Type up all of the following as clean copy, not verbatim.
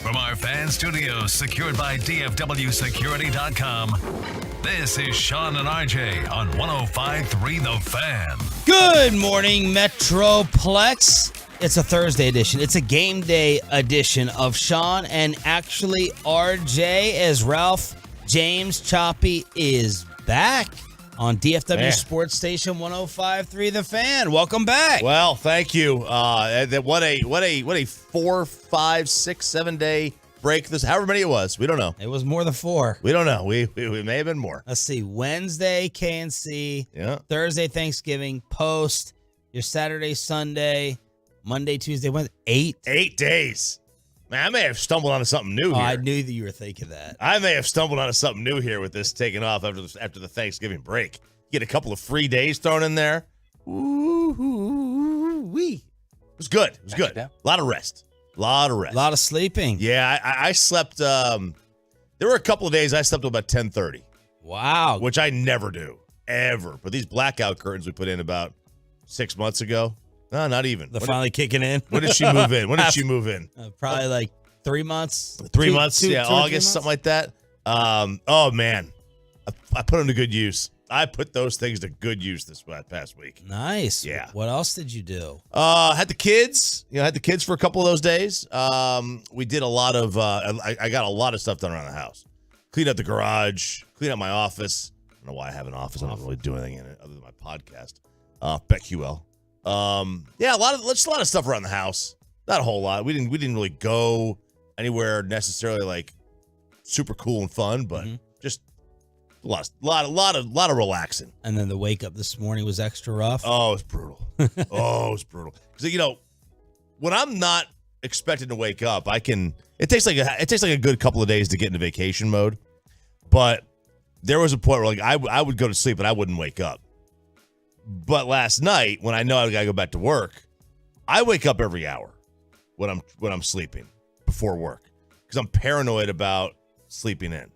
From our fan studios, secured by DFWsecurity.com, this is Sean and RJ on 105.3 The Fan. Good morning, Metroplex. It's a Thursday edition. It's a game day edition of Sean and actually RJ, as Ralph James Choppy is back on DFW Sports Station 105.3 The Fan. Welcome back. Well, thank you. What a 4, 5, 6, 7 day break. This, however many it was, we don't know. It was more than 4. We don't know. We may have been more. Let's see. Wednesday, KNC. Yeah. Thursday, Thanksgiving. Post. Your Saturday, Sunday. Monday, Tuesday, Wednesday. 8. 8 days. Man, I may have stumbled onto something new here. I knew that you were thinking that. I may have stumbled onto something new here with this taking off after the Thanksgiving break. Get a couple of free days thrown in there. Ooh-wee. It was good. It was good. A lot of rest. A lot of sleeping. Yeah, I slept. There were a couple of days I slept till about 10:30. Wow. Which I never do, ever. But these blackout curtains we put in about 6 months ago. No, not even. They're finally kicking in. When did she move in? Probably like 3 months. 3 months, yeah, 2 or 3 August, months? something like that. Oh, man. I put them to good use. I put those things to good use this past week. Nice. Yeah. What else did you do? Had the kids. Had the kids for a couple of those days. We did a lot of, I got a lot of stuff done around the house. Cleaned up the garage, cleaned up my office. I don't know why I have an office. I don't really do anything in it other than my podcast. BetQL. Yeah, a lot of stuff around the house. Not a whole lot. We didn't really go anywhere necessarily like super cool and fun, but just a lot of relaxing. And then the wake up this morning was extra rough. Oh, it's brutal. Because when I'm not expected to wake up, it takes like a good couple of days to get into vacation mode. But there was a point where like I would go to sleep and I wouldn't wake up. But last night, when I know I gotta go back to work, I wake up every hour when I'm sleeping before work because I'm paranoid about sleeping in.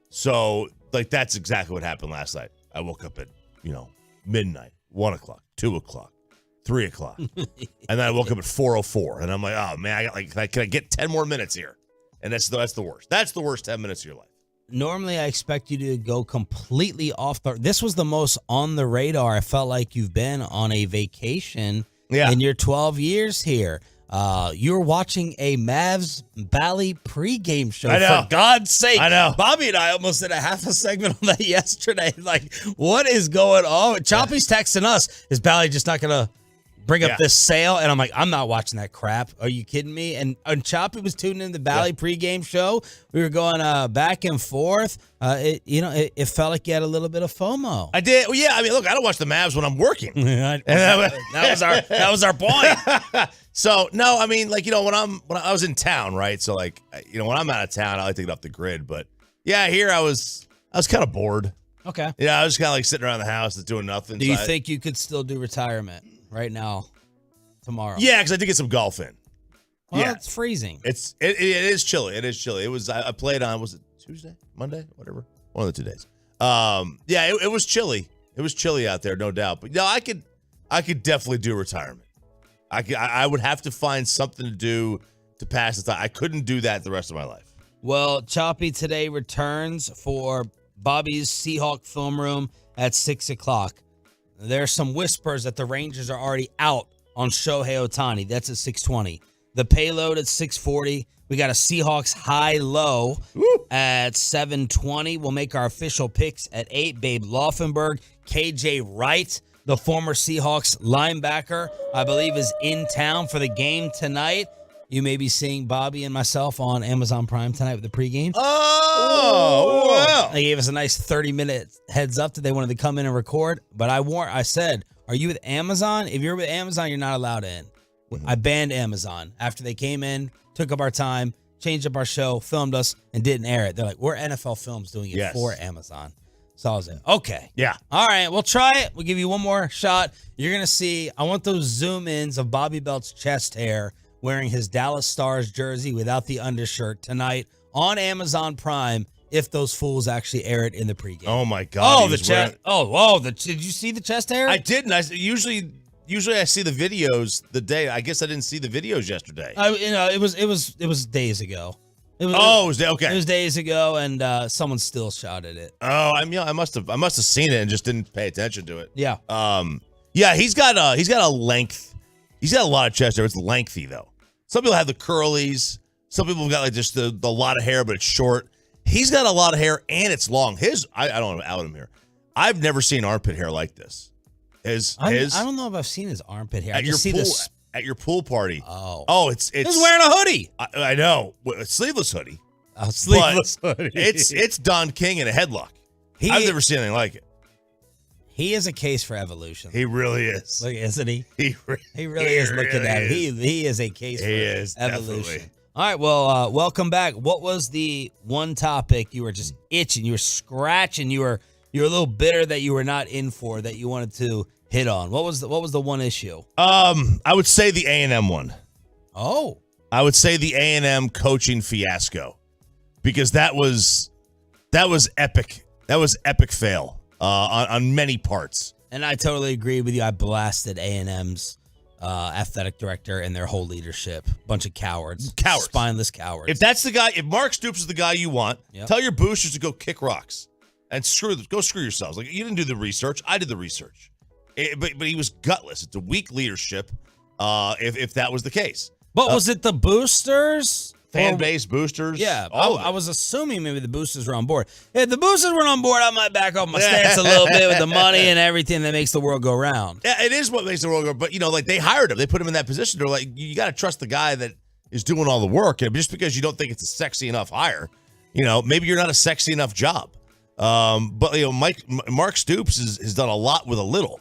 So like that's exactly what happened last night. I woke up at midnight, 1 o'clock, 2 o'clock, 3 o'clock, and then I woke up at 4:04, and I'm like, oh man, I got can I get 10 more minutes here? And that's the worst. That's the worst 10 minutes of your life. Normally, I expect you to go completely off this was the most on the radar I felt like you've been on a vacation in your 12 years here. You're watching a Mavs Bally pregame show. I know. For God's sake. I know. Bobby and I almost did a half a segment on that yesterday. Like, what is going on? Choppy's texting us. Is Bally just not going to bring up this sale? And I'm like, I'm not watching that crap. Are you kidding me? And Choppy was tuning in the Bally pregame show. We were going back and forth. It felt like you had a little bit of FOMO. I did. Well, yeah. I mean, look, I don't watch the Mavs when I'm working. That was our point. So no, I mean, like, when I was in town, right? So like, when I'm out of town, I like to get off the grid. But yeah, here I was kind of bored. Okay. Yeah, I was kind of like sitting around the house, just doing nothing. Do you think you could still do retirement right now, tomorrow? Yeah, because I did get some golf in. Well, it's freezing. It is chilly. It is chilly. It was. I played on. Was it Tuesday, Monday, whatever? One of the 2 days. Yeah, it was chilly. It was chilly out there, no doubt. But no, I could definitely do retirement. I would have to find something to do to pass the time. I couldn't do that the rest of my life. Well, Choppy today returns for Bobby's Seahawk film room at 6 o'clock. There's some whispers that the Rangers are already out on Shohei Ohtani. That's at 6:20. The payload at 640. We got a Seahawks high-low at 720. We'll make our official picks at 8. Babe Laufenberg, KJ Wright, the former Seahawks linebacker, I believe is in town for the game tonight. You may be seeing Bobby and myself on Amazon Prime tonight with the pregame. Oh, wow. They gave us a nice 30-minute heads up that they wanted to come in and record. But I said, are you with Amazon? If you're with Amazon, you're not allowed in. I banned Amazon after they came in, took up our time, changed up our show, filmed us, and didn't air it. They're like, we're NFL Films doing it for Amazon. So I was like, okay. Yeah. All right, we'll try it. We'll give you one more shot. You're going to see, I want those zoom-ins of Bobby Belt's chest hair wearing his Dallas Stars jersey without the undershirt tonight on Amazon Prime if those fools actually air it in the pregame. Oh, my God. Oh, the chest. Oh, did you see the chest hair? I didn't. Usually I see the videos the day. I guess I didn't see the videos yesterday. It was days ago. It was okay. It was days ago, and someone still shot at it. Oh, I must have seen it and just didn't pay attention to it. Yeah. Yeah, he's got a length. He's got a lot of chest hair. It's lengthy though. Some people have the curlies. Some people have got like just the lot of hair, but it's short. He's got a lot of hair and it's long. I don't want to out him here. I've never seen armpit hair like this. I don't know if I've seen his armpit hair. At your pool party. Oh, it's he's wearing a hoodie. I know, a sleeveless hoodie. A sleeveless hoodie. It's Don King in a headlock. I've never seen anything like it. He is a case for evolution. He really is. Look, isn't he? He really is looking at it. He is a case for evolution. Definitely. All right, well, welcome back. What was the one topic you were just itching, you were scratching, you were a little bitter that you were not in for that you wanted to hit on? What was the one issue? I would say the A&M one. Oh. I would say the A&M coaching fiasco because that was epic. That was epic fail on many parts. And I totally agree with you. I blasted A&M's athletic director and their whole leadership. Bunch of cowards. Spineless cowards. If that's the guy, if Mark Stoops is the guy you want, tell your boosters to go kick rocks and go screw yourselves. Like, you didn't do the research. I did the research. But he was gutless. It's a weak leadership if that was the case. But was it the boosters? Fan base, boosters? Yeah. I was assuming maybe the boosters were on board. If the boosters weren't on board, I might back off my stance a little bit with the money and everything that makes the world go round. Yeah, it is what makes the world go. But, like, they hired him. They put him in that position. They're like, you got to trust the guy that is doing all the work. And just because you don't think it's a sexy enough hire, maybe you're not a sexy enough job. But, Mark Stoops has done a lot with a little.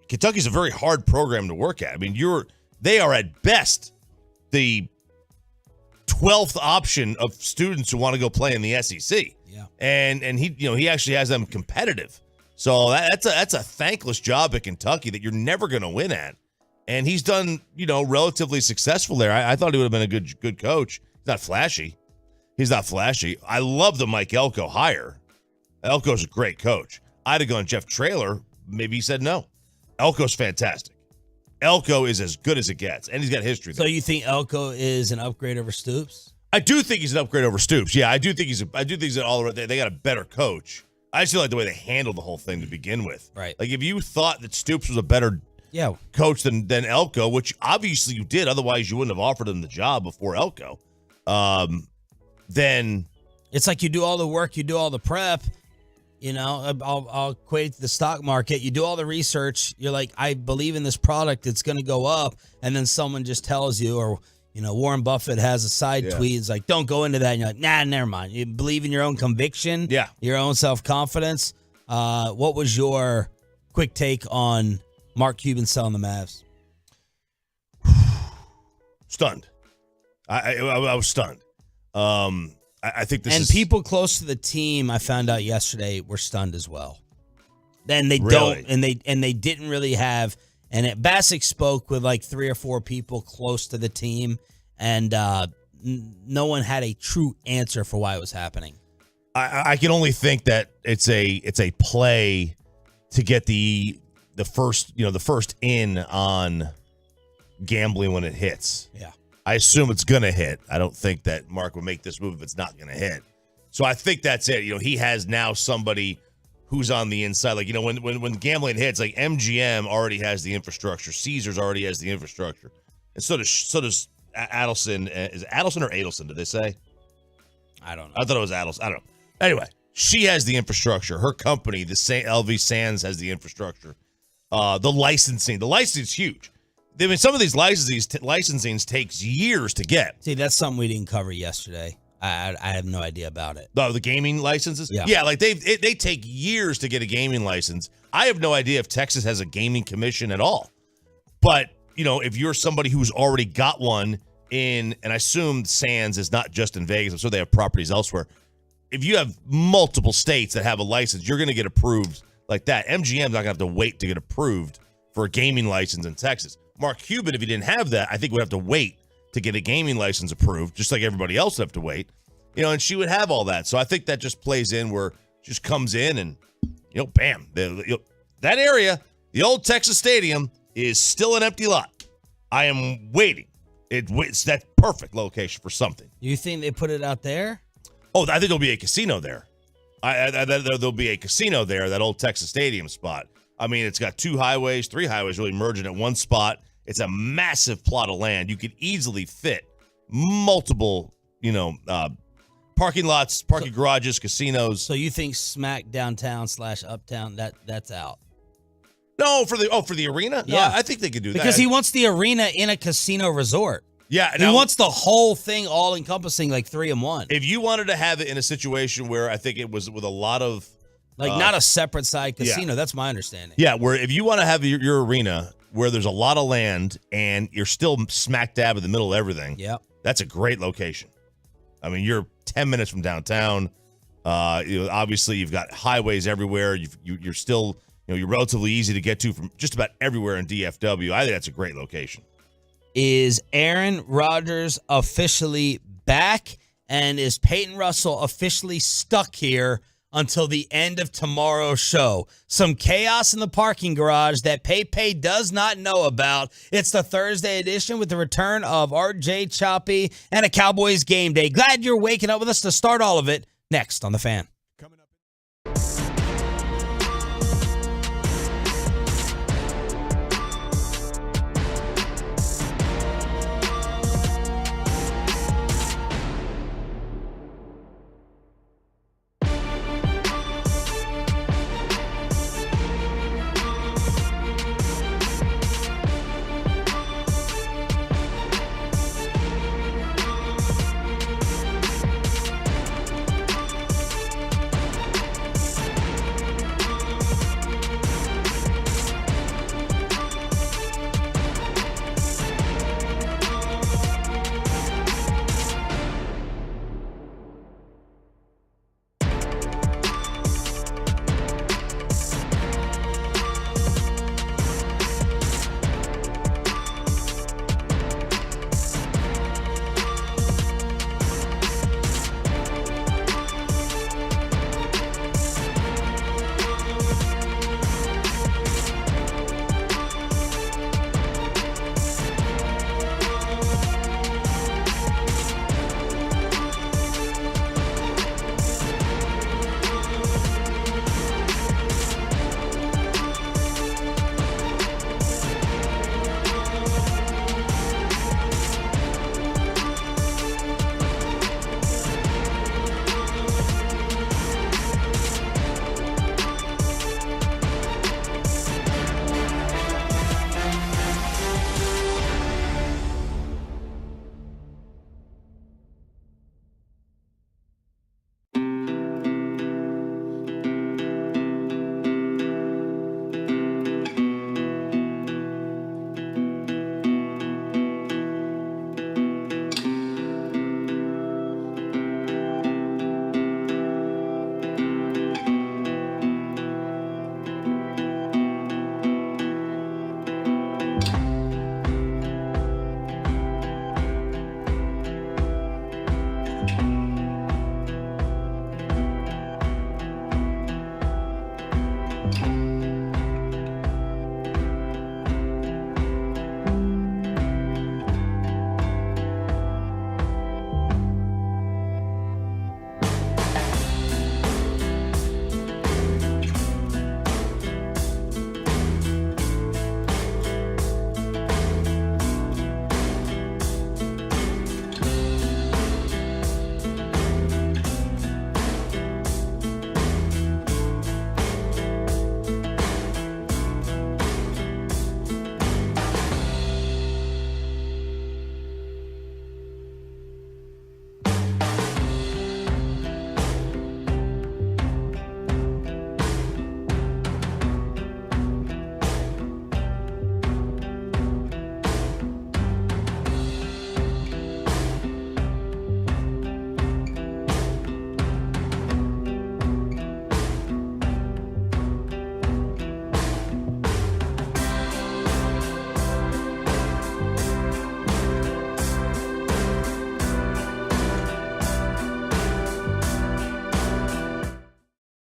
Kentucky's a very hard program to work at. I mean, they are at best the 12th option of students who want to go play in the SEC. Yeah. And he actually has them competitive. So that's a thankless job at Kentucky that you're never going to win at. And he's done, relatively successful there. I thought he would have been a good coach. He's not flashy. I love the Mike Elko hire. Elko's a great coach. I'd have gone Jeff Traylor. Maybe he said no. Elko's fantastic. Elko is as good as it gets, and he's got history there. So you think Elko is an upgrade over Stoops? I do think he's an upgrade over Stoops. Yeah, I do think he's all around. They got a better coach. I just feel like the way they handled the whole thing to begin with. Right. Like, if you thought that Stoops was a better coach than Elko, which obviously you did, otherwise you wouldn't have offered him the job before Elko, then it's like you do all the work, you do all the prep. I'll equate it to the stock market. You do all the research. You're like, I believe in this product. It's going to go up. And then someone just tells you, or, Warren Buffett has a side tweet. It's like, don't go into that. And you're like, nah, never mind. You believe in your own conviction, your own self-confidence. What was your quick take on Mark Cuban selling the Mavs? Stunned. I was stunned. I think this and people close to the team, I found out yesterday, were stunned as well. Then they don't, and they didn't really have. And Bassick spoke with like 3 or 4 people close to the team, and no one had a true answer for why it was happening. I can only think that it's a play to get the first in on gambling when it hits. Yeah. I assume it's going to hit. I don't think that Mark would make this move if it's not going to hit. So I think that's it. He has now somebody who's on the inside. Like, when gambling hits, like MGM already has the infrastructure. Caesars already has the infrastructure. And so does Adelson. Is it Adelson or Adelson, did they say? I don't know. I thought it was Adelson. I don't know. Anyway, she has the infrastructure. Her company, the LV Sands, has the infrastructure. The licensing. The licensing's huge. I mean, some of these licensings takes years to get. See, that's something we didn't cover yesterday. I have no idea about it. The gaming licenses? Yeah. Like they take years to get a gaming license. I have no idea if Texas has a gaming commission at all. But, if you're somebody who's already got one and I assume Sands is not just in Vegas, I'm sure they have properties elsewhere. If you have multiple states that have a license, you're going to get approved like that. MGM's not going to have to wait to get approved for a gaming license in Texas. Mark Cuban, if he didn't have that, I think would have to wait to get a gaming license approved, just like everybody else would have to wait. And she would have all that. So I think that just plays in where she just comes in and, bam. That area, the old Texas Stadium, is still an empty lot. I am waiting. It's that perfect location for something. You think they put it out there? Oh, I think there'll be a casino there. There'll be a casino there, that old Texas Stadium spot. I mean, it's got 2 highways, 3 highways really merging at one spot. It's a massive plot of land. You could easily fit multiple, parking lots, parking garages, casinos. So you think smack downtown / uptown, that's out? No, for the arena? Yeah. No, I think they could do that. Because he wants the arena in a casino resort. Yeah. He wants the whole thing all encompassing, like 3 in 1. If you wanted to have it in a situation where I think it was with a lot of not a separate side casino, that's my understanding. Yeah, where if you want to have your arena where there's a lot of land and you're still smack dab in the middle of everything, that's a great location. I mean, you're 10 minutes from downtown. Obviously, you've got highways everywhere. You're still, you're relatively easy to get to from just about everywhere in DFW. I think that's a great location. Is Aaron Rodgers officially back? And is Peyton Russell officially stuck here until the end of tomorrow's show? Some chaos in the parking garage that Pay does not know about. It's the Thursday edition with the return of RJ Choppy and a Cowboys game day. Glad you're waking up with us to start all of it next on The Fan. Coming up.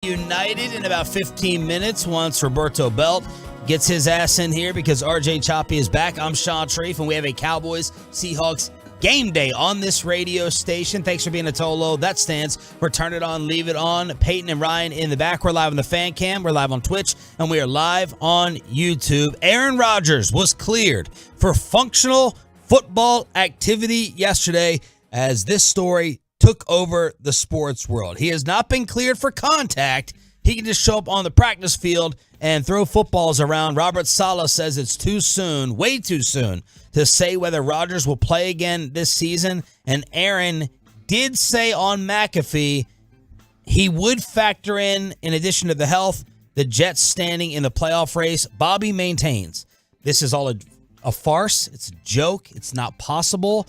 reunited in about 15 minutes once Roberto Belt gets his ass in here because RJ Choppy is back. I'm Sean Sharif, and we have a Cowboys Seahawks game day on this radio station. Thanks for being a Tolo. That stands for Turn It On, Leave It On. Peyton and Ryan in the back. We're live on the fan cam. We're live on Twitch, and we are live on YouTube. Aaron Rodgers was cleared for functional football activity yesterday as this story took over the sports world. He has not been cleared for contact. He can just show up on the practice field and throw footballs around. Robert Saleh says it's too soon, way too soon, to say whether Rodgers will play again this season. And Aaron did say on McAfee he would factor in addition to the health, the Jets standing in the playoff race. Bobby maintains this is all a farce. It's a joke. It's not possible.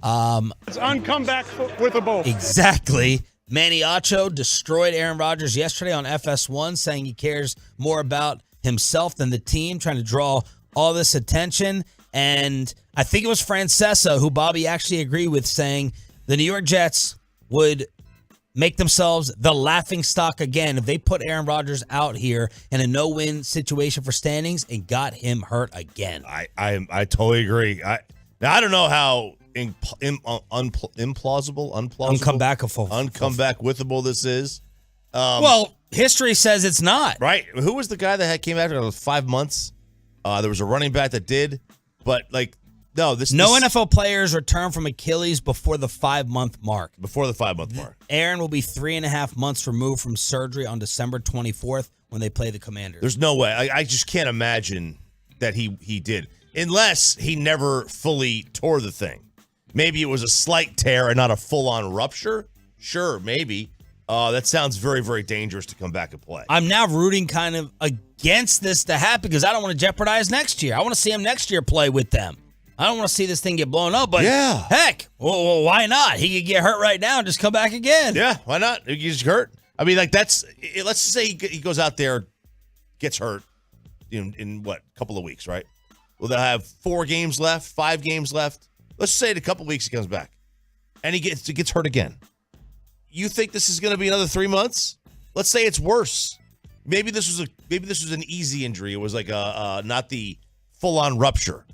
It's uncomeback with a bowl. Exactly. Manny Acho destroyed Aaron Rodgers yesterday on FS1, saying he cares more about himself than the team, trying to draw all this attention. And I think it was Francesa who Bobby actually agreed with, saying the New York Jets would make themselves the laughingstock again if they put Aaron Rodgers out here in a no-win situation for standings and got him hurt again. I totally agree. I don't know how unplausible, uncomebackable this is. Well, history says it's not. Right. Who was the guy that came after 5 months? There was a running back that did, but no NFL players return from Achilles before the 5-month mark. Before the 5-month mark. Aaron will be 3.5 months removed from surgery on December 24th when they play the Commanders. There's no way. I just can't imagine that he did, unless he never fully tore the thing. Maybe it was a slight tear and not a full-on rupture. Sure, maybe. That sounds very, very dangerous to come back and play. I'm now rooting kind of against this to happen because I don't want to jeopardize next year. I want to see him next year play with them. I don't want to see this thing get blown up, but heck, well, why not? He could get hurt right now and just come back again. Yeah, why not? He gets hurt. I mean, let's say he goes out there, gets hurt in what, a couple of weeks, right? Well, they'll have 4 games left, 5 games left. Let's say in a couple of weeks he comes back, and he gets hurt again. You think this is going to be another 3 months? Let's say it's worse. Maybe this was an easy injury. It was like not the full-on rupture.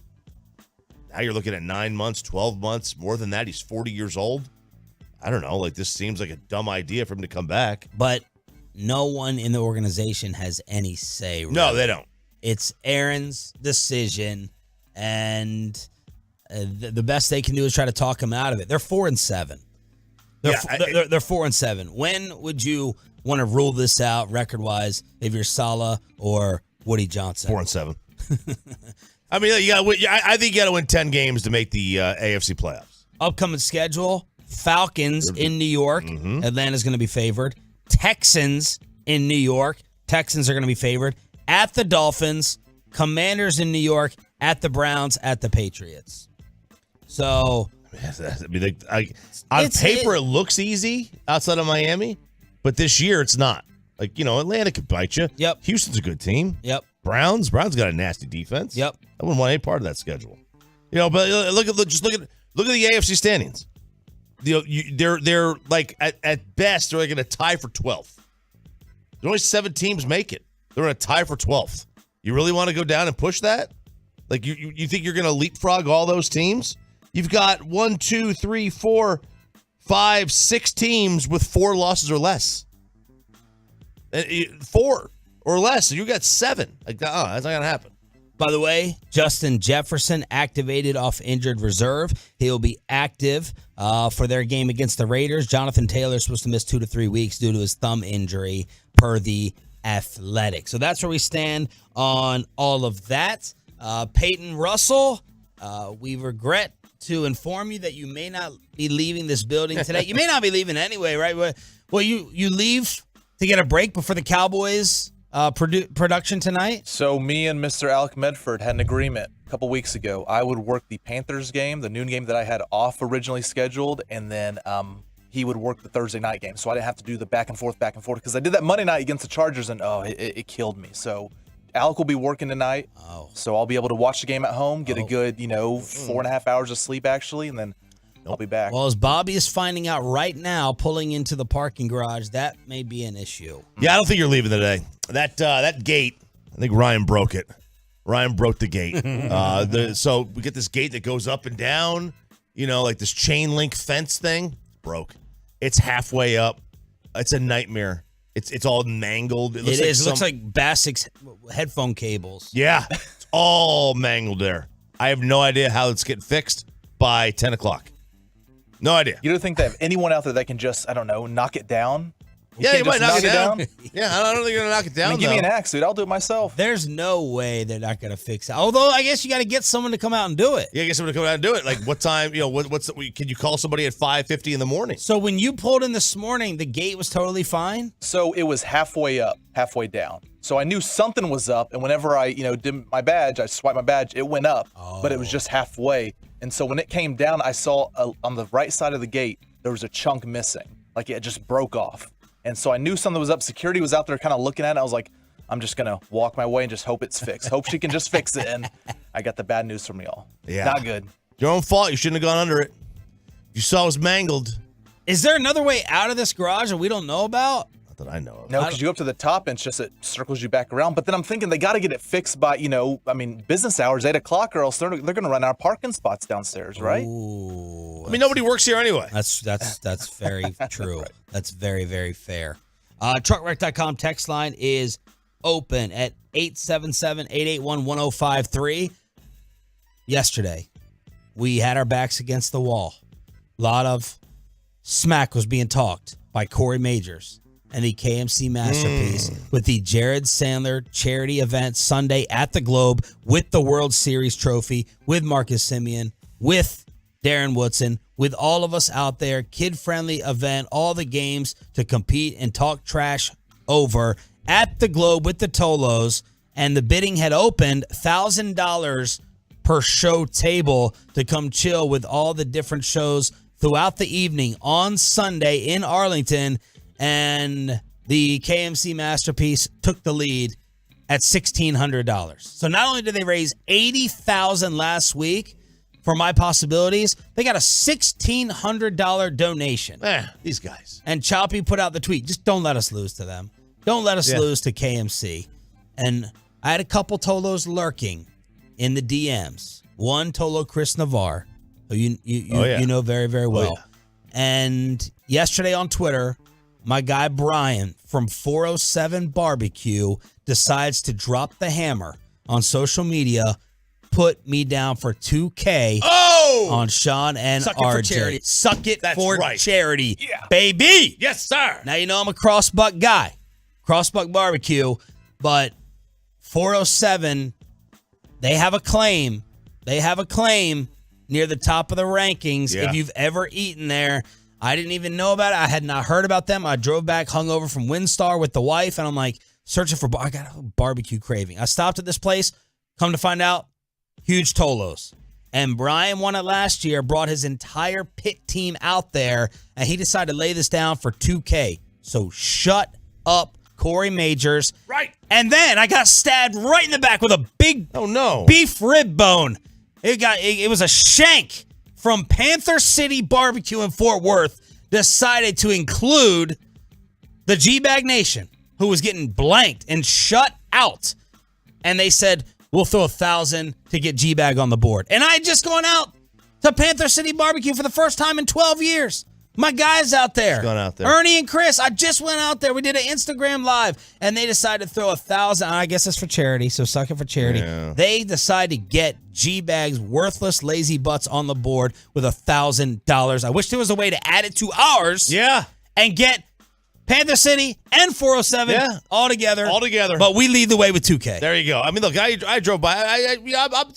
Now you're looking at 9 months, 12 months, more than that. He's 40 years old. I don't know. This seems like a dumb idea for him to come back. But no one in the organization has any say. Really. No, they don't. It's Aaron's decision, and the best they can do is try to talk him out of it. They're 4-7. They're 4-7. When would you want to rule this out record-wise if you're Saleh or Woody Johnson? 4-7. I mean, you got to win. I think you got to win 10 games to make the AFC playoffs. Upcoming schedule: Falcons in New York. Mm-hmm. Atlanta's going to be favored. Texans in New York. Texans are going to be favored. At the Dolphins. Commanders in New York. At the Browns. At the Patriots. So, I mean, on paper, it looks easy outside of Miami, but this year it's not. Atlanta could bite you. Yep. Houston's a good team. Yep. Browns got a nasty defense. Yep. I wouldn't want any part of that schedule. But look at the AFC standings. They're like at best they're going to tie for 12th. There's only 7 teams make it. They're going to tie for 12th. You really want to go down and push that? You think you're going to leapfrog all those teams? You've got 1, 2, 3, 4, 5, 6 teams with 4 losses or less. 4 or less. So you got 7. That's not going to happen. By the way, Justin Jefferson activated off injured reserve. He'll be active for their game against the Raiders. Jonathan Taylor is supposed to miss 2 to 3 weeks due to his thumb injury per the Athletic. So that's where we stand on all of that. Peyton Russell, we regret to inform you that you may not be leaving this building today. You may not be leaving anyway, right? Well, you leave to get a break before the Cowboys production tonight? So me and Mr. Alec Medford had an agreement a couple weeks ago. I would work the Panthers game, the noon game that I had off originally scheduled, and then he would work the Thursday night game. So I didn't have to do the back and forth, because I did that Monday night against the Chargers, and it killed me. So Alec will be working tonight, so I'll be able to watch the game at home, get a good 4.5 hours of sleep actually, and then I'll be back. Well, as Bobby is finding out right now, pulling into the parking garage, that may be an issue. Yeah, I don't think you're leaving today. That gate, I think Ryan broke it. Ryan broke the gate. So we get this gate that goes up and down, like this chain link fence thing. Broke. It's halfway up. It's a nightmare. It's all mangled. It looks like Basic's headphone cables. Yeah, it's all mangled there. I have no idea how it's getting fixed by 10 o'clock. No idea. You don't think they have anyone out there that can just, I don't know, knock it down? You might knock it down. Yeah, I don't think you're going to knock it down, give me an axe, dude. I'll do it myself. There's no way they're not going to fix it. Although, I guess you got to get someone to come out and do it. Yeah, get someone to come out and do it. Like, what time, can you call somebody at 5:50 in the morning? So when you pulled in this morning, the gate was totally fine? So it was halfway up, halfway down. So I knew something was up, and whenever I, did my badge, I swiped my badge, it went up, but it was just halfway. And so when it came down, I saw on the right side of the gate, there was a chunk missing. Like it just broke off. And so I knew something was up. Security was out there kind of looking at it. I was like, I'm just going to walk my way and just hope it's fixed. Hope she can just fix it. And I got the bad news from y'all. Yeah. Not good. Your own fault. You shouldn't have gone under it. You saw it was mangled. Is there another way out of this garage that we don't know about? Not that I know of. No, because you go up to the top and it circles you back around. But then I'm thinking they got to get it fixed by, business hours, 8 o'clock, or else they're going to run out of parking spots downstairs, right? Ooh, nobody works here anyway. That's very true. Right. That's very, very fair. Truckwreck.com text line is open at 877-881-1053. Yesterday, we had our backs against the wall. A lot of smack was being talked by Corey Majors and the KMC Masterpiece with the Jared Sandler charity event Sunday at the Globe with the World Series trophy, with Marcus Semien, with Darren Woodson, with all of us out there, kid-friendly event, all the games to compete and talk trash over at the Globe with the Tolos, and the bidding had opened $1,000 per show table to come chill with all the different shows throughout the evening on Sunday in Arlington, and the KMC Masterpiece took the lead at $1,600. So not only did they raise $80,000 last week for My Possibilities, they got a $1,600 donation. These guys. And Choppy put out the tweet, just don't let us lose to them. Don't let us lose to KMC. And I had a couple Tolos lurking in the DMs. One, Tolo Chris Navarre, who you know very, very well. And yesterday on Twitter, my guy Brian from 407 Barbecue decides to drop the hammer on social media, put me down for $2K on Sean and Suck RJ. It for charity. Suck it That's for right. charity, Yeah. baby. Yes, sir. Now you know I'm a Crossbuck guy, Crossbuck Barbecue, but 407, they have a claim. They have a claim near the top of the rankings. Yeah. If you've ever eaten there, I didn't even know about it. I had not heard about them. I drove back hungover from Windstar with the wife, and I'm like searching for. I got a barbecue craving. I stopped at this place. Come to find out, huge Tolos. And Brian won it last year, brought his entire pit team out there, and he decided to lay this down for $2K. So shut up, Corey Majors. Right. And then I got stabbed right in the back with a big beef rib bone. It was a shank from Panther City Barbecue in Fort Worth, decided to include the G-Bag Nation, who was getting blanked and shut out. And they said, we'll throw $1,000 to get G-Bag on the board. And I had just gone out to Panther City Barbecue for the first time in 12 years. My guys out there. Just gone out there. Ernie and Chris, I just went out there. We did an Instagram live, and they decided to throw $1,000. I guess it's for charity, so suck it for charity. Yeah. They decided to get G-Bag's worthless lazy butts on the board with $1,000. I wish there was a way to add it to ours. Yeah. And get Panther City and 407 all together. But we lead the way with 2K. There you go. I mean, look, I drove by.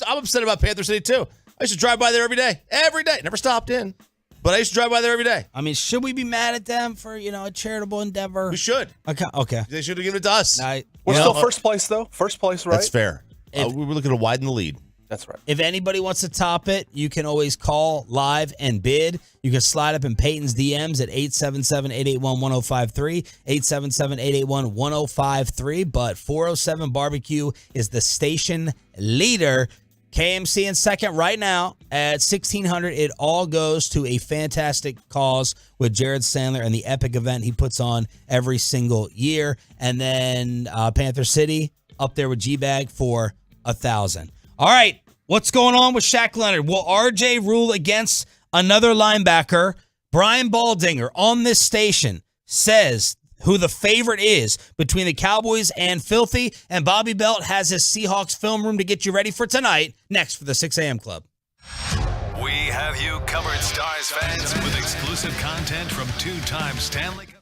I'm upset about Panther City, too. I used to drive by there every day. Every day. Never stopped in. But I used to drive by there every day. I mean, should we be mad at them for, a charitable endeavor? We should. Okay. They should have given it to us. We're still first place, though. First place, right? That's fair. We were looking to widen the lead. That's right. If anybody wants to top it, you can always call live and bid. You can slide up in Peyton's DMs at 877-881-1053, 877-881-1053. But 407 Barbecue is the station leader. KMC in second right now at 1,600. It all goes to a fantastic cause with Jared Sandler and the epic event he puts on every single year. And then Panther City up there with G-Bag for 1,000. All right, what's going on with Shaq Leonard? Will RJ rule against another linebacker? Brian Baldinger on this station says who the favorite is between the Cowboys and Filthy, and Bobby Belt has his Seahawks film room to get you ready for tonight, next for the 6 a.m. Club. We have you covered, Stars fans, with exclusive content from two-time Stanley Cup.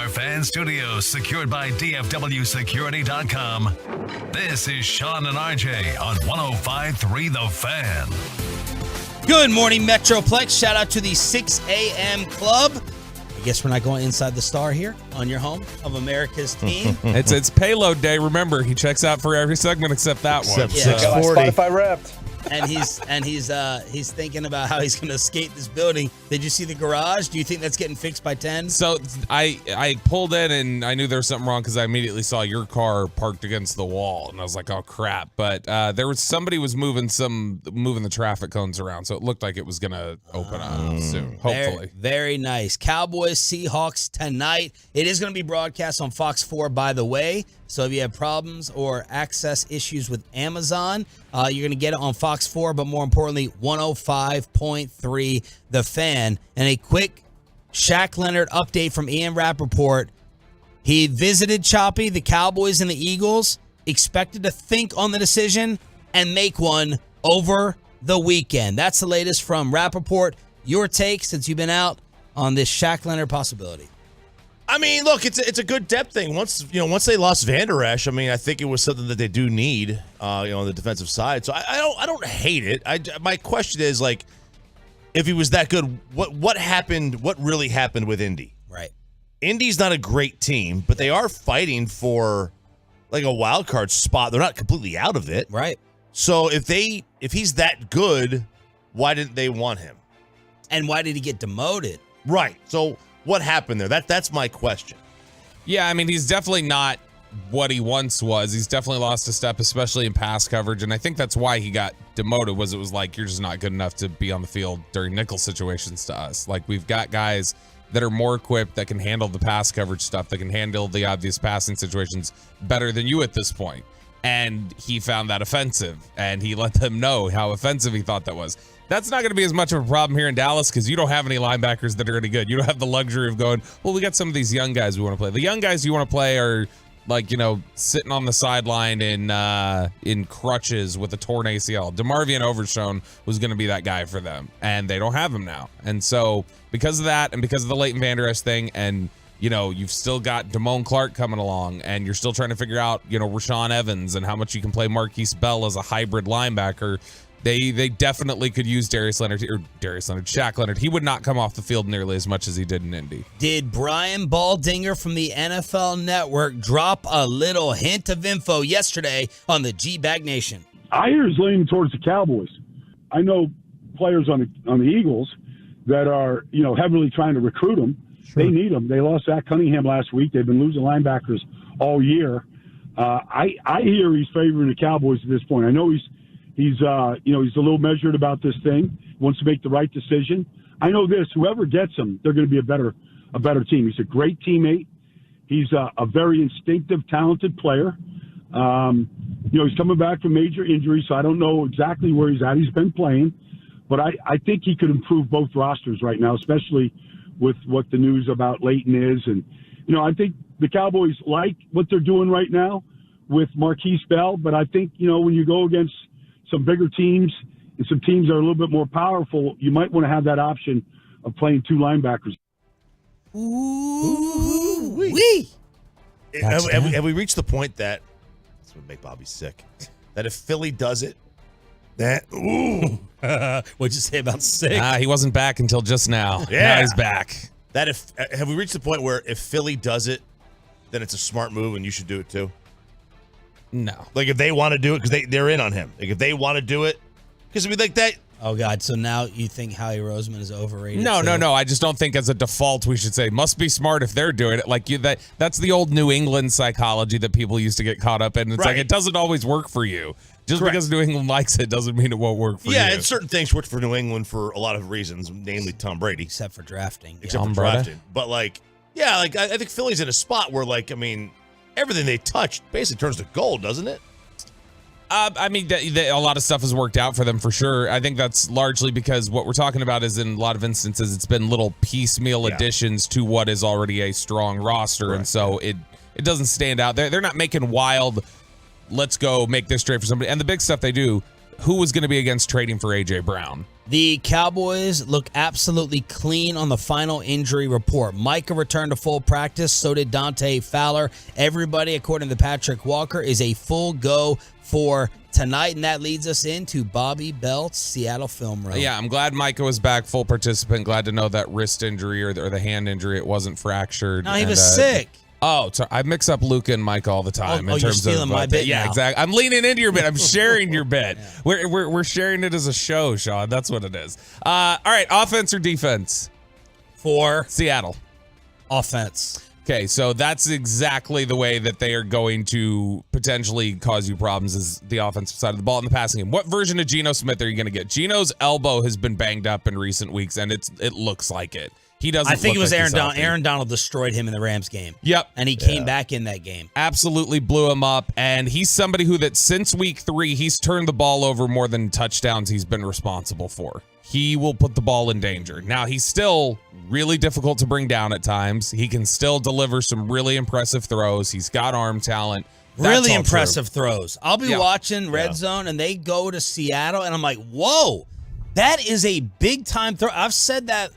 our fan studios, secured by DFWsecurity.com, this is Sean and RJ on 105.3 The Fan. Good morning, Metroplex. Shout out to the 6 a.m. club. I guess we're not going inside the star here on your home of America's team. It's payload day. Remember, he checks out for every segment except that one. Yeah. Got my Spotify Wrapped. And he's thinking about how he's going to escape this building. Did you see the garage? Do you think that's getting fixed by 10? So I pulled in and I knew there was something wrong because I immediately saw your car parked against the wall and I was like, oh crap. But there was somebody was moving the traffic cones around, so it looked like it was going to open up soon. Hopefully. Very nice. Cowboys, Seahawks tonight. It is going to be broadcast on Fox 4, by the way. So if you have problems or access issues with Amazon, you're going to get it on Fox 4, but more importantly, 105.3 The Fan. And a quick Shaq Leonard update from Ian Rappaport. He visited Choppy, the Cowboys and the Eagles, expected to think on the decision and make one over the weekend. That's the latest from Rappaport. Your take, since you've been out, on this Shaq Leonard possibility. I mean, look, it's a good depth thing. Once they lost Van Der Esch, I mean, I think it was something that they do need, on the defensive side. So I don't hate it. My question is, like, if he was that good, what happened? What really happened with Indy? Right. Indy's not a great team, but they are fighting for like a wild card spot. They're not completely out of it. Right. So if he's that good, why didn't they want him? And why did he get demoted? Right. So what happened there? That's my question. Yeah, I mean, he's definitely not what he once was. He's definitely lost a step, especially in pass coverage, and I think that's why he got demoted. It was like, you're just not good enough to be on the field during nickel situations to us. Like, we've got guys that are more equipped, that can handle the pass coverage stuff, that can handle the obvious passing situations better than you at this point. And he found that offensive, and he let them know how offensive he thought that was. That's not going to be as much of a problem here in Dallas because you don't have any linebackers that are any good. You don't have the luxury of going, well, we got some of these young guys we want to play. The young guys you want to play are like, sitting on the sideline in crutches with a torn ACL. DeMarvion Overshown was going to be that guy for them, and they don't have him now. And so because of that and because of the Leighton Vander Esch thing, and you've still got Damone Clark coming along, and you're still trying to figure out, Rashaan Evans and how much you can play Marquise Bell as a hybrid linebacker. They definitely could use Shaq Leonard. He would not come off the field nearly as much as he did in Indy. Did Brian Baldinger from the NFL Network drop a little hint of info yesterday on the G-Bag Nation? I hear he's leaning towards the Cowboys. I know players on the Eagles that are, heavily trying to recruit him. Sure. They need him. They lost Zach Cunningham last week. They've been losing linebackers all year. I hear he's favoring the Cowboys at this point. I know he's a little measured about this thing, wants to make the right decision. I know this, whoever gets him, they're going to be a better team. He's a great teammate. He's a very instinctive, talented player. He's coming back from major injury, so I don't know exactly where he's at. He's been playing, but I think he could improve both rosters right now, especially with what the news about Leighton is. And, I think the Cowboys like what they're doing right now with Marquise Bell, but I think, when you go against some bigger teams and some teams that are a little bit more powerful, you might want to have that option of playing two linebackers. Ooh-wee. Have we reached the point that this would make Bobby sick? That if Philly does it, what'd you say about sick? He wasn't back until just now. Yeah, now he's back. Have we reached the point where if Philly does it, then it's a smart move and you should do it too? No. Like if they want to do it, because they're in on him. Like if they want to do it, because like that. Oh God! So now you think Howie Roseman is overrated? No. too? I just don't think as a default we should say must be smart if they're doing it. Like that's the old New England psychology that people used to get caught up in. It's right. like it doesn't always work for you. Just Correct. because New England likes it doesn't mean it won't work for you. Yeah, and certain things worked for New England for a lot of reasons, namely Tom Brady, except for drafting. But I think Philly's in a spot where everything they touch basically turns to gold, doesn't it? A lot of stuff has worked out for them for sure. I think that's largely because what we're talking about is in a lot of instances, it's been little piecemeal additions to what is already a strong roster. Right. And so it doesn't stand out. They're not making wild, let's go make this trade for somebody. And the big stuff they do, who was going to be against trading for A.J. Brown. The Cowboys look absolutely clean on the final injury report. Micah returned to full practice. So did Dante Fowler. Everybody, according to Patrick Walker, is a full go for tonight. And that leads us into Bobby Belt's Seattle film room. Yeah, I'm glad Micah was back, full participant. Glad to know that wrist injury or the hand injury, it wasn't fractured. No, he was sick. Oh, sorry. I mix up Luca and Mike all the time. You're stealing my bit Yeah, now. exactly. I'm leaning into your bit. I'm sharing your bit. Yeah. We're sharing it as a show, Sean. That's what it is. All right, offense or defense? For Seattle. Offense. Okay, so that's exactly the way that they are going to potentially cause you problems is the offensive side of the ball in the passing game. What version of Geno Smith are you going to get? Geno's elbow has been banged up in recent weeks, and it looks like it. He doesn't. I think look it was like Aaron he's Donald. healthy. Aaron Donald destroyed him in the Rams game. Yep. And he came back in that game. Absolutely blew him up. And he's somebody who that since week 3, he's turned the ball over more than touchdowns he's been responsible for. He will put the ball in danger. Now, he's still really difficult to bring down at times. He can still deliver some really impressive throws. He's got arm talent. That's Really all impressive true. throws. I'll be watching Red Zone, and they go to Seattle, and I'm like, whoa, that is a big-time throw. I've said that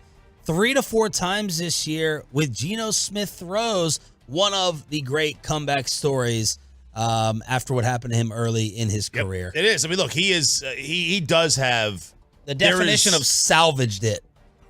3 to 4 times this year with Geno Smith throws, one of the great comeback stories after what happened to him early in his career. It is. I mean, look, he is. He does have The definition of salvaged it.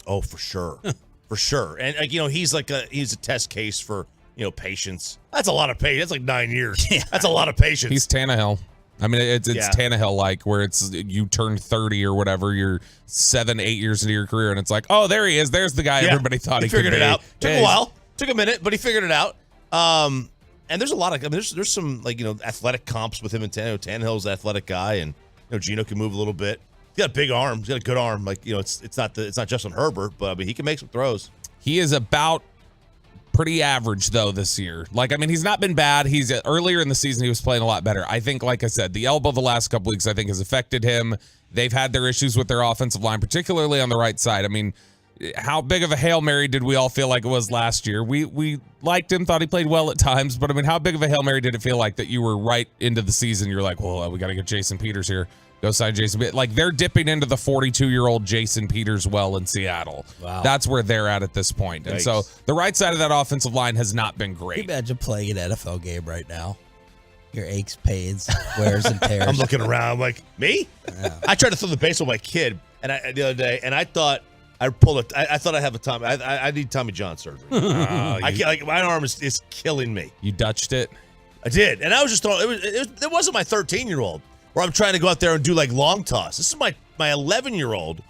Oh, for sure, for sure. And he's a test case for patience. That's a lot of patience. That's like 9 years. Yeah. That's a lot of patience. He's Tannehill. I mean, it's Tannehill-like, where it's you turn 30 or whatever, you're 7-8 years into your career, and it's like, oh, there he is. There's the guy everybody thought he figured could it be. out. Took a while. Took a minute, but he figured it out. And there's a lot of there's some athletic comps with him and Tannehill. Tannehill's an athletic guy, and Geno can move a little bit. He's got a big arm. He's got a good arm. It's not Justin Herbert, but I mean he can make some throws. He is about pretty average though this year. He's not been bad. He's earlier in the season he was playing a lot better. I think, like I said, the elbow the last couple weeks I think has affected him. They've had their issues with their offensive line, particularly on the right side. I mean, how big of a Hail Mary did we all feel like it was last year? We liked him, thought he played well at times, but I mean, how big of a Hail Mary did it feel like that you were right into the season? You're like, well, we got to get Jason Peters here. Go sign Jason. Like, they're dipping into the 42-year-old Jason Peters well in Seattle. Wow. That's where they're at this point. And so the right side of that offensive line has not been Can you great. imagine playing an NFL game right now? Your aches, pains, wears, and tears. I'm looking around like, me? Yeah. I tried to throw the base with my kid the other day, and I thought I thought I have a Tommy. I need Tommy John surgery. I can't, my arm is killing me. You Dutched it? I did, and I was just throwing. It wasn't my 13-year-old where I'm trying to go out there and do like long toss. This is my 11-year-old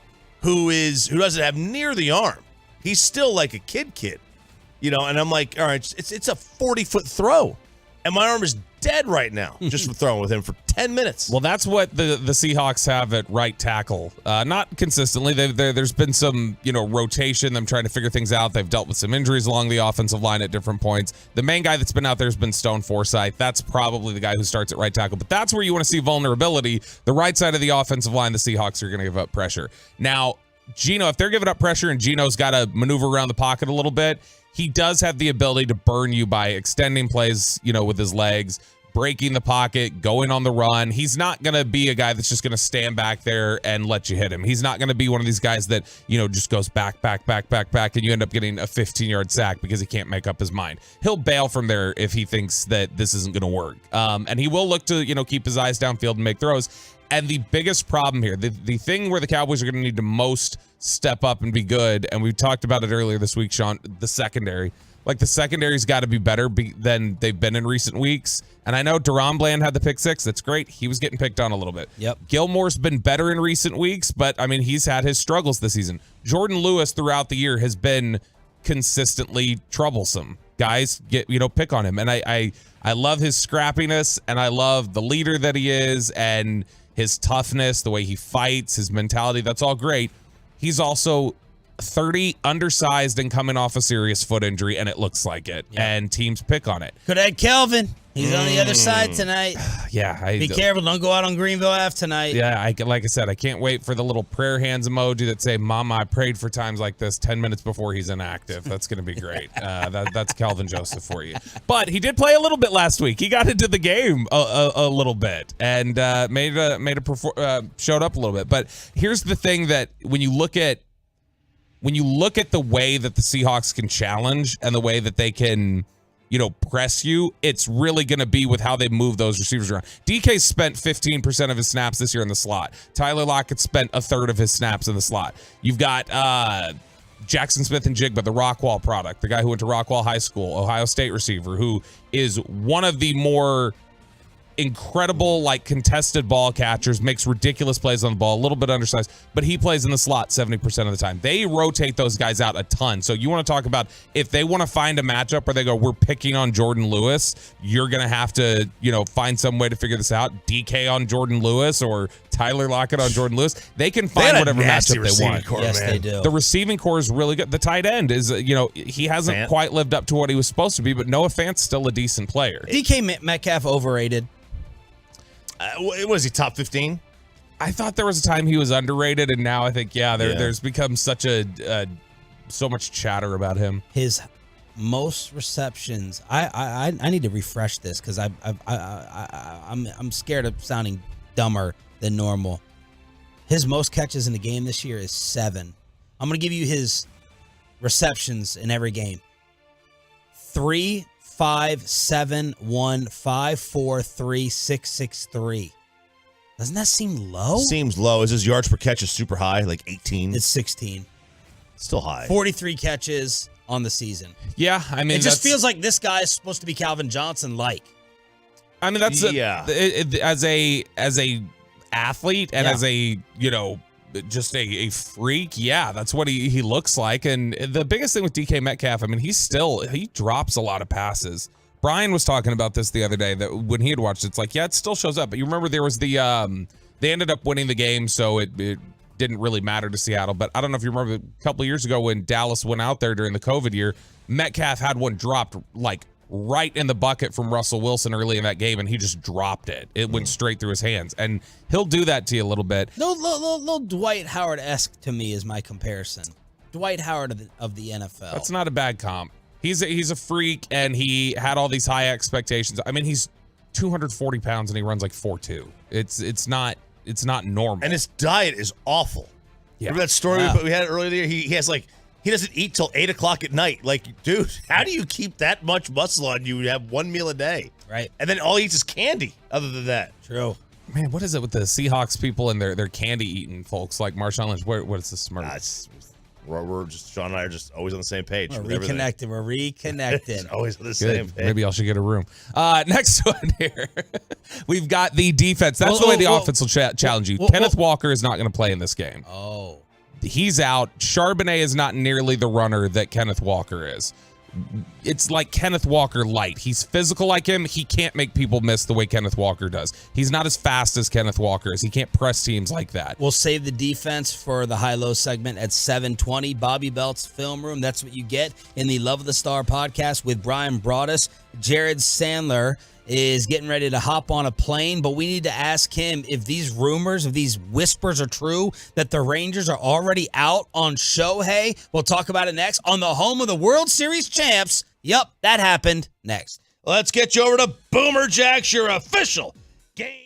who doesn't have near the arm. He's still like a kid, and I'm like, all right, it's a 40-foot throw, and my arm is dead right now just from throwing with him for 10 minutes. Well, that's what the Seahawks have at right tackle. Not consistently. There's been some, rotation, them trying to figure things out. They've dealt with some injuries along the offensive line at different points. The main guy that's been out there has been Stone Forsythe. That's probably the guy who starts at right tackle. But that's where you want to see vulnerability. The right side of the offensive line, the Seahawks are going to give up pressure. Now, Geno, if they're giving up pressure and Geno's got to maneuver around the pocket a little bit, he does have the ability to burn you by extending plays, with his legs, breaking the pocket, going on the run. He's not going to be a guy that's just going to stand back there and let you hit him. He's not going to be one of these guys that, just goes back, and you end up getting a 15-yard sack because he can't make up his mind. He'll bail from there if he thinks that this isn't going to work. And he will look to, keep his eyes downfield and make throws. And the biggest problem here, the thing where the Cowboys are going to need to most step up and be good, and we talked about it earlier this week, Sean, the secondary. Like, the secondary's got to be better than they've been in recent weeks. And I know Deron Bland had the pick six. That's great. He was getting picked on a little bit. Yep. Gilmore's been better in recent weeks, but, I mean, he's had his struggles this season. Jordan Lewis throughout the year has been consistently troublesome. Guys pick on him. And I love his scrappiness, and I love the leader that he is, and his toughness, the way he fights, his mentality. That's all great. He's also 30, undersized, and coming off a serious foot injury, and it looks like it. Yeah. And teams pick on it. Could have had Kelvin. He's on the other side tonight. Yeah. Be careful. Don't go out on Greenville Ave tonight. Yeah, like I said, I can't wait for the little prayer hands emoji that say, Mama, I prayed for times like this 10 minutes before he's inactive. That's going to be great. That's Calvin Joseph for you. But he did play a little bit last week. He got into the game a little bit and showed up a little bit. But here's the thing that when you look at the way that the Seahawks can challenge and the way that they can, press you, it's really going to be with how they move those receivers around. DK spent 15% of his snaps this year in the slot. Tyler Lockett spent a third of his snaps in the slot. You've got Jackson Smith and Jigba, the Rockwall product, the guy who went to Rockwall High School, Ohio State receiver, who is one of the more incredible contested ball catchers, makes ridiculous plays on the ball, a little bit undersized, but he plays in the slot 70% of the time. They rotate those guys out a ton. So you want to talk about if they want to find a matchup where they go, we're picking on Jordan Lewis, you're going to have to, find some way to figure this out. DK on Jordan Lewis or Tyler Lockett on Jordan Lewis. They can find whatever matchup they want. Yes, they do. The receiving core is really good. The tight end is, he hasn't quite lived up to what he was supposed to be, but Noah Fant's still a decent player. DK Metcalf overrated. Was he top 15? I thought there was a time he was underrated, and now I think, there's become so much chatter about him. His most receptions. I need to refresh this because I'm scared of sounding dumber than normal. His most catches in the game this year is 7. I'm gonna give you his receptions in every game. 3, 5, 7, 1, 5, 4, 3, 6, 6, 3. Doesn't that seem low? Seems low. Is his yards per catch is super high, like 18? It's 16. Still high. 43 catches on the season. Yeah, I mean, it just feels like this guy is supposed to be Calvin Johnson like. I mean, that's as a athlete and as a just a freak. Yeah, that's what he looks like. And the biggest thing with DK Metcalf, I mean, he drops a lot of passes. Brian was talking about this the other day that when he had watched it, it's like, it still shows up. But you remember there was they ended up winning the game, so it didn't really matter to Seattle. But I don't know if you remember a couple of years ago when Dallas went out there during the COVID year, Metcalf had one dropped right in the bucket from Russell Wilson early in that game, and he just dropped it. It went straight through his hands, and he'll do that to you a little bit. Little Dwight Howard-esque to me is my comparison. Dwight Howard of the NFL. That's not a bad comp. He's a freak, and he had all these high expectations. I mean, he's 240 pounds, and he runs like 4.2. It's not normal. And his diet is awful. Yeah. Remember that story we had earlier there? He has he doesn't eat till 8 o'clock at night. Dude, how do you keep that much muscle on you? You have one meal a day. Right. And then all he eats is candy other than that. True. Man, what is it with the Seahawks people and their candy eating folks like Marshawn Lynch? What is this smart? We're just, Sean and I are just always on the same page. We're reconnected. Always on the same page. Maybe I should get a room. Next one here. We've got the defense. That's the way the offense will challenge you. Kenneth Walker is not going to play in this game. Oh. He's out. Charbonnet is not nearly the runner that Kenneth Walker is. It's like Kenneth Walker light. He's physical like him. He can't make people miss the way Kenneth Walker does. He's not as fast as Kenneth Walker is. He can't press teams like that. We'll save the defense for the high-low segment at 7:20. Bobby Belt's Film Room. That's what you get in the Love of the Star podcast with Brian Broaddus. Jared Sandler is getting ready to hop on a plane, but we need to ask him if these rumors, if these whispers are true, that the Rangers are already out on Shohei. We'll talk about it next on the home of the World Series champs. Yep, that happened. Next. Let's get you over to Boomer Jacks, your official game.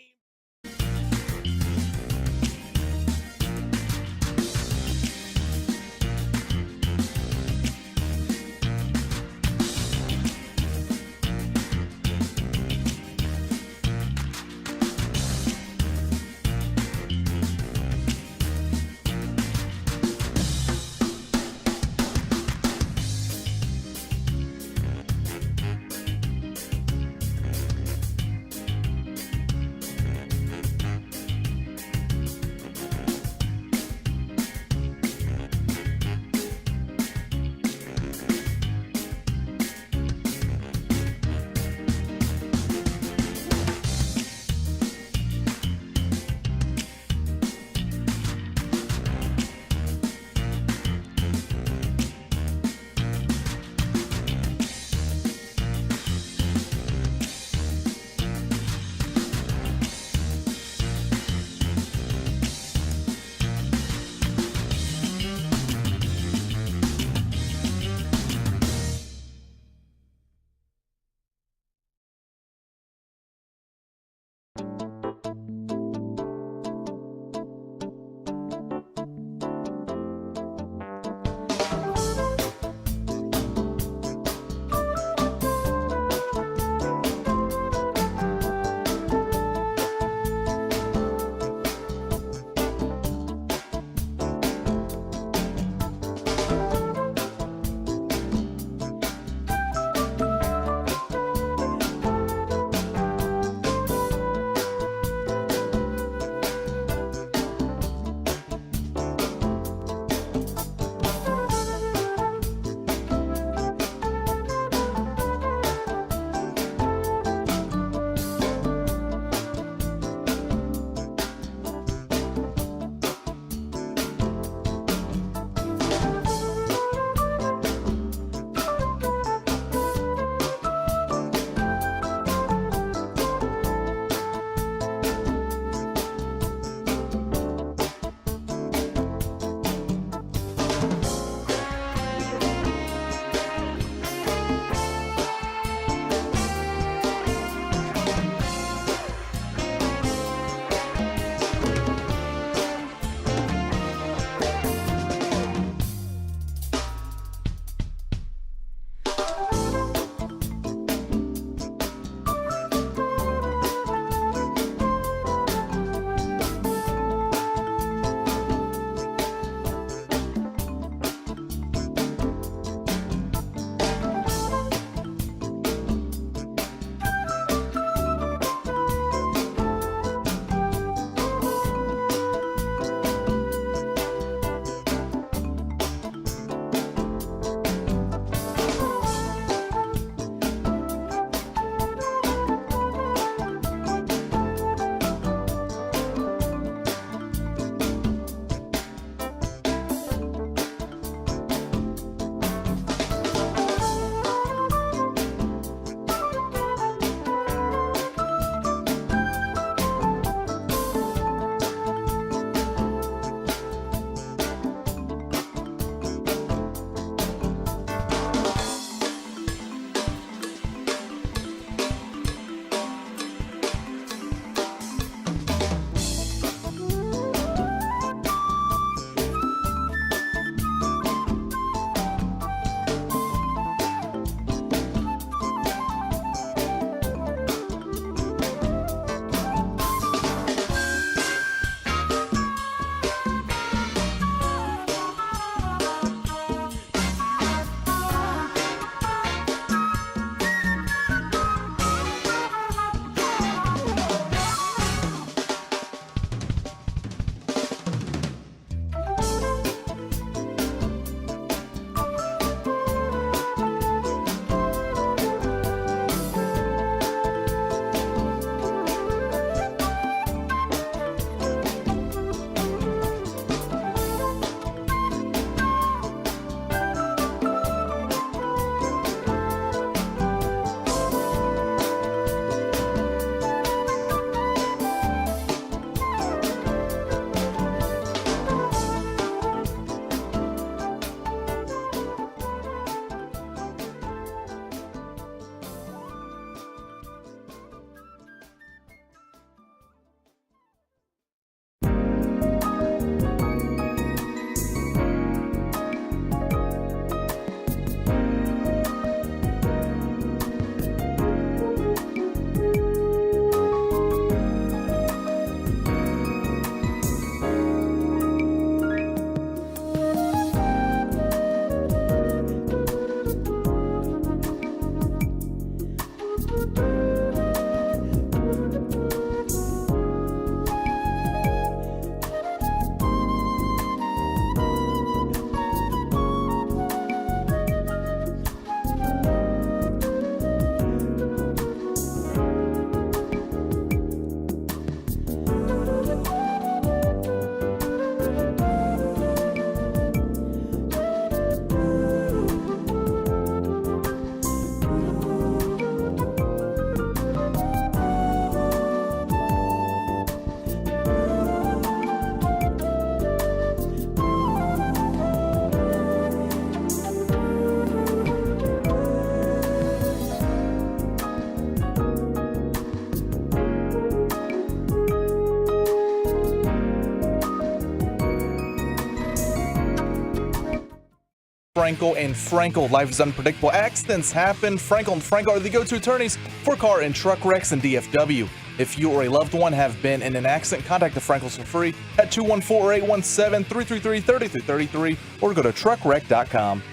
Frankel and Frankel. Life is unpredictable. Accidents happen. Frankel and Frankel are the go-to attorneys for car and truck wrecks in DFW. If you or a loved one have been in an accident, contact the Frankels for free at 214-817-333-3333 or go to truckwreck.com.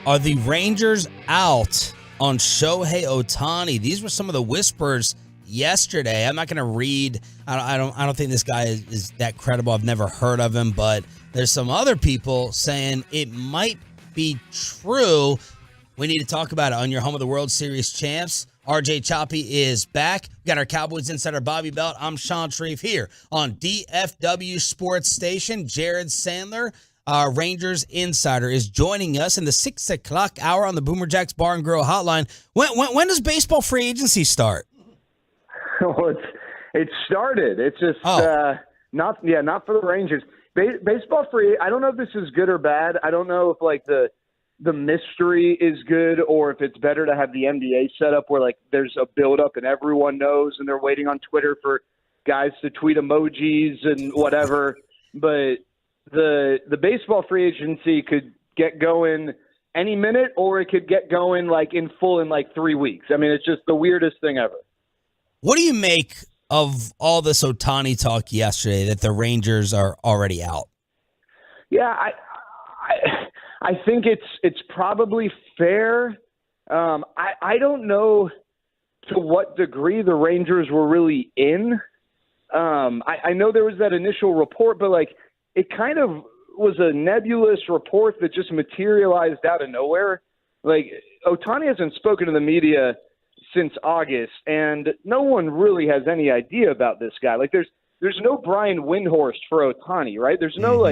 Are the Rangers out on Shohei Ohtani? These were some of the whispers yesterday. I'm not going to read. I don't think this guy is that credible. I've never heard of him, but there's some other people saying it might be true. We need to talk about it on your home of the World Series champs. RJ Choppy is back. We got our Cowboys insider Bobby Belt. I'm Sean Shreve here on DFW Sports Station. Jared Sandler, our Rangers insider, is joining us in the 6 o'clock hour on the Boomer Jacks Bar and Grill hotline. When does baseball free agency start? Well, it started. It's just not for the Rangers. Baseball free. I don't know if this is good or bad. I don't know if the mystery is good or if it's better to have the NBA set up where there's a buildup and everyone knows and they're waiting on Twitter for guys to tweet emojis and whatever. But the baseball free agency could get going any minute or it could get going in full in 3 weeks. I mean, it's just the weirdest thing ever. What do you make of all this Ohtani talk yesterday that the Rangers are already out? Yeah, I think it's probably fair. I don't know to what degree the Rangers were really in. I know there was that initial report, but it kind of was a nebulous report that just materialized out of nowhere. Ohtani hasn't spoken to the media since August, and no one really has any idea about this guy. There's no Brian Windhorst for Ohtani, right? There's no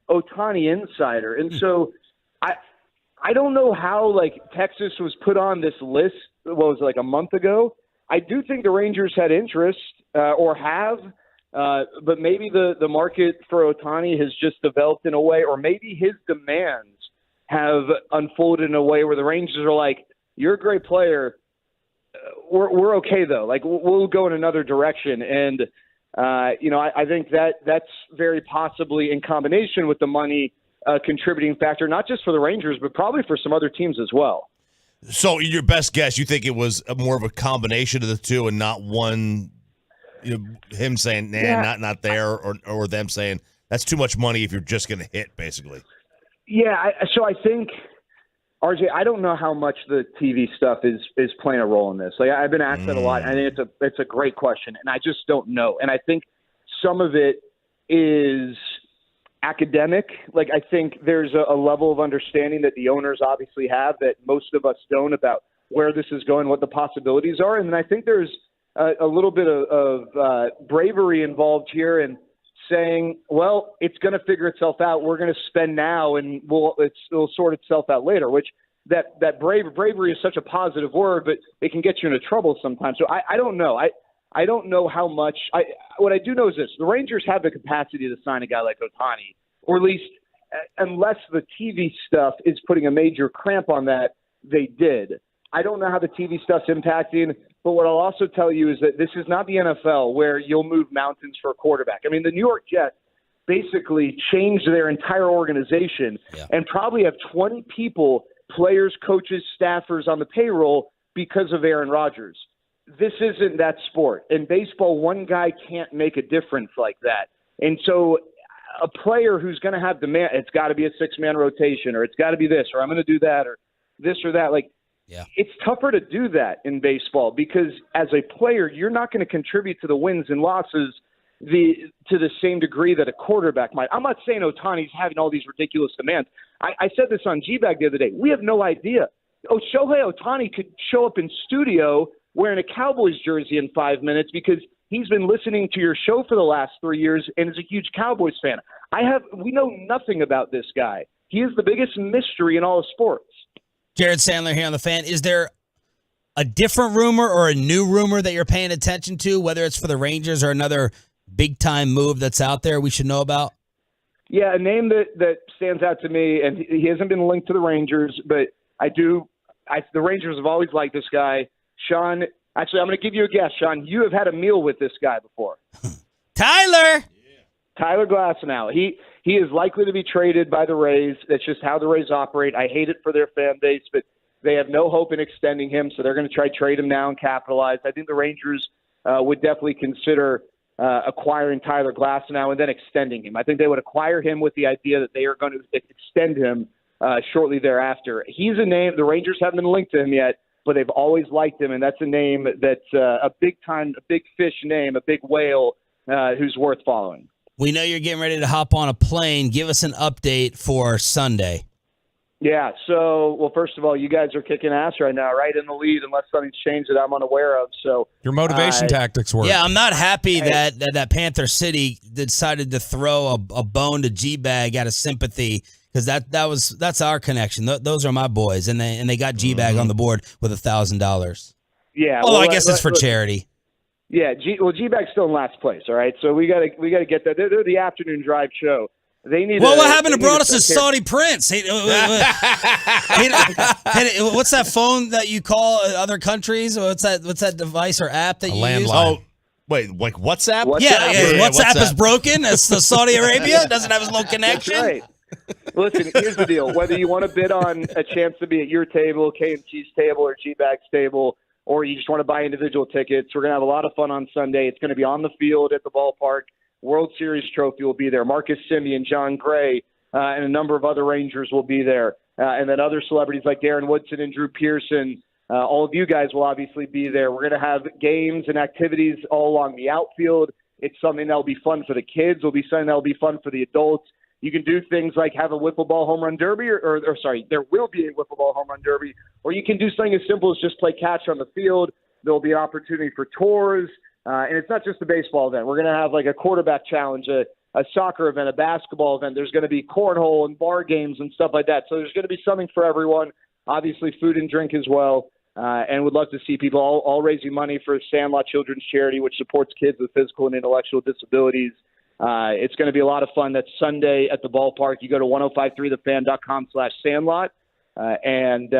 Ohtani insider, and so I don't know how Texas was put on this list. What was it, a month ago? I do think the Rangers had interest or have, but maybe the market for Ohtani has just developed in a way, or maybe his demands have unfolded in a way where the Rangers are like, "You're a great player. We're okay though. We'll go in another direction." And I think that's very possibly in combination with the money contributing factor, not just for the Rangers, but probably for some other teams as well. So your best guess, you think it was more of a combination of the two and not one, him saying, not there, or them saying that's too much money if you're just going to hit, basically. Yeah. So I think, RJ, I don't know how much the TV stuff is playing a role in this. I've been asked that a lot. I think it's a great question, and I just don't know. And I think some of it is academic. I think there's a level of understanding that the owners obviously have that most of us don't about where this is going, what the possibilities are. And then I think there's a little bit of bravery involved here in saying, well, it's going to figure itself out. We're going to spend now and it'll sort itself out later, which that bravery is such a positive word, but it can get you into trouble sometimes. So I don't know. I don't know how much. What I do know is this: the Rangers have the capacity to sign a guy like Ohtani, or at least, unless the TV stuff is putting a major clamp on that, they did. I don't know how the TV stuff's impacting, but what I'll also tell you is that this is not the NFL where you'll move mountains for a quarterback. I mean, the New York Jets basically changed their entire organization and probably have 20 people, players, coaches, staffers on the payroll because of Aaron Rodgers. This isn't that sport. In baseball, one guy can't make a difference like that. And so a player who's going to have demand, it's got to be a 6-man rotation, or it's got to be this, or I'm going to do that, or this or that. It's tougher to do that in baseball because as a player, you're not going to contribute to the wins and losses to the same degree that a quarterback might. I'm not saying Ohtani's having all these ridiculous demands. I said this on G-Bag the other day. We have no idea. Shohei Ohtani could show up in studio wearing a Cowboys jersey in 5 minutes because he's been listening to your show for the last 3 years and is a huge Cowboys fan. We know nothing about this guy. He is the biggest mystery in all of sports. Jared Sandler here on The Fan. Is there a different rumor or a new rumor that you're paying attention to, whether it's for the Rangers or another big-time move that's out there we should know about? Yeah, a name that stands out to me, and he hasn't been linked to the Rangers, but the Rangers have always liked this guy. Sean, actually, I'm going to give you a guess, Sean. You have had a meal with this guy before. Tyler! Tyler Glasnow. he is likely to be traded by the Rays. That's just how the Rays operate. I hate it for their fan base, but they have no hope in extending him, so they're going to try to trade him now and capitalize. I think the Rangers would definitely consider acquiring Tyler Glasnow and then extending him. I think they would acquire him with the idea that they are going to extend him shortly thereafter. He's a name, the Rangers haven't been linked to him yet, but they've always liked him, and that's a name that's a big fish name, a big whale who's worth following. We know you're getting ready to hop on a plane. Give us an update for Sunday. Yeah, so, well, first of all, you guys are kicking ass right now, right in the lead, unless something's changed that I'm unaware of. So your motivation tactics work. Yeah, I'm not happy that Panther City decided to throw a bone to G-Bag out of sympathy, because that's our connection. Those are my boys, and they got G-Bag on the board with $1,000. Yeah, well, I guess it's for charity. Yeah, G-Bag's still in last place. All right, so we got to get that. They're the afternoon drive show. They need. Well, what happened to Brodus' Saudi Prince? What's that phone that you call other countries? What's that device or app that you use? Oh, wait, like WhatsApp? WhatsApp is broken. It's the Saudi Arabia. It doesn't have his little connection. That's right. Listen, here's the deal. Whether you want to bid on a chance to be at your table, K&T's table, or G-Bag's table, or you just want to buy individual tickets, we're going to have a lot of fun on Sunday. It's going to be on the field at the ballpark. World Series trophy will be there. Marcus Semien, John Gray, and a number of other Rangers will be there. And then other celebrities like Darren Woodson and Drew Pearson. All of you guys will obviously be there. We're going to have games and activities all along the outfield. It's something that will be fun for the kids. It'll be something that will be fun for the adults. You can do things like have a wiffle ball home run derby, or there will be a wiffle ball home run derby, or you can do something as simple as just play catch on the field. There will be an opportunity for tours. And it's not just a baseball event. We're going to have like a quarterback challenge, a soccer event, a basketball event. There's going to be cornhole and bar games and stuff like that. So there's going to be something for everyone. Obviously, food and drink as well. And would love to see people all raising money for Sandlot Children's Charity, which supports kids with physical and intellectual disabilities. It's going to be a lot of fun. That's Sunday at the ballpark. You go to 1053thefan.com/Sandlot. And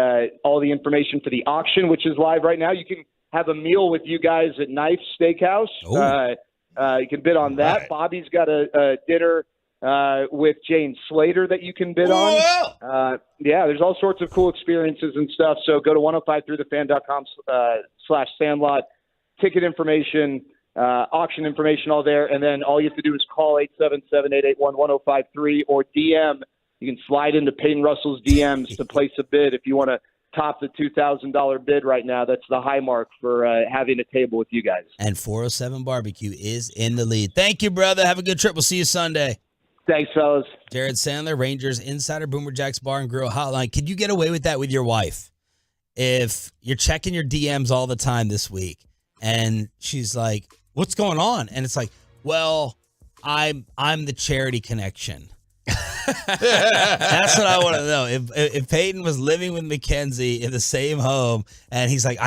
all the information for the auction, which is live right now. You can have a meal with you guys at Knife Steakhouse. You can bid on that. Right. Bobby's got a dinner with Jane Slater that you can bid on. Yeah, there's all sorts of cool experiences and stuff. So go to 1053thefan.com/Sandlot. Ticket information, auction information, all there. And then all you have to do is call 877-881-1053 or DM. You can slide into Peyton Russell's DMs to place a bid if you want to top the $2,000 bid right now. That's the high mark for having a table with you guys. And 407 Barbecue is in the lead. Thank you, brother. Have a good trip. We'll see you Sunday. Thanks, fellas. Jared Sandler, Rangers Insider, Boomer Jack's Bar and Grill Hotline. Could you get away with that with your wife? If you're checking your DMs all the time this week and she's like, what's going on? And it's like, well, I'm the charity connection. That's what I want to know. If Peyton was living with Mackenzie in the same home, and he's like,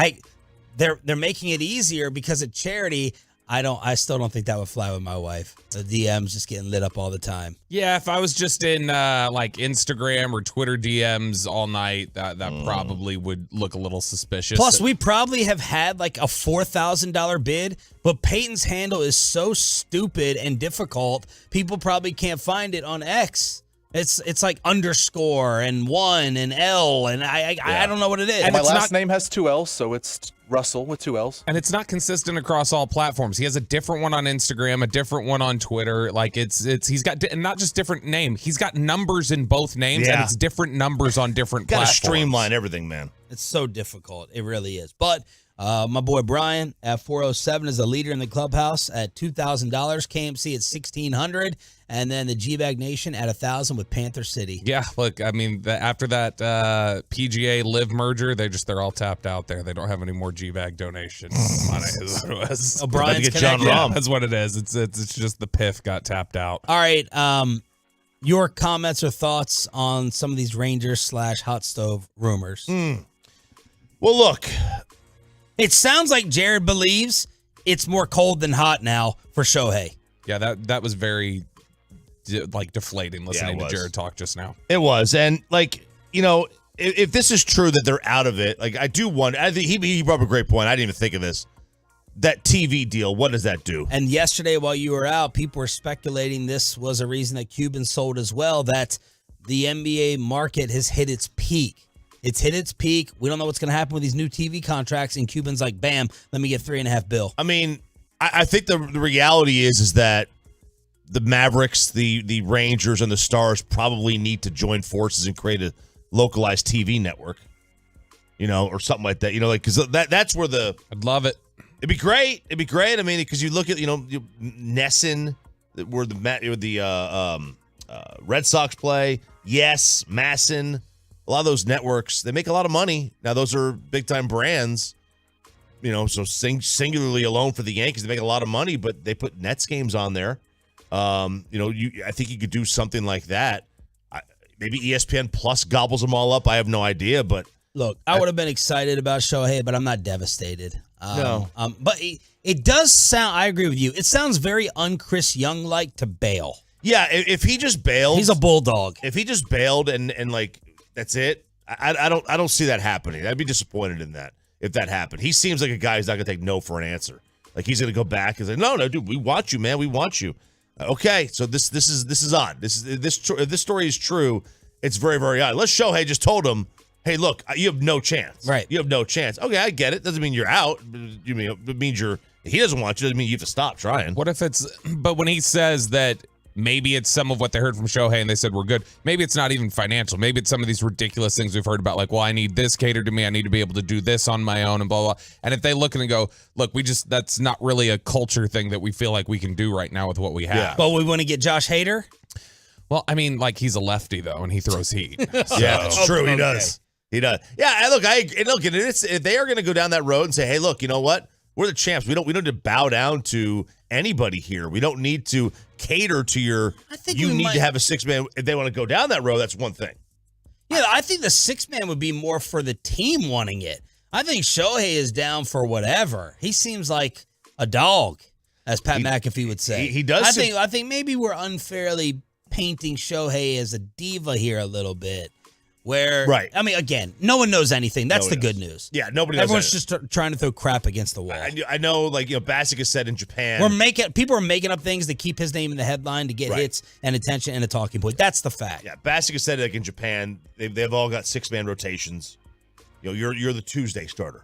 they're making it easier because of charity. I still don't think that would fly with my wife. The DMs just getting lit up all the time. Yeah, if I was just in like Instagram or Twitter DMs all night, that probably would look a little suspicious. Plus, we probably have had like a $4,000 bid, but Peyton's handle is so stupid and difficult, people probably can't find it on X. It's like underscore and 1 and L, and I don't know what it is. And my last name has 2 L's, so it's Russell with 2 L's. And it's not consistent across all platforms. He has a different one on Instagram, a different one on Twitter. Like he's got not just different name. He's got numbers in both names, and it's different numbers on different platforms. Got to streamline everything, man. It's so difficult. It really is. But my boy Brian at 407 is a leader in the clubhouse at $2,000. KMC at $1,600, and then the G-Bag Nation at $1,000 with Panther City. Yeah, look, I mean, after that PGA Live merger, they're all tapped out there. They don't have any more G-Bag donations. Money is what it was. Brian's John Rahm. That's what it is. It's just the PIF got tapped out. All right. Your comments or thoughts on some of these Rangers / hot stove rumors? Well, look. It sounds like Jared believes it's more cold than hot now for Shohei. Yeah, that was very deflating listening to Jared talk just now. It was. And if this is true that they're out of it, like I do wonder, I think he brought up a great point. I didn't even think of this. that TV deal, what does that do? And yesterday, while you were out, people were speculating this was a reason that Cuban sold as well, that the NBA market has hit its peak. It's hit its peak. We don't know what's going to happen with these new TV contracts, and Cuban's like, bam, let me get $3.5 billion. I mean, I think the reality is that the Mavericks, the Rangers, and the Stars probably need to join forces and create a localized TV network, or something like that. Because that's where I'd love it. It'd be great. I mean, because you look at Nesson, where the Red Sox play. Yes, Masson. A lot of those networks, they make a lot of money. Now, those are big-time brands, so singularly alone for the Yankees, they make a lot of money, but they put Nets games on there. I think you could do something like that. Maybe ESPN Plus gobbles them all up. I have no idea, but... Look, I would have been excited about Shohei, but I'm not devastated. No. But it does sound, I agree with you, it sounds very un-Chris Young-like to bail. Yeah, if he just bailed... He's a bulldog. If he just bailed and that's it. I don't see that happening. I'd be disappointed in that if that happened. He seems like a guy who's not going to take no for an answer. Like he's going to go back and say, "No, dude, we want you, man. We want you." Okay, so this is odd. If this story is true, it's very, very odd. Unless Shohei just told him, "Hey, look, you have no chance. Right? You have no chance." Okay, I get it. Doesn't mean you're out. It means he doesn't want you. Doesn't mean you have to stop trying. What if but when he says that maybe it's some of what they heard from Shohei and they said we're good, maybe it's not even financial. Maybe it's some of these ridiculous things we've heard about, like, well, I need this catered to me. I need to be able to do this on my own and blah, blah. And if they look and go, look, that's not really a culture thing that we feel like we can do right now with what we have. Yeah. But we want to get Josh Hader? Well, I mean, like, he's a lefty, though, and he throws heat. So. Yeah, that's true. Okay. He does. He does. Yeah, look, if they are going to go down that road and say, hey, look, you know what? We're the champs. We don't need to bow down to anybody here. We don't need to cater to your. You need to have a 6-man. If they want to go down that road, that's one thing. Yeah, I think the 6-man would be more for the team wanting it. I think Shohei is down for whatever. He seems like a dog, as Pat McAfee would say. He does. I think maybe we're unfairly painting Shohei as a diva here a little bit. Where, right. I mean, again, no one knows anything. That's the good news. Yeah, nobody knows. Everyone's just trying to throw crap against the wall. I know, like, Bassick has said in Japan. People are making up things to keep his name in the headline to get hits and attention and a talking point. That's the fact. Yeah, Bassick has said, like, in Japan, they've all got 6-man rotations. You're the Tuesday starter.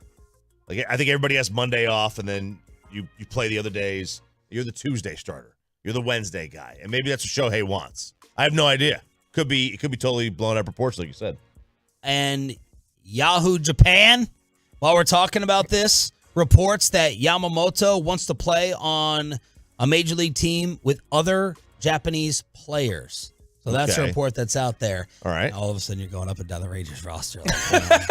Like, I think everybody has Monday off, and then you play the other days. You're the Tuesday starter. You're the Wednesday guy, and maybe that's what Shohei wants. I have no idea. It could be totally blown out of proportion, like you said. And Yahoo Japan, while we're talking about this, reports that Yamamoto wants to play on a major league team with other Japanese players. So that's a report that's out there. All right. And all of a sudden, you're going up and down the Rangers roster. Like,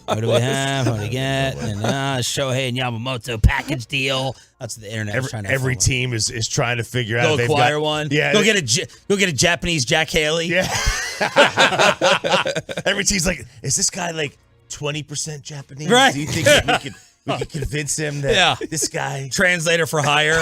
what do we have? What do we get? And Shohei and Yamamoto package deal. That's the internet. Every team is trying to figure out. Go acquire one. Yeah. Go get a Japanese Jack Haley. Yeah. Every team's like, is this guy like 20% Japanese? Right. Do you think that we could convince him that this guy translator for hire?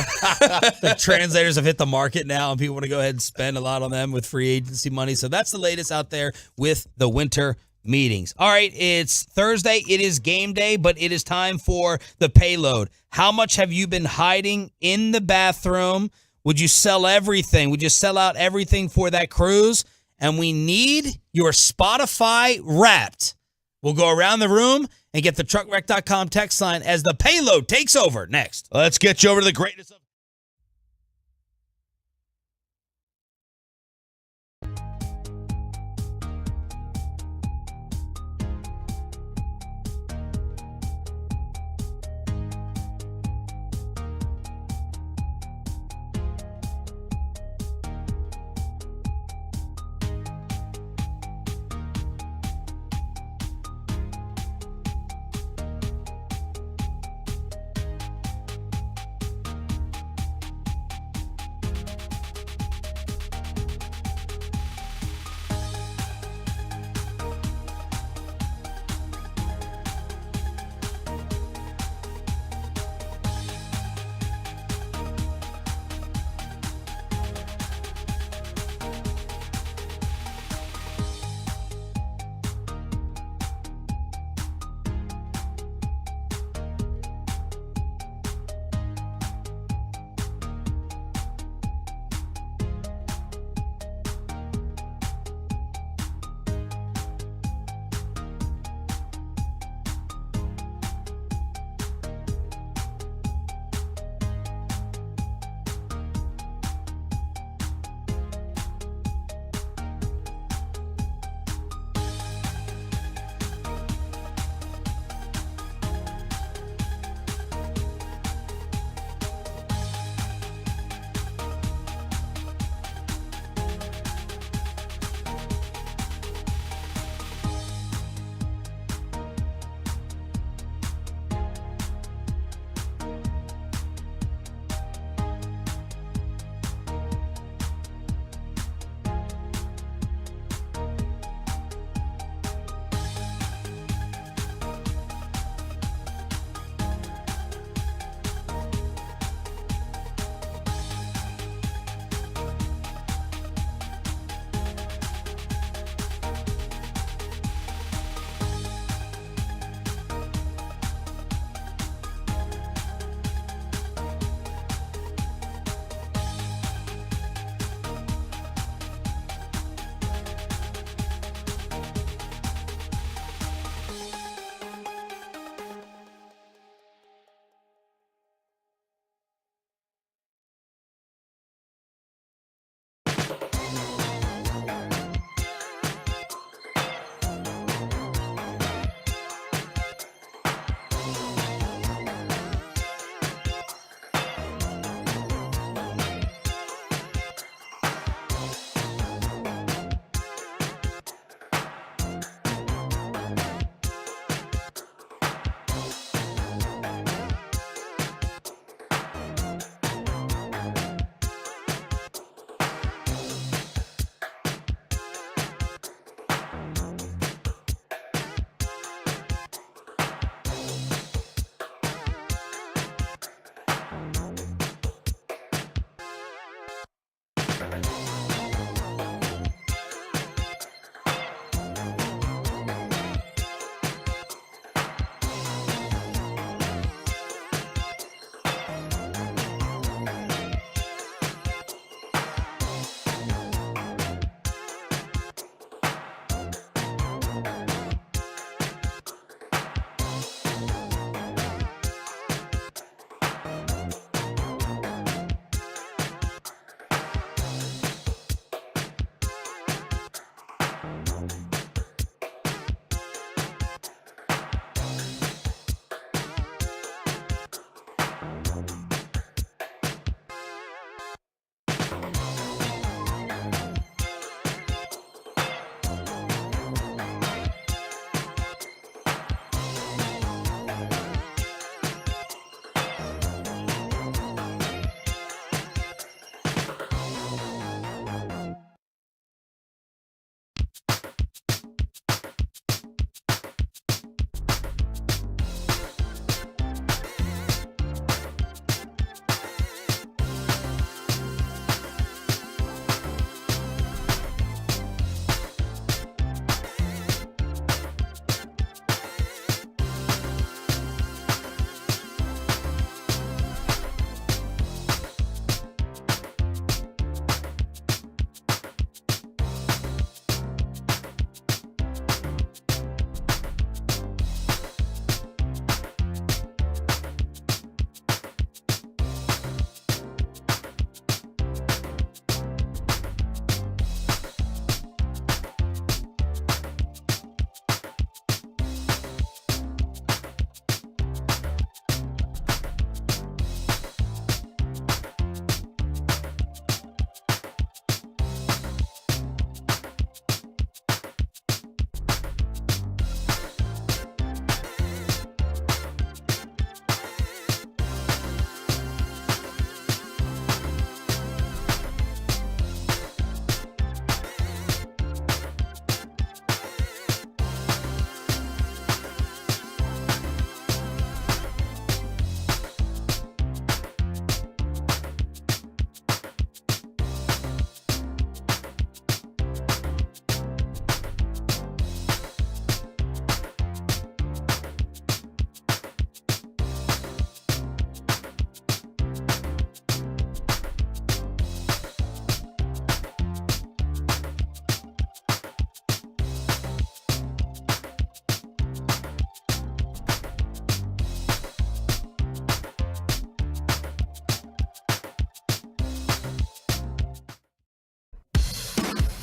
The translators have hit the market now, and people want to go ahead and spend a lot on them with free agency money. So that's the latest out there with the winter meetings. All right, it's Thursday. It is game day, but it is time for the payload. How much have you been hiding in the bathroom? Would you sell everything? Would you sell out everything for that cruise? And we need your Spotify Wrapped. We'll go around the room and get the truckwreck.com text line as the payload takes over next. Let's get you over to the greatness of.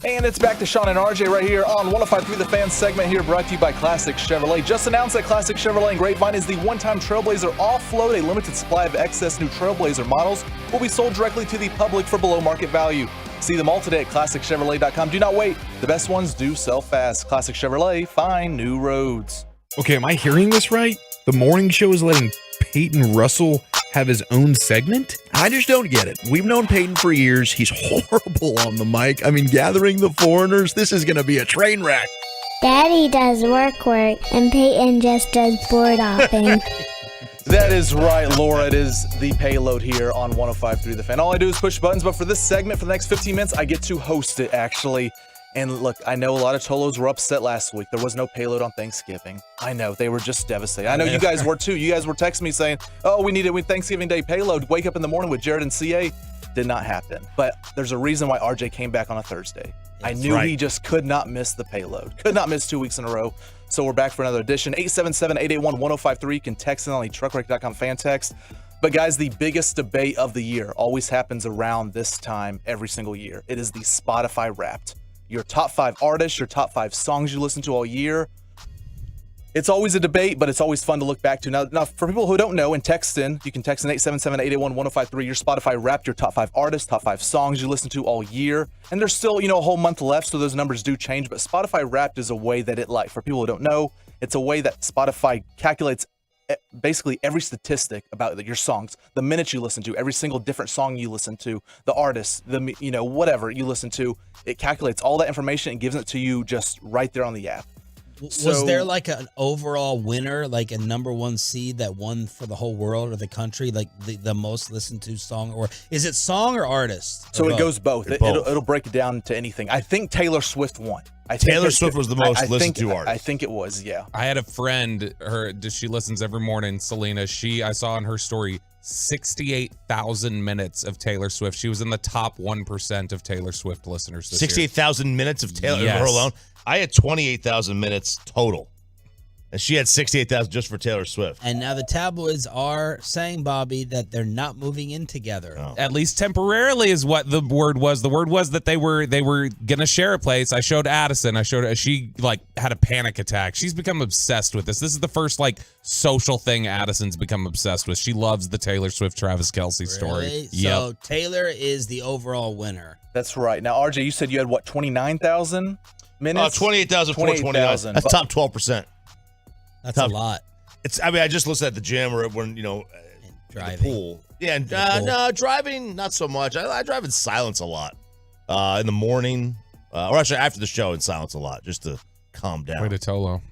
And it's back to Sean and RJ right here on 105.3 The Fan segment here, brought to you by Classic Chevrolet. Just announced that Classic Chevrolet and Grapevine is the one-time Trailblazer offload. A limited supply of excess new Trailblazer models will be sold directly to the public for below market value. See them all today at ClassicChevrolet.com. Do not wait. The best ones do sell fast. Classic Chevrolet, find new roads. Okay, am I hearing this right? The morning show is letting Peyton Russell have his own segment? I just don't get it. We've known Peyton for years. He's horrible on the mic. I mean, gathering the foreigners, this is going to be a train wreck. Daddy does work, and Peyton just does board hopping. That is right, Laura. It is the payload here on 105.3 The Fan. All I do is push buttons, but for this segment, for the next 15 minutes, I get to host it, actually. And look, I know a lot of Cholos were upset last week. There was no payload on Thanksgiving. I know, they were just devastated. I know you guys were too. You guys were texting me saying, oh, we need it. Thanksgiving Day payload. Wake up in the morning with Jared and CA. Did not happen. But there's a reason why RJ came back on a Thursday. I knew he just could not miss the payload. Could not miss 2 weeks in a row. So we're back for another edition. 877-881-1053. You can text it on the truckwreck.com fan text. But guys, the biggest debate of the year always happens around this time every single year. It is the Spotify Wrapped. Your top 5 artists, your top 5 songs you listen to all year. It's always a debate, but it's always fun to look back to. Now for people who don't know and text in, you can text in 877-881-1053. Your Spotify Wrapped, your top 5 artists, top 5 songs you listen to all year. And there's still, a whole month left, so those numbers do change. But Spotify Wrapped is a way that for people who don't know, it's a way that Spotify calculates basically every statistic about your songs, the minutes you listen to, every single different song you listen to, the artist, whatever you listen to. It calculates all that information and gives it to you just right there on the app. Was there like an overall winner, like a number one seed that won for the whole world or the country, like the most listened to song, or is it song or artist? So it goes both. It'll break it down to anything. I think Taylor Swift won. Taylor Swift was the most listened to artist. I think it was, yeah. I had a friend, she listens every morning, Selena. I saw on her story 68,000 minutes of Taylor Swift. She was in the top 1% of Taylor Swift listeners this year. 68,000 minutes of Taylor her alone. I had 28,000 minutes total. And she had 68,000 just for Taylor Swift. And now the tabloids are saying, Bobby, that they're not moving in together. Oh. At least temporarily is what the word was. The word was that they were gonna share a place. I showed Addison. She like had a panic attack. She's become obsessed with this. This is the first like social thing Addison's become obsessed with. She loves the Taylor Swift Travis Kelce story. Really? Yep. So Taylor is the overall winner. That's right. Now, RJ, you said you had what, 29,000 minutes? 28,429. That's top 12%. That's a lot. I just listened at the gym or when, driving. The pool. Yeah, and no, driving, not so much. I drive in silence a lot. In the morning, or actually after the show in silence a lot, just to calm down. Way to Tolo.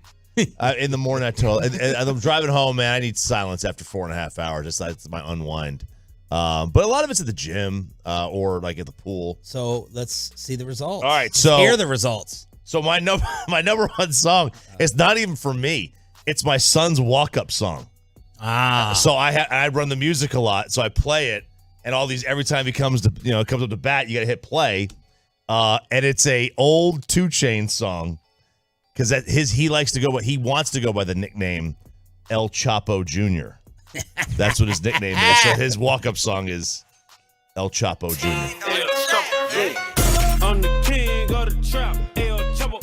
In the morning, I told, and I'm driving home, man, I need silence after 4.5 hours. That's my unwind. But a lot of it's at the gym or like at the pool. So let's see the results. All right, so hear the results. So my number one song is not even for me. It's my son's walk-up song. So I run the music a lot, so I play it, and all these every time he comes up to bat, you got to hit play, and it's a old 2 Chainz song because he wants to go by the nickname El Chapo Jr. That's what his nickname is. So his walk-up song is El Chapo Jr. I'm the king of the trap. El Chapo.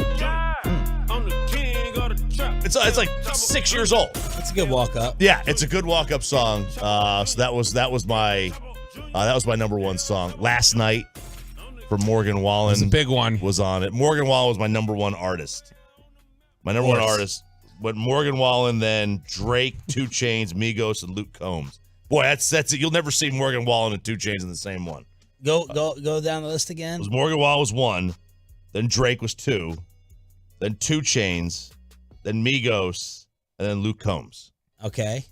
I'm the king of the trap. It's like 6 years old. That's a good walk-up. Yeah, it's a good walk-up song. So that was my number one song last night for Morgan Wallen. It's a big one. Was on it. Morgan Wallen was my number one artist. My number one artist. But Morgan Wallen, then Drake, 2 Chainz, Migos, and Luke Combs. Boy, that's it. You'll never see Morgan Wallen and 2 Chainz in the same one. Go down the list again. Morgan Wallen was 1, then Drake was 2, then 2 Chainz, then Migos, and then Luke Combs. Okay.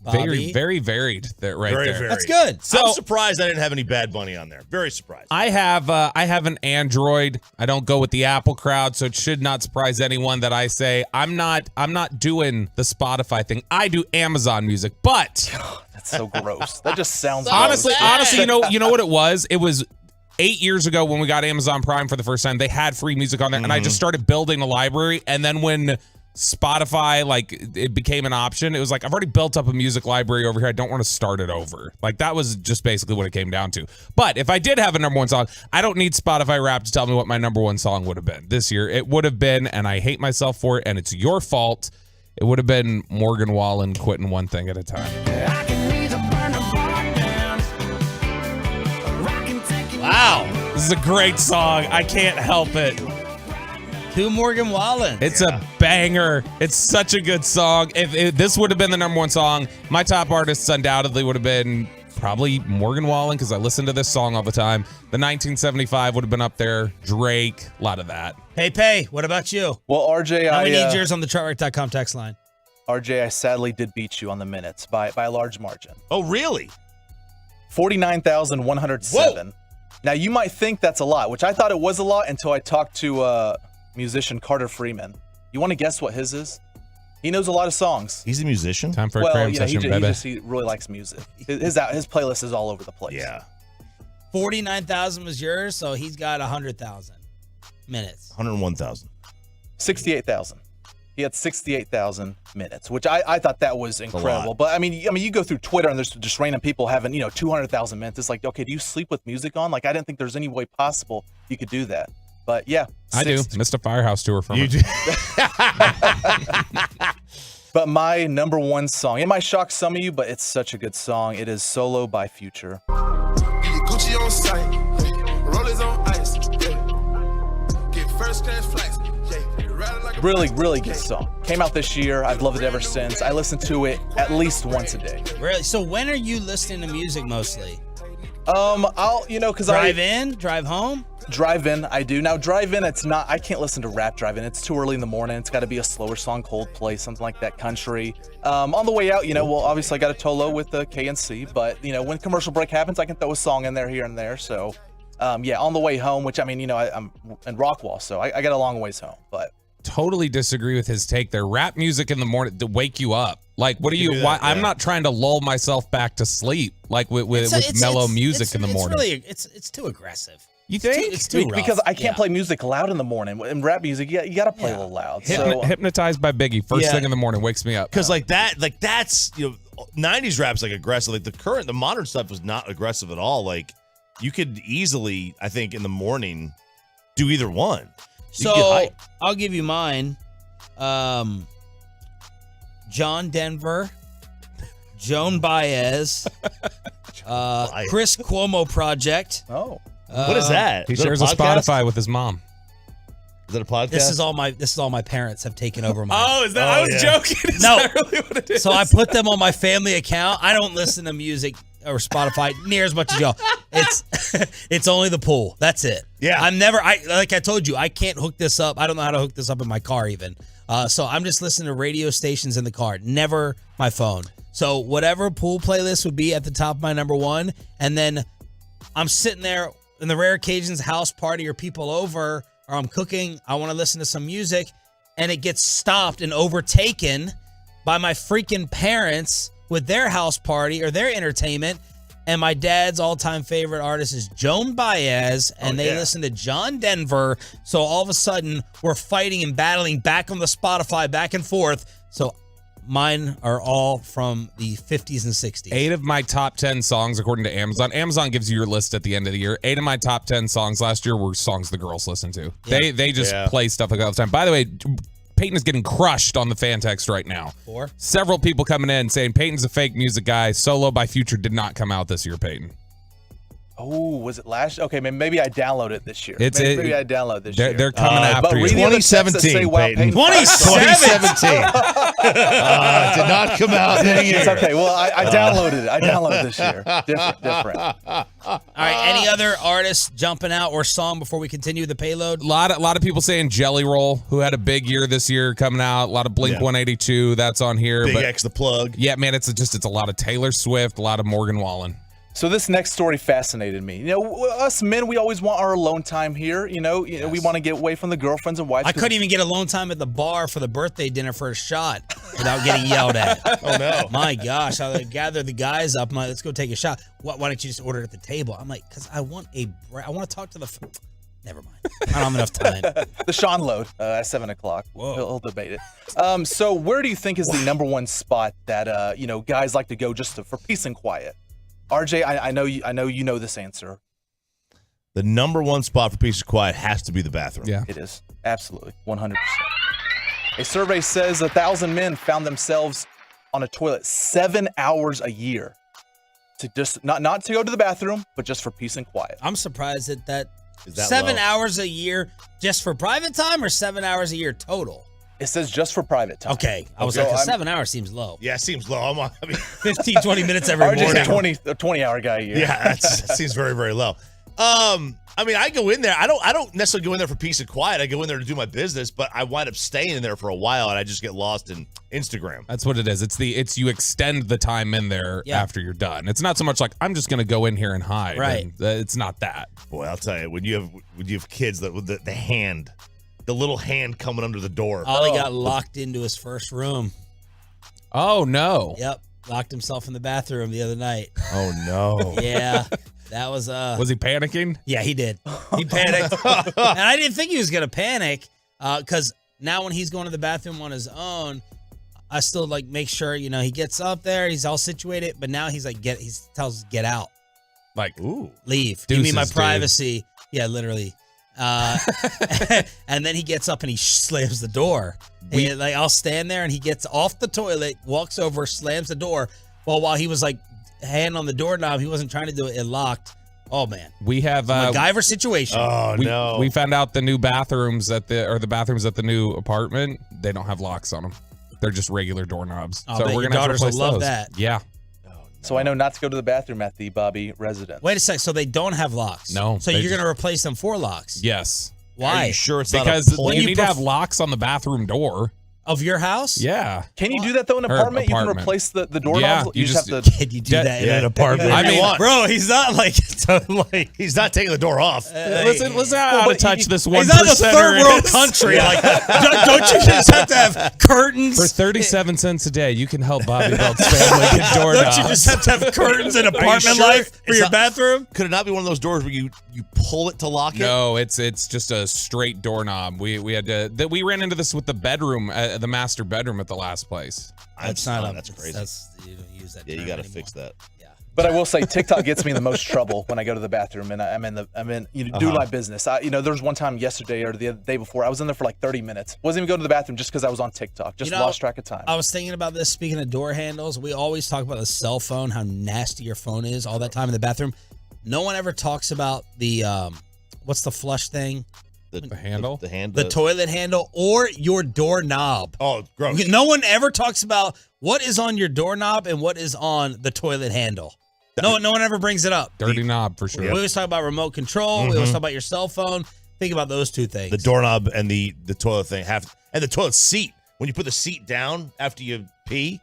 Bobby. Very, very varied there. Very. That's good. So I'm surprised I didn't have any Bad Bunny on there. Very surprised. I have an Android. I don't go with the Apple crowd, so it should not surprise anyone that I say I'm not doing the Spotify thing. I do Amazon Music, but that's so gross. That just sounds honestly, gross. you know what it was? It was 8 years ago when we got Amazon Prime for the first time. They had free music on there, and I just started building a library. And then when Spotify, like, it became an option, it was like, I've already built up a music library over here. I don't want to start it over. Like, that was just basically what it came down to. But if I did have a number one song, I don't need Spotify Wrapped to tell me what my number one song would have been this year. It would have been, and I hate myself for it, and it's your fault, it would have been Morgan Wallen, Quitting One Thing at a Time. Wow. This is a great song. I can't help it. To Morgan Wallen. It's a banger. It's such a good song. If this would have been the number one song, my top artists undoubtedly would have been probably Morgan Wallen, because I listen to this song all the time. The 1975 would have been up there. Drake, a lot of that. Hey, what about you? Well, RJ, How many need yours on the chartwright.com text line? RJ, I sadly did beat you on the minutes by a large margin. Oh, really? 49,107. Now, you might think that's a lot, which I thought it was a lot until I talked to musician Carter Freeman. You want to guess what his is? He knows a lot of songs. He's a musician? Time for a cram session, baby. He really likes music. His playlist is all over the place. Yeah. 49,000 was yours, so he's got 100,000 minutes. 101,000. 68,000. He had 68,000 minutes, which I thought that was incredible. But I mean, you go through Twitter and there's just random people having 200,000 minutes. It's like, okay, do you sleep with music on? Like, I didn't think there's any way possible you could do that. But yeah, I do. Missed a Firehouse tour from you. But my number one song, it might shock some of you, but it's such a good song. It is Solo by Future. Gucci on sight, rollers on ice, get first class flights. Really, really good song. Came out this year. I've loved it ever since. I listen to it at least once a day. Really? So when are you listening to music mostly? Because drive in, drive home. Drive in, I do. Now, drive in, I can't listen to rap drive in. It's too early in the morning. It's got to be a slower song, Coldplay, something like that, country. On the way out, obviously I got a Tolo with the KNC, but, when commercial break happens, I can throw a song in there here and there. So, on the way home, which, I'm in Rockwall, so I got a long ways home, but. Totally disagree with his take there. Rap music in the morning to wake you up. Like, what are you? Why? I'm not trying to lull myself back to sleep. Like with mellow music in the morning. It's too aggressive. You think? It's too rough. Because I can't play music loud in the morning. In rap music, you got to play a little loud. So Hypnotized by Biggie. First thing in the morning wakes me up. Because that's 90s rap's like aggressive. Like the modern stuff was not aggressive at all. Like you could easily, I think, in the morning do either one. So I'll give you mine. John Denver, Joan Baez, Chris Cuomo Project. Oh. What is that? He Is that shares a Spotify with his mom. Is that a podcast? This is all my parents have taken over my. Oh, is that? I was joking. Is that really what it is? So I put them on my family account. I don't listen to music or Spotify near as much as y'all. It's only the pool. That's it. Yeah. Like I told you, I can't hook this up. I don't know how to hook this up in my car even. So I'm just listening to radio stations in the car, never my phone. So whatever pool playlist would be at the top of my number one, and then I'm sitting there in the rare occasions, house party or people over, or I'm cooking, I want to listen to some music, and it gets stopped and overtaken by my freaking parents with their house party or their entertainment. And my dad's all-time favorite artist is Joan Baez, and they listen to John Denver. So all of a sudden, we're fighting and battling back on the Spotify, back and forth. So mine are all from the 50s and 60s. 8 of my top 10 songs, according to Amazon. Amazon gives you your list at the end of the year. 8 of my top 10 songs last year were songs the girls listened to. Yeah. They just play stuff like that all the time. By the way, Peyton is getting crushed on the fan text right now. Several people coming in saying Peyton's a fake music guy. Solo by Future did not come out this year, Peyton. Oh, was it last? Okay, mayed I download it this year. Maybe I download this year. They're coming after you. 2017, Peyton. 2017. Did not come out this year. It's okay. Well, I downloaded it. I downloaded this year. Different. All right. Any other artists jumping out or song before we continue the payload? A lot of people saying Jelly Roll, who had a big year this year coming out. A lot of Blink 182 that's on here. Big X the Plug. Yeah, man, it's a lot of Taylor Swift, a lot of Morgan Wallen. So this next story fascinated me. You know, us men, we always want our alone time here. You know, we want to get away from the girlfriends and wives. I couldn't even get alone time at the bar for the birthday dinner for a shot without getting yelled at. Oh, no. My gosh. I gather the guys up. I'm like, let's go take a shot. Why don't you just order it at the table? I'm like, because I want to talk to the... Never mind. I don't have enough time. The Sean load at 7 o'clock. He'll debate it. So where do you think is the number one spot that, guys like to go just for peace and quiet? RJ, I know you know this answer. The number one spot for peace and quiet has to be the bathroom. Yeah, it is. Absolutely. 100%. A survey says 1,000 men found themselves on a toilet 7 hours a year to just not to go to the bathroom, but just for peace and quiet. I'm surprised that is that 7 low? hours a year just for private time or 7 hours a year total? It says just for private time. Okay. I was like, 7 hours seems low. Yeah, it seems low. 15, 20 minutes every morning. RJ's a 20-hour guy a year. Yeah, that seems very, very low. I go in there. I don't necessarily go in there for peace and quiet. I go in there to do my business, but I wind up staying in there for a while, and I just get lost in Instagram. That's what it is. It's you extend the time in there after you're done. It's not so much like I'm just going to go in here and hide. Right. It's not that. Boy, I'll tell you, when you have kids that with the hand, the little hand coming under the door. Ollie got locked into his first room. Oh no. Yep. Locked himself in the bathroom the other night. Oh no. Yeah. That was Was he panicking? Yeah, he did. He panicked. And I didn't think he was gonna panic. Because now when he's going to the bathroom on his own, I still make sure, he gets up there, he's all situated, but now he's like he tells us get out. Like, ooh. Leave. Give me my privacy. Yeah, literally. And then he gets up and he slams the door. I'll stand there and he gets off the toilet, walks over, slams the door. Well, while he was hand on the doorknob, he wasn't trying to do it. It locked. Oh man, we have MacGyver situation. Oh no, we found out the new bathrooms at the new apartment. They don't have locks on them. They're just regular doorknobs. Oh, so we're gonna have to replace love those. that. Yeah. So I know not to go to the bathroom at the Bobby residence. Wait a sec. So they don't have locks? No. So you're going to replace them for locks? Yes. Why? Are you sure it's because not you need to have locks on the bathroom door. Of your house? Yeah. Can you do that though in an Her apartment? You can apartment. replace the doorknobs. Yeah, you just have to. Can you do that in an apartment? I mean, bro, he's not like he's not taking the door off. listen how out of touch this 1%. He's not a third world country. Like, don't you just have to have curtains? For 37 cents a day, you can help Bobby Belt's family get doorknobs. Don't you just have to have curtains in apartment sure life for it's your not- bathroom? Could it not be one of those doors where you pull it to lock it? No, it's just a straight doorknob. We had to. We ran into this with the bedroom, the master bedroom at the last place. That's crazy. You don't use that. You term got to anymore. fix that. But I will say TikTok gets me the most trouble when I go to the bathroom and I'm in doing my business. There was one time yesterday or the day before I was in there for like 30 minutes. Wasn't even going to the bathroom just because I was on TikTok. Just lost track of time. I was thinking about this. Speaking of door handles, we always talk about the cell phone, how nasty your phone is all that time in the bathroom. No one ever talks about the what's the flush thing? The handle? The handle. The toilet handle or your doorknob. Oh, gross. No one ever talks about what is on your doorknob and what is on the toilet handle. No one ever brings it up. Dirty knob for sure. We always talk about remote control. We always talk about your cell phone. Think about those two things. The doorknob and the toilet thing and the toilet seat. When you put the seat down after you pee,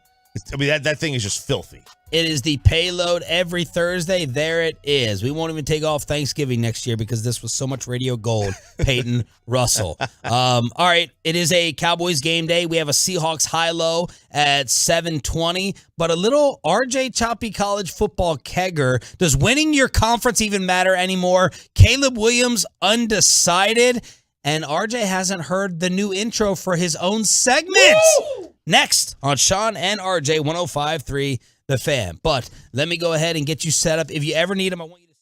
that thing is just filthy. It is the payload every Thursday. There it is. We won't even take off Thanksgiving next year because this was so much radio gold. Peyton Russell. All right. It is a Cowboys game day. We have a Seahawks high-low at 7:20, but a little RJ Choppy college football kegger. Does winning your conference even matter anymore? Caleb Williams undecided, and RJ hasn't heard the new intro for his own segment. Woo! Next on Sean and RJ 105.3 The Fan. But let me go ahead and get you set up. If you ever need them, I want you to...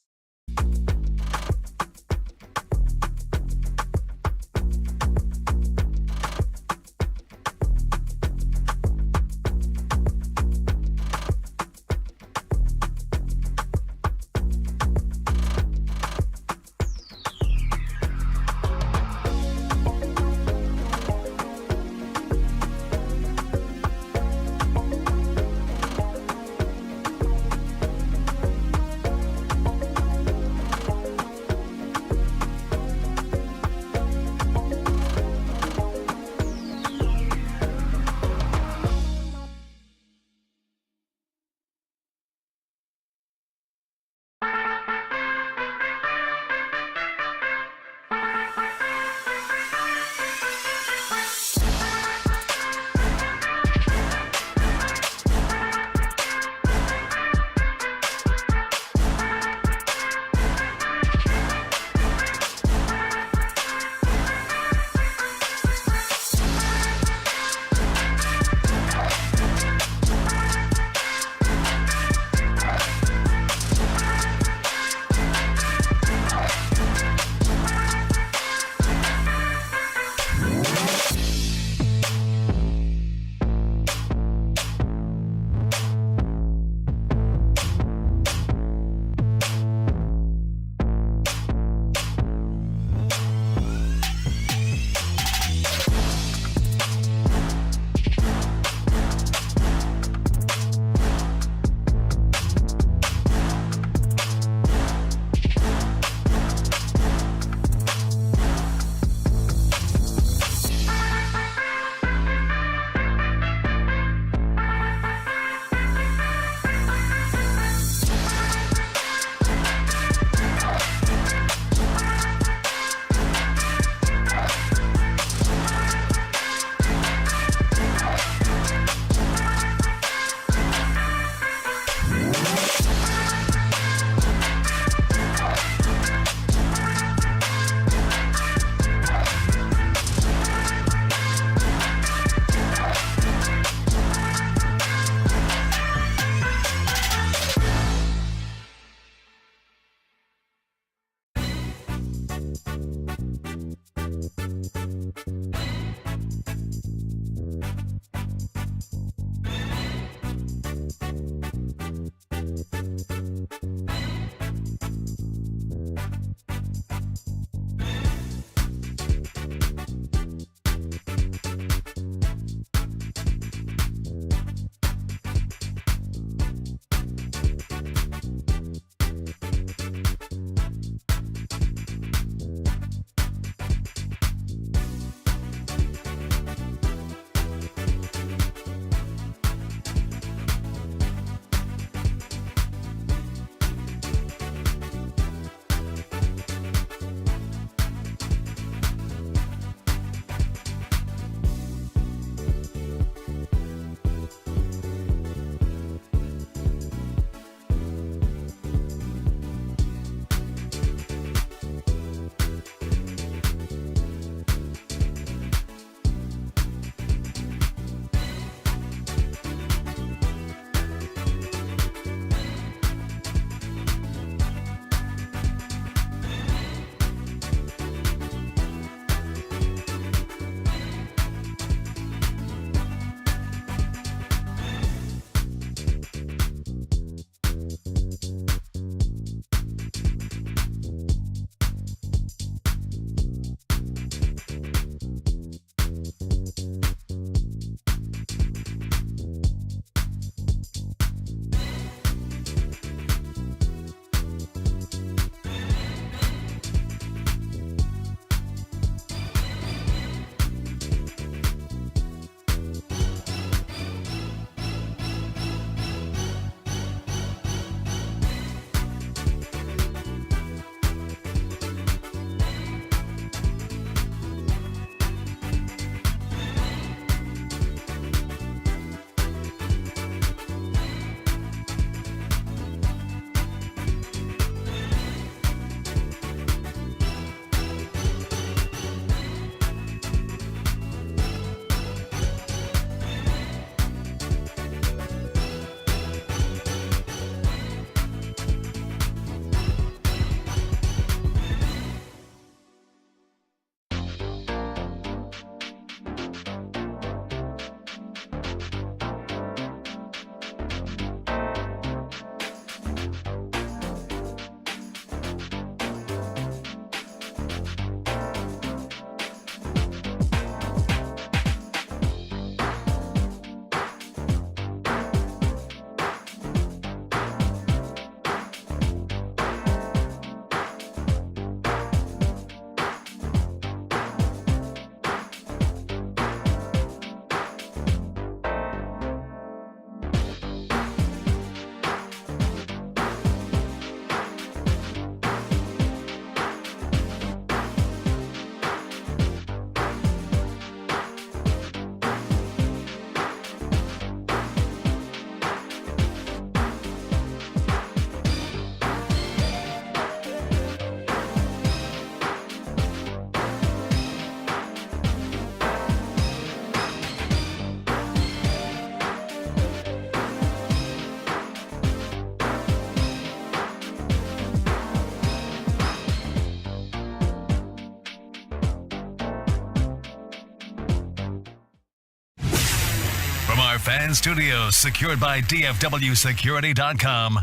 our fan studios, secured by DFWsecurity.com,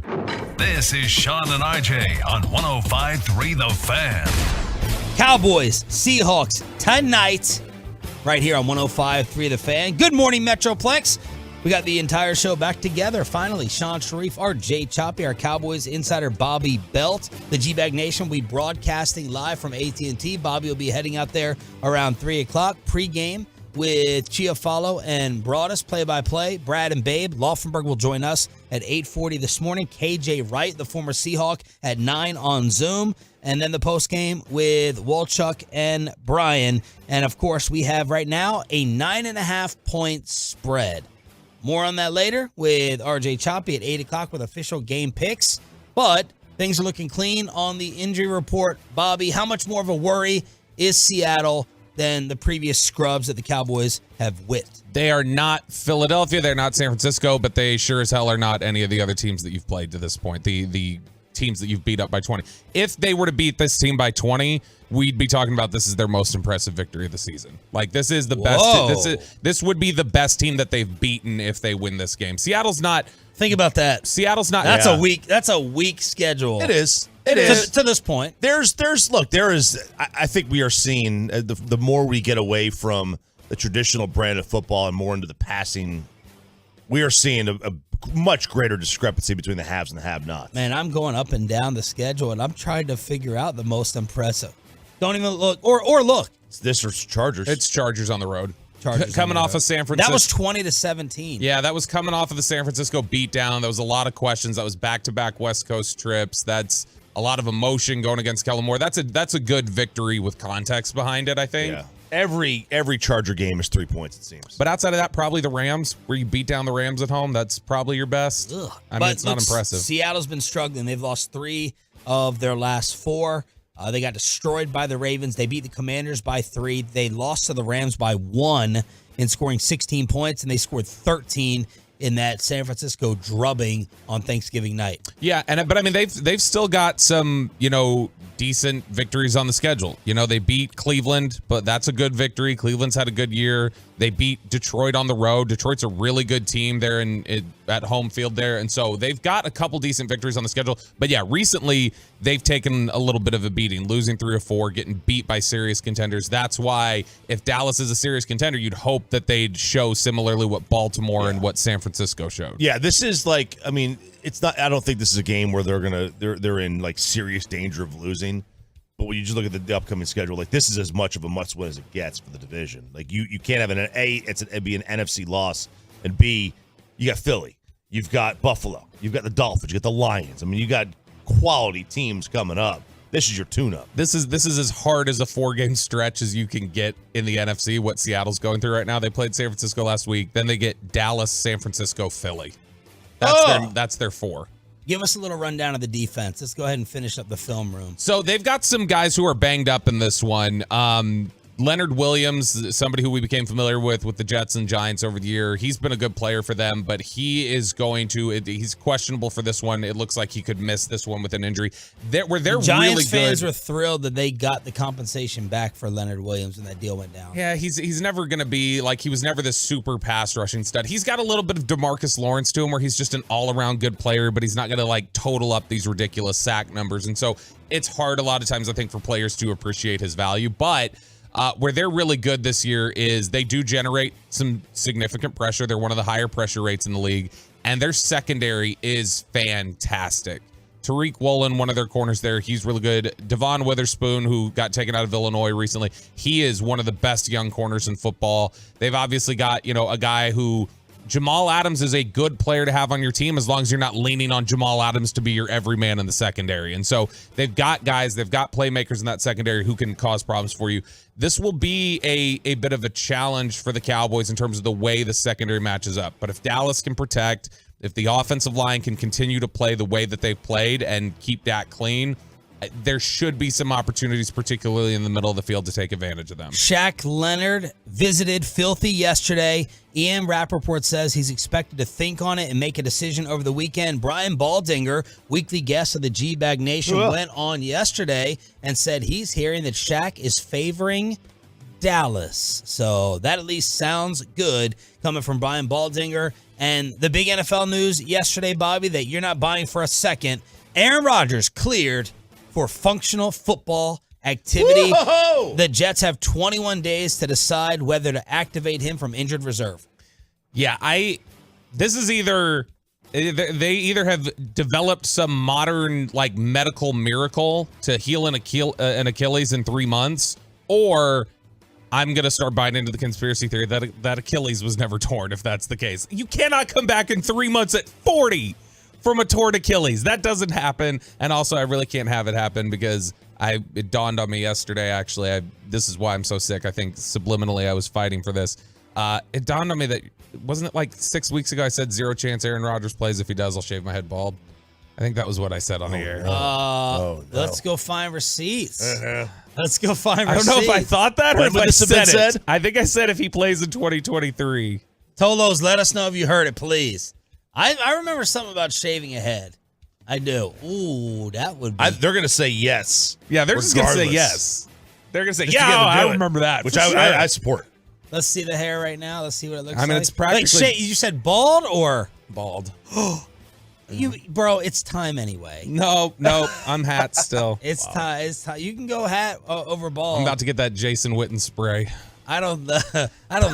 this is Sean and RJ on 105.3 The Fan. Cowboys, Seahawks, tonight, right here on 105.3 The Fan. Good morning, Metroplex. We got the entire show back together. Finally, Sean Sharif, RJ Choppy, our Cowboys insider Bobby Belt. The G-Bag Nation, we broadcasting live from AT&T. Bobby will be heading out there around 3 o'clock. Pre-game with Chiafalo and Broadus, play-by-play. Brad and Babe. Laufenberg will join us at 8:40 this morning. KJ Wright, the former Seahawk, at 9 on Zoom. And then the postgame with Walchuk and Brian. And, of course, we have right now a 9.5-point spread. More on that later with RJ Choppy at 8 o'clock with official game picks. But things are looking clean on the injury report. Bobby, how much more of a worry is Seattle than the previous scrubs that the Cowboys have whipped? They are not Philadelphia. They're not San Francisco, but they sure as hell are not any of the other teams that you've played to this point. The teams that you've beat up by 20. If they were to beat this team by 20, we'd be talking about this is their most impressive victory of the season. Like, this is the best. This would be the best team that they've beaten if they win this game. Seattle's not. Think about that. Seattle's not. That's a weak schedule. It is. It is. To this point. There is. I think we are seeing the more we get away from the traditional brand of football and more into the passing, we are seeing a much greater discrepancy between the haves and the have-nots. Man, I'm going up and down the schedule, and I'm trying to figure out the most impressive. Don't even look. Or look. This is Chargers. It's Chargers on the road. Chargers coming off of San Francisco. That was 20-17. Yeah, that was coming off of the San Francisco beatdown. There was a lot of questions. That was back-to-back West Coast trips. That's a lot of emotion going against Kellen Moore. That's a good victory with context behind it, I think. Yeah. Every Charger game is 3 points, it seems. But outside of that, probably the Rams, where you beat down the Rams at home. That's probably your best. I mean, it's not impressive. Seattle's been struggling. They've lost 3 of their last 4. They got destroyed by the Ravens. They beat the Commanders by 3. They lost to the Rams by 1 in scoring 16 points, and they scored 13 in that San Francisco drubbing on Thanksgiving night. Yeah, but I mean they've still got some, decent victories on the schedule. They beat Cleveland, but that's a good victory. Cleveland's had a good year. They beat Detroit on the road. Detroit's a really good team there at home field there. And so they've got a couple decent victories on the schedule. But yeah, recently they've taken a little bit of a beating, losing 3 or 4, getting beat by serious contenders. That's why if Dallas is a serious contender, you'd hope that they'd show similarly what Baltimore and what San Francisco showed. Yeah, this is it's not. I don't think this is a game where they're in like serious danger of losing. But when you just look at the upcoming schedule, like this is as much of a must-win as it gets for the division. Like you can't have it'd be an NFC loss, and B, you got Philly, you've got Buffalo, you've got the Dolphins, you got the Lions. I mean, you got quality teams coming up. This is your tune-up. This is as hard as a 4-game stretch as you can get in the NFC. What Seattle's going through right now. They played San Francisco last week. Then they get Dallas, San Francisco, Philly. That's their 4. Give us a little rundown of the defense. Let's go ahead and finish up the film room. So they've got some guys who are banged up in this one. Leonard Williams, somebody who we became familiar with the Jets and Giants over the year. He's been a good player for them, but he's questionable for this one. It looks like he could miss this one with an injury. They're Giants really fans good. were thrilled that they got the compensation back for Leonard Williams when that deal went down. Yeah, he's never going to be like, he was never this super pass rushing stud. He's got a little bit of DeMarcus Lawrence to him where he's just an all-around good player, but he's not going to like total up these ridiculous sack numbers. And so it's hard a lot of times, I think, for players to appreciate his value. But where they're really good this year is they do generate some significant pressure. They're one of the higher pressure rates in the league, and their secondary is fantastic. Tariq Woolen, one of their corners there, he's really good. Devon Witherspoon, who got taken out of Illinois recently, he is one of the best young corners in football. They've obviously got, a guy who Jamal Adams is a good player to have on your team as long as you're not leaning on Jamal Adams to be your everyman in the secondary. And so they've got guys, they've got playmakers in that secondary who can cause problems for you. This will be a bit of a challenge for the Cowboys in terms of the way the secondary matches up. But if Dallas can protect, if the offensive line can continue to play the way that they've played and keep that clean, there should be some opportunities, particularly in the middle of the field, to take advantage of them. Shaq Leonard visited Filthy yesterday. Ian Rappaport says he's expected to think on it and make a decision over the weekend. Brian Baldinger, weekly guest of the G-Bag Nation, went on yesterday and said he's hearing that Shaq is favoring Dallas. So that at least sounds good coming from Brian Baldinger. And the big NFL news yesterday, Bobby, that you're not buying for a second. Aaron Rodgers cleared for functional football activity. Whoa! The Jets have 21 days to decide whether to activate him from injured reserve. Yeah, this is they either have developed some modern like medical miracle to heal an Achilles in 3 months, or I'm going to start buying into the conspiracy theory that Achilles was never torn, if that's the case. You cannot come back in 3 months at 40 from a torn Achilles. That doesn't happen. And also, I really can't have it happen because it dawned on me yesterday, actually. This is why I'm so sick. I think subliminally I was fighting for this. It dawned on me that, wasn't it like 6 weeks ago I said 0 chance Aaron Rodgers plays? If he does, I'll shave my head bald. I think that was what I said on the air. No. Let's go find receipts. Let's go find receipts. I don't know if I thought that or if I said it. it. I think I said if he plays in 2023. Tolos, let us know if you heard it, please. I remember something about shaving a head. I do. Ooh, that would be. They're going to say yes. Yeah, they're just going to say yes. They're going to say, I remember that. Which sure. I support. Let's see the hair right now. Let's see what it looks like. I mean, it's practically. You said bald or? Bald. Bro, it's time anyway. No, I'm hat still. It's time. It's time. You can go hat over bald. I'm about to get that Jason Witten spray. I don't know. I don't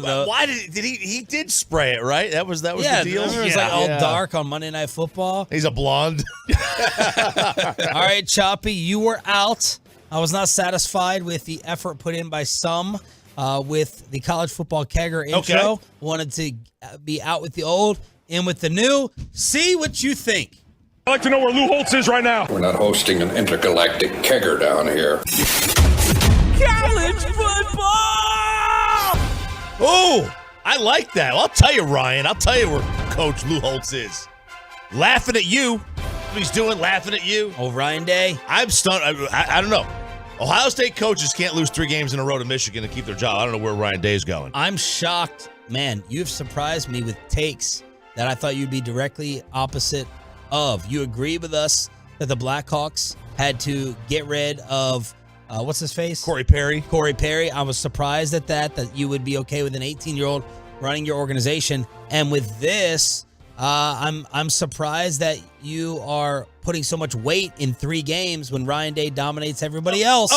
know. Why did he did spray it, right? That was the deal. It was like all dark on Monday Night Football. He's a blonde. All right, Choppy, you were out. I was not satisfied with the effort put in by some with the college football kegger intro. Okay. Wanted to be out with the old, in with the new. See what you think. I'd like to know where Lou Holtz is right now. We're not hosting an intergalactic kegger down here. College football! Oh, I like that. Well, I'll tell you, Ryan. I'll tell you where Coach Lou Holtz is. Laughing at you. What he's doing, laughing at you. Oh, Ryan Day. I'm stunned. I don't know. Ohio State coaches can't lose 3 games in a row to Michigan to keep their job. I don't know where Ryan Day's going. I'm shocked. Man, you've surprised me with takes that I thought you'd be directly opposite of. You agree with us that the Blackhawks had to get rid of, what's his face? Corey Perry. I was surprised at that you would be okay with an 18-year-old running your organization. And with this, I'm surprised that you are putting so much weight in 3 games when Ryan Day dominates everybody else.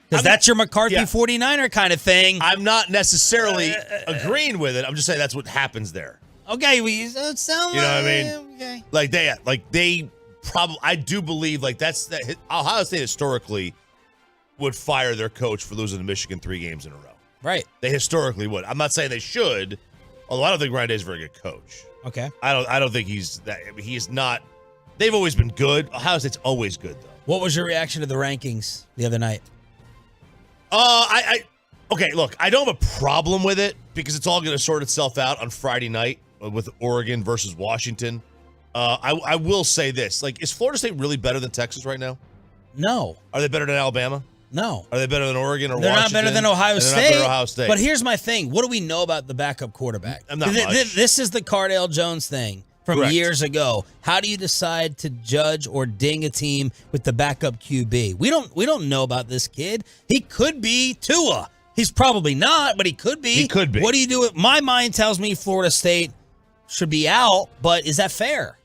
Because that's your McCarthy 49er kind of thing. I'm not necessarily agreeing with it. I'm just saying that's what happens there. Okay, it sounds you know what I mean? Okay. They probably. I do believe that Ohio State historically would fire their coach for losing to Michigan 3 games in a row. Right. They historically would. I'm not saying they should, although I don't think Ryan Day is a very good coach. Okay. I don't think he's that. He's not. They've always been good. Ohio State's always good though. What was your reaction to the rankings the other night? Okay, look, I don't have a problem with it because it's all going to sort itself out on Friday night with Oregon versus Washington. I will say this: is Florida State really better than Texas right now? No. Are they better than Alabama? No. Are they better than Oregon or They're Washington? not better than Ohio State. They're not better than Ohio State. But here's my thing: what do we know about the backup quarterback? Not much. This is the Cardale Jones thing from Correct. years ago. How do you decide to judge or ding a team with the backup QB? We don't know about this kid. He could be Tua. He's probably not, but he could be. He could be. What do you do? My mind tells me Florida State should be out, but is that fair?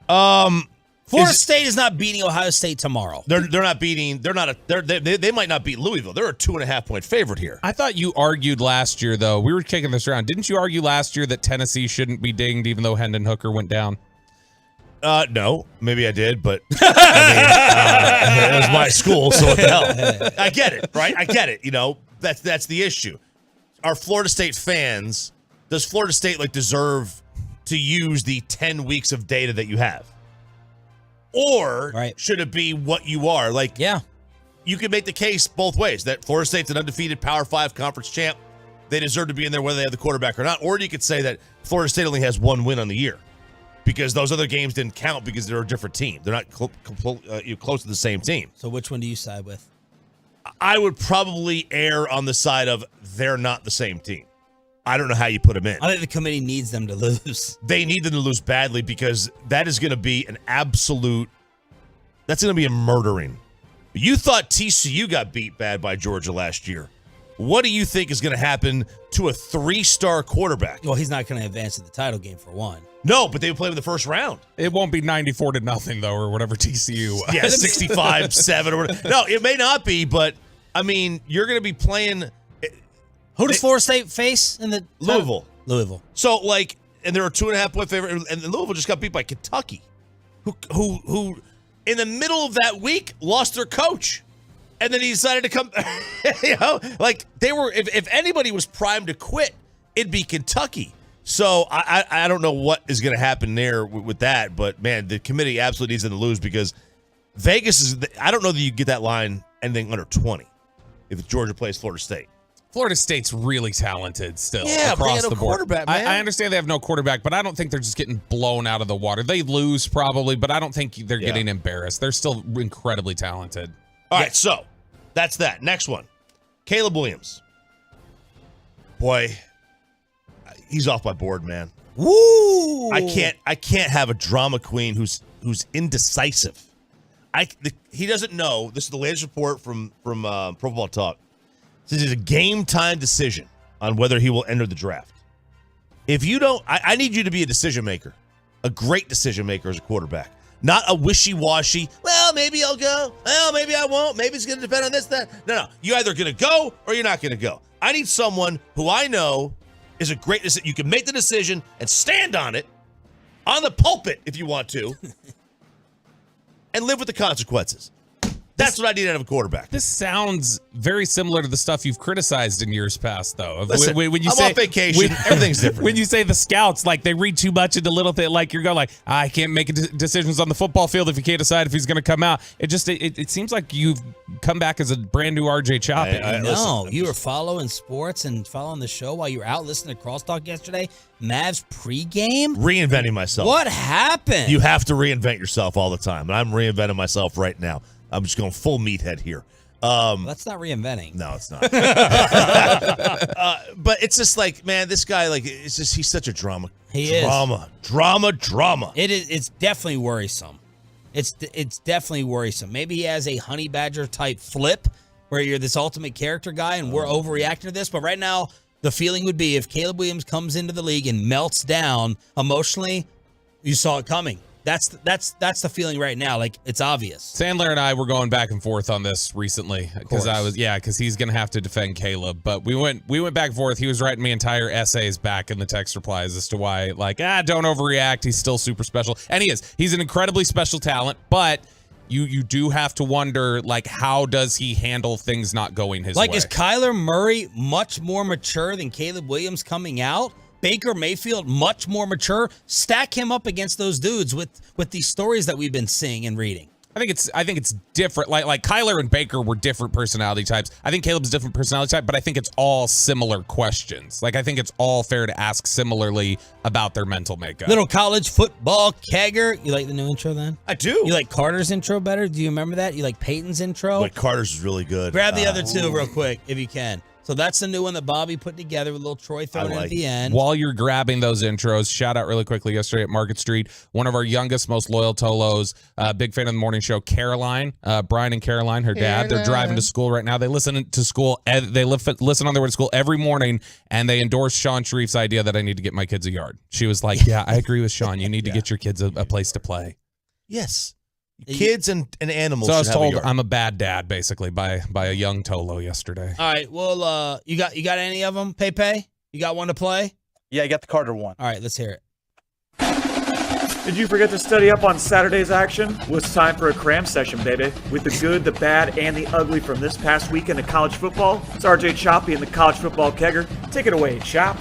Florida State is not beating Ohio State tomorrow. They're not beating. They might not beat Louisville. They're a 2.5-point favorite here. I thought you argued last year, though. We were kicking this around. Didn't you argue last year that Tennessee shouldn't be dinged even though Hendon Hooker went down? No, maybe I did, but it was my school, so what the hell? I get it, right? I get it. That's the issue. Are Florida State fans? Does Florida State deserve to use the 10 weeks of data that you have? Or should it be what you are? You can make the case both ways that Florida State's an undefeated Power 5 conference champ. They deserve to be in there whether they have the quarterback or not. Or you could say that Florida State only has 1 win on the year because those other games didn't count because they're a different team. They're not close to the same team. So which one do you side with? I would probably err on the side of they're not the same team. I don't know how you put them in. I think the committee needs them to lose. They need them to lose badly because that is going to be an absolute – that's going to be a murdering You thought TCU got beat bad by Georgia last year. What do you think is going to happen to a 3-star quarterback? Well, he's not going to advance to the title game for one. No, but they would play in the first round. It won't be 94-0 though, or whatever TCU. Yeah, 65-7 or whatever. No, it may not be, but I mean, you're going to be playing. Who does Florida State face in the Louisville? Louisville. So and they're a 2.5-point favorite, and Louisville just got beat by Kentucky, who in the middle of that week lost their coach. And then he decided to come, they were, if anybody was primed to quit, it'd be Kentucky. So I don't know what is going to happen there with that, but man, the committee absolutely needs them to lose because Vegas I don't know that you get that line anything under 20 if Georgia plays Florida State. Florida State's really talented still across the board. Quarterback, man. I understand they have no quarterback, but I don't think they're just getting blown out of the water. They lose probably, but I don't think they're getting embarrassed. They're still incredibly talented. All right, so that's that. Next one, Caleb Williams. Boy, he's off my board, man. Woo! I can't have a drama queen who's indecisive. He doesn't know. This is the latest report from Pro Football Talk. This is a game time decision on whether he will enter the draft. If you don't, I need you to be a decision maker, a great decision maker as a quarterback, not a wishy-washy. Well, maybe I'll go. Well, maybe I won't. Maybe it's going to depend on this, that. No. You're either going to go or you're not going to go. I need someone who I know is a great decision. You can make the decision and stand on it, on the pulpit if you want to, and live with the consequences. That's what I need out of a quarterback. This sounds very similar to the stuff you've criticized in years past, though. Listen, I'm on vacation. Everything's different. When you say the scouts, like they read too much into little things, like you're going like, I can't make decisions on the football field if you can't decide if he's going to come out. It seems like you've come back as a brand new RJ Choppy. No, you were following sports and following the show while you were out listening to Crosstalk yesterday. Mavs pregame? Reinventing myself. What happened? You have to reinvent yourself all the time, and I'm reinventing myself right now. I'm just going full meathead here. That's not reinventing. No, it's not. But it's just like, man, this guy, like, he's such a drama. He is. Drama. It is. It's definitely worrisome. It's definitely worrisome. Maybe he has a honey badger type flip where you're this ultimate character guy and we're overreacting to this. But right now, the feeling would be if Caleb Williams comes into the league and melts down emotionally, you saw it coming. That's the feeling right now. Like, it's obvious. Sandler and I were going back and forth on this recently because he's going to have to defend Caleb. But we went back and forth. He was writing me entire essays back in the text replies as to why, like, don't overreact. He's still super special. And he is. He's an incredibly special talent, but you do have to wonder, like, how does he handle things not going his way? Like, is Kyler Murray much more mature than Caleb Williams coming out? Baker Mayfield much more mature. Stack him up against those dudes with these stories that we've been seeing and reading. I think it's different. Like Kyler and Baker were different personality types. I think Caleb's a different personality type, but I think it's all similar questions. Like, I think it's all fair to ask similarly about their mental makeup. Little college football kegger. You like the new intro then? I do. You like Carter's intro better? Do you remember that? You like Peyton's intro? But Carter's is really good. Grab the other two real quick if you can. So that's the new one that Bobby put together with a little Troy thrown in at the end. While you're grabbing those intros, shout out really quickly yesterday at Market Street, one of our youngest, most loyal Tolos, big fan of the morning show, Caroline, Brian and Caroline, her dad. They're driving to school right now. They listen to school. They listen on their way to school every morning, and they endorse Sean Sharif's idea that I need to get my kids a yard. She was like, yeah, I agree with Sean. You need to get your kids a place to play. Yes. Kids and animals. So I was told I'm a bad dad, basically, by a young Tolo yesterday. All right. Well, you got any of them, Pepe? You got one to play? Yeah, I got the Carter one. All right, let's hear it. Did you forget to study up on Saturday's action? Well, it's time for a cram session, baby. With the good, the bad, and the ugly from this past weekend of college football, it's RJ Choppy and the College Football Kegger. Take it away, Chop.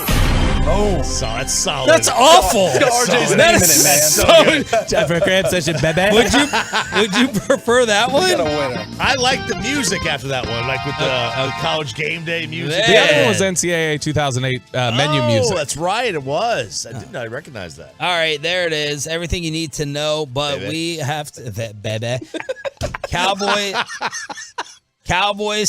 Oh, so that's solid. That's awful. RJ's That naming is it, man. Time for a cram session, baby. Would you prefer that one? Got a winner. I like the music after that one, like with the college game day music. The other one was NCAA 200008 menu music. Oh, that's right. It was. I didn't know. I recognize that. All right, there it is. Everything you need to know, but we have to. Baby. Cowboys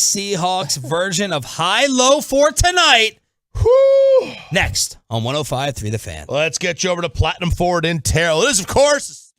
Seahawks version of Hilo for tonight. Whew. Next on 105.3 The Fan. Let's get you over to Platinum Ford in Terrell. It is, of course.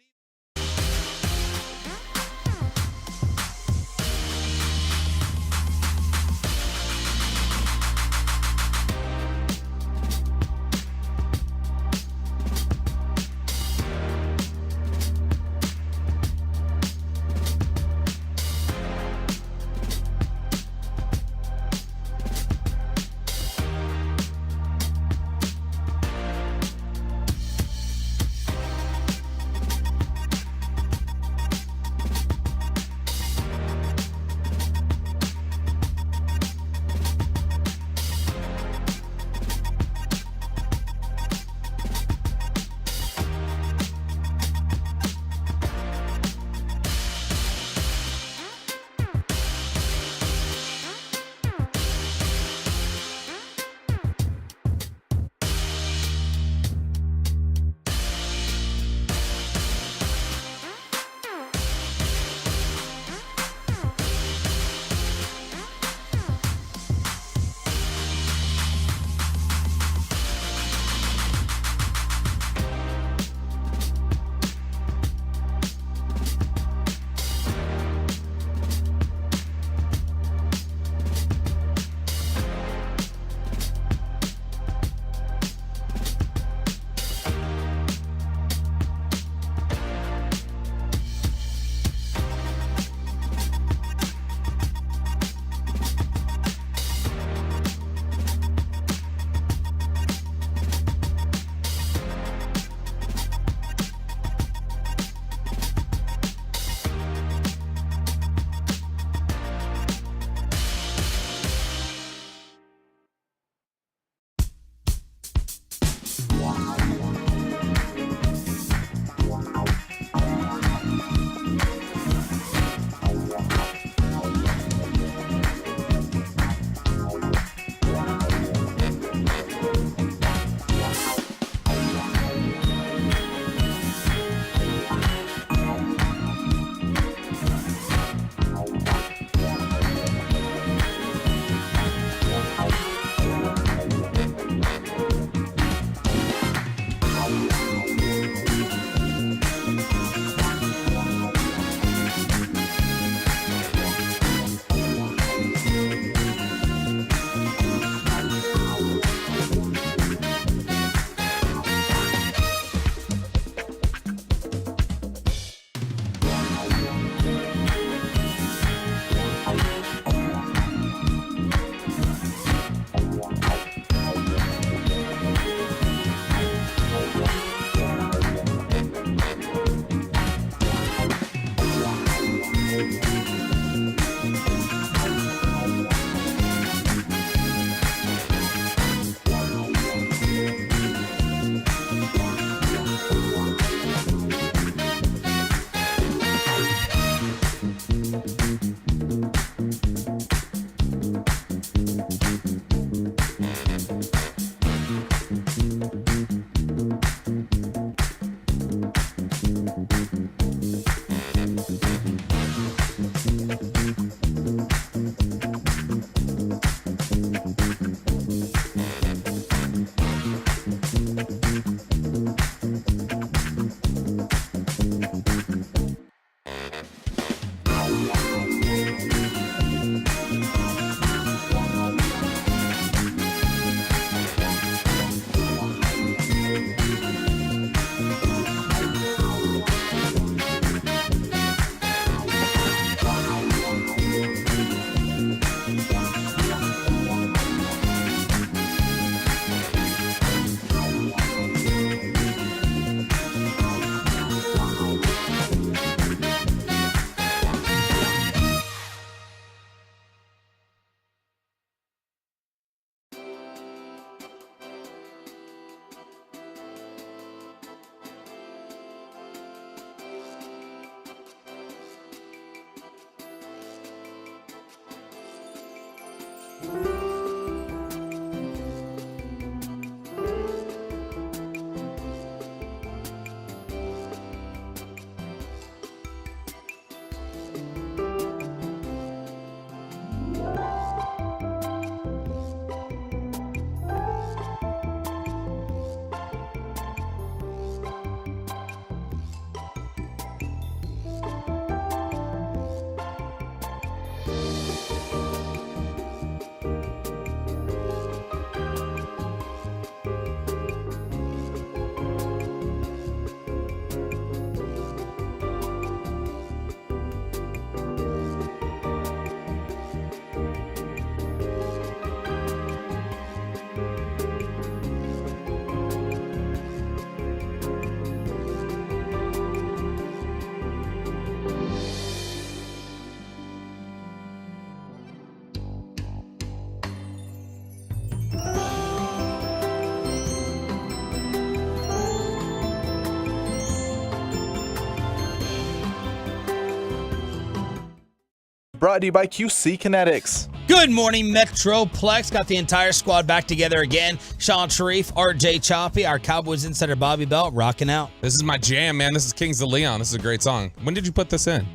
Brought to you by QC Kinetics. Good morning, Metroplex. Got the entire squad back together again. Sean Sharif, RJ Choppy, our Cowboys insider Bobby Belt, rocking out. This is my jam, man. This is Kings of Leon. This is a great song. When did you put this in?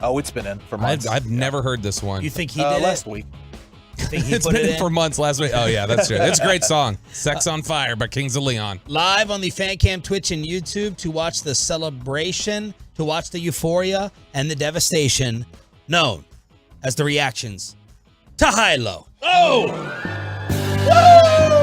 Oh, it's been in for months. I've never heard this one. You think he did last week? You think he It's put been it in for months last week. Oh, yeah, that's true. It's a great song. Sex on Fire by Kings of Leon. Live on the Fan Cam, Twitch, and YouTube to watch the celebration, to watch the euphoria and the devastation known as the reactions to Hilo. Oh!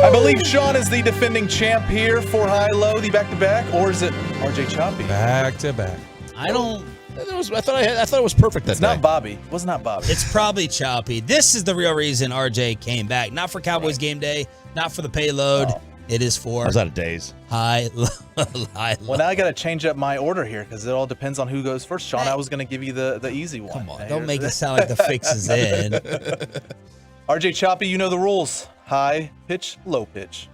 I believe Sean is the defending champ here for Hilo, the back-to-back, or is it RJ Choppy? Back-to-back. I don't... I thought it was perfect that It's day. not Bobby. It was not Bobby. It's probably Choppy. This is the real reason RJ came back. Not for Cowboys game day, not for the payload. Oh. It is for... I was out of days. Hilo. Well, now I got to change up my order here because it all depends on who goes first. Sean, I was going to give you the easy one. Come on, don't make it sound like the fix is in. RJ Choppy, you know the rules. High pitch, low pitch.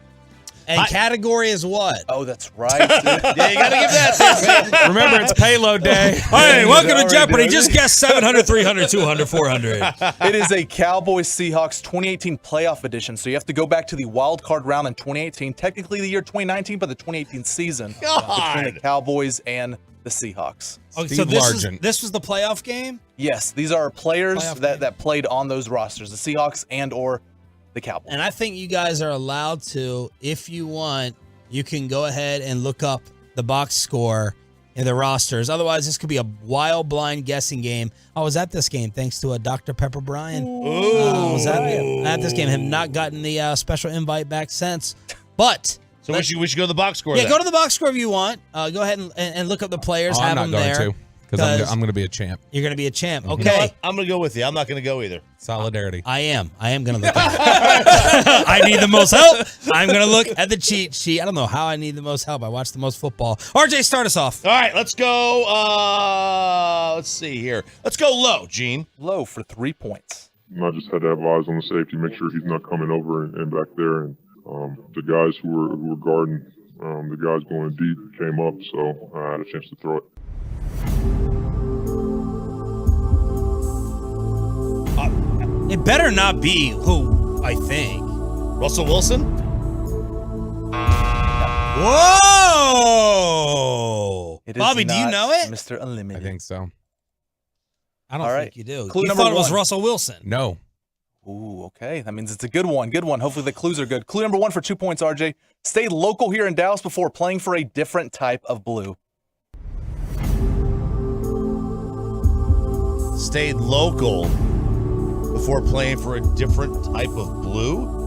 And category is what? Oh, that's right. Yeah, you got to give that. Man. Remember, it's payload day. Hey, welcome to Jeopardy. Just guess 700, 300, 200, 400. It is a Cowboys Seahawks 2018 playoff edition, so you have to go back to the wild card round in 2018, technically the year 2019, but the 2018 season between the Cowboys and the Seahawks. Okay, so this was the playoff game? Yes, these are players that played on those rosters, the Seahawks and or the Cowboys. And I think you guys are allowed to, if you want, you can go ahead and look up the box score in the rosters. Otherwise, this could be a wild blind guessing game. I was at this game thanks to a Dr. Pepper Brian. I was at this game. Have not gotten the special invite back since. But so we should go to the box score. Yeah, then. go to the box score if you want. Go ahead and look up the players. Oh, have I'm them not going there. to. Because I'm going to be a champ. You're going to be a champ. You know Okay. what? I'm going to go with you. I'm not going to go either. Solidarity. I am going to look at it. I need the most help. I'm going to look at the cheat sheet. I don't know how I need the most help. I watch the most football. RJ, start us off. All right, let's go. Let's see here. Let's go low, Gene. Low for 3 points. I just had to have eyes on the safety, make sure he's not coming over and back there. And the guys who were guarding, the guys going deep came up, so I had a chance to throw it. It better not be who I think. Russell Wilson? Whoa! Bobby, do you know it? Mr. Unlimited. I think so. I don't think you do. Clue you number thought it was one. Russell Wilson. No. Ooh, okay. That means it's a good one. Good one. Hopefully the clues are good. Clue number 1 for 2 points, RJ. Stayed local here in Dallas before playing for a different type of blue. Stayed local before playing for a different type of blue?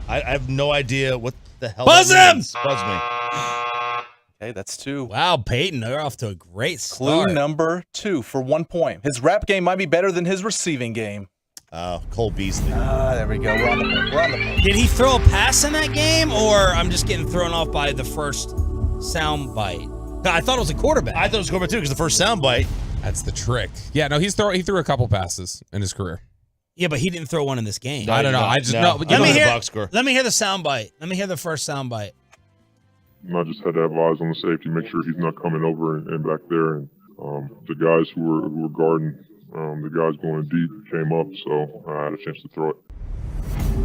I have no idea what the hell Buzz that him! means. Buzz me. Okay, that's 2. Wow, Peyton, they're off to a great Clue start. number 2 for 1 point. His rap game might be better than his receiving game. Cole Beasley. There we go. We're on the point. We're on the point. Did he throw a pass in that game, or I'm just getting thrown off by the first sound bite? I thought it was a quarterback. I thought it was quarterback too because the first soundbite. That's the trick. Yeah, no, he threw a couple passes in his career. Yeah, but he didn't throw one in this game. I don't know. I just No. no. Let me hear. box score. Let me hear the soundbite. Let me hear the first soundbite. I just had to have eyes on the safety, make sure he's not coming over and back there. And the guys who were guarding, the guys going deep came up, so I had a chance to throw it.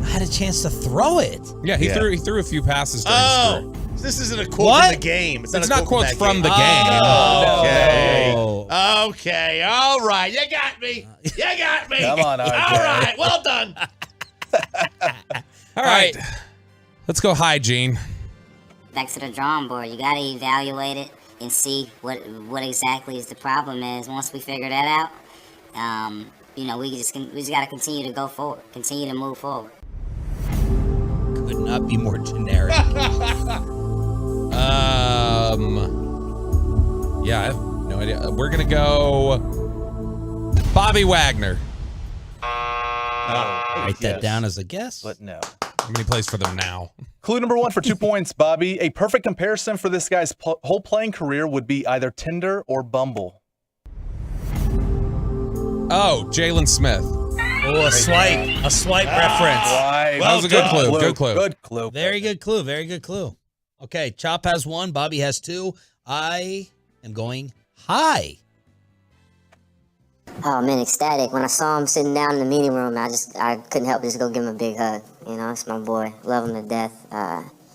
I had a chance to throw it. Yeah, he threw a few passes during his career. This isn't a quote from the game. It's not quotes from the game. Okay. Oh. Okay. All right. You got me. You got me. Come on, All RJ. right. Well done. All right. Let's go high, Gene. Back to the drawing board. You got to evaluate it and see what exactly is the problem is. Once we figure that out, we just got to continue to go forward, continue to move forward. Could not be more generic. Yeah, I have no idea. We're gonna go Bobby Wagner. Write that down as a guess. But no. How many plays for them now? Clue number 1 for 2 points, Bobby. A perfect comparison for this guy's whole playing career would be either Tinder or Bumble. Oh, Jalen Smith. Oh, a swipe reference. Right. That was a good clue. Good clue. Good clue. Very good clue. Very good clue. Okay, Chop has 1. Bobby has 2. I am going Hi. Oh man, ecstatic. When I saw him sitting down in the meeting room, I couldn't help but just go give him a big hug. You know, it's my boy. Love him to death.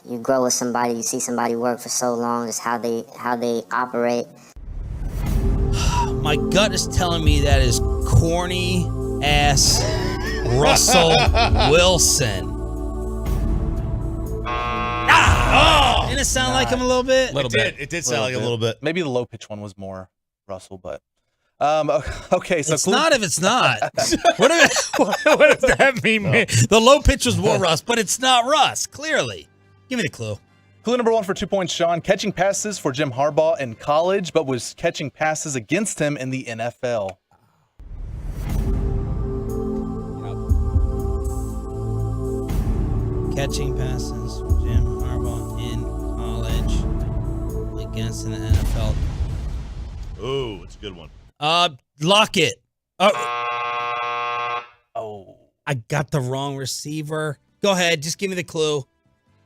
You grow with somebody, you see somebody work for so long, just how they operate. My gut is telling me that is corny ass Russell Wilson. Didn't it sound like him a little bit? It did sound like a little bit. Maybe the low pitch one was more Russell, but okay. So it's not if it's not. what does that mean? The low pitch was more Russ, but it's not Russ. Clearly, give me the clue. Clue number 1 for 2 points, Sean. Catching passes for Jim Harbaugh in college, but was catching passes against him in the NFL. Catching passes for Jim Harbaugh in college against in the NFL. Ooh, it's a good one. Lockett. Oh, I got the wrong receiver. Go ahead, just give me the clue.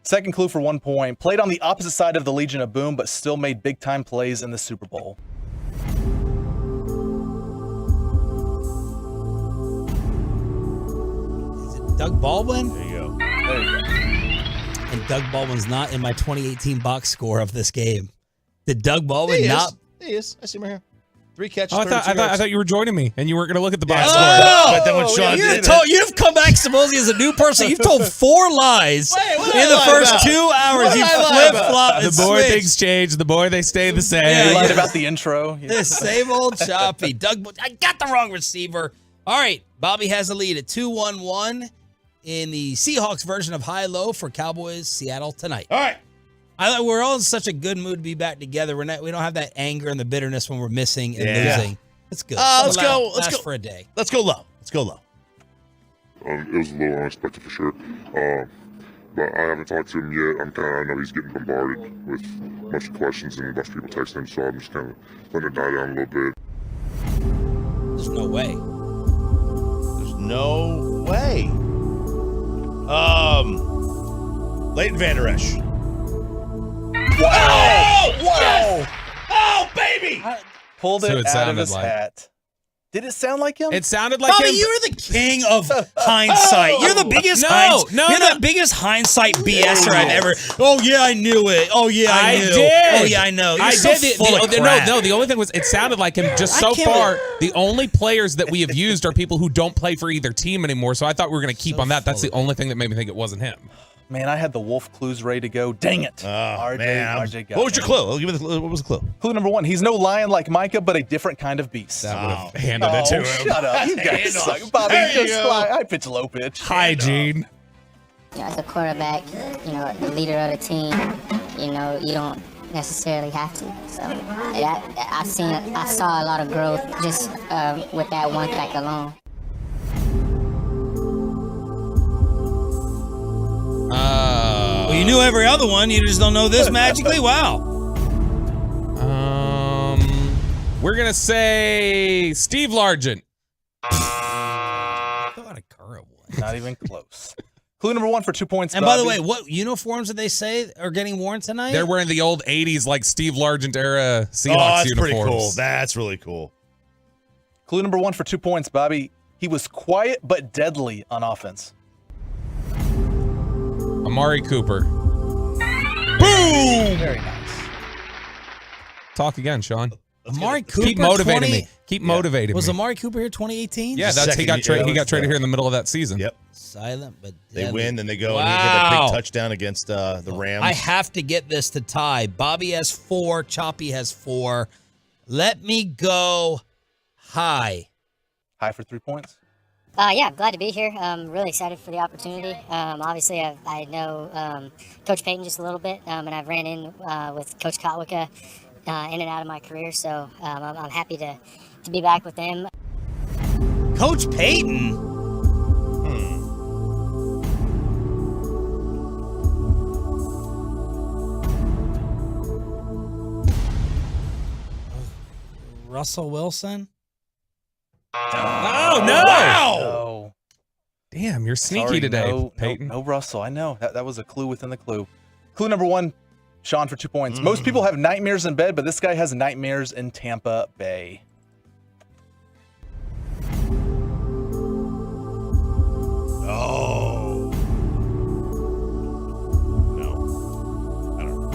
Second clue for 1 point. Played on the opposite side of the Legion of Boom, but still made big-time plays in the Super Bowl. Is it Doug Baldwin? There you go. There you go. And Doug Baldwin's not in my 2018 box score of this game. Did Doug Baldwin not? He is. I see him right here. 3 catches. Oh, I thought you were joining me, and you weren't going to look at the box score. But then when Sean did you've come back supposedly as a new person. You've told 4 lies in the first 2 hours. You flip-flop and the more switch. things change, the more they stay the same. You lied about the intro. The same old choppy. I got the wrong receiver. All right, Bobby has a lead at 2-1-1 in the Seahawks version of Hilo for Cowboys Seattle tonight. All right. We're all in such a good mood to be back together. We don't have that anger and the bitterness when we're missing and losing. It's good. Let's go for a day. Let's go low. Let's go low. It was a little unexpected for sure. But I haven't talked to him yet. I know he's getting bombarded with a bunch of questions and a bunch of people texting him, so I'm just kind of letting it die down a little bit. There's no way. There's no way. Leighton Vander Esch. Wow! Wow! Yes! Oh, baby! Pulled So it it out of sounded his like- hat. Did it sound like him? It sounded like Bobby, him. you're the king of hindsight. You're the biggest You're the biggest hindsight BSer I've ever. Oh yeah, I knew it. Oh yeah, I knew. did. Oh yeah, I know. You're I so did. full of crap. No, the only thing was it sounded like him. Just so can't far, the only players that we have used are people who don't play for either team anymore. So I thought we were going to keep on that. That's the only thing that made me think it wasn't him. Man, I had the wolf clues ready to go. Dang it. RJ got What was your me. clue? Give me the, what was the clue? Clue number 1. He's no lion like Micah, but a different kind of beast. That would have handed it to him. Shut up. You guys suck. Bobby, I pitch low pitch. Hygiene. As a quarterback, the leader of the team, you don't necessarily have to. So I saw a lot of growth just with that one fact alone. Well, you knew every other one. You just don't know this magically. Wow. We're gonna say Steve Largent. Not even close. Clue number 1 for 2 points. And by the way, what uniforms did they say are getting worn tonight? They're wearing the old '80s like Steve Largent era Seahawks that's uniforms. pretty cool. That's really cool. Clue number 1 for 2 points, Bobby. He was quiet but deadly on offense. Amari Cooper. Boom! Very nice. Talk again, Sean. Amari Cooper. Keep motivating me. Keep motivating Was me. Amari Cooper here 2018? Yeah, he got traded here in the middle of that season. Yep. Silent, but They deadly. win, then they go and he hit a big touchdown against the Rams. I have to get this to tie. Bobby has 4. Choppy has 4. Let me go high. High for 3 points. Yeah, glad to be here. Really excited for the opportunity. Obviously, I know Coach Payton just a little bit, and I've ran in with Coach Kotwicka in and out of my career, so I'm happy to be back with them. Coach Payton? Russell Wilson? Oh, no! Wow! No. Damn, you're sneaky Sorry, today, no, Peyton. No, Russell. I know. That was a clue within the clue. Clue number 1 Sean for 2 points. Most people have nightmares in bed, but this guy has nightmares in Tampa Bay. Oh. No. I don't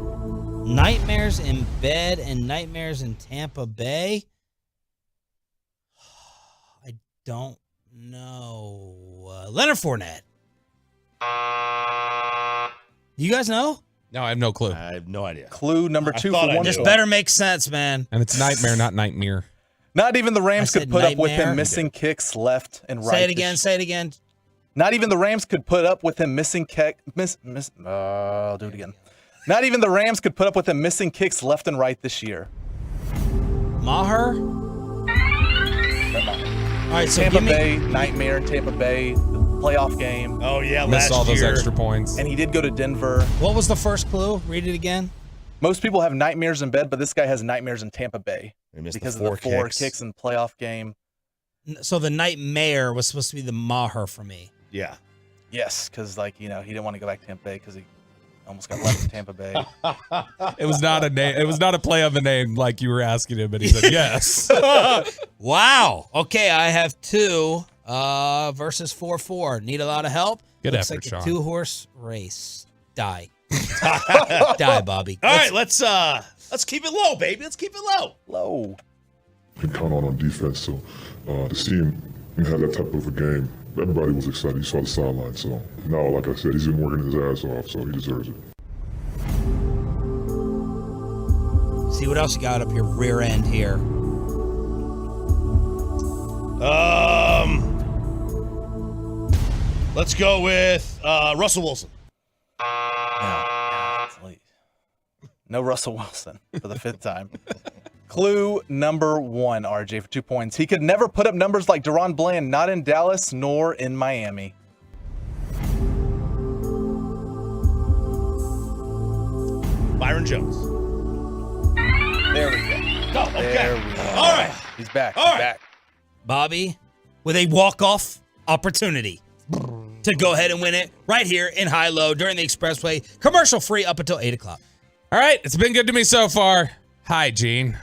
know. Nightmares in bed and nightmares in Tampa Bay. I don't know. Leonard Fournette. You guys know? No, I have no clue. I have no idea. Clue number 2 for 1 This better make sense, man. And it's nightmare, not nightmare. Not even the Rams could put up with nightmare. him missing kicks left and right. Say it again. Say it again. Not even the Rams could put up with him missing I'll do it again. Not even the Rams could put up with him missing kicks left and right this year. Maher. All right, so Tampa Bay, nightmare in Tampa Bay, the playoff game. Oh, yeah, Missed all those extra points. And he did go to Denver. What was the first clue? Read it again. Most people have nightmares in bed, but this guy has nightmares in Tampa Bay because of the 4 kicks in the playoff game. So the nightmare was supposed to be the Maher for me. Yeah. Yes, because he didn't want to go back to Tampa Bay because he almost got left in Tampa Bay. It was not a name. It was not a play on the name like you were asking him, but he said yes. Wow. Okay, I have 2 versus 4-4. Need a lot of help. Good Looks effort, like Sean. a 2-horse race. Die. Die, Bobby. All right, let's keep it low, baby. Let's keep it low. Low. Can count on defense. So to see him have that type of a game, everybody was excited. You saw the sideline. So now, like I said, he's been working his ass off, so he deserves it. See what else you got up your rear end here. Let's go with Russell Wilson. No Russell Wilson for the 5th time. Clue number 1, RJ, for 2 points. He could never put up numbers like Deron Bland, not in Dallas nor in Miami. Byron Jones. There we go. Okay. There we go. All right. He's back. All He's right. back. Bobby, with a walk-off opportunity to go ahead and win it right here in Hilo during the Expressway. Commercial-free up until 8 o'clock. All right, it's been good to me so far. Hi, Gene.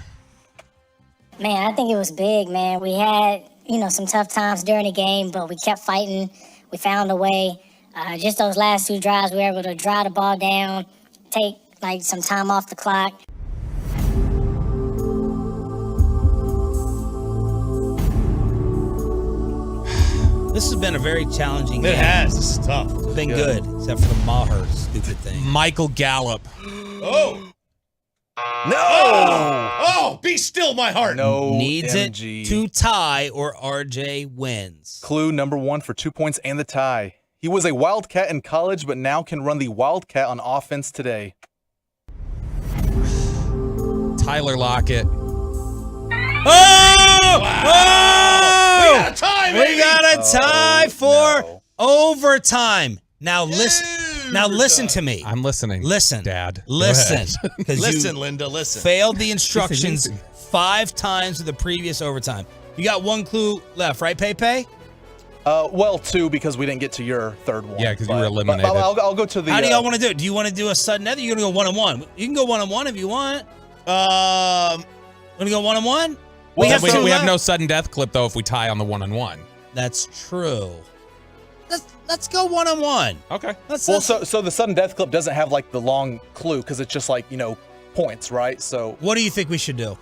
Man, I think it was big, man. We had, some tough times during the game, but we kept fighting. We found a way. Just those last 2 drives, we were able to drive the ball down, take, some time off the clock. This has been a very challenging game. It has. This is tough. It's been good, except for the Maher stupid thing. Michael Gallup. Oh. No! Oh, be still my heart. No Needs MG. it to tie or RJ wins. Clue number 1 for 2 points and the tie. He was a Wildcat in college, but now can run the Wildcat on offense today. Tyler Lockett. Oh! Wow. Oh! We got a tie, baby. We got a tie for overtime. Now listen. Now listen to me. I'm listening. Listen, Dad. Listen. Listen, Linda, listen. Failed the instructions 5 times in the previous overtime. You got 1 clue left, right, Pepe? Well, 2 because we didn't get to your 3rd one. Yeah, because you were eliminated. I'll go to the. How do y'all want to do it? Do you want to do a sudden death? Or you're gonna go 1-1. You can go 1-1 if you want. Gonna go 1-1. We have no sudden death clip though if we tie on the 1-1. That's true. Let's go 1-1. Okay. So the sudden death clip doesn't have the long clue because it's just points, right? So what do you think we should do?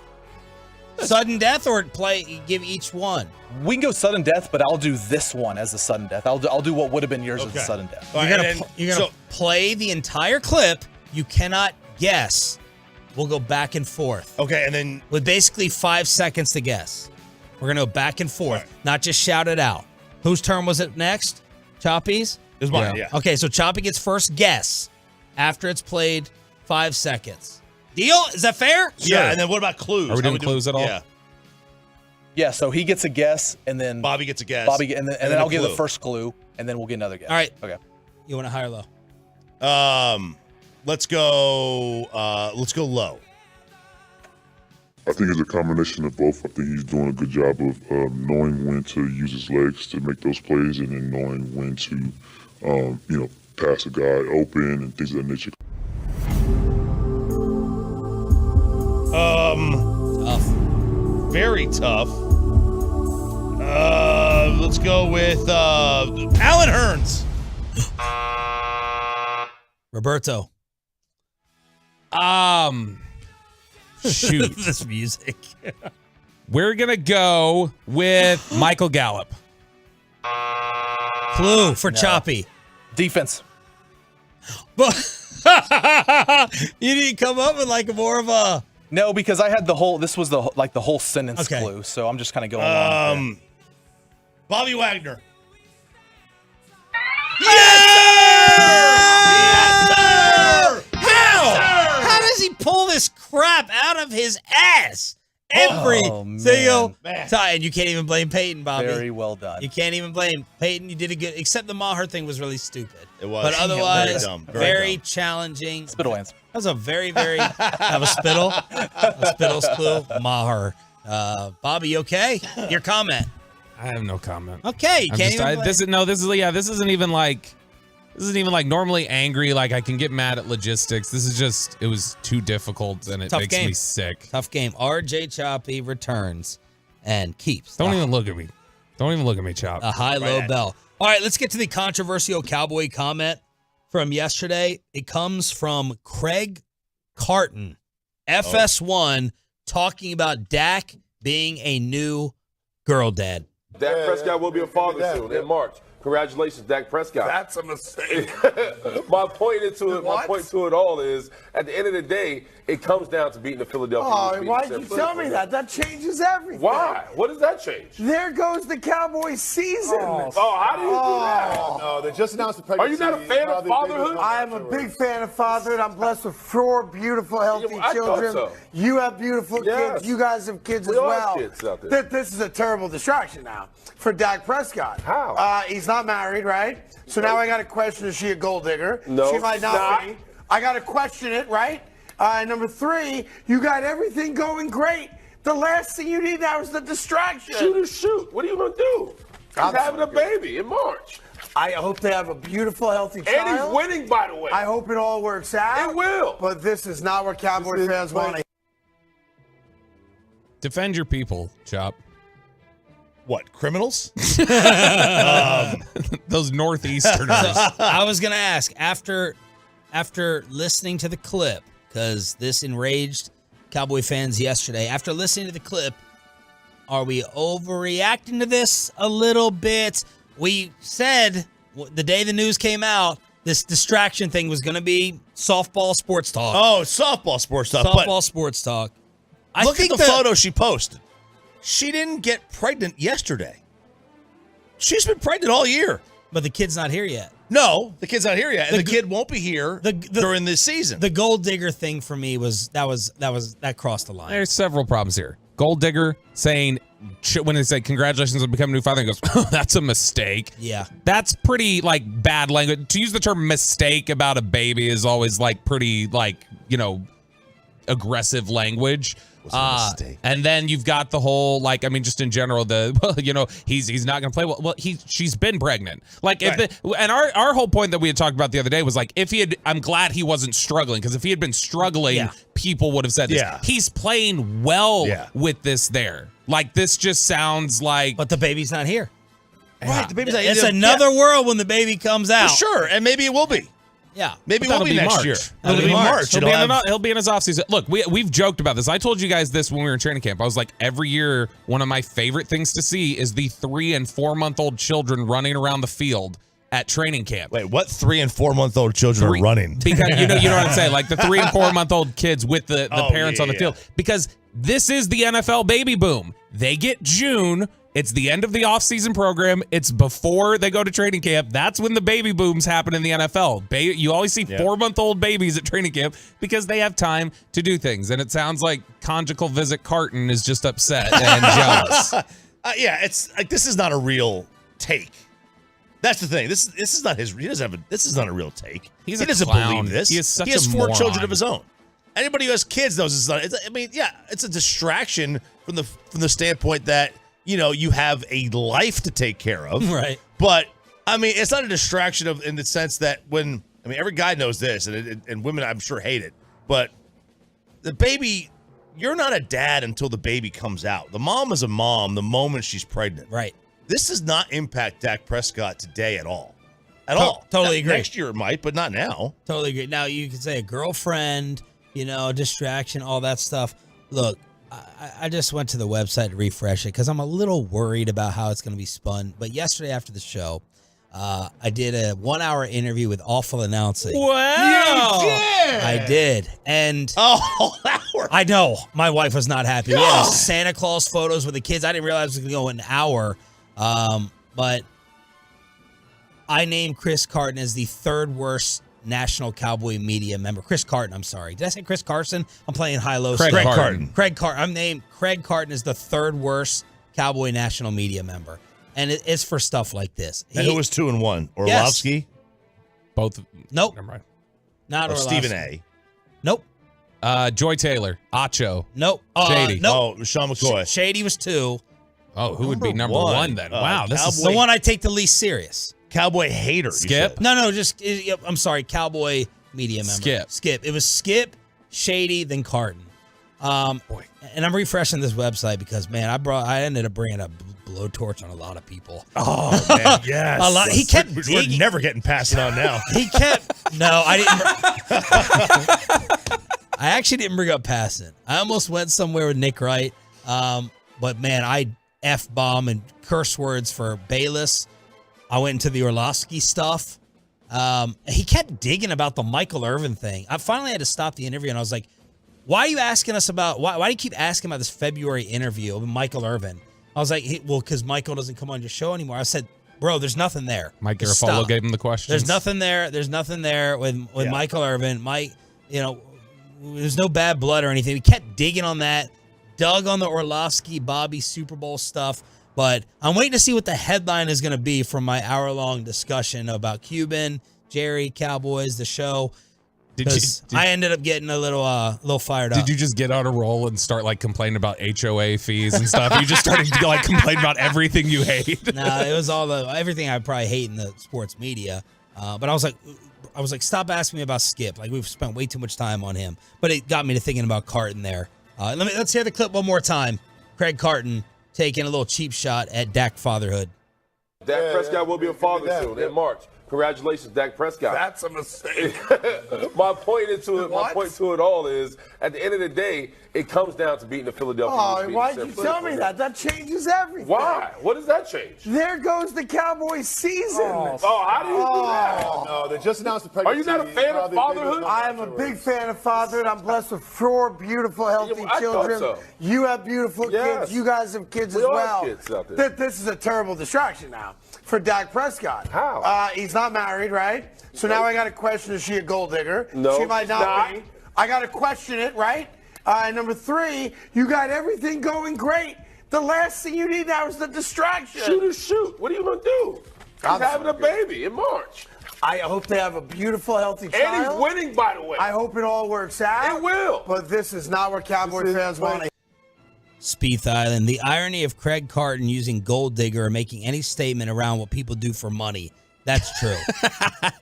Sudden death or give each one? We can go sudden death, but I'll do this one as a sudden death. I'll do what would have been yours as a sudden death. You're gonna play the entire clip. You cannot guess. We'll go back and forth. Okay, and then with basically 5 seconds to guess. We're gonna go back and forth, not just shout it out. Whose turn was it next? Choppy's? It was mine, yeah. Okay, so Choppy gets first guess after it's played 5 seconds. Deal? Is that fair? Yeah, and then what about clues? Are we doing clues at all? Yeah. Yeah, so he gets a guess, and then Bobby gets a guess. and then I'll give the first clue, and then we'll get another guess. All right. Okay. You want a high or low? Let's go low. I think it's a combination of both. I think he's doing a good job of knowing when to use his legs to make those plays and then knowing when to, pass a guy open and things of that nature. tough. Let's go with Alan Hearns. Roberto. Shoot. This music. We're going to go with Michael Gallup. Clue for Choppy. Defense. But you didn't come up with like more of a... No, because I had this was the whole sentence clue, so I'm just kind of going along. Bobby Wagner. Yes, sir! How does he pull this crap out of his ass every single time? And you can't even blame Peyton, Bobby. Very well done. You can't even blame Peyton. You did a good, except the Maher thing was really stupid. It was. But otherwise, very dumb. very challenging. Spittle hands. That was a very, very, have a spittle. A spittle's clue. Maher. Bobby, you okay? Your comment. I have no comment. Okay, you can't even this isn't even like normally angry, like I can get mad at logistics. This is just, it was too difficult and it makes me sick. Tough game. RJ Choppy returns and keeps. Don't even look at me. Don't even look at me, Chop. A high-low bell. All right, let's get to the controversial Cowboy comment from yesterday. It comes from Craig Carton, FS1, talking about Dak being a new girl dad. Dak Prescott will be a father soon in March. Congratulations, Dak Prescott. That's a mistake. My point to it all is, at the end of the day, it comes down to beating the Philadelphia Eagles. Why did you tell me that? That changes everything. Why? What does that change? There goes the Cowboys season. How do you do that? No, they just announced the pregnancy. Are you not a fan of fatherhood? I am a big fan of fatherhood. I'm blessed with 4 beautiful, healthy children. So. You have beautiful kids. You guys have kids as well. Kids out there. This is a terrible distraction now for Dak Prescott. How? He's not married, right? So now I got to question, is she a gold digger? No, she might not be. I got to question it, right? Number 3, you got everything going great. The last thing you need now is the distraction. Shoot. What are you going to do? He's having a baby in March. I hope they have a beautiful, healthy child. And he's winning, by the way. I hope it all works out. It will. But this is not what Cowboy fans want to. Defend your people, Chop. What, criminals? Those Northeasterners. I was going to ask, after listening to the clip, because this enraged Cowboy fans yesterday, after listening to the clip, are we overreacting to this a little bit? We said the day the news came out, this distraction thing was going to be softball sports talk. Oh, softball sports talk. Softball sports talk. Look at the photo she posted. She didn't get pregnant yesterday. She's been pregnant all year. But the kid's not here yet. No, the kid's not here yet. And the kid won't be here during this season. The gold digger thing for me that crossed the line. There's several problems here. Gold digger saying, when they say congratulations on becoming a new father, he goes, oh, that's a mistake. Yeah. That's pretty bad language. To use the term mistake about a baby is always pretty aggressive language. And then you've got the whole just in general he's not going to play well. She's been pregnant. And our whole point that we had talked about the other day was I'm glad he wasn't struggling, because if he had been struggling, people would have said this. Yeah. He's playing well with this there. This just sounds like. But the baby's not here. Right, the baby's not here. It's another world when the baby comes out. For sure, and maybe it will be. Yeah, maybe it will be next March. year. It'll be March. He'll be in his offseason. Look, we've joked about this. I told you guys this when we were in training camp. I was like, every year, one of my favorite things to see is the 3 and 4 month old children running around the field at training camp. Wait, what 3 and 4 month old children are running? Because you know what I'm saying, the 3 and 4 month old kids with the parents on the field. Because this is the NFL baby boom. They get June. It's the end of the offseason program. It's before they go to training camp. That's when the baby booms happen in the NFL. You always see 4-month-old babies at training camp because they have time to do things. And it sounds like conjugal visit Carton is just upset and jealous. It's this is not a real take. That's the thing. This is not his. This is not a real take. He doesn't clown. believe this. He is such he has a 4 moron. children of his own. Anybody who has kids knows it's not. It's a distraction from the standpoint that you have a life to take care of. Right. But it's not a distraction in the sense that every guy knows this, and women I'm sure hate it, but the baby you're not a dad until the baby comes out. The mom is a mom the moment she's pregnant. Right. This does not impact Dak Prescott today at all. At all. Totally agree. Next year it might, but not now. Totally agree. Now, you could say a girlfriend, distraction, all that stuff. Look, I just went to the website to refresh it because I'm a little worried about how it's going to be spun. But yesterday after the show, I did a 1-hour interview with Awful Announcing. Wow. You did? I did. And I know. My wife was not happy. We had Santa Claus photos with the kids. I didn't realize it was going to go an hour. But I named Chris Carton as the third worst national Cowboy media member. Chris Carton, I'm sorry. Did I say Chris Carson? I'm playing Hilo. Craig Carton. Craig Carton. I'm named Craig Carton as the third worst Cowboy national media member. And it's for stuff like this. And who was 2-1? Orlovsky? Yes. Both. Nope. Never mind. Not Orlovsky. Stephen A. Nope. Joy Taylor. Acho. Nope. Shady. Nope. Oh, Sean McCoy. Shady was 2. Oh, who would be number one then? Wow, this is the one I take the least serious. Cowboy hater. Skip? No, just I'm sorry, Cowboy media member. Skip. It was Skip, Shady, then Carton. And I'm refreshing this website because man, I ended up bringing a blowtorch on a lot of people. Oh man, yes. A lot. He kept We're never getting past it on now. He kept. No, I didn't. I actually didn't bring up passing. I almost went somewhere with Nick Wright. But man, I F-bomb and curse words for Bayless. I went into the Orlovsky stuff. He kept digging about the Michael Irvin thing. I finally had to stop the interview, and I was like, why are you asking us about, why do you keep asking about this February interview with Michael Irvin? I was like, because Michael doesn't come on your show anymore. I said, bro, there's nothing there. Mike Garafolo gave him the questions. There's nothing there. There's nothing there with Michael Irvin. Mike, there's no bad blood or anything. We kept digging on that. Dug on the Orlovsky, Bobby Super Bowl stuff. But I'm waiting to see what the headline is going to be from my hour-long discussion about Cuban, Jerry, Cowboys, the show. I ended up getting a little fired up. Did you just get on a roll and start complaining about HOA fees and stuff? You just started to complain about everything you hate. No, it was everything I probably hate in the sports media. But I was like, stop asking me about Skip. We've spent way too much time on him. But it got me to thinking about Carton there. Let's hear the clip one more time. Craig Carton taking a little cheap shot at Dak fatherhood. Dak Prescott will be a father soon in March. Congratulations, Dak Prescott. That's a mistake. My point to it all is, at the end of the day, it comes down to beating the Philadelphia Eagles. Oh, why'd you tell me that? That changes everything. Why? What does that change? There goes the Cowboys season. How do you do that? No, they just announced the pregnancy. Are you not a fan of fatherhood? I am a big fan of fatherhood. I'm blessed with 4 beautiful, healthy children. So. You have beautiful kids. You guys have kids as well. Kids out there. This is a terrible distraction now for Dak Prescott. How? He's not married, right? So now I got to question, is she a gold digger? No, she might not be. I got to question it, right? Number 3, you got everything going great. The last thing you need now is the distraction. Shoot. What are you going to do? He's having a baby in March. I hope they have a beautiful, healthy child. And he's winning, by the way. I hope it all works out. It will. But this is not where Cowboy fans want to. Spieth Island. The irony of Craig Carton using gold digger or making any statement around what people do for money. That's true.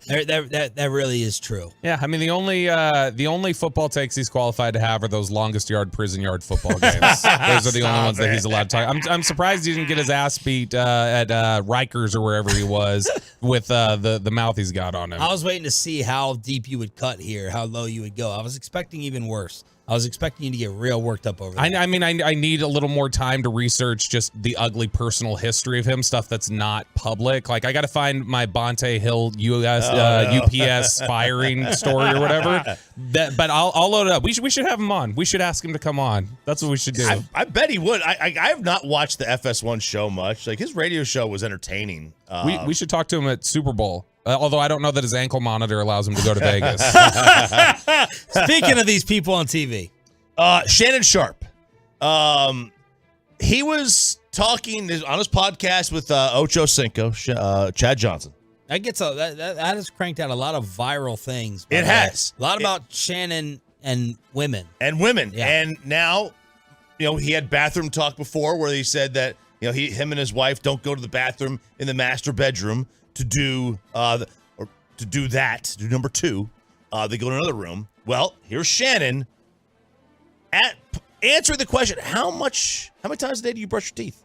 that really is true. Yeah, I mean the only football takes he's qualified to have are those longest yard prison yard football games. Those are the only ones that he's allowed to talk. I'm surprised he didn't get his ass beat at Rikers or wherever he was with the mouth he's got on him. I was waiting to see how deep you would cut here, how low you would go. I was expecting even worse. I was expecting you to get real worked up over that. I mean, I need a little more time to research just the ugly personal history of him, stuff that's not public. I got to find my Bonte Hill UPS firing story or whatever. But I'll load it up. We should have him on. We should ask him to come on. That's what we should do. I bet he would. I have not watched the FS1 show much. His radio show was entertaining. We should talk to him at Super Bowl. Although I don't know that his ankle monitor allows him to go to Vegas. Speaking of these people on TV. Shannon Sharp. He was talking on his podcast with Ocho Cinco, Chad Johnson. That has cranked out a lot of viral things. It has. A lot about Shannon and women. Yeah. And now, he had bathroom talk before where he said that, him and his wife don't go to the bathroom in the master bedroom to do number 2. They go to another room. Well, here's Shannon at answer the question. How many times a day do you brush your teeth?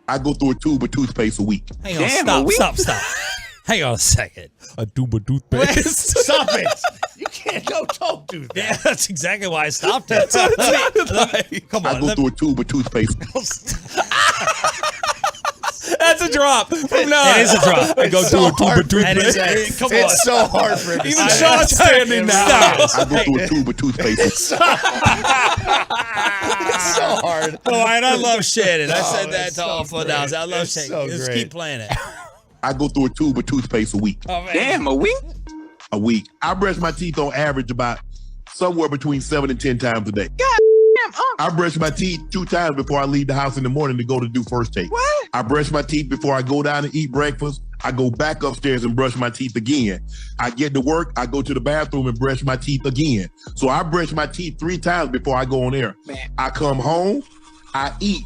I go through a tube of toothpaste a week. Hang on, stop. Hang on a second. A tube of toothpaste. Stop it. You can't don't do that. Yeah, that's exactly why I stopped it. Come on. I go through a tube of toothpaste. That's a drop from now. It is a drop. I go through a tube of toothpaste. Come on. It's so hard for him. Even Sean's standing now. I go through a tube of toothpaste. It's so hard. Oh, and I love Shannon. I said that to all flow downs. I love Shannon. So Just great. keep playing it. I go through a tube of toothpaste a week. Oh, man. Damn, a week? A week. I brush my teeth on average about somewhere between 7 and 10 times a day. I brush my teeth 2 times before I leave the house in the morning to go to do first take. What? I brush my teeth before I go down and eat breakfast. I go back upstairs and brush my teeth again. I get to work. I go to the bathroom and brush my teeth again. So I brush my teeth 3 times before I go on air. Man. I come home. I eat.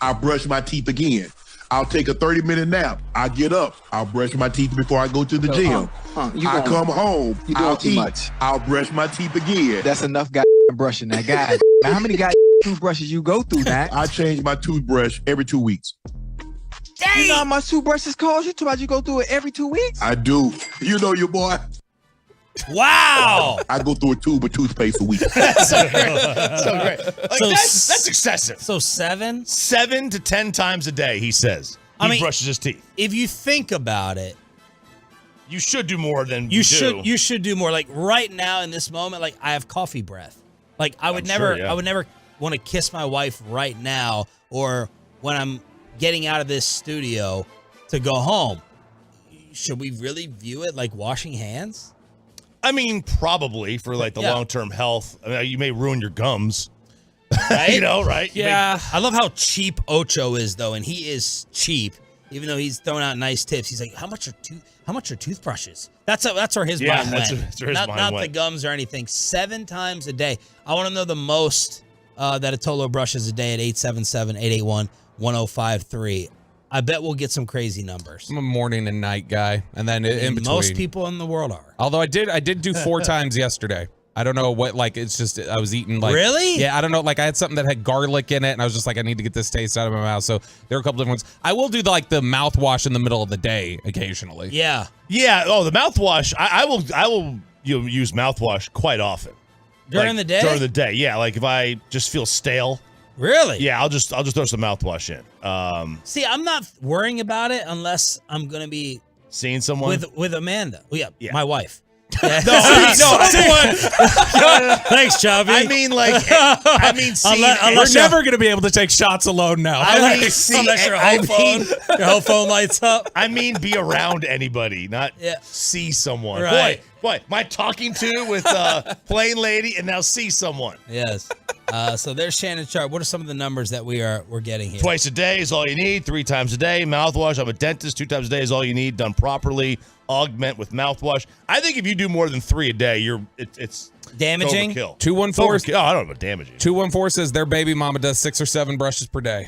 I brush my teeth again. I'll take a 30-minute nap. I get up. I'll brush my teeth before I go to the gym. I come home. You doing I'll too eat. much. I'll brush my teeth again. That's enough brushing that guy. Now, how many toothbrushes you go through, that? I change my toothbrush every 2 weeks. You know how much toothbrushes cost? You talk about you go through it every 2 weeks? I do. You know your boy. Wow. I go through a tube of toothpaste a week. That's so great. Like, that's excessive. So 7? 7 to 10 times a day, he says. He brushes his teeth. If you think about it, you should do more than you should do more. Like right now in this moment, like I have coffee breath. Like I would never want to kiss my wife right now, or when I'm getting out of this studio to go home. Should we really view it like washing hands? I mean, probably for like the long-term health. I mean, you may ruin your gums. Right? You know, right? Yeah. I love how cheap Ocho is though, and he is cheap. Even though he's throwing out nice tips, he's like, "How much are toothbrushes?" That's where his mind went. That's where his mind not went. the gums or anything. 7 times a day. I want to know the most that Atolo brushes a day at 877-881-1053. I bet we'll get some crazy numbers. I'm a morning and night guy, and then in between. Most people in the world are. Although I did do 4 times yesterday. I don't know what, like, it's just, I was eating, like. Really? Yeah, I don't know. Like, I had something that had garlic in it, and I was just like, I need to get this taste out of my mouth. So there are a couple different ones. I will do, the mouthwash in the middle of the day occasionally. Yeah. Yeah. Oh, the mouthwash. I will use mouthwash quite often. During the day? During the day, yeah. Like, if I just feel stale. Really? Yeah, I'll just throw some mouthwash in. See, I'm not worrying about it unless I'm going to be seeing someone. With Amanda. Well, yeah, my wife. Yeah. Thanks, Chubby. I mean, we're never going to be able to take shots alone now. Unless your whole phone lights up. I mean, be around anybody, not see someone. Right. Boy, my talking to with plain lady, and now see someone. Yes. So there's Shannon Sharp. What are some of the numbers that we're getting here? Twice a day is all you need. 3 times a day. Mouthwash. I'm a dentist. 2 times a day is all you need. Done properly. Augment with mouthwash. I think if you do more than 3 a day, it's damaging. Overkill. 214. Oh, I don't know about damaging. 214 says their baby mama does 6 or 7 brushes per day.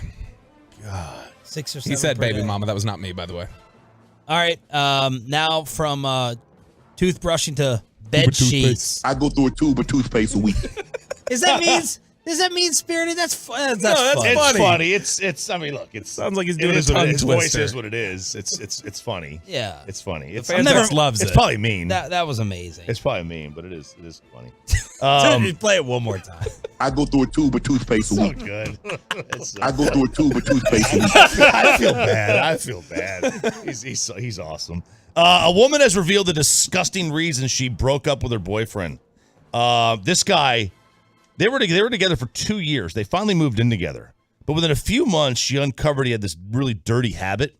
God, 6 or 7. He said per baby day. mama. That was not me, by the way. All right. Now from toothbrushing to bed sheets. I go through a tube of toothpaste a week. Does that mean spirited? That's funny. It's funny. It's. I mean, look. It sounds like he's doing a tongue His voice twister. is what it is. It's funny. Yeah. It's funny. It's fan text loves It's it. probably mean. That was amazing. It's probably mean, but it is funny. Play it one more time. I go through a tube of toothpaste a So week. good. So I go through a tube of toothpaste a week. I feel bad. He's awesome. A woman has revealed the disgusting reason she broke up with her boyfriend. This guy, they were together for 2 years. They finally moved in together. But within a few months, she uncovered he had this really dirty habit.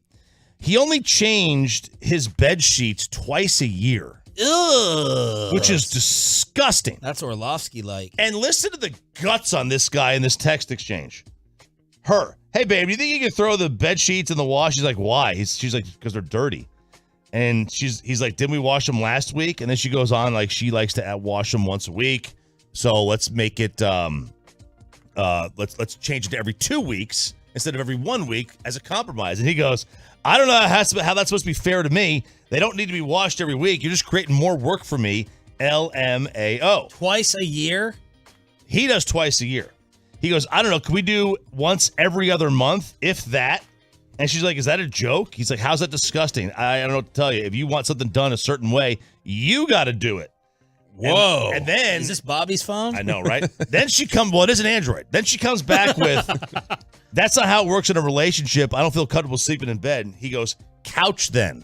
He only changed his bed sheets twice a year. Ugh. Which is disgusting. That's Orlovsky like. And listen to the guts on this guy in this text exchange. Her, hey babe, do you think you can throw the bed sheets in the wash? She's like, why? She's like, because they're dirty. And he's like, didn't we wash them last week? And then she goes on like she likes to wash them once a week. So let's make it let's change it to every 2 weeks instead of every 1 week as a compromise. And he goes, I don't know how that's supposed to be fair to me. They don't need to be washed every week. You're just creating more work for me. LMAO. Twice a year? He does twice a year. He goes, I don't know. Can we do once every other month, if that? And she's like, is that a joke? He's like, how's that disgusting? I don't know what to tell you. If you want something done a certain way, you got to do it. Whoa. And then. Is this Bobby's phone? I know, right? Then she comes, well, it is an Android. Then she comes back with, that's not how it works in a relationship. I don't feel comfortable sleeping in bed. He goes, couch then.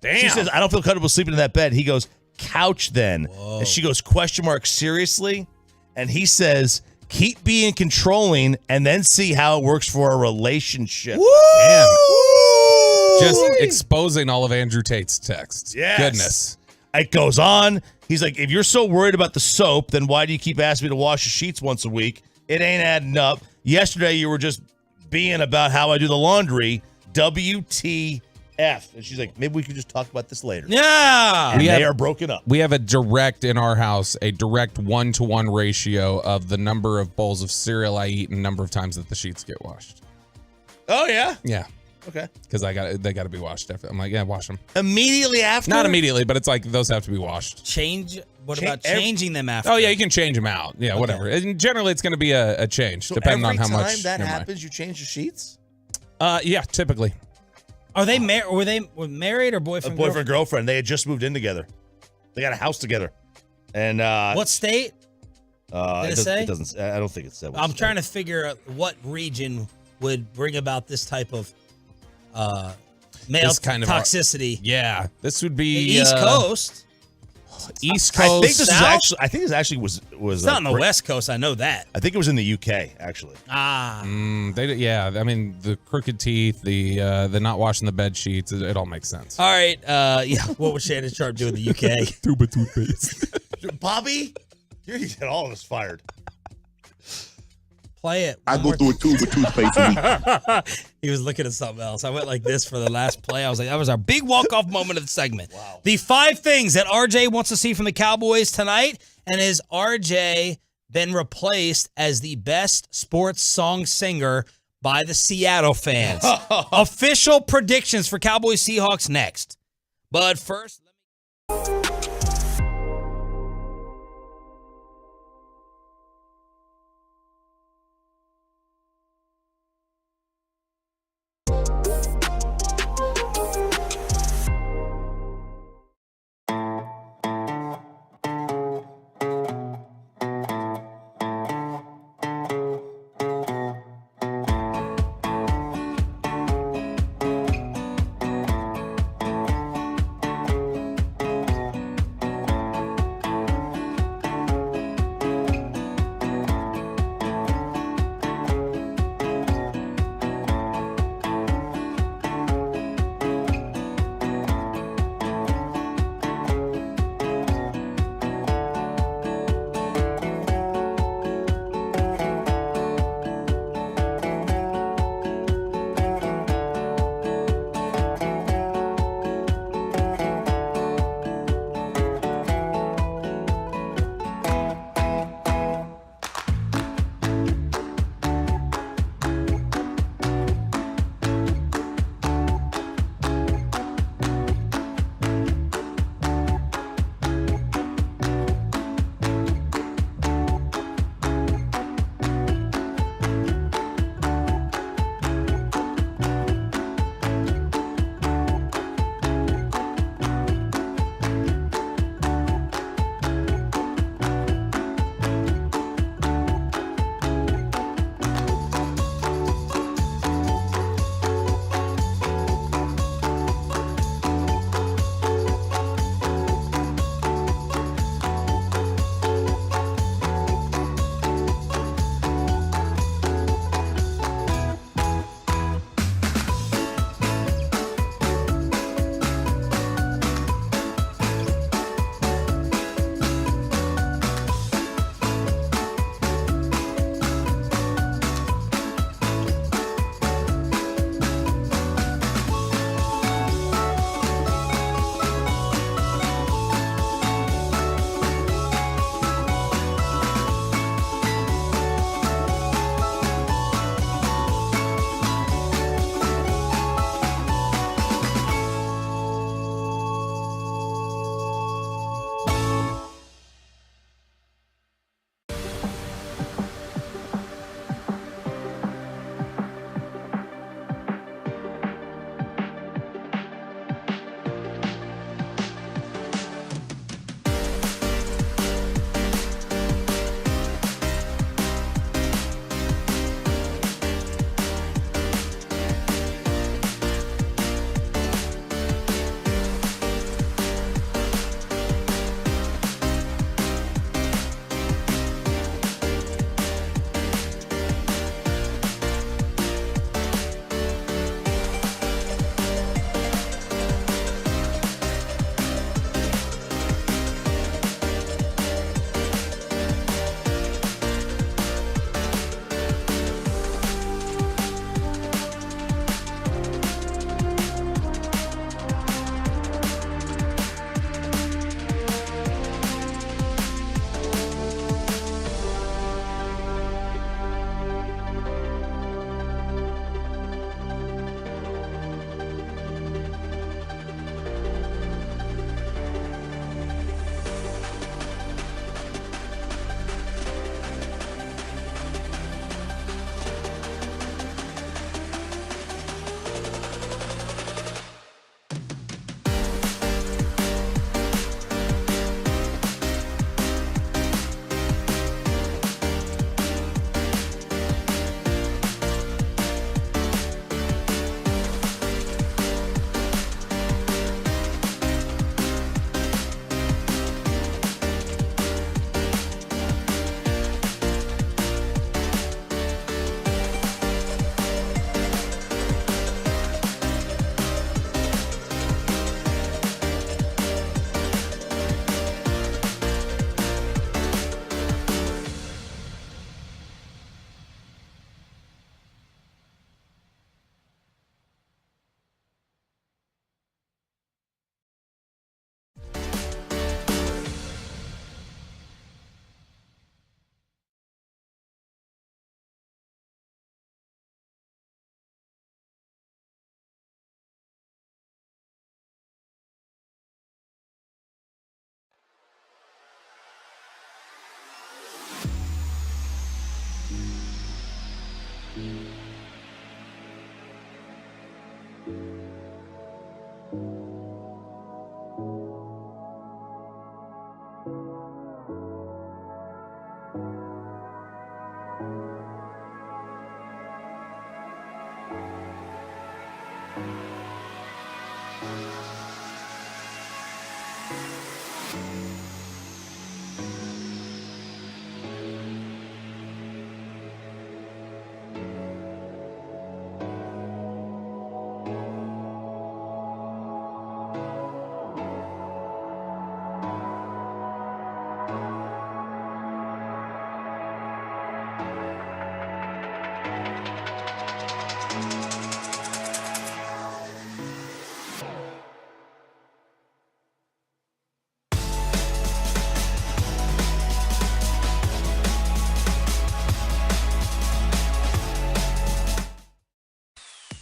Damn. She says, I don't feel comfortable sleeping in that bed. He goes, couch then. Whoa. And she goes, question mark, seriously? And he says, keep being controlling and then see how it works for a relationship. Woo! Damn. Just exposing all of Andrew Tate's texts. Yes. Goodness. It goes on. He's like, if you're so worried about the soap, then why do you keep asking me to wash the sheets once a week? It ain't adding up. Yesterday, you were just being about how I do the laundry. WTF. And she's like, maybe we could just talk about this later. Yeah. And they are broken up. We have a direct in our house, a direct 1-to-1 ratio of the number of bowls of cereal I eat and number of times that the sheets get washed. Oh, yeah? Yeah. Okay. Because they got to be washed after. I'm like, yeah, wash them. Immediately after? Not immediately, but it's like those have to be washed. What about changing them after? Oh, yeah, you can change them out. Yeah, whatever. And generally, it's going to be a change, depending on how much. Every time that happens, you change the sheets? Yeah, typically. Are they were married or boyfriend? Girlfriend. They had just moved in together. They got a house together. And what state? Did it say? It doesn't. I don't think it said. I'm trying to figure out what region would bring about this type of male kind of toxicity. Yeah, this would be the East Coast. East Coast. I think this actually was. It's not on the West Coast. I know that. I think it was in the UK actually. Yeah. I mean, the crooked teeth, the not washing the bed sheets. It all makes sense. All right. Yeah. What was Shannon Sharp doing in the UK? Tube of toothpaste. Bobby, you're gonna get all of us fired. Play it. I go through a tube of toothpaste a week. He was looking at something else. I went like this for the last play. I was like, that was our big walk-off moment of the segment. Wow. The 5 things that RJ wants to see from the Cowboys tonight, and is RJ been replaced as the best sports song singer by the Seattle fans? Official predictions for Cowboys Seahawks next. But first,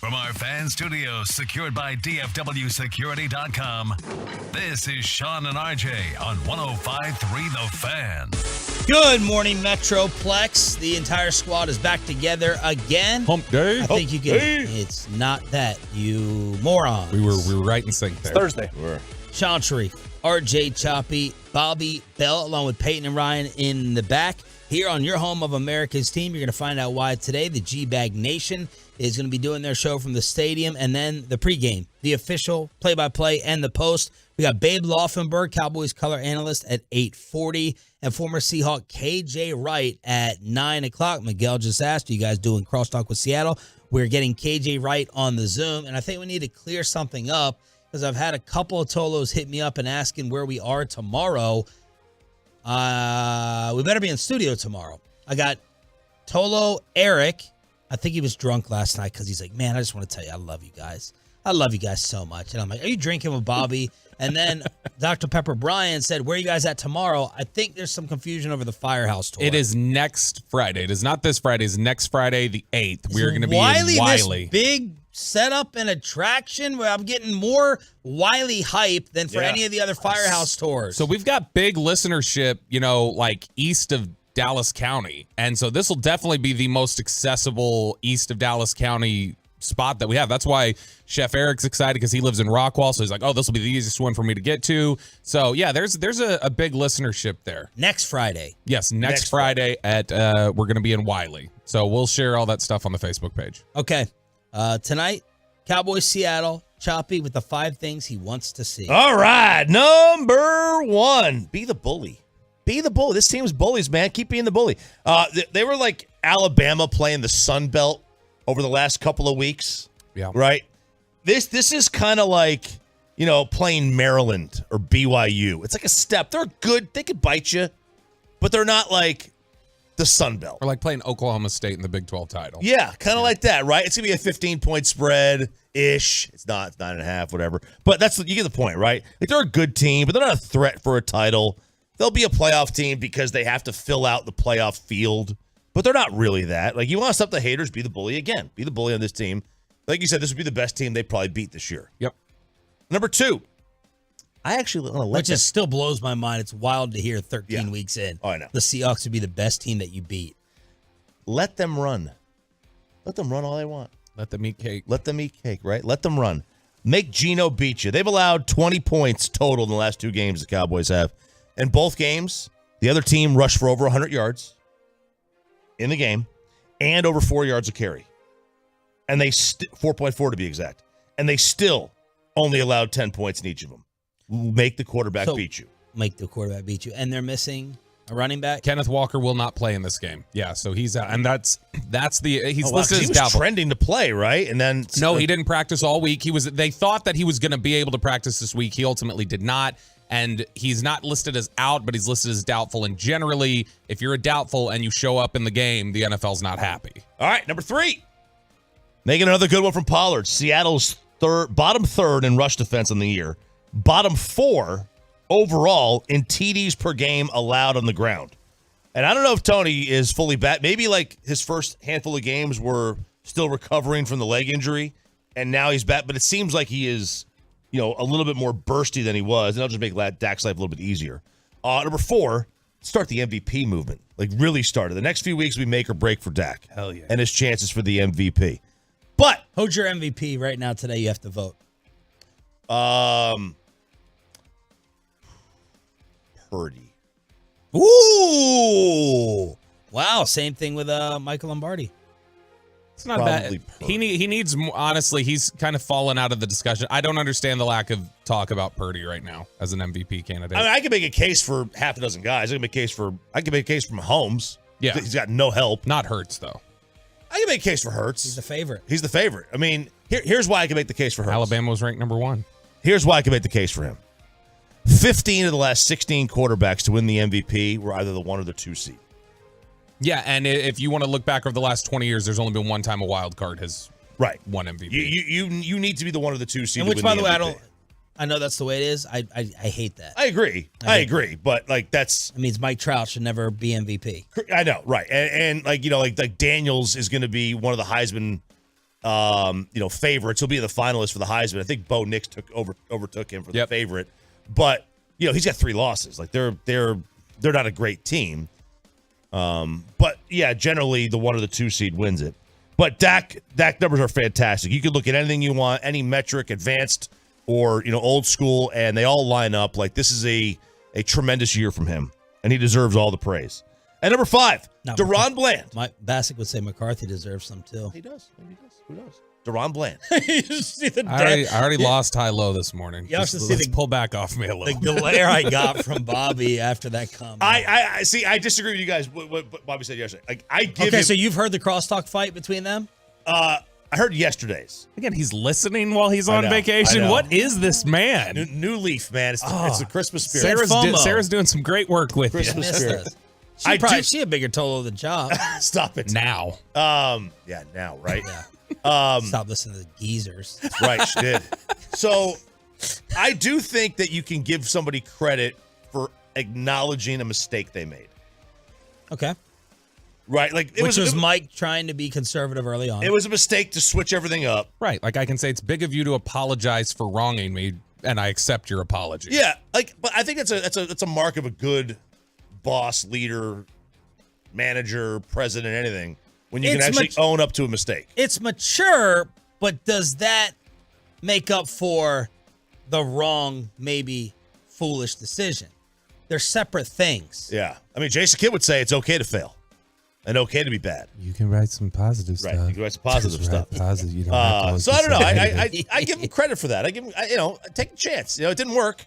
From our fan studios secured by DFWsecurity.com, this is Sean and RJ on 105.3 The Fan. Good morning, Metroplex. The entire squad is back together again. Hump day. I think you can. It's not that, you moron. We were right in sync there. It's Thursday. Sean Sharif, RJ Choppy, Bobby Bell, along with Peyton and Ryan in the back. Here on your home of America's team, you're going to find out why today the G-Bag Nation is going to be doing their show from the stadium, and then the pregame, the official play-by-play, and the post. We got Babe Laufenberg, Cowboys color analyst, at 8:40, and former Seahawk KJ Wright at 9 o'clock. Miguel just asked, are you guys doing crosstalk with Seattle? We're getting KJ Wright on the Zoom, and I think we need to clear something up because I've had a couple of Tolos hit me up and asking where we are tomorrow. We better be in studio tomorrow. I got Tolo Eric. I think he was drunk last night because he's like, man, I just want to tell you, I love you guys. I love you guys so much. And I'm like, are you drinking with Bobby? And then Dr. Pepper Brian said, where are you guys at tomorrow? I think there's some confusion over the Firehouse tour. It is next Friday. It is not this Friday. It's next Friday, the 8th. We're going to be in Wiley. This big setup and attraction where I'm getting more Wiley hype than for any of the other Firehouse tours. So we've got big listenership, like east of Dallas County. And so this will definitely be the most accessible east of Dallas County spot that we have. That's why Chef Eric's excited because he lives in Rockwall. So he's like, oh, this will be the easiest one for me to get to. So yeah, there's a big listenership there. Next Friday. Yes, next Friday at we're going to be in Wiley. So we'll share all that stuff on the Facebook page. Okay. Tonight, Cowboys Seattle, Choppy with the 5 things he wants to see. All right, number 1, be the bully. Be the bully. This team's bullies, man. Keep being the bully. They were like Alabama playing the Sun Belt over the last couple of weeks. Yeah. Right? This is kind of like, playing Maryland or BYU. It's like a step. They're good. They could bite you, but they're not like the Sun Belt. Or like playing Oklahoma State in the Big 12 title. Yeah, kind of like that, right? It's going to be a 15-point spread-ish. It's not. It's 9.5, whatever. But you get the point, right? Like they're a good team, but they're not a threat for a title. They'll be a playoff team because they have to fill out the playoff field, but they're not really that. Like, you want to stop the haters, be the bully again. Be the bully on this team. Like you said, this would be the best team they probably beat this year. Yep. Number 2, I actually want to let Which just still blows my mind. It's wild to hear 13 weeks in. Oh, I know. The Seahawks would be the best team that you beat. Let them run. Let them run all they want. Let them eat cake. Let them eat cake, right? Let them run. Make Geno beat you. They've allowed 20 points total in the last 2 games the Cowboys have. In both games, the other team rushed for over 100 yards in the game and over 4 yards a carry. And they 4.4 to be exact. And they still only allowed 10 points in each of them. Make the quarterback beat you. Make the quarterback beat you. And they're missing a running back. Kenneth Walker will not play in this game. Yeah, so he's out. And that's he's listed as he was doubtful. Trending to play, right? And then no, he didn't practice all week. They thought that he was going to be able to practice this week. He ultimately did not. And he's not listed as out, but he's listed as doubtful. And generally, if you're a doubtful and you show up in the game, the NFL's not happy. All right, number 3. Making another good one from Pollard. Seattle's bottom third in rush defense in the year. Bottom 4 overall in TDs per game allowed on the ground. And I don't know if Tony is fully back. Maybe like his first handful of games were still recovering from the leg injury, and now he's back. But it seems like he is, a little bit more bursty than he was, and that'll just make Dak's life a little bit easier. Number 4, start the MVP movement. Like, really start it. The next few weeks will be make or break for Dak. Hell yeah. And his chances for the MVP. But who's your MVP right now today? You have to vote. Purdy. Ooh. Wow. Same thing with Michael Lombardi. It's not bad. He needs, honestly, he's kind of fallen out of the discussion. I don't understand the lack of talk about Purdy right now as an MVP candidate. I mean, I can make a case for half a dozen guys. I can make a case for Mahomes. Yeah. He's got no help. Not Hurts, though. I can make a case for Hurts. He's the favorite. He's the favorite. I mean, here's why I can make the case for Hurts. Alabama was ranked number 1. Here's why I can make the case for him. 15 of the last 16 quarterbacks to win the MVP were either the 1 or the 2 seed. Yeah, and if you want to look back over the last 20 years, there's only been one time a wild card has won MVP. You need to be the 1 or the 2 seed. And which, to win by the way, MVP. I know that's the way it is. I hate that. I agree. I agree. But like that's. It means Mike Trout should never be MVP. I know, right? And like like Daniels is going to be one of the Heisman, favorites. He'll be the finalist for the Heisman. I think Bo Nix overtook him for the favorite. But he's got 3 losses. Like they're not a great team. But yeah, generally the 1 or the 2 seed wins it. But Dak numbers are fantastic. You could look at anything you want, any metric, advanced or old school, and they all line up. Like this is a tremendous year from him, and he deserves all the praise. And number 5, Deron Bland. Bassick would say McCarthy deserves some too. He does. Maybe he does. Who knows? Deron Bland. You just see the I already lost Hilo this morning. You have to see pull back off me a little. The glare I got from Bobby after that comment. I see. I disagree with you guys. What Bobby said yesterday. Like I give. Okay, so you've heard the crosstalk fight between them? I heard yesterday's. Again, he's listening while he's on vacation. What is this man? New leaf, man. It's the Christmas spirit. Sarah's doing some great work with Christmas you. spirit. She a bigger total than Chop. Stop it. Now. Yeah, now, right? Yeah. Stop listening to the geezers. That's right, she did. So I do think that you can give somebody credit for acknowledging a mistake they made. Okay. Right, like Which was Mike trying to be conservative early on. It was a mistake to switch everything up. Right, like I can say it's big of you to apologize for wronging me, and I accept your apology. Yeah, but I think that's a mark of a good boss, leader, manager, president, anything. When you can actually own up to a mistake. It's mature, but does that make up for the wrong, maybe foolish decision? They're separate things. Yeah, I mean, Jason Kidd would say it's okay to fail. And okay to be bad. You can write some positive stuff. Right, you can write some positive stuff. Positive. You don't have to so I don't know. I give him credit for that. I give him, take a chance. It didn't work.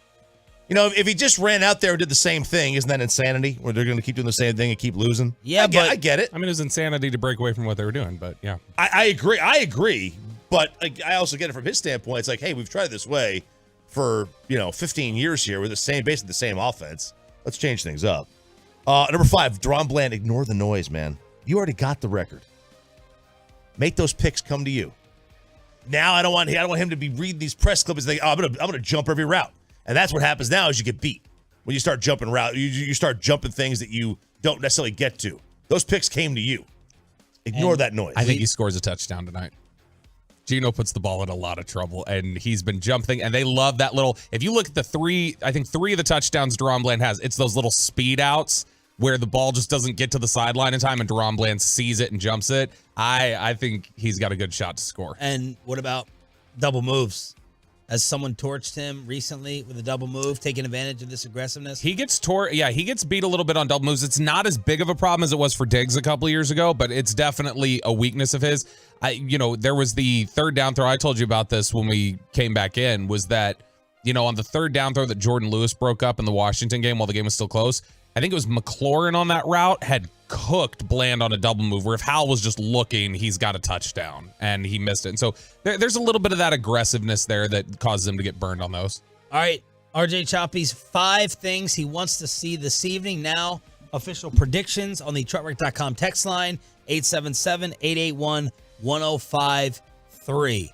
If he just ran out there and did the same thing, isn't that insanity? Where they're going to keep doing the same thing and keep losing? Yeah, I get it. I mean, it was insanity to break away from what they were doing, but yeah. I agree. But I also get it from his standpoint. It's like, hey, we've tried this way for 15 years here with basically the same offense. Let's change things up. Number 5, Deron Bland. Ignore the noise, man. You already got the record. Make those picks come to you. Now I don't want him to be reading these press clips and think, I'm gonna jump every route. And that's what happens now is you get beat when you start jumping route. You start jumping things that you don't necessarily get to. Those picks came to you. Ignore that noise. I think he scores a touchdown tonight. Geno puts the ball in a lot of trouble, and he's been jumping, and they love that little. If you look at the 3 of the touchdowns Deron Bland has, it's those little speed outs where the ball just doesn't get to the sideline in time and Deron Bland sees it and jumps it. I think he's got a good shot to score. And what about double moves? Has someone torched him recently with a double move, taking advantage of this aggressiveness? He gets he gets beat a little bit on double moves. It's not as big of a problem as it was for Diggs a couple of years ago, but it's definitely a weakness of his. There was the 3rd down throw. I told you about this when we came back in, was that, on the 3rd down throw that Jordan Lewis broke up in the Washington game while the game was still close, I think it was McLaurin on that route had cooked Bland on a double move where if Howell was just looking, he's got a touchdown, and he missed it. And so there's a little bit of that aggressiveness there that causes him to get burned on those. All right, RJ Choppy's 5 things he wants to see this evening. Now, official predictions on the truckwreck.com text line, 877-881-1053.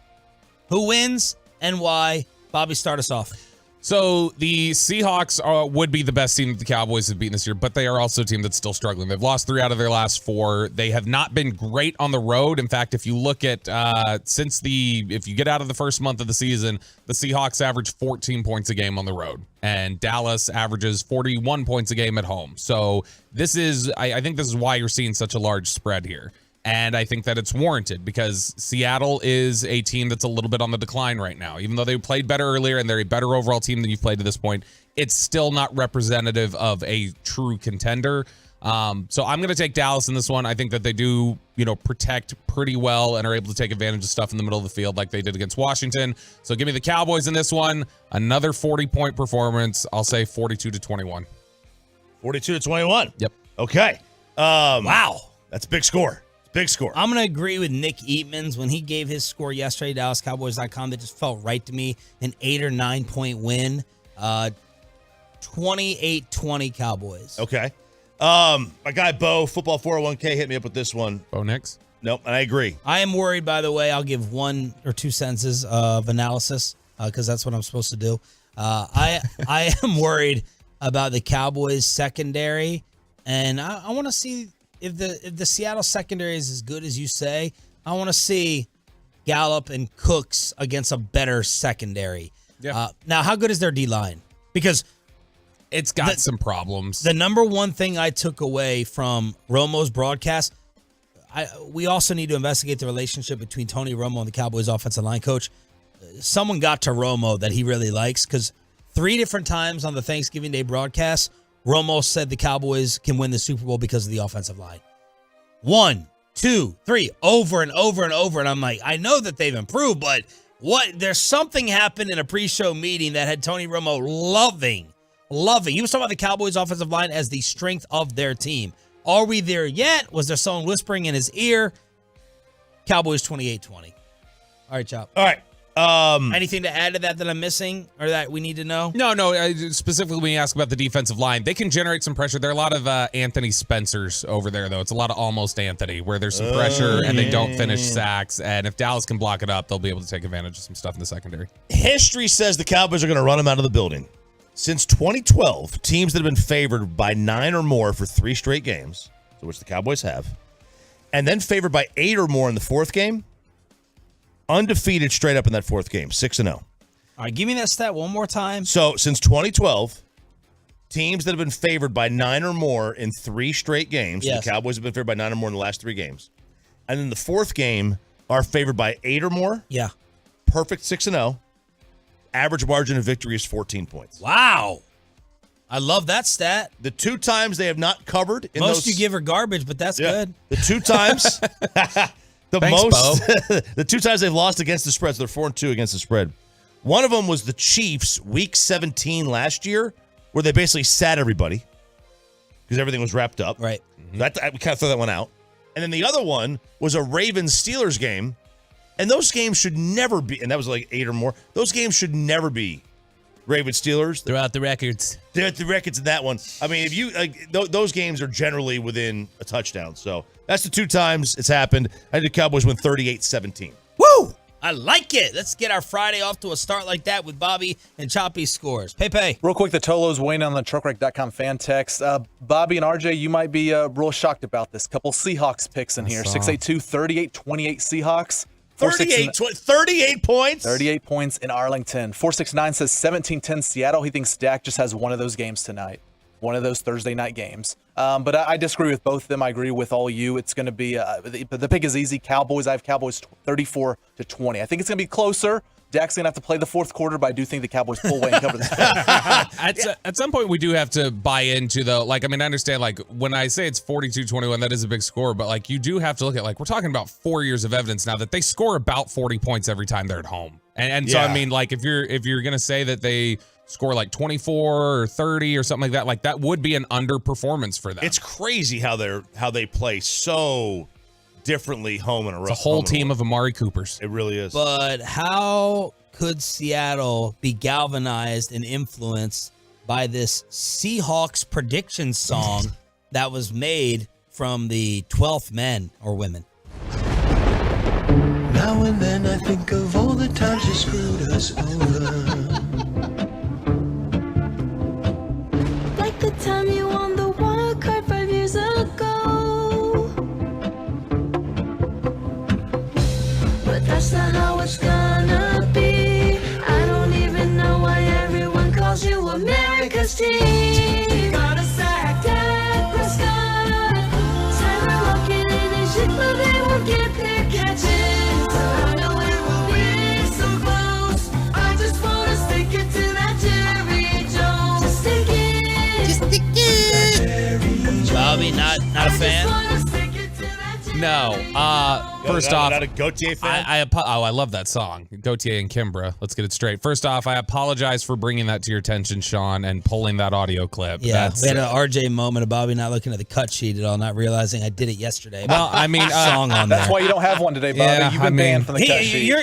Who wins and why? Bobby, start us off. So the Seahawks would be the best team that the Cowboys have beaten this year, but they are also a team that's still struggling. They've lost 3 out of their last 4. They have not been great on the road. In fact, if you look at if you get out of the first month of the season, the Seahawks average 14 points a game on the road, and Dallas averages 41 points a game at home. So I think this is why you're seeing such a large spread here. And I think that it's warranted because Seattle is a team that's a little bit on the decline right now. Even though they played better earlier and they're a better overall team than you've played to this point, it's still not representative of a true contender. So I'm going to take Dallas in this one. I think that they do, protect pretty well and are able to take advantage of stuff in the middle of the field like they did against Washington. So give me the Cowboys in this one. Another 40-point performance. I'll say 42-21. 42-21. Yep. Okay. Wow. That's a big score. Big score. I'm going to agree with Nick Eatmans when he gave his score yesterday, DallasCowboys.com. That just felt right to me. An 8 or 9 point win. 28-20 Cowboys. Okay. My guy Bo, Football 401k, hit me up with this one. Bo Nix? Nope, and I agree. I am worried, by the way. I'll give 1 or 2 sentences of analysis because that's what I'm supposed to do. I am worried about the Cowboys secondary, and I want to see if the Seattle secondary is as good as you say. I want to see Gallup and Cooks against a better secondary. Yeah. Now, how good is their D-line? Because it's got some problems. The number one thing I took away from Romo's broadcast, we also need to investigate the relationship between Tony Romo and the Cowboys offensive line coach. Someone got to Romo that he really likes because 3 different times on the Thanksgiving Day broadcast, Romo said the Cowboys can win the Super Bowl because of the offensive line. 1, 2, 3, over and over and over. And I'm like, I know that they've improved, but there's something happened in a pre-show meeting that had Tony Romo loving. He was talking about the Cowboys offensive line as the strength of their team. Are we there yet? Was there someone whispering in his ear? Cowboys 28-20. All right, Chop. All right. Anything to add to that I'm missing or that we need to know? No. Specifically, when you ask about the defensive line, they can generate some pressure. There are a lot of Anthony Spencers over there, though. It's a lot of almost Anthony, where there's some pressure and they don't finish sacks. And if Dallas can block it up, they'll be able to take advantage of some stuff in the secondary. History says the Cowboys are going to run them out of the building. Since 2012, teams that have been favored by 9 or more for 3 straight games, which the Cowboys have, and then favored by 8 or more in the 4th game, undefeated straight up in that 4th game, 6-0. All right, give me that stat one more time. So since 2012, teams that have been favored by 9 or more in 3 straight games, yes. The Cowboys have been favored by 9 or more in the last 3 games, and then the 4th game are favored by 8 or more. Yeah. Perfect 6-0. Average margin of victory is 14 points. Wow. I love that stat. The 2 times they have not covered in most those, you give her garbage, but that's good. The 2 times the 2 times they've lost against the spread, so they're 4-2 against the spread. One of them was the Chiefs week 17 last year, where they basically sat everybody because everything was wrapped up. Right. We kind of throw that one out. And then the other one was a Ravens-Steelers game. And those games should never be, and that was like 8 or more. Those games should never be Ravens-Steelers. Throughout the records. They're at the records in that one. I mean, if you those games are generally within a touchdown. So that's the 2 times it's happened. I think the Cowboys win 38-17. Woo! I like it. Let's get our Friday off to a start like that with Bobby and Choppy scores. Pepe. Real quick, the Tolos weighing on the truckwreck.com fan text. Bobby and RJ, you might be real shocked about this. Couple Seahawks picks in here. 682, 38-28 Seahawks. 38 points? 38 points in Arlington. 469 says 17-10 Seattle. He thinks Dak just has one of those games tonight. One of those Thursday night games. But I disagree with both of them. I agree with all you. It's going to be, the pick is easy. Cowboys, I have Cowboys 34-20. I think it's going to be closer. Dak's going to have to play the 4th quarter, but I do think the Cowboys pull away and cover this. At some point, we do have to buy into, though. I understand, when I say it's 42-21, that is a big score, but, you do have to look at, we're talking about 4 years of evidence now that they score about 40 points every time they're at home. And so, if you're going to say that they score 24 or 30 or something like that, that would be an underperformance for them. It's crazy how they play so differently home and a road. It's a whole team of Amari Coopers. It really is. But how could Seattle be galvanized and influenced by this Seahawks prediction song that was made from the 12th men or women? Now and then I think of all the times you screwed us over. Like the time you won the wild card 5 years ago. But that's not how it's gonna be. I don't even know why everyone calls you America's team. Got a sack, Dak Prescott. Tyler Lockett and his shit, but they won't get their catches. I know it will be so close. I just wanna stick it to that Jerry Jones. Just stick it. Bobby, Not a fan? No. First off, not a Gautier fan? I love that song, Gautier and Kimbra. Let's get it straight. First off, I apologize for bringing that to your attention, Sean, and pulling that audio clip. Yeah, we had an RJ moment of Bobby not looking at the cut sheet at all, not realizing I did it yesterday. Well, I mean, song on That's there. why you don't have one today, Bobby. Yeah, You've been banned from the cut sheet.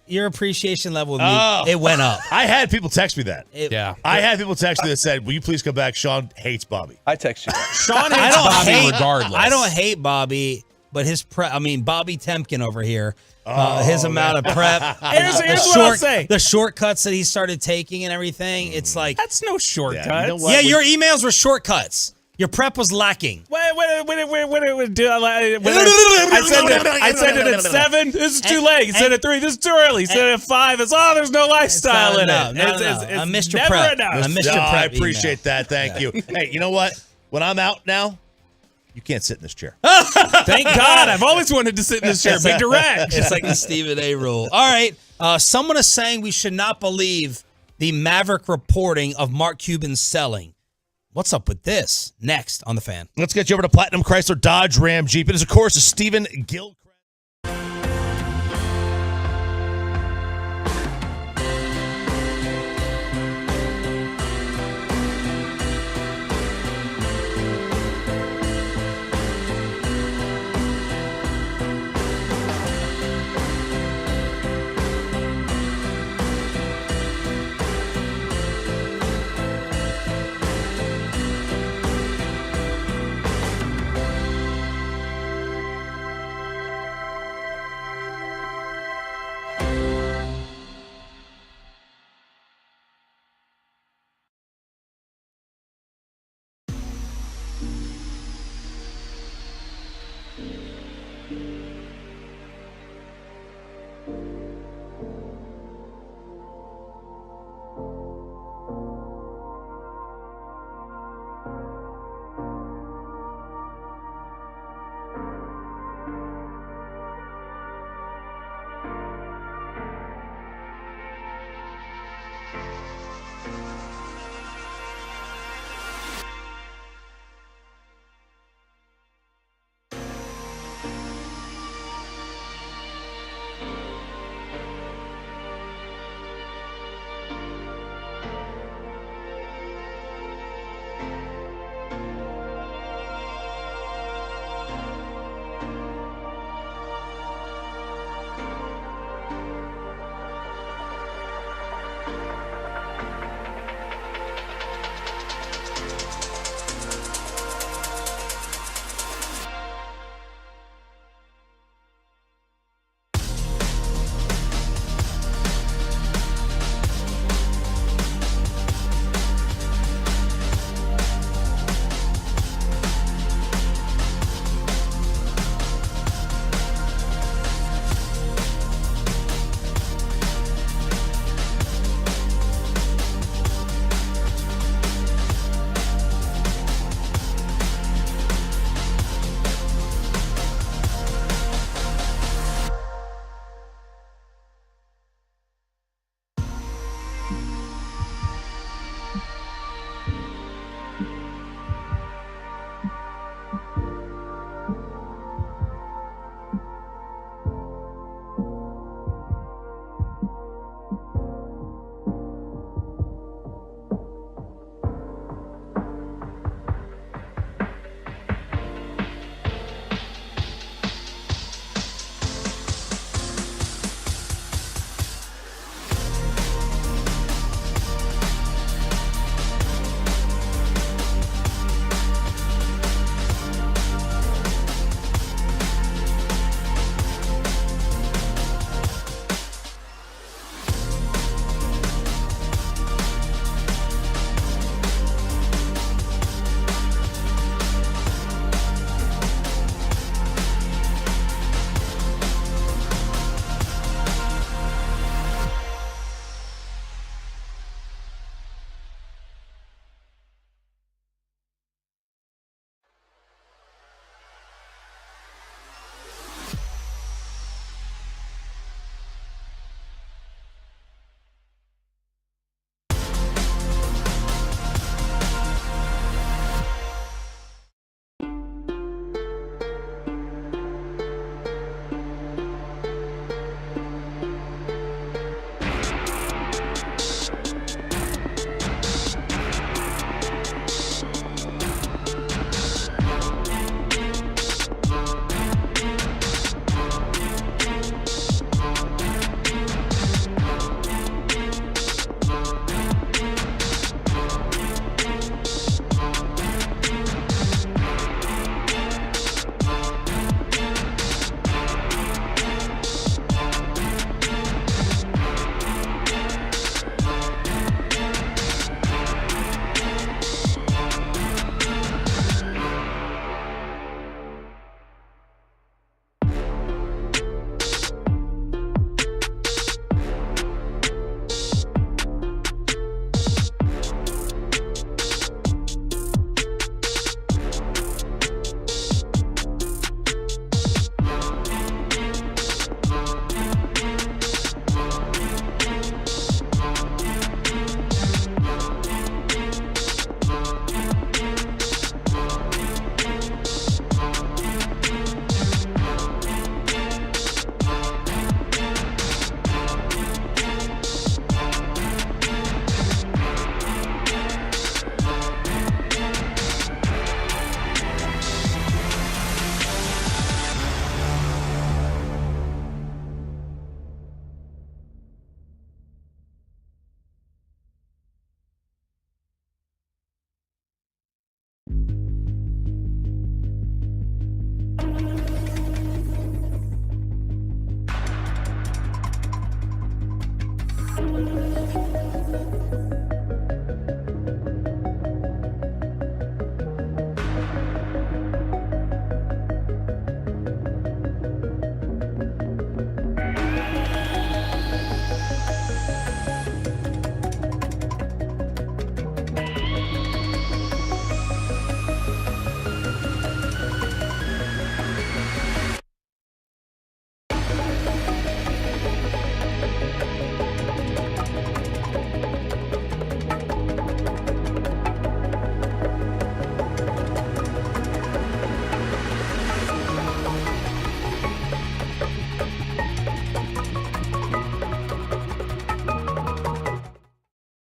Your appreciation level with me, it went up. I had people text me that. Yeah. I had people text me that said, will you please come back? Sean hates Bobby. I text you. Sean hates Bobby regardless. I don't hate Bobby, but Bobby Temkin over here, his amount of prep. Here's what I'll say. The shortcuts that he started taking and everything, it's like. That's no shortcuts. Yeah, you know what? Your emails were shortcuts. Your prep was lacking. I said it at 7. This is too late. He said at 3. This is too early. He said at 5. There's no lifestyle in it. I missed your never prep. enough. I missed your prep. I appreciate that. Thank you. Hey, you know what? When I'm out now, you can't sit in this chair. Thank God. I've always wanted to sit in this chair. Be direct. It's like the Stephen A. rule. All right. Someone is saying we should not believe the Maverick reporting of Mark Cuban selling. What's up with this? Next on The Fan. Let's get you over to Platinum Chrysler Dodge Ram Jeep. It is, of course, a Stephen Gilchrist.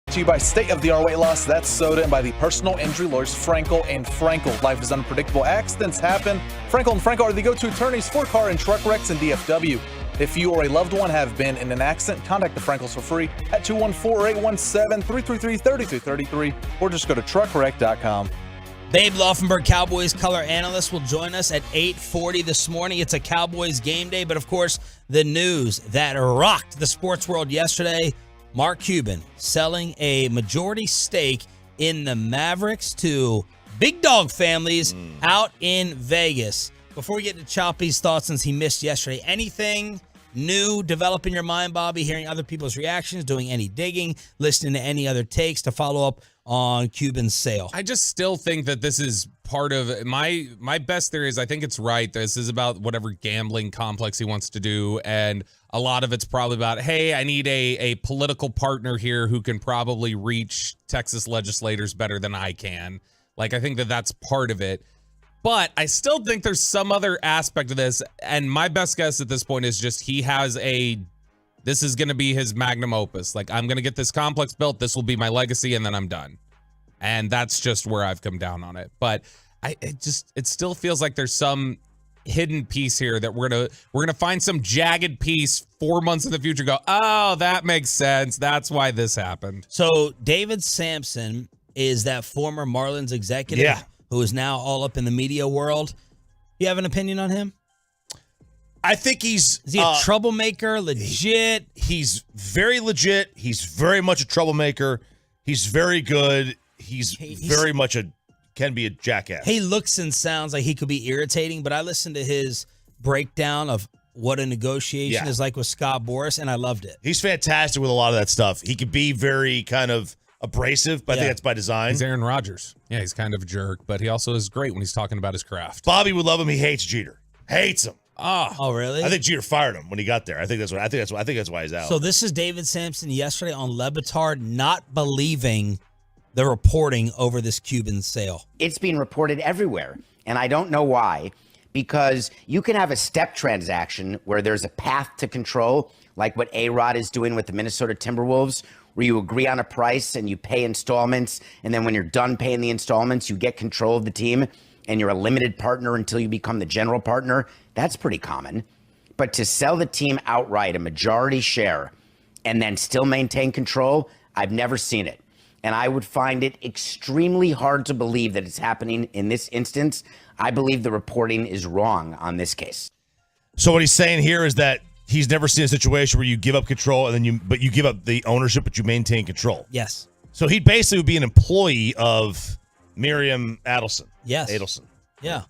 To you by state-of-the-art weight loss, that's Soda, and by the personal injury lawyers Frankel and Frankel. Life is unpredictable. Accidents happen. Frankel and Frankel are the go-to attorneys for car and truck wrecks in DFW. If you or a loved one have been in an accident, contact the Frankels for free at 214-817-333-3333 or just go to truckwreck.com. Babe Laufenberg, Cowboys color analyst, will join us at 8:40 this morning. It's a Cowboys game day, but of course, the news that rocked the sports world yesterday, Mark Cuban selling a majority stake in the Mavericks to big dog families out in Vegas. Before we get to Choppy's thoughts, since he missed yesterday, anything new develop in your mind, Bobby? Hearing other people's reactions, doing any digging, listening to any other takes to follow up on Cuban's sale? I just still think that this is part of my best theory is I think it's right. This is about whatever gambling complex he wants to do. And a lot of it's probably about, hey, I need a political partner here who can probably reach Texas legislators better than I can. Like, I think that that's part of it. But I still think there's some other aspect of this. And my best guess at this point is just he has this is going to be his magnum opus. Like, I'm going to get this complex built. This will be my legacy, and then I'm done. And that's just where I've come down on it. But it still feels like there's some hidden piece here that we're gonna find some jagged piece 4 months in the future. Go, oh, that makes sense. That's why this happened. So David Sampson is that former Marlins executive who is now all up in the media world. You have an opinion on him? I think is he a troublemaker? Legit? He's very legit. He's very much a troublemaker. He's very good. He's very much can be a jackass. He looks and sounds like he could be irritating, but I listened to his breakdown of what a negotiation is like with Scott Boras, and I loved it. He's fantastic with a lot of that stuff. He could be very kind of abrasive, but I think that's by design. He's Aaron Rodgers. Yeah, he's kind of a jerk, but he also is great when he's talking about his craft. Bobby would love him. He hates Jeter. Hates him. Oh, really? I think Jeter fired him when he got there. I think that's why he's out. So this is David Sampson yesterday on Le Batard not believing the reporting over this Cuban sale. It's being reported everywhere, and I don't know why, because you can have a step transaction where there's a path to control, like what A-Rod is doing with the Minnesota Timberwolves, where you agree on a price and you pay installments, and then when you're done paying the installments, you get control of the team, and you're a limited partner until you become the general partner. That's pretty common. But to sell the team outright, a majority share, and then still maintain control, I've never seen it. And I would find it extremely hard to believe that it's happening in this instance. I believe the reporting is wrong on this case. So what he's saying here is that he's never seen a situation where you give up control and then you give up the ownership, but you maintain control. Yes. So he basically would be an employee of Miriam Adelson. Yes. Adelson. Yeah.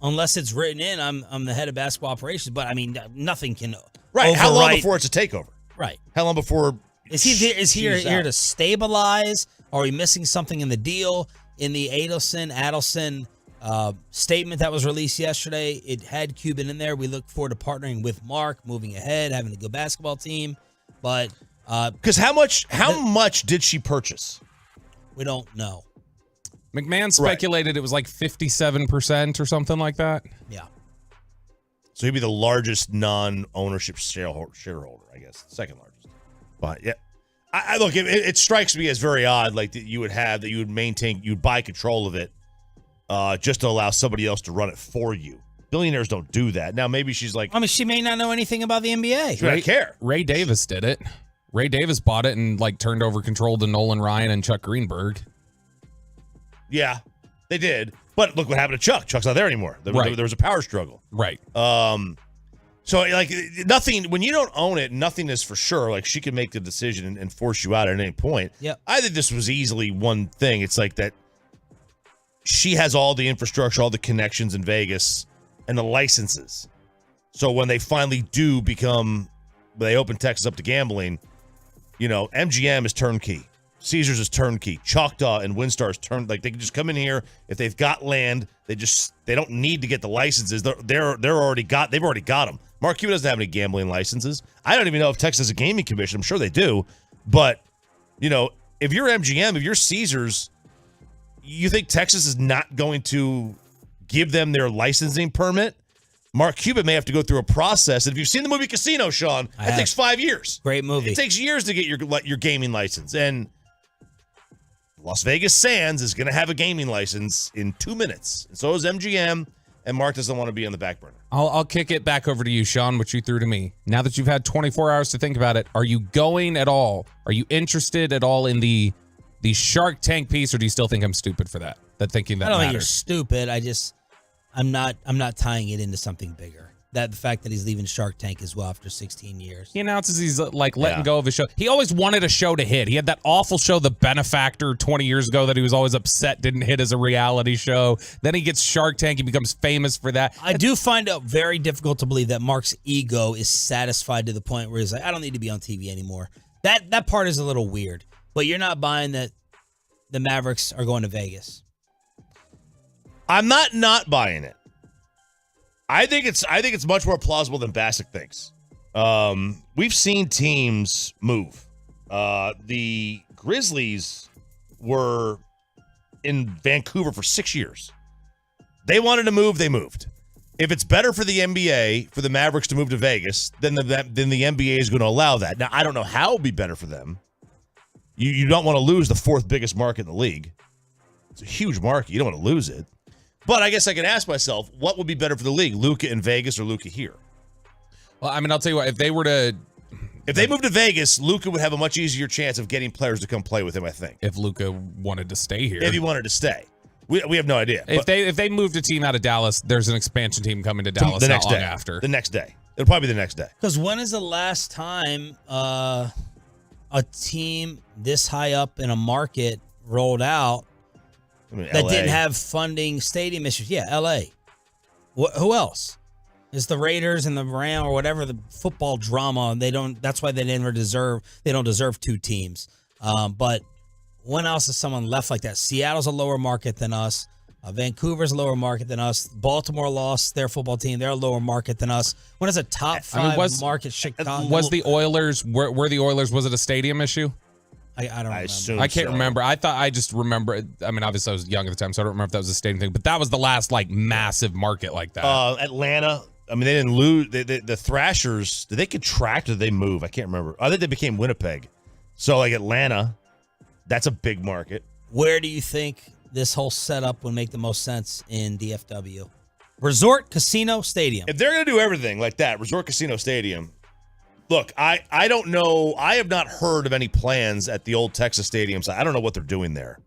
Unless it's written in, I'm the head of basketball operations, but I mean, nothing can Right. overwrite. How long before it's a takeover? Right. How long before? Is he here to stabilize? Are we missing something in the deal? In the Adelson statement that was released yesterday, it had Cuban in there. We look forward to partnering with Mark, moving ahead, having a good basketball team. But because how much did she purchase? We don't know. McMahon speculated it was like 57% or something like that. Yeah. So he'd be the largest non-ownership shareholder, I guess, second largest. But yeah, I look. It strikes me as very odd, like that you would maintain, you'd buy control of it, just to allow somebody else to run it for you. Billionaires don't do that. Now maybe she's like, I mean, she may not know anything about the NBA. She doesn't care. Ray Davis did it. Ray Davis bought it and like turned over control to Nolan Ryan and Chuck Greenberg. Yeah, they did. But look what happened to Chuck. Chuck's not there anymore. There was a power struggle. Right. So, like, nothing, when you don't own it, nothing is for sure. Like, she can make the decision and force you out at any point. Yep. I think this was easily one thing. It's like that she has all the infrastructure, all the connections in Vegas, and the licenses. So when they finally do they open Texas up to gambling, MGM is turnkey. Caesars is turnkey. Choctaw and WinStar is turnkey. Like, they can just come in here. If they've got land, they don't need to get the licenses. They've already got them. Mark Cuban doesn't have any gambling licenses. I don't even know if Texas has a gaming commission. I'm sure they do. But, if you're MGM, if you're Caesars, you think Texas is not going to give them their licensing permit? Mark Cuban may have to go through a process. And if you've seen the movie Casino, Sean, that takes 5 years. Great movie. It takes years to get your gaming license. And Las Vegas Sands is going to have a gaming license in 2 minutes. And so is MGM, and Mark doesn't want to be on the back burner. I'll kick it back over to you, Sean, which you threw to me. Now that you've had 24 hours to think about it, are you going at all? Are you interested at all in the Shark Tank piece, or do you still think I'm stupid for that? Thinking that I don't think you're matters? stupid. I'm not tying it into something bigger. That the fact that he's leaving Shark Tank as well after 16 years. He announces he's letting go of his show. He always wanted a show to hit. He had that awful show, The Benefactor, 20 years ago that he was always upset didn't hit as a reality show. Then he gets Shark Tank. He becomes famous for that. I do find it very difficult to believe that Mark's ego is satisfied to the point where he's like, I don't need to be on TV anymore. That part is a little weird. But you're not buying that the Mavericks are going to Vegas. I'm not buying it. I think it's much more plausible than Bassick thinks. We've seen teams move. The Grizzlies were in Vancouver for 6 years. They wanted to move, they moved. If it's better for the NBA, for the Mavericks to move to Vegas, then the NBA is going to allow that. Now, I don't know how it would be better for them. You don't want to lose the fourth biggest market in the league. It's a huge market. You don't want to lose it. But I guess I can ask myself, what would be better for the league, Luka in Vegas or Luka here? Well, I mean, I'll tell you what, if they moved to Vegas, Luka would have a much easier chance of getting players to come play with him, I think. If Luka wanted to stay here. If he wanted to stay. We have no idea. If they moved a team out of Dallas, there's an expansion team coming to Dallas the next not long day. after. The next day. It'll probably be the next day. Because when is the last time a team this high up in a market rolled out that LA. didn't have funding stadium issues? Yeah, L.A. Who else? It's the Raiders and the Rams or whatever, the football drama. That's why they don't deserve two teams. But when else has someone left like that? Seattle's a lower market than us. Vancouver's a lower market than us. Baltimore lost their football team. They're a lower market than us. When is a top five market Chicago? Was the Oilers, were the Oilers, was it a stadium issue? I don't remember. I can't remember. I just remember. I mean, obviously I was young at the time, so I don't remember if that was a stadium thing. But that was the last massive market like that. Atlanta. I mean, they didn't lose. The Thrashers. Did they contract or did they move? I can't remember. I think they became Winnipeg. So Atlanta, that's a big market. Where do you think this whole setup would make the most sense in DFW? Resort, casino, stadium. If they're going to do everything like that, resort, casino, stadium. Look, I don't know. I have not heard of any plans at the old Texas stadiums. I don't know what they're doing there.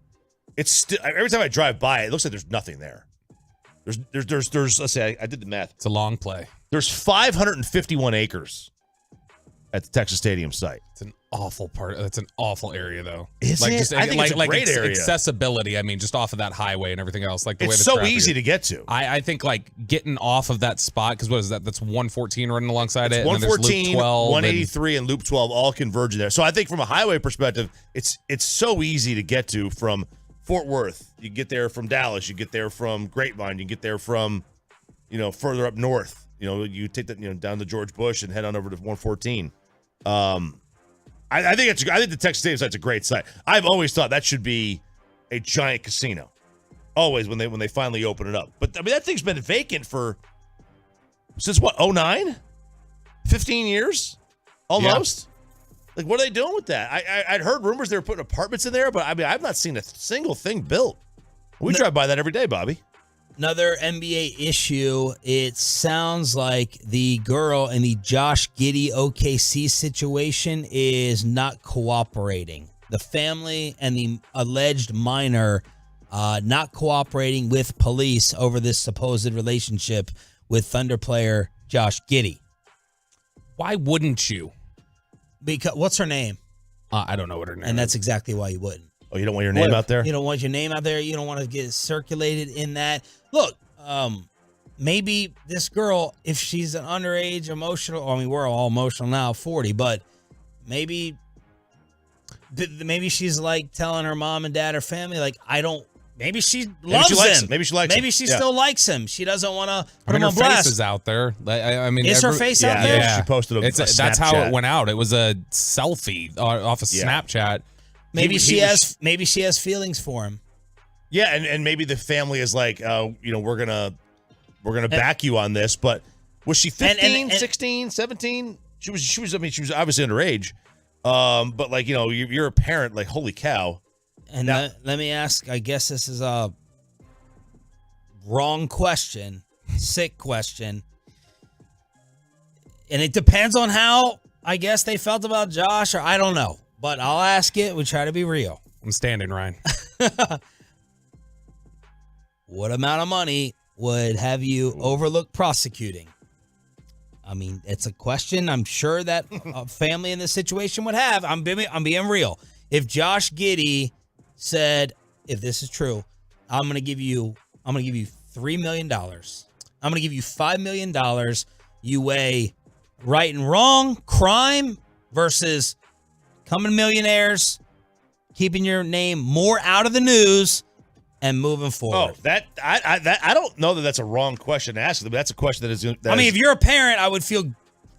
It's still, every time I drive by, it looks like there's nothing there. There's let's say I did the math. It's a long play. There's 551 acres at the Texas Stadium site. It's an awful part. That's an awful area, though. Is it? Just, I think it's a great area. Accessibility. I mean, just off of that highway and everything else. Like the way it's the so traffic easy is. to get to. I think getting off of that spot, because what is that? That's 114 running alongside it. 114, 183, and Loop 12 all converge there. So I think from a highway perspective, it's so easy to get to from Fort Worth. You get there from Dallas. You get there from Grapevine. You get there from, further up north. You take that, down to George Bush and head on over to 114. I think the Texas Stadium site's a great site. I've always thought that should be a giant casino. Always when they finally open it up. But I mean that thing's been vacant since what, 2009? 15 years? Almost? Yeah. What are they doing with that? I'd heard rumors they were putting apartments in there, but I mean I've not seen a single thing built. We drive by that every day, Bobby. Another NBA issue. It sounds like the girl in the Josh Giddey OKC situation is not cooperating. The family and the alleged minor not cooperating with police over this supposed relationship with Thunder player Josh Giddey. Why wouldn't you? Because what's her name? I don't know what her name is. And that's exactly why you wouldn't. Oh, you don't want your name out there? You don't want your name out there. You don't want to get circulated in that. Look, maybe this girl, if she's an underage emotional, I mean, we're all emotional now, 40, but maybe she's telling her mom and dad or family, maybe she loves him. Maybe she likes him. Maybe she still likes him. She doesn't want to put him on her blast. face is out there. I mean, is her face out there? Yeah, she posted a That's Snapchat. how it went out. It was a selfie off of Snapchat. Maybe she has feelings for him. Yeah, and maybe the family is we're gonna back you on this, but Was she 15, 16, 17? She was. I mean, she was obviously underage. But like, you know, you're a parent. Like, holy cow. And now, let me ask. I guess this is a wrong question, sick question, and it depends on how I guess they felt about Josh, or I don't know. But I'll ask it. We try to be real. I'm standing, Ryan. What amount of money would have you overlook prosecuting? I mean, it's a question I'm sure that a family in this situation would have. I'm being real. If Josh Giddey said, if this is true, I'm gonna give you $3 million. I'm gonna give you $5 million. You weigh right and wrong, crime versus becoming millionaires, keeping your name more out of the news, and moving forward. Oh, I don't know that that's a wrong question to ask. But that's a question that is. If you're a parent, I would feel.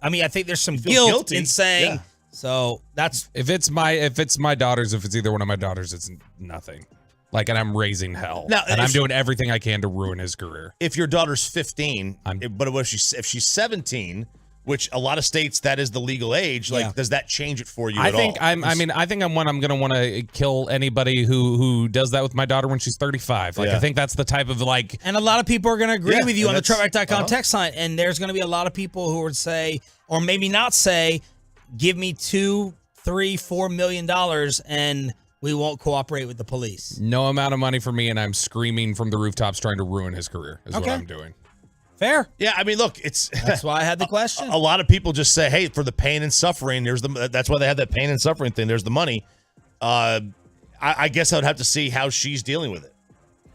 I mean, I think there's some guilt in saying. Yeah. So that's if it's my daughters. If it's either one of my daughters, it's nothing. Like, and I'm raising hell, and I'm doing everything I can to ruin his career. If your daughter's 15, but if she's 17. Which a lot of states, that is the legal age. Like, does that change it for you at all? I'm going to want to kill anybody who does that with my daughter when she's 35. Like, I think that's the type of like. And a a lot of people are going to agree with you on the truckback.com text line. And there's going to be a lot of people who would say, or maybe not say, give me $2, $3, $4 million and we won't cooperate with the police. No amount of money for me, and I'm screaming from the rooftops trying to ruin his career is what I'm doing. Fair. Yeah, I mean, look, that's why I had the question. A lot of people just say, "Hey, for the pain and suffering, that's why they have that pain and suffering thing. There's the money." I guess I would have to see how she's dealing with it.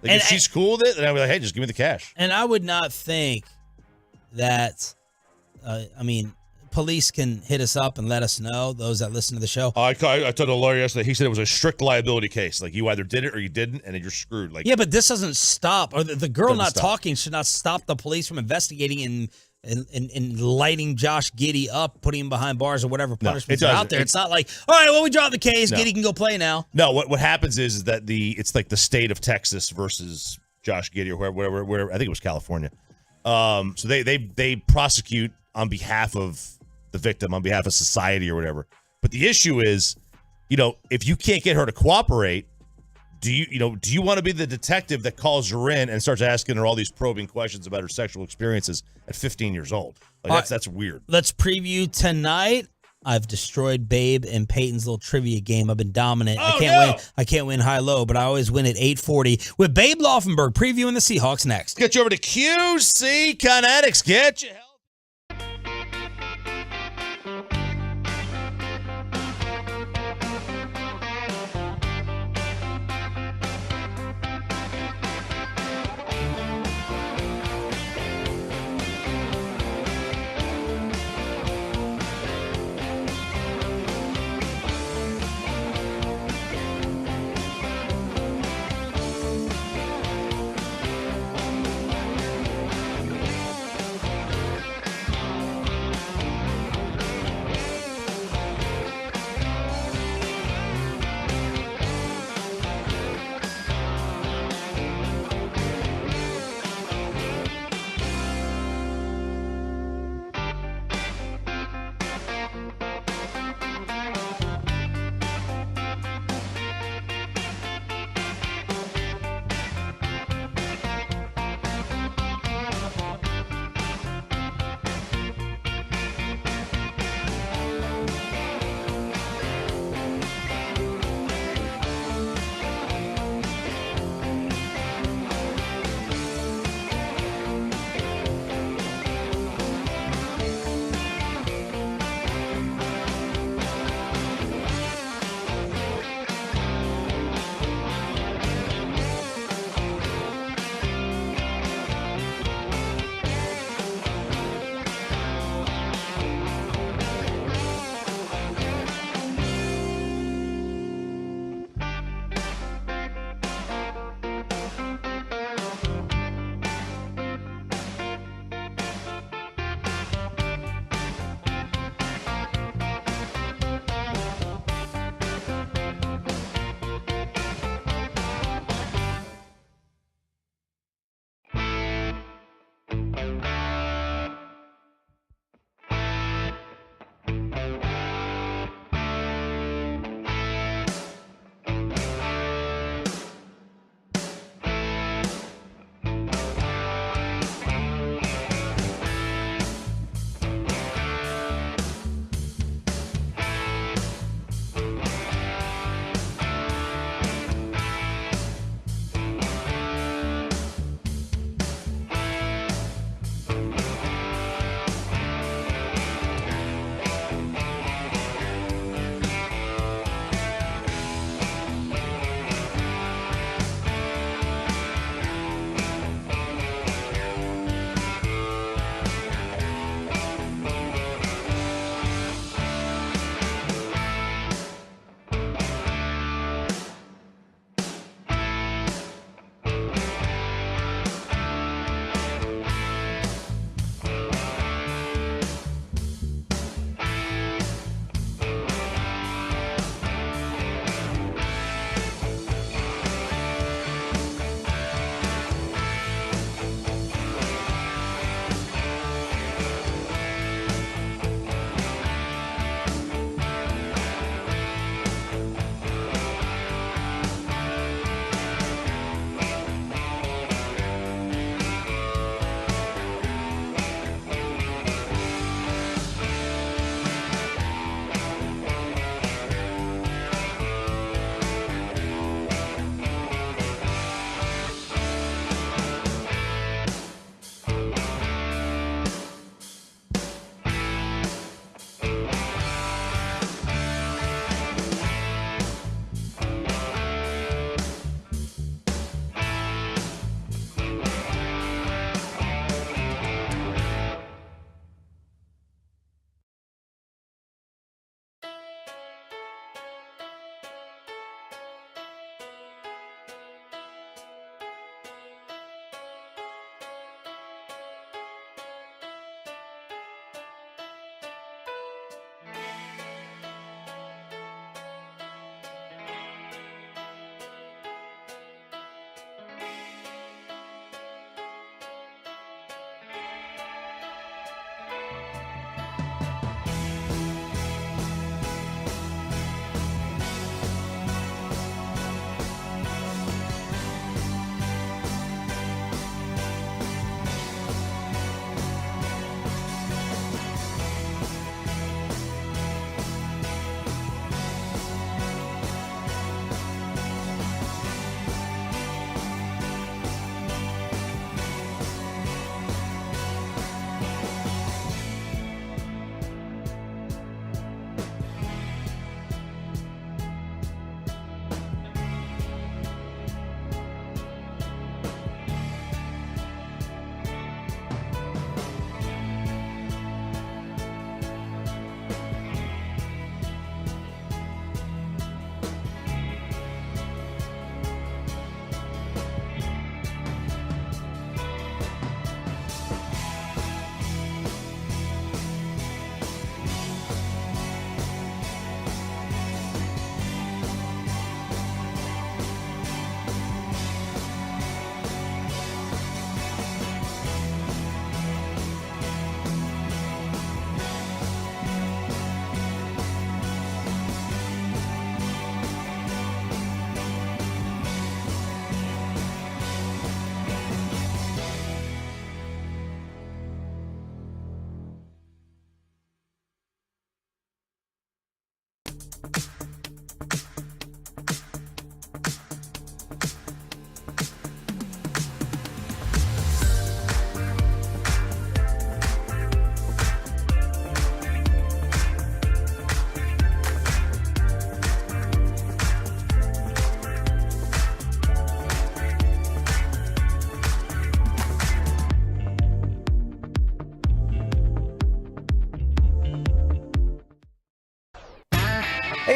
Like, if she's cool with it, then I'd be like, "Hey, just give me the cash." And I would not think that. Police can hit us up and let us know, those that listen to the show. I told the lawyer yesterday, he said it was a strict liability case. Like, you either did it or you didn't, and then you're screwed. Like, yeah, but this doesn't stop, or the girl not talking should not stop the police from investigating and lighting Josh Giddey up, putting him behind bars or whatever punishments are out there. It's not like, all right, well, we dropped the case. Giddey can go play now. No, what happens is that it's like the state of Texas versus Josh Giddey or wherever, I think it was California. So they prosecute on behalf of the victim, on behalf of society or whatever. But the issue is, if you can't get her to cooperate, do you want to be the detective that calls her in and starts asking her all these probing questions about her sexual experiences at 15 years old? Like, that's weird. Let's preview tonight. I've destroyed Babe and Peyton's little trivia game. I've been dominant. I can't win high-low, but I always win at 8:40 with Babe Laufenberg previewing the Seahawks next. Get you over to QC Kinetics. Get you.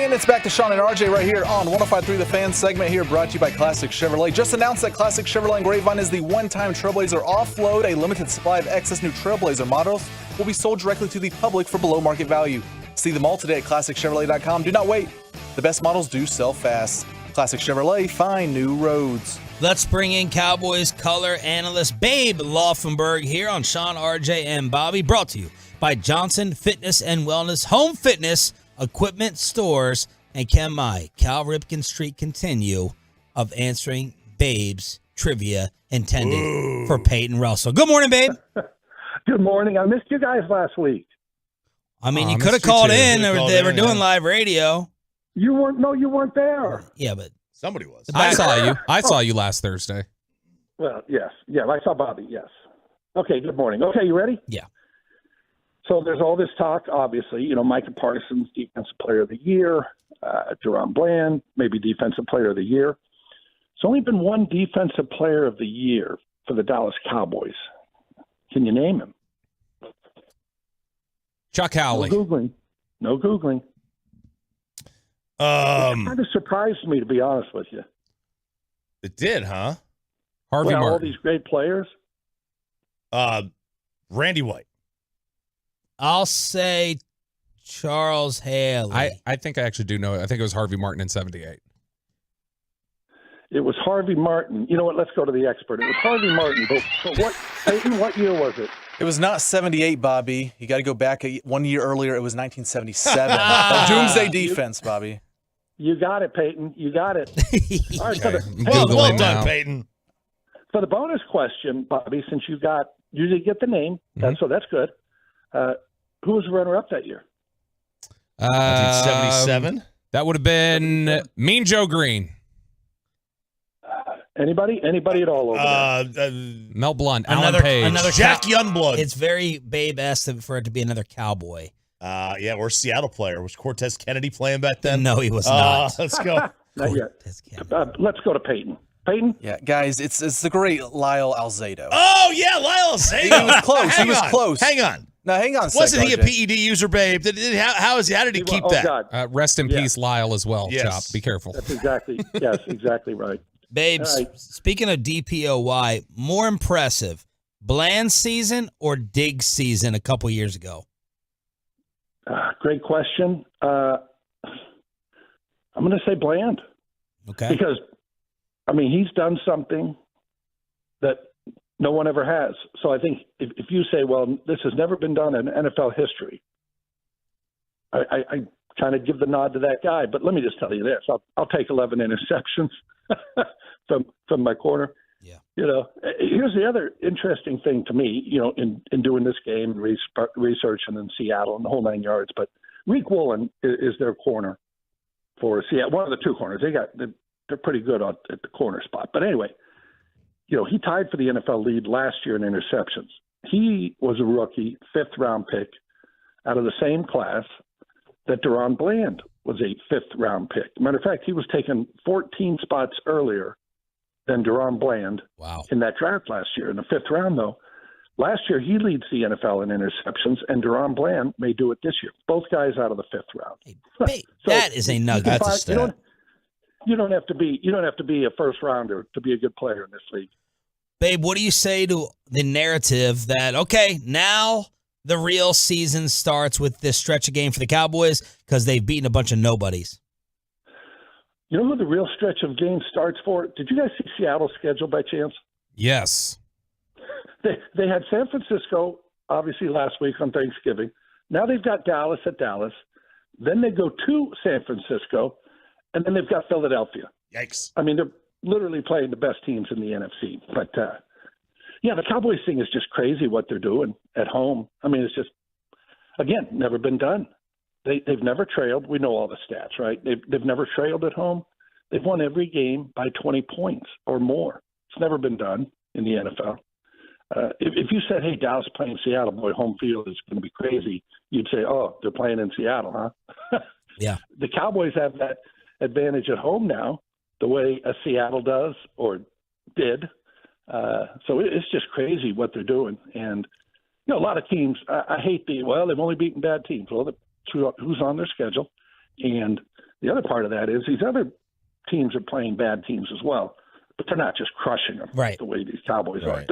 And it's back to Sean and RJ right here on 105.3 The Fan segment here, brought to you by Classic Chevrolet. Just announced that Classic Chevrolet and Grapevine is the one-time Trailblazer offload. A limited supply of excess new Trailblazer models will be sold directly to the public for below market value. See them all today at ClassicChevrolet.com. Do not wait. The best models do sell fast. Classic Chevrolet, find new roads. Let's bring in Cowboys color analyst Babe Laufenberg here on Sean, RJ, and Bobby. Brought to you by Johnson Fitness and Wellness, Home Fitness, Equipment Stores, and can my Cal Ripken Street continue of answering Babe's trivia intended for Peyton Russell. Good morning, Babe. Good morning. I missed you guys last week. I mean, you could have called in, or they were doing live radio. You weren't. No, you weren't there. Yeah, but somebody was. I saw you. I saw you last Thursday. Well, yes. Yeah, I saw Bobby, yes. Okay, good morning. Okay, you ready? Yeah. So there's all this talk, obviously, Micah Parsons, Defensive Player of the Year, Deron Bland, maybe Defensive Player of the Year. There's only been one Defensive Player of the Year for the Dallas Cowboys. Can you name him? Chuck Howley. No Googling. It kind of surprised me, to be honest with you. It did, huh? Harvey Martin. All these great players. Randy White. I'll say Charles Haley. I think I actually do know it. I think it was Harvey Martin in 78. It was Harvey Martin. You know what? Let's go to the expert. It was Harvey Martin. But Peyton, what year was it? It was not 78, Bobby. You got to go back 1 year earlier. It was 1977. Doomsday defense, Bobby. You got it, Peyton. You got it. All right, well done, Peyton. For the bonus question, Bobby, since you did get the name, that's good. Who was the runner-up that year? 1977. That would have been Mean Joe Green. Anybody at all over there? Mel Blount, Alan Page. Another Jack Youngblood. It's very Babe-esque for it to be another Cowboy. Yeah, we're a Seattle player. Was Cortez Kennedy playing back then? No, he was not. Let's go. Not yet. Let's go to Peyton. Peyton? Yeah, guys, it's the great Lyle Alzado. Oh, yeah, Lyle Alzado. He was close. He was close. Hang on. No, hang on a second. Wasn't he a PED user, Babe? How did he keep that? God. Rest in peace, Lyle, as well, Yes. Chop. Be careful. That's exactly right. Babes, All right. Speaking of DPOY, more impressive, Bland's season or Diggs' season a couple years ago? Great question. I'm going to say Bland. Okay. Because, he's done something that no one ever has. So I think if you say, well, this has never been done in NFL history, I kind of give the nod to that guy. But let me just tell you this. I'll take 11 interceptions from my corner. Yeah. Here's the other interesting thing to me, in doing this game, researching in Seattle and the whole 9 yards. But Reek Woolen is their corner for Seattle. One of the two corners. They're pretty good at the corner spot. But anyway, he tied for the NFL lead last year in interceptions. He was a rookie, 5th-round pick out of the same class that Deron Bland was a 5th-round pick. Matter of fact, he was taken 14 spots earlier than Deron Bland in that draft last year. In the 5th round, though, last year he leads the NFL in interceptions, and Deron Bland may do it this year. Both guys out of the 5th round. Hey, that is a nugget. That's a stat. You don't have to be a first rounder to be a good player in this league. Babe, what do you say to the narrative that, okay, now the real season starts with this stretch of game for the Cowboys because they've beaten a bunch of nobodies? You know who the real stretch of game starts for? Did you guys see Seattle's schedule by chance? Yes. They had San Francisco, obviously, last week on Thanksgiving. Now they've got Dallas at Dallas. Then they go to San Francisco, and then they've got Philadelphia. Yikes. They're literally playing the best teams in the NFC. But, the Cowboys thing is just crazy what they're doing at home. It's just, again, never been done. They've never trailed. We know all the stats, right? They've never trailed at home. They've won every game by 20 points or more. It's never been done in the NFL. If you said, hey, Dallas playing Seattle, boy, home field is going to be crazy, you'd say, oh, they're playing in Seattle, huh? Yeah. The Cowboys have that advantage at home now, the way a Seattle does or did. So it's just crazy what they're doing. And, a lot of teams, I hate they've only beaten bad teams. Well, who's on their schedule. And the other part of that is these other teams are playing bad teams as well, but they're not just crushing them the way these Cowboys are.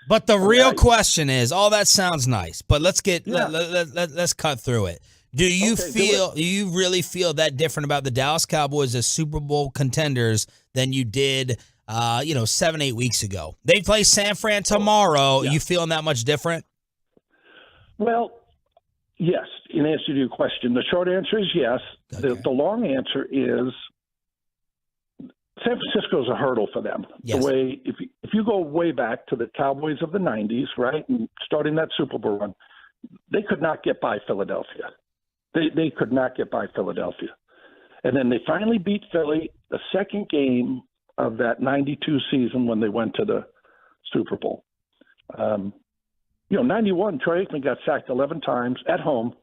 But the real question is, all that sounds nice, but let's let's cut through it. Do you do you really feel that different about the Dallas Cowboys as Super Bowl contenders than you did 7-8 weeks ago? They play San Fran tomorrow. You feeling that much different? Well, yes. In answer to your question, the short answer is yes. Okay. The long answer is San Francisco is a hurdle for them. Yes. The way if you go way back to the Cowboys of the 90s, right, and starting that Super Bowl run, they could not get by Philadelphia. They could not get by Philadelphia. And then they finally beat Philly the second game of that 92 season when they went to the Super Bowl. 91, Troy Aikman got sacked 11 times at home,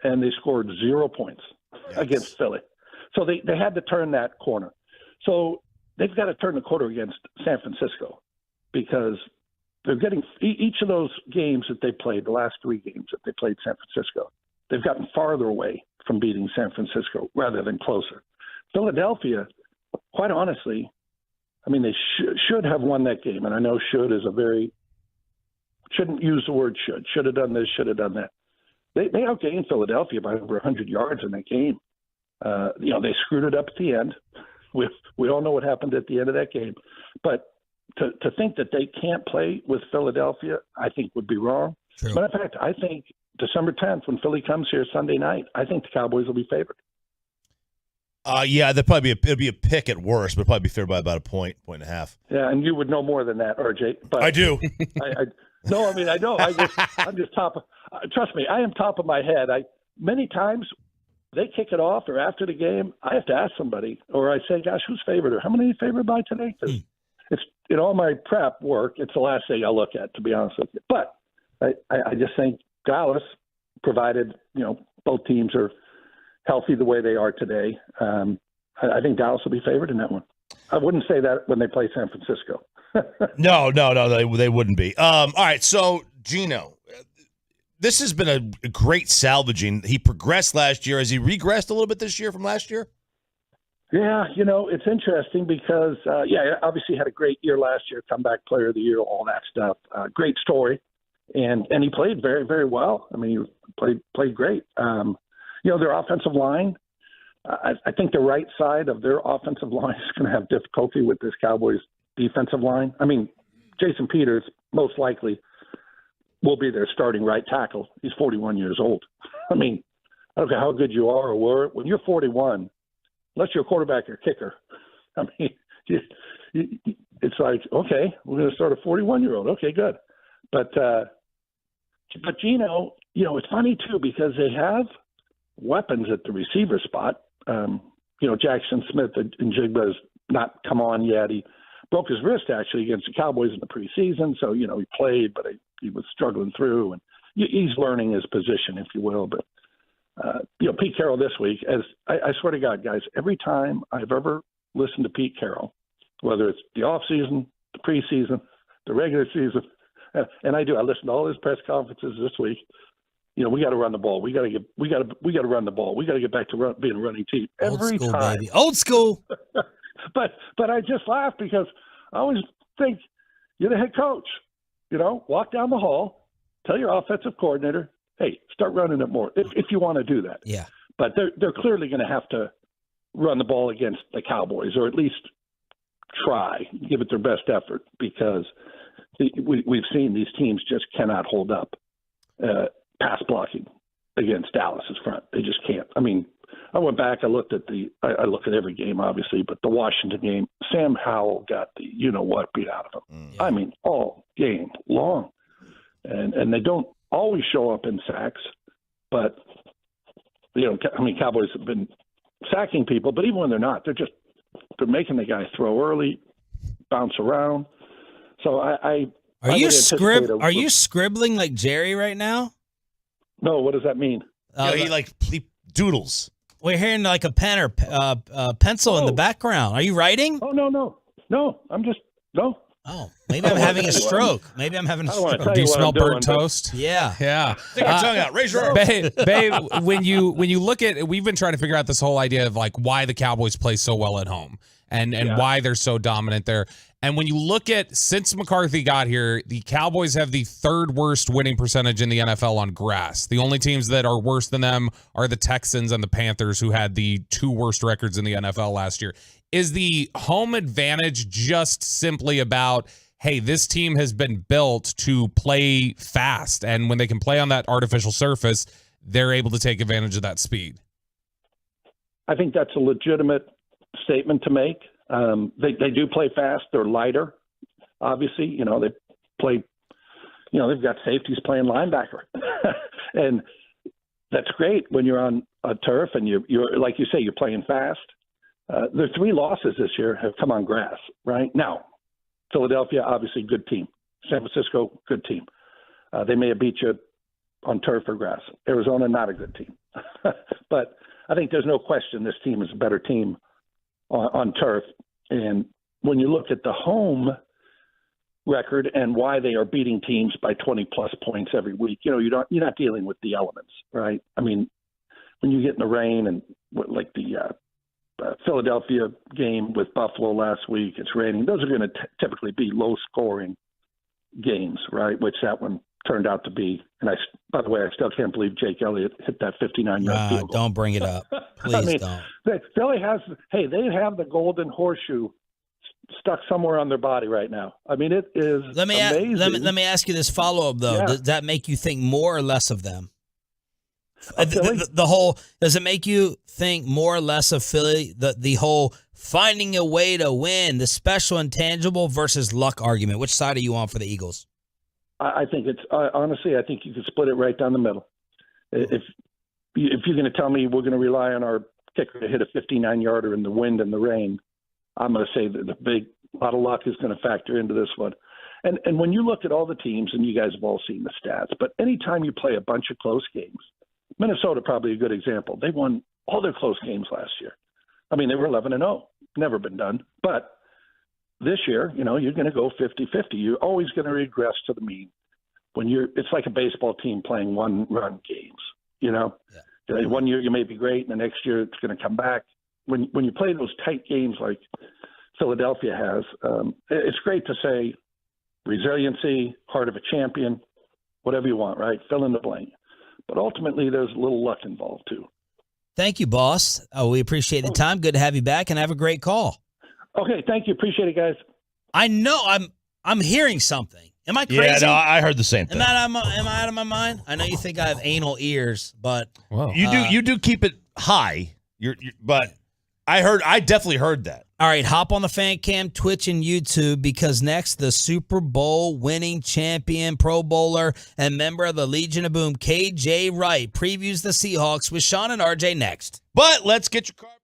and they scored 0 points against Philly. So they had to turn that corner. So they've got to turn the corner against San Francisco because they're getting each of those games that they played, the last 3 games that they played San Francisco, they've gotten farther away from beating San Francisco rather than closer. Philadelphia, quite honestly, I mean, they should have won that game. And I know should is shouldn't use the word should. Should have done this, should have done that. They outgained Philadelphia by over 100 yards in that game. They screwed it up at the end. We all know what happened at the end of that game. But to think that they can't play with Philadelphia, I think would be wrong. True. Matter of fact, I think December 10th, when Philly comes here Sunday night, I think the Cowboys will be favored. It'd be a pick at worst, but it'd probably be favored by about a point and a half. Yeah, and you would know more than that, RJ. But I do. I know. I'm just top. Trust me, I am top of my head. Many times they kick it off, or after the game, I have to ask somebody, or I say, "Gosh, who's favored? Or how many are you favored by today?" Because it's in all my prep work, it's the last thing I look at, to be honest with you. But I just think Dallas, provided both teams are healthy the way they are today, I think Dallas will be favored in that one. I wouldn't say that when they play San Francisco. No, they wouldn't be. All right, so Gino, this has been a great salvaging. He progressed last year. Has he regressed a little bit this year from last year? Yeah, it's interesting because, obviously had a great year last year, comeback player of the year, all that stuff. Great story. And he played very, very well. I mean, he played great. Their offensive line, I think the right side of their offensive line is going to have difficulty with this Cowboys defensive line. I mean, Jason Peters most likely will be their starting right tackle. He's 41 years old. I mean, I don't care how good you are or were. When you're 41, unless you're a quarterback or kicker, I mean, it's like, okay, we're going to start a 41-year-old. Okay, good. But Gino, it's funny too because they have weapons at the receiver spot. Jackson Smith and Jigba's not come on yet. He broke his wrist actually against the Cowboys in the preseason, so he played, but he was struggling through, and he's learning his position, if you will. But Pete Carroll this week, as I swear to God, guys, every time I've ever listened to Pete Carroll, whether it's the off season, the preseason, the regular season, and I listen to all his press conferences this week. We got to run the ball. We got to run the ball. We got to get back to being a running team every time. Baby. Old school. But I just laugh because I always think you're the head coach. Walk down the hall, tell your offensive coordinator, hey, start running it more if you want to do that. Yeah. But they're clearly going to have to run the ball against the Cowboys, or at least try, give it their best effort, because we've seen these teams just cannot hold up pass blocking against Dallas's front. They just can't. I mean, I went back, I look at every game, obviously, but the Washington game, Sam Howell got the you-know-what beat out of him. I mean, all game long. And they don't always show up in sacks, but, Cowboys have been sacking people, but even when they're not, they're making the guy throw early, bounce around. So Are you scribbling like Jerry right now? No, what does that mean? He doodles. We're hearing like a pen or pencil in the background. Are you writing? Oh, no. I'm just Oh, maybe I'm having a stroke. Maybe I'm having a stroke. Do you smell burnt toast? Yeah. Yeah. Stick your tongue out. Raise your arm. Babe, when you look at, we've been trying to figure out this whole idea of like why the Cowboys play so well at home and why they're so dominant there. And when you look at, since McCarthy got here, the Cowboys have the third worst winning percentage in the NFL on grass. The only teams that are worse than them are the Texans and the Panthers, who had the 2 worst records in the NFL last year. Is the home advantage just simply about, hey, this team has been built to play fast, and when they can play on that artificial surface, they're able to take advantage of that speed? I think that's a legitimate statement to make. They do play fast. They're lighter, obviously. They play, they've got safeties playing linebacker. And that's great when you're on a turf and you're like you say, you're playing fast. Their 3 losses this year have come on grass, right? Now, Philadelphia, obviously good team. San Francisco, good team. They may have beat you on turf or grass. Arizona, not a good team. But I think there's no question this team is a better team on turf. And when you look at the home record and why they are beating teams by 20-plus points every week, you're not dealing with the elements, right? I mean, when you get in the rain and like the Philadelphia game with Buffalo last week, it's raining. Those are going to typically be low-scoring games, right? Which that one turned out to be. And by the way, I still can't believe Jake Elliott hit that 59-yard field goal. Don't bring it up. Please don't. Philly they have the golden horseshoe stuck somewhere on their body right now. I mean, it is amazing. Let me ask you this follow-up, though. Yeah. Does that make you think more or less of them? Does it make you think more or less of Philly, the whole finding a way to win, the special intangible versus luck argument? Which side are you on for the Eagles? I think it's honestly, I think you could split it right down the middle. If you're going to tell me we're going to rely on our kicker to hit a 59-yarder in the wind and the rain, I'm going to say that a lot of luck is going to factor into this one. And when you look at all the teams, and you guys have all seen the stats, but anytime you play a bunch of close games, Minnesota probably a good example. They won all their close games last year. I mean, they were 11-0. Never been done. But this year, you're going to go 50-50. You're always going to regress to the mean. It's like a baseball team playing one-run games. Yeah. 1 year you may be great, and the next year it's going to come back. When you play those tight games like Philadelphia has, it's great to say resiliency, heart of a champion, whatever you want, right? Fill in the blank. But ultimately, there's a little luck involved, too. Thank you, boss. We appreciate the time. Good to have you back, and have a great call. Okay, thank you. Appreciate it, guys. I know I'm hearing something. Am I crazy? Yeah, no, I heard the same thing. Am I out of my mind? I know you think I have anal ears, but you do keep it high. But I definitely heard that. All right, hop on the Fan Cam, Twitch, and YouTube, because next, the Super Bowl winning champion, Pro Bowler, and member of the Legion of Boom, KJ Wright, previews the Seahawks with Sean and RJ next. But let's get your carpet.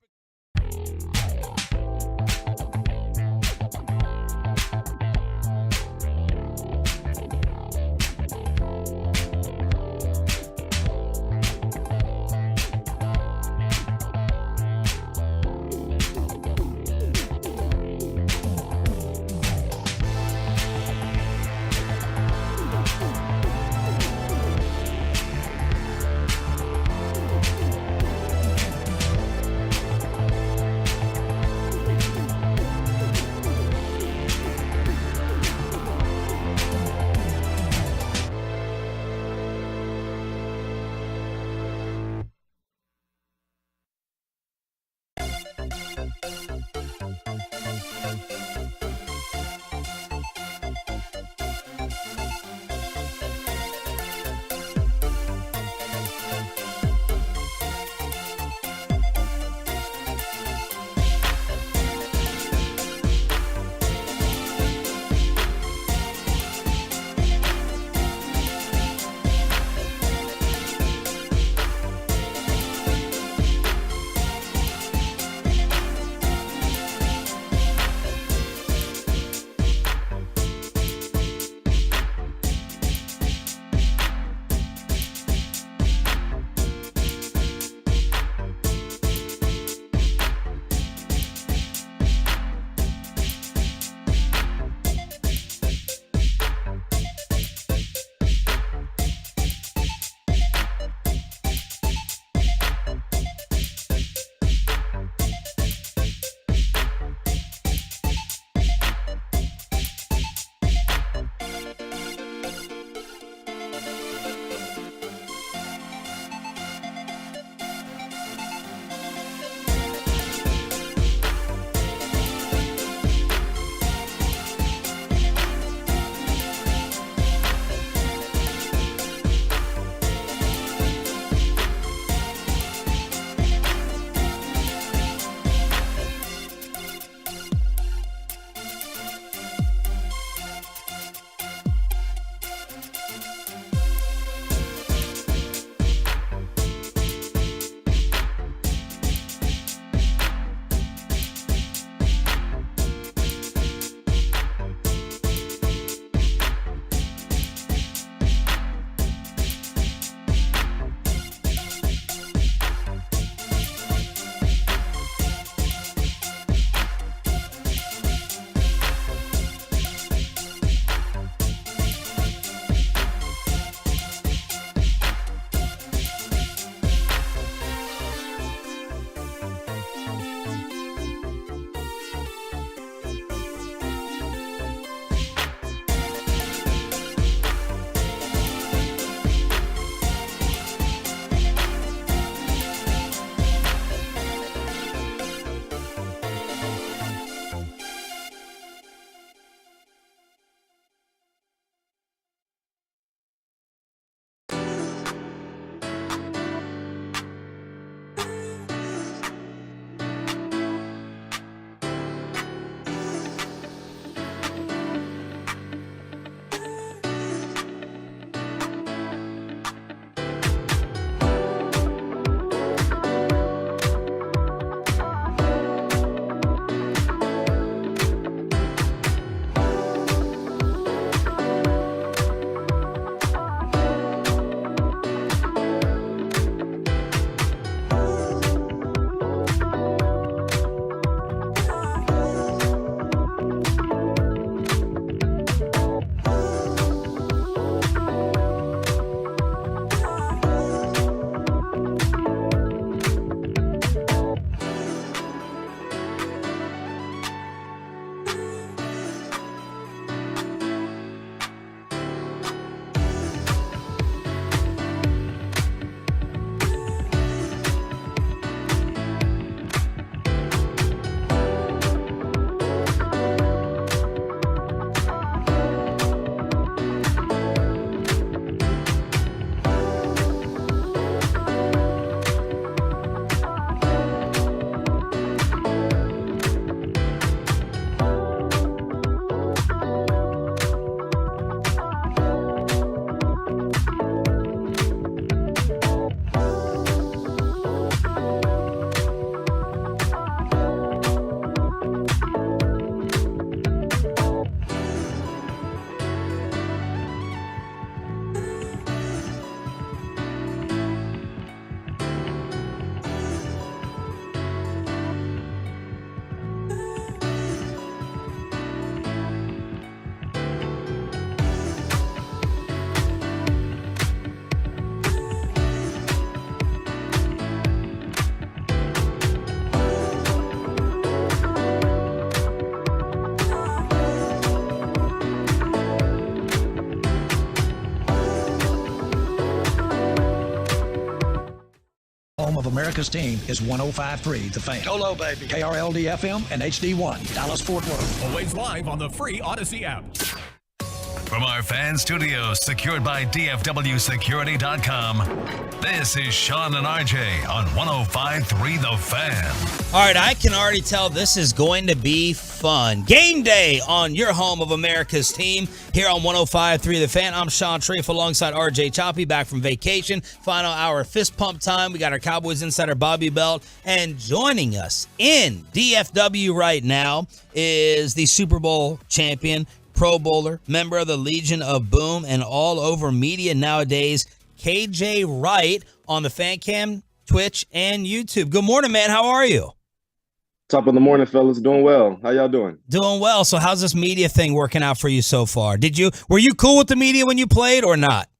America's team is 105.3 The Fan. Go baby. KRLD FM and HD1, Dallas Fort Worth. Always live on the free Odyssey app. From our fan studios, secured by DFWSecurity.com, this is Sean and RJ on 105.3 The Fan. All right, I can already tell this is going to be fun. Game day on your home of America's team here on 105.3 The Fan. I'm Sean Treif alongside RJ Choppy, back from vacation. Final hour fist pump time. We got our Cowboys insider Bobby Belt. And joining us in DFW right now is the Super Bowl champion, Pro Bowler, member of the Legion of Boom, and all over media nowadays, KJ Wright on the Fan Cam, Twitch, and YouTube. Good morning, man. How are you? Top of the morning, fellas. Doing well. How y'all doing? Doing well. So how's this media thing working out for you so far? Were you cool with the media when you played or not?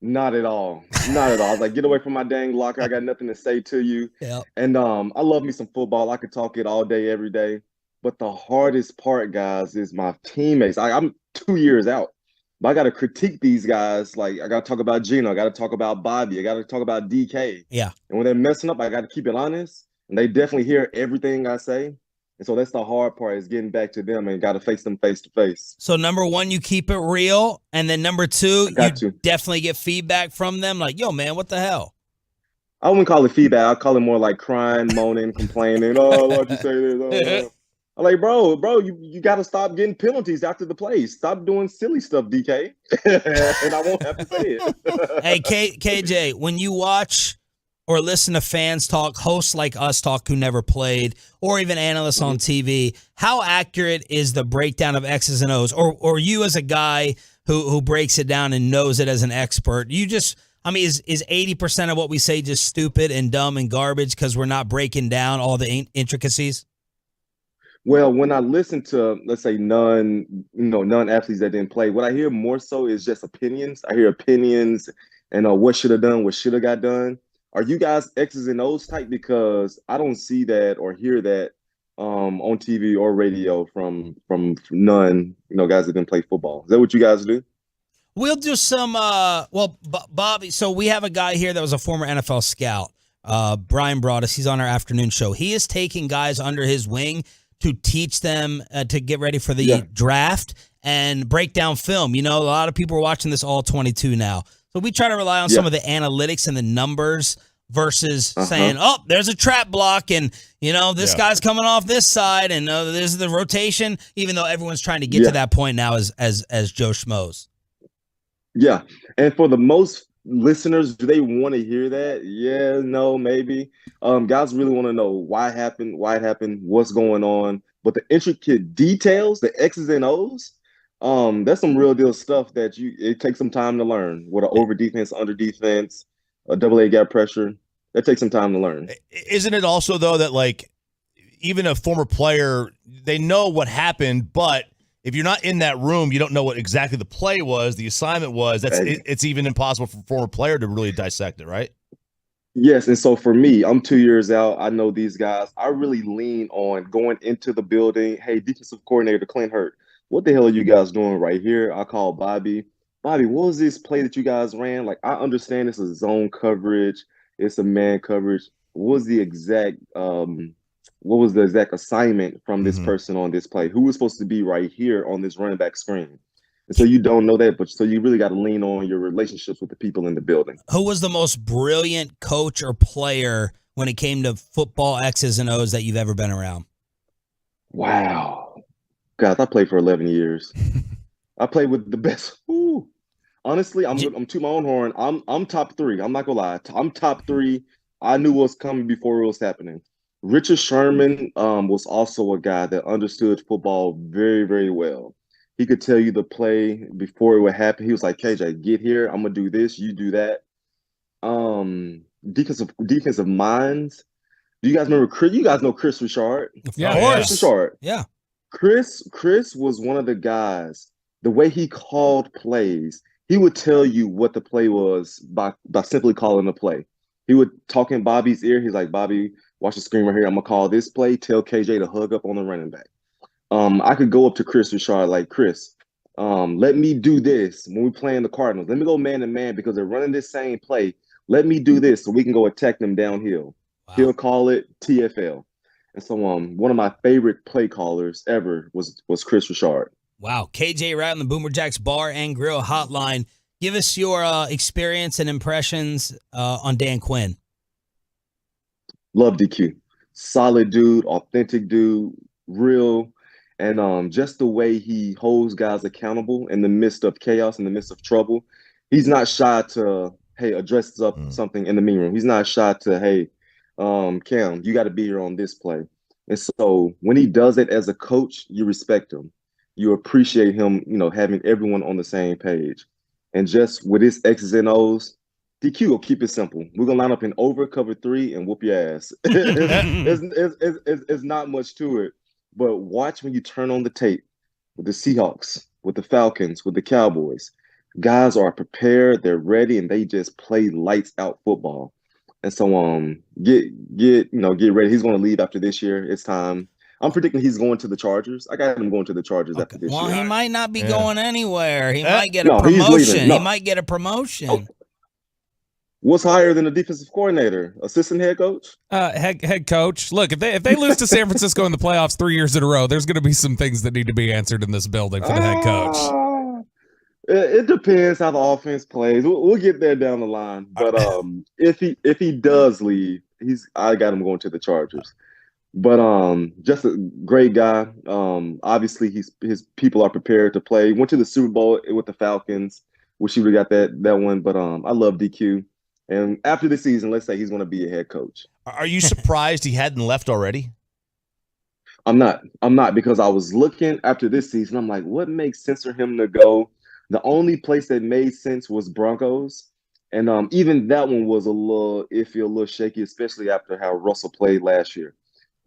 Not at all. Not at all. I was like, get away from my dang locker. I got nothing to say to you. Yep. And I love me some football. I could talk it all day, every day. But the hardest part, guys, is my teammates. I'm 2 years out. But I got to critique these guys. Like, I got to talk about Gino. I got to talk about Bobby. I got to talk about DK. Yeah. And when they're messing up, I got to keep it honest. And they definitely hear everything I say. And so that's the hard part, is getting back to them and got to face them face to face. So number one, you keep it real. And then number two, you definitely get feedback from them. Like, yo, man, what the hell? I wouldn't call it feedback. I'd call it more like crying, moaning, complaining. Oh, why'd you say this? Oh. I'm like, bro, you got to stop getting penalties after the play. Stop doing silly stuff, DK. And I won't have to say it. Hey, KJ, when you watch or listen to fans talk, hosts like us talk who never played, or even analysts on TV, how accurate is the breakdown of X's and O's? Or you as a guy who breaks it down and knows it as an expert, is 80% of what we say just stupid and dumb and garbage because we're not breaking down all the intricacies? Well, when I listen to, let's say, non-athletes that didn't play, what I hear more so is just opinions. I hear opinions and what should have done, what should have got done. Are you guys X's and O's type? Because I don't see that or hear that on TV or radio from none, guys that didn't play football. Is that what you guys do? We'll do some, Bobby, so we have a guy here that was a former NFL scout. Brian Broadus, he's on our afternoon show. He is taking guys under his wing to teach them to get ready for the draft and break down film. A lot of people are watching this all 22 now. So we try to rely on some of the analytics and the numbers versus saying, oh, there's a trap block and, this guy's coming off this side and there's the rotation, even though everyone's trying to get to that point now as Joe Schmoes. Yeah. And for the most listeners, do they want to hear that? Yeah, no, maybe. Guys really want to know why it happened, what's going on. But the intricate details, the X's and O's, that's some real deal stuff that it takes some time to learn. What an over defense, under defense, a double A gap pressure. That takes some time to learn. Isn't it also, though, that like even a former player, they know what happened, but if you're not in that room, you don't know what exactly the play was, the assignment was. It's even impossible for a former player to really dissect it, right? Yes, and so for me, I'm 2 years out. I know these guys. I really lean on going into the building. Hey, defensive coordinator Clint Hurt, what the hell are you guys doing right here? I call Bobby. Bobby, what was this play that you guys ran? Like, I understand this is zone coverage. It's a man coverage. What was the exact assignment from this person on this play? Who was supposed to be right here on this running back screen? And so you don't know that, but so you really got to lean on your relationships with the people in the building. Who was the most brilliant coach or player when it came to football X's and O's that you've ever been around? Wow. God, I played for 11 years. I played with the best. Ooh. Honestly, I'm to my own horn. I'm top three. I'm not gonna lie. I'm top three. I knew what was coming before it was happening. Richard Sherman was also a guy that understood football very, very well. He could tell you the play before it would happen. He was like, KJ, get here. I'm gonna do this. You do that. Defensive minds. Do you guys remember Chris? You guys know Chris Richard? Yeah, of course. Chris Richard. Yeah. Chris was one of the guys. The way he called plays, he would tell you what the play was by simply calling the play. He would talk in Bobby's ear. He's like, Bobby, watch the screen right here. I'm gonna call this play. Tell KJ to hug up on the running back. I could go up to Chris Richard like, Chris, let me do this when we're playing the Cardinals. Let me go man to man because they're running this same play. Let me do this so we can go attack them downhill. He'll call it TFL. And so one of my favorite play callers ever was Chris Richard. Wow. KJ Wright on the Boomer Jacks Bar and Grill Hotline. Give us your experience and impressions on Dan Quinn. Love DQ. Solid dude, authentic dude, real. And just the way he holds guys accountable in the midst of chaos, in the midst of trouble. He's not shy to, hey, address something in the meeting room. He's not shy to, hey, Cam, you got to be here on this play. And so when he does it as a coach, you respect him. You appreciate him, having everyone on the same page. And just with his X's and O's, DQ will keep it simple. We're going to line up in over cover 3 and whoop your ass. It's not much to it. But watch when you turn on the tape with the Seahawks, with the Falcons, with the Cowboys. Guys are prepared, they're ready, and they just play lights out football. And so get ready. He's going to leave after this year. It's time. I'm predicting he's going to the Chargers. I got him going to the Chargers after this year. Well, he might not be going anywhere. He might get a promotion. He might get a promotion. Oh. What's higher than a defensive coordinator? Assistant head coach? Head coach. Look, if they lose to San Francisco in the playoffs 3 years in a row, there's going to be some things that need to be answered in this building for the head coach. It depends how the offense plays. We'll get there down the line. But if he does leave, I got him going to the Chargers. But just a great guy. Obviously, his people are prepared to play. Went to the Super Bowl with the Falcons. Wish he would have got that one. But I love DQ. And after the season, let's say he's going to be a head coach. Are you surprised he hadn't left already? I'm not because I was looking after this season. I'm like, what makes sense for him to go? The only place that made sense was Broncos. And even that one was a little iffy, a little shaky, especially after how Russell played last year.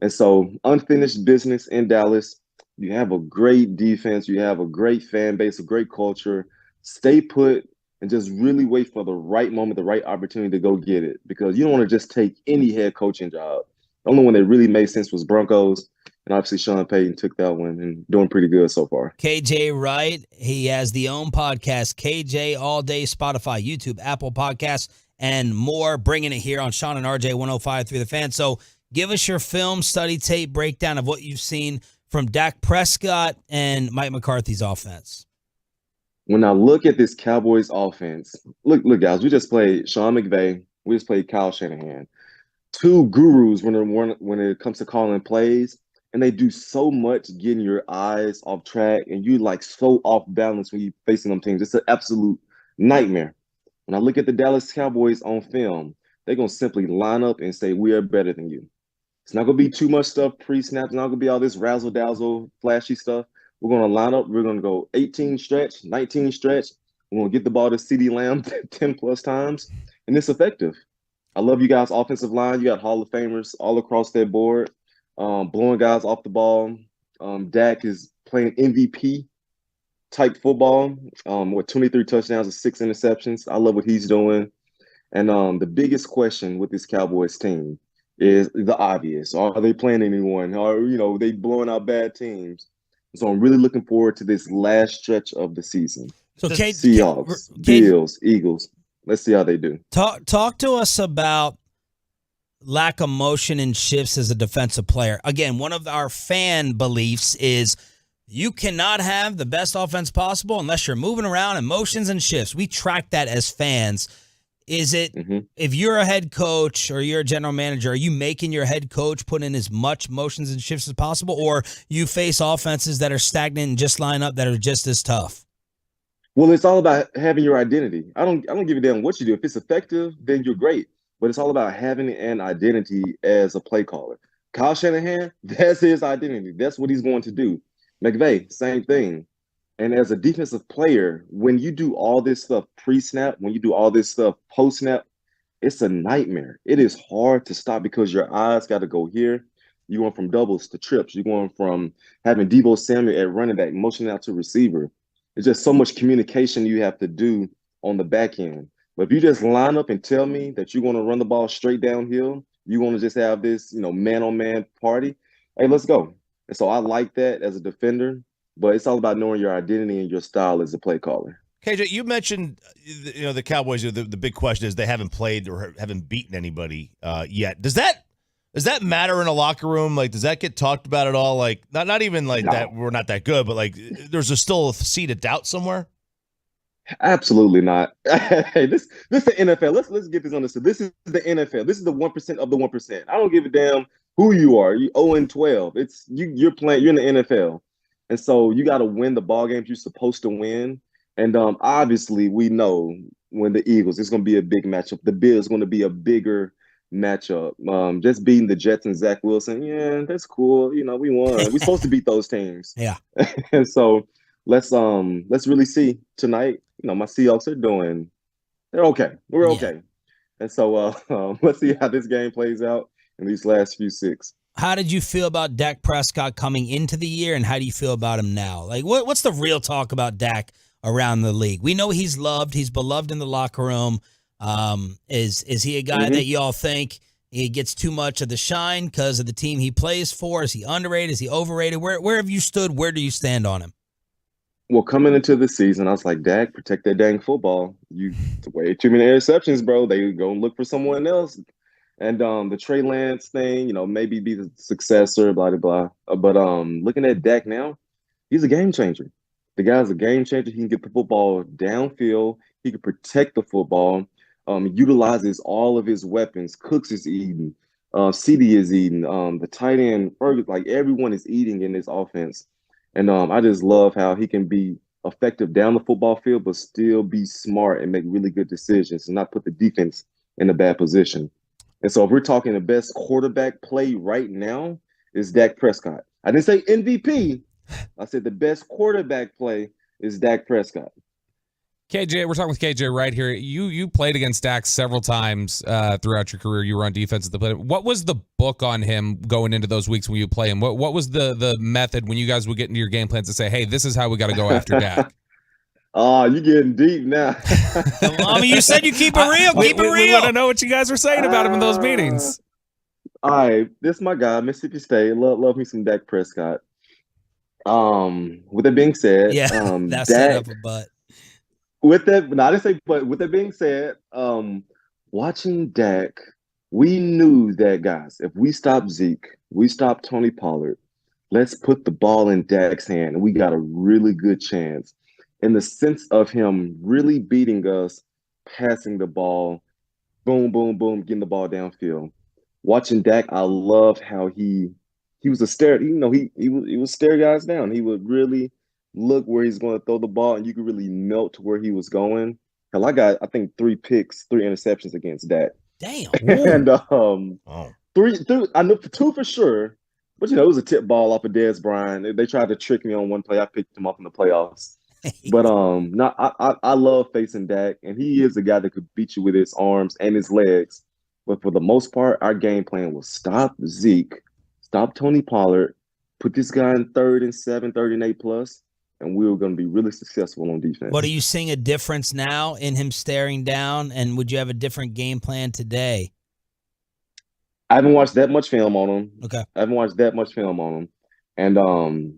And so unfinished business in Dallas. You have a great defense. You have a great fan base, a great culture. Stay put and just really wait for the right moment, the right opportunity to go get it. Because you don't want to just take any head coaching job. The only one that really made sense was Broncos. And obviously Sean Payton took that one and doing pretty good so far. KJ Wright, he has the own podcast, KJ All Day, Spotify, YouTube, Apple Podcasts, and more, bringing it here on Sean and RJ 105 through the Fan. So give us your film study tape breakdown of what you've seen from Dak Prescott and Mike McCarthy's offense. When I look at this Cowboys offense, look, guys, we just played Sean McVay. We just played Kyle Shanahan. Two gurus when it comes to calling plays, and they do so much getting your eyes off track, and you like so off balance when you're facing them teams. It's an absolute nightmare. When I look at the Dallas Cowboys on film, they're going to simply line up and say, we are better than you. It's not going to be too much stuff pre-snap. It's not going to be all this razzle-dazzle, flashy stuff. We're going to line up. We're going to go 18 stretch, 19 stretch. We're going to get the ball to CeeDee Lamb 10-plus times, and it's effective. I love you guys' offensive line. You got Hall of Famers all across that board, blowing guys off the ball. Dak is playing MVP-type football with 23 touchdowns and 6 interceptions. I love what he's doing. And the biggest question with this Cowboys team is the obvious. Are they playing anyone? Are they blowing out bad teams? So I'm really looking forward to this last stretch of the season. So Seahawks, Bills, Eagles. Let's see how they do. Talk to us about lack of motion and shifts as a defensive player. Again, one of our fan beliefs is you cannot have the best offense possible unless you're moving around in motions and shifts. We track that as fans. Is it, if you're a head coach or you're a general manager, are you making your head coach put in as much motions and shifts as possible, or you face offenses that are stagnant and just line up that are just as tough? Well, it's all about having your identity. I don't give a damn what you do. If it's effective, then you're great. But it's all about having an identity as a play caller. Kyle Shanahan, that's his identity. That's what he's going to do. McVay, same thing. And as a defensive player, when you do all this stuff pre-snap, when you do all this stuff post-snap, it's a nightmare. It is hard to stop because your eyes got to go here. You're going from doubles to trips. You're going from having Deebo Samuel at running back, motioning out to receiver. It's just so much communication you have to do on the back end. But if you just line up and tell me that you're going to run the ball straight downhill, you're going to just have this, man-on-man party, hey, let's go. And so I like that as a defender. But it's all about knowing your identity and your style as a play caller. KJ, you mentioned the Cowboys. The big question is they haven't played or haven't beaten anybody yet. Does that matter in a locker room? Like, does that get talked about at all? Like, not even like that we're not that good, but like there's still a seed of doubt somewhere. Absolutely not. Hey, this is the NFL. Let's get this understood. This is the NFL. This is the 1% of the 1%. I don't give a damn who you are. You 0-12. It's you're playing. You're in the NFL, and so you got to win the ball games you're supposed to win. And obviously, we know when the Eagles, it's going to be a big matchup. The Bills going to be a bigger matchup. Just beating the Jets and Zach Wilson, yeah, that's cool. You know, we won. We're supposed to beat those teams. Yeah. And so let's really see tonight. You know, my Seahawks are doing. They're okay. We're okay. And so let's see how this game plays out in these last few six. How did you feel about Dak Prescott coming into the year, and how do you feel about him now? Like, what's the real talk about Dak around the league? We know he's loved. He's beloved in the locker room. Is he a guy that y'all think he gets too much of the shine because of the team he plays for? Is he underrated? Is he overrated? Where have you stood? Where do you stand on him? Well, coming into the season, I was like, Dak, protect that dang football. You way too many interceptions, bro. They go and look for someone else. And the Trey Lance thing, you know, maybe be the successor, blah, blah, blah. But looking at Dak now, he's a game changer. The guy's a game changer. He can get the football downfield. He can protect the football. Utilizes all of his weapons. Cooks is eating. CD is eating. The tight end, like everyone is eating in this offense. And I just love how he can be effective down the football field, but still be smart and make really good decisions and not put the defense in a bad position. And so if we're talking the best quarterback play right now is Dak Prescott. I didn't say MVP. I said the best quarterback play is Dak Prescott. KJ, we're talking with KJ Wright here. You played against Dak several times throughout your career. You were on defense at the play. What was the book on him going into those weeks when you play him? What was the method when you guys would get into your game plans to say, hey, this is how we got to go after Dak? Oh, you're getting deep now. I mean, you said you keep it real. Keep it real. We want to know what you guys were saying about him in those meetings. All right, this is my guy, Mississippi State. Love me some Dak Prescott. With that being said, that's set up a butt. With that, no, I didn't say, but with that being said, watching Dak, we knew that, guys, if we stop Zeke, we stop Tony Pollard, let's put the ball in Dak's hand, and we got a really good chance. In the sense of him really beating us, passing the ball, boom, boom, boom, getting the ball downfield. Watching Dak, I love how he was a stare. You know, he would stare guys down. He would really look where he's going to throw the ball, and you could really melt to where he was going. Hell, I got, I think, 3 picks, 3 interceptions against Dak. Damn. And three, I know 2 for sure. But, you know, it was a tip ball off of Dez Bryant. They tried to trick me on one play. I picked him off in the playoffs. But no, I love facing Dak, and he is a guy that could beat you with his arms and his legs. But for the most part, our game plan was stop Zeke, stop Tony Pollard, put this guy in 3rd and 7, 3rd and 8+, and we were going to be really successful on defense. But are you seeing a difference now in him staring down, and would you have a different game plan today? I haven't watched that much film on him. Okay. I haven't watched that much film on him. And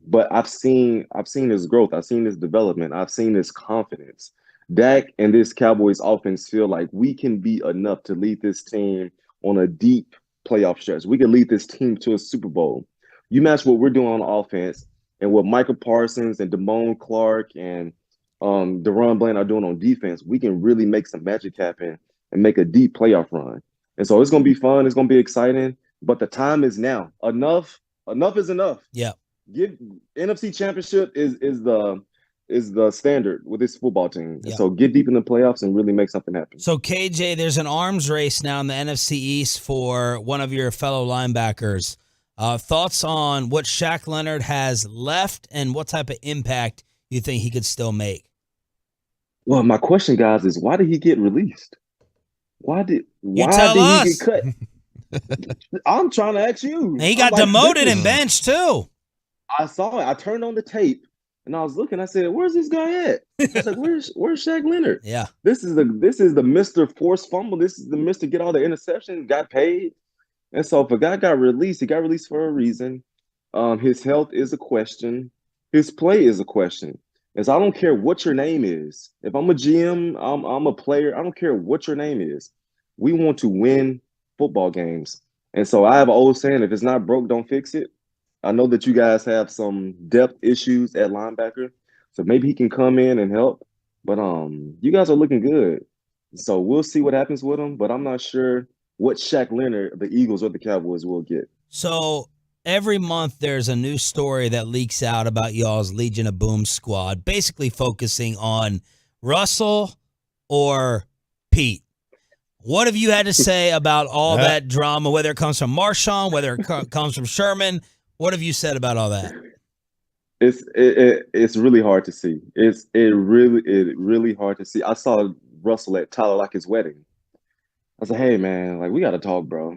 but I've seen his growth. I've seen his development. I've seen his confidence. Dak and this Cowboys offense feel like we can be enough to lead this team on a deep playoff stretch. We can lead this team to a Super Bowl. You match what we're doing on offense and what Michael Parsons and Damone Clark and Deron Bland are doing on defense, we can really make some magic happen and make a deep playoff run. And so it's going to be fun. It's going to be exciting. But the time is now. Enough is enough. Yeah. Give NFC Championship is the standard with this football team. Yeah. So get deep in the playoffs and really make something happen. So, KJ, there's an arms race now in the NFC East for one of your fellow linebackers. Thoughts on what Shaq Leonard has left and what type of impact you think he could still make? Well, my question, guys, is why did he get released? Why did he get cut? I'm trying to ask you. And he got demoted and benched too. I saw it. I turned on the tape and I was looking. I said, "Where's this guy at?" I was like, "Where's Shaq Leonard?" Yeah. This is the Mr. Forced Fumble. This is the Mr. Get all the interceptions, got paid. And so if a guy got released, he got released for a reason. His health is a question. His play is a question. is I don't care what your name is. If I'm a GM, I'm a player. I don't care what your name is. We want to win football games. And so I have an old saying, if it's not broke, don't fix it. I know that you guys have some depth issues at linebacker, so maybe he can come in and help. But you guys are looking good. So we'll see what happens with him, but I'm not sure what Shaq Leonard, the Eagles or the Cowboys will get. So every month there's a new story that leaks out about y'all's Legion of Boom squad, basically focusing on Russell or Pete. What have you had to say about all that drama, whether it comes from Marshawn, whether it comes from Sherman? What have you said about all that? It's really hard to see. It's really hard to see. I saw Russell at Tyler Lockett's wedding. I was like, hey man, like we gotta talk, bro.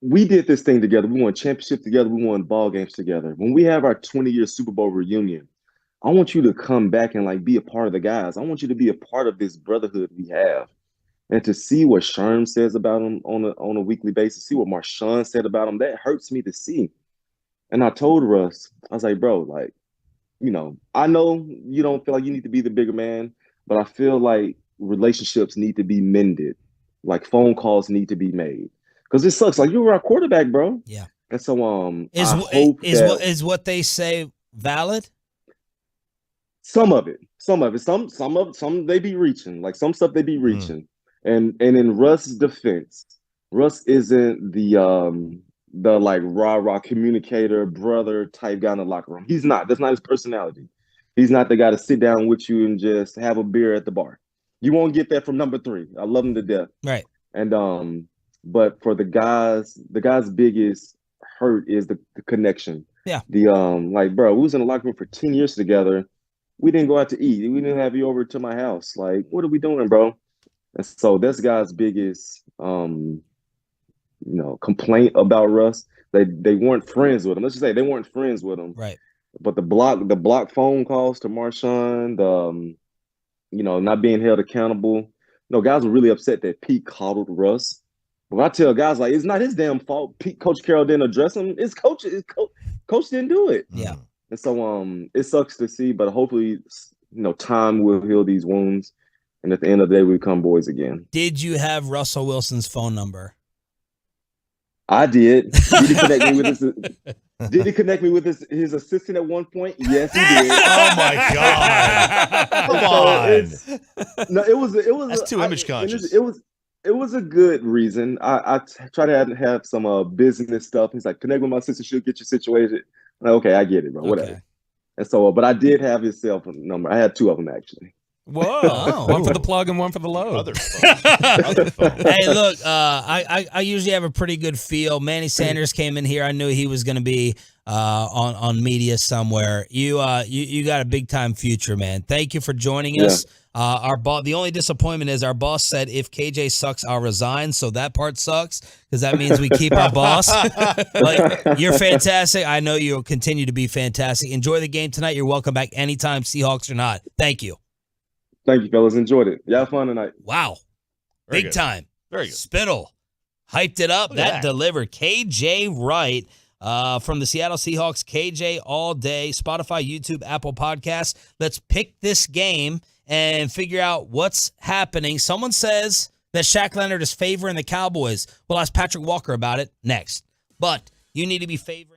We did this thing together. We won championship together. We won ball games together. When we have our 20-year Super Bowl reunion, I want you to come back and like be a part of the guys. I want you to be a part of this brotherhood we have. And to see what Sherm says about him on a weekly basis, see what Marshawn said about him, that hurts me to see. And I told Russ, I was like, bro, like, you know, I know you don't feel like you need to be the bigger man, but I feel like relationships need to be mended. Like phone calls need to be made. Because it sucks. Like, you were our quarterback, bro. Yeah. And so is what they say valid? Some of it. Some they be reaching. Like some stuff they be reaching. And in Russ' defense, Russ isn't the like rah-rah communicator, brother type guy in the locker room. He's not. That's not his personality. He's not the guy to sit down with you and just have a beer at the bar. You won't get that from number 3. I love him to death. Right. And but for the guy's biggest hurt is the connection. Yeah. Like, bro, we was in the locker room for 10 years together. We didn't go out to eat. We didn't have you over to my house. Like, what are we doing, bro? And so that's guy's biggest complaint about Russ. They weren't friends with him. Let's just say they weren't friends with him. Right. But the block phone calls to Marshawn, not being held accountable. Guys were really upset that Pete coddled Russ. But I tell guys, like, it's not his damn fault. Coach Carroll didn't address him. Coach didn't do it. Yeah. And so it sucks to see, but hopefully, time will heal these wounds. And at the end of the day, we become boys again. Did you have Russell Wilson's phone number? I did. Did he connect me with his assistant at one point? Yes, he did. Oh my God! Come on. It was. That's too image conscious. It was a good reason. I try to have some business stuff. He's like, connect with my sister. She'll get you situated. I'm like, okay, I get it, bro. Whatever. Okay. And so, but I did have his cell phone number. I had 2 of them actually. Whoa! One for the plug and one for the load. Other phone. Hey, look, I usually have a pretty good feel. Manny Sanders came in here. I knew he was going to be on media somewhere. You got a big time future, man. Thank you for joining us. The only disappointment is our boss said if KJ sucks, I'll resign. So that part sucks because that means we keep our boss. But you're fantastic. I know you'll continue to be fantastic. Enjoy the game tonight. You're welcome back anytime, Seahawks or not. Thank you. Thank you, fellas. Enjoyed it. Y'all have fun tonight. Wow. Very Big good. time. Very good. Spittle. Hyped it up. That delivered. KJ Wright from the Seattle Seahawks. KJ all day. Spotify, YouTube, Apple Podcasts. Let's pick this game and figure out what's happening. Someone says that Shaq Leonard is favoring the Cowboys. We'll ask Patrick Walker about it next. But you need to be favoring.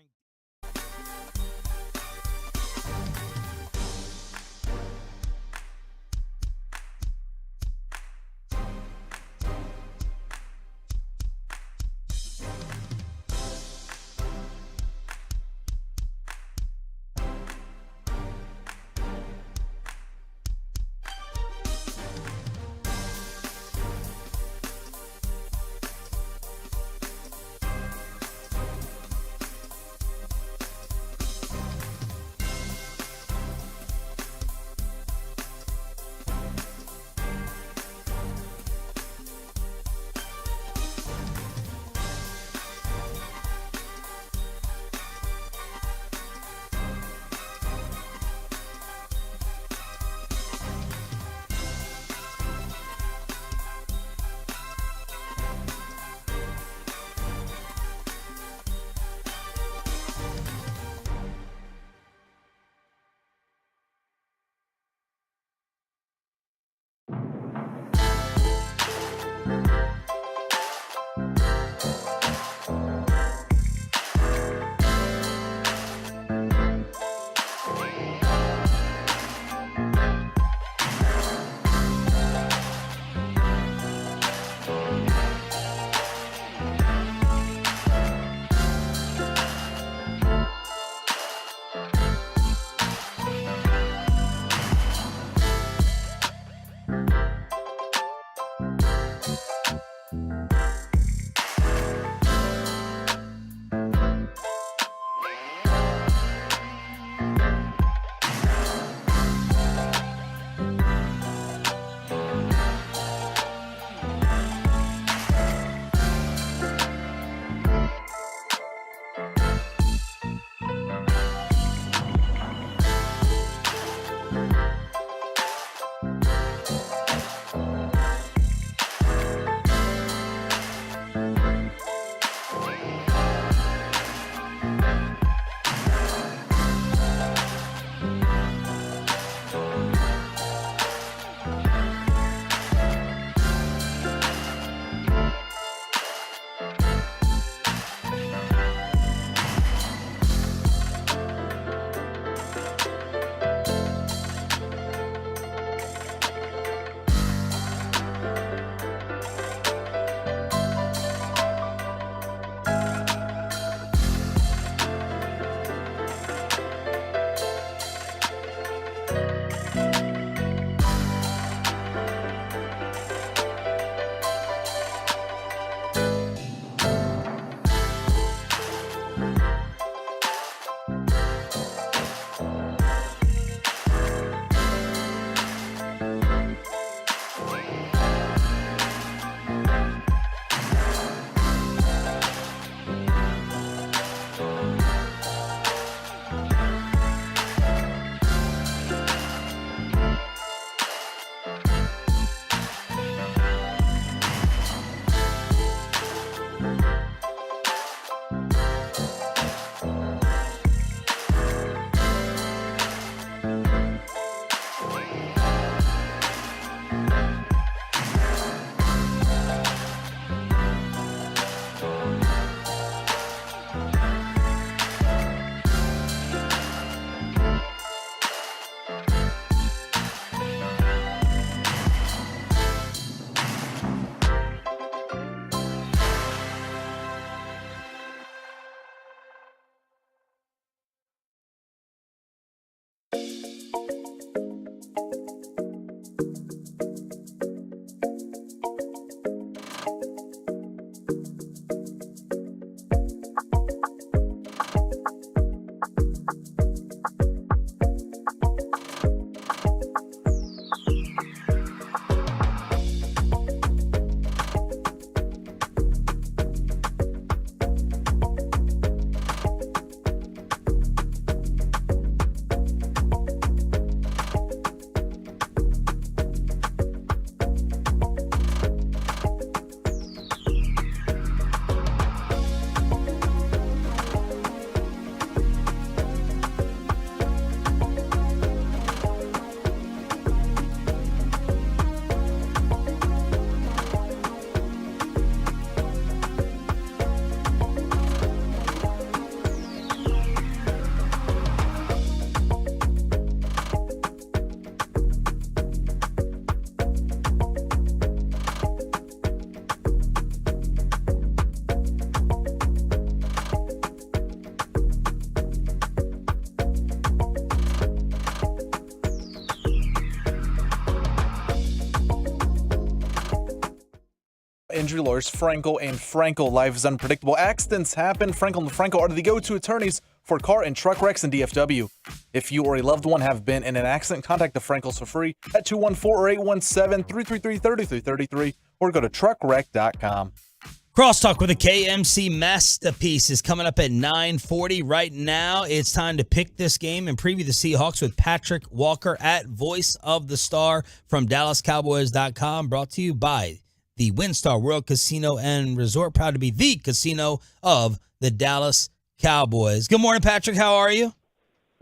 injury lawyers Frankel and Frankel. Life is unpredictable. Accidents happen. Frankel and Frankel are the go-to attorneys for car and truck wrecks in DFW. If you or a loved one have been in an accident, contact the Frankels for free at 214 or 817-333-3333 or go to truckwreck.com. Crosstalk with a KMC Masterpiece is coming up at 9:40. Right now, it's time to pick this game and preview the Seahawks with Patrick Walker at Voice of the Star from DallasCowboys.com. Brought to you by the WinStar World Casino and Resort. Proud to be the casino of the Dallas Cowboys. Good morning, Patrick. How are you?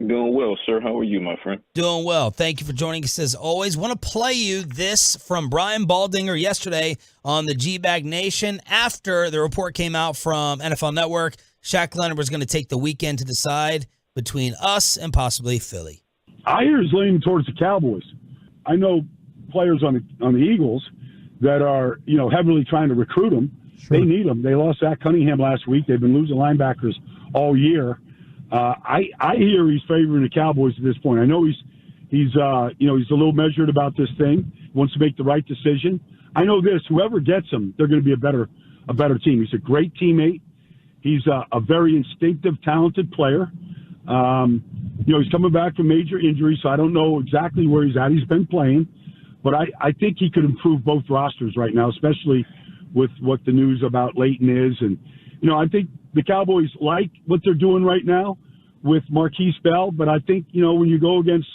Doing well, sir. How are you, my friend? Doing well. Thank you for joining us as always. Want to play you this from Brian Baldinger yesterday on the G-Bag Nation after the report came out from NFL Network. Shaq Leonard was going to take the weekend to decide between us and possibly Philly. I hear he's leaning towards the Cowboys. I know players on the Eagles that are, heavily trying to recruit them. Sure. They need them. They lost Zach Cunningham last week. They've been losing linebackers all year. I hear he's favoring the Cowboys at this point. I know he's a little measured about this thing. Wants to make the right decision. I know this: whoever gets him, they're going to be a better team. He's a great teammate. He's a very instinctive, talented player. He's coming back from major injury, so I don't know exactly where he's at. He's been playing, but I think he could improve both rosters right now, especially with what the news about Leighton is. And I think the Cowboys like what they're doing right now with Marquise Bell, but I think, when you go against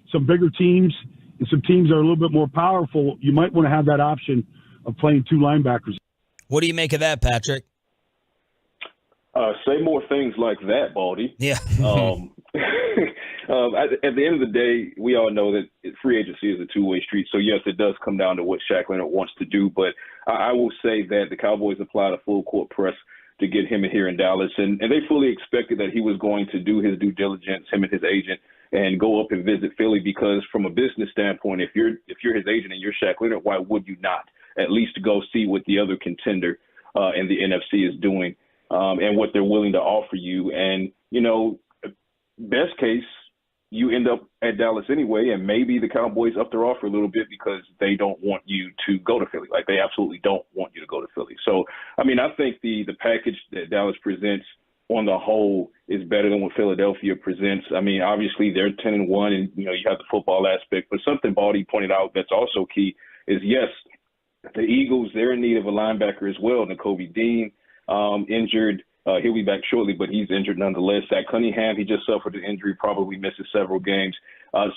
some bigger teams and some teams that are a little bit more powerful, you might want to have that option of playing two linebackers. What do you make of that, Patrick? Say more things like that, Baldy. Yeah. At the end of the day, we all know that free agency is a two-way street. So, yes, it does come down to what Shaq Leonard wants to do. But I will say that the Cowboys applied a full-court press to get him in here in Dallas. And they fully expected that he was going to do his due diligence, him and his agent, and go up and visit Philly, because from a business standpoint, if you're his agent and you're Shaq Leonard, why would you not at least go see what the other contender in the NFC is doing and what they're willing to offer you? And, best case, you end up at Dallas anyway, and maybe the Cowboys up their offer a little bit because they don't want you to go to Philly. Like, they absolutely don't want you to go to Philly. So, I think the package that Dallas presents on the whole is better than what Philadelphia presents. Obviously they're 10-1, and you have the football aspect, but something Baldy pointed out that's also key is, yes, the Eagles, they're in need of a linebacker as well. Nakobe Dean, injured. He'll be back shortly, but he's injured nonetheless. Zach Cunningham, he just suffered an injury, probably misses several games.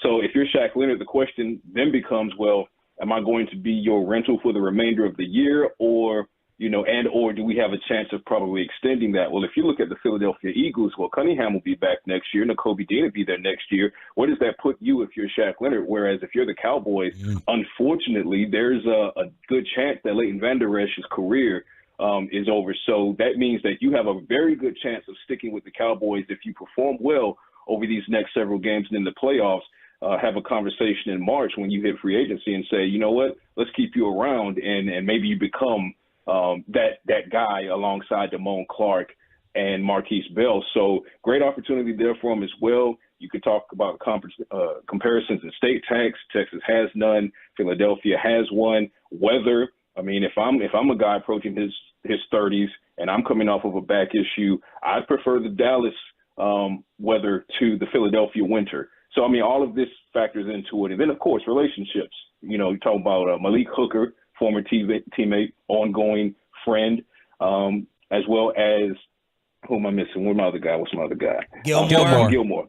So if you're Shaq Leonard, the question then becomes, well, am I going to be your rental for the remainder of the year, or do we have a chance of probably extending that? Well, if you look at the Philadelphia Eagles, well, Cunningham will be back next year. Nakobe Dean will be there next year. Where does that put you if you're Shaq Leonard? Whereas if you're the Cowboys, unfortunately, there's a good chance that Leighton Vander Esch's career is over. So that means that you have a very good chance of sticking with the Cowboys if you perform well over these next several games, and in the playoffs, have a conversation in March when you hit free agency and say, you know what, let's keep you around, and maybe you become that guy alongside Damone Clark and Marquise Bell. So great opportunity there for him as well. You could talk about comparisons in state tax. Texas has none. Philadelphia has one. Weather. If I'm a guy approaching his 30s and I'm coming off of a back issue, I prefer the Dallas weather to the Philadelphia winter. So, all of this factors into it. And then, of course, relationships. You talk about Malik Hooker, former teammate, ongoing friend, as well as, who am I missing? What's my other guy? Gilmore.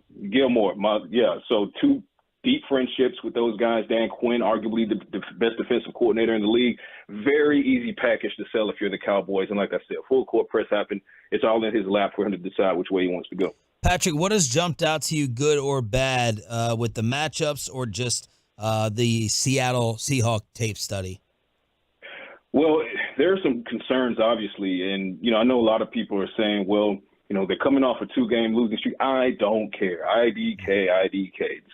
So two deep friendships with those guys. Dan Quinn, arguably the best defensive coordinator in the league. Very easy package to sell if you're the Cowboys. And like I said, full court press happened. It's all in his lap for him to decide which way he wants to go. Patrick, what has jumped out to you, good or bad, with the matchups or just the Seattle Seahawks tape study? Well, there are some concerns, obviously. And, I know a lot of people are saying, well, they're coming off a 2-game losing streak. I don't care. IDK. The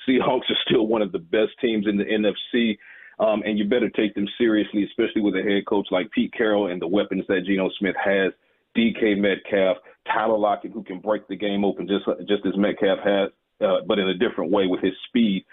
Seahawks are still one of the best teams in the NFC, and you better take them seriously, especially with a head coach like Pete Carroll and the weapons that Geno Smith has. DK Metcalf, Tyler Lockett, who can break the game open just as Metcalf has, but in a different way with his speed.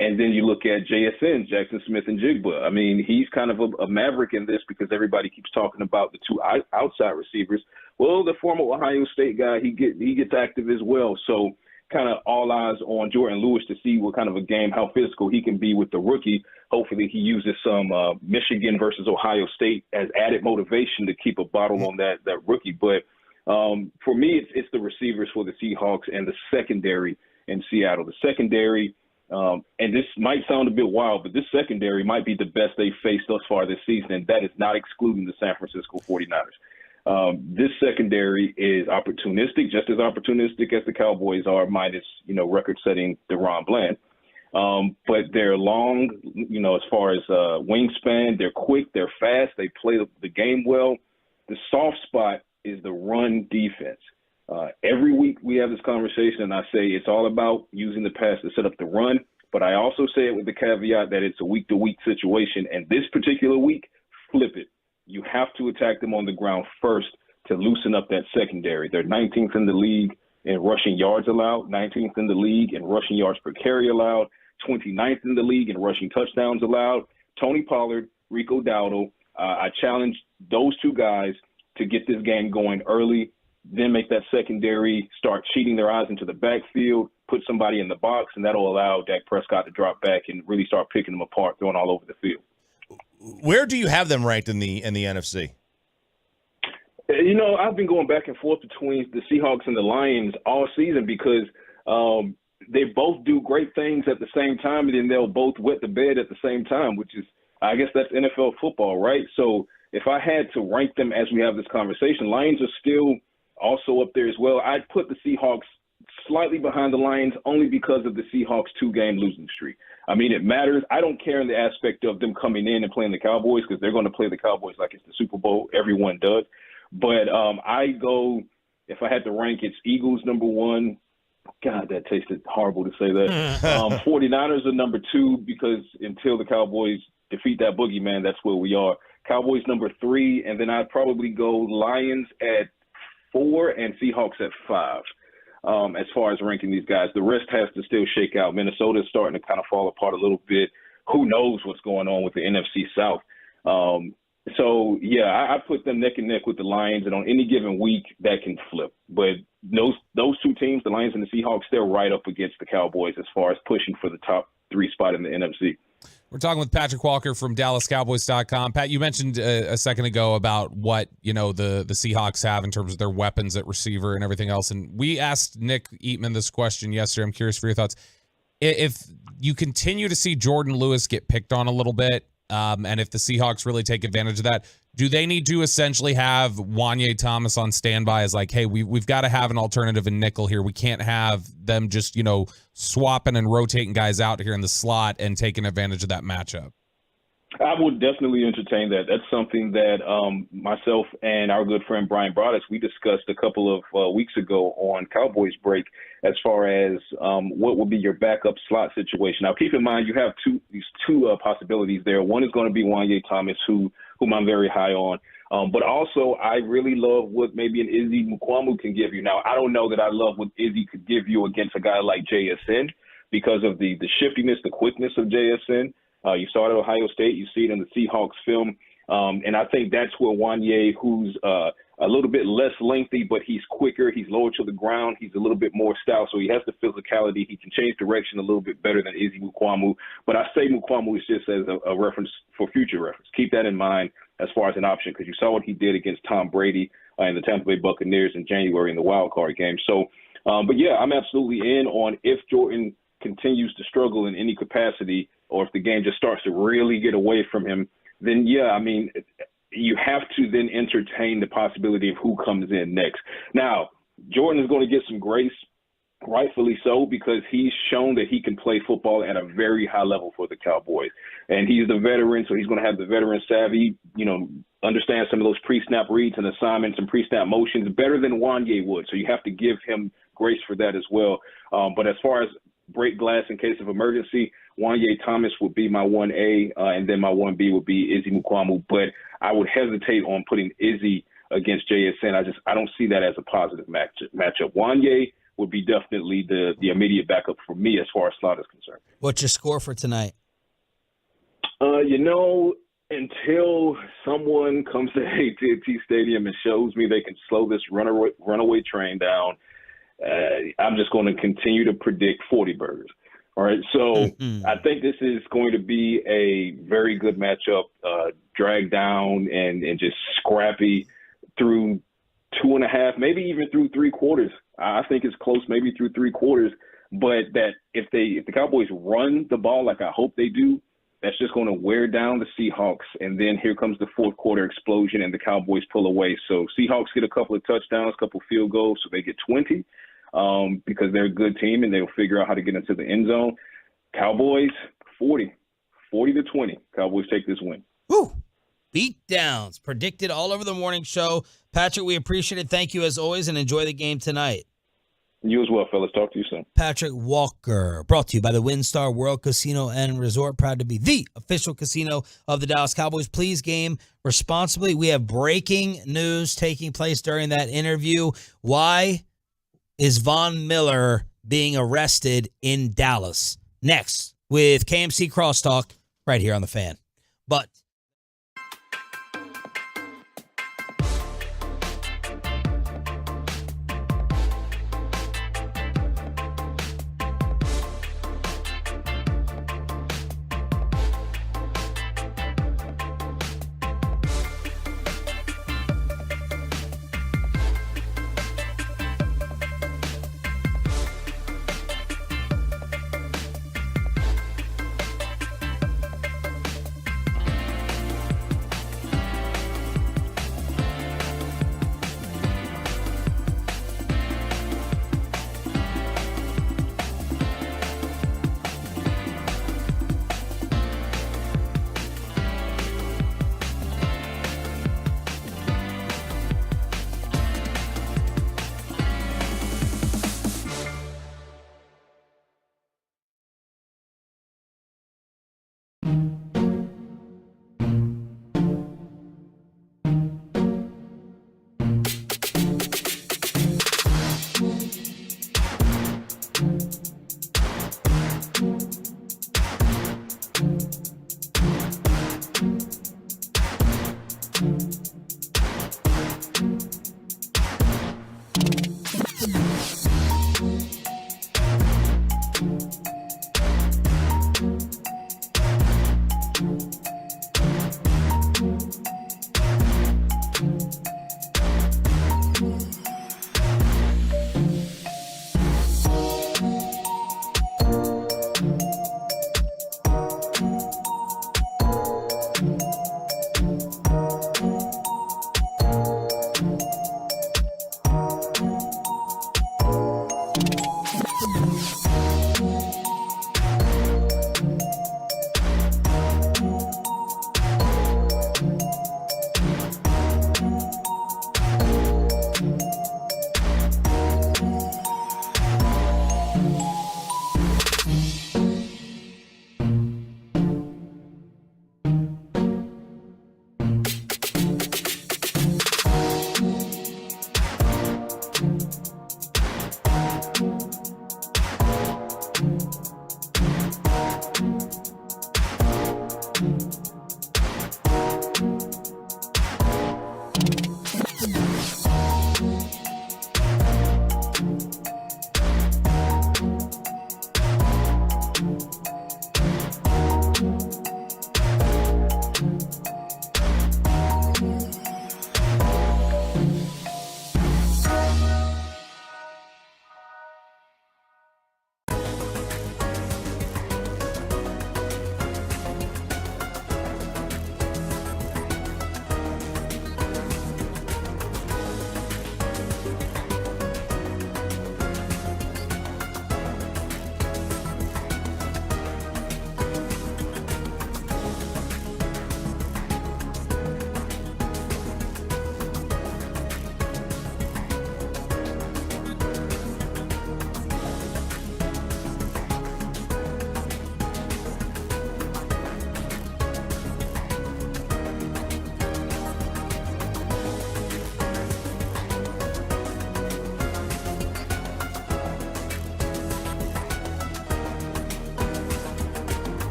And then you look at JSN, Jackson Smith and Jigba. I mean, he's kind of a maverick in this because everybody keeps talking about the two outside receivers. Well, the former Ohio State guy, he gets active as well. So kind of all eyes on Jordan Lewis to see what kind of a game, how physical he can be with the rookie. Hopefully he uses some Michigan versus Ohio State as added motivation to keep a bottle on that rookie. But for me, it's the receivers for the Seahawks and the secondary in Seattle. The secondary, and this might sound a bit wild, but this secondary might be the best they've faced thus far this season, and that is not excluding the San Francisco 49ers. This secondary is opportunistic, just as opportunistic as the Cowboys are, minus, record-setting DeRon Bland. But they're long, as far as wingspan. They're quick, they're fast, they play the game well. The soft spot is the run defense. Every week we have this conversation, and I say it's all about using the pass to set up the run, but I also say it with the caveat that it's a week-to-week situation, and this particular week, flip it. You have to attack them on the ground first to loosen up that secondary. They're 19th in the league in rushing yards allowed, 19th in the league in rushing yards per carry allowed, 29th in the league in rushing touchdowns allowed. Tony Pollard, Rico Dowdle, I challenge those two guys to get this game going early, then make that secondary start cheating their eyes into the backfield, put somebody in the box, and that'll allow Dak Prescott to drop back and really start picking them apart, throwing all over the field. Where do you have them ranked in the NFC? I've been going back and forth between the Seahawks and the Lions all season because they both do great things at the same time, and then they'll both wet the bed at the same time, which is, I guess that's NFL football, right? So if I had to rank them as we have this conversation, Lions are still also up there as well. I'd put the Seahawks slightly behind the Lions only because of the Seahawks 2-game losing streak. I mean, it matters. I don't care in the aspect of them coming in and playing the Cowboys because they're going to play the Cowboys like it's the Super Bowl. Everyone does. But I go, if I had to rank, it's Eagles number 1. God, that tasted horrible to say that. 49ers are number 2 because until the Cowboys defeat that boogeyman, that's where we are. Cowboys number 3, and then I'd probably go Lions at 4 and Seahawks at 5. As far as ranking these guys, the rest has to still shake out. Minnesota's starting to kind of fall apart a little bit. Who knows what's going on with the NFC South? I put them neck and neck with the Lions, and on any given week, that can flip. But those two teams, the Lions and the Seahawks, they're right up against the Cowboys as far as pushing for the top 3 spot in the NFC. We're talking with Patrick Walker from DallasCowboys.com. Pat, you mentioned a second ago about what the Seahawks have in terms of their weapons at receiver and everything else. And we asked Nick Eatman this question yesterday. I'm curious for your thoughts. If you continue to see Jordan Lewis get picked on a little bit, and if the Seahawks really take advantage of that, do they need to essentially have Wanye Thomas on standby as like, hey, we've got to have an alternative in nickel here. We can't have them just, swapping and rotating guys out here in the slot and taking advantage of that matchup? I would definitely entertain that. That's something that myself and our good friend Brian Broaddus, we discussed a couple of weeks ago on Cowboys Break as far as what would be your backup slot situation. Now, keep in mind, you have these two possibilities there. One is going to be Wanye Thomas, whom I'm very high on. But also, I really love what maybe an Izzy Mukuamu can give you. Now, I don't know that I love what Izzy could give you against a guy like JSN because of the shiftiness, the quickness of JSN. You saw it at Ohio State. You see it in the Seahawks film. And I think that's where Wanye, who's a little bit less lengthy, but he's quicker. He's lower to the ground. He's a little bit more stout, so he has the physicality. He can change direction a little bit better than Izzy Mukuamu. But I say Mukuamu is just as a reference for future reference. Keep that in mind as far as an option because you saw what he did against Tom Brady and the Tampa Bay Buccaneers in January in the wild card game. So, I'm absolutely in on if Jordan continues to struggle in any capacity or if the game just starts to really get away from him, then, you have to then entertain the possibility of who comes in next. Now, Jordan is going to get some grace, rightfully so, because he's shown that he can play football at a very high level for the Cowboys. And he's the veteran, so he's going to have the veteran savvy, understand some of those pre-snap reads and assignments and pre-snap motions better than Wanye would. So you have to give him grace for that as well. But as far as break glass in case of emergency, Wanye Thomas would be my 1A, and then my 1B would be Izzy Mukuamu. But I would hesitate on putting Izzy against JSN. I don't see that as a positive matchup. Wanye would be definitely the immediate backup for me as far as slot is concerned. What's your score for tonight? Until someone comes to AT&T Stadium and shows me they can slow this runaway train down, I'm just going to continue to predict 40 burgers. All right, so I think this is going to be a very good matchup, dragged down and just scrappy through 2.5, maybe even through 3 quarters. I think it's close, maybe through 3 quarters. But that if the Cowboys run the ball like I hope they do, that's just going to wear down the Seahawks. And then here comes the fourth quarter explosion and the Cowboys pull away. So Seahawks get a couple of touchdowns, a couple of field goals, so they get 20 because they're a good team and they'll figure out how to get into the end zone. Cowboys, 40 to 20. Cowboys take this win. Woo! Beatdowns predicted all over the morning show. Patrick, we appreciate it. Thank you as always, and enjoy the game tonight. You as well, fellas. Talk to you soon. Patrick Walker, brought to you by the WinStar World Casino and Resort. Proud to be the official casino of the Dallas Cowboys. Please game responsibly. We have breaking news taking place during that interview. Why is Von Miller being arrested in Dallas? Next, with KMC Crosstalk right here on The Fan. But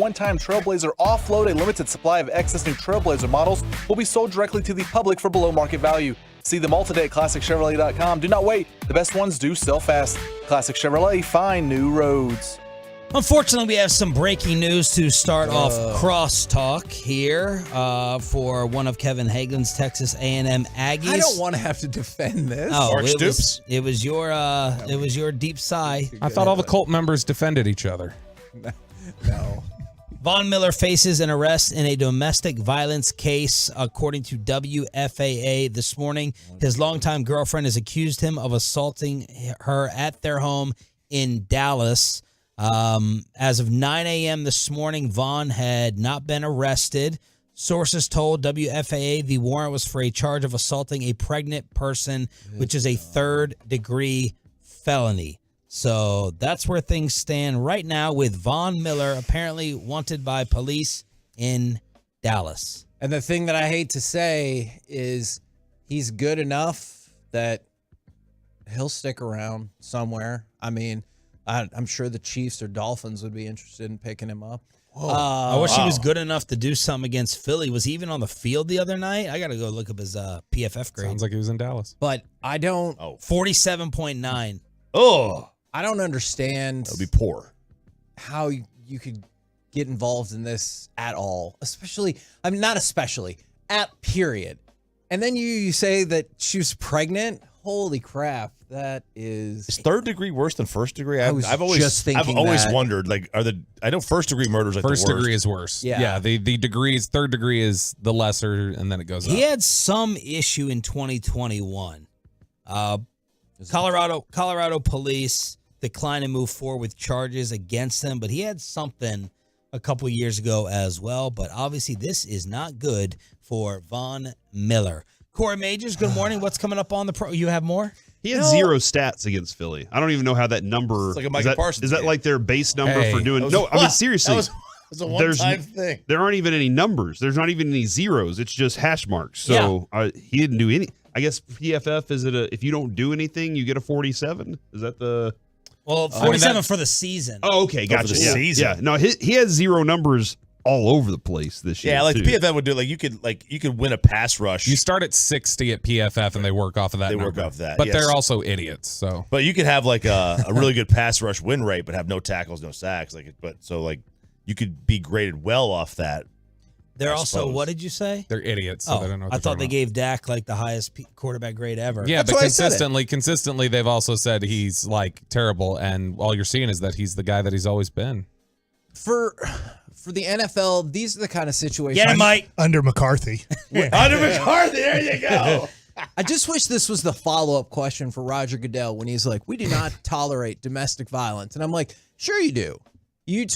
one-time Trailblazer offload. A limited supply of excess new Trailblazer models will be sold directly to the public for below market value. See them all today at ClassicChevrolet.com. Do not wait. The best ones do sell fast. Classic Chevrolet, find new roads. Unfortunately, we have some breaking news to start off crosstalk here for one of Kevin Hagelin's Texas A&M Aggies. I don't want to have to defend this. Oh, it was your deep sigh. I thought all the cult members defended each other. No. Von Miller faces an arrest in a domestic violence case, according to WFAA this morning. His longtime girlfriend has accused him of assaulting her at their home in Dallas. As of 9 a.m. this morning, Vaughn had not been arrested. Sources told WFAA the warrant was for a charge of assaulting a pregnant person, which is a third-degree felony. So that's where things stand right now with Von Miller apparently wanted by police in Dallas. And the thing that I hate to say is he's good enough that he'll stick around somewhere. I mean, I'm sure the Chiefs or Dolphins would be interested in picking him up. I wish he was good enough to do something against Philly. Was he even on the field the other night? I got to go look up his PFF grade. Sounds like he was in Dallas. But I don't... 47.9. Oh. I don't understand... That would be poor. ...how you could get involved in this at all. Especially... I mean, not especially. Period. And then you say that she was pregnant? Holy crap. That is... Is third degree worse than first degree? I've always wondered, like, I know first degree murder is like first the worst. degree is worse. Yeah. The degrees, third degree is the lesser, and then it goes up. He had some issue in 2021. Colorado police declined to move forward with charges against him, but he had something a couple years ago as well. But obviously, this is not good for Von Miller. Corey Majors, good morning. What's coming up on the pro? You have more? He had 0 stats against Philly. I don't even know how that number. It's like a Micah Parsons is that game. like their base number for doing? was- No, I mean seriously. That was a one-time thing. There aren't even any numbers. There's not even any zeros. It's just hash marks. So he didn't do any. I guess PFF is it if you don't do anything, you get a 47. Is that the? Well, 47 for the season. Oh, okay, gotcha. for the Yeah, season. yeah. No, he has 0 numbers all over the place this year. Yeah, like too. PFF would do. Like you could win a pass rush. You start at 60 at PFF, and they work off of that. They work number. off that, but yes. they're also idiots. So, But you could have like a really good pass rush win rate, but have no tackles, no sacks. You could be graded well off that. They're I also, suppose. what did you say? they're idiots. So they don't know what I they're thought talking they about. gave Dak like the highest quarterback grade ever. Yeah, That's but why I said it. consistently, they've also said he's like terrible, and all you're seeing is that he's the guy that he's always been. For the NFL, these are the kind of situations. Get him, Mike. Under McCarthy. Under McCarthy, there you go. I just wish this was the follow-up question for Roger Goodell when he's like, we do not tolerate domestic violence. And I'm like, sure you do. You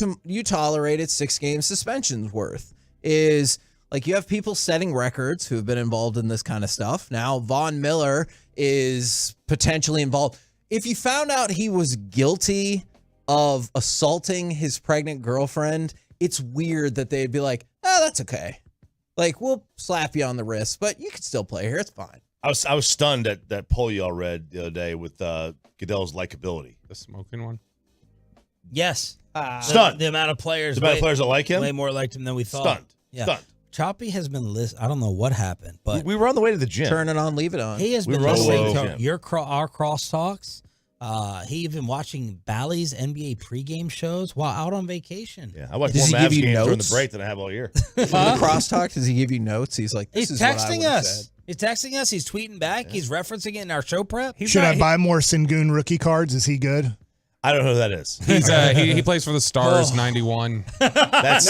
tolerated 6-game suspensions worth. Is like you have people setting records who have been involved in this kind of stuff. Now, Von Miller is potentially involved. If you found out he was guilty of assaulting his pregnant girlfriend, it's weird that they'd be like, oh, that's okay. Like, we'll slap you on the wrist, but you can still play here. It's fine. I was stunned at that poll y'all read the other day with Goodell's likability. The smoking one. Yes. Stunned. The amount of players. The amount of players that like him? Way more liked him than we thought. Stunned. Yeah. Stunned. Choppy has been listening. I don't know what happened, but We were on the way to the gym. Turn it on, leave it on. he has We been were on the way listening to to our crosstalks. He even watching Bally's NBA pregame shows while out on vacation. Yeah, I watched Does more he give Mavs you games during the notes? break than I have all year. Crosstalk, does he give you notes? He's like, this He's is what I texting would've us. said. He's texting us. He's tweeting back. He's referencing it in our show prep. Should I buy more Sengun rookie cards? Is he good? I don't know who that is. He's he plays for the Stars, 91. That's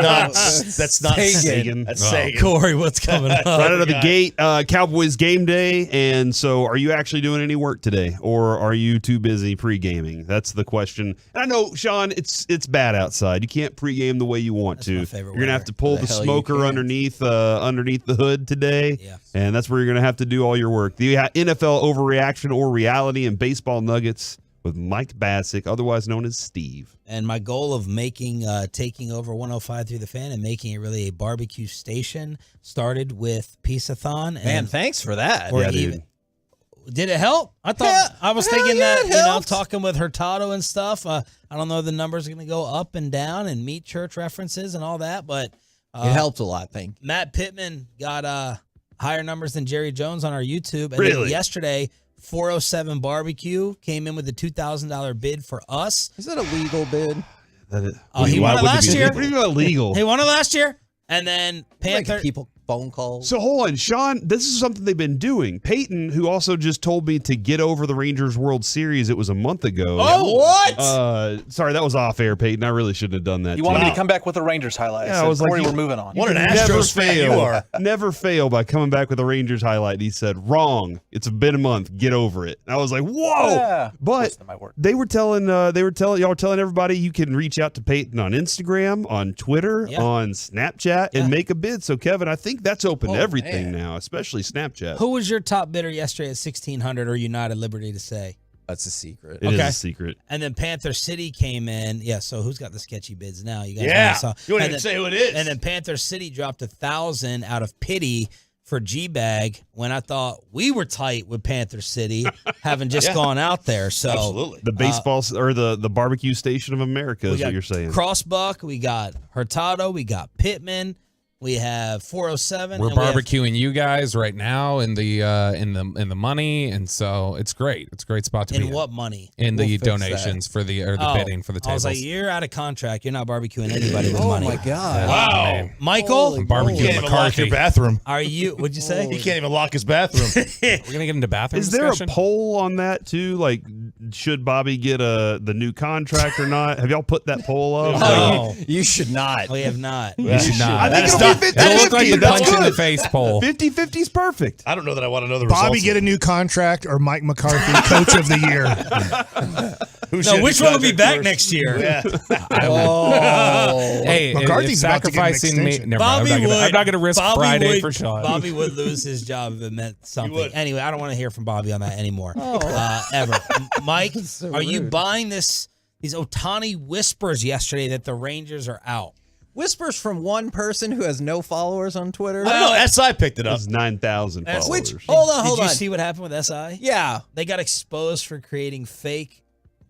not Sagan. That's Sagan. Corey, what's coming up? Right out of the gate, Cowboys game day. And so are you actually doing any work today, or are you too busy pre-gaming? That's the question. And I know, Sean, it's bad outside. You can't pre-game the way you want to. You're going to have to pull the smoker underneath the hood today. Yeah. And that's where you're going to have to do all your work. The NFL overreaction or reality and baseball nuggets with Mike Bassick, otherwise known as Steve. And my goal of taking over 105 through the fan and making it really a barbecue station started with Peace-a-thon. Man, thanks for that. Or Yeah, even, dude. Did it help? I thought I was thinking that it helped. talking with Hurtado and stuff. I don't know if the numbers are going to go up and down and meet church references and all that, but it helped a lot. Thank you. Matt Pittman got higher numbers than Jerry Jones on our YouTube. And then Really? yesterday, 407 Barbecue came in with a $2,000 bid for us. Is that a legal bid? He won it last year. What do you mean illegal? He won it last year. And then Making Panther. people phone calls. So hold on, Sean, this is something they've been doing. Peyton, who also just told me to get over the Rangers World Series, it was a month ago. Oh, what? Sorry, that was off air, Peyton. I really shouldn't have done that. You wanted me to come back with the Rangers highlight. Yeah, I was like, Corey, we're moving on. What an Never Astros fan you fail. are. Never fail by coming back with a Rangers highlight. And he said, wrong. It's been a month. Get over it. And I was like, whoa. Yeah. But they were telling y'all were telling everybody you can reach out to Peyton on Instagram, on Twitter, on Snapchat, and make a bid. So Kevin, I think that's open to everything now, especially Snapchat. Who was your top bidder yesterday at 1,600, or are you not at liberty to say? That's a secret. It is a secret. And then Panther City came in. Yeah, so who's got the sketchy bids now? You guys Yeah. saw. You wouldn't And even then- say who it is. And then Panther City dropped 1,000 out of pity for G-Bag when I thought we were tight with Panther City, having just gone out there. So Absolutely. The baseball or the barbecue station of America we is got what you're saying. Crossbuck, we got Hurtado, we got Pittman, we have 407. We're and we have- barbecuing you guys right now in the money, and so it's great. It's a great spot to be in in. what money? In We'll the fix donations for the bidding for the I was tables. like, you're out of contract. You're not barbecuing anybody with money. Oh, my God. Wow. man. Michael, You I'm barbecuing can't even lock McCarthy. your bathroom. are you? What'd you say? He can't even lock his bathroom. We're gonna get into bathroom Is there discussion? a poll on that too? Like, should Bobby get the new contract or not? Have y'all put that poll up? No, You should not. we have not. You should not. I think That it'll is be not- It'll look like the 50-50. That's punch in the good. face poll. 50-50 is perfect. I don't know that I want to know the Bobby results. get a new contract or Mike McCarthy Coach of the Year? Who No, should which be one will be contract back first? next year? Yeah. Oh. Hey, McCarthy's if about to get an sacrificing me. extension. Never mind, I'm not gonna risk Bobby Friday would- for Sean. Bobby would lose his job if it meant something. would. Anyway, I don't want to hear from Bobby on that anymore. Ever. Mike, are you buying these Ohtani whispers yesterday that the Rangers are out? Whispers from one person who has no followers on Twitter. I don't know. SI picked it up. That's 9,000 That's- followers. Hold on. Did you see what happened with SI? Yeah. They got exposed for creating fake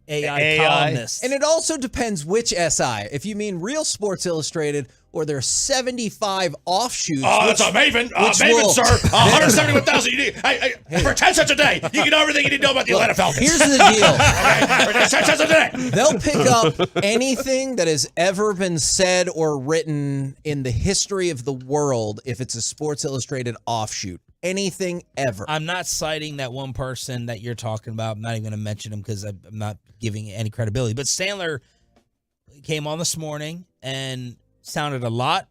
AI, AI. columnists. And it also depends which SI. If you mean real Sports Illustrated or their 75 offshoots. Oh, that's a Maven. Maven, sir. 171,000. You need, for 10 cents a day, you can know everything you need to know about the Atlanta Falcons. Here's the deal. Okay? For 10 cents a day. They'll pick up anything that has ever been said or written in the history of the world if it's a Sports Illustrated offshoot. Anything ever. I'm not citing that one person that you're talking about. I'm not even going to mention him because I'm not giving any credibility. But Sandler came on this morning and sounded a lot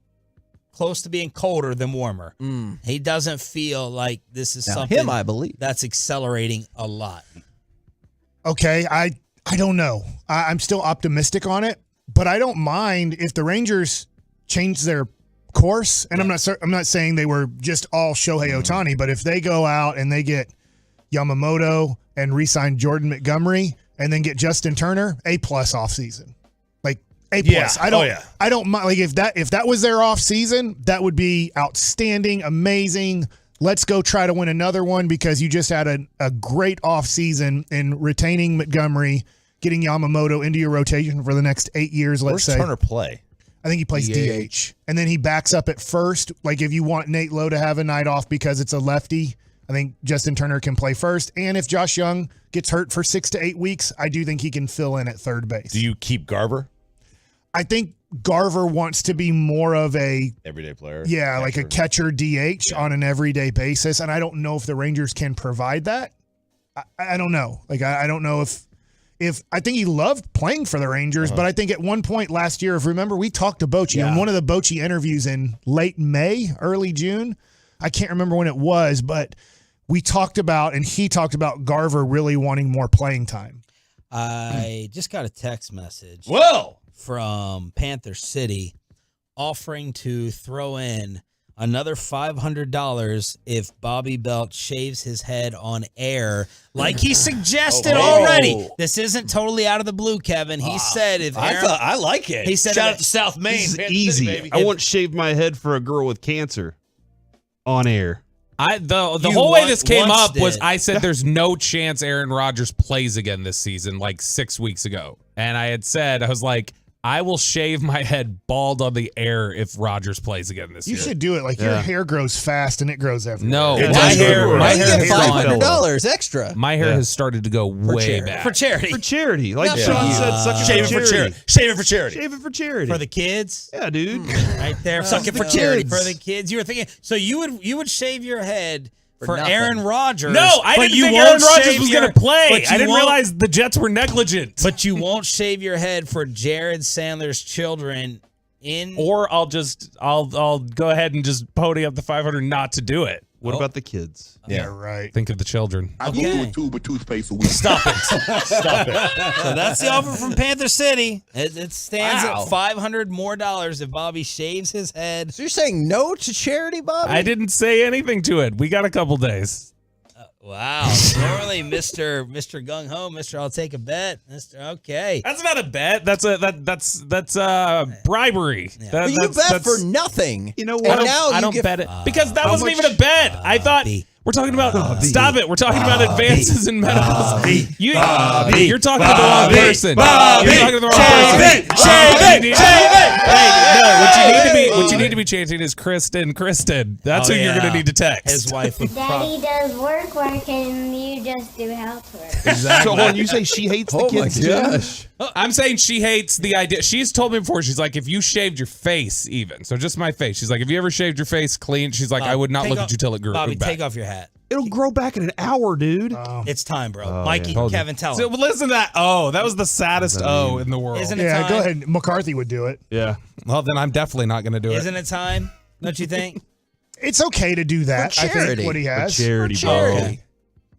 close to being colder than warmer. He doesn't feel like this is Now, something him, I believe. that's accelerating a lot. Okay, I don't know. I'm still optimistic on it, but I don't mind if the Rangers change their course. And I'm not saying they were just all Shohei Ohtani, but if they go out and they get Yamamoto and re-sign Jordan Montgomery and then get Justin Turner, A+ offseason. Like A+. Yeah. I don't mind. Like if that was their offseason, that would be outstanding, amazing. Let's go try to win another one because you just had a great offseason in retaining Montgomery, getting Yamamoto into your rotation for the next 8 years, let's Where's say. Turner play? I think he plays DH. And then he backs up at first. Like if you want Nate Lowe to have a night off because it's a lefty, I think Justin Turner can play first. And if Josh Young gets hurt for 6 to 8 weeks, I do think he can fill in at third base. Do you keep Garver? I think Garver wants to be more of a Everyday player. yeah, like a catcher DH on an everyday basis. And I don't know if the Rangers can provide that. I don't know. Like I don't know if I think he loved playing for the Rangers, but I think at one point last year, if remember, we talked to Bochy in one of the Bochy interviews in late May, early June. I can't remember when it was, but we talked about, and he talked about Garver really wanting more playing time. I just got a text message from Panther City offering to throw in another $500 if Bobby Belt shaves his head on air, like he suggested already. This isn't totally out of the blue, Kevin. He said if Aaron, I like it. He said shout if- out to South Maine. This is Panther easy. City, baby. I want to shave my head for a girl with cancer on air. The You whole way this came once up was did. I said there's no chance Aaron Rodgers plays again this season, like 6 weeks ago. And I had said, I was like, I will shave my head bald on the air if Rodgers plays again this You year. should do it. Like your hair grows fast and it grows everywhere. No, It my does hair, grow my everywhere. hair You has get gone. $500 extra. My hair has started to go way charity. back. For charity. For charity. Like Not Sean for said, you. suck it Shave for it for charity. charity. Shave it for charity. Shave it for charity. For the kids. Yeah, dude. Right there. Suck it for the charity. kids. For the kids. You were thinking, so you would shave your head for nothing. Aaron Rodgers. No, I but didn't you think won't Aaron Rodgers shave was your- going to play. but you I didn't won't- realize the Jets were negligent. But you won't shave your head for Jared Sandler's children in. Or I'll go ahead and just pony up the 500 not to do it. What about the kids? Yeah, right. Think of the children. I go through a tube of toothpaste a week. Stop it. Stop it. So that's the offer from Panther City. It stands Wow. at $500 more if Bobby shaves his head. So you're saying no to charity, Bobby? I didn't say anything to it. We got a couple days. Wow. Normally, Mr. Gung Ho, Mr. I'll take a bet. Mr. Okay. That's not a bet. That's bribery. But you bet for nothing. You know And what? now I you don't get- bet it because that wasn't much- even a bet. I thought we're talking about. Stop it. We're talking about advances in medicals. You're talking to the wrong person. You're talking to the wrong person. Shave it. Hey, no. What you need to be chanting is Kristen. That's Oh, who you're yeah. gonna need to text. His wife would Daddy does work and you just do housework. So when you say she hates the kids too? I'm saying she hates the idea. She's told me before. She's like, if you shaved your face, even so, just my face. She's like, if you ever shaved your face clean, she's like, I would not take look off- at you till it grew Bobby, back. take off your hat. It'll grow back in an hour, dude. It's time, bro. Oh, Mikey, yeah. Kevin, tell So him. listen to that. Oh, that was the saddest in the world. Isn't it Yeah, time? go ahead. McCarthy would do it. Yeah. Well, then I'm definitely not going to do it. Isn't it time? Don't you think? It's okay to do that. For I charity. think what he has. For charity, For bro. charity.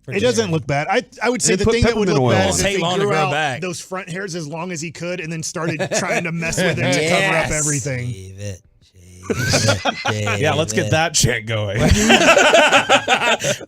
For It doesn't charity. look bad. I would say They the put thing that would peppermint look oil bad on is it. if Take they long to grew grow out back. those front hairs as long as he could and then started trying to mess with it to cover up everything. Shave it. Yeah, let's get that chant going.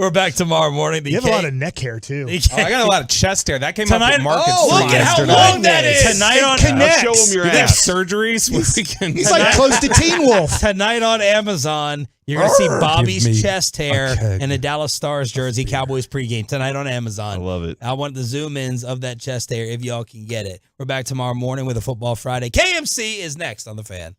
We're back tomorrow morning. You have a lot of neck hair too. I got a lot of chest hair. That came up Tonight- at Market oh, Street look at how yesterday. long that is. Tonight on connects. Show them your You think ass. surgeries? We can. He's like close to Teen Wolf. Tonight on Amazon, you're going to see Bobby's Give me chest hair a keg. and a Dallas Stars jersey, Cowboys pregame. Tonight on Amazon. I love it. I want the zoom ins of that chest hair if y'all can get it. We're back tomorrow morning with a Football Friday. KMC is next on The Fan.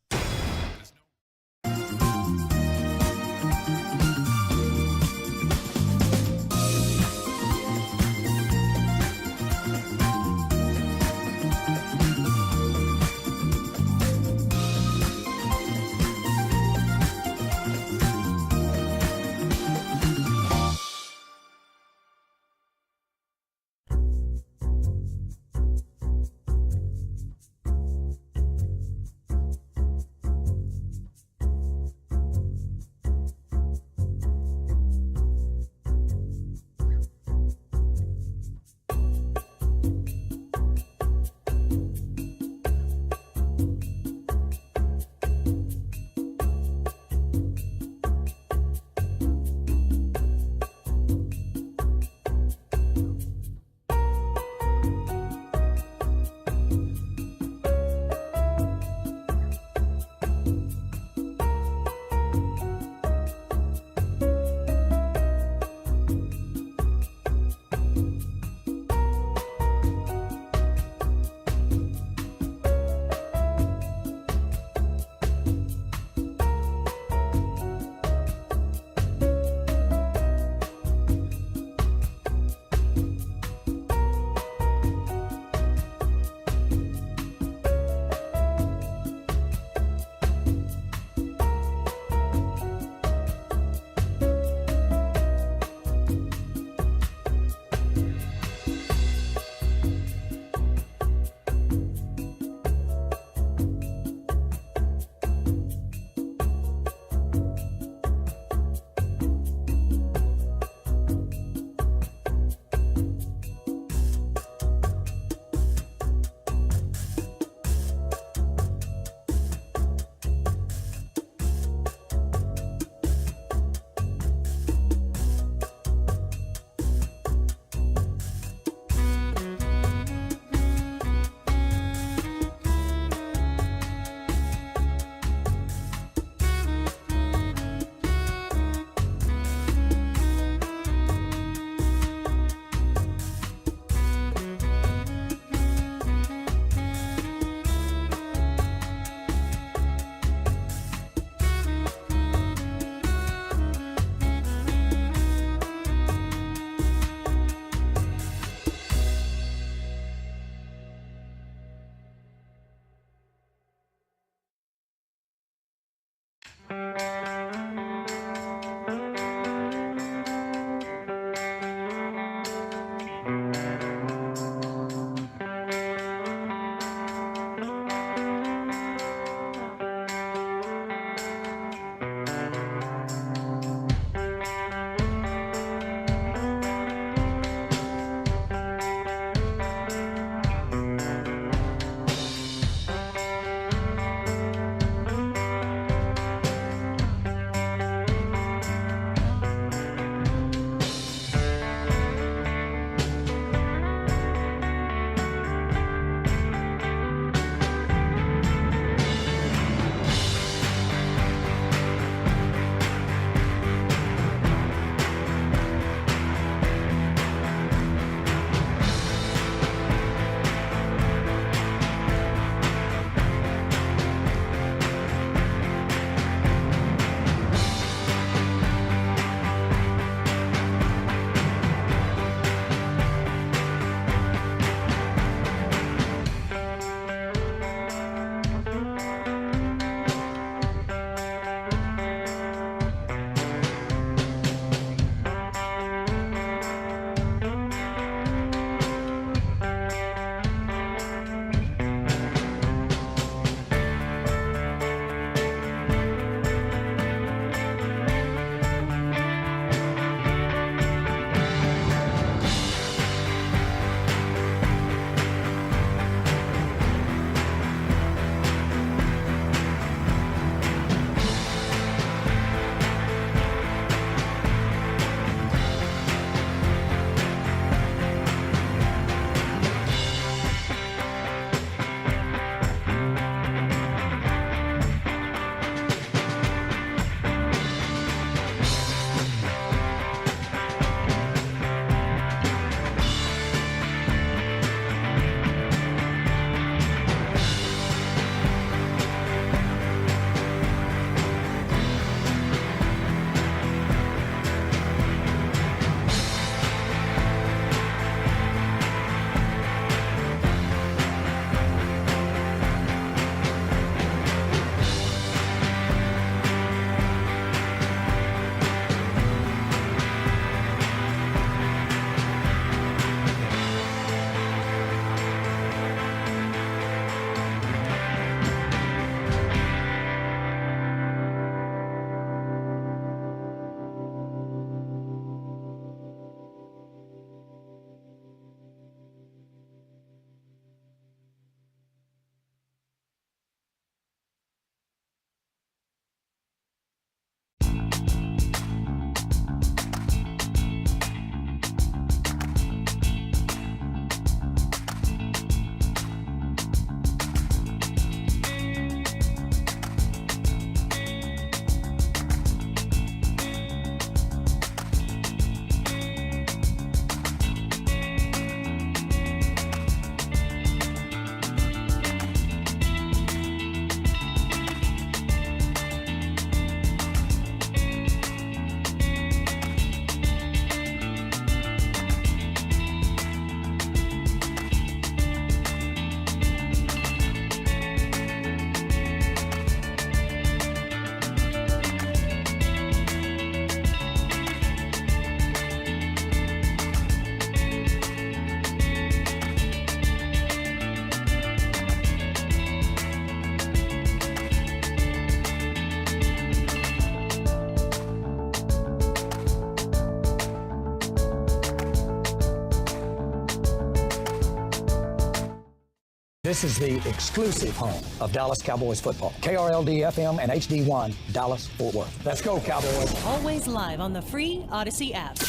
This is the exclusive home of Dallas Cowboys football. KRLD FM and HD1, Dallas, Fort Worth. Let's go, Cowboys. Always live on the free Odyssey app.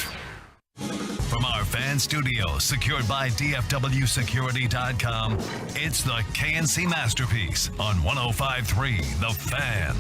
From our fan studio, secured by DFWsecurity.com, it's the KNC Masterpiece on 105.3 The Fan.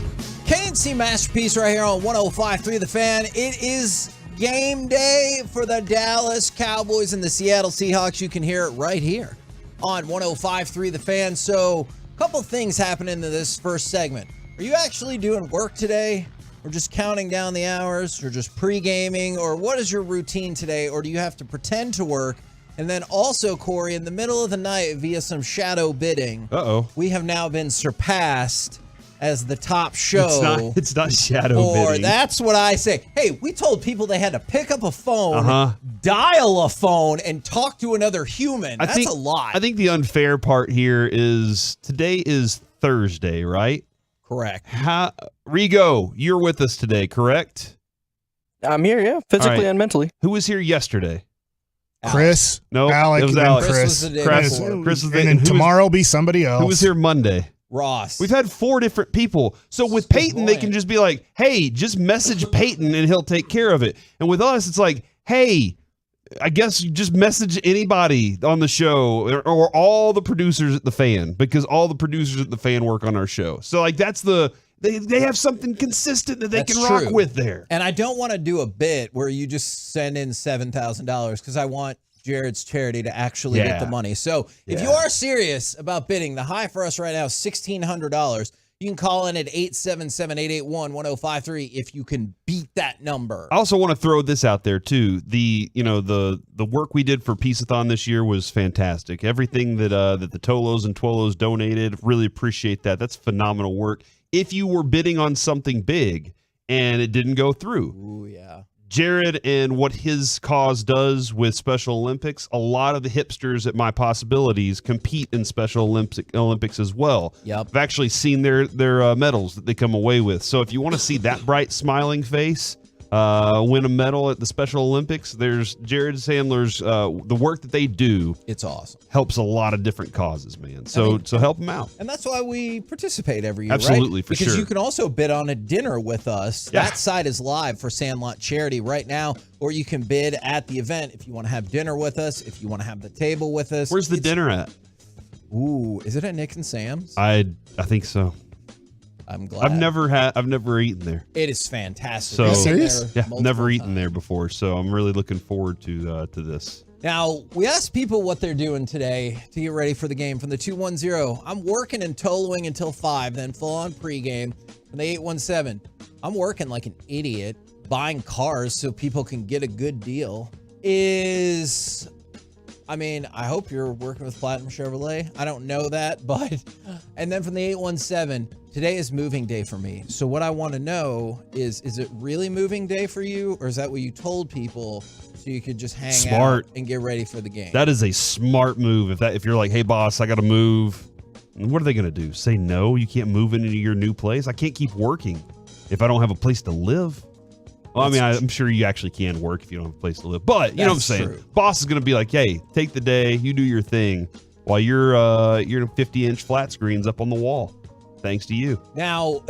KNC Masterpiece right here on 105.3 The Fan. It is game day for the Dallas Cowboys and the Seattle Seahawks. You can hear it right here on 105.3 The Fan. So, a couple things happening in this first segment. Are you actually doing work today? Or just counting down the hours, or just pre-gaming, or what is your routine today? Or do you have to pretend to work? And then also, Corey, in the middle of the night, via some shadow bidding, we have now been surpassed as the top show. It's not shadow bidding. That's what I say. Hey, we told people they had to pick up a phone, dial a phone, and talk to another human. That's a lot. I think the unfair part here is today is Thursday, right? Correct. Rigo, you're with us today, correct? I'm here, yeah, physically and mentally. Who was here yesterday? Chris. No, Alec, it was and Alex. Chris. Chris was the, and then tomorrow will be somebody else. Who was here Monday? Ross. We've had 4 different people. So with Peyton, they can just be like, hey, just message Peyton and he'll take care of it. And with us, it's like, hey, I guess you just message anybody on the show or all the producers at the Fan, because all the producers at the Fan work on our show. So like that's they have something consistent that they can rock with there. And I don't want to do a bit where you just send in $7,000 because I want Jared's charity to actually get the money. So if you are serious about bidding, the high for us right now is $1,600. You can call in at 877-881-1053 if you can beat that number. I also want to throw this out there too. The work we did for Peace-a-thon this year was fantastic. Everything that the Tolos and Twolos donated, really appreciate that. That's phenomenal work. If you were bidding on something big and it didn't go through. Ooh, yeah. Jared and what his cause does with Special Olympics, a lot of the hipsters at My Possibilities compete in Special Olympics as well. Yep. I've actually seen their medals that they come away with. So if you want to see that bright smiling face win a medal at the Special Olympics, there's Jared Sandler's the work that they do. It's awesome. Helps a lot of different causes, man. So help them out. And that's why we participate every year, Absolutely, right? for because sure. you can also bid on a dinner with us. Yeah. That side is live for Sandlot Charity right now, or you can bid at the event if you want to have dinner with us, if you want to have the table with us. Where's the dinner at? Ooh, is it at Nick and Sam's? I think so. I'm glad. I've never eaten there. It is fantastic. So, I've been there yeah, multiple never eaten times. there before, so I'm really looking forward to this. Now, we asked people what they're doing today to get ready for the game. From the 210, I'm working and toloing until 5, then full on pregame. From the 817, I'm working like an idiot, buying cars so people can get a good deal. I hope you're working with Platinum Chevrolet. I don't know that, but... And then from the 817, today is moving day for me. So what I want to know is it really moving day for you, or is that what you told people so you could just hang out and get ready for the game? That is a smart move. If you're like, hey, boss, I got to move. What are they going to do? Say no? You can't move into your new place? I can't keep working if I don't have a place to live. Well, I'm sure you actually can work if you don't have a place to live. But, you know what I'm saying? True. Boss is going to be like, hey, take the day, you do your thing, while you're 50-inch flat screens up on the wall. Thanks to you. Now,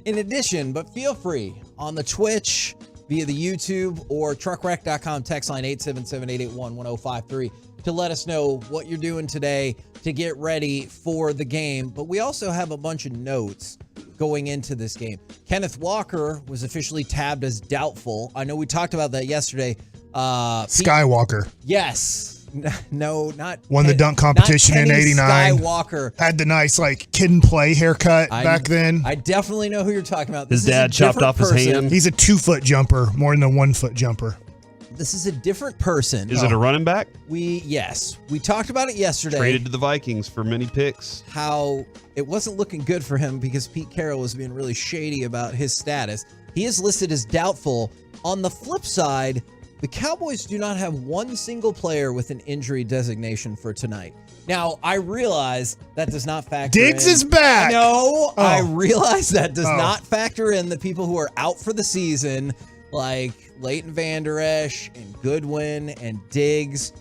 in addition, but feel free on the Twitch, via the YouTube, or truckwreck.com text line 877-881-1053 to let us know what you're doing today to get ready for the game. But we also have a bunch of notes going into this game. Kenneth Walker was officially tabbed as doubtful. I know we talked about that yesterday. Skywalker. Yes. No, not won the dunk competition in '89. Skywalker had the nice kid and play haircut back then. I definitely know who you're talking about. His dad chopped off his hand. He's a 2-foot jumper more than a 1-foot jumper. This is a different person. Is it a running back? Yes. We talked about it yesterday. Traded to the Vikings for many picks. How it wasn't looking good for him because Pete Carroll was being really shady about his status. He is listed as doubtful. On the flip side, the Cowboys do not have one single player with an injury designation for tonight. Now, I realize that does not factor in. Diggs is back. No, I realize that does not factor in the people who are out for the season, like Leighton Vander Esch and Goodwin and Diggs.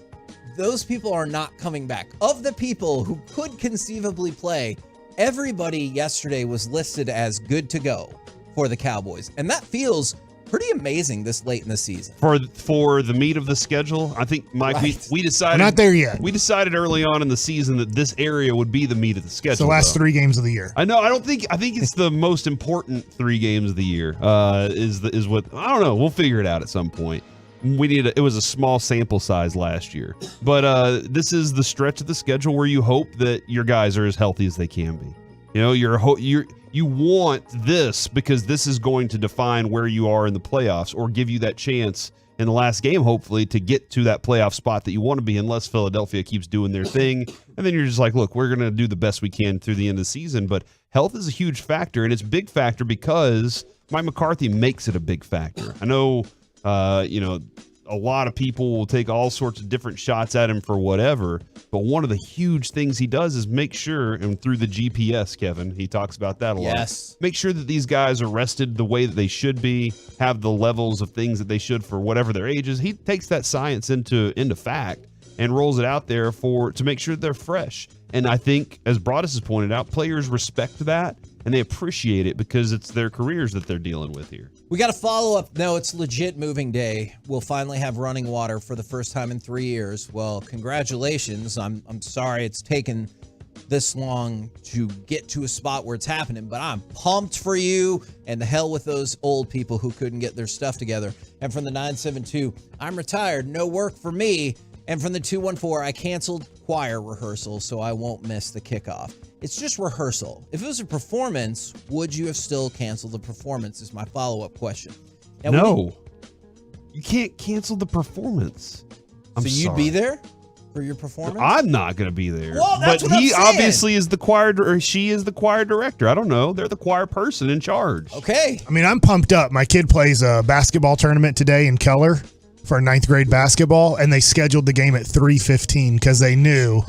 those people are not coming back. Of the people who could conceivably play, everybody yesterday was listed as good to go for the Cowboys. And that feels pretty amazing this late in the season. For the meat of the schedule, I think, Mike, Right. we decided. We're not there yet. We decided early on in the season that this area would be the meat of the schedule. It's the last though. 3 games of the year. I know. I think it's the most important 3 games of the year. Is what I don't know. We'll figure it out at some point. It was a small sample size last year, but this is the stretch of the schedule where you hope that your guys are as healthy as they can be. You know, you want this because this is going to define where you are in the playoffs or give you that chance in the last game, hopefully, to get to that playoff spot that you want to be, unless Philadelphia keeps doing their thing. And then you're just like, look, we're going to do the best we can through the end of the season. But health is a huge factor, and it's a big factor because Mike McCarthy makes it a big factor. I know, a lot of people will take all sorts of different shots at him for whatever, but one of the huge things he does is make sure, and through the GPS, Kevin, he talks about that a lot. Yes. Make sure that these guys are rested the way that they should be, have the levels of things that they should for whatever their age is. He takes that science into fact and rolls it out there to make sure they're fresh. And I think, as Broadus has pointed out, players respect that and they appreciate it because it's their careers that they're dealing with here. We got a follow-up. No, it's legit moving day. We'll finally have running water for the first time in 3 years. Well, congratulations. I'm sorry it's taken this long to get to a spot where it's happening, but I'm pumped for you, and the hell with those old people who couldn't get their stuff together. And from the 972, I'm retired, no work for me. And from the 214, I canceled choir rehearsal so I won't miss the kickoff. It's just rehearsal. If it was a performance, would you have still canceled the performance is my follow-up question. Now, No. You can't cancel the performance. So you'd be there for your performance? I'm not going to be there. Well, that's but what I'm he saying. obviously is the choir, or she is the choir director. I don't know. They're the choir person in charge. Okay. I mean, I'm pumped up. My kid plays a basketball tournament today in Keller for 9th grade basketball, and they scheduled the game at 3:15 because they knew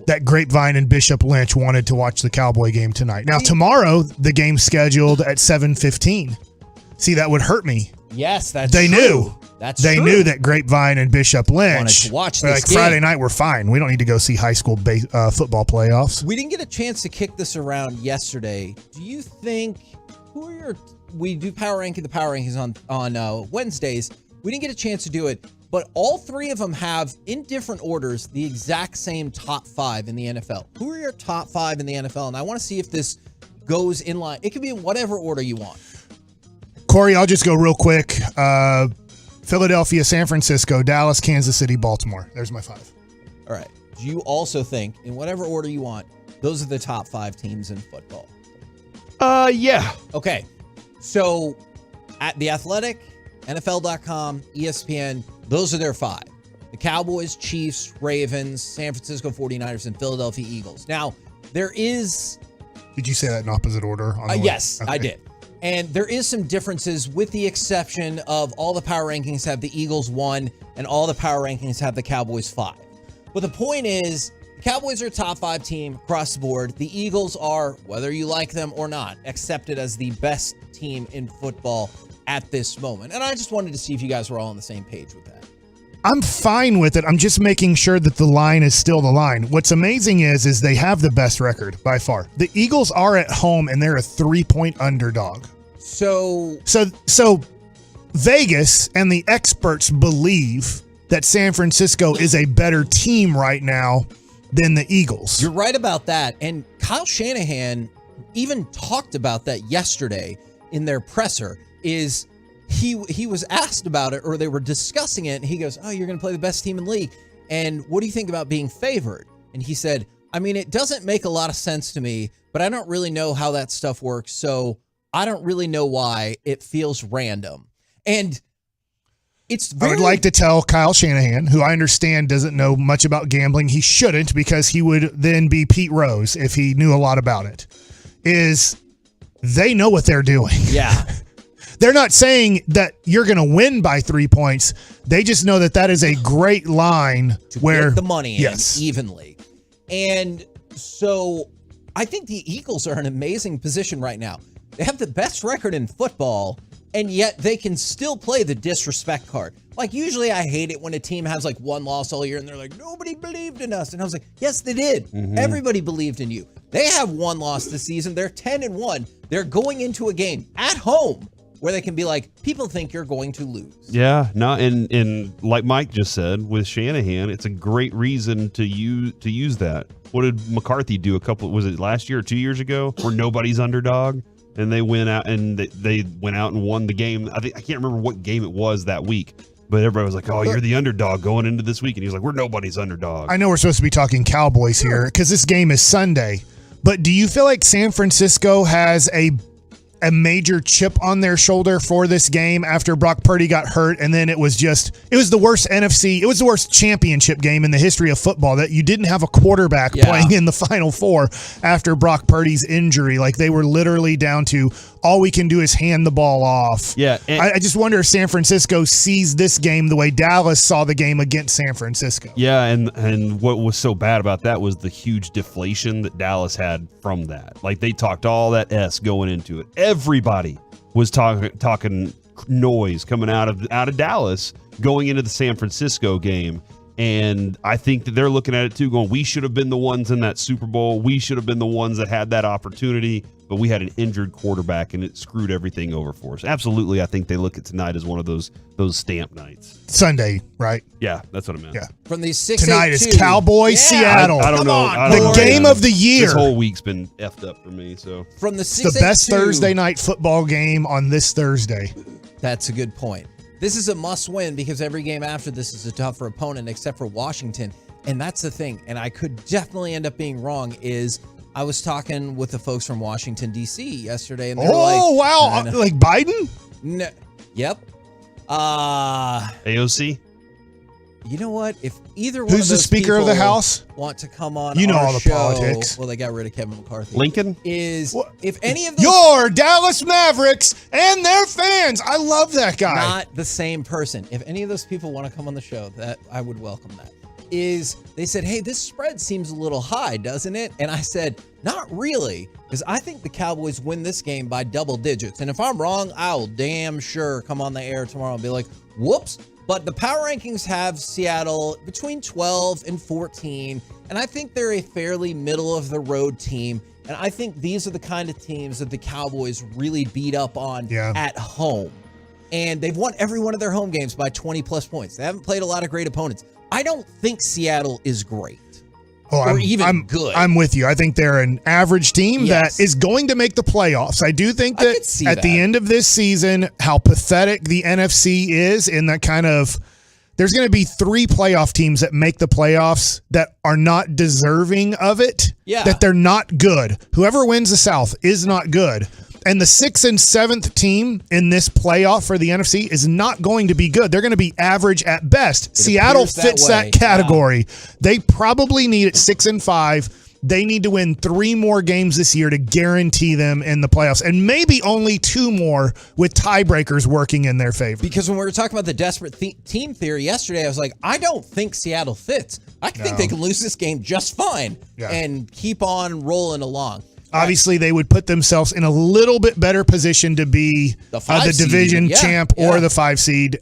that Grapevine and Bishop Lynch wanted to watch the Cowboy game tonight. Now, tomorrow, the game's scheduled at 7:15. See, that would hurt me. Yes, that's They true. knew. That's They true. knew that Grapevine and Bishop Lynch Wanted to watch were this like Friday game. night. We're fine. We don't need to go see high school football playoffs. We didn't get a chance to kick this around yesterday. Do you think we do the power rankings on Wednesdays. We didn't get a chance to do it, but all 3 of them have, in different orders, the exact same top 5 in the NFL. Who are your top 5 in the NFL? And I want to see if this goes in line. It could be in whatever order you want. Corey, I'll just go real quick. Philadelphia, San Francisco, Dallas, Kansas City, Baltimore. There's my 5. All right. Do you also think, in whatever order you want, those are the top 5 teams in football? Yeah. Okay. So at The Athletic, NFL.com, ESPN, those are their 5. The Cowboys, Chiefs, Ravens, San Francisco 49ers, and Philadelphia Eagles. Now, there is... Did you say that in opposite order? On the yes, list? I Okay. did. And there is some differences with the exception of all the power rankings have the Eagles 1 and all the power rankings have the Cowboys 5. But the point is, the Cowboys are a top 5 team across the board. The Eagles are, whether you like them or not, accepted as the best team in football at this moment. And I just wanted to see if you guys were all on the same page with that. I'm fine with it. I'm just making sure that the line is still the line. What's amazing is they have the best record by far. The Eagles are at home and they're a 3-point underdog. So Vegas and the experts believe that San Francisco is a better team right now than the Eagles. You're right about that. And Kyle Shanahan even talked about that yesterday in their presser. Is he was asked about it, or they were discussing it, and he goes, "Oh, you're going to play the best team in the league. And what do you think about being favored?" And he said, "I mean, it doesn't make a lot of sense to me, but I don't really know how that stuff works, so I don't really know why. It feels random." And I would like to tell Kyle Shanahan, who I understand doesn't know much about gambling, he shouldn't, because he would then be Pete Rose if he knew a lot about it, is they know what they're doing. Yeah. They're not saying that you're going to win by 3 points. They just know that is a great line to where get the money in yes. evenly. And so I think the Eagles are in an amazing position right now. They have the best record in football, and yet they can still play the disrespect card. Like, usually I hate it when a team has like one loss all year and they're like, nobody believed in us. And I was like, yes, they did. Everybody believed in you. They have one loss this season. They're 10-1. They're going into a game at home where they can be like, people think you're going to lose. Yeah, no, and like Mike just said with Shanahan, it's a great reason to use that. What did McCarthy do was it last year or 2 years ago, where nobody's underdog? And they went out and they went out and won the game. I can't remember what game it was that week, but everybody was like, "Oh, you're the underdog going into this week," and he's like, "We're nobody's underdog." I know we're supposed to be talking Cowboys here because this game is Sunday, but do you feel like San Francisco has a major chip on their shoulder for this game after Brock Purdy got hurt? And then it was the worst championship game in the history of football, that you didn't have a quarterback playing in the Final Four after Brock Purdy's injury. Like, they were literally down to all we can do is hand the ball off. Yeah. I just wonder if San Francisco sees this game the way Dallas saw the game against San Francisco. Yeah, and what was so bad about that was the huge deflation that Dallas had from that. Like, they talked all that S going into it. Everybody was talking noise coming out of Dallas going into the San Francisco game. And I think that they're looking at it too, going, we should have been the ones in that Super Bowl. We should have been the ones that had that opportunity, but we had an injured quarterback and it screwed everything over for us. Absolutely, I think they look at tonight as one of those stamp nights. Sunday, right? Yeah, that's what I meant. Yeah. From these 6 Tonight is Cowboys Seattle. I don't know. The game of the year. This whole week's been effed up for me. So from the the best Thursday night football game on this Thursday. That's a good point. This is a must-win because every game after this is a tougher opponent except for Washington. And that's the thing. And I could definitely end up being wrong is I was talking with the folks from Washington, D.C. yesterday. And they were like, wow. Like Biden? No. Yep. AOC? You know what? If either one Who's of the those Speaker of the House want to come on You know our all the show, politics. Well, they got rid of Kevin McCarthy. Lincoln? If any of those... Your Dallas Mavericks and their fans. I love that guy. Not the same person. If any of those people want to come on the show, that I would welcome that. They said, hey, this spread seems a little high, doesn't it? And I said, not really, because I think the Cowboys win this game by double digits. And if I'm wrong, I'll damn sure come on the air tomorrow and be like, whoops. But the power rankings have Seattle between 12 and 14, and I think they're a fairly middle-of-the-road team. And I think these are the kind of teams that the Cowboys really beat up on at home. And they've won every one of their home games by 20-plus points. They haven't played a lot of great opponents. I don't think Seattle is great. I'm good. I'm with you. I think they're an average team that is going to make the playoffs. I do think that at the end of this season, how pathetic the NFC is in that kind of, there's going to be 3 playoff teams that make the playoffs that are not deserving of it. Yeah. That they're not good. Whoever wins the South is not good. And the 6th and 7th team in this playoff for the NFC is not going to be good. They're going to be average at best. Seattle fits that category. Yeah. They probably need at 6 and 5. They need to win 3 more games this year to guarantee them in the playoffs, and maybe only 2 more with tiebreakers working in their favor. Because when we were talking about the desperate team theory yesterday, I was like, I don't think Seattle fits. I think they can lose this game just fine and keep on rolling along. Obviously, they would put themselves in a little bit better position to be the division champ or the 5 seed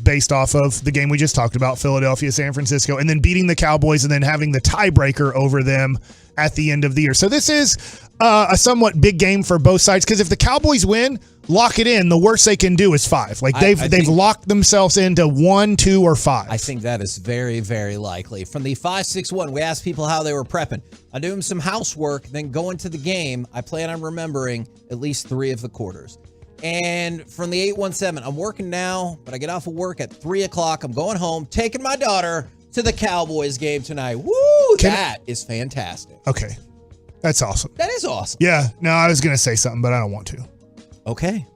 based off of the game we just talked about, Philadelphia, San Francisco, and then beating the Cowboys and then having the tiebreaker over them at the end of the year. So this is a somewhat big game for both sides because if the Cowboys win, lock it in. The worst they can do is 5. Like they've locked themselves into 1, 2, or 5. I think that is very, very likely. From the 5-6-1, we asked people how they were prepping. I do some housework, then go into the game. I plan on remembering at least 3 of the quarters. And from the 8-1-7, I'm working now, but I get off of work at 3 o'clock. I'm going home, taking my daughter to the Cowboys game tonight. Woo! That is fantastic. Okay. That's awesome. That is awesome. Yeah. No, I was going to say something, but I don't want to. Okay.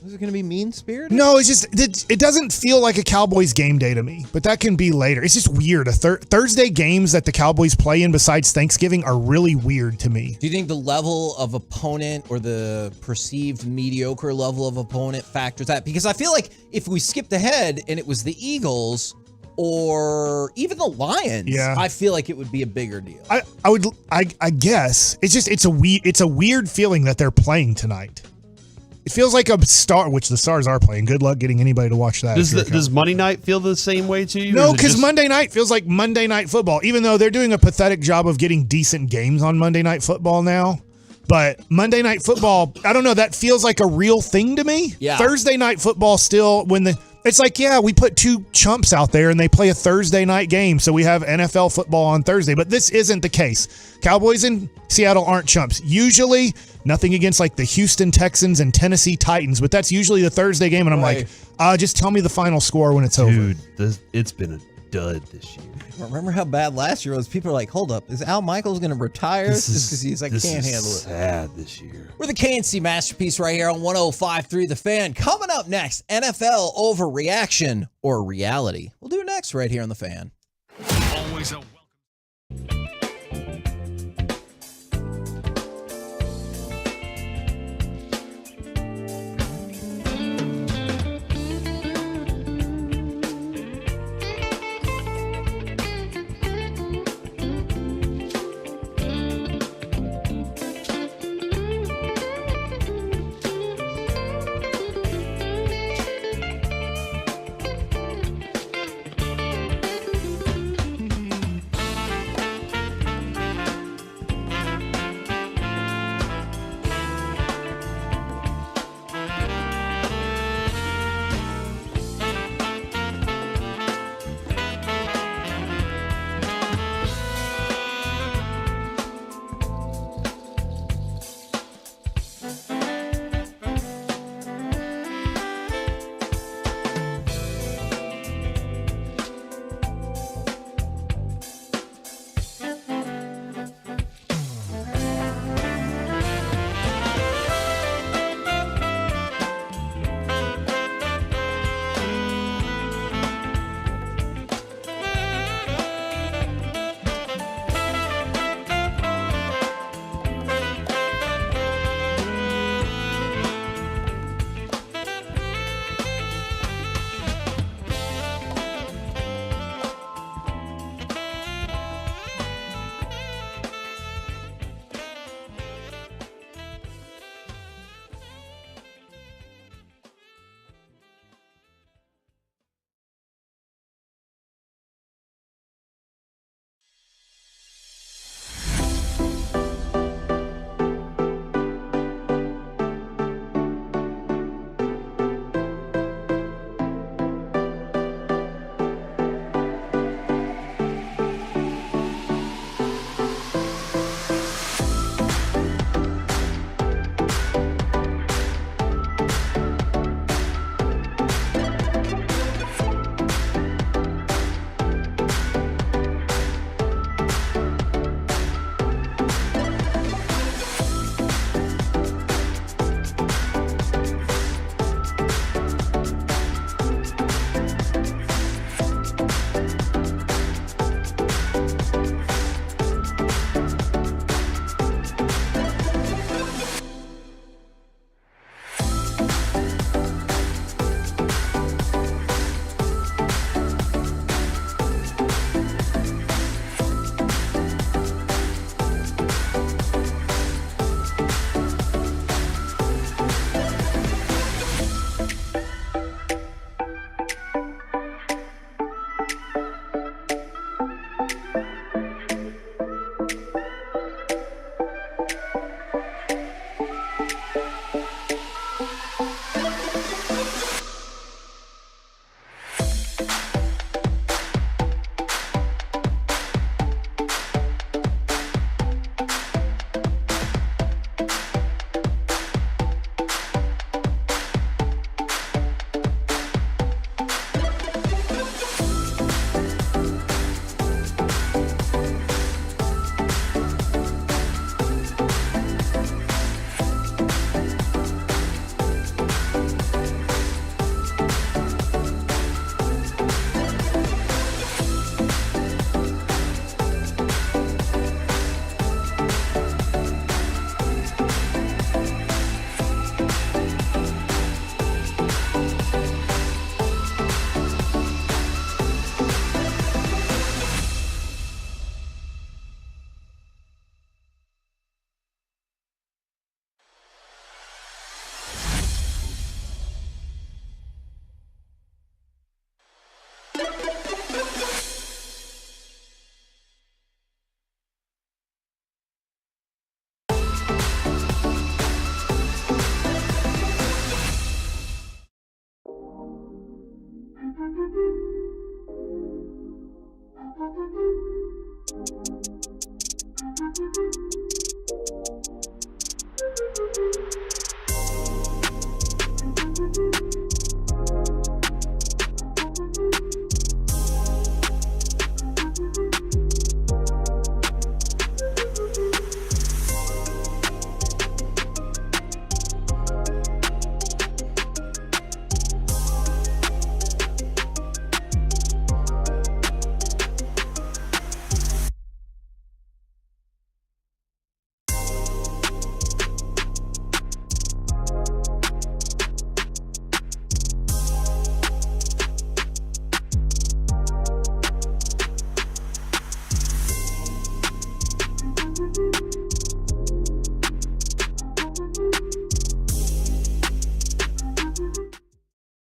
Is it going to be mean-spirited? No, it's just, it doesn't feel like a Cowboys game day to me, but that can be later. It's just weird. Thursday games that the Cowboys play in besides Thanksgiving are really weird to me. Do you think the level of opponent or the perceived mediocre level of opponent factors that? Because I feel like if we skipped ahead and it was the Eagles or even the Lions, I feel like it would be a bigger deal. I guess. It's just, it's a weird feeling that they're playing tonight. It feels like a star, which the Stars are playing. Good luck getting anybody to watch that. Does Monday night feel the same way to you? No, because Monday night feels like Monday Night Football, even though they're doing a pathetic job of getting decent games on Monday Night Football now. But Monday Night Football, I don't know, that feels like a real thing to me. Yeah. Thursday Night Football still, it's like, yeah, we put two chumps out there and they play a Thursday night game, so we have NFL football on Thursday. But this isn't the case. Cowboys in Seattle aren't chumps. Usually, nothing against like the Houston Texans and Tennessee Titans, but that's usually the Thursday game, and I'm like, just tell me the final score when it's over. Dude, it's been a dud this year. Remember how bad last year was? People are like, hold up, is Al Michaels going to retire? Just because he's like, can't handle it. Sad this year. We're the KNC Masterpiece right here on 105.3 The Fan. Coming up next, NFL overreaction or reality. We'll do it next right here on The Fan. Always a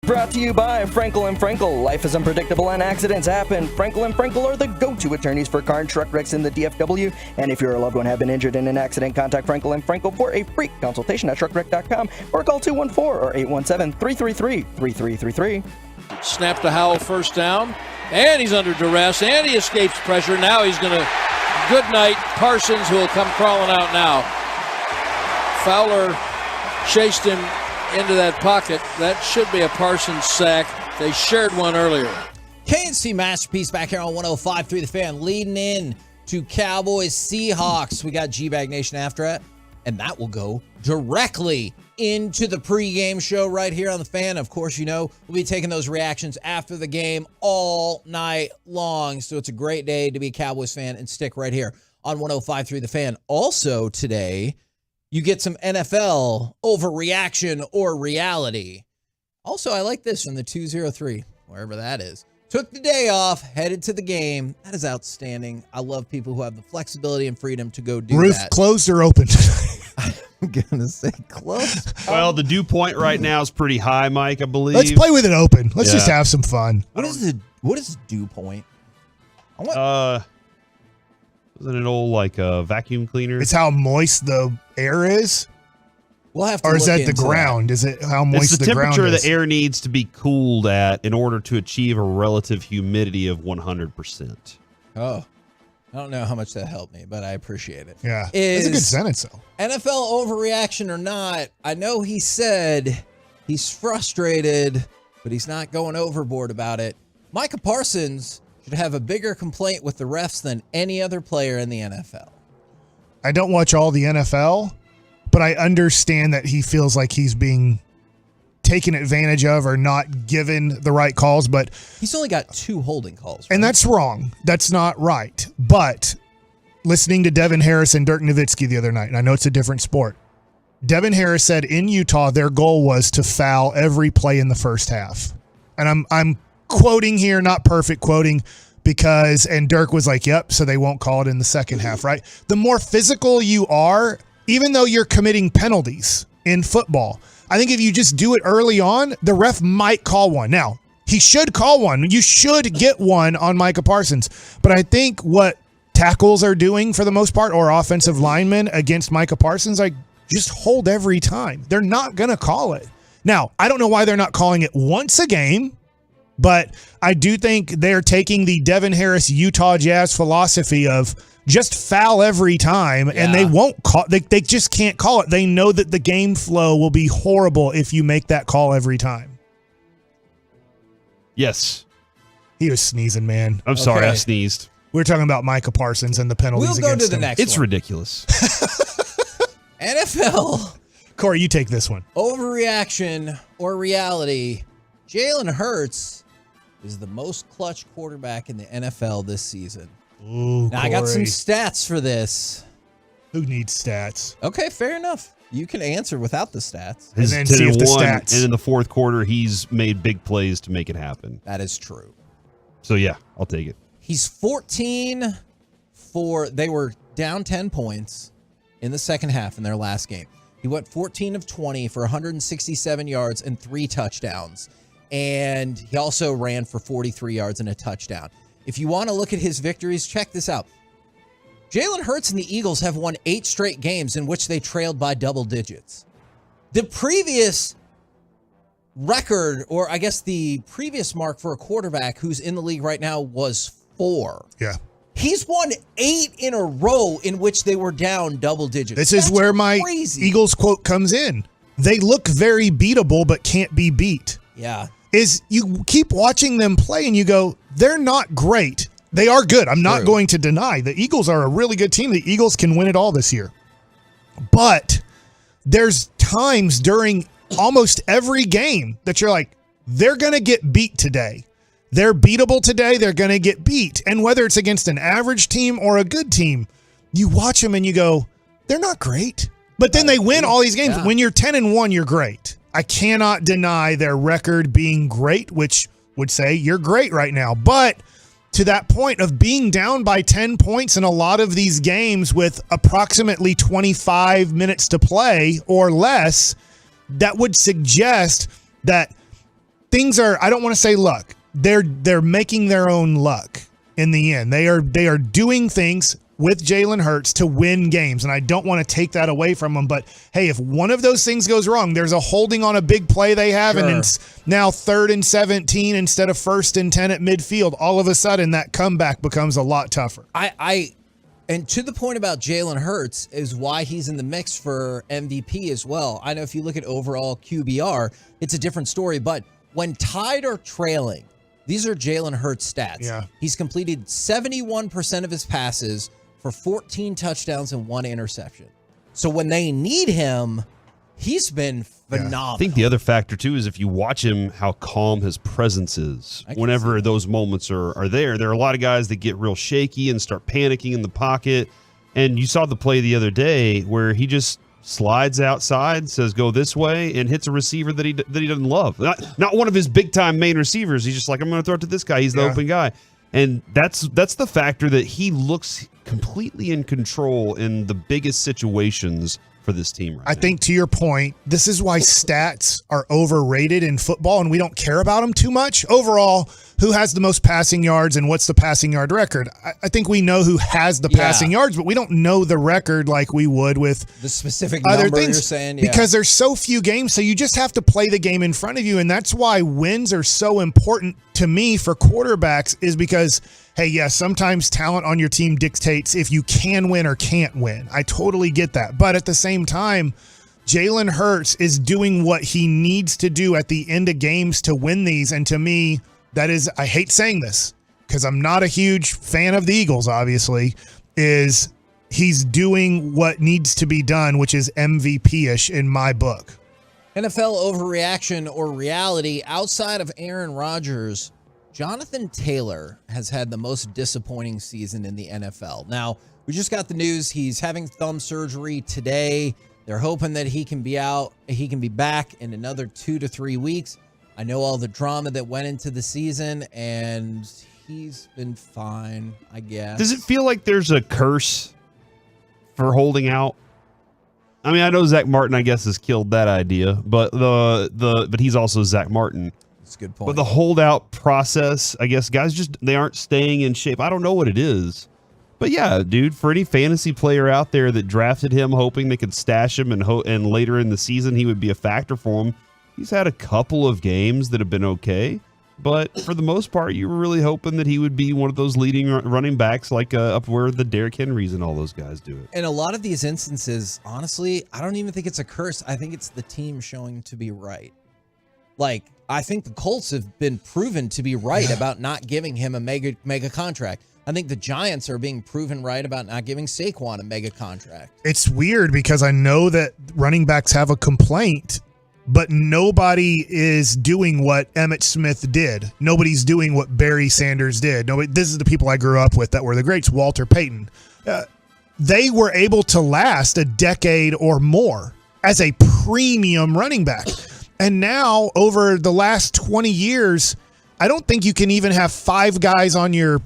Brought to you by Frankel and Frankel. Life is unpredictable and accidents happen. Frankel and Frankel are the go-to attorneys for car and truck wrecks in the DFW. And if your loved one have been injured in an accident, contact Frankel and Frankel for a free consultation at truckwreck.com or call 214 or 817-333-3333. Snap to Howell, first down, and he's under duress, and he escapes pressure. Now he's going to good night Parsons, who will come crawling out now. Fowler chased him into that pocket. That should be a Parsons sack. They shared one earlier. KNC Masterpiece back here on 105.3 The Fan, leading in to Cowboys Seahawks. We got G-Bag Nation after it, and that will go directly into the pregame show right here on The Fan. Of course, you know, we'll be taking those reactions after the game all night long. So it's a great day to be a Cowboys fan and stick right here on 105.3 The Fan. Also today, you get some NFL overreaction or reality. Also, I like this from the 203, wherever that is. Took the day off, headed to the game. That is outstanding. I love people who have the flexibility and freedom to go do Ruth, that. closed or open? I'm going to say closed. Well, the dew point right now is pretty high, Mike, I believe. Let's play with it open. Let's just have some fun. What is dew point? Isn't it old like a vacuum cleaner? It's how moist the air is? We'll have to Or is look that the into ground? that. Is it how moist it's the ground is? temperature the air needs to be cooled at in order to achieve a relative humidity of 100%. Oh, I don't know how much that helped me, but I appreciate it. Yeah, that's a good sentence, though. NFL overreaction or not, I know he said he's frustrated, but he's not going overboard about it. Micah Parsons should have a bigger complaint with the refs than any other player in the NFL. I don't watch all the NFL, but I understand that he feels like he's being taken advantage of or not given the right calls, but he's only got 2 holding calls. And that's wrong. That's not right. But listening to Devin Harris and Dirk Nowitzki the other night, and I know it's a different sport, Devin Harris said in Utah their goal was to foul every play in the first half. And I'm quoting here, not perfect quoting, because, and Dirk was like, yep, so they won't call it in the second half, right? The more physical you are, even though you're committing penalties in football, I think if you just do it early on, the ref might call one. Now, he should call one. You should get one on Micah Parsons. But I think what tackles are doing for the most part, or offensive linemen against Micah Parsons, like just hold every time. They're not going to call it. Now, I don't know why they're not calling it once a game, but I do think they're taking the Devin Harris Utah Jazz philosophy of just foul every time, and they won't call. They just can't call it. They know that the game flow will be horrible if you make that call every time. Yes. He was sneezing, man. I'm sorry, I sneezed. We're talking about Micah Parsons and the penalties We'll go against to the him. next It's one. ridiculous. NFL Corey, you take this one. overreaction or reality. Jalen Hurts is the most clutch quarterback in the NFL this season. Ooh, Now, I got some Corey. stats for this. Who needs stats? Okay, fair enough. You can answer without the stats. And then see if the stats. And in the fourth quarter, he's made big plays to make it happen. That is true. So, yeah, I'll take it. He's 14 they were down 10 points in the second half in their last game. He went 14 of 20 for 167 yards and 3 touchdowns. And he also ran for 43 yards and a touchdown. If you want to look at his victories, check this out. Jalen Hurts and the Eagles have won 8 straight games in which they trailed by double digits. The previous record, or I guess the previous mark for a quarterback who's in the league right now was 4. Yeah. He's won 8 in a row in which they were down double digits. This is where my crazy. Eagles quote comes in. They look very beatable, but can't be beat. Yeah. Is you keep watching them play and you go, they're not great. They are good. I'm not going to deny the Eagles are a really good team. The Eagles can win it all this year. But there's times during almost every game that you're like, they're going to get beat today. They're beatable today. They're going to get beat. And whether it's against an average team or a good team, you watch them and you go, they're not great. But then they win all these games. Yeah. When you're 10-1, you're great. I cannot deny their record being great, which would say you're great right now. But to that point of being down by 10 points in a lot of these games with approximately 25 minutes to play or less, that would suggest that things are, I don't want to say luck. They're making their own luck in the end. They are doing things with Jalen Hurts to win games, and I don't want to take that away from them. But hey, if one of those things goes wrong, there's a holding on a big play they have, and it's now 3rd and 17 instead of 1st and 10 at midfield. All of a sudden, that comeback becomes a lot tougher. And to the point about Jalen Hurts is why he's in the mix for MVP as well. I know if you look at overall QBR, it's a different story, but when tied or trailing, these are Jalen Hurts stats. Yeah. He's completed 71% of his passes for 14 touchdowns and 1 interception. So when they need him, he's been phenomenal. I think the other factor, too, is if you watch him, how calm his presence is. Whenever those moments are there, there are a lot of guys that get real shaky and start panicking in the pocket. And you saw the play the other day where he just slides outside, says go this way, and hits a receiver that he doesn't love. Not one of his big-time main receivers. He's just like, I'm going to throw it to this guy. He's the open guy. And that's the factor that he looks completely in control in the biggest situations for this team right now. I think to your point, this is why stats are overrated in football and we don't care about them too much. Overall, who has the most passing yards and what's the passing yard record? I think we know who has the passing yards, but we don't know the record like we would with the specific other number things you're saying. because there's so few games, so you just have to play the game in front of you, and that's why wins are so important to me for quarterbacks is because, hey, yes, sometimes talent on your team dictates if you can win or can't win. I totally get that. But at the same time, Jalen Hurts is doing what he needs to do at the end of games to win these. And to me, that is, I hate saying this because I'm not a huge fan of the Eagles, obviously, is he's doing what needs to be done, which is MVP-ish in my book. NFL overreaction or reality outside of Aaron Rodgers, Jonathan Taylor has had the most disappointing season in the NFL. Now, we just got the news he's having thumb surgery today. They're hoping that he can be back in another 2 to 3 weeks. I know all the drama that went into the season, and he's been fine, I guess. Does it feel like there's a curse for holding out? I mean, I know Zach Martin, I guess, has killed that idea, but but he's also Zach Martin. That's a good point. But the holdout process, I guess, guys they aren't staying in shape. I don't know what it is. But yeah, dude, for any fantasy player out there that drafted him hoping they could stash him and later in the season he would be a factor for him, he's had a couple of games that have been okay. But for the most part, you were really hoping that he would be one of those leading running backs like up where the Derrick Henrys and all those guys do it. In a lot of these instances, honestly, I don't even think it's a curse. I think it's the team showing to be right. Like, I think the Colts have been proven to be right about not giving him a mega contract. I think the Giants are being proven right about not giving Saquon a mega contract. It's weird because I know that running backs have a complaint, but nobody is doing what Emmitt Smith did. Nobody's doing what Barry Sanders did. This is the people I grew up with that were the greats, Walter Payton. They were able to last a decade or more as a premium running back. And now, over the last 20 years, I don't think you can even have 5 guys on your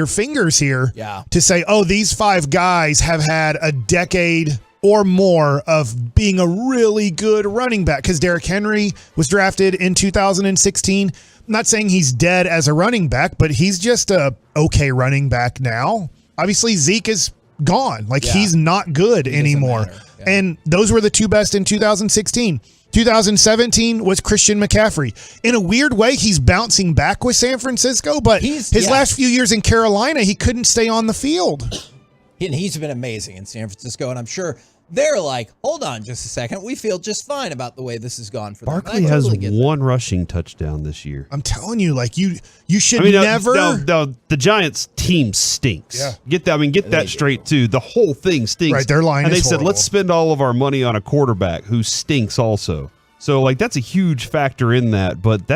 fingers here to say, oh, these 5 guys have had a decade or more of being a really good running back. Because Derrick Henry was drafted in 2016. I'm not saying he's dead as a running back, but he's just a okay running back now. Obviously, Zeke is gone. He's not good anymore. And those were the 2 best in 2016. 2017 was Christian McCaffrey. In a weird way, he's bouncing back with San Francisco, but his last few years in Carolina, he couldn't stay on the field. And he's been amazing in San Francisco, and I'm sure they're like, hold on just a second. We feel just fine about the way this has gone for them. Barkley has one rushing touchdown this year. I'm telling you, like you should never. No, the Giants team stinks. Yeah. Get that straight too. The whole thing stinks. Right, their line and is they said, horrible. let's spend all of our money on a quarterback who stinks also. So like that's a huge factor in that. But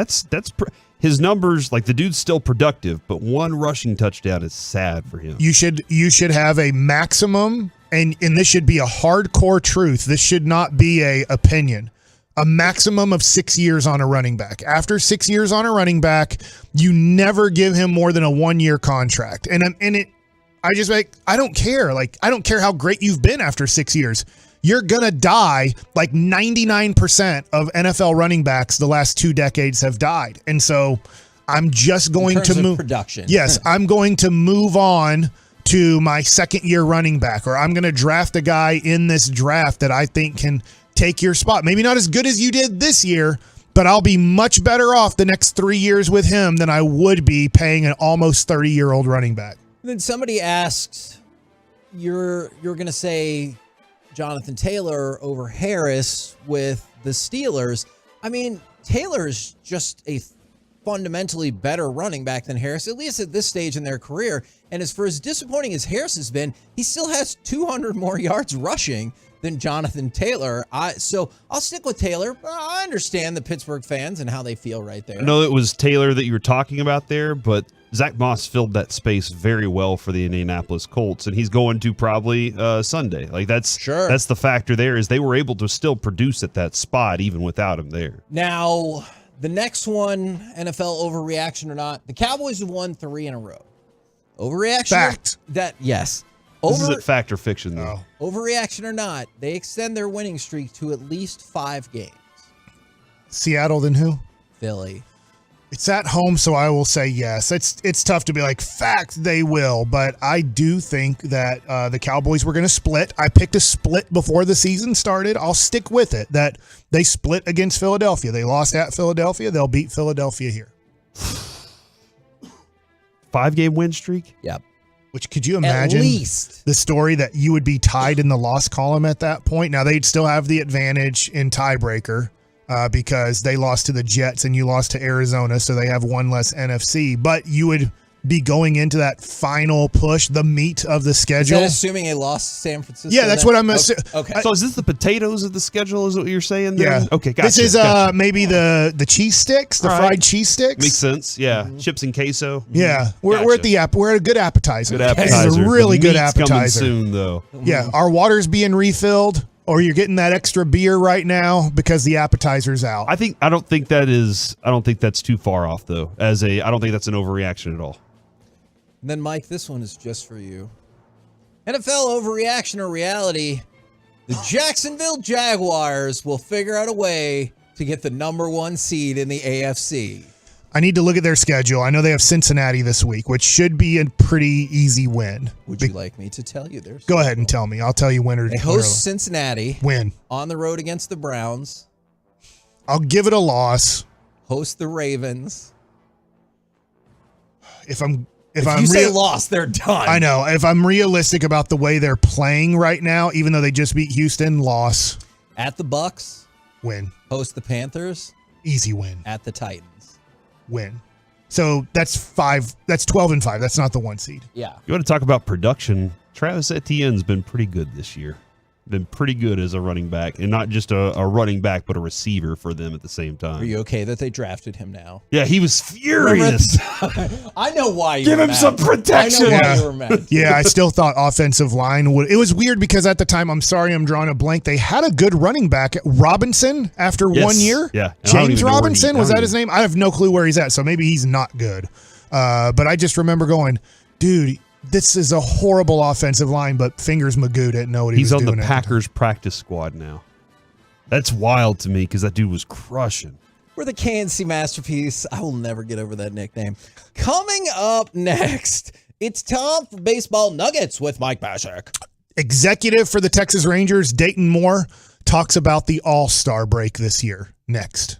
his numbers, like the dude's still productive, but one rushing touchdown is sad for him. You should have a maximum. And this should be a hardcore truth. This should not be a opinion. A maximum of 6 years on a running back. After 6 years on a running back, you never give him more than a 1-year contract. I don't care. Like, I don't care how great you've been after 6 years. You're gonna die. Like 99% of NFL running backs the last 2 decades have died. And so I'm just going to move production. Yes, I'm going to move on to my second-year running back, or I'm going to draft a guy in this draft that I think can take your spot. Maybe not as good as you did this year, but I'll be much better off the next 3 years with him than I would be paying an almost 30-year-old running back. And then somebody asks, you're going to say Jonathan Taylor over Harris with the Steelers. I mean, Taylor's just a fundamentally better running back than Harris, at least at this stage in their career. And as disappointing as Harris has been, he still has 200 more yards rushing than Jonathan Taylor. So I'll stick with Taylor. I understand the Pittsburgh fans and how they feel right there. I know it was Taylor that you were talking about there, but Zach Moss filled that space very well for the Indianapolis Colts, and he's going to probably Sunday. Like that's the factor there, is they were able to still produce at that spot even without him there. Now, the next one, NFL overreaction or not, the Cowboys have won 3 in a row. Overreaction? Fact. This isn't fact or fiction, though. Overreaction or not, they extend their winning streak to at least 5 games. Seattle, then who? Philly. It's at home, so I will say yes. It's tough to be like, fact, they will. But I do think that the Cowboys were going to split. I picked a split before the season started. I'll stick with it, that they split against Philadelphia. They lost at Philadelphia. They'll beat Philadelphia here. 5-game win streak? Yep. Which, could you imagine at least the story that you would be tied in the loss column at that point? Now, they'd still have the advantage in tiebreaker because they lost to the Jets and you lost to Arizona, so they have one less NFC. But you would be going into that final push, the meat of the schedule. Is that assuming they lost to San Francisco? Yeah, that's what I'm assuming. Okay. So is this the potatoes of the schedule, is what you're saying there? Yeah. Okay, gotcha. This is maybe the cheese sticks, the fried cheese sticks. Makes sense, yeah. Chips and queso. Yeah, we're at we're at a good appetizer. Good appetizer. This is a really The good meat's coming appetizer. soon, though. Yeah, our water's being refilled, or you're getting that extra beer right now because the appetizer's out. I don't think that's too far off, though. I don't think that's an overreaction at all. And then, Mike, this one is just for you. NFL overreaction or reality, the Jacksonville Jaguars will figure out a way to get the number 1 seed in the AFC. I need to look at their schedule. I know they have Cincinnati this week, which should be a pretty easy win. Would you like me to tell you their Go ahead and tell me. I'll tell you when. They host Cincinnati. Win. On the road against the Browns. I'll give it a loss. Host the Ravens. If you say loss, they're done. I know. If I'm realistic about the way they're playing right now, even though they just beat Houston, loss. At the Bucks. Win. Host the Panthers. Easy win. At the Titans. Win. So that's 5. That's 12-5. That's not the 1 seed. Yeah. You want to talk about production? Travis Etienne's been pretty good this year. Been pretty good as a running back, and not just a running back, but a receiver for them at the same time. Are you okay that they drafted him now? Yeah, he was furious. I know why you Give were him mad. some protection. I know why you were mad. Yeah, I still thought offensive line would. It was weird because at the time, I'm sorry, I'm drawing a blank. They had a good running back, Robinson, after 1 year. Yeah. James Robinson, was that his name? I have no clue where he's at, so maybe he's not good. But I just remember going, dude, this is a horrible offensive line, but Fingers Magoo didn't know what he was doing. He's on the Packers practice squad now. That's wild to me because that dude was crushing. We're the KNC Masterpiece. I will never get over that nickname. Coming up next, it's time for Baseball Nuggets with Mike Bashak. Executive for the Texas Rangers, Dayton Moore, talks about the All-Star break this year. Next.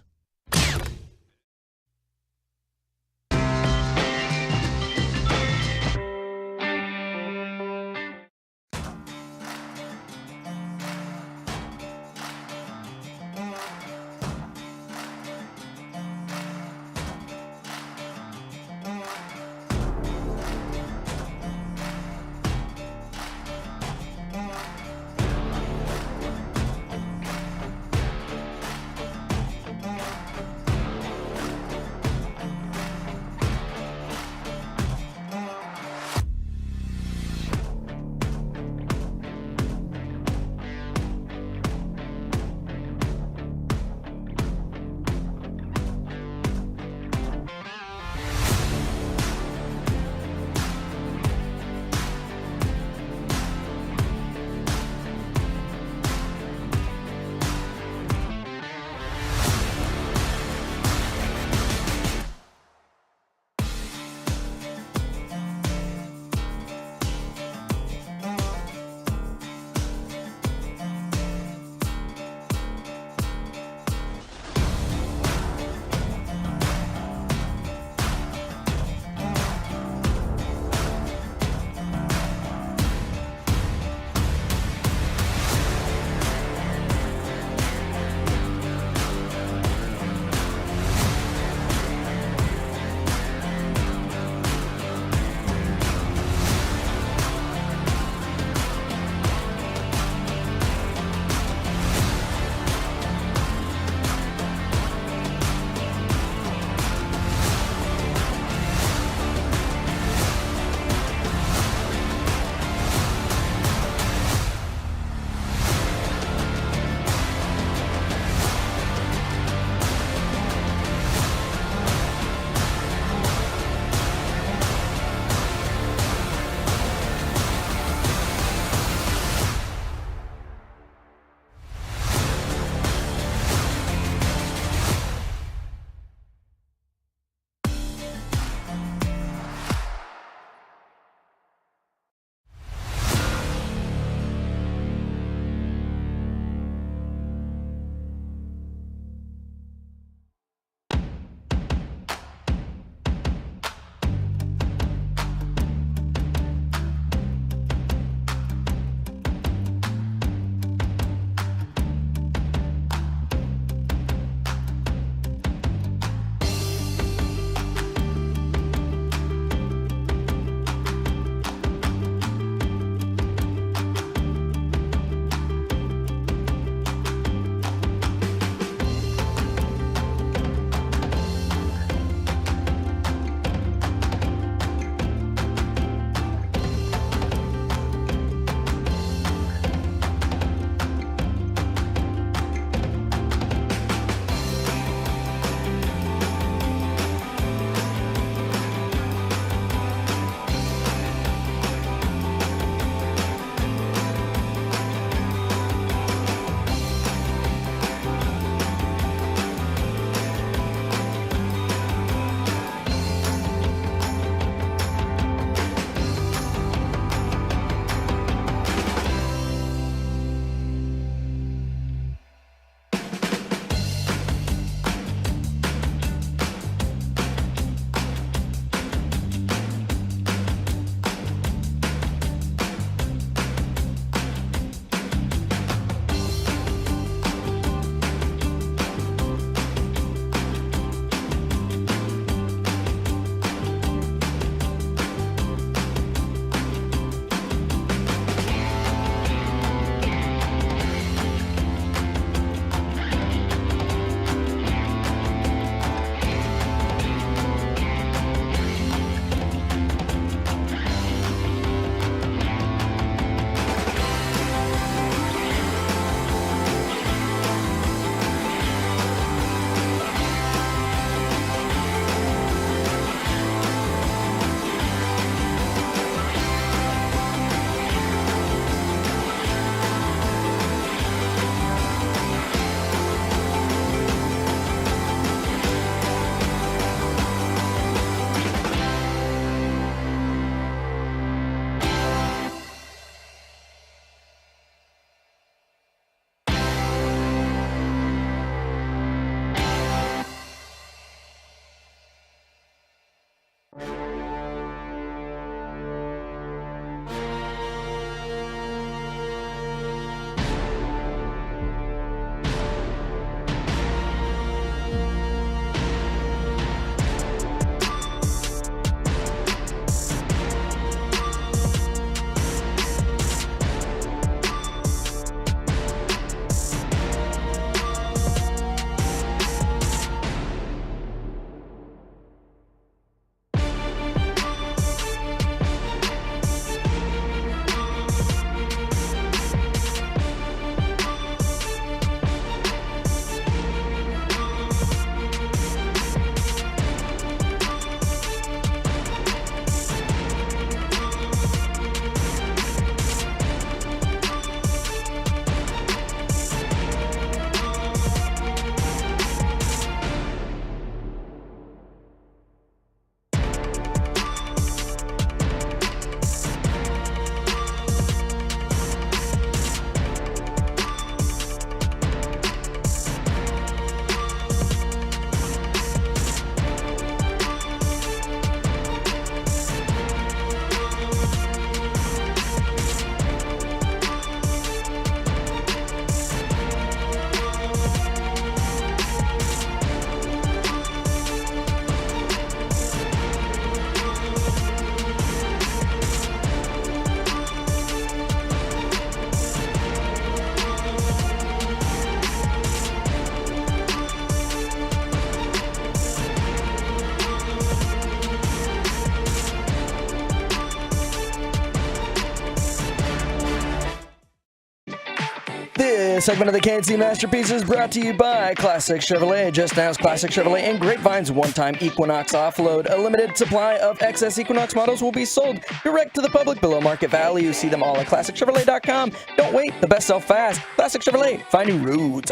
This segment of the KNC Masterpiece is brought to you by Classic Chevrolet. Just announced Classic Chevrolet and Grapevine's one-time Equinox offload. A limited supply of excess Equinox models will be sold direct to the public below market value. See them all at ClassicChevrolet.com. Don't wait, the best sell fast. Classic Chevrolet, find new roads.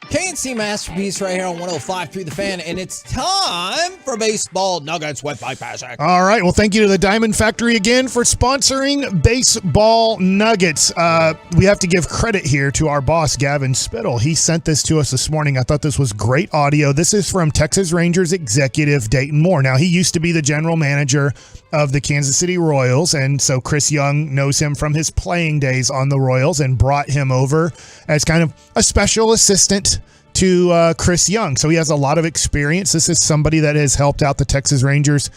KNC Masterpiece right here on 105.3 The Fan, and it's time for Baseball Nuggets with Mike Pasek. All right. Well, thank you to the Diamond Factory again for sponsoring Baseball Nuggets. We have to give credit here to our boss, Gavin Spittle. He sent this to us this morning. I thought this was great audio. This is from Texas Rangers executive Dayton Moore. Now, he used to be the general manager of the Kansas City Royals, and so Chris Young knows him from his playing days on the Royals and brought him over as kind of a special assistant to Chris Young. So he has a lot of experience. This is somebody that has helped out the Texas Rangers.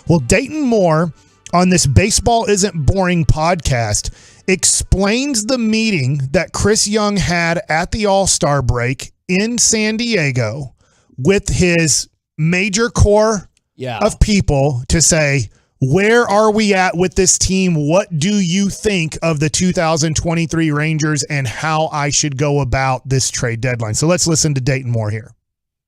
Well, Dayton Moore on this Baseball Isn't Boring podcast explains the meeting that Chris Young had at the All-Star break in San Diego with his major core of people to say, where are we at with this team? What do you think of the 2023 Rangers and how I should go about this trade deadline? So let's listen to Dayton Moore here.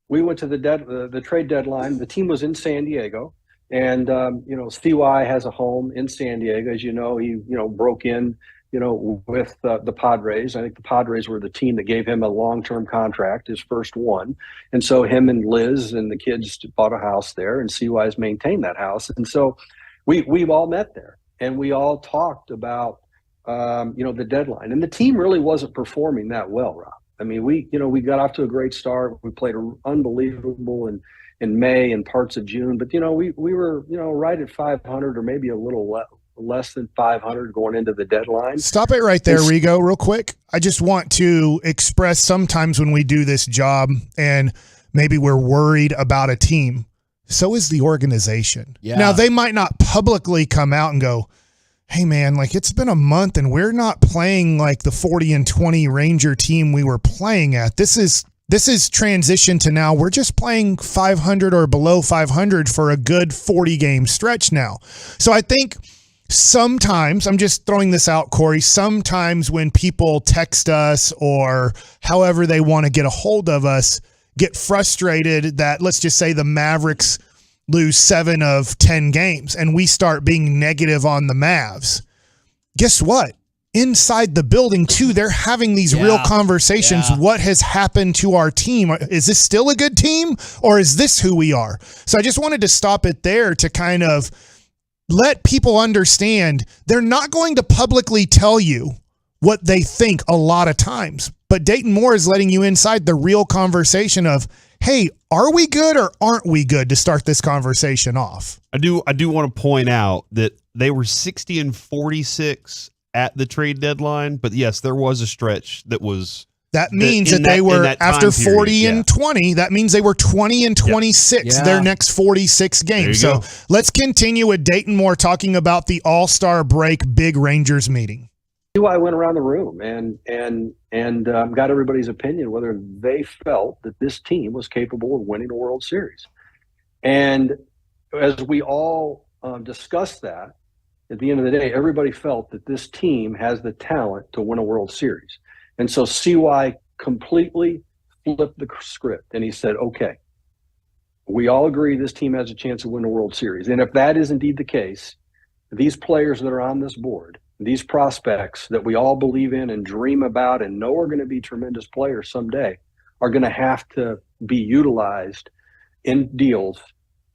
We went to the trade deadline. The team was in San Diego, and CY has a home in San Diego. As you know, he broke in with the Padres. I think the Padres were the team that gave him a long-term contract, his first one. And so him and Liz and the kids bought a house there, and CY's maintained that house. And so we've all met there, and we all talked about, the deadline. And the team really wasn't performing that well, Rob. I mean, we got off to a great start. We played unbelievable in May and parts of June, but, we were, right at 500 or maybe a little less than 500 going into the deadline. Stop it right there, Rigo, real quick. I just want to express sometimes when we do this job and maybe we're worried about a team, so is the organization. Yeah. Now, they might not publicly come out and go, hey, man, like it's been a month and we're not playing like the 40-20 Ranger team we were playing at. This is transition to now we're just playing 500 or below 500 for a good 40-game stretch now. So I think sometimes, I'm just throwing this out, Corey, sometimes when people text us or however they want to get a hold of us, get frustrated that, let's just say, the Mavericks lose 7 of 10 games and we start being negative on the Mavs. Guess what? Inside the building, too, they're having these real conversations. Yeah. What has happened to our team? Is this still a good team, or is this who we are? So I just wanted to stop it there to kind of let people understand they're not going to publicly tell you what they think a lot of times. But Dayton Moore is letting you inside the real conversation of, hey, are we good or aren't we good to start this conversation off? I do want to point out that they were 60-46 at the trade deadline, but yes, there was a stretch that was. That means that they were, after 40-20, that means they were 20-26 their next 46 games. So let's continue with Dayton Moore talking about the All-Star break big Rangers meeting. I went around the room and got everybody's opinion whether they felt that this team was capable of winning a World Series. And as we all discussed that, at the end of the day, everybody felt that this team has the talent to win a World Series. And so CY completely flipped the script, and he said, okay, we all agree this team has a chance to win a World Series. And if that is indeed the case, these players that are on this board, these prospects that we all believe in and dream about and know are going to be tremendous players someday, are going to have to be utilized in deals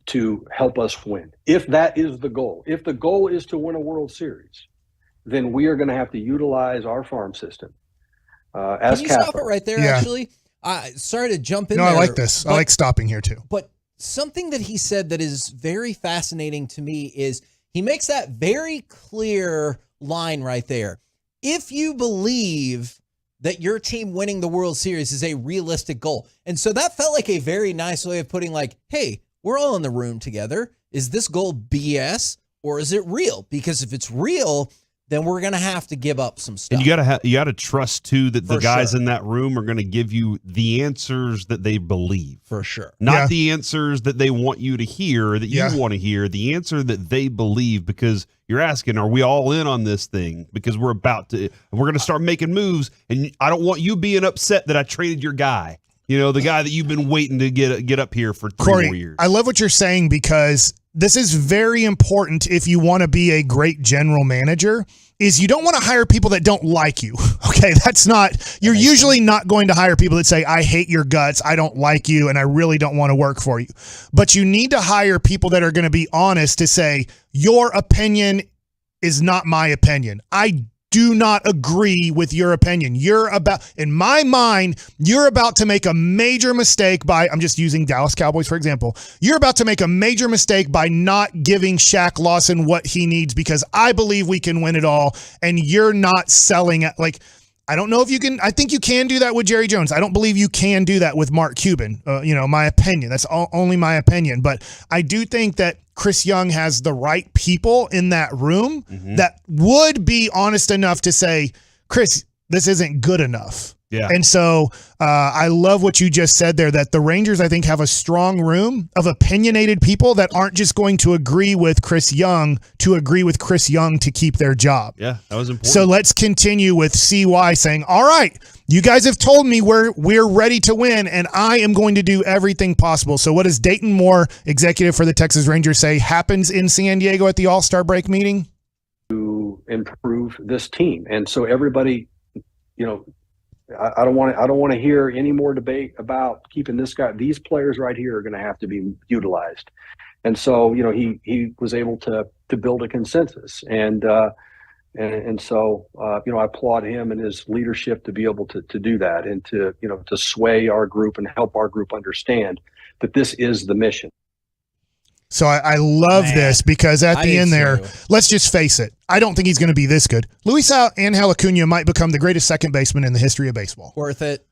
to help us win. If that is the goal, if the goal is to win a World Series, then we are going to have to utilize our farm system. As Can you stop it right there, actually? Sorry to jump in there. I like this. I like stopping here, too. But something that he said that is very fascinating to me is he makes that very clear line right there. If you believe that your team winning the World Series is a realistic goal. And so that felt like a very nice way of putting like, hey, we're all in the room together. Is this goal BS or is it real? Because if it's real, then we're going to have to give up some stuff. And you gotta trust too that the For guys sure. in that room are going to give you the answers that they believe. For sure. Not the answers that they want you to hear, that you want to hear, the answer that they believe, because you're asking, are we all in on this thing? Because we're going to start making moves, and I don't want you being upset that I traded your guy. You know, the guy that you've been waiting to get up here for 3 more years. I love what you're saying, because this is very important if you want to be a great general manager. Is you don't want to hire people that don't like you. Okay, you're usually not going to hire people that say, I hate your guts, I don't like you, and I really don't want to work for you. But you need to hire people that are going to be honest to say, your opinion is not my opinion. I do not agree with your opinion. In my mind, you're about to make a major mistake by, I'm just using Dallas Cowboys, for example. You're about to make a major mistake by not giving Shaq Lawson what he needs, because I believe we can win it all, and you're not selling it. Like, I don't know if you can. I think you can do that with Jerry Jones. I don't believe you can do that with Mark Cuban. My opinion. That's only my opinion. But I do think that Chris Young has the right people in that room that would be honest enough to say, Chris, this isn't good enough. Yeah. And so I love what you just said there, that the Rangers, I think, have a strong room of opinionated people that aren't just going to agree with Chris Young to keep their job. Yeah, that was important. So let's continue with CY saying, all right, you guys have told me we're ready to win, and I am going to do everything possible. So what does Dayton Moore, executive for the Texas Rangers, say happens in San Diego at the All-Star break meeting? To improve this team. And so everybody, I don't want to hear any more debate about keeping this guy. These players right here are going to have to be utilized. And so, he was able to build a consensus. And so, I applaud him and his leadership to be able to do that, and to sway our group and help our group understand that this is the mission. So I love this, because at the end there, let's just face it, I don't think he's going to be this good. Luis Angel Acuna might become the greatest second baseman in the history of baseball. Worth it.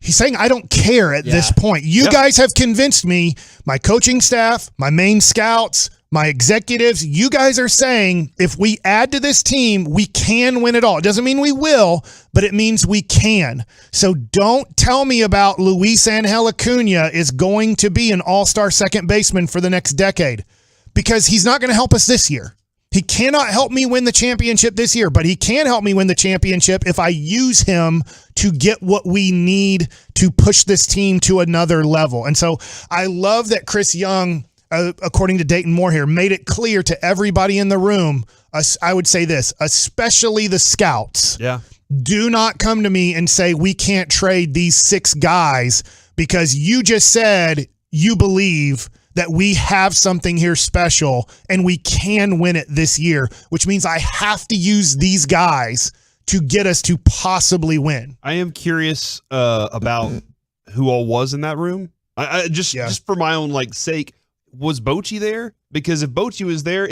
He's saying, I don't care at this point. You guys have convinced me, my coaching staff, my main scouts, my executives, you guys are saying if we add to this team, we can win it all. It doesn't mean we will, but it means we can. So don't tell me about Luis Angel Acuna is going to be an all-star second baseman for the next decade, because he's not going to help us this year. He cannot help me win the championship this year, but he can help me win the championship if I use him to get what we need to push this team to another level. And so I love that Chris Young, according to Dayton Moore here, made it clear to everybody in the room, I would say this, especially the scouts. Yeah. Do not come to me and say we can't trade these 6 guys, because you just said you believe that we have something here special and we can win it this year, which means I have to use these guys to get us to possibly win. I am curious about who all was in that room. I just for my own sake, was Bochy there? Because if Bochy was there,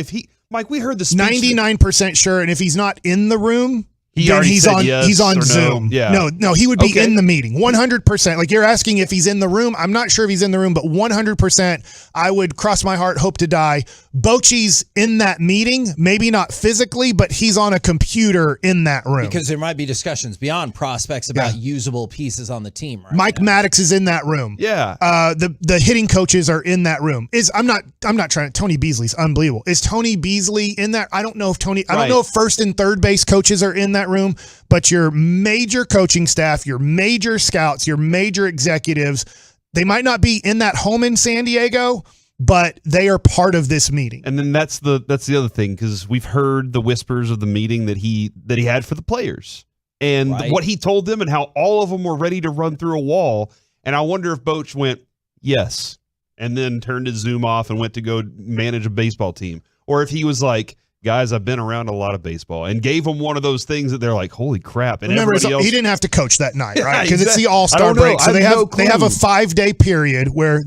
Mike, we heard the speech 99% sure, and if he's not in the room, then he's on Zoom. No. Yeah. No, he would be in the meeting. 100%. Like, you're asking if he's in the room. I'm not sure if he's in the room, but 100%, I would cross my heart, hope to die. Bochy's in that meeting, maybe not physically, but he's on a computer in that room. Because there might be discussions beyond prospects about usable pieces on the team, right? Mike Maddox is in that room. Yeah. The hitting coaches are in that room. I'm not trying. Tony Beasley's unbelievable. Is Tony Beasley in that? I don't know if I don't know if first and third base coaches are in that room, but your major coaching staff, your major scouts, your major executives, they might not be in that home in San Diego, but they are part of this meeting. And then that's the other thing, because we've heard the whispers of the meeting that he had for the players, and what he told them, and how all of them were ready to run through a wall. And I wonder if Boch went, yes, and then turned his Zoom off and went to go manage a baseball team, or if he was like, guys, I've been around a lot of baseball, and gave them one of those things that they're like, holy crap. And remember, everybody else, he didn't have to coach that night, right? Because exactly. it's the All-Star break. So they have a 5-day period where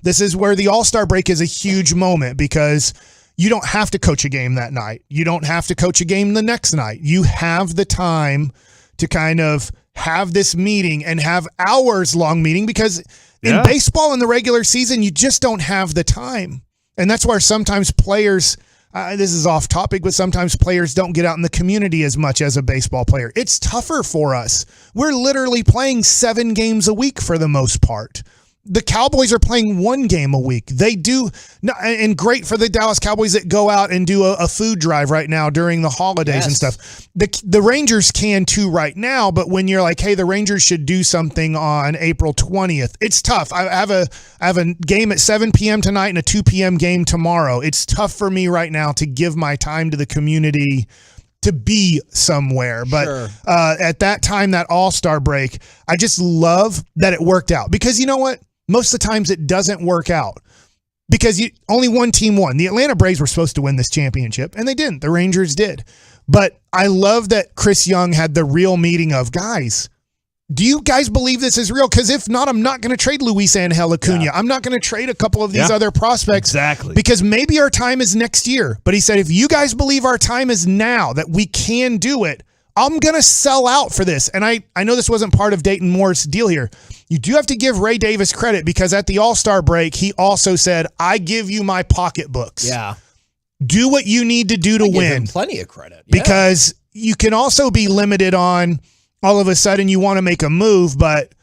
this is where the All-Star break is a huge moment, because you don't have to coach a game that night. You don't have to coach a game the next night. You have the time to kind of have this meeting and have hours-long meeting, because in baseball in the regular season, you just don't have the time. And that's where sometimes players this is off topic, but sometimes players don't get out in the community as much as a baseball player. It's tougher for us. We're literally playing 7 games a week for the most part. The Cowboys are playing 1 game a week. They do, and great for the Dallas Cowboys that go out and do a food drive right now during the holidays and stuff. The Rangers can too right now, but when you're like, hey, the Rangers should do something on April 20th, it's tough. I have a game at 7 p.m. tonight and a 2 p.m. game tomorrow. It's tough for me right now to give my time to the community to be somewhere. But at that time, that All-Star break, I just love that it worked out. Because you know what? Most of the times it doesn't work out because only one team won. The Atlanta Braves were supposed to win this championship, and they didn't. The Rangers did. But I love that Chris Young had the real meeting of, guys, do you guys believe this is real? Because if not, I'm not going to trade Luis Angel Acuna. I'm not going to trade a couple of these other prospects. Exactly. Because maybe our time is next year. But he said, if you guys believe our time is now, that we can do it, I'm going to sell out for this. And I know this wasn't part of Dayton Moore's deal here. You do have to give Ray Davis credit because at the All-Star break, he also said, I give you my pocketbooks. Yeah. Do what you need to do to I give win. him plenty of credit. Because you can also be limited on all of a sudden you want to make a move, but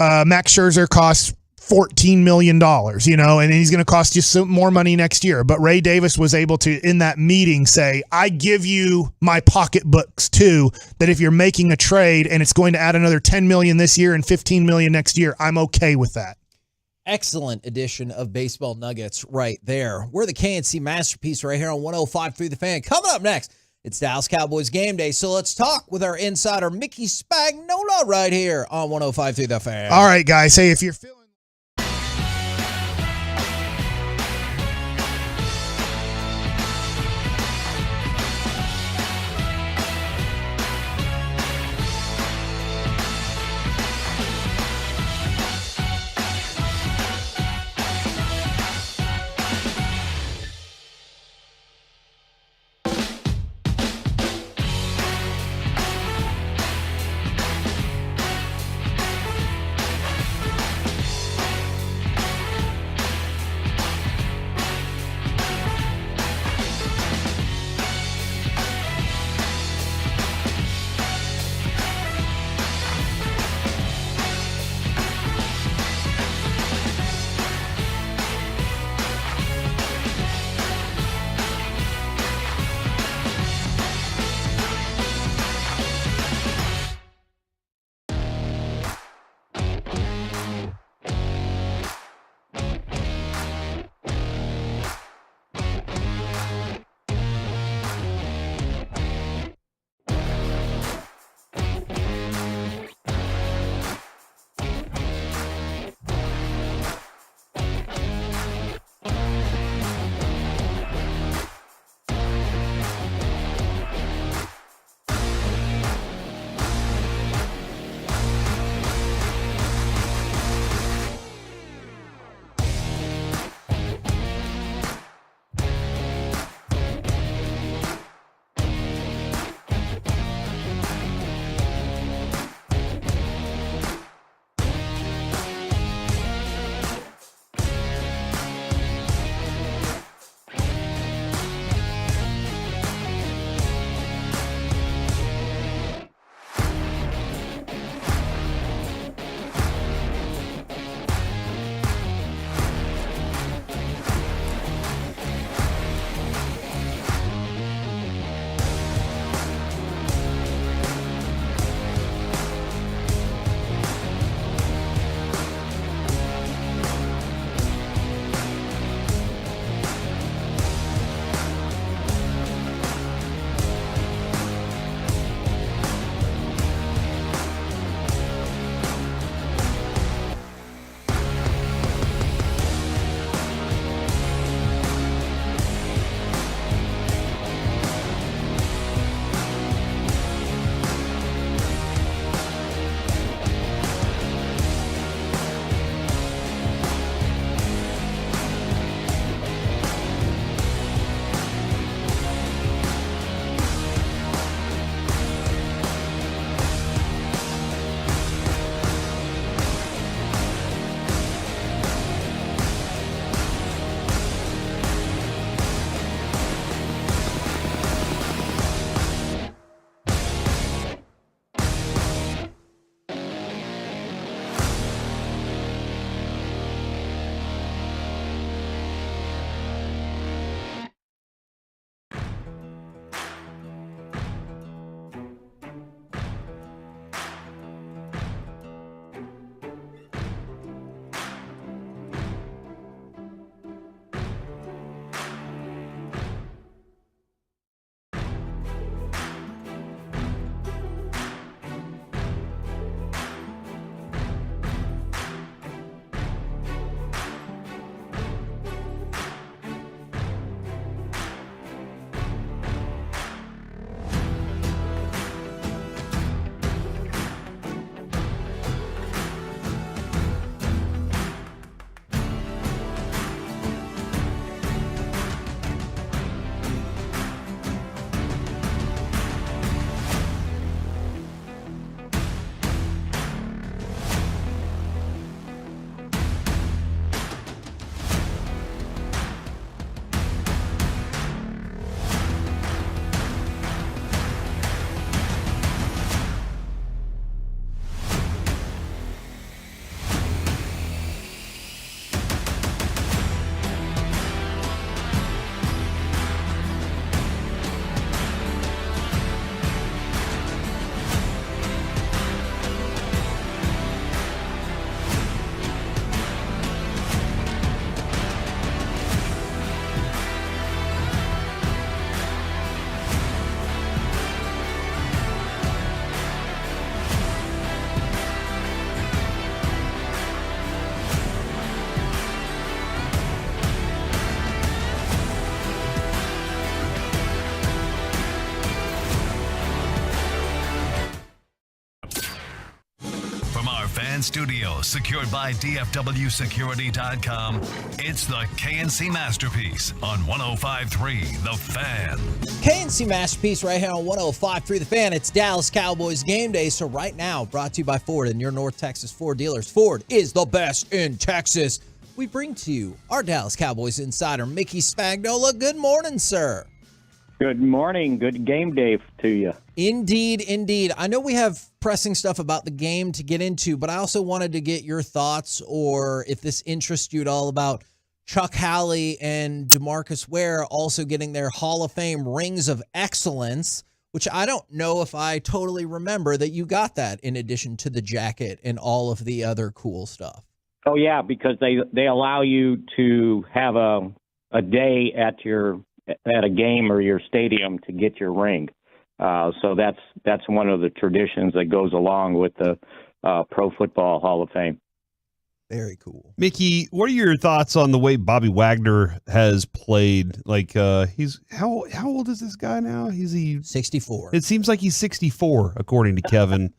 Max Scherzer costs $14 million, and he's going to cost you some more money next year. But Ray Davis was able to, in that meeting, say, I give you my pocketbooks too, that if you're making a trade and it's going to add another $10 million this year and $15 million next year, I'm okay with that. Excellent edition of Baseball Nuggets right there. We're the KNC Masterpiece right here on 105.3 The Fan. Coming up next, it's Dallas Cowboys game day. So let's talk with our insider, Mickey Spagnola, right here on 105.3 The Fan. All right, guys. Hey, if you're feeling fan studio secured by DFWsecurity.com, it's the KNC Masterpiece on 105.3 The Fan. KNC Masterpiece right here on 105.3 The Fan. It's Dallas Cowboys game day. So right now, brought to you by Ford and your North Texas Ford dealers. Ford is the best in Texas. We bring to you our Dallas Cowboys insider, Mickey Spagnola. Good morning, sir. Good morning. Good game day to you. Indeed, indeed. I know we have pressing stuff about the game to get into, but I also wanted to get your thoughts, or if this interests you at all, about Chuck Howley and DeMarcus Ware also getting their Hall of Fame rings of excellence, which I don't know if I totally remember that you got that in addition to the jacket and all of the other cool stuff. Oh, yeah, because they allow you to have a day at a game or your stadium to get your ring. So that's one of the traditions that goes along with the Pro Football Hall of Fame. Very cool. Mickey, what are your thoughts on the way Bobby Wagner has played? Like, he's how old is this guy now? Is he 64? It seems like he's 64, according to Kevin.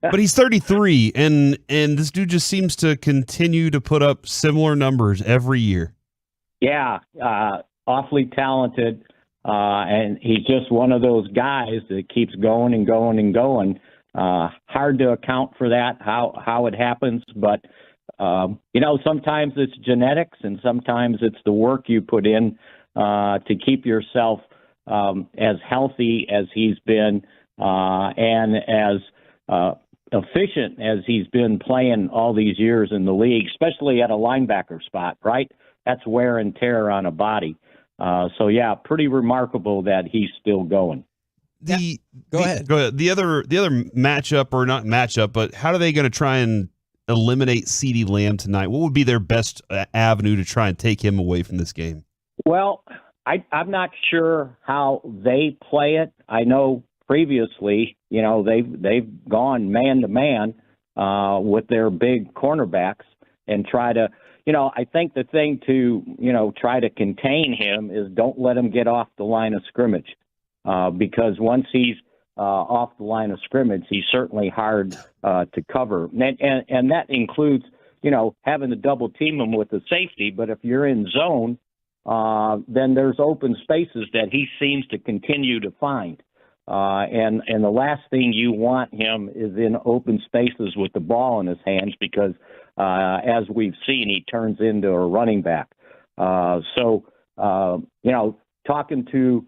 But he's 33, and this dude just seems to continue to put up similar numbers every year. Yeah, awfully talented, and he's just one of those guys that keeps going and going and going. Hard to account for that, how it happens, but sometimes it's genetics and sometimes it's the work you put in to keep yourself as healthy as he's been and as efficient as he's been playing all these years in the league, especially at a linebacker spot, right? That's wear and tear on a body. So, yeah, pretty remarkable that he's still going. Go ahead. The other matchup, or not matchup, but how are they going to try and eliminate CeeDee Lamb tonight? What would be their best avenue to try and take him away from this game? Well, I'm not sure how they play it. I know previously, they've gone man to man with their big cornerbacks and try to, I think the thing to, try to contain him is don't let him get off the line of scrimmage because once he's off the line of scrimmage, he's certainly hard to cover. And that includes, having to double team him with the safety. But if you're in zone, then there's open spaces that he seems to continue to find. And the last thing you want him is in open spaces with the ball in his hands because, as we've seen, he turns into a running back. Talking to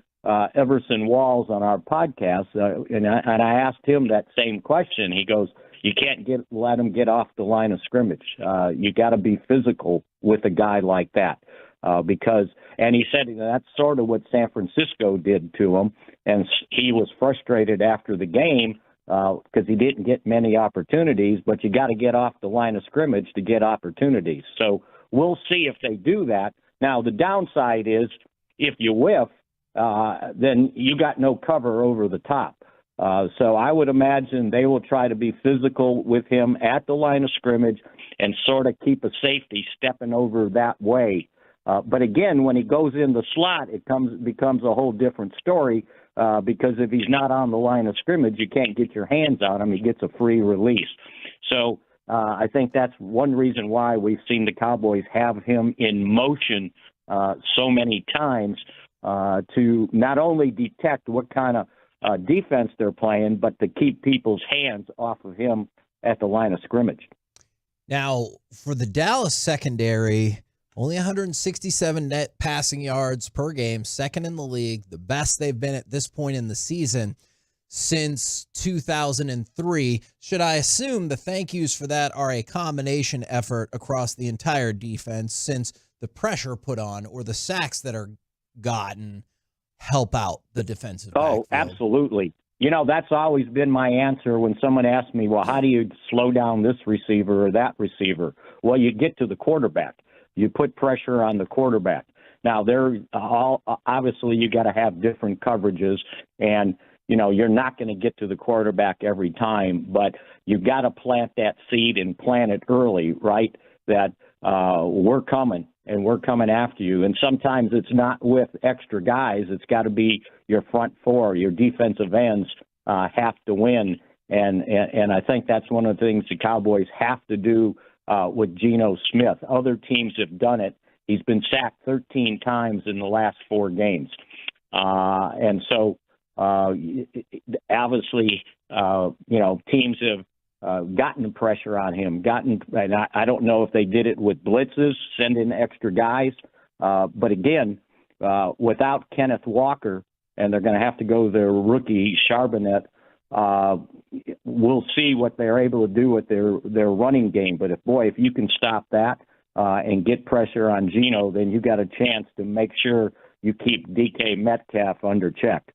Everson Walls on our podcast, and I asked him that same question. He goes, you can't let him get off the line of scrimmage. You got to be physical with a guy like that. And he said that's sort of what San Francisco did to him, and he was frustrated after the game because he didn't get many opportunities, but you got to get off the line of scrimmage to get opportunities. So we'll see if they do that. Now, the downside is if you whiff, then you got no cover over the top. So I would imagine they will try to be physical with him at the line of scrimmage and sort of keep a safety stepping over that way. But again, when he goes in the slot, it becomes a whole different story because if he's not on the line of scrimmage, you can't get your hands on him. He gets a free release. So I think that's one reason why we've seen the Cowboys have him in motion so many times to not only detect what kind of defense they're playing, but to keep people's hands off of him at the line of scrimmage. Now, for the Dallas secondary, only 167 net passing yards per game, second in the league, the best they've been at this point in the season since 2003. Should I assume the thank yous for that are a combination effort across the entire defense, since the pressure put on or the sacks that are gotten help out the defensive backfield? Absolutely. That's always been my answer when someone asks me, well, how do you slow down this receiver or that receiver? Well, you get to the quarterback. You put pressure on the quarterback. Now, obviously you got to have different coverages, and you're not going to get to the quarterback every time, but you got to plant that seed and plant it early, right? That we're coming and we're coming after you. And sometimes it's not with extra guys. It's got to be your front four, your defensive ends have to win And I think that's one of the things the Cowboys have to do with Geno Smith. Other teams have done it. He's been sacked 13 times in the last 4 games. And so obviously, teams have gotten the pressure on him. And I don't know if they did it with blitzes, send in extra guys. But again, without Kenneth Walker, and they're going to have to go their rookie Charbonnet, we'll see what they're able to do with their running game. But if you can stop that and get pressure on Geno, then you got a chance to make sure you keep DK Metcalf under check.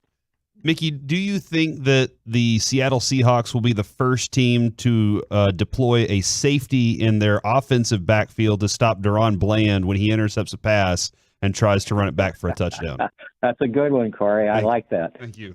Mickey, do you think that the Seattle Seahawks will be the first team to deploy a safety in their offensive backfield to stop Deron Bland when he intercepts a pass and tries to run it back for a touchdown? That's a good one, Corey. I like that. Thank you.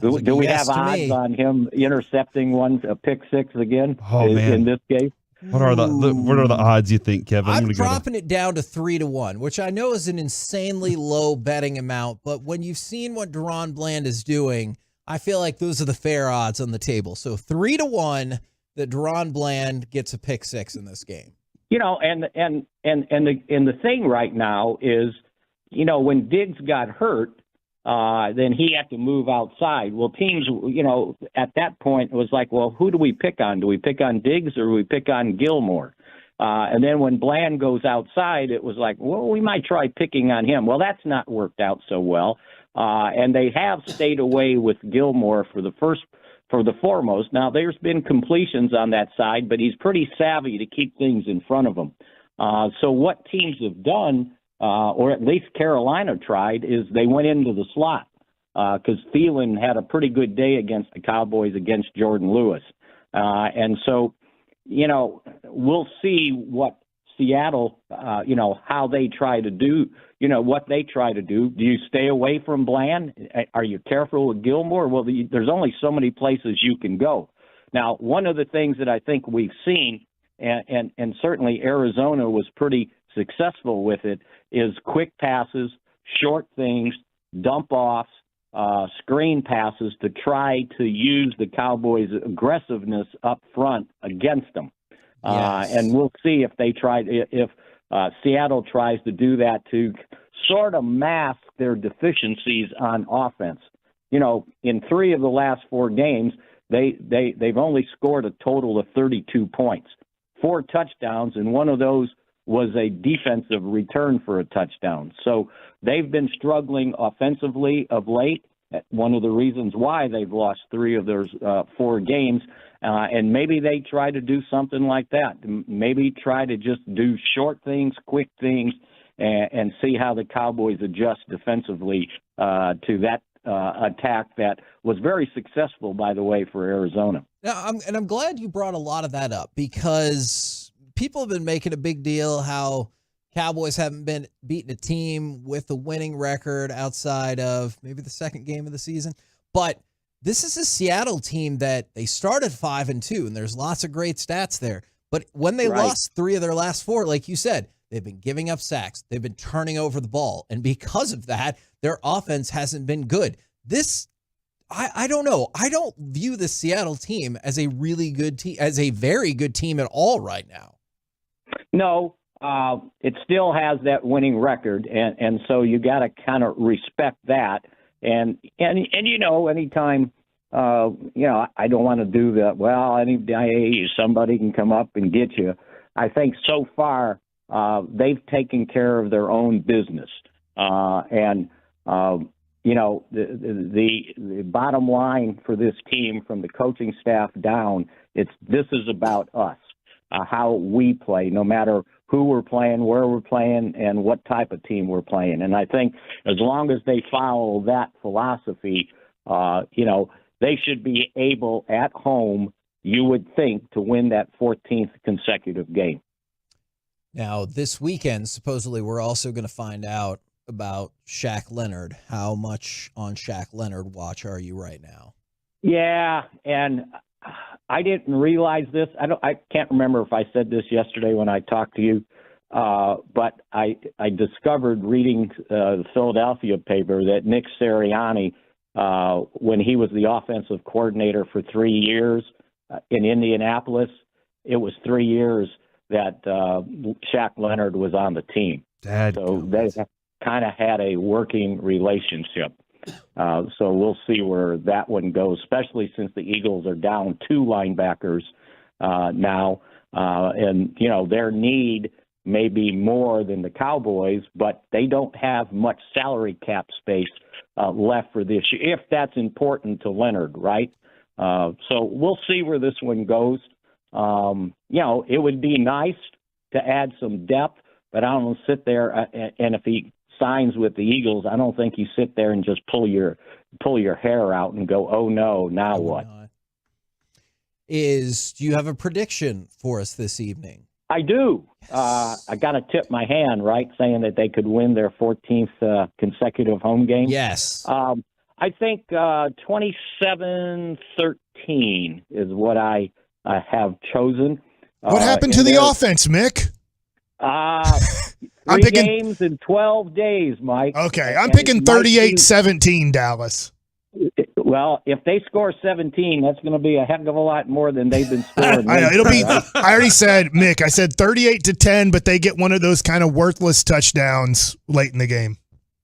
Do we have odds on him intercepting a pick six again in this game? What are the odds you think, Kevin? I'm dropping it down to 3-1, which I know is an insanely low betting amount, but when you've seen what Deron Bland is doing, I feel like those are the fair odds on the table. So 3-1 that Deron Bland gets a pick six in this game. And the thing right now is, when Diggs got hurt, then he had to move outside. Well, teams, at that point it was like, well, who do we pick on? Do we pick on Diggs or do we pick on Gilmore? And then when Bland goes outside, it was like, well, we might try picking on him. Well, that's not worked out so well. And they have stayed away with Gilmore for the foremost. Now, there's been completions on that side, but he's pretty savvy to keep things in front of him. So what teams have done, or at least Carolina tried, is they went into the slot because Thielen had a pretty good day against the Cowboys against Jordan Lewis. And so, we'll see what Seattle, how they try to do, what they try to do. Do you stay away from Bland? Are you careful with Gilmore? Well, there's only so many places you can go. Now, one of the things that I think we've seen, and certainly Arizona was pretty successful with it, is quick passes, short things, dump offs, screen passes to try to use the Cowboys' aggressiveness up front against them. Yes. And we'll see if Seattle tries to do that to sort of mask their deficiencies on offense. In 3 of the last 4 games, they've only scored a total of 32 points, 4 touchdowns, and one of those was a defensive return for a touchdown. So they've been struggling offensively of late. One of the reasons why they've lost 3 of their 4 games. And maybe they try to do something like that. Maybe try to just do short things, quick things, and see how the Cowboys adjust defensively to that attack that was very successful, by the way, for Arizona. Now, I'm glad you brought a lot of that up because people have been making a big deal how Cowboys haven't been beating a team with a winning record outside of maybe the second game of the season. But this is a Seattle team that they started 5-2, and there's lots of great stats there. But when they lost 3 of their last 4, like you said, they've been giving up sacks. They've been turning over the ball. And because of that, their offense hasn't been good. I don't know. I don't view the Seattle team as a really good team, as a very good team at all right now. No, it still has that winning record, and so you got to kind of respect that. And anytime, I don't want to do that. Well, any day somebody can come up and get you. I think so far they've taken care of their own business, the bottom line for this team, from the coaching staff down, this is about us, how we play, no matter who we're playing, where we're playing, and what type of team we're playing. And I think as long as they follow that philosophy, they should be able at home, you would think, to win that 14th consecutive game. Now, this weekend, supposedly, we're also going to find out about Shaq Leonard. How much on Shaq Leonard watch are you right now? Yeah, and I didn't realize this. I can't remember if I said this yesterday when I talked to you, but I discovered reading the Philadelphia paper that Nick Sirianni when he was the offensive coordinator for 3 years in Indianapolis. It was 3 years that Shaq Leonard was on the team. So they kind of had a working relationship. So we'll see where that one goes, especially since the Eagles are down 2 linebackers now. And, their need may be more than the Cowboys, but they don't have much salary cap space left for this year, if that's important to Leonard, right? So we'll see where this one goes. It would be nice to add some depth, but I don't sit there and if he signs with the Eagles, I don't think you sit there and just pull your hair out and go, oh no, now what? Do you have a prediction for us this evening? I do. Yes. I got to tip my hand, right, saying that they could win their 14th consecutive home game. Yes. I think 27-13 is what I have chosen. What happened to the offense, Mick? Three games in 12 days, Mike. Okay, I'm picking 38-17 Dallas. Well, if they score 17, that's going to be a heck of a lot more than they've been scoring. I know, it'll be. I already said, Mick. I said 38-10, but they get one of those kind of worthless touchdowns late in the game.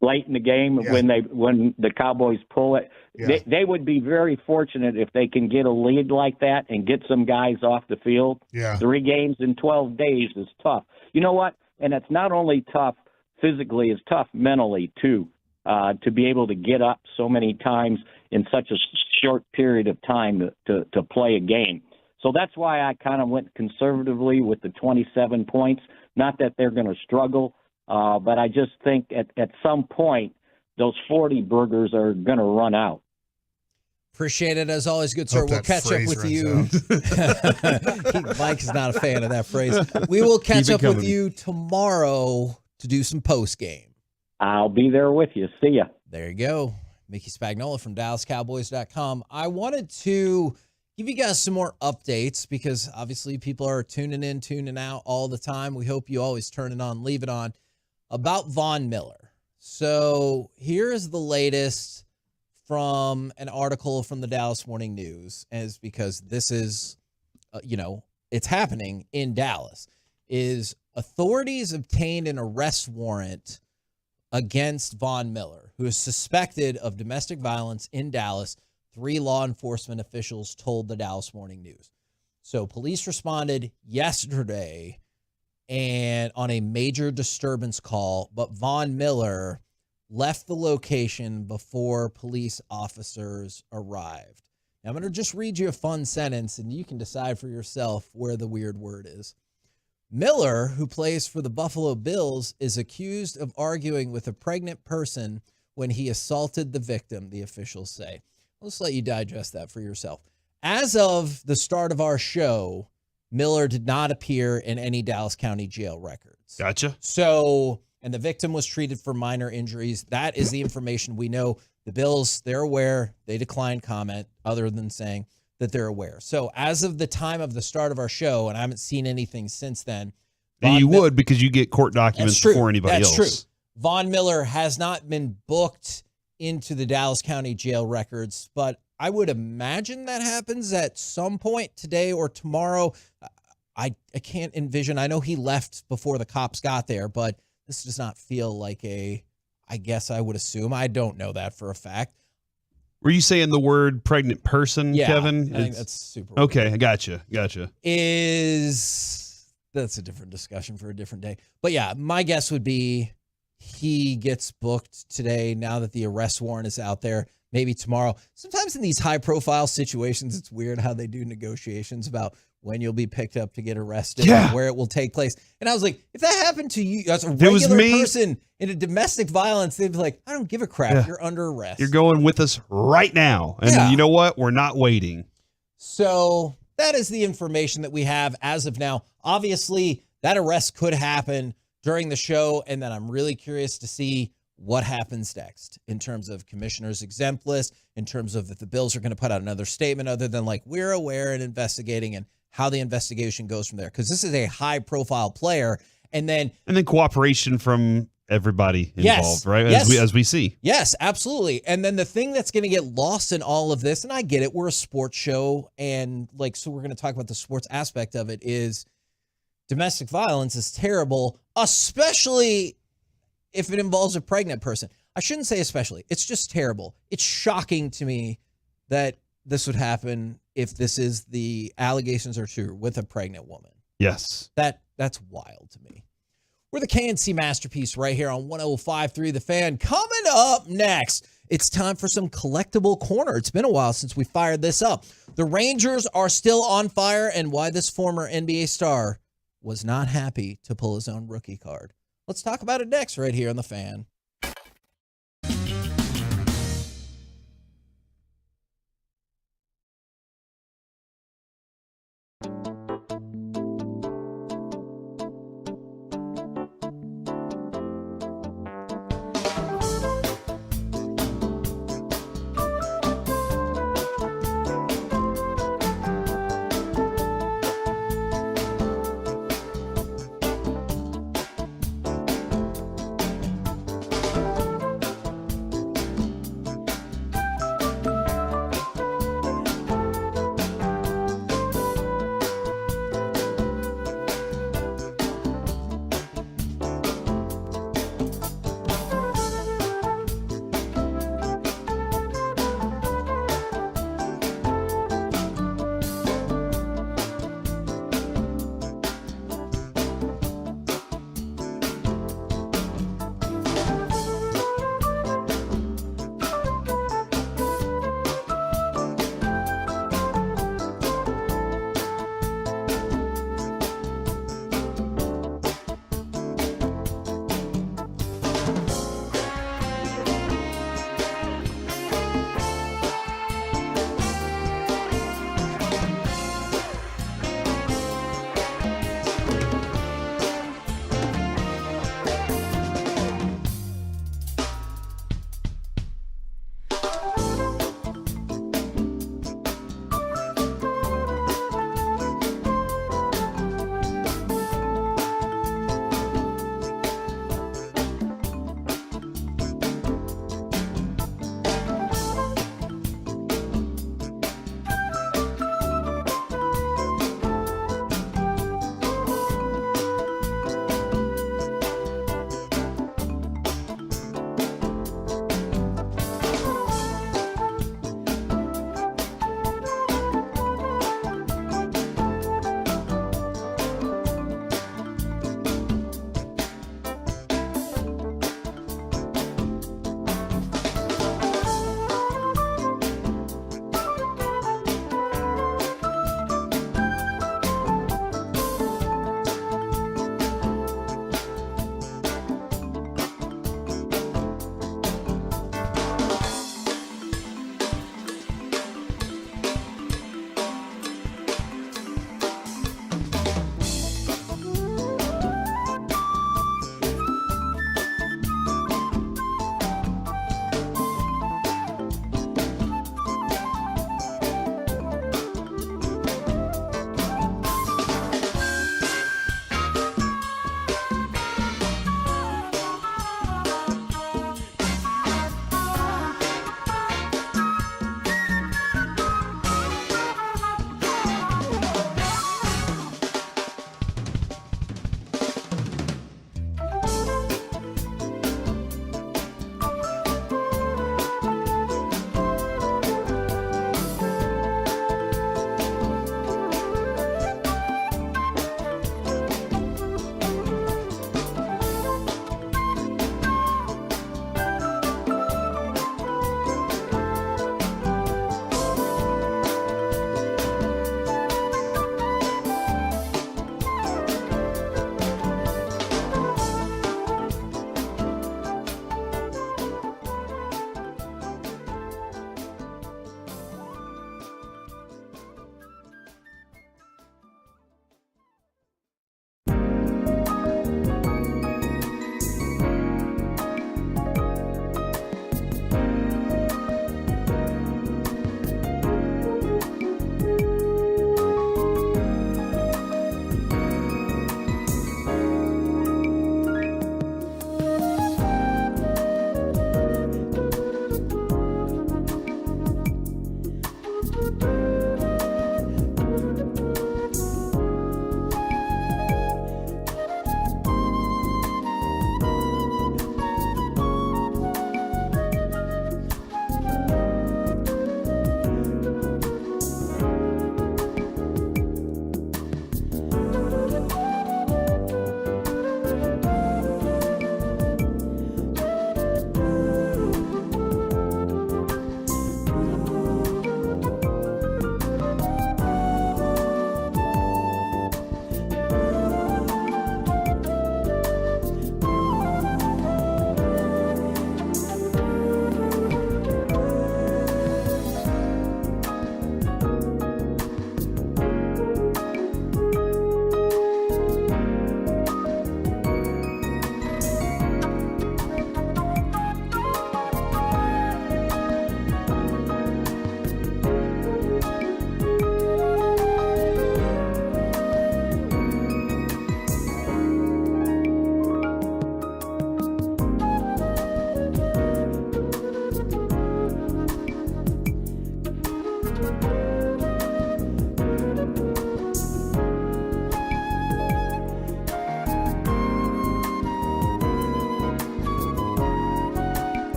Late in the game, Yeah. when the Cowboys pull it, Yeah. they would be very fortunate if they can get a lead like that and get some guys off the field. Yeah. 3 games in 12 days is tough. You know what? And it's not only tough physically, it's tough mentally too. To be able to get up so many times in such a short period of time to play a game. So that's why I kind of went conservatively with the 27 points. Not that they're going to struggle, but I just think at some point those 40 burgers are going to run out. Appreciate it as always, good sir. We'll catch up with you. Mike's not a fan of that phrase. We will catch up with you tomorrow to do some post game. I'll be there with you. See ya. There you go. Mickey Spagnola from DallasCowboys.com. I wanted to give you guys some more updates because obviously people are tuning in, tuning out all the time. We hope you always turn it on, leave it on. About Von Miller. So here is the latest from an article from the Dallas Morning News, as because this is, it's happening in Dallas, is authorities obtained an arrest warrant against Von Miller, who is suspected of domestic violence in Dallas, 3 law enforcement officials told the Dallas Morning News. So police responded yesterday and on a major disturbance call, but Von Miller left the location before police officers arrived. Now, I'm going to just read you a fun sentence, and you can decide for yourself where the weird word is. Miller, who plays for the Buffalo Bills, is accused of arguing with a pregnant person when he assaulted the victim, the officials say. Let's let you digest that for yourself. As of the start of our show, Miller did not appear in any Dallas County jail records. Gotcha. So, and the victim was treated for minor injuries. That is the information we know. The Bills, they're aware. They declined comment other than saying that they're aware. So as of the time of the start of our show, and I haven't seen anything since then. And you would because you get court documents before anybody else. That's true. Von Miller has not been booked into the Dallas County jail records, but I would imagine that happens at some point today or tomorrow. I can't envision. I know he left before the cops got there, but this does not feel like I guess I would assume. I don't know that for a fact. Were you saying the word pregnant person, Kevin? I think that's super weird. Okay, I gotcha. That's a different discussion for a different day. But yeah, my guess would be he gets booked today now that the arrest warrant is out there, maybe tomorrow. Sometimes in these high-profile situations, it's weird how they do negotiations about when you'll be picked up to get arrested and where it will take place. And I was like, if that happened to you as a regular person in a domestic violence, they'd be like, I don't give a crap. Yeah. You're under arrest. You're going with us right now. And you know what? We're not waiting. So that is the information that we have as of now. Obviously, that arrest could happen during the show, and then I'm really curious to see what happens next in terms of commissioner's exempt list, in terms of if the Bills are going to put out another statement other than like, we're aware and investigating, and how the investigation goes from there. Because this is a high-profile player, and then cooperation from everybody Yes. involved, right? Yes. As we see. Yes, absolutely. And then the thing that's going to get lost in all of this, and I get it, we're a sports show, and so we're going to talk about the sports aspect of it, is domestic violence is terrible, especially if it involves a pregnant person. I shouldn't say especially. It's just terrible. It's shocking to me that this would happen if the allegations are true with a pregnant woman. Yes. That's wild to me. We're the KNC Masterpiece right here on 105.3 The Fan. Coming up next, it's time for some Collectible Corner. It's been a while since we fired this up. The Rangers are still on fire, and why this former NBA star was not happy to pull his own rookie card. Let's talk about it next right here on The Fan.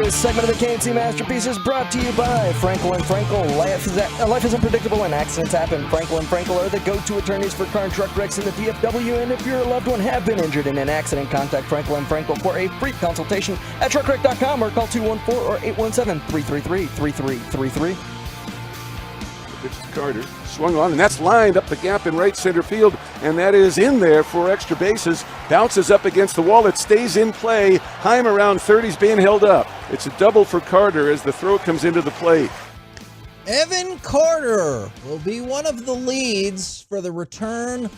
This segment of the KNC Masterpiece is brought to you by Frankel & Frankel. Life is unpredictable and accidents happen. Frankel & Frankel are the go-to attorneys for car and truck wrecks in the DFW. And if your loved one have been injured in an accident, contact Frankel & Frankel for a free consultation at truckwreck.com or call 214 or 817-333-3333. Pitch to Carter. Swung on, and that's lined up the gap in right center field, and that is in there for extra bases. Bounces up against the wall. It stays in play. Heim around third. He's being held up. It's a double for Carter as the throw comes into the plate. Evan Carter will be one of the leads for the return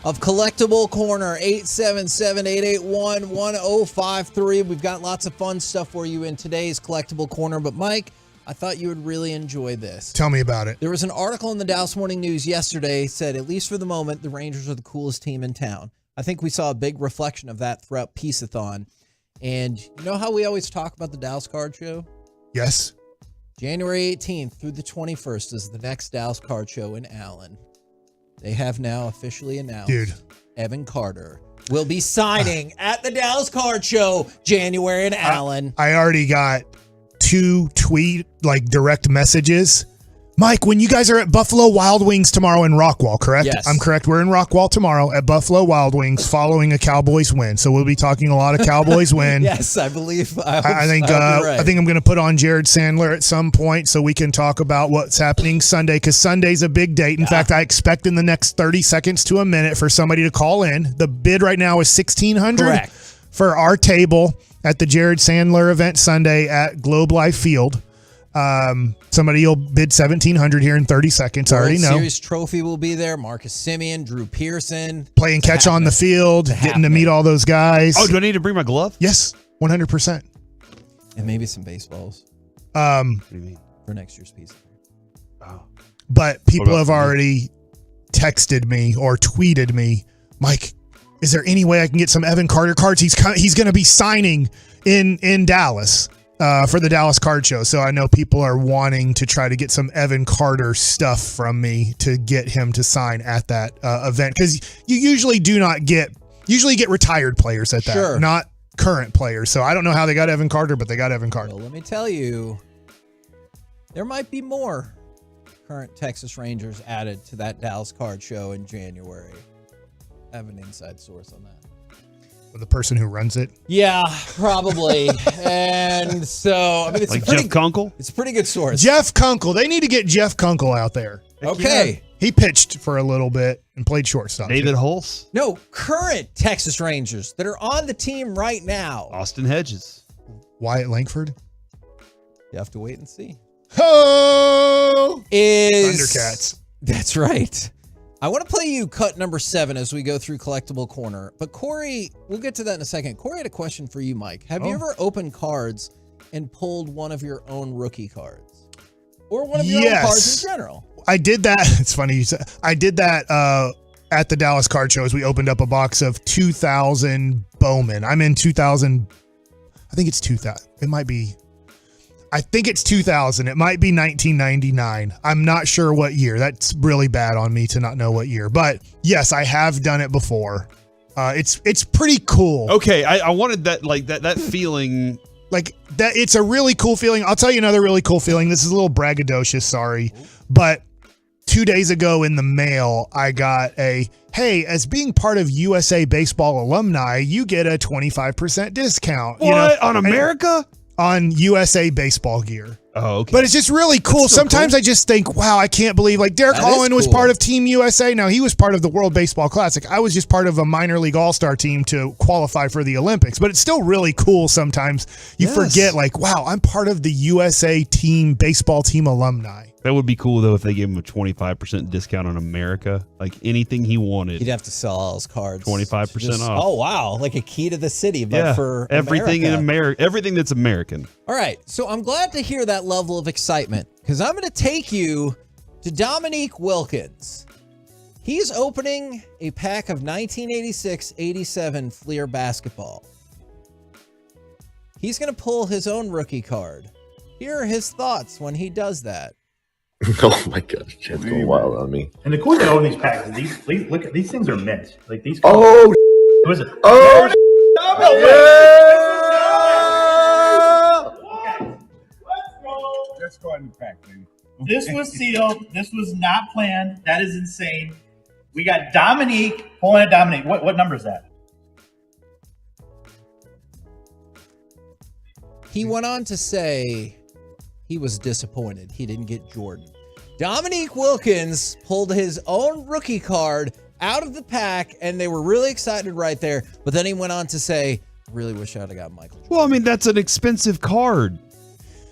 of Collectible Corner. 877-881-1053. We've got lots of fun stuff for you in today's Collectible Corner, but Mike, I thought you would really enjoy this. Tell me about it. There was an article in the Dallas Morning News yesterday said, at least for the moment, the Rangers are the coolest team in town. I think we saw a big reflection of that throughout Peace-a-thon. And you know how we always talk about the Dallas Card Show? Yes. January 18th through the 21st is the next Dallas Card Show in Allen. They have now officially announced Evan Carter will be signing at the Dallas Card Show January in Allen. I already got 2 direct messages. Mike, when you guys are at Buffalo Wild Wings tomorrow in Rockwall, correct? Yes. I'm correct. We're in Rockwall tomorrow at Buffalo Wild Wings following a Cowboys win. So we'll be talking a lot of Cowboys win. Yes, I believe. I think I'm going to put on Jared Sandler at some point so we can talk about what's happening Sunday, because Sunday's a big date. In fact, I expect in the next 30 seconds to a minute for somebody to call in. The bid right now is $1,600 for our table at the Jared Sandler event Sunday at Globe Life Field. Somebody will bid $1,700 here in 30 seconds. I already know. Series trophy will be there. Marcus Simeon, Drew Pearson. Playing catch on the field, getting to meet all those guys. Oh, do I need to bring my glove? Yes, 100%. And maybe some baseballs. What do you mean? For next year's piece. Oh. But people have already texted me or tweeted me, Mike, is there any way I can get some Evan Carter cards? He's going to be signing in Dallas for the Dallas Card Show. So I know people are wanting to try to get some Evan Carter stuff from me to get him to sign at that event, because you usually get retired players at that, not current players. So I don't know how they got Evan Carter, but they got Evan Carter. Well, let me tell you, there might be more current Texas Rangers added to that Dallas Card Show in January. I have an inside source on that. The person who runs it? Yeah, probably. And so, I mean, it's Jeff Kunkel? It's a pretty good source. Jeff Kunkel. They need to get Jeff Kunkel out there. Okay. He pitched for a little bit and played shortstop. David Hulse? No, current Texas Rangers that are on the team right now. Austin Hedges. Wyatt Langford? You have to wait and see. Oh! Thundercats. That's right. I want to play you cut number 7 as we go through Collectible Corner. But Corey, we'll get to that in a second. Corey had a question for you, Mike. Have you ever opened cards and pulled one of your own rookie cards? Or one of your own cards in general? I did that. It's funny you said. I did that at the Dallas Card Show as we opened up a box of 2000 Bowman. I'm in 2000. I think it's 2000. It might be. I think it's 2000. It might be 1999. I'm not sure what year. That's really bad on me to not know what year. But yes, I have done it before. It's pretty cool. Okay, I wanted that feeling. Like that, it's a really cool feeling. I'll tell you another really cool feeling. This is a little braggadocious, sorry. But 2 days ago in the mail, I got hey, as being part of USA Baseball alumni, you get a 25% discount. What? On America? On USA Baseball gear. Oh, okay. But it's just really cool. Sometimes I just think, wow, I can't believe, like, Derek Holland was part of Team USA. Now, he was part of the World Baseball Classic. I was just part of a minor league all-star team to qualify for the Olympics. But it's still really cool sometimes. You forget, like, wow, I'm part of the USA team, baseball team alumni. That would be cool, though, if they gave him a 25% discount on America. Like, anything he wanted. He'd have to sell all his cards. 25% off. Oh, wow. Like a key to the city, but for everything America. in America. Everything that's American. All right. So I'm glad to hear that level of excitement, because I'm going to take you to Dominique Wilkins. He's opening a pack of 1986-87 Fleer basketball. He's going to pull his own rookie card. Here are his thoughts when he does that. Oh my gosh, Chad's going wild on me. And the cool thing about these packs is these look at these things are mint. Like these. Oh, was it? Oh, This was sealed. This was not planned. That is insane. We got Dominique. Hold on, Dominique. What number is that? He went on to say he was disappointed he didn't get Jordan. Dominique Wilkins pulled his own rookie card out of the pack, and they were really excited right there. But then he went on to say, really wish I'd have got Michael Jordan. Well, I mean, that's an expensive card.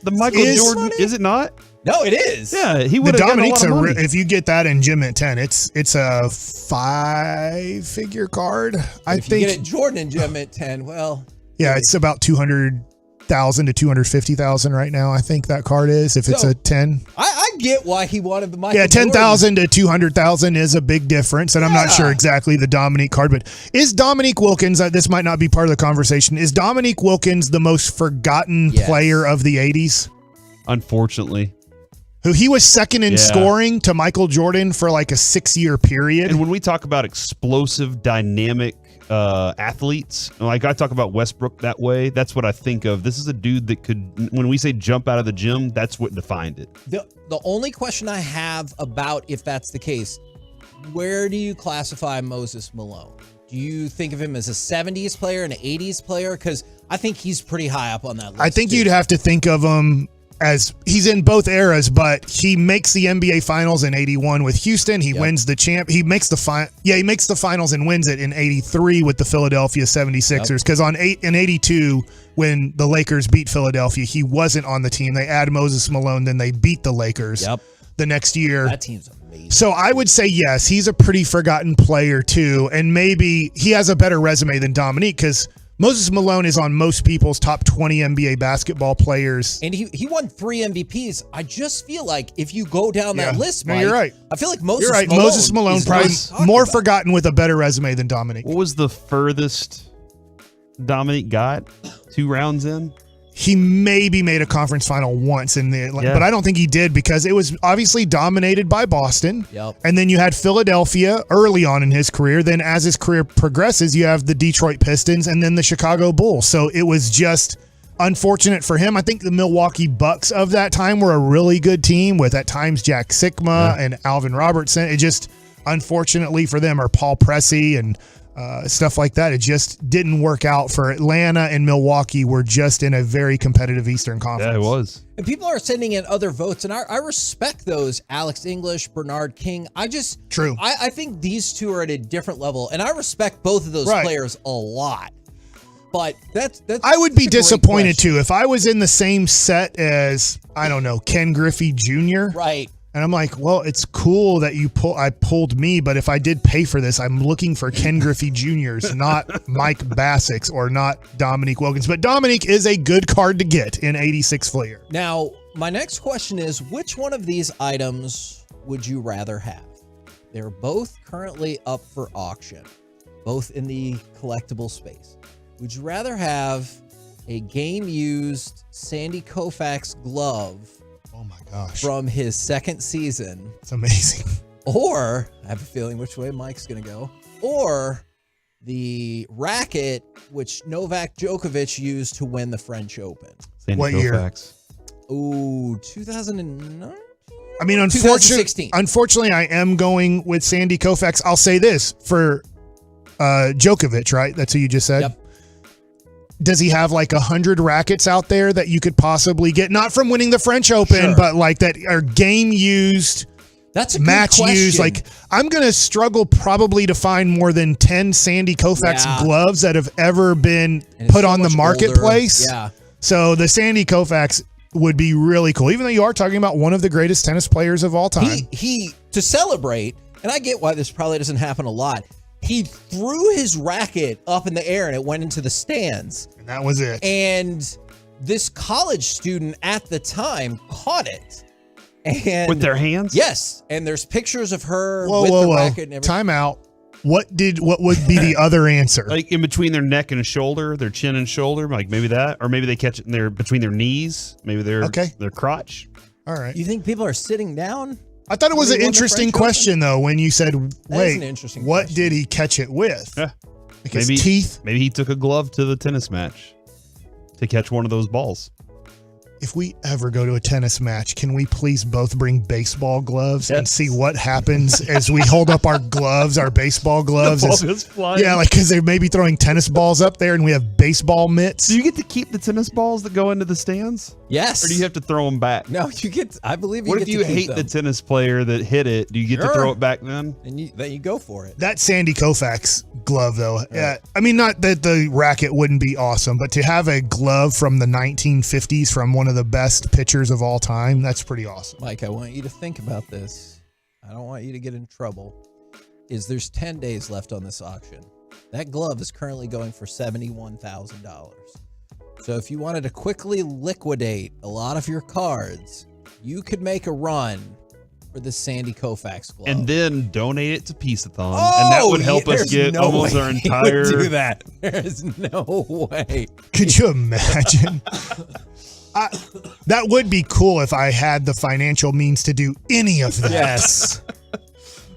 The Michael Jordan, money? is it not? No, it is. Yeah, he would have gotten a lot of money. If you get that in Gym at 10, it's a 5-figure card. If you get it Jordan in Gym at 10, well. Yeah, it's about 200,000 to 250,000 right now. I think that card is if it's a 10. I get why he wanted the Michael Yeah, 10,000 Jordan. to 200,000 is a big difference, and I'm not sure exactly the Dominique card, but is Dominique Wilkins, this might not be part of the conversation, is Dominique Wilkins the most forgotten player of the 80s? Unfortunately. Who he was second in scoring to Michael Jordan for like a 6-year period. And when we talk about explosive, dynamic athletes, like I talk about Westbrook that way, that's what I think of. This is a dude that could, when we say jump out of the gym, that's what defined it. The only question I have about if that's the case, where do you classify Moses Malone? Do you think of him as a 70s player, an 80s player? Because I think he's pretty high up on that list. I think you'd have to think of him as he's in both eras, but he makes the NBA Finals in 81 with Houston. He wins the he makes the finals and wins it in 83 with the Philadelphia 76ers. Because in 82, when the Lakers beat Philadelphia, he wasn't on the team. They add Moses Malone, then they beat the Lakers the next year. That team's amazing. So I would say yes, he's a pretty forgotten player too, and maybe he has a better resume than Dominique because Moses Malone is on most people's top 20 NBA basketball players. And he won 3 MVPs. I just feel like if you go down that list, Mike, you're right. I feel like You're right. Moses Malone probably more forgotten with a better resume than Dominique. What was the furthest Dominique got? 2 rounds in? He maybe made a conference final once but I don't think he did because it was obviously dominated by Boston. And then you had Philadelphia early on in his career. Then as his career progresses, you have the Detroit Pistons and then the Chicago Bulls. So it was just unfortunate for him. I think the Milwaukee Bucks of that time were a really good team with at times Jack Sikma and Alvin Robertson. It just, unfortunately for them, or Paul Pressey and stuff like that. It just didn't work out for Atlanta, and Milwaukee were just in a very competitive Eastern Conference. Yeah, it was. And people are sending in other votes, and I respect those. Alex English, Bernard King. I think these two are at a different level, and I respect both of those players a lot. But that's I would be disappointed too if I was in the same set as, I don't know, Ken Griffey Jr. Right. And I'm like, well, it's cool that I pulled me, but if I did pay for this, I'm looking for Ken Griffey Jr.'s, not Mike Bassix or not Dominique Wilkins. But Dominique is a good card to get in 86 Fleer. Now, my next question is, which one of these items would you rather have? They're both currently up for auction, both in the collectible space. Would you rather have a game-used Sandy Koufax glove? Oh my gosh. From his second season. It's amazing. Or, I have a feeling which way Mike's going to go, or the racket which Novak Djokovic used to win the French Open. What year? Ooh, 2009? I mean, unfortunately, I am going with Sandy Koufax. I'll say this for Djokovic, right? That's who you just said? Yep. Does he have like 100 rackets out there that you could possibly get? Not from winning the French Open, but like that are game used, that's a match good used. Like I'm going to struggle probably to find more than 10 Sandy Koufax gloves that have ever been put on the marketplace. Older. Yeah. So the Sandy Koufax would be really cool, even though you are talking about one of the greatest tennis players of all time. He to celebrate, and I get why this probably doesn't happen a lot. He threw his racket up in the air and it went into the stands. And that was it. And this college student at the time caught it. And with their hands? Yes. And there's pictures of her with the racket and everything. Time out. What would be the other answer? Like in between their neck and shoulder, their chin and shoulder, like maybe that, or maybe they catch it in between their knees, maybe their crotch. All right. You think people are sitting down? I thought it was an interesting question, though, when you said, wait, what did he catch it with? Yeah. Like his teeth? Maybe he took a glove to the tennis match to catch one of those balls. if we ever go to a tennis match, can we please both bring baseball gloves and see what happens as we hold up our gloves, our baseball gloves? The ball goes flying. Yeah, like because they may be throwing tennis balls up there and we have baseball mitts. Do you get to keep the tennis balls that go into the stands? Yes. Or do you have to throw them back? No, you get. I believe you What get if you to keep hate them. the tennis player that hit it? Do you get to throw it back then? And then you go for it. That Sandy Koufax glove, though, yeah, I mean, not that the racket wouldn't be awesome, but to have a glove from the 1950s from one of the best pitchers of all time, that's pretty awesome. Mike, I want you to think about this. I don't want you to get in trouble. There's 10 days left on this auction. That glove is currently going for $71,000. So if you wanted to quickly liquidate a lot of your cards, you could make a run for the Sandy Koufax glove. And then donate it to Peace-a-thon. And that would help us get almost our entire... do that. There's no way. Could you imagine? That would be cool if I had the financial means to do any of that. Yes.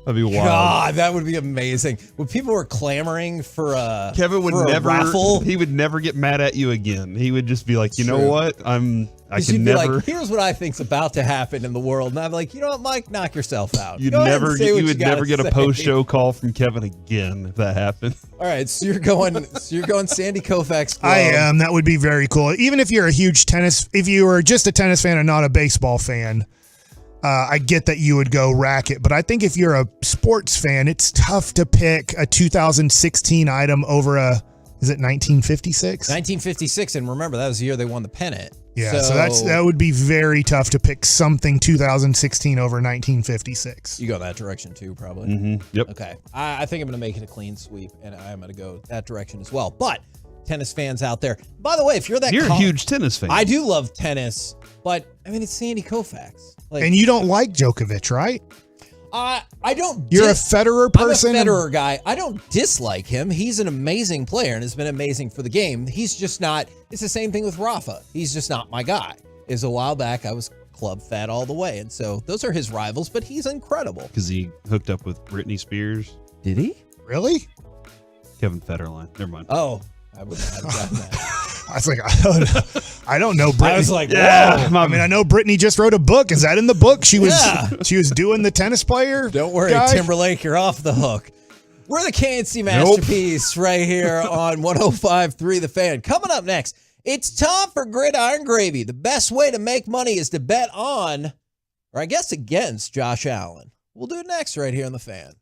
That'd be wild. God, that would be amazing. When people were clamoring for a Kevin would for a never raffle, he would never get mad at you again. He would just be like, you know True. what? I can you'd never. be like, here's what I think's about to happen in the world, and I'm like, you know what, Mike, knock yourself out. You'd Go ahead never and say get, what you would never gotta get a say. post-show call from Kevin again if that happened. All right, so you're going Sandy Koufax glove. I am. That would be very cool. Even if you're a huge if you were just a tennis fan and not a baseball fan, I get that you would go racket. But I think if you're a sports fan, it's tough to pick a 2016 item over is it 1956? 1956, and remember, that was the year they won the pennant. Yeah, so that would be very tough to pick something 2016 over 1956. You go that direction too, probably. Mm-hmm. Yep. Okay. I think I'm going to make it a clean sweep, and I'm going to go that direction as well. But tennis fans out there, by the way, if you're a huge tennis fan. I do love tennis, but I mean, it's Sandy Koufax. And you don't like Djokovic, right? I don't. You're a Federer person? I'm a Federer guy. I don't dislike him. He's an amazing player and has been amazing for the game. He's just not. It's the same thing with Rafa. He's just not my guy. A while back, I was club fat all the way, and so those are his rivals. But he's incredible Because he hooked up with Britney Spears. Did he? Really? Kevin Federline. Never mind. Oh, I would have gotten that. I was like, I don't know Britney. I was like, yeah. whoa. I mean, I know Britney just wrote a book. Is that in the book? She was doing the tennis player. Don't worry, guy? Timberlake, you're off the hook. We're the KNC Masterpiece right here on 105.3 The Fan. Coming up next, it's time for Gridiron Gravy. The best way to make money is to bet on, or I guess against, Josh Allen. We'll do it next right here on The Fan.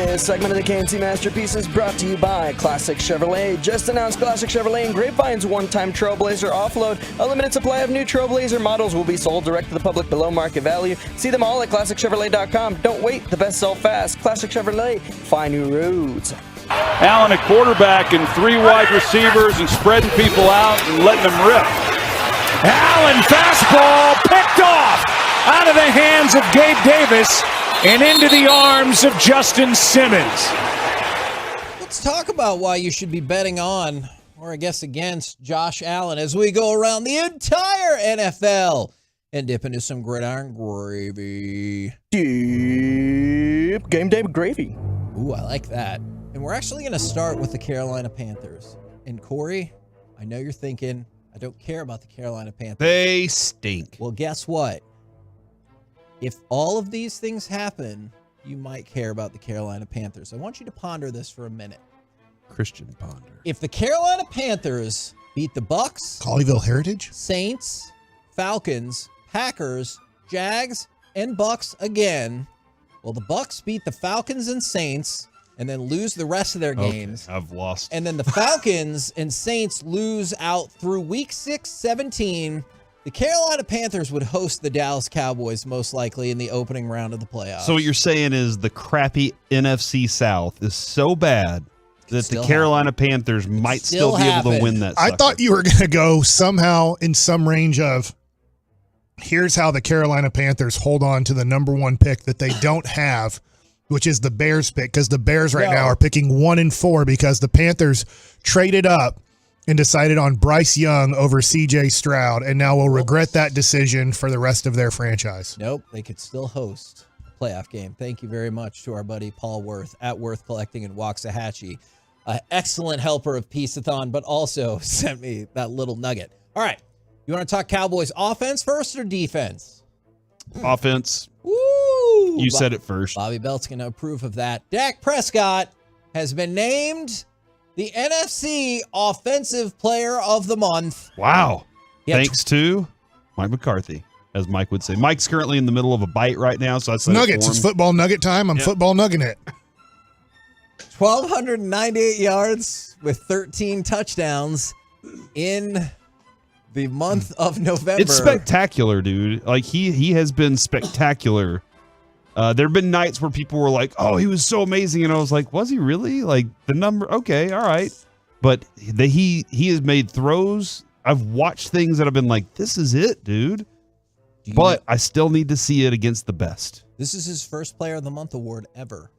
This segment of the KNC Masterpiece is brought to you by Classic Chevrolet. Just announced Classic Chevrolet and Grapevine's one-time Trailblazer offload. A limited supply of new Trailblazer models will be sold direct to the public below market value. See them all at ClassicChevrolet.com. Don't wait, the best sell fast. Classic Chevrolet, find new roads. Allen at quarterback and 3 wide receivers and spreading people out and letting them rip. Allen fastball picked off out of the hands of Gabe Davis and into the arms of Justin Simmons. Let's talk about why you should be betting on, or I guess against, Josh Allen as we go around the entire NFL and dip into some gridiron gravy. Deep game day gravy. Ooh, I like that. And we're actually going to start with the Carolina Panthers. And Corey, I know you're thinking, I don't care about the Carolina Panthers. They stink. Well, guess what? If all of these things happen, you might care about the Carolina Panthers. I want you to ponder this for a minute. Christian ponder. If the Carolina Panthers beat the Bucks, Colleyville Heritage, Saints, Falcons, Packers, Jags, and Bucks again, well, the Bucks beat the Falcons and Saints and then lose the rest of their games. I've lost. And then the Falcons and Saints lose out through week 6-17. The Carolina Panthers would host the Dallas Cowboys most likely in the opening round of the playoffs. So what you're saying is the crappy NFC South is so bad that the Carolina Panthers might still be able to win that sucker. I thought you were going to go somehow in some range of, here's how the Carolina Panthers hold on to the number 1 pick that they don't have, which is the Bears pick, because the Bears right now are picking 1 and 4 because the Panthers traded up and decided on Bryce Young over C.J. Stroud, and now will regret that decision for the rest of their franchise. Nope, they could still host a playoff game. Thank you very much to our buddy Paul Worth at Worth Collecting in Waxahachie. Excellent helper of Peace-a-thon, but also sent me that little nugget. All right, you want to talk Cowboys offense first or defense? Offense. Woo! You said it first. Bobby Belt's going to approve of that. Dak Prescott has been named the NFC Offensive Player of the Month. Wow. Thanks to Mike McCarthy, as Mike would say. Mike's currently in the middle of a bite right now, so I said Nuggets. It's football nugget time. I'm football nuggeting it. 1,298 yards with 13 touchdowns in the month of November. It's spectacular, dude. Like, he has been spectacular. There have been nights where people were like, oh, he was so amazing. And I was like, was he really? Like, the number, okay, all right. But he has made throws. I've watched things that I've been like, this is it, dude. But I still need to see it against the best. This is his first Player of the Month award ever.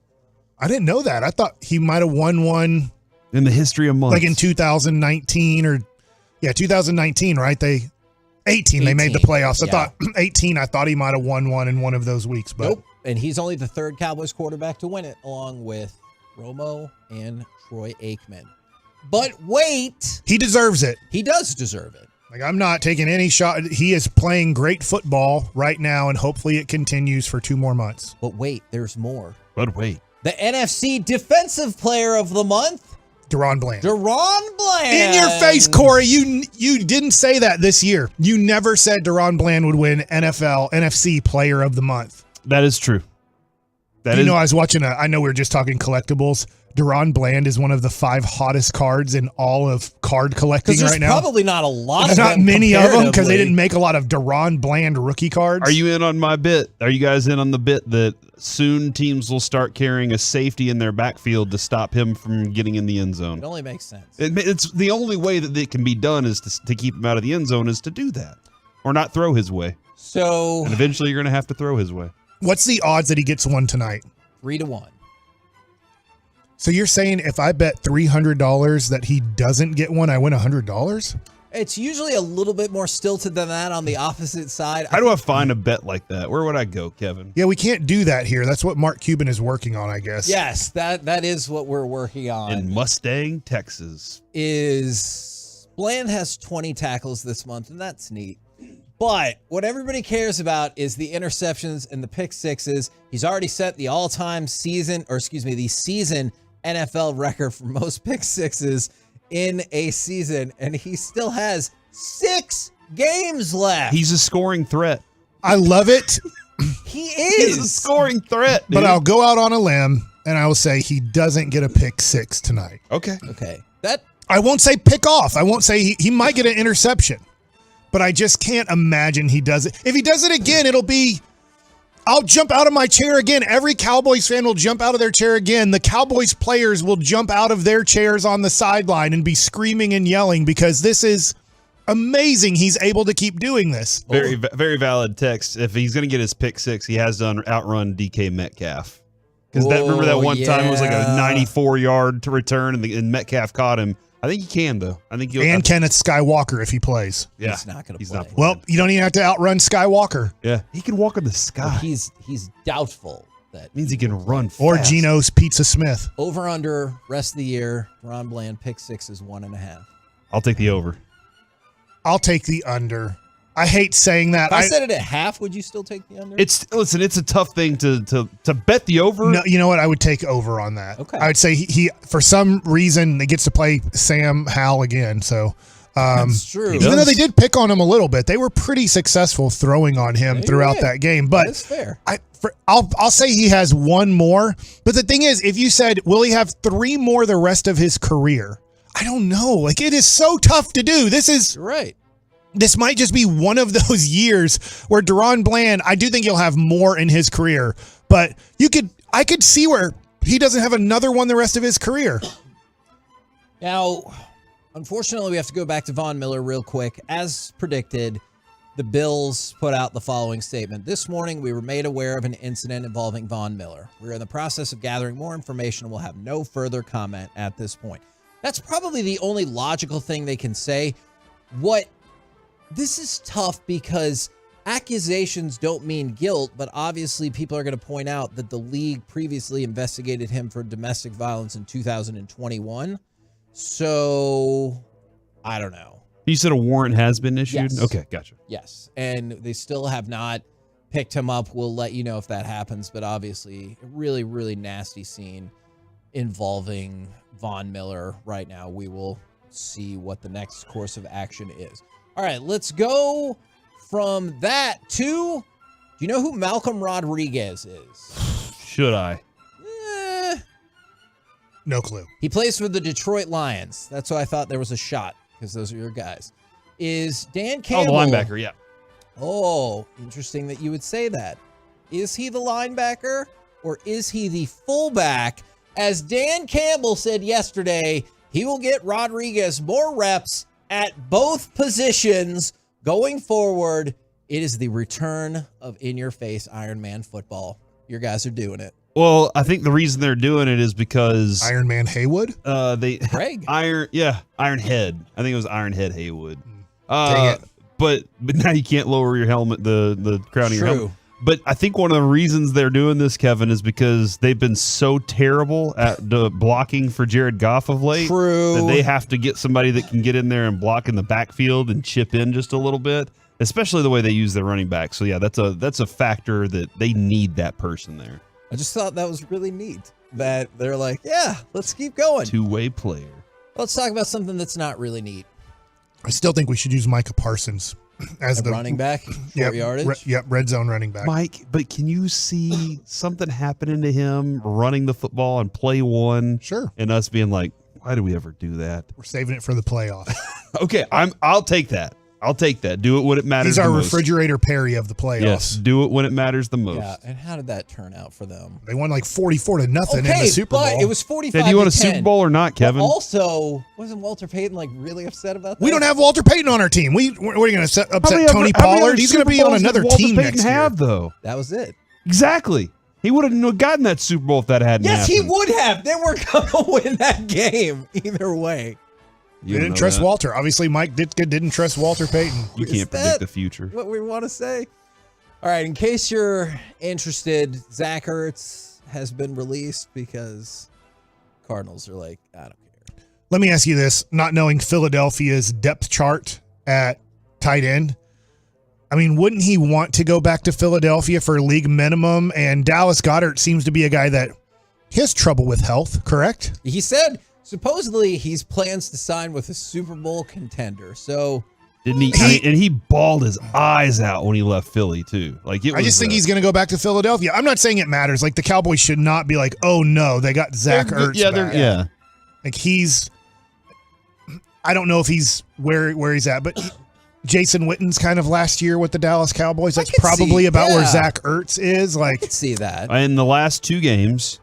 I didn't know that. I thought he might have won one in the history of months. Like in 2019 or 2019, right? 18, they made the playoffs. I thought 18, I thought he might have won one in one of those weeks, but nope. And he's only the 3rd Cowboys quarterback to win it, along with Romo and Troy Aikman. But wait, he deserves it. He does deserve it. Like, I'm not taking any shot. He is playing great football right now, and hopefully it continues for 2 more months. But wait, there's more. But wait. The NFC Defensive Player of the Month, Deron Bland. Deron Bland. In your face, Corey. You didn't say that this year. You never said Deron Bland would win NFC Player of the Month. That is true. You know, I was watching I know we were just talking collectibles. Deron Bland is one of the 5 hottest cards in all of card collecting right now. There's probably not a lot There's of not them many of them because they didn't make a lot of Deron Bland rookie cards. Are you in on my bit? Are you guys in on the bit that soon teams will start carrying a safety in their backfield to stop him from getting in the end zone? It only makes sense. It's the only way that it can be done is to keep him out of the end zone is to do that or not throw his way. So, and eventually you're going to have to throw his way. What's the odds that he gets one tonight? 3-1. So you're saying if I bet $300 that he doesn't get one, I win $100? It's usually a little bit more stilted than that on the opposite side. How do I find a bet like that? Where would I go, Kevin? Yeah, we can't do that here. That's what Mark Cuban is working on, I guess. Yes, that is what we're working on. In Mustang, Texas. Bland has 20 tackles this month, and that's neat. But what everybody cares about is the interceptions and the pick sixes. He's already set the season NFL record for most pick sixes in a season, and he still has 6 games left. He's a scoring threat. I love it. He is He's a scoring threat, dude. But I'll go out on a limb, and I will say he doesn't get a pick six tonight. Okay. That I won't say pick off. I won't say he might get an interception, but I just can't imagine he does it. If he does it again, it'll be, I'll jump out of my chair again. Every Cowboys fan will jump out of their chair again. The Cowboys players will jump out of their chairs on the sideline and be screaming and yelling because this is amazing. He's able to keep doing this. Very, very valid text. If he's going to get his pick six, he has to outrun DK Metcalf. Because remember that one time it was like a 94-yard to return and Metcalf caught him. I think he can, though. I think and Kenneth Skywalker if he plays. Yeah, he's not going to play. Not well, you don't even have to outrun Skywalker. Yeah, he can walk in the sky. Well, he's doubtful. That means he can run fast. Or Geno's Pizza Smith. Over under rest of the year. Ron Bland pick six is 1.5. I'll take the over. I'll take the under. I hate saying that. If I said it at half, would you still take the under? It's a tough thing to bet the over. No, you know what? I would take over on that. Okay. I would say he for some reason he gets to play Sam Howell again. So that's true. Even though they did pick on him a little bit, they were pretty successful throwing on him throughout that game. But that's fair. I'll say he has one more. But the thing is, if you said, will he have three more the rest of his career? I don't know. Like, it is so tough to do. This might just be one of those years where Deron Bland, I do think he'll have more in his career, but I could see where he doesn't have another one the rest of his career. Now, unfortunately, we have to go back to Von Miller real quick. As predicted, the Bills put out the following statement. This morning, we were made aware of an incident involving Von Miller. We're in the process of gathering more information and will have no further comment at this point. That's probably the only logical thing they can say. This is tough because accusations don't mean guilt, but obviously people are going to point out that the league previously investigated him for domestic violence in 2021. So, I don't know. You said a warrant has been issued? Yes. Okay, gotcha. Yes, and they still have not picked him up. We'll let you know if that happens, but obviously a really, really nasty scene involving Von Miller right now. We will see what the next course of action is. All right, let's go from that to, do you know who Malcolm Rodriguez is? Should I? No clue. He plays for the Detroit Lions. That's why I thought there was a shot, because those are your guys. Is Dan Campbell. Oh, the linebacker, yeah. Oh, interesting that you would say that. Is he the linebacker or is he the fullback? As Dan Campbell said yesterday, he will get Rodriguez more reps at both positions going forward. It is the return of in-your-face Iron Man football. Your guys are doing it. Well, I think the reason they're doing it is because Iron Man Haywood? Craig. Iron Head. I think it was Iron Head Haywood. Dang it. But now you can't lower your helmet, the crown of your helmet. True. But I think one of the reasons they're doing this, Kevin, is because they've been so terrible at the blocking for Jared Goff of late. True. That they have to get somebody that can get in there and block in the backfield and chip in just a little bit, especially the way they use their running back. So, yeah, that's a factor that they need that person there. I just thought that was really neat that they're like, yeah, let's keep going. Two-way player. Let's talk about something that's not really neat. I still think we should use Micah Parsons as the running back, 4 yardage. Red zone running back. Mike, but can you see something happening to him running the football on play one? Sure. And us being like, why do we ever do that? We're saving it for the playoffs. Okay, I'll take that. I'll take that. Do it when it matters. He's our the most. refrigerator Perry of the playoffs. Yes, do it when it matters the most. Yeah, and how did that turn out for them? They won like 44-0 in the Super Bowl. But it was 45-10. Did you want a Super Bowl or not, Kevin? But also, wasn't Walter Payton like really upset about that? We don't have Walter Payton on our team. We're going to upset Tony Pollard. He's going to be on another team next year. Though that was it. Exactly. He would have gotten that Super Bowl if that hadn't happened. Yes, he would have. They were going to win that game either way. They didn't trust Walter. Obviously, Mike Ditka didn't trust Walter Payton. You can't predict the future. What we want to say? All right, in case you're interested, Zach Ertz has been released because Cardinals are like, I don't care. Let me ask you this, not knowing Philadelphia's depth chart at tight end, I mean, wouldn't he want to go back to Philadelphia for league minimum? And Dallas Goedert seems to be a guy that he has trouble with health, correct? He said supposedly he plans to sign with a Super Bowl contender. So Didn't he? And he bawled his eyes out when he left Philly too. Like I just think he's going to go back to Philadelphia. I'm not saying it matters. Like the Cowboys should not be like, oh no, they got Zach Ertz back. Yeah. Like I don't know if he's where he's at, but Jason Witten's kind of last year with the Dallas Cowboys. That's probably about where Zach Ertz is. Like, I could see that. In the last 3 games,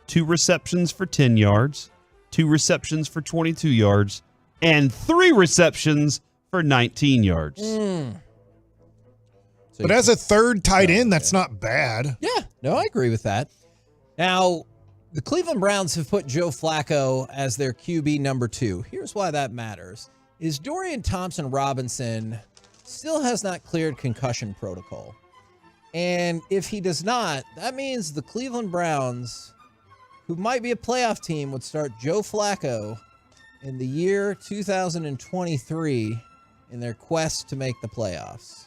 2 receptions for 10 yards, 2 receptions for 22 yards, and 3 receptions for 19 yards. But as a third tight end, that's not bad. Yeah, no, I agree with that. Now, the Cleveland Browns have put Joe Flacco as their QB number 2. Here's why that matters. Is Dorian Thompson-Robinson still has not cleared concussion protocol. And if he does not, that means the Cleveland Browns, who might be a playoff team, would start Joe Flacco in the year 2023 in their quest to make the playoffs.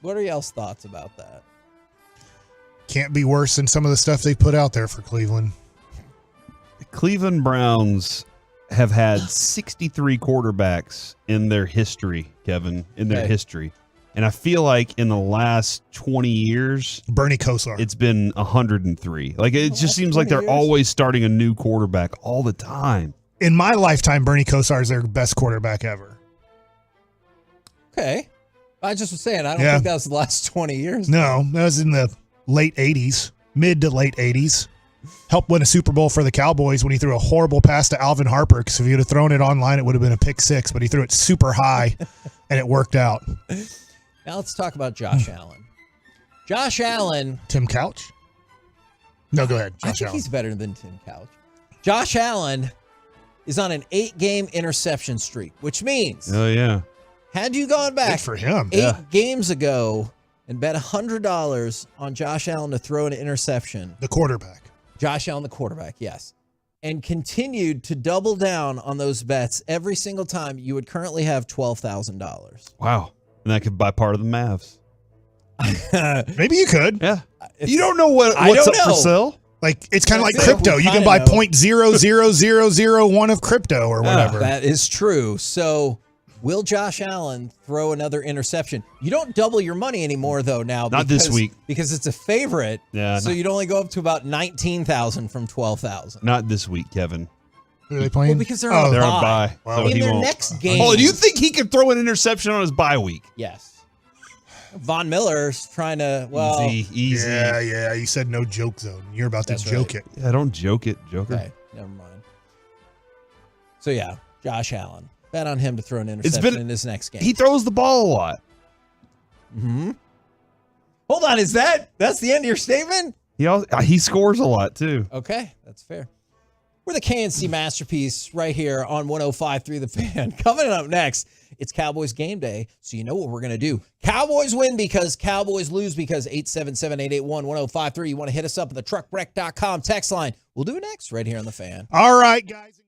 What are y'all's thoughts about that? Can't be worse than some of the stuff they put out there for Cleveland. The Cleveland Browns have had 63 quarterbacks in their history, Kevin, in their history. And I feel like in the last 20 years, Bernie Kosar, it's been 103. Like it just seems like they're always starting a new quarterback all the time. In my lifetime, Bernie Kosar is their best quarterback ever. Okay. I just was saying, I don't think that was the last 20 years. No, that was in the late 80s, mid to late 80s. Helped win a Super Bowl for the Cowboys when he threw a horrible pass to Alvin Harper, because if he would have thrown it online, it would have been a pick 6, but he threw it super high, and it worked out. Now let's talk about Josh Allen. Josh Allen. Tim Couch? No, go ahead. I think he's better than Tim Couch. Josh Allen is on an 8-game interception streak, which means had you gone back for him 8 games ago and bet $100 on Josh Allen to throw an interception. The quarterback. Josh Allen, the quarterback, yes. And continued to double down on those bets every single time, you would currently have $12,000. Wow. And that could buy part of the Mavs. Maybe you could. Yeah. You don't know what's up for sale. Like, it's kind of like crypto. You can buy 0.00001 of crypto or whatever. That is true. So, will Josh Allen throw another interception? You don't double your money anymore, though, now. Not this week. Because it's a favorite. Yeah. So, you'd only go up to about 19,000 from 12,000. Not this week, Kevin. Who are they playing? Well, because they're on they're bye. on bye. Wow. So In he their won't. next game. Oh, do you think he could throw an interception on his bye week? Yes. Von Miller's trying to, Easy. Yeah. You said no joke zone. You're about to joke it. Yeah, don't joke it, Joker. Okay, never mind. So, yeah, Josh Allen. Bet on him to throw an interception in his next game. He throws the ball a lot. Mm-hmm. Hold on, that's the end of your statement? He scores a lot, too. Okay, that's fair. We're the KNC Masterpiece right here on 105.3 The Fan. Coming up next, it's Cowboys game day, so you know what we're going to do. Cowboys win because Cowboys lose because 877-881-1053. You want to hit us up at the truckwreck.com text line. We'll do it next right here on The Fan. All right, guys.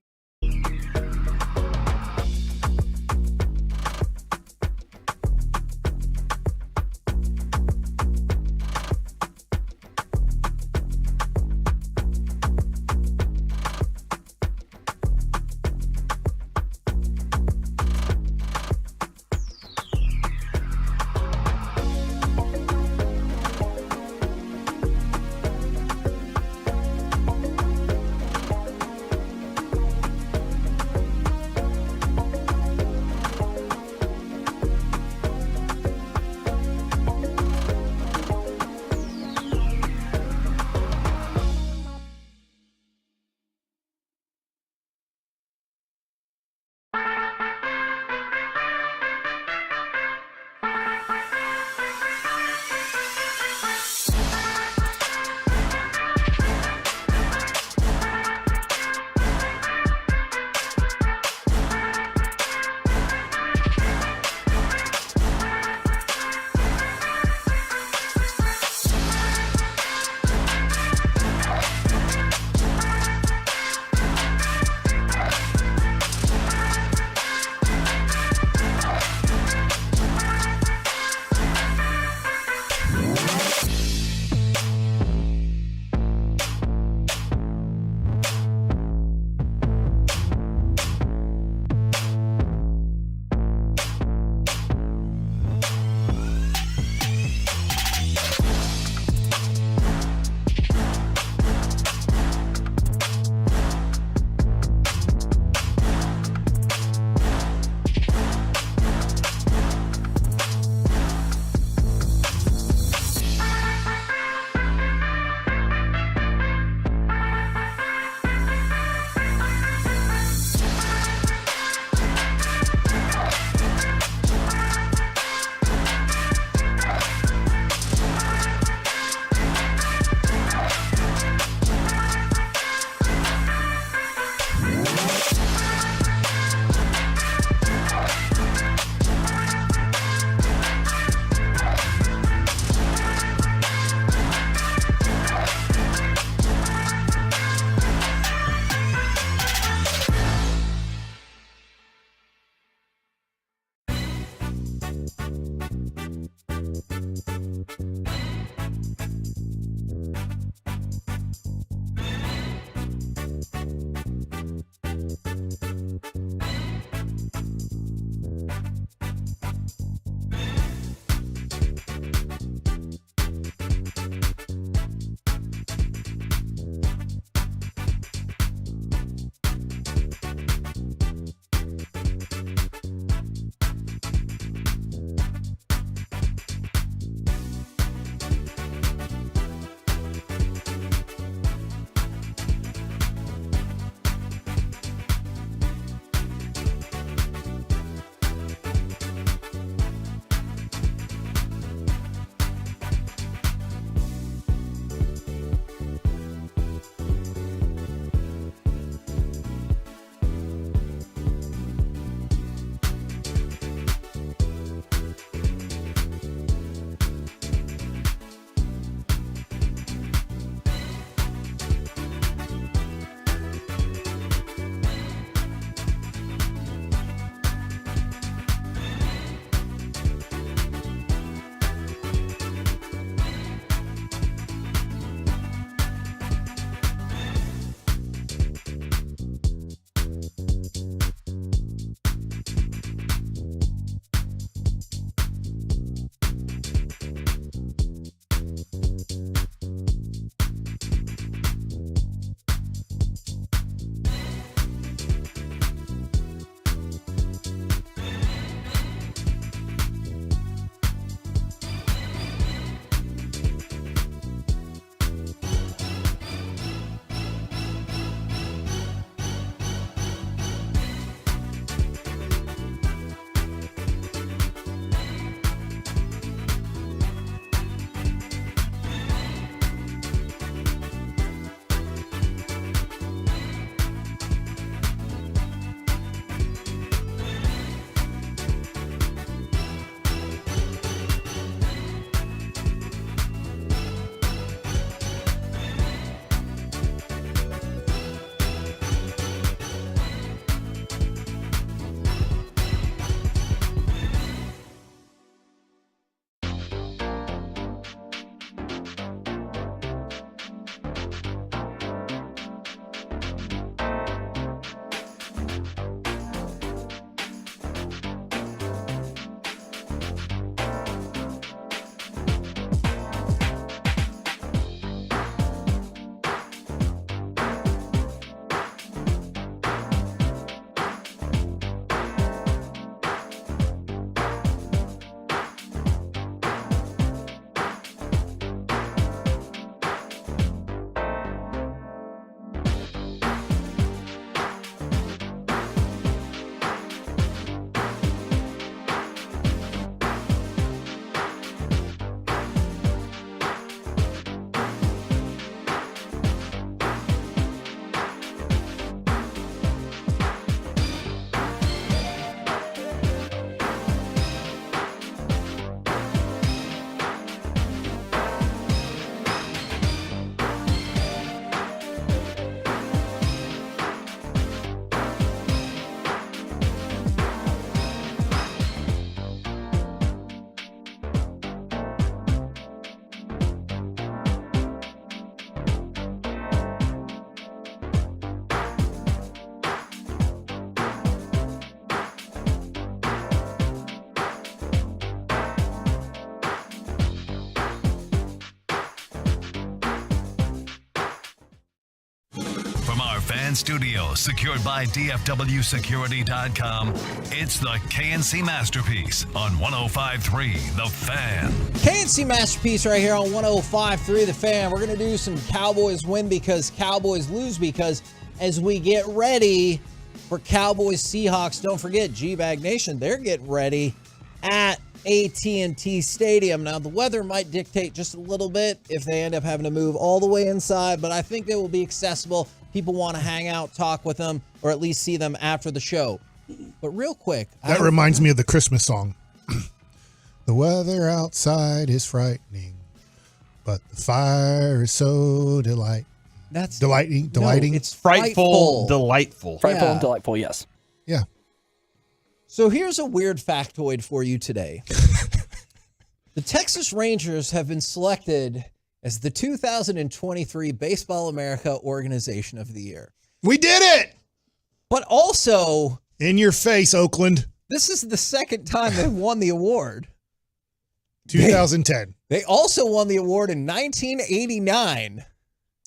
fan studio, secured by DFWsecurity.com, it's the KNC Masterpiece on 105.3 The Fan. KNC Masterpiece right here on 105.3 The Fan. We're going to do some Cowboys win because Cowboys lose because as we get ready for Cowboys Seahawks, don't forget G-Bag Nation, they're getting ready at AT&T Stadium. Now, the weather might dictate just a little bit if they end up having to move all the way inside, but I think they will be accessible. People want to hang out, talk with them, or at least see them after the show. But real quick. That reminds me of the Christmas song. The weather outside is frightening, but the fire is so delighting. That's delighting. No, it's Frightful, delightful. Frightful and delightful, yes. Yeah. So here's a weird factoid for you today. The Texas Rangers have been selected as the 2023 Baseball America Organization of the Year. We did it! But also... In your face, Oakland. This is the second time they've won the award. 2010. They also won the award in 1989.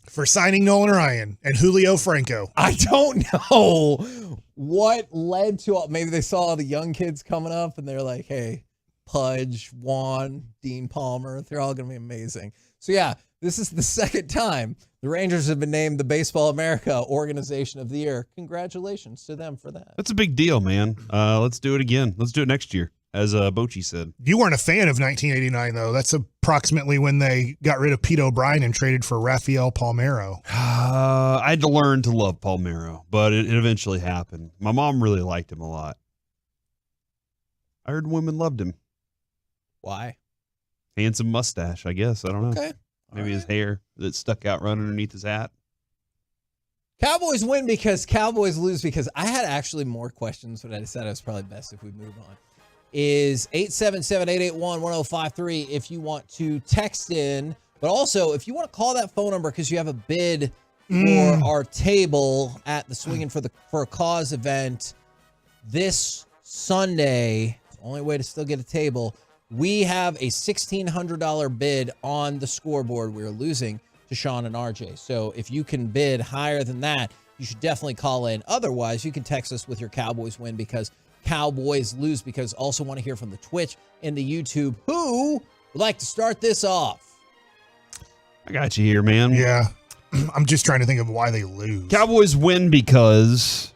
For signing Nolan Ryan and Julio Franco. I don't know what led to maybe they saw the young kids coming up and they're like, hey, Pudge, Juan, Dean Palmer, they're all going to be amazing. So yeah, this is the second time the Rangers have been named the Baseball America Organization of the Year. Congratulations to them for that. That's a big deal, man. Let's do it again. Let's do it next year, as Bochy said. You weren't a fan of 1989, though. That's approximately when they got rid of Pete O'Brien and traded for Rafael Palmeiro. I had to learn to love Palmeiro, but it eventually happened. My mom really liked him a lot. I heard women loved him. Why? Handsome mustache, I guess. I don't know. Okay. Maybe his hair that stuck out running underneath his hat. Cowboys win because Cowboys lose because I had actually more questions, but I decided it was probably best if we move on. Is 877-881-1053 if you want to text in, but also if you want to call that phone number because you have a bid for our table at the Swinging for a Cause event this Sunday. Only way to still get a table. We have a $1,600 bid on the scoreboard. We're losing to Sean and RJ. So if you can bid higher than that, you should definitely call in. Otherwise, you can text us with your Cowboys win because Cowboys lose, because also want to hear from the Twitch and the YouTube. Who would like to start this off? I got you here, man. Yeah. I'm just trying to think of why they lose. Cowboys win because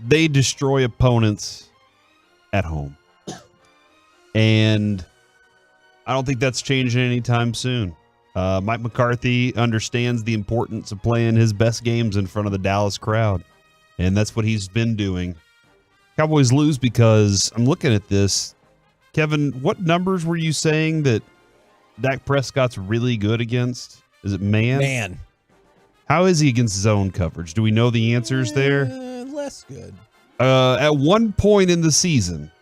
they destroy opponents at home. And I don't think that's changing anytime soon. Mike McCarthy understands the importance of playing his best games in front of the Dallas crowd. And that's what he's been doing. Cowboys lose because I'm looking at this. Kevin, what numbers were you saying that Dak Prescott's really good against? Is it man? Man. How is he against zone coverage? Do we know the answers there? Less good. At one point in the season,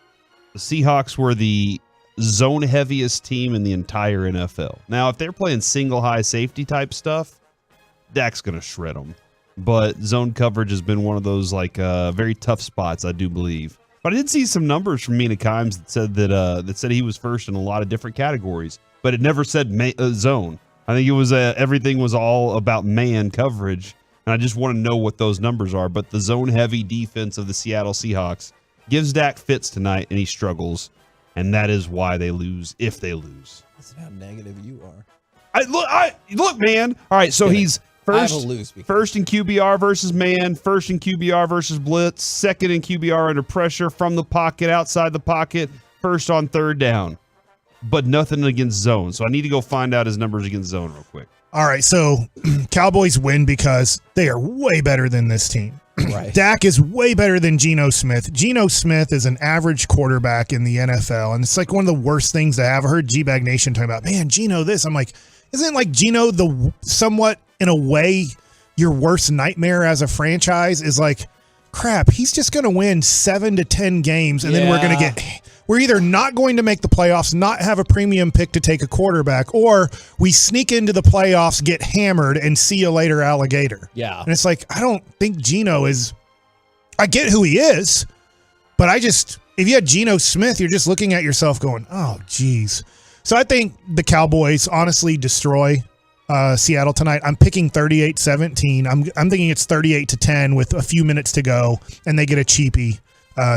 the Seahawks were the zone heaviest team in the entire NFL. Now, if they're playing single high safety type stuff, Dak's going to shred them. But zone coverage has been one of those very tough spots, I do believe. But I did see some numbers from Mina Kimes that said that he was first in a lot of different categories, but it never said zone. I think it was everything was all about man coverage, and I just want to know what those numbers are. But the zone heavy defense of the Seattle Seahawks gives Dak fits tonight, and he struggles, and that is why they lose if they lose. Listen how negative you are. Look, man. All right, so he's first in QBR versus man, first in QBR versus blitz, second in QBR under pressure from the pocket, outside the pocket, first on third down, but nothing against zone. So I need to go find out his numbers against zone real quick. All right, so Cowboys win because they are way better than this team. Right. Dak is way better than Geno Smith. Geno Smith is an average quarterback in the NFL, and it's like one of the worst things to have. I heard G-Bag Nation talking about, man, Geno this. I'm like, isn't like Geno the somewhat, in a way, your worst nightmare as a franchise is like, crap, he's just going to win 7 to 10 games, and then we're either not going to make the playoffs, not have a premium pick to take a quarterback, or we sneak into the playoffs, get hammered, and see you later, alligator. Yeah. And it's like, I don't think Geno is – I get who he is, but if you had Geno Smith, you're just looking at yourself going, oh, geez. So I think the Cowboys honestly destroy Seattle tonight. I'm picking 38-17. I'm thinking it's 38-10 with a few minutes to go, and they get a cheapie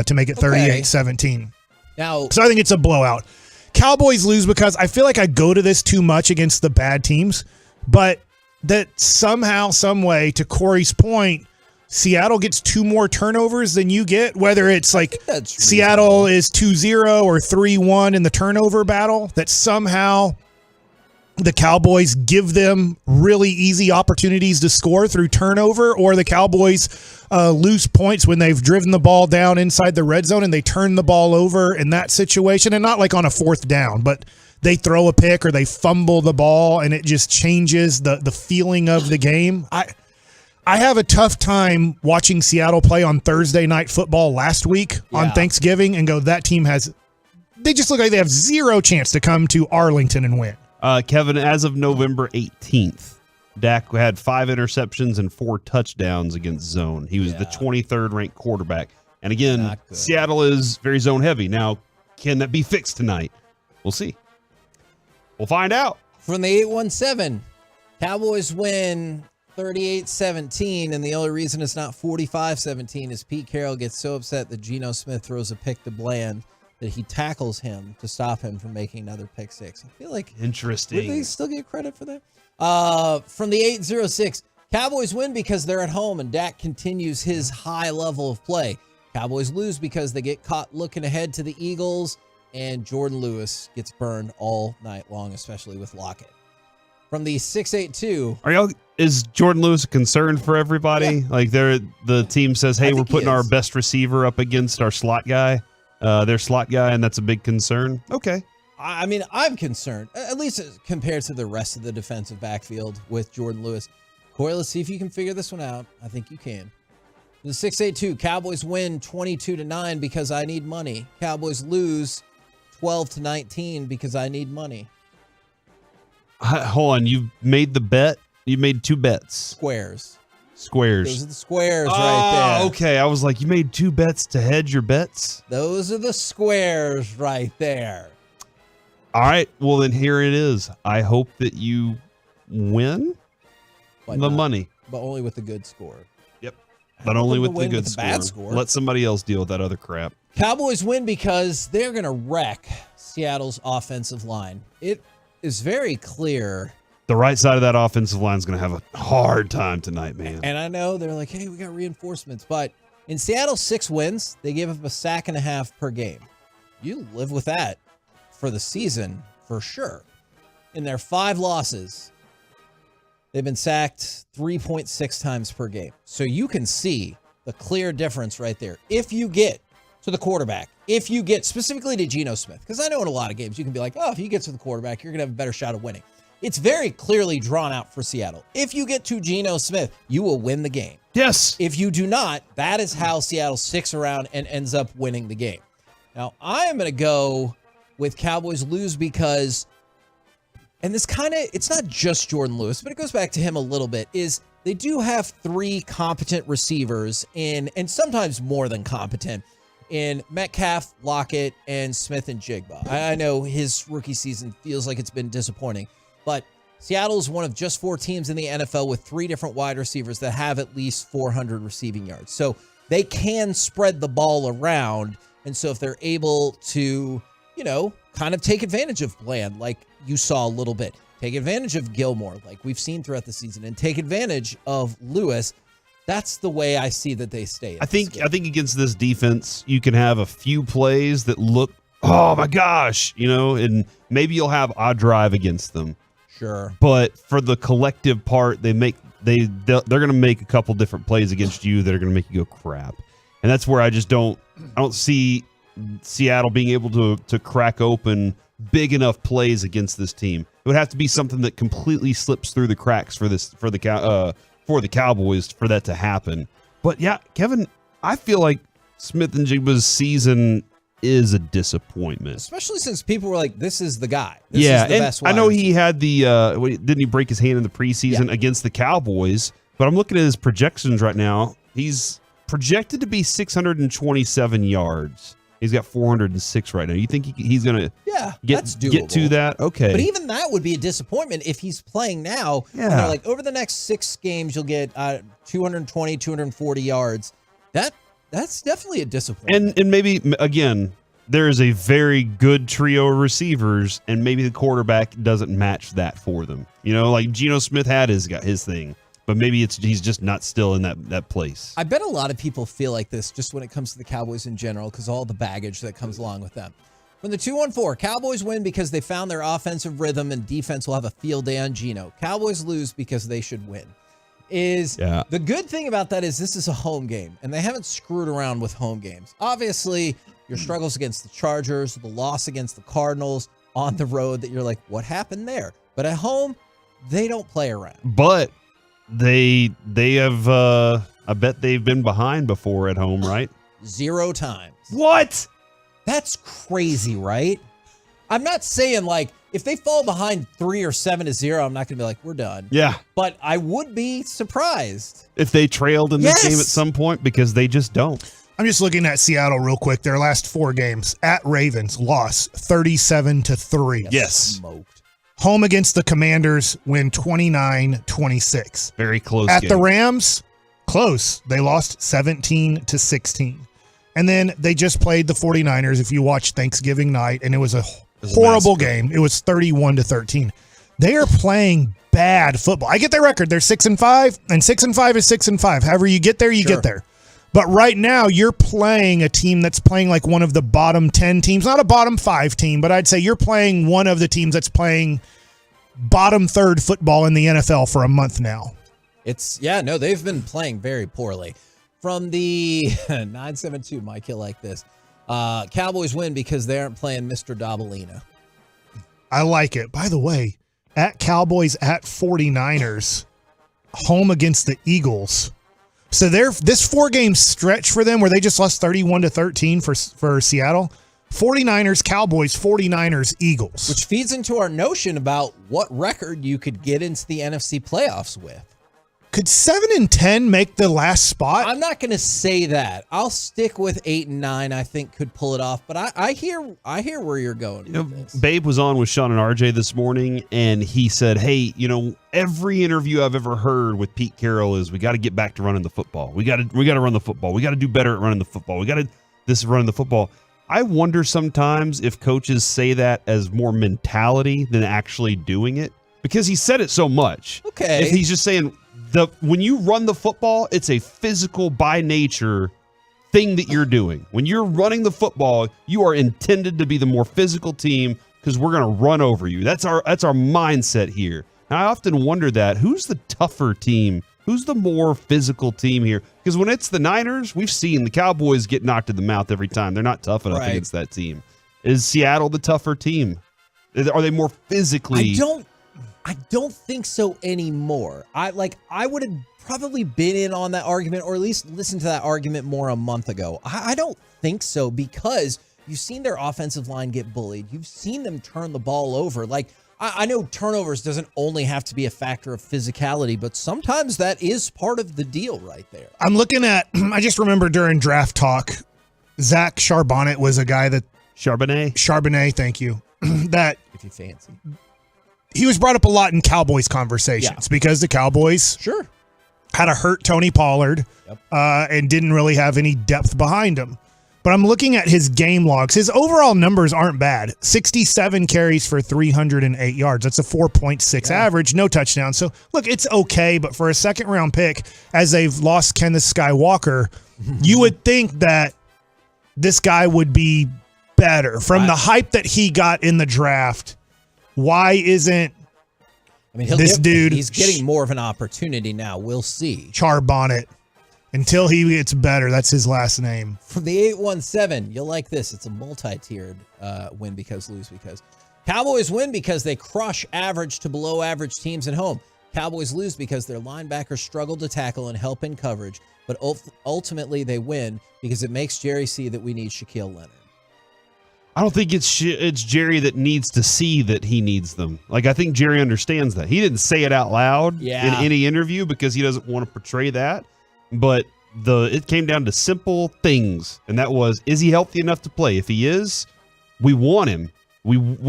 to make it 38-17. Now, so I think it's a blowout. Cowboys lose because I feel like I go to this too much against the bad teams, but that somehow, some way, to Corey's point, Seattle gets 2 more turnovers than you get, whether it's like Seattle is 2-0 or 3-1 in the turnover battle, that somehow the Cowboys give them really easy opportunities to score through turnover, or the Cowboys lose points when they've driven the ball down inside the red zone and they turn the ball over in that situation, and not like on a 4th down, but they throw a pick or they fumble the ball and it just changes the feeling of the game. I have a tough time watching Seattle play on Thursday Night Football last week on Thanksgiving and go, that team they just look like they have zero chance to come to Arlington and win. Kevin, as of November 18th, Dak had 5 interceptions and 4 touchdowns against zone. He was the 23rd ranked quarterback. And again, Seattle is very zone heavy. Now, can that be fixed tonight? We'll see. We'll find out. From the 817, Cowboys win 38-17, and the only reason it's not 45-17 is Pete Carroll gets so upset that Geno Smith throws a pick to Bland that he tackles him to stop him from making another pick 6. I feel like interesting. Would they still get credit for that? From the 806, Cowboys win because they're at home and Dak continues his high level of play. Cowboys lose because they get caught looking ahead to the Eagles, and Jordan Lewis gets burned all night long, especially with Lockett. From the 682, is Jordan Lewis a concern for everybody? Like the team says, hey, we're putting our best receiver up against our slot guy, their slot guy, and that's a big concern. Okay. I mean, I'm concerned, at least compared to the rest of the defensive backfield with Jordan Lewis. Corey, let's see if you can figure this one out. I think you can. The 682, Cowboys win 22-9 because I need money. Cowboys lose 12-19 because I need money. Hold on, you made the bet? You made 2 bets. Squares. Squares. Those are the squares right there. Okay, I was like, you made 2 bets to hedge your bets? Those are the squares right there. All right, well then here it is. I hope that you win the money. But only with a good score. Yep. But only with the good bad score. Let somebody else deal with that other crap. Cowboys win because they're going to wreck Seattle's offensive line. It is very clear. The right side of that offensive line is going to have a hard time tonight, man. And I know they're like, hey, we got reinforcements. But in Seattle's 6 wins, they gave up a sack and a half per game. You live with that for the season for sure. In their 5 losses, they've been sacked 3.6 times per game. So you can see the clear difference right there. If you get to the quarterback, if you get specifically to Geno Smith, because I know in a lot of games you can be like, oh, if you get to the quarterback, you're going to have a better shot of winning. It's very clearly drawn out for Seattle. If you get to Geno Smith, you will win the game. Yes. If you do not, that is how Seattle sticks around and ends up winning the game. Now, I am going to go with Cowboys lose because, and this kind of, it's not just Jordan Lewis, but it goes back to him a little bit, is they do have 3 competent receivers and sometimes more than competent, in Metcalf, Lockett, and Smith and Jigba. I know his rookie season feels like it's been disappointing, but Seattle is one of just 4 teams in the NFL with 3 different wide receivers that have at least 400 receiving yards. So they can spread the ball around. And so if they're able to, kind of take advantage of Bland, like you saw a little bit, take advantage of Gilmore, like we've seen throughout the season, and take advantage of Lewis, that's the way I see that they stay. I think against this defense, you can have a few plays that look, oh my gosh, and maybe you'll have odd drive against them. Sure. But for the collective part, they're going to make a couple different plays against you that are going to make you go crap. And that's where I don't see Seattle being able to crack open big enough plays against this team. It would have to be something that completely slips through the cracks for the Cowboys for that to happen. But yeah, Kevin, I feel like Smith and Jigba's season is a disappointment, especially since people were like, "This is the guy." This is the best I know he had didn't he break his hand in the preseason against the Cowboys? But I'm looking at his projections right now. He's projected to be 627 yards He's got 406 right now. You think he's going to that's get doable. to that? Okay. But even that would be a disappointment if he's playing now. Yeah. And they're like, over the next 6 games, you'll get 220, 240 yards. That's definitely a disappointment. And maybe, again, there is a very good trio of receivers, and maybe the quarterback doesn't match that for them. You know, like Geno Smith had his thing. But maybe he's just not still in that place. I bet a lot of people feel like this just when it comes to the Cowboys in general because all the baggage that comes along with them. When the 2-1-4, Cowboys win because they found their offensive rhythm and defense will have a field day on Geno. Cowboys lose because they should win. The good thing about that is this is a home game, and they haven't screwed around with home games. Obviously, your struggles against the Chargers, the loss against the Cardinals on the road that you're like, what happened there? But at home, they don't play around. But they have I bet they've been behind before at home, right? 0 times. What? That's crazy, right? I'm not saying like if they fall behind 3 or 7-0, I'm not gonna be like, we're done. Yeah. But I would be surprised if they trailed in this game at some point, because they just don't. I'm just looking at Seattle real quick. Their last 4 games at Ravens, loss 37-3. Yes. Smoked. Home against the Commanders, win 29-26. Very close At game. the Rams, close. They lost 17-16. And then they just played the 49ers, if you watch Thanksgiving night, and it was a horrible game. It was 31-13. They are playing bad football. I get their record. They're 6-5, and 6-5 is 6-5. However you get there, you get there. But right now, you're playing a team that's playing like one of the bottom 10 teams. Not a bottom 5 team, but I'd say you're playing one of the teams that's playing bottom 3rd football in the NFL for a month now. They've been playing very poorly. From the 972, Mike Hill like this. Cowboys win because they aren't playing Mr. Dabalina. I like it. By the way, at Cowboys, at 49ers, home against the Eagles. So this 4-game stretch for them where they just lost 31-13 for Seattle. 49ers, Cowboys, 49ers, Eagles. Which feeds into our notion about what record you could get into the NFC playoffs with. Could 7-10 make the last spot? I'm not going to say that. I'll stick with 8-9. I think could pull it off. But I hear where you're going. With this. Babe was on with Sean and RJ this morning, and he said, "Hey, every interview I've ever heard with Pete Carroll is we got to get back to running the football. We got to run the football. We got to do better at running the football. We got to running the football." I wonder sometimes if coaches say that as more mentality than actually doing it, because he said it so much. Okay, if he's just saying. When you run the football, it's a physical by nature thing that you're doing. When you're running the football, you are intended to be the more physical team because we're going to run over you. That's our mindset here. And I often wonder who's the tougher team? Who's the more physical team here? Because when it's the Niners, we've seen the Cowboys get knocked in the mouth every time. They're not tough enough against that team. Is Seattle the tougher team? Are they more physically? I don't think so anymore. I would have probably been in on that argument, or at least listened to that argument more a month ago. I don't think so, because you've seen their offensive line get bullied. You've seen them turn the ball over. I know turnovers doesn't only have to be a factor of physicality, but sometimes that is part of the deal right there. I'm looking at, I just remember during draft talk, Zach Charbonnet was a guy that... Charbonnet, thank you. That... If you fancy. He was brought up a lot in Cowboys conversations because the Cowboys had to hurt Tony Pollard and didn't really have any depth behind him. But I'm looking at his game logs. His overall numbers aren't bad. 67 carries for 308 yards. That's a 4.6 average, no touchdowns. So, look, it's okay, but for a second-round pick, as they've lost Kenneth Skywalker, you would think that this guy would be better. From the hype that he got in the draft, why isn't dude... He's getting more of an opportunity now. We'll see. Charbonnet. Until he gets better. That's his last name. From the 817, you'll like this. It's a multi-tiered win because, lose because. Cowboys win because they crush average to below average teams at home. Cowboys lose because their linebackers struggle to tackle and help in coverage. But ultimately they win because it makes Jerry see that we need Shaquille Leonard. I don't think it's Jerry that needs to see that he needs them. I think Jerry understands that. He didn't say it out loud in any interview because he doesn't want to portray that. But it came down to simple things, and that was, is he healthy enough to play? If he is, we want him.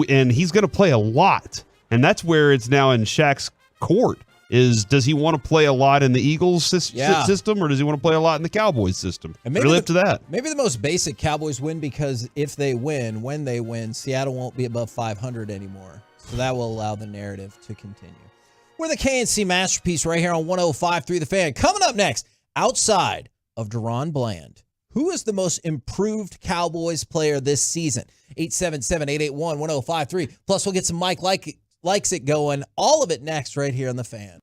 And he's going to play a lot, and that's where it's now in Shaq's court. Does he want to play a lot in the Eagles system, or does he want to play a lot in the Cowboys system? And maybe really up to that. Maybe the most basic, Cowboys win because if they win, when they win, Seattle won't be above 500 anymore. So that will allow the narrative to continue. We're the KNC Masterpiece right here on 105.3 The Fan. Coming up next, outside of Deron Bland, who is the most improved Cowboys player this season? 877-881-1053. Plus, we'll get some Mike Likes It going. All of it next right here on The Fan.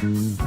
This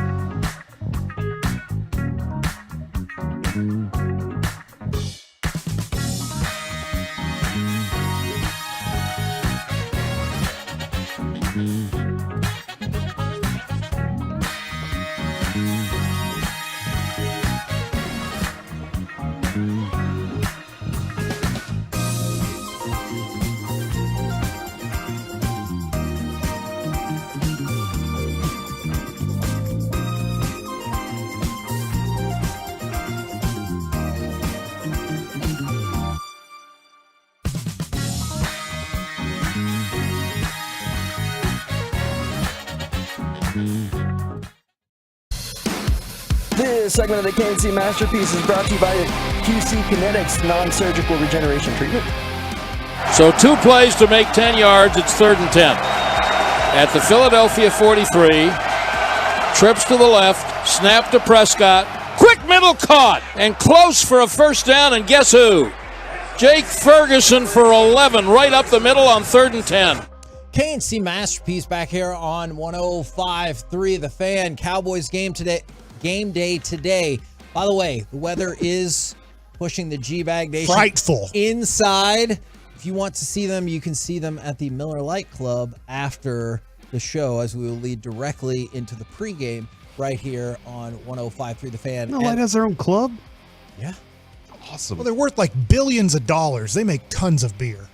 segment of the KNC Masterpiece is brought to you by QC Kinetics non-surgical regeneration treatment. So 2 plays to make 10 yards. It's 3rd and 10. At the Philadelphia 43. Trips to the left. Snap to Prescott. Quick middle caught. And close for a first down. And guess who? Jake Ferguson for 11. Right up the middle on 3rd and 10. KNC Masterpiece back here on 105.3 The Fan. Cowboys game day today. By the way, the weather is pushing the G-Bag Nation frightful inside. If you want to see them, you can see them at the Miller Lite Club after the show, as we will lead directly into the pregame right here on 105.3 The Fan. Miller Lite has their own club? Yeah. Awesome. Well, they're worth like billions of dollars. They make tons of beer.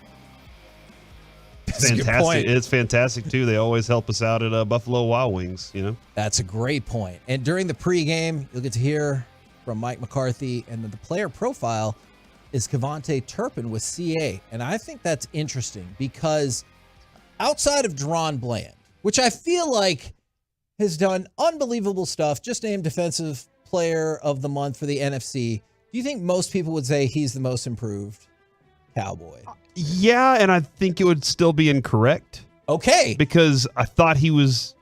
That's a good Fantastic. point. It's fantastic, too. They always help us out at Buffalo Wild Wings, you know? That's a great point. And during the pregame, you'll get to hear from Mike McCarthy, and the player profile is Kevontae Turpin with CA. And I think that's interesting because outside of Deron Bland, which I feel like has done unbelievable stuff, just named Defensive Player of the Month for the NFC, do you think most people would say he's the most improved Cowboy? Yeah, and I think it would still be incorrect. Okay. Because I thought he was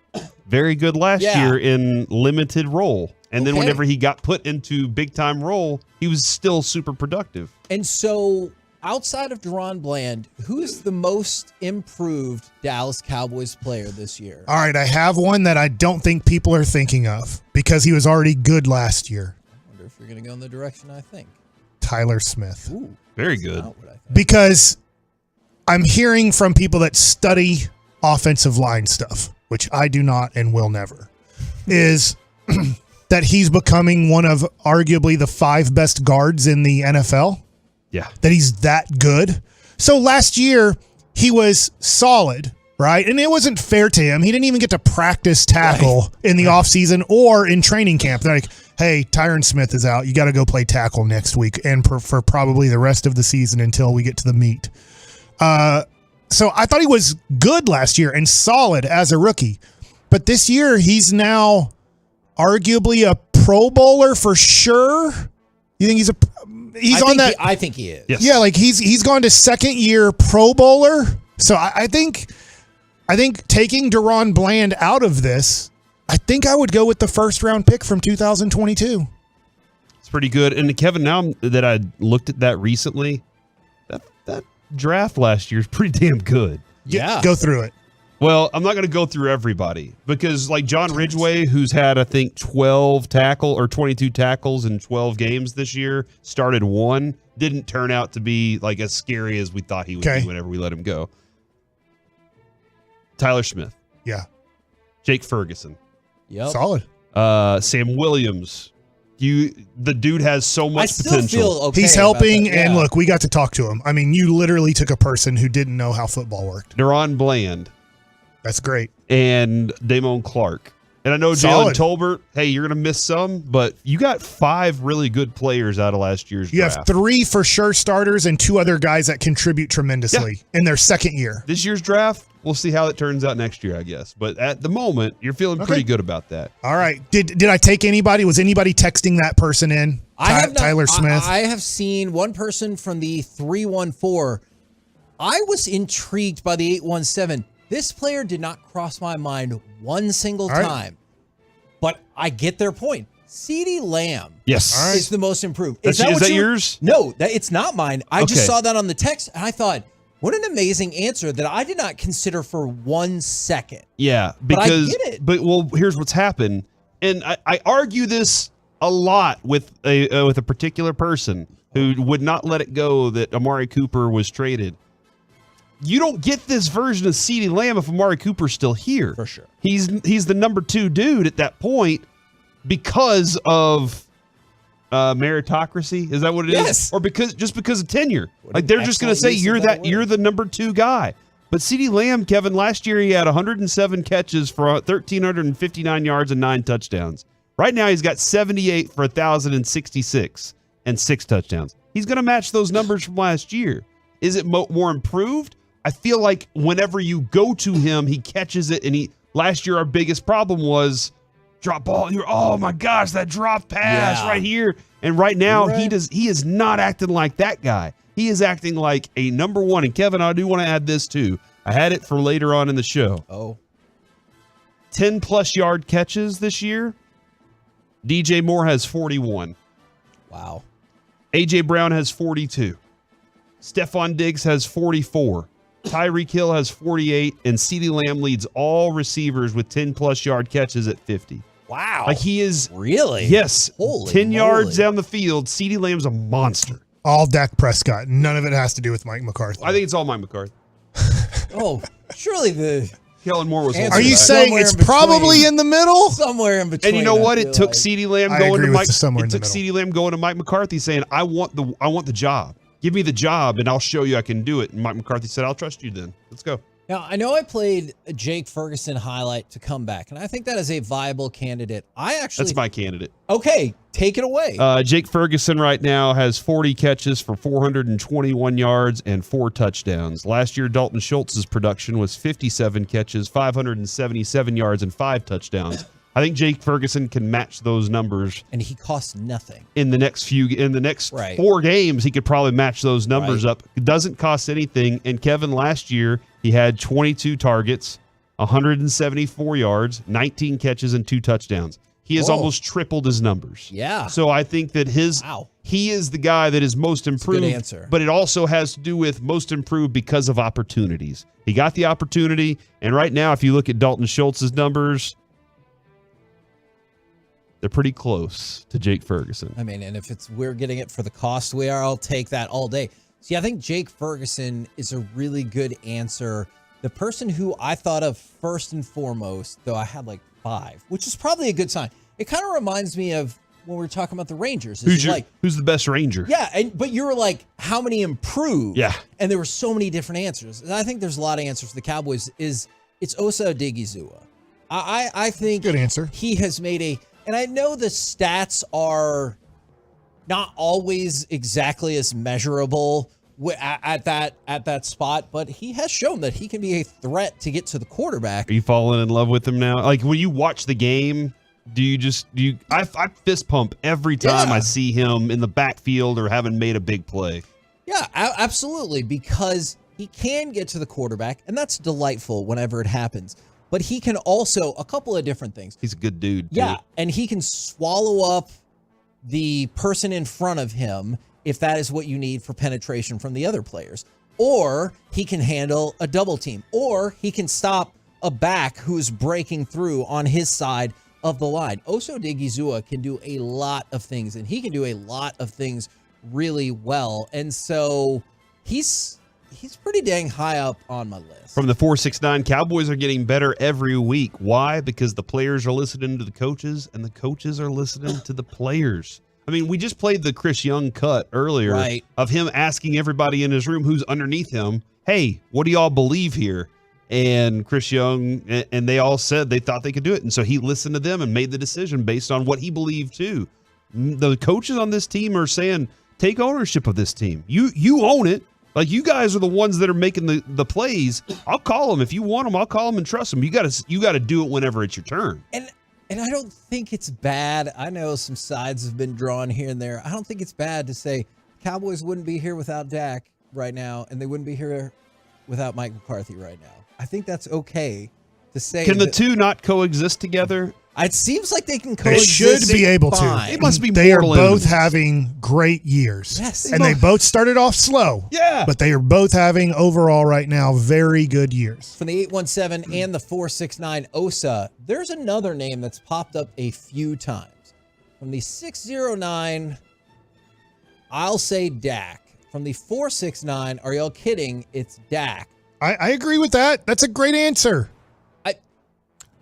very good last year in limited role. And then whenever he got put into big-time role, he was still super productive. And so outside of Deron Bland, who's the most improved Dallas Cowboys player this year? All right, I have one that I don't think people are thinking of because he was already good last year. I wonder if you're going to go in the direction I think. Tyler Smith. Ooh, very good. Because I'm hearing from people that study offensive line stuff, which I do not and will never, is that he's becoming one of arguably the 5 best guards in the NFL. Yeah. That he's that good. So last year, he was solid, right? And it wasn't fair to him. He didn't even get to practice tackle in the offseason or in training camp. They're like, hey, Tyron Smith is out. You got to go play tackle next week and for probably the rest of the season until we get to the meet. So I thought he was good last year and solid as a rookie. But this year, he's now arguably a Pro Bowler for sure. You think he's on that? I think he is. Yes. Yeah, like he's gone to second year Pro Bowler. So I think taking Deron Bland out of this, I think I would go with the first round pick from 2022. It's pretty good. And Kevin, now that I looked at that recently, that draft last year is pretty damn good. Yeah. Go through it. Well, I'm not going to go through everybody because like John Ridgway, who's had, I think, 22 tackles in 12 games this year, started 1, didn't turn out to be like as scary as we thought he would be whenever we let him go. Tyler Smith. Yeah. Jake Ferguson. Yep. Solid. Sam Williams. The dude has so much potential. Feel okay He's helping, about that, yeah. and look, we got to talk to him. I mean, you literally took a person who didn't know how football worked. Deron Bland. That's great. And Damone Clark. And I know Jalen Tolbert, hey, you're going to miss some, but you got 5 really good players out of last year's You draft. have 3 for sure starters and 2 other guys that contribute tremendously in their second year. This year's draft, we'll see how it turns out next year, I guess. But at the moment, you're feeling pretty good about that. All right. Did I take anybody? Was anybody texting that person in? Tyler Smith? I have seen one person from the 314. I was intrigued by the 817. This player did not cross my mind one single time. But I get their point. CeeDee Lamb is the most improved. Is that yours? No, it's not mine. I just saw that on the text, and I thought, What an amazing answer that I did not consider for 1 second. Yeah, But I because get it. but well, here's what's happened, and I argue this a lot with a particular person who would not let it go that Amari Cooper was traded. You don't get this version of CeeDee Lamb if Amari Cooper's still here. For sure. He's the number 2 dude at that point because of meritocracy. Is that what it is? Yes. Or because of tenure. What Like an they're just going to say excellent use of that you're word. the number 2 guy. But CeeDee Lamb, Kevin, last year he had 107 catches for 1,359 yards and 9 touchdowns. Right now he's got 78 for 1,066 and 6 touchdowns. He's going to match those numbers from last year. Is it more improved? I feel like whenever you go to him, he catches it. And last year our biggest problem was drop ball. Oh my gosh, that drop pass right here. And right now he is not acting like that guy. He is acting like a number 1. And Kevin, I do want to add this too. I had it for later on in the show. Oh. 10+ yard catches this year. DJ Moore has 41. Wow. AJ Brown has 42. Stephon Diggs has 44. Tyreek Hill has 48, and CeeDee Lamb leads all receivers with 10+ yard catches at 50. Wow. Like he is really? Yes. Holy 10 yards moly. down the field. CeeDee Lamb's a monster. All Dak Prescott. None of it has to do with Mike McCarthy. I think it's all Mike McCarthy. Oh, surely the Kellen Moore was. Are you saying Somewhere it's in between. probably in the middle? Somewhere in between. And you know what? I It feel took like. CeeDee Lamb I going agree to with Mike. the somewhere It in the took middle. CeeDee Lamb going to Mike McCarthy saying, "I want the job. Give me the job, and I'll show you I can do it." And Mike McCarthy said, "I'll trust you then. Let's go." Now, I know I played a Jake Ferguson highlight to come back, and I think that is a viable candidate. That's my candidate. Okay, take it away. Jake Ferguson right now has 40 catches for 421 yards and 4 touchdowns. Last year, Dalton Schultz's production was 57 catches, 577 yards, and 5 touchdowns. I think Jake Ferguson can match those numbers. And he costs nothing. In the next 4 games, he could probably match those numbers up. It doesn't cost anything. And Kevin, last year, he had 22 targets, 174 yards, 19 catches, and 2 touchdowns. He has almost tripled his numbers. Yeah. So I think that he is the guy that is most improved. good answer. But it also has to do with most improved because of opportunities. He got the opportunity. And right now, if you look at Dalton Schultz's numbers, they're pretty close to Jake Ferguson. I mean, and if we're getting it for the cost we are, I'll take that all day. See, I think Jake Ferguson is a really good answer. The person who I thought of first and foremost, though I had like 5, which is probably a good sign. It kind of reminds me of when we were talking about the Rangers. Who's the best Ranger? Yeah, but you were like, how many improved? Yeah. And there were so many different answers. And I think there's a lot of answers for the Cowboys. It's Osa Odigizua. I think good answer. He has made and I know the stats are not always exactly as measurable at that spot, but he has shown that he can be a threat to get to the quarterback. Are you falling in love with him now? Like when you watch the game, I fist pump every time I see him in the backfield or having made a big play. Yeah, absolutely, because he can get to the quarterback, and that's delightful whenever it happens. But he can also, a couple of different things. He's a good dude. Yeah, and he can swallow up the person in front of him if that is what you need for penetration from the other players. Or he can handle a double team. Or he can stop a back who's breaking through on his side of the line. Osa Odigizua can do a lot of things, and he can do a lot of things really well. And so he's pretty dang high up on my list. From the 469, Cowboys are getting better every week. Why? Because the players are listening to the coaches, and the coaches are listening to the players. I mean, we just played the Chris Young cut earlier of him asking everybody in his room who's underneath him, hey, what do y'all believe here? And Chris Young, and they all said they thought they could do it. And so he listened to them and made the decision based on what he believed too. The coaches on this team are saying, take ownership of this team. You own it. Like, you guys are the ones that are making the plays. I'll call them. If you want them, I'll call them and trust them. You got to do it whenever it's your turn. And I don't think it's bad. I know some sides have been drawn here and there. I don't think it's bad to say Cowboys wouldn't be here without Dak right now, and they wouldn't be here without Mike McCarthy right now. I think that's okay to say. Can the two not coexist together? It seems like they can They coexist. should be able to. fine. It must be They are mortal both enemies. having great years. Yes. And they both started off slow. Yeah. But they are both having overall right now very good years. From the 817 and the 469 OSA, there's another name that's popped up a few times. From the 609, I'll say Dak. From the 469, are y'all kidding? It's Dak. I agree with that. That's a great answer.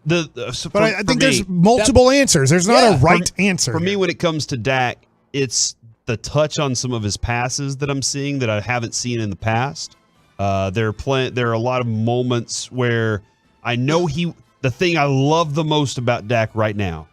But I think there's multiple answers. There's not a right answer. For me, when it comes to Dak, it's the touch on some of his passes that I'm seeing that I haven't seen in the past. There are a lot of moments where I know the thing I love the most about Dak right now.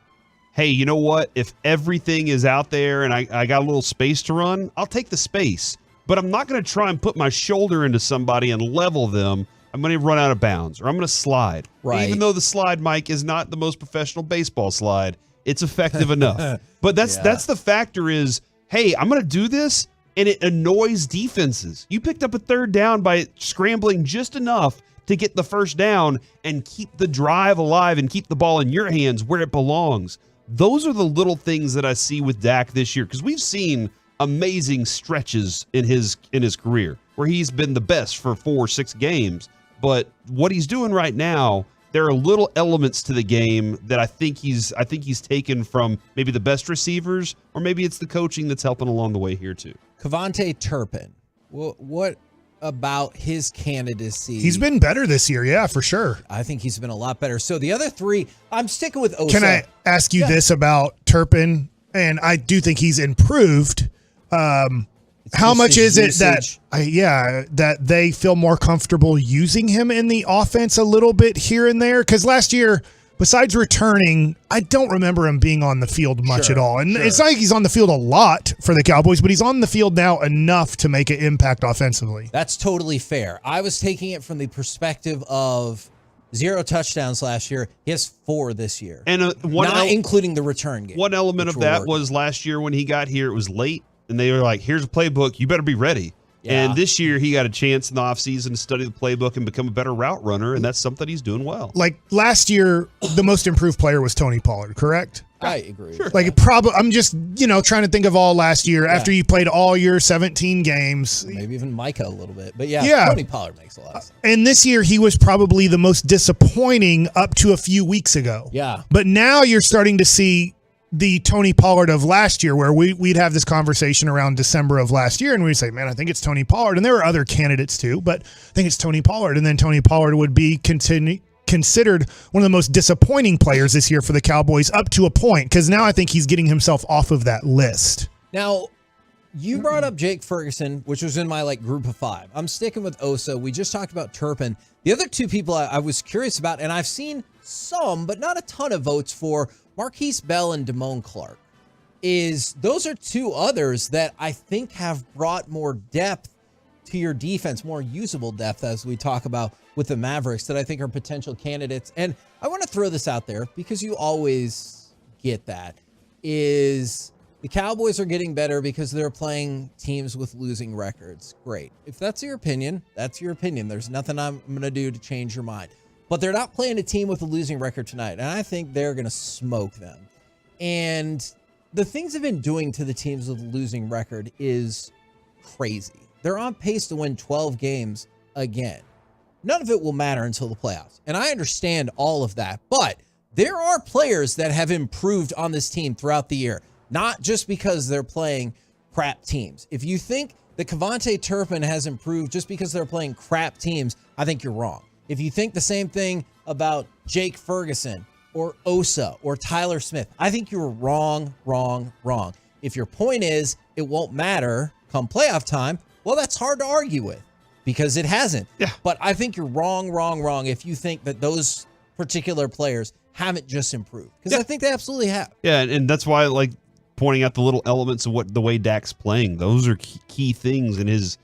Hey, you know what? If everything is out there and I got a little space to run, I'll take the space. But I'm not going to try and put my shoulder into somebody and level them. I'm going to run out of bounds, or I'm going to slide. Right. Even though the slide, Mike, is not the most professional baseball slide, it's effective enough. But that's the factor is, hey, I'm going to do this, and it annoys defenses. You picked up a third down by scrambling just enough to get the first down and keep the drive alive and keep the ball in your hands where it belongs. Those are the little things that I see with Dak this year, because we've seen amazing stretches in his career where he's been the best for 4 or 6 games. But what he's doing right now, there are little elements to the game that I think he's taken from maybe the best receivers, or maybe it's the coaching that's helping along the way here too. Kevontae Turpin. What about his candidacy? He's been better this year, yeah, for sure. I think he's been a lot better. So the other three, I'm sticking with Osa. Can I ask you this about Turpin? And I do think he's improved. How much is it that they feel more comfortable using him in the offense a little bit here and there? Because last year, besides returning, I don't remember him being on the field much at all. And it's not like he's on the field a lot for the Cowboys, but he's on the field now enough to make an impact offensively. That's totally fair. I was taking it from the perspective of 0 touchdowns last year. He has 4 this year. And not including the return game. One element of that was last year when he got here, it was late. And they were like, here's a playbook. You better be ready. Yeah. And this year, he got a chance in the offseason to study the playbook and become a better route runner, and that's something he's doing well. Like last year, the most improved player was Tony Pollard, correct? I agree. Sure. Like I'm just trying to think of all last year after you played all your 17 games. Maybe even Micah a little bit, but Tony Pollard makes a lot of sense. And this year, he was probably the most disappointing up to a few weeks ago. Yeah. But now you're starting to see the Tony Pollard of last year, where we'd have this conversation around December of last year, and we'd say, man, I think it's Tony Pollard. And there were other candidates too, but I think it's Tony Pollard. And then Tony Pollard would be considered one of the most disappointing players this year for the Cowboys up to a point, because now I think he's getting himself off of that list. Now, you brought up Jake Ferguson, which was in my group of 5. I'm sticking with Osa. We just talked about Turpin. The other 2 people I was curious about, and I've seen some, but not a ton of votes for, Marquise Bell and Damone Clark. Those are 2 others that I think have brought more depth to your defense, more usable depth, as we talk about with the Mavericks, that I think are potential candidates. And I want to throw this out there because you always get that, is the Cowboys are getting better because they're playing teams with losing records. Great. If that's your opinion, that's your opinion. There's nothing I'm going to do to change your mind. But they're not playing a team with a losing record tonight, and I think they're going to smoke them. And the things they've been doing to the teams with a losing record is crazy. They're on pace to win 12 games again. None of it will matter until the playoffs. And I understand all of that, but there are players that have improved on this team throughout the year, not just because they're playing crap teams. If you think that Kevontae Turpin has improved just because they're playing crap teams, I think you're wrong. If you think the same thing about Jake Ferguson or Osa or Tyler Smith, I think you're wrong. If your point is it won't matter come playoff time, well, that's hard to argue with because it hasn't. Yeah. But I think you're wrong if you think that those particular players haven't just improved, because I think they absolutely have. Yeah, and that's why I like pointing out the little elements of the way Dak's playing. Those are key things in his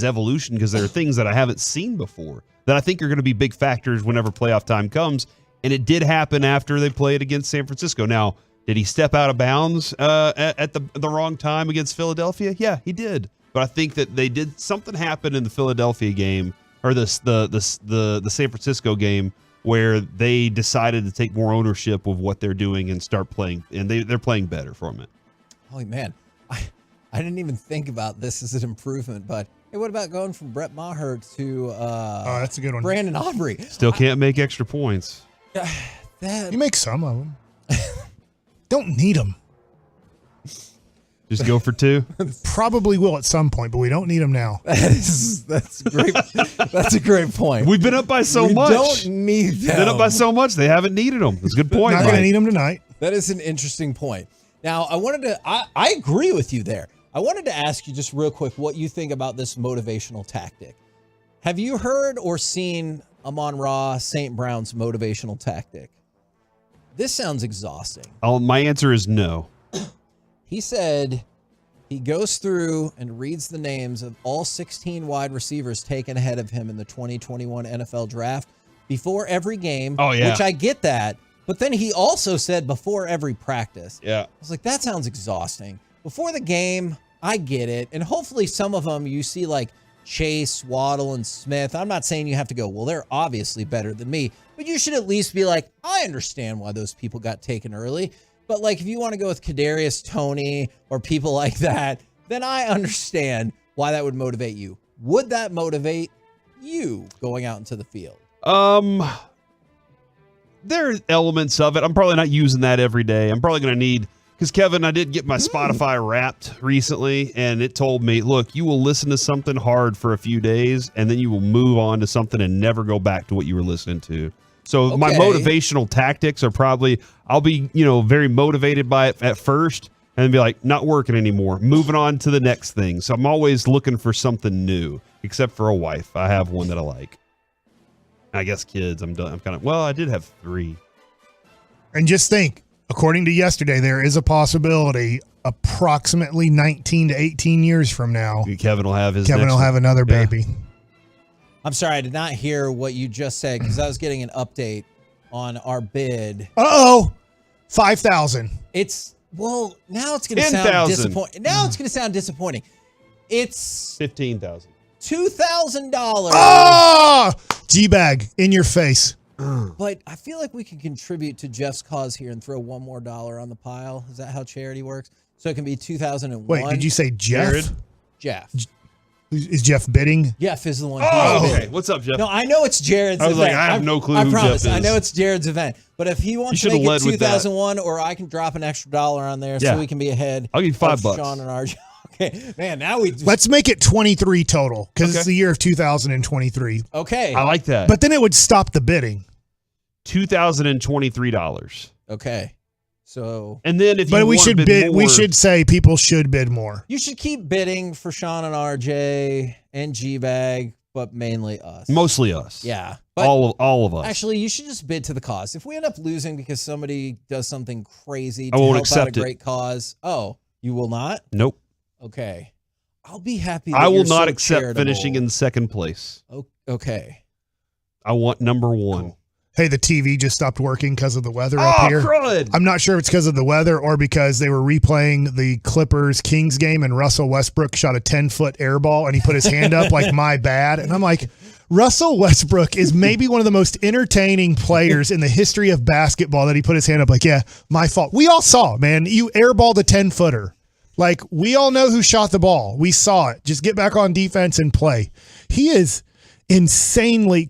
evolution, because there are things that I haven't seen before that I think are going to be big factors whenever playoff time comes. And it did happen after they played against San Francisco. Now, did he step out of bounds at the wrong time against Philadelphia? Yeah, he did. But I think that they did something happen in the Philadelphia game, or the San Francisco game, where they decided to take more ownership of what they're doing and start playing, and they're playing better from it. Holy man, I didn't even think about this as an improvement, but hey, what about going from Brett Maher to that's a good one. Brandon Aubrey? Still can't make extra points. You make some of them. Don't need them. Just go for 2. Probably will at some point, but we don't need them now. That's great. That's a great point. We've been up by so We much. don't need them. Been up by so much, they haven't needed them. That's a good point. Not going to need them tonight. That is an interesting point. Now, I agree with you there. I wanted to ask you just real quick what you think about this motivational tactic. Have you heard or seen Amon-Ra St. Brown's motivational tactic? This sounds exhausting. My answer is no. He said he goes through and reads the names of all 16 wide receivers taken ahead of him in the 2021 NFL draft before every game. Oh, yeah. Which I get that. But then he also said before every practice. Yeah. I was like, that sounds exhausting. Before the game, I get it. And hopefully some of them you see like Chase, Waddle, and Smith. I'm not saying you have to go, well, they're obviously better than me. But you should at least be like, I understand why those people got taken early. But like if you want to go with Kadarius Toney or people like that, then I understand why that would motivate you. Would that motivate you going out into the field? There are elements of it. I'm probably not using that every day. I'm probably going to need, because Kevin, I did get my Spotify Wrapped recently, and it told me, look, you will listen to something hard for a few days, and then you will move on to something and never go back to what you were listening to. So my motivational tactics are probably, I'll be, very motivated by it at first, and then be like, not working anymore, moving on to the next thing. So I'm always looking for something new, except for a wife. I have one that I like. I guess kids, I'm done. I did have 3. And just think, according to yesterday, there is a possibility approximately 19 to 18 years from now, Kevin will have another baby. I'm sorry, I did not hear what you just said because I was getting an update on our bid. 5,000. Now it's going to sound disappointing. Now it's going to sound disappointing. It's $15,000. $2,000. G-bag in your face. But I feel like we can contribute to Jeff's cause here and throw one more dollar on the pile. Is that how charity works? So it can be 2001. Wait, did you say Jeff? Jeff. Is Jeff bidding? Jeff is the one. Okay. What's up, Jeff? No, I know it's Jared's I was event. like, I have no clue I who promise. Jeff is. I know it's Jared's event. But if he wants to make it 2001, or I can drop an extra dollar on there so we can be ahead. I'll give you $5. Sean and RJ. Okay, man. Now let's make it 23 total because it's the year of 2023. Okay, I like that. But then it would stop the bidding. $2,023. Okay, so and then we should bid. We should say people should bid more. You should keep bidding for Sean and RJ and G-Bag, but mainly us. Mostly us. Yeah, but all of us. Actually, you should just bid to the cause. If we end up losing because somebody does something crazy to I won't help accept out a great cause, you will not. Nope. Okay, I'll be happy. That I will you're not so accept charitable. finishing in second place. Okay. I want number 1. Hey, the TV just stopped working because of the weather up here. Crud. I'm not sure if it's because of the weather or because they were replaying the Clippers-Kings game and Russell Westbrook shot a 10-foot air ball and he put his hand up like, my bad. And I'm like, Russell Westbrook is maybe one of the most entertaining players in the history of basketball that he put his hand up like, yeah, my fault. We all saw it, man. You airballed a 10-footer. Like, we all know who shot the ball. We saw it. Just get back on defense and play. He is insanely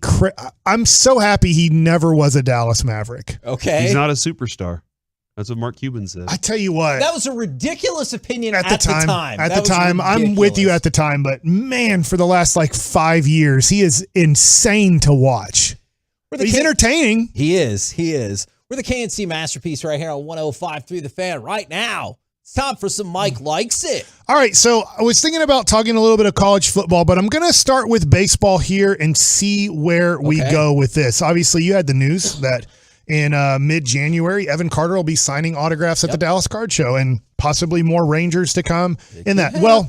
I'm so happy he never was a Dallas Maverick. Okay. He's not a superstar. That's what Mark Cuban said. I tell you what. That was a ridiculous opinion at the time. At the time. I'm with you at the time, but man, for the last 5 years, he is insane to watch. He's entertaining. He is. We're the KNC Masterpiece right here on 105.3 The Fan right now. It's time for some Mike Likes It. All right, so I was thinking about talking a little bit of college football, but I'm going to start with baseball here and see where we go with this. Obviously, you had the news that in mid-January, Evan Carter will be signing autographs at the Dallas Card Show and possibly more Rangers to come in that. Well,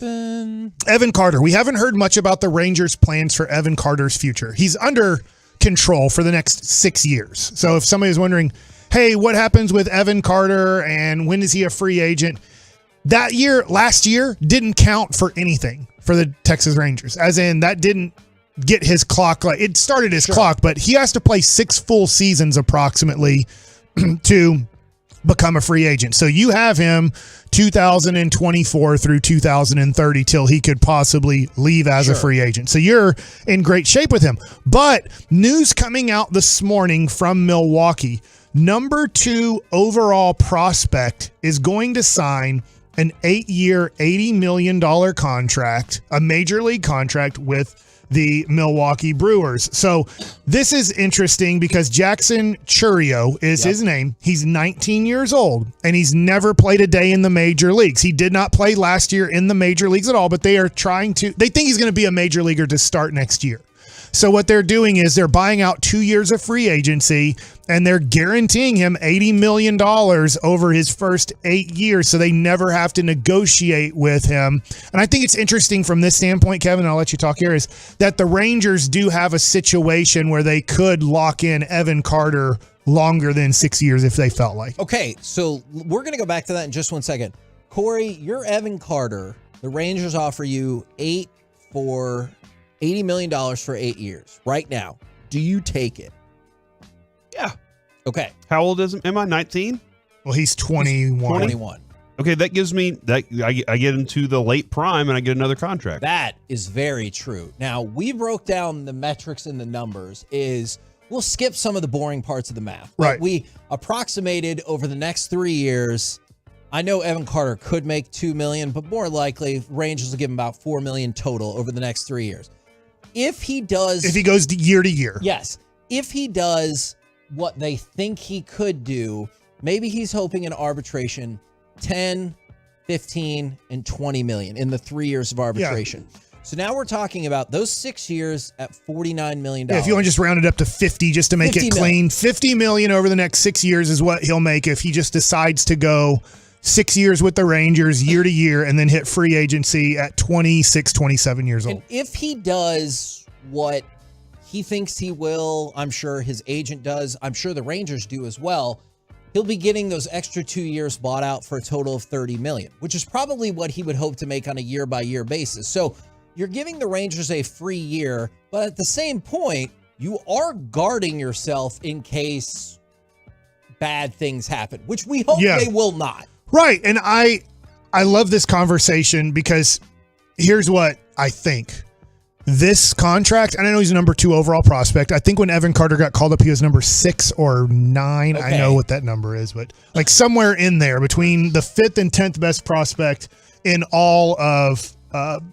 Evan Carter, we haven't heard much about the Rangers' plans for Evan Carter's future. He's under control for the next 6 years. So if somebody's wondering, hey, what happens with Evan Carter and when is he a free agent? Last year, didn't count for anything for the Texas Rangers. As in, that didn't get his clock. Like it started his clock, but he has to play 6 full seasons approximately to become a free agent. So you have him 2024 through 2030 till he could possibly leave as a free agent. So you're in great shape with him. But news coming out this morning from Milwaukee, number 2 overall prospect is going to sign an 8-year, $80 million contract, a major league contract with the Milwaukee Brewers. So this is interesting because Jackson Chourio is his name. He's 19 years old, and he's never played a day in the major leagues. He did not play last year in the major leagues at all, but they think he's going to be a major leaguer to start next year. So what they're doing is they're buying out 2 years of free agency, and they're guaranteeing him $80 million over his first 8 years, so they never have to negotiate with him. And I think it's interesting from this standpoint, Kevin, and I'll let you talk here, is that the Rangers do have a situation where they could lock in Evan Carter longer than 6 years if they felt like. Okay, so we're going to go back to that in just 1 second. Corey, you're Evan Carter. The Rangers offer you $80 million for 8 years right now. Do you take it? Yeah. Okay. How old am I? 19? Well, he's 21. 21. Okay, that gives me that I get into the late prime and I get another contract. That is very true. Now, we broke down the metrics and the numbers. We'll skip some of the boring parts of the math. Right. We approximated over the next 3 years. I know Evan Carter could make $2 million, but more likely Rangers will give him about $4 million total over the next 3 years. If he goes year to year. Yes. If he does what they think he could do, maybe he's hoping in arbitration 10, 15, and 20 million in the 3 years of arbitration. Yeah. So now we're talking about those 6 years at $49 million. Yeah, if you want to just round it up to 50 just to make it clean, $50 million over the next 6 years is what he'll make if he just decides to go 6 years with the Rangers year to year and then hit free agency at 26, 27 years old. And if he does what he thinks he will, I'm sure his agent does, I'm sure the Rangers do as well, he'll be getting those extra 2 years bought out for a total of $30 million, which is probably what he would hope to make on a year-by-year basis. So you're giving the Rangers a free year, but at the same point, you are guarding yourself in case bad things happen, which we hope they will not. Right. And I love this conversation because here's what I think. This contract, and I know he's a number 2 overall prospect. I think when Evan Carter got called up, he was number 6 or 9. Okay. I know what that number is, but like somewhere in there between the 5th and 10th best prospect in all of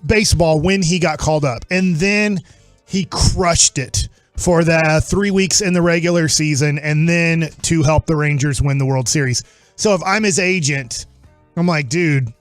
baseball when he got called up. And then he crushed it for the 3 weeks in the regular season and then to help the Rangers win the World Series. So if I'm his agent, I'm like, dude,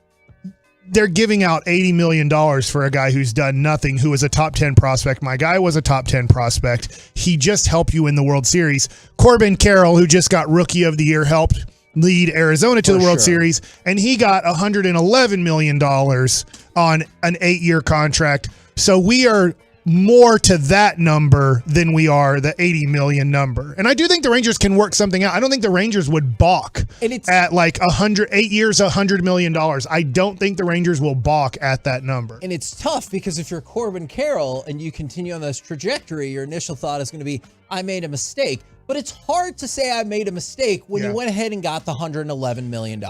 they're giving out $80 million for a guy who's done nothing, who is a top 10 prospect. My guy was a top 10 prospect. He just helped you in the World Series. Corbin Carroll, who just got Rookie of the Year, helped lead Arizona to the World Series, and he got $111 million on an 8-year contract. So we are more to that number than we are the 80 million number. And I do think the Rangers can work something out. I don't think the Rangers would balk at like 8 years, $100 million. I don't think the Rangers will balk at that number. And it's tough because if you're Corbin Carroll and you continue on this trajectory, your initial thought is going to be, I made a mistake. But it's hard to say I made a mistake when you went ahead and got the $111 million.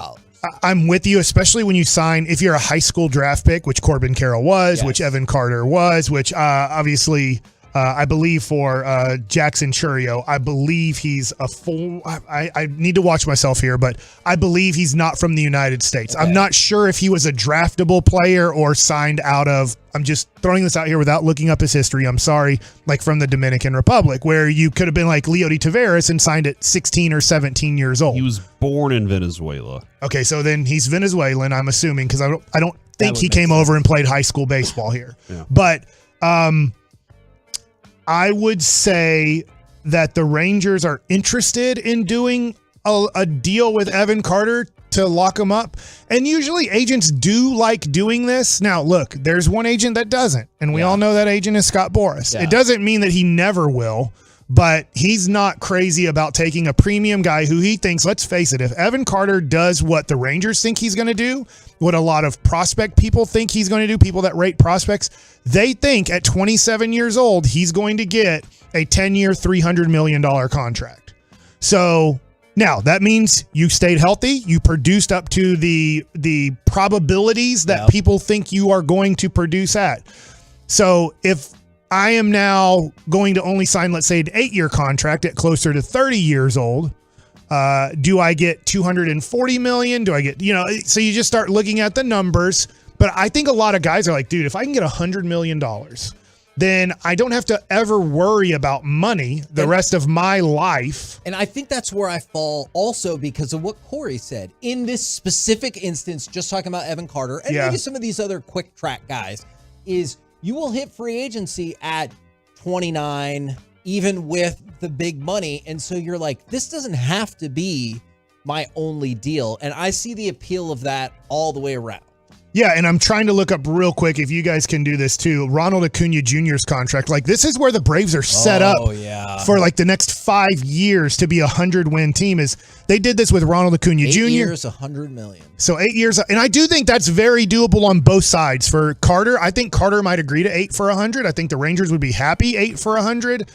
I'm with you, especially when you sign, if you're a high school draft pick, which Corbin Carroll was, which Evan Carter was, which obviously I believe for Jackson Chourio, I believe he's a full, I need to watch myself here, but I believe he's not from the United States. Okay. I'm not sure if he was a draftable player or signed out of, I'm just throwing this out here without looking up his history, I'm sorry, like from the Dominican Republic, where you could have been like Leo de Taveras and signed at 16 or 17 years old. He was born in Venezuela. Okay, so then he's Venezuelan, I'm assuming, because I don't think he came over and played high school baseball here. Yeah. But I would say that the Rangers are interested in doing a deal with Evan Carter to lock him up. And usually agents do like doing this. Now, look, there's one agent that doesn't. And we all know that agent is Scott Boras. Yeah. It doesn't mean that he never will. but he's not crazy about taking a premium guy who he thinks, let's face it, if Evan Carter does what the Rangers think he's going to do, what a lot of prospect people think he's going to do, people that rate prospects, they think at 27 years old, he's going to get a 10-year, $300 million contract. So now that means you stayed healthy, you produced up to the probabilities that people think you are going to produce at. So if I am now going to only sign, let's say, an 8-year contract at closer to 30 years old, do I get $240 million? Do I get, so you just start looking at the numbers. But I think a lot of guys are like, dude, if I can get $100 million, then I don't have to ever worry about money the rest of my life. And I think that's where I fall also because of what Corey said. In this specific instance, just talking about Evan Carter and maybe some of these other quick track guys, is you will hit free agency at 29, even with the big money. And so you're like, this doesn't have to be my only deal. And I see the appeal of that all the way around. Yeah, and I'm trying to look up real quick, if you guys can do this too, Ronald Acuna Jr.'s contract. Like, this is where the Braves are set up for like the next 5 years to be a 100-win team. Is they did this with Ronald Acuna Jr. 8 years, $100 million. So 8 years, and I do think that's very doable on both sides. For Carter, I think Carter might agree to 8 for 100. I think the Rangers would be happy 8 for 100.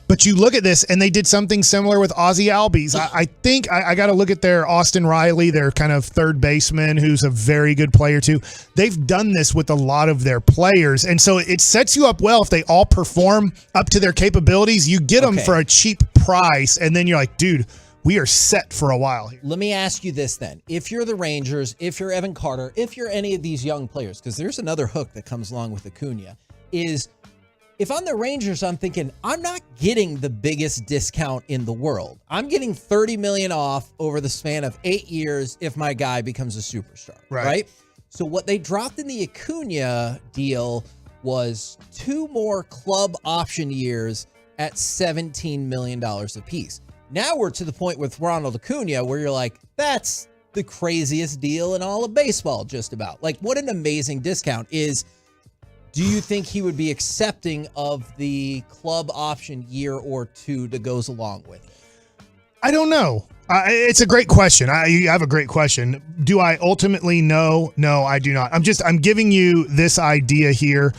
But you look at this, and they did something similar with Ozzie Albies. I think I got to look at their Austin Riley, their kind of third baseman, who's a very good player too. They've done this with a lot of their players, and so it sets you up well if they all perform up to their capabilities. You get them for a cheap price, and then you're like, dude, we are set for a while here. Let me ask you this then. If you're the Rangers, if you're Evan Carter, if you're any of these young players, because there's another hook that comes along with Acuna, is if I'm the Rangers, I'm thinking, I'm not getting the biggest discount in the world. I'm getting $30 million off over the span of 8 years if my guy becomes a superstar, right? So what they dropped in the Acuna deal was 2 more club option years at $17 million apiece. Now we're to the point with Ronald Acuna where you're like, that's the craziest deal in all of baseball, just about. Like, what an amazing discount is. Do you think he would be accepting of the club option year or 2 that goes along with it? I don't know. It's a great question. You have a great question. Do I ultimately know? No, I do not. I'm giving you this idea here.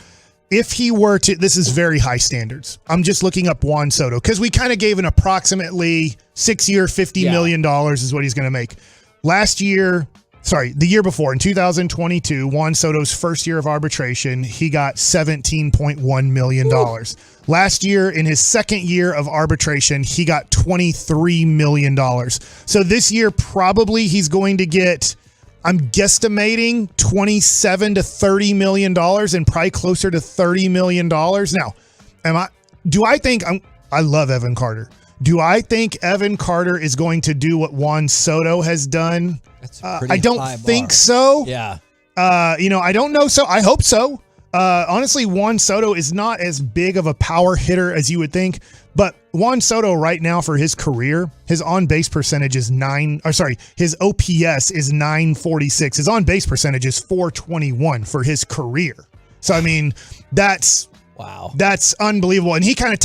If he were to, this is very high standards. I'm just looking up Juan Soto because we kind of gave an approximately 6-year, $50 million is what he's going to make. The year before, in 2022, Juan Soto's first year of arbitration, he got $17.1 million. Woo. Last year, in his second year of arbitration, he got $23 million. So this year, probably he's going to get, I'm guesstimating, $27 to $30 million and probably closer to $30 million. Now, I love Evan Carter. Do I think Evan Carter is going to do what Juan Soto has done? I don't think so. Yeah. I don't know. So I hope so. Honestly, Juan Soto is not as big of a power hitter as you would think, but Juan Soto right now for his career, his on-base percentage is his OPS is 946. His on-base percentage is 421 for his career. So, I mean, that's unbelievable. And he kind of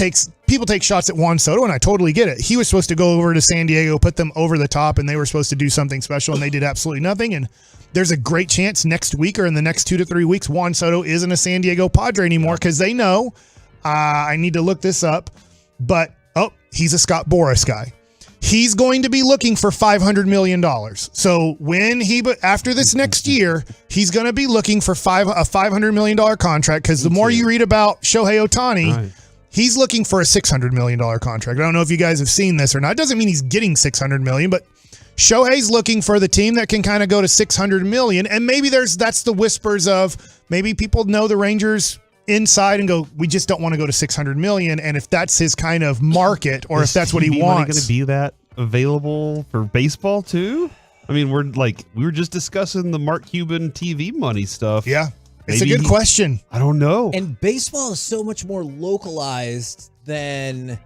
people take shots at Juan Soto, and I totally get it. He was supposed to go over to San Diego, put them over the top, and they were supposed to do something special, and they did absolutely nothing. And there's a great chance next week or in the next 2 to 3 weeks, Juan Soto isn't a San Diego Padre anymore because they know, I need to look this up, but, he's a Scott Boras guy. He's going to be looking for $500 million. So after this next year, he's going to be looking for a $500 million contract because the more you read about Shohei Ohtani, he's looking for a $600 million contract. I don't know if you guys have seen this or not. It doesn't mean he's getting $600 million, but Shohei's looking for the team that can kind of go to $600 million. And maybe that's the whispers of maybe people know the Rangers inside and go, we just don't want to go to $600 million. And if that's his kind of market or if that's what he wants. Going to be that available for baseball too? I mean, we were just discussing the Mark Cuban TV money stuff. Yeah. It's a good question. I don't know. And baseball is so much more localized than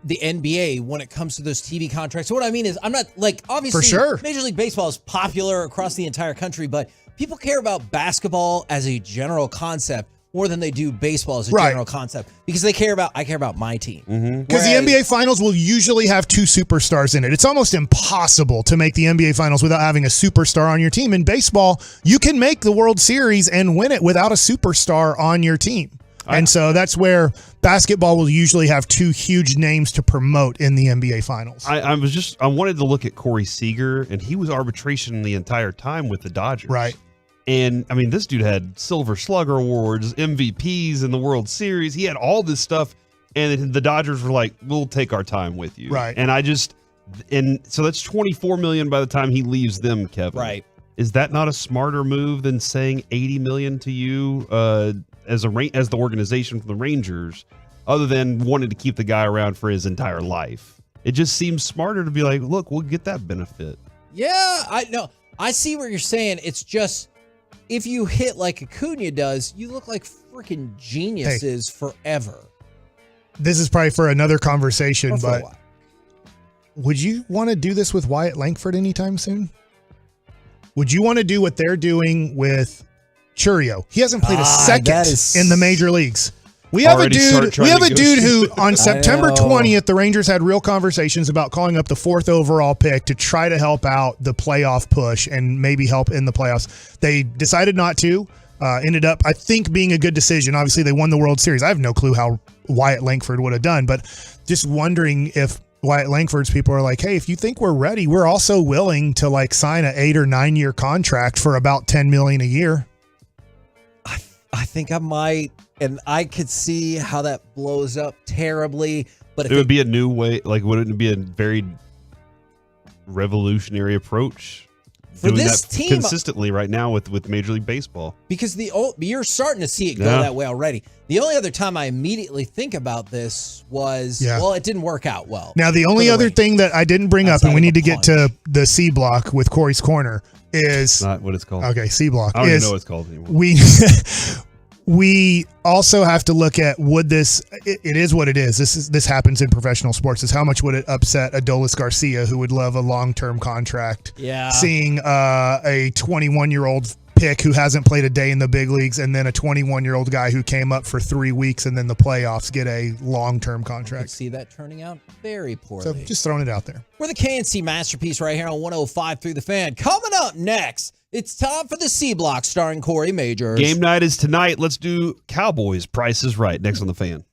the NBA when it comes to those TV contracts. So what I mean is, I'm not obviously for sure. Major League Baseball is popular across the entire country, but people care about basketball as a general concept more than they do baseball as a general concept because I care about my team. Because the NBA Finals will usually have two superstars in it. It's almost impossible to make the NBA Finals without having a superstar on your team. In baseball, you can make the World Series and win it without a superstar on your team. And so that's where basketball will usually have two huge names to promote in the NBA Finals. I wanted to look at Corey Seager, and he was arbitration the entire time with the Dodgers. Right. And, I mean, this dude had Silver Slugger Awards, MVPs in the World Series. He had all this stuff, and the Dodgers were like, we'll take our time with you. Right. And so that's $24 million by the time he leaves them, Kevin. Right. Is that not a smarter move than saying $80 million to you as the organization for the Rangers, other than wanting to keep the guy around for his entire life? It just seems smarter to be like, look, we'll get that benefit. Yeah, I know. I see what you're saying. It's just if you hit like Acuna does, you look like freaking geniuses forever. This is probably for another conversation, but would you want to do this with Wyatt Langford anytime soon? Would you want to do what they're doing with Churio? He hasn't played a second in the major leagues. We have a dude who on September 20th, the Rangers had real conversations about calling up the 4th overall pick to try to help out the playoff push and maybe help in the playoffs. They decided not to. Ended up, I think, being a good decision. Obviously, they won the World Series. I have no clue how Wyatt Langford would have done, but just wondering if Wyatt Langford's people are like, hey, if you think we're ready, we're also willing to like sign an 8 or 9 year contract for about $10 million a year. I think I might, and I could see how that blows up terribly. But It would be a new way. Like, wouldn't it be a very revolutionary approach for doing this that team consistently right now with Major League Baseball? Because you're starting to see it go that way already. The only other time I immediately think about this was, well, it didn't work out well. Now, the only other thing that I didn't bring up, and we need to get to the C block with Corey's Corner, is not what it's called. Okay, C block. I don't even know what it's called anymore. We also have to look at it is what it is. This happens in professional sports. Is how much would it upset Adolis Garcia, who would love a long-term contract? Yeah. Seeing a 21-year-old pick who hasn't played a day in the big leagues, and then a 21-year-old guy who came up for 3 weeks and then the playoffs get a long-term contract. I could see that turning out very poorly. So just throwing it out there. We're the KNC Masterpiece right here on 105 through the Fan. Coming up next, it's time for the C Block starring Corey Majors. Game night is tonight. Let's do Cowboys Price is Right next on the Fan.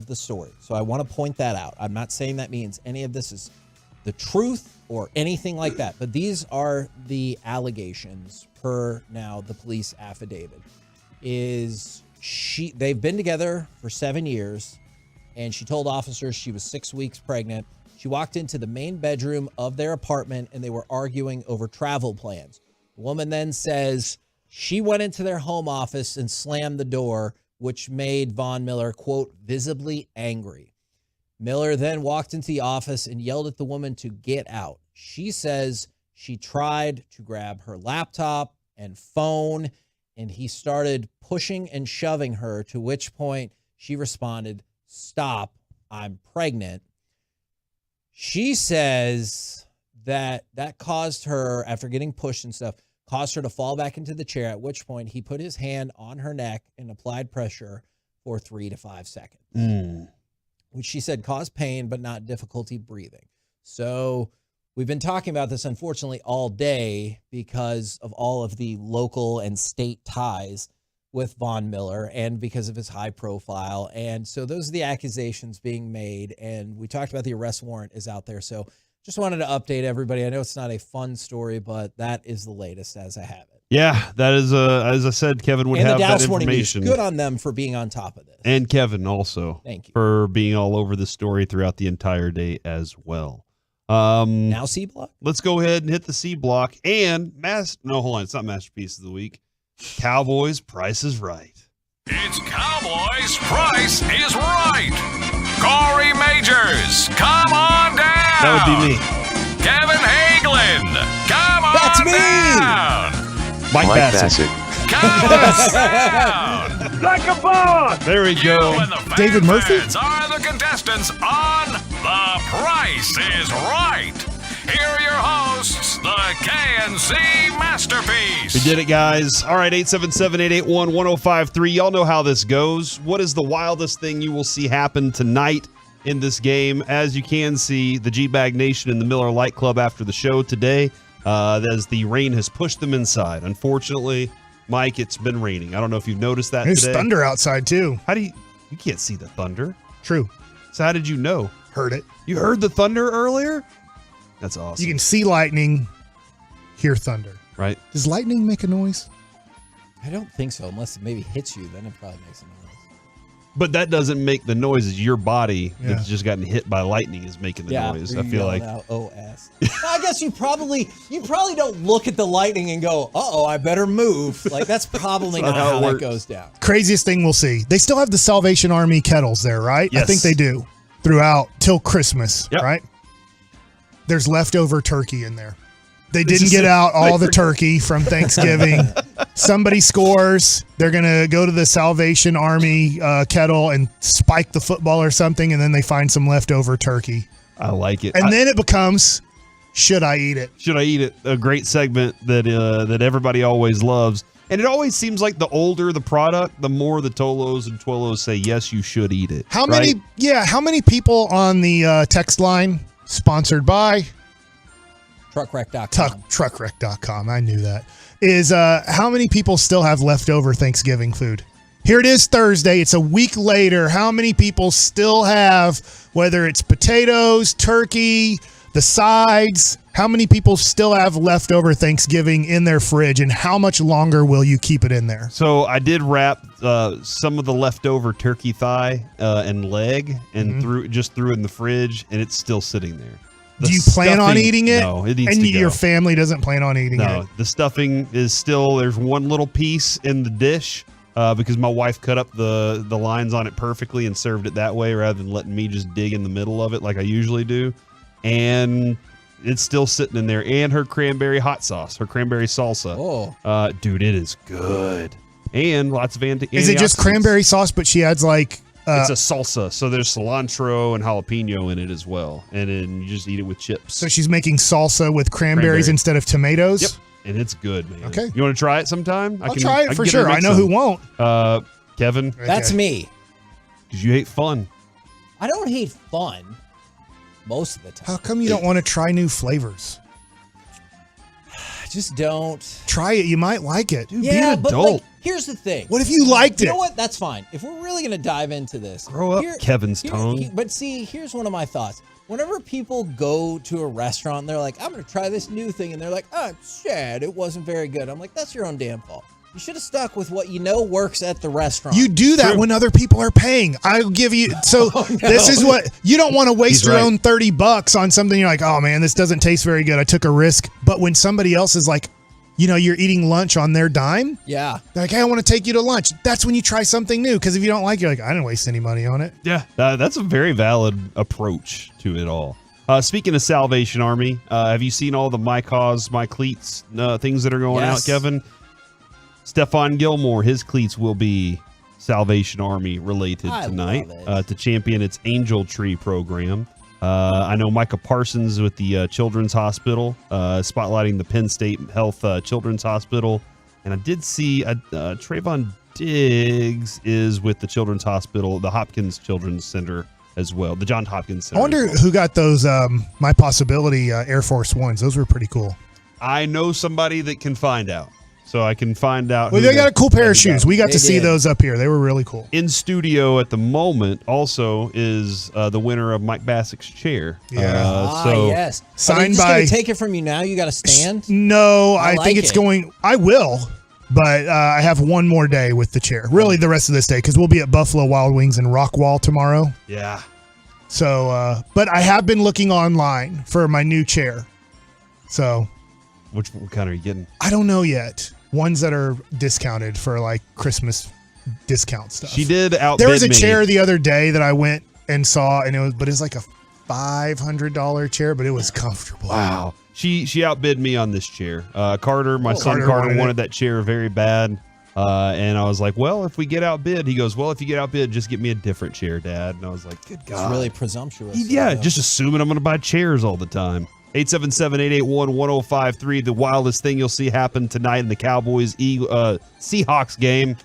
The story. So I want to point that out. I'm not saying that means any of this is the truth or anything like that, but these are the allegations per now the police affidavit. They've been together for 7 years, and she told officers she was 6 weeks pregnant. She walked into the main bedroom of their apartment and they were arguing over travel plans. The woman then says she went into their home office and slammed the door, which made Von Miller, quote, visibly angry. Miller then walked into the office and yelled at the woman to get out. She says she tried to grab her laptop and phone, and he started pushing and shoving her, to which point she responded, "Stop, I'm pregnant." She says that caused her, after getting pushed and stuff, caused her to fall back into the chair, at which point he put his hand on her neck and applied pressure for 3 to 5 seconds, which she said caused pain but not difficulty breathing. So we've been talking about this, unfortunately, all day because of all of the local and state ties with Von Miller and because of his high profile. And so those are the accusations being made. And we talked about the arrest warrant is out there. So just wanted to update everybody. I know it's not a fun story, but that is the latest as I have it. Yeah, that is, as I said, Kevin would have that information. Good on them for being on top of this. And Kevin also. Thank you. For being all over the story throughout the entire day as well. Now C block? Let's go ahead and hit the C block. And, hold on, it's not Masterpiece of the Week. Cowboys, Price is Right. It's Cowboys, Price is Right. Corey Majors, come on down. That would be me. Kevin Hagelin, come on That's me. down. Mike Bassett. Come on down. like a boss. There we go. And the David Murphy? fans are the contestants on The Price is Right. Here are your hosts, the K&C Masterpiece. We did it, guys. All right, 877-881-1053. Y'all know how this goes. What is the wildest thing you will see happen tonight in this game? As you can see, the G-Bag Nation in the Miller Lite Club after the show today, as the rain has pushed them inside. Unfortunately, Mike, it's been raining. I don't know if you've noticed that There's today. thunder outside, too. How do you can't see the thunder. True. So how did you know? Heard it. You heard the thunder earlier? That's awesome. You can see lightning, hear thunder. Right. Does lightning make a noise? I don't think so, unless it maybe hits you. Then it probably makes a noise. But that doesn't make the noises. Your body that's just gotten hit by lightning is making the noise. I feel like. OS. I guess you probably don't look at the lightning and go, "Uh-oh, I better move." Like that's probably not how that goes down. Craziest thing we'll see. They still have the Salvation Army kettles there, right? Yes. I think they do throughout till Christmas, right? There's leftover turkey in there. They didn't get out all the turkey from Thanksgiving. Somebody scores. They're going to go to the Salvation Army kettle and spike the football or something, and then they find some leftover turkey. I like it. And then it becomes, should I eat it? Should I eat it? A great segment that that everybody always loves. And it always seems like the older the product, the more the Tolos and Twolos say, yes, you should eat it. How many people on the text line sponsored by Truckwreck.com. Truckwreck.com. I knew that. Is how many people still have leftover Thanksgiving food? Here it is Thursday. It's a week later. How many people still have, whether it's potatoes, turkey, the sides, how many people still have leftover Thanksgiving in their fridge, and how much longer will you keep it in there? So I did wrap some of the leftover turkey thigh and leg and threw it in the fridge, and it's still sitting there. Do you plan on eating it? No, it needs and to go. your family doesn't plan on eating it? No, the stuffing is still, there's one little piece in the dish because my wife cut up the lines on it perfectly and served it that way rather than letting me just dig in the middle of it like I usually do. And it's still sitting in there. And her cranberry hot sauce, her cranberry salsa. Oh. Dude, it is good. And lots of Is it just cranberry sauce, but she adds like... it's a salsa, so there's cilantro and jalapeno in it as well, and then you just eat it with chips. So she's making salsa with cranberries instead of tomatoes? Yep, and it's good, man. Okay. You want to try it sometime? I'll try it for sure. I know who won't. Kevin? That's me. Because you hate fun. I don't hate fun most of the time. How come you don't want to try new flavors? I just don't. Try it. You might like it. Dude, be an but adult. like, here's the thing. What if you liked it? You know what? That's fine. If we're really going to dive into this. Grow up, Kevin's tongue. But see, here's one of my thoughts. Whenever people go to a restaurant and they're like, I'm going to try this new thing, and they're like, oh, it's sad. It wasn't very good. I'm like, that's your own damn fault. You should have stuck with what you know works at the restaurant. You do that when other people are paying. I'll give you. So this is what you don't want to waste your own $30 on something. You're like, oh man, this doesn't taste very good. I took a risk. But when somebody else is like, you know, you're eating lunch on their dime. Yeah. They're like, hey, I want to take you to lunch. That's when you try something new. Because if you don't like it, you're like, I didn't waste any money on it. Yeah, that's a very valid approach to it all. Speaking of Salvation Army, have you seen all the My Cause, My Cleats things that are going out, Kevin? Stephon Gilmore, his cleats will be Salvation Army related tonight to champion its Angel Tree program. I know Micah Parsons with the Children's Hospital, spotlighting the Penn State Health Children's Hospital. And I did see Trayvon Diggs is with the Children's Hospital, the Hopkins Children's Center as well, the Johns Hopkins Center. I wonder who got those My Possibility Air Force Ones. Those were pretty cool. I know somebody that can find out. So I can find out. Well, they got a cool pair of shoes. We got to see those up here. They were really cool. In studio at the moment also is the winner of Mike Bassick's chair. Yeah. Yes. Signed by. Going to take it from you now? You got to stand? No, I think it's going. I will, but I have one more day with the chair. Really, the rest of this day, because we'll be at Buffalo Wild Wings in Rockwall tomorrow. Yeah. So, but I have been looking online for my new chair. So. What kind are you getting? I don't know yet. Ones that are discounted for like Christmas discount stuff. She did outbid There was a me. chair the other day that I went and saw, and it's like a $500 chair, but it was comfortable. Wow. She outbid me on this chair. Carter, my son Carter Carter wanted wanted that chair very bad. And I was like, well, if we get outbid, he goes, well, if you get outbid, just get me a different chair, Dad. And I was like, good God. It's really presumptuous. Yeah, just assuming I'm going to buy chairs all the time. 877-881-1053. The wildest thing you'll see happen tonight in the Cowboys Seahawks game.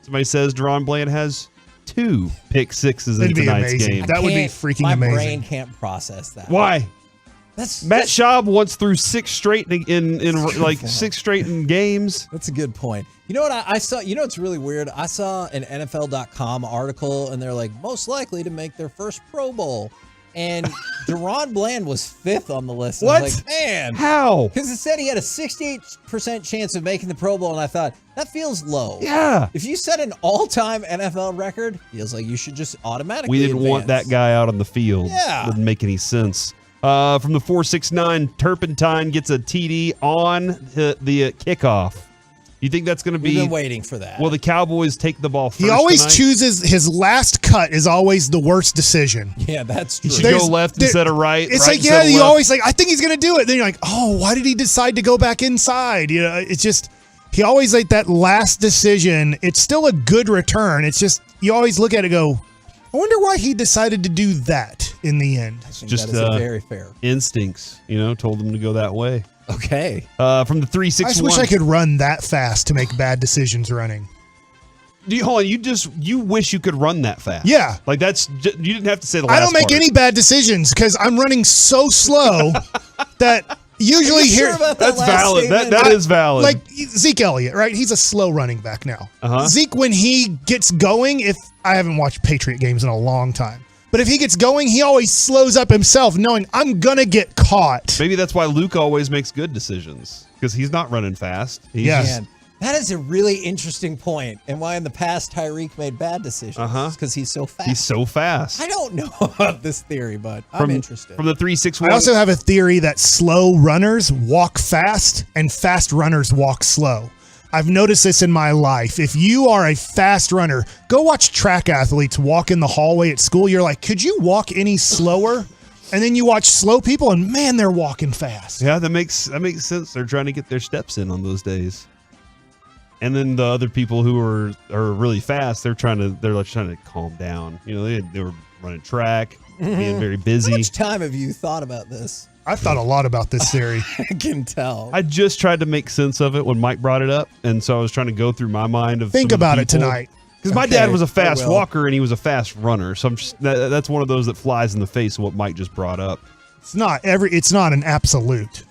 Somebody says Deron Bland has 2 pick sixes in tonight's game. That would be freaking amazing. My brain can't process that. Why? Matt Schaub once threw 6 straight in like 6 straight in games. That's a good point. You know what I saw? You know what's really weird? I saw an NFL.com article, and they're like, most likely to make their first Pro Bowl. And Deron Bland was 5th on the list. What? I was like, man. How? Because it said he had a 68% chance of making the Pro Bowl, and I thought, that feels low. Yeah. If you set an all-time NFL record, feels like you should just automatically We didn't want that guy out on the field. Yeah. Doesn't make any sense. From the 469, Turpentine gets a TD on the kickoff. You think that's going to be? We've been waiting for that. Will the Cowboys take the ball first? He always tonight? chooses his last cut is always the worst decision. Yeah, that's true. He should go left instead of right. It's right like, yeah, you left. always like, I think he's going to do it. Then you're like, oh, why did he decide to go back inside? You know, it's just, he always like that last decision. It's still a good return. It's just, you always look at it and go, I wonder why he decided to do that in the end. Just that is very fair. Instincts, told him to go that way. Okay. From the 361. I just wish I could run that fast to make bad decisions running. Hold on, you wish you could run that fast. Yeah. Like you didn't have to say the last I don't make part. any bad decisions because I'm running so slow that usually here. That's valid. That is valid. Like Zeke Elliott, right? He's a slow running back now. Uh-huh. Zeke, when he gets going, if I haven't watched Patriot games in a long time, but if he gets going, he always slows up himself, knowing I'm gonna get caught. Maybe that's why Luke always makes good decisions because he's not running fast. He's Man, that is a really interesting point, and why in the past Tyreek made bad decisions. Because he's so fast. He's so fast. I don't know about this theory, but I'm interested. From the 361. I also have a theory that slow runners walk fast and fast runners walk slow. I've noticed this in my life. If you are a fast runner, go watch track athletes walk in the hallway at school. You're like, could you walk any slower? And then you watch slow people, and man, they're walking fast. Yeah, that makes sense. They're trying to get their steps in on those days. And then the other people who are really fast, they're trying to calm down. They were running track, being very busy. How much time have you thought about this? I've thought a lot about this theory. I can tell. I just tried to make sense of it when Mike brought it up, and so I was trying to go through my mind of Think about it tonight. Because my dad was a fast walker and he was a fast runner, so I'm just that's one of those that flies in the face of what Mike just brought up. It's not an absolute.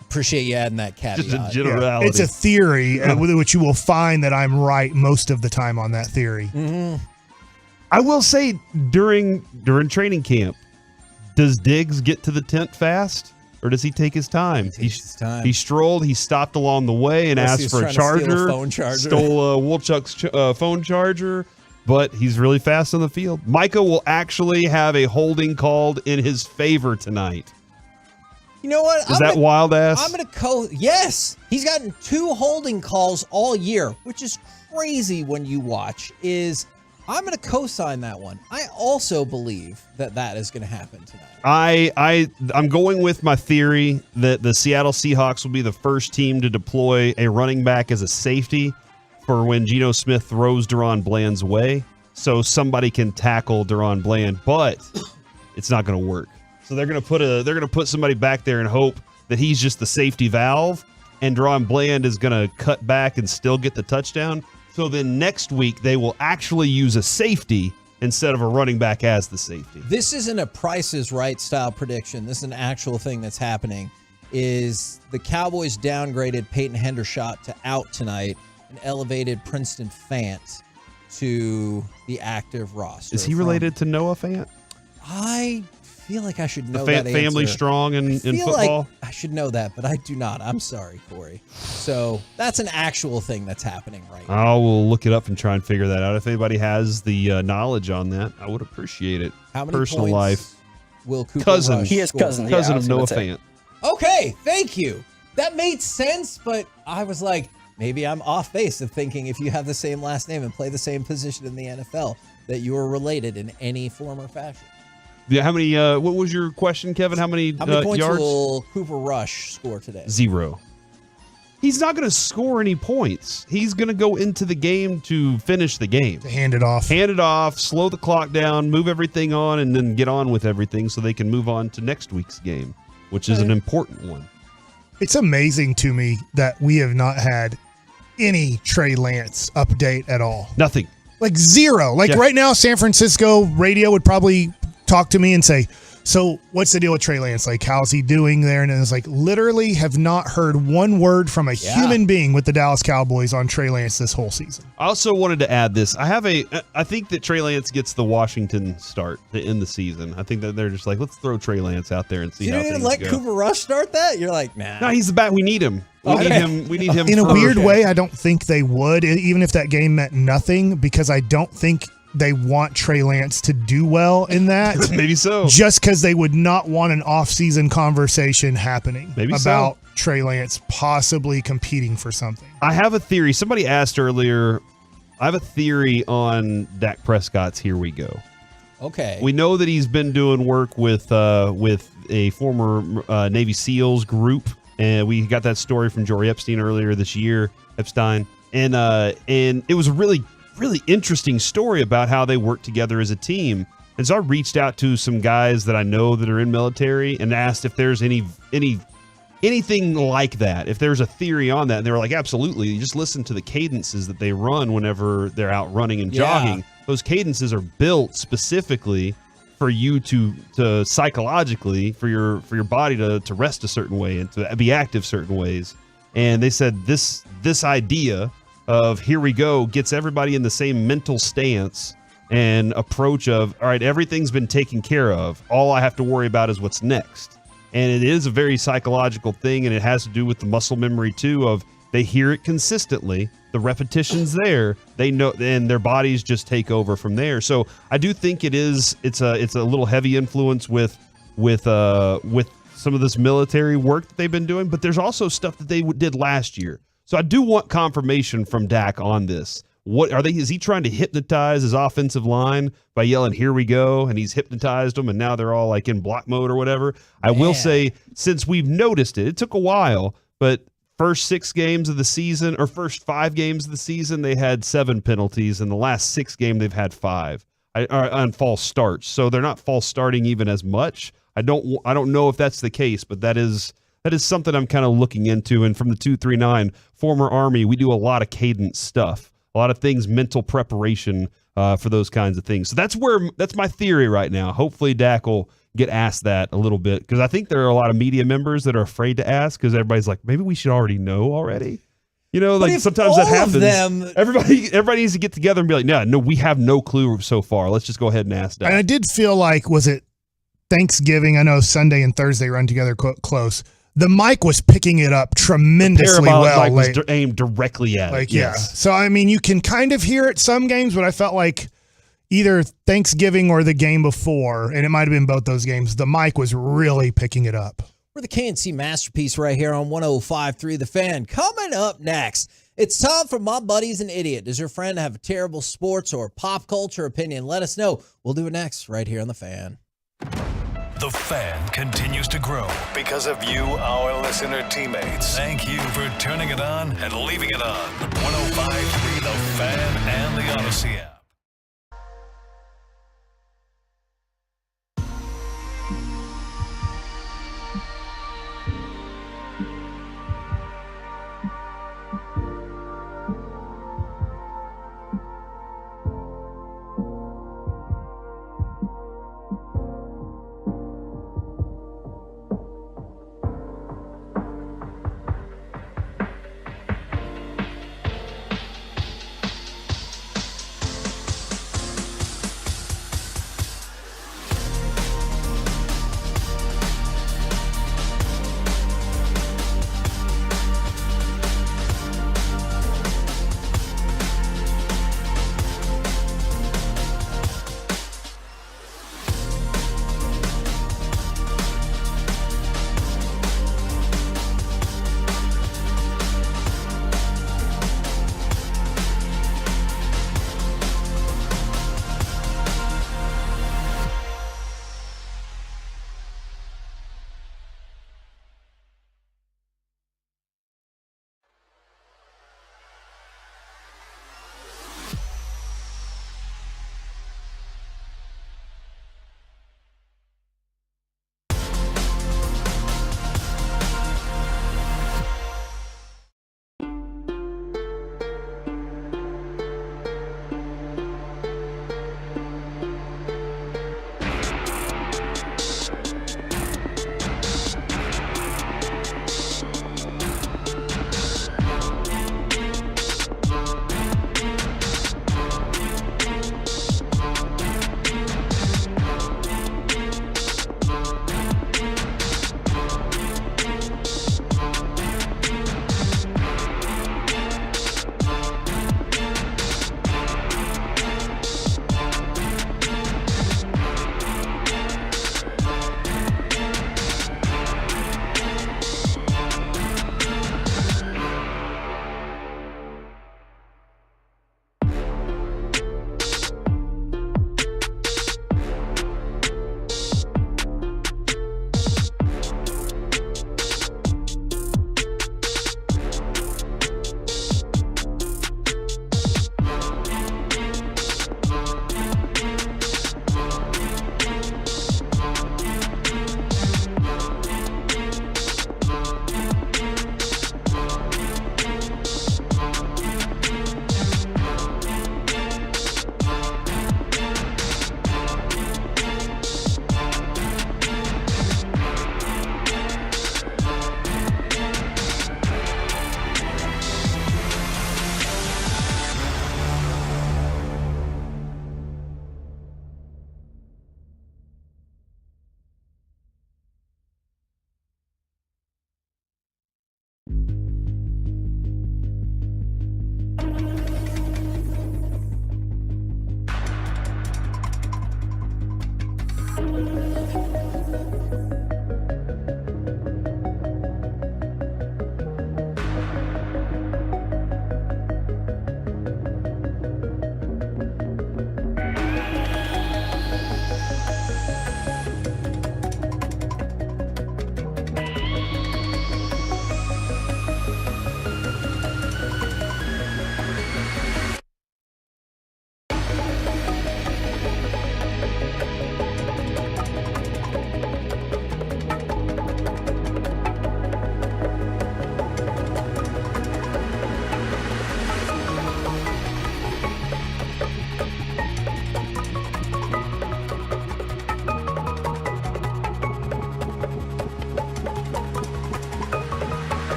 Appreciate you adding that caveat. Just a generality. It's a theory, which you will find that I'm right most of the time on that theory. Mm-hmm. I will say during training camp, does Diggs get to the tent fast, or does he take his time? He strolled. He stopped along the way and asked for a charger. Stole Wolchuk's phone charger, but he's really fast on the field. Micah will actually have a holding called in his favor tonight. You know what? Is that wild ass? I'm going to Yes. He's gotten 2 holding calls all year, which is crazy when you watch. I'm going to co-sign that one. I also believe that is going to happen tonight. I'm going with my theory that the Seattle Seahawks will be the first team to deploy a running back as a safety for when Geno Smith throws Deron Bland's way, so somebody can tackle Deron Bland, but it's not going to work. So they're going to put somebody back there and hope that he's just the safety valve, and Deron Bland is going to cut back and still get the touchdown. So then next week they will actually use a safety instead of a running back as the safety. This isn't a Price is Right style prediction. This is an actual thing that's happening. Is the Cowboys downgraded Peyton Hendershot to out tonight and elevated Princeton Fant to the active roster. Is he related to Noah Fant? I feel like I should know the that family answer. Strong in football? Like I should know that, but I do not. I'm sorry, Corey. So that's an actual thing that's happening right now. I will look it up and try and figure that out. If anybody has the knowledge on that, I would appreciate it. How many personal points life? Will Cooper cousin? Rush He is score? cousin. Cousin Yeah, of Noah Fant. Okay, thank you. That made sense, but I was like, maybe I'm off base of thinking if you have the same last name and play the same position in the NFL, that you are related in any form or fashion. Yeah, how many? What was your question, Kevin? How many points yards? will Cooper Rush score today? 0. he's not going to score any points. He's going to go into the game to finish the game. To hand it off, slow the clock down, move everything on, and then get on with everything so they can move on to next week's game, which is an important one. It's amazing to me that we have not had any Trey Lance update at all. Nothing. Like zero. Like right now, San Francisco radio would probably talk to me and say, so what's the deal with Trey Lance? Like, how's he doing there? And it's like, literally have not heard one word from a human being with the Dallas Cowboys on Trey Lance this whole season. I also wanted to add this. I think that Trey Lance gets the Washington start to end the season. I think that they're just like, let's throw Trey Lance out there and see how things go. You didn't let Cooper Rush start that? You're like, nah. No, he's the bat. We need him. We need him. In a weird way, I don't think they would, even if that game meant nothing, because I don't think they want Trey Lance to do well in that. Maybe so. Just because they would not want an offseason conversation happening about Trey Lance possibly competing for something. I have a theory. Somebody asked earlier. I have a theory on Dak Prescott's Here We Go. Okay. We know that he's been doing work with a former Navy SEALs group, and we got that story from Jory Epstein earlier this year. And it was a really interesting story about how they work together as a team. And so I reached out to some guys that I know that are in military and asked if there's anything like that, if there's a theory on that. And they were like, absolutely. You just listen to the cadences that they run whenever they're out running and jogging. Those cadences are built specifically for you to psychologically, for your body to rest a certain way and to be active certain ways. And they said this idea of Here We Go gets everybody in the same mental stance and approach of, all right, everything's been taken care of. All I have to worry about is what's next. And it is a very psychological thing, and it has to do with the muscle memory too, of they hear it consistently, the repetition's there, they know, and their bodies just take over from there. So I do think it's a little heavy influence with some of this military work that they've been doing, but there's also stuff that they did last year. So I do want confirmation from Dak on this. Is he trying to hypnotize his offensive line by yelling, "Here we go," and he's hypnotized them and now they're all like in block mode or whatever? I will say, since we've noticed it took a while, but first 6 games of the season, or first 5 games of the season, they had 7 penalties. In the last 6 games, they've had 5 on false starts. So they're not false starting even as much. I don't know if that's the case, but that is something I'm kind of looking into. And from the 239 former Army, we do a lot of cadence stuff, a lot of things, mental preparation for those kinds of things. So that's my theory right now. Hopefully Dak will get asked that a little bit, because I think there are a lot of media members that are afraid to ask because everybody's like, maybe we should already know already. You know, like sometimes that happens. Everybody needs to get together and be like, no, we have no clue so far. Let's just go ahead and ask Dak. And I did feel like, was it Thanksgiving? I know Sunday and Thursday run together close. The mic was picking it up tremendously well. The mic was aimed directly at it. Yes. So, I mean, you can kind of hear it some games, but I felt like either Thanksgiving or the game before, and it might have been both those games, the mic was really picking it up. We're the KNC Masterpiece right here on 105.3 The Fan. Coming up next, it's time for My Buddy's an Idiot. Does your friend have a terrible sports or pop culture opinion? Let us know. We'll do it next right here on The Fan. The Fan continues to grow because of you, our listener teammates. Thank you for turning it on and leaving it on. 105.3 The Fan and the Odyssey app.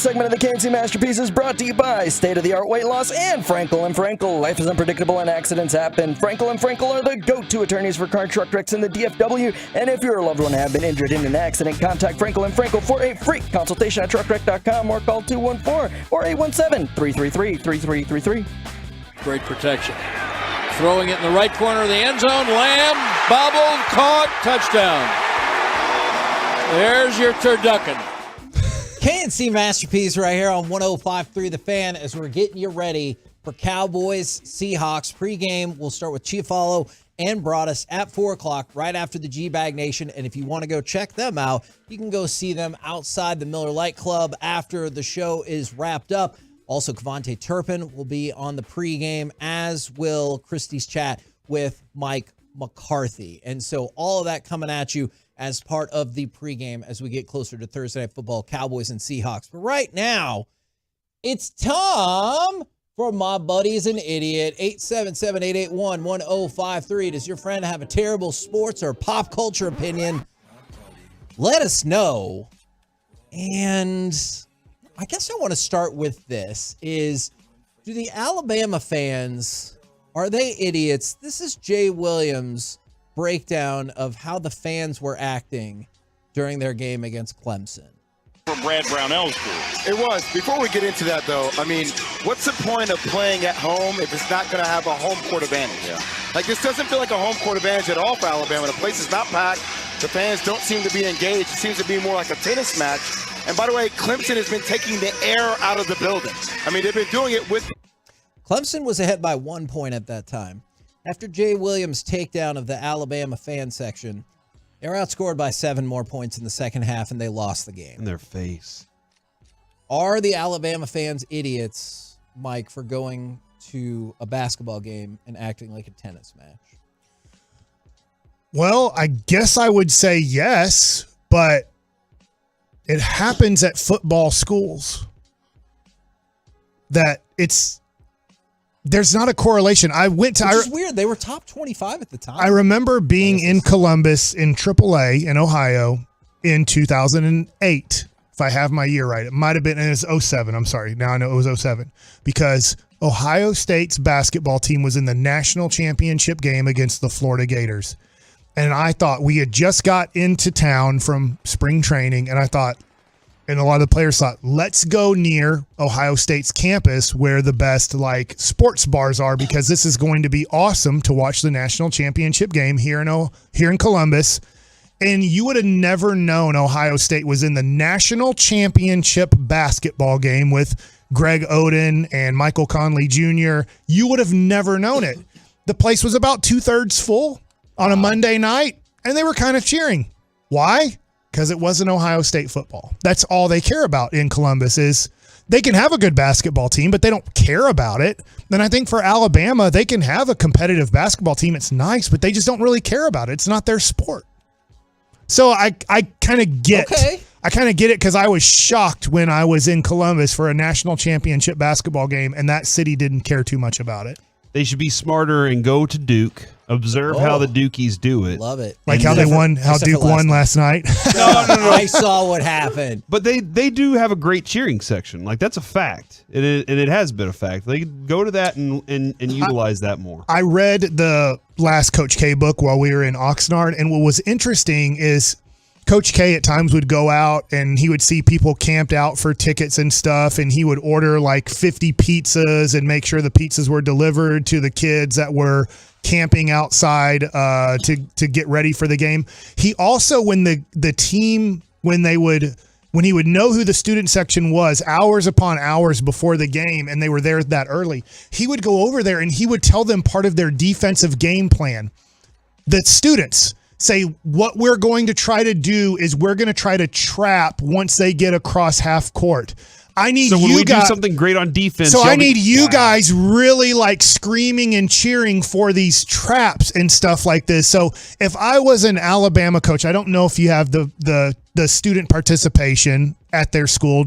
segment of the KNC Masterpiece is brought to you by state-of-the-art weight loss and Frankel & Frankel. Life is unpredictable and accidents happen. Frankel & Frankel are the go-to attorneys for car, truck wrecks in the DFW. And if your loved one have been injured in an accident, contact Frankel & Frankel for a free consultation at truckwreck.com or call 214 or 817-333-3333. Great protection. Throwing it in the right corner of the end zone. Lamb, bobbled, caught, touchdown. There's your turducken. KNC Masterpiece right here on 105.3 The Fan as we're getting you ready for Cowboys Seahawks pregame. We'll start with Chief Hilo and Broadus at 4 o'clock right after the G-Bag Nation. And if you want to go check them out, you can go see them outside the Miller Lite Club after the show is wrapped up. Also, Kevontae Turpin will be on the pregame, as will Christie's chat with Mike McCarthy. And so all of that coming at you as part of the pregame as we get closer to Thursday Night Football, Cowboys and Seahawks. But right now, it's time for My Buddy's an Idiot. 877-881-1053. Does your friend have a terrible sports or pop culture opinion? Let us know. And I guess I want to start with this is, do the Alabama fans, are they idiots? This is Jay Williams' breakdown of how the fans were acting during their game against Clemson. For Brad Brownell's group. It was. Before we get into that, though, I mean, what's the point of playing at home if it's not going to have a home court advantage? Yeah. Like, this doesn't feel like a home court advantage at all for Alabama. The place is not packed. The fans don't seem to be engaged. It seems to be more like a tennis match. And by the way, Clemson has been taking the air out of the building. I mean, they've been doing it with... Clemson was ahead by 1 point at that time. After Jay Williams' takedown of the Alabama fan section, they were outscored by 7 more points in the second half, and they lost the game. In their face. Are the Alabama fans idiots, Mike, for going to a basketball game and acting like a tennis match? Well, I guess I would say yes, but it happens at football schools that there's not a correlation. I went to... Which is weird. They were top 25 at the time. I remember being in Columbus in AAA in Ohio in 2008, if I have my year right. It might have been, and it's 07. I'm sorry. Now I know it was 07. Because Ohio State's basketball team was in the national championship game against the Florida Gators. And I thought we had just got into town from spring training, and I thought, and a lot of the players thought, let's go near Ohio State's campus where the best sports bars are, because this is going to be awesome to watch the national championship game here in Columbus. And you would have never known Ohio State was in the national championship basketball game with Greg Oden and Michael Conley Jr. You would have never known it. The place was about 2/3 full on a Monday night, and they were kind of cheering. Why? Because it wasn't Ohio State football. That's all they care about in Columbus is they can have a good basketball team, but they don't care about it. And I think for Alabama, they can have a competitive basketball team. It's nice, but they just don't really care about it. It's not their sport. So I kind of get I kind of get it, because I was shocked when I was in Columbus for a national championship basketball game, and that city didn't care too much about it. They should be smarter and go to Duke. Observe how the Dukies do it. Love it. Like how they won, how Duke won last night. No. I saw what happened. But they do have a great cheering section. Like, that's a fact. And it has been a fact. They could go to that and utilize that more. I read the last Coach K book while we were in Oxnard, and what was interesting is Coach K at times would go out and he would see people camped out for tickets and stuff, and he would order 50 pizzas and make sure the pizzas were delivered to the kids that were camping outside to get ready for the game. He also, when the team, when he would know who the student section was hours upon hours before the game and they were there that early, he would go over there and he would tell them part of their defensive game plan. The students say, what we're going to try to do is we're going to try to trap once they get across half court. I need so when you we guys, do something great on defense. So I need you guys really screaming and cheering for these traps and stuff like this. So if I was an Alabama coach, I don't know if you have the the student participation at their school.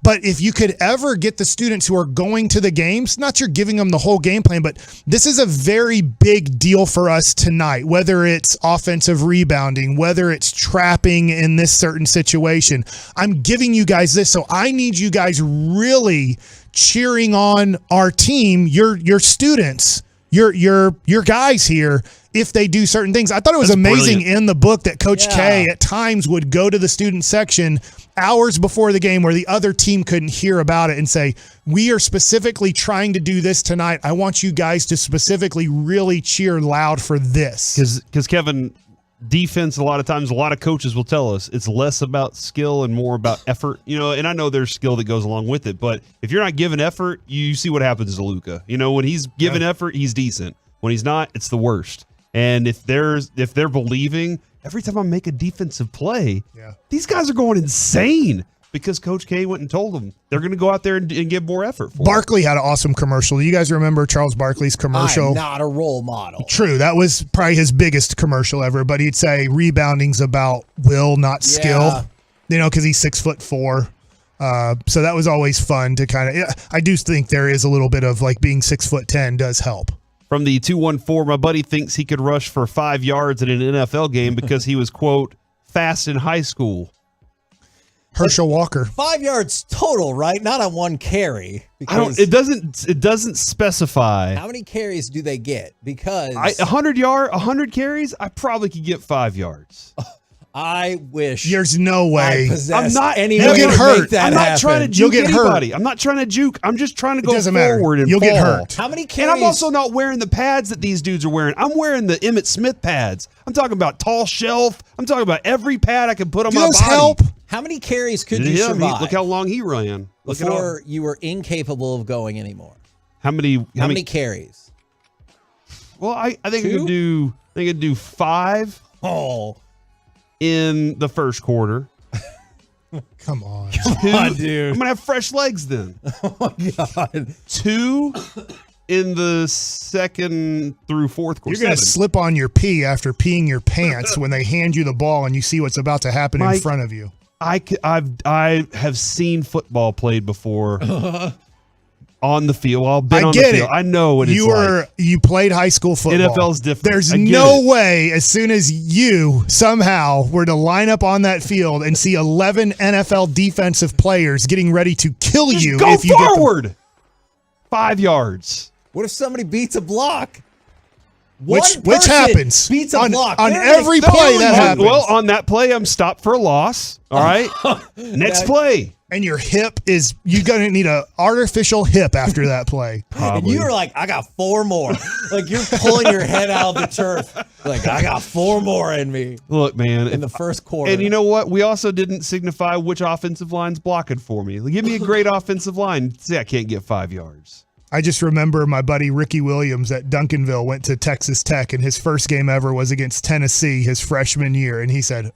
But if you could ever get the students who are going to the games, not you're giving them the whole game plan, but this is a very big deal for us tonight, whether it's offensive rebounding, whether it's trapping in this certain situation. I'm giving you guys this, so I need you guys really cheering on our team, your students, your guys here, if they do certain things. I thought it was amazing in the book that Coach K at times would go to the student section hours before the game where the other team couldn't hear about it and say, we are specifically trying to do this tonight. I want you guys to specifically really cheer loud for this. Because Kevin, defense, a lot of times, a lot of coaches will tell us it's less about skill and more about effort. And I know there's skill that goes along with it, but if you're not giving effort, you see what happens to Luka. When he's giving effort, he's decent. When he's not, it's the worst. And if they're believing, every time I make a defensive play, these guys are going insane because Coach K went and told them they're going to go out there and give more effort. Barkley had an awesome commercial. You guys remember Charles Barkley's commercial? I'm not a role model. True. That was probably his biggest commercial ever, but he'd say rebounding's about will, not skill, because he's 6'4". So that was always fun to kind of, I do think there is a little bit of like being 6'10" does help. From the 214, my buddy thinks he could rush for 5 yards in an NFL game because he was, quote, fast in high school. Herschel Walker. 5 yards total, right? Not on one carry. It doesn't specify. How many carries do they get? Because 100 carries, I probably could get 5 yards. I wish. There's no way. I'm not. You'll get hurt. I'm not trying to juke anybody. Hurt. I'm not trying to juke. I'm just trying to go matter. forward and You'll fall. get hurt. How many carries? And I'm also not wearing the pads that these dudes are wearing. I'm wearing the Emmitt Smith pads. I'm talking about tall shelf. I'm talking about every pad I can put on my body. Help. How many carries could you survive? Look how long he ran. Before you were incapable of going anymore. How many carries? Well, I think I could do 5. Oh. In the first quarter. Come on, dude. I'm gonna have fresh legs then. Oh my God. 2 in the second through fourth quarter. You're gonna slip on your pee after peeing your pants when they hand you the ball and you see what's about to happen in front of you. I have seen football played before. On the field. Well, I've been on the field. I know what it's like. You played high school football. NFL's different. There's no way as soon as you somehow were to line up on that field and see 11 NFL defensive players getting ready to kill you. Go if you forward. 5 yards. What if somebody beats a block? Which happens beats a block on every play that happens. Well, on that play, I'm stopped for a loss. All right. Next play. And your hip you're going to need an artificial hip after that play. Probably. And you were like, I got 4 more. Like you're pulling your head out of the turf. Like, I got 4 more in me. Look, man. In the first quarter. And you know what? We also didn't signify which offensive line's blocking for me. Give me a great offensive line. See, I can't get 5 yards. I just remember my buddy Ricky Williams at Duncanville went to Texas Tech, and his first game ever was against Tennessee his freshman year. And he said,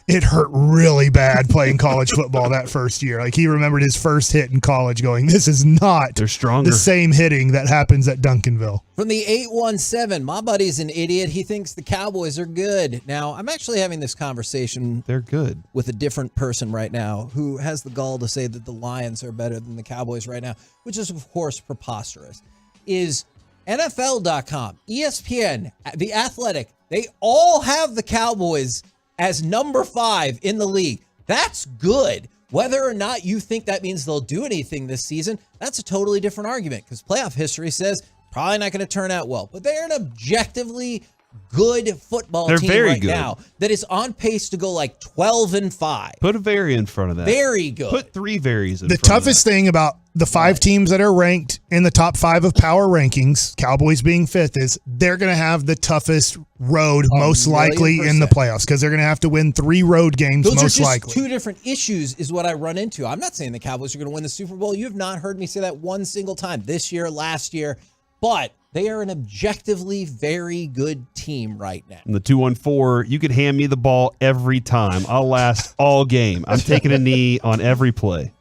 it hurt really bad playing college football that first year. Like he remembered his first hit in college going, this is not They're stronger. The same hitting that happens at Duncanville. From the 817, my buddy's an idiot. He thinks the Cowboys are good. Now, I'm actually having this conversation. They're good. With a different person right now who has the gall to say that the Lions are better than the Cowboys right now, which is, of course, preposterous. Is NFL.com, ESPN, The Athletic, they all have the Cowboys as number 5 in the league. That's good. Whether or not you think that means they'll do anything this season, that's a totally different argument because playoff history says probably not going to turn out well. But they're an objectively good football team right now that is on pace to go like 12-5. Put a very in front of that. Very good. Put 3 varies in front of that. The toughest thing about the 5 teams that are ranked in the top 5 of power rankings, Cowboys being 5th, is they're going to have the toughest road most likely in the playoffs because they're going to have to win 3 road games Those most are just likely. 2 different issues is what I run into. I'm not saying the Cowboys are going to win the Super Bowl. You have not heard me say that one single time this year, last year, but they are an objectively very good team right now. In the 214, you could hand me the ball every time. I'll last all game. I'm taking a knee on every play.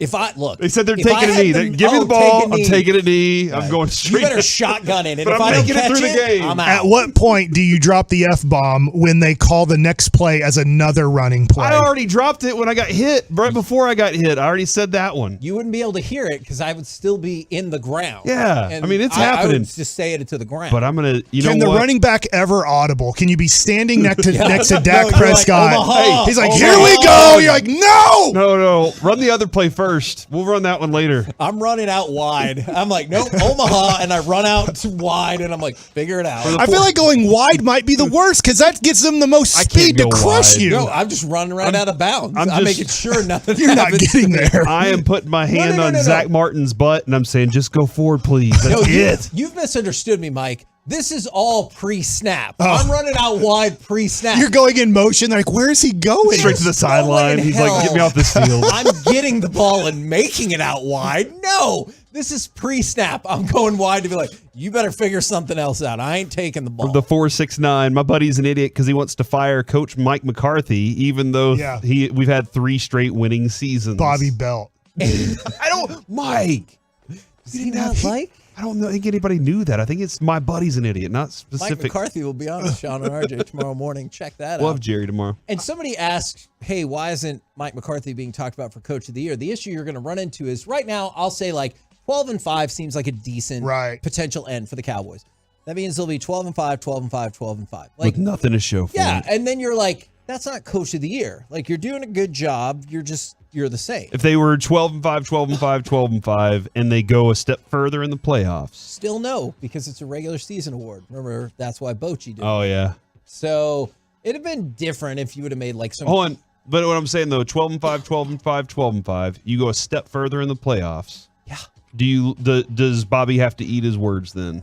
If I look, They said they're if I taking a had knee. them- Give me the take ball. a I'm knee. taking a knee. I'm going straight. You better shotgun it. And But if I'm I don't making it catch through the game. I'm out. At what point do you drop the F-bomb when they call the next play as another running play? I already dropped it when I got hit. Right before I got hit, I already said that one. You wouldn't be able to hear it because I would still be in the ground. Yeah, And I mean, it's I happening. would just say it to the ground. But I'm gonna. Can the running back ever audible? Can you be standing next to Dak No, you're like, Prescott? Omaha, He's like, Omaha. here we go. You're like, no. No. Run the other play first. We'll run that one later. I'm running out wide. I'm like, nope, Omaha, and I run out to wide, and I'm like, figure it out. I feel like going wide might be the worst because that gives them the most speed to go crush wide. you. No, I'm just running right out of bounds. I'm I'm just- making sure nothing You're not happens getting to me. there. I am putting my hand no, on no. Zach Martin's butt, and I'm saying, just go forward, please. That's No, it. you've misunderstood me, Mike. This is all pre-snap. Oh. I'm running out wide pre-snap. You're going in motion. They're like, where is he going? Straight to the sideline. He's like, get me off this field. I'm getting the ball and making it out wide. No, this is pre-snap. I'm going wide to be like, you better figure something else out. I ain't taking the ball. From the 4.69, my buddy's an idiot because he wants to fire Coach Mike McCarthy, even though we've had 3 straight winning seasons. Bobby Belt. Mike. Does he not like? I don't think anybody knew that. I think it's my buddy's an idiot, not Mike specific. McCarthy will be on with Sean and RJ tomorrow morning. Check that We'll out. have Jerry tomorrow. And somebody asked, hey, why isn't Mike McCarthy being talked about for Coach of the Year? The issue you're going to run into is right now, I'll say like 12-5 seems like a decent potential end for the Cowboys. That means they'll be 12-5, 12-5, 12-5. Like, With nothing to show for yeah, it. and then you're like, that's not Coach of the Year. Like, you're doing a good job. You're the same. If they were 12-5, 12-5, 12-5, and they go a step further in the playoffs. Still no, because it's a regular season award. Remember, that's why Bochy did it. Oh, yeah. So it'd have been different if you would have made like some. Hold on. But what I'm saying, though, 12-5, 12-5, 12-5, you go a step further in the playoffs. Yeah. Does Bobby have to eat his words then?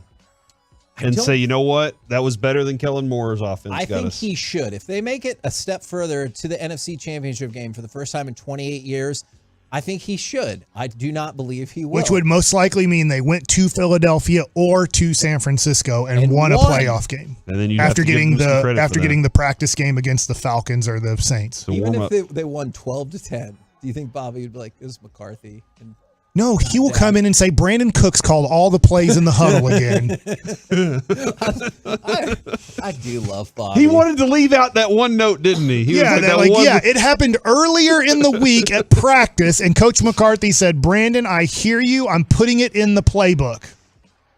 And say, you know what? That was better than Kellen Moore's offense. I think he should. If they make it a step further to the NFC Championship game for the first time in 28 years, I think he should. I do not believe he will. Which would most likely mean they went to Philadelphia or to San Francisco and won a playoff game. And then you after have to getting give them some credit after for getting that. the practice game against the Falcons or the Saints. Even if they won 12-10, do you think Bobby would be like, it was McCarthy? And No, he will come in and say Brandon Cooks called all the plays in the huddle again. I do love Bobby. He wanted to leave out that one note, didn't he? He was it happened earlier in the week at practice, and Coach McCarthy said, Brandon, I hear you. I'm putting it in the playbook.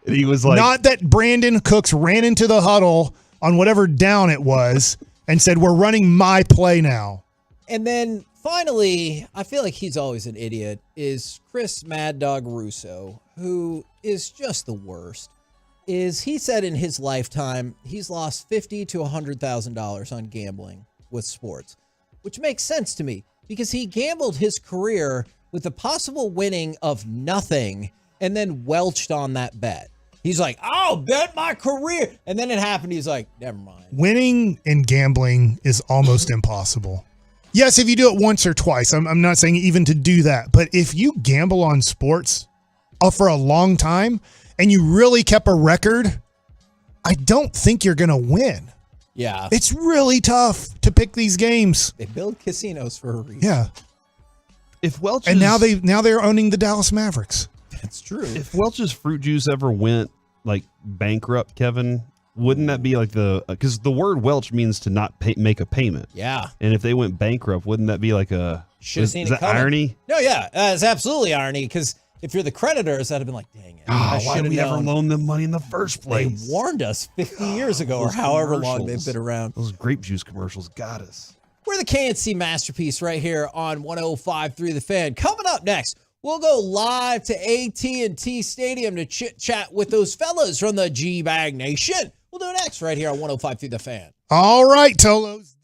And he was like, not that Brandon Cooks ran into the huddle on whatever down it was and said, we're running my play now. And then finally, I feel like he's always an idiot, is Chris Mad Dog Russo, who is just the worst. He said in his lifetime, he's lost $50,000 to $100,000 on gambling with sports, which makes sense to me because he gambled his career with the possible winning of nothing and then welched on that bet. He's like, I'll bet my career. And then it happened. He's like, never mind. Winning in gambling is almost impossible. Yes, if you do it once or twice. I'm not saying even to do that. But if you gamble on sports for a long time and you really kept a record, I don't think you're going to win. Yeah. It's really tough to pick these games. They build casinos for a reason. Yeah. If Welch and now they're owning the Dallas Mavericks. That's true. If Welch's fruit juice ever went like bankrupt, Kevin, wouldn't that be like because the word Welch means to not make a payment. Yeah. And if they went bankrupt, wouldn't that be like is that irony? No, yeah, it's absolutely irony because if you're the creditors, that'd have been like, dang it. Why did we ever loan them money in the first place? They warned us 50 years ago or however long they've been around. Those grape juice commercials got us. We're the KNC Masterpiece right here on 105.3 The Fan. Coming up next, we'll go live to AT&T Stadium to chit-chat with those fellas from the G-Bag Nation. We'll do it next right here on 105.3 The Fan. All right, Tolos.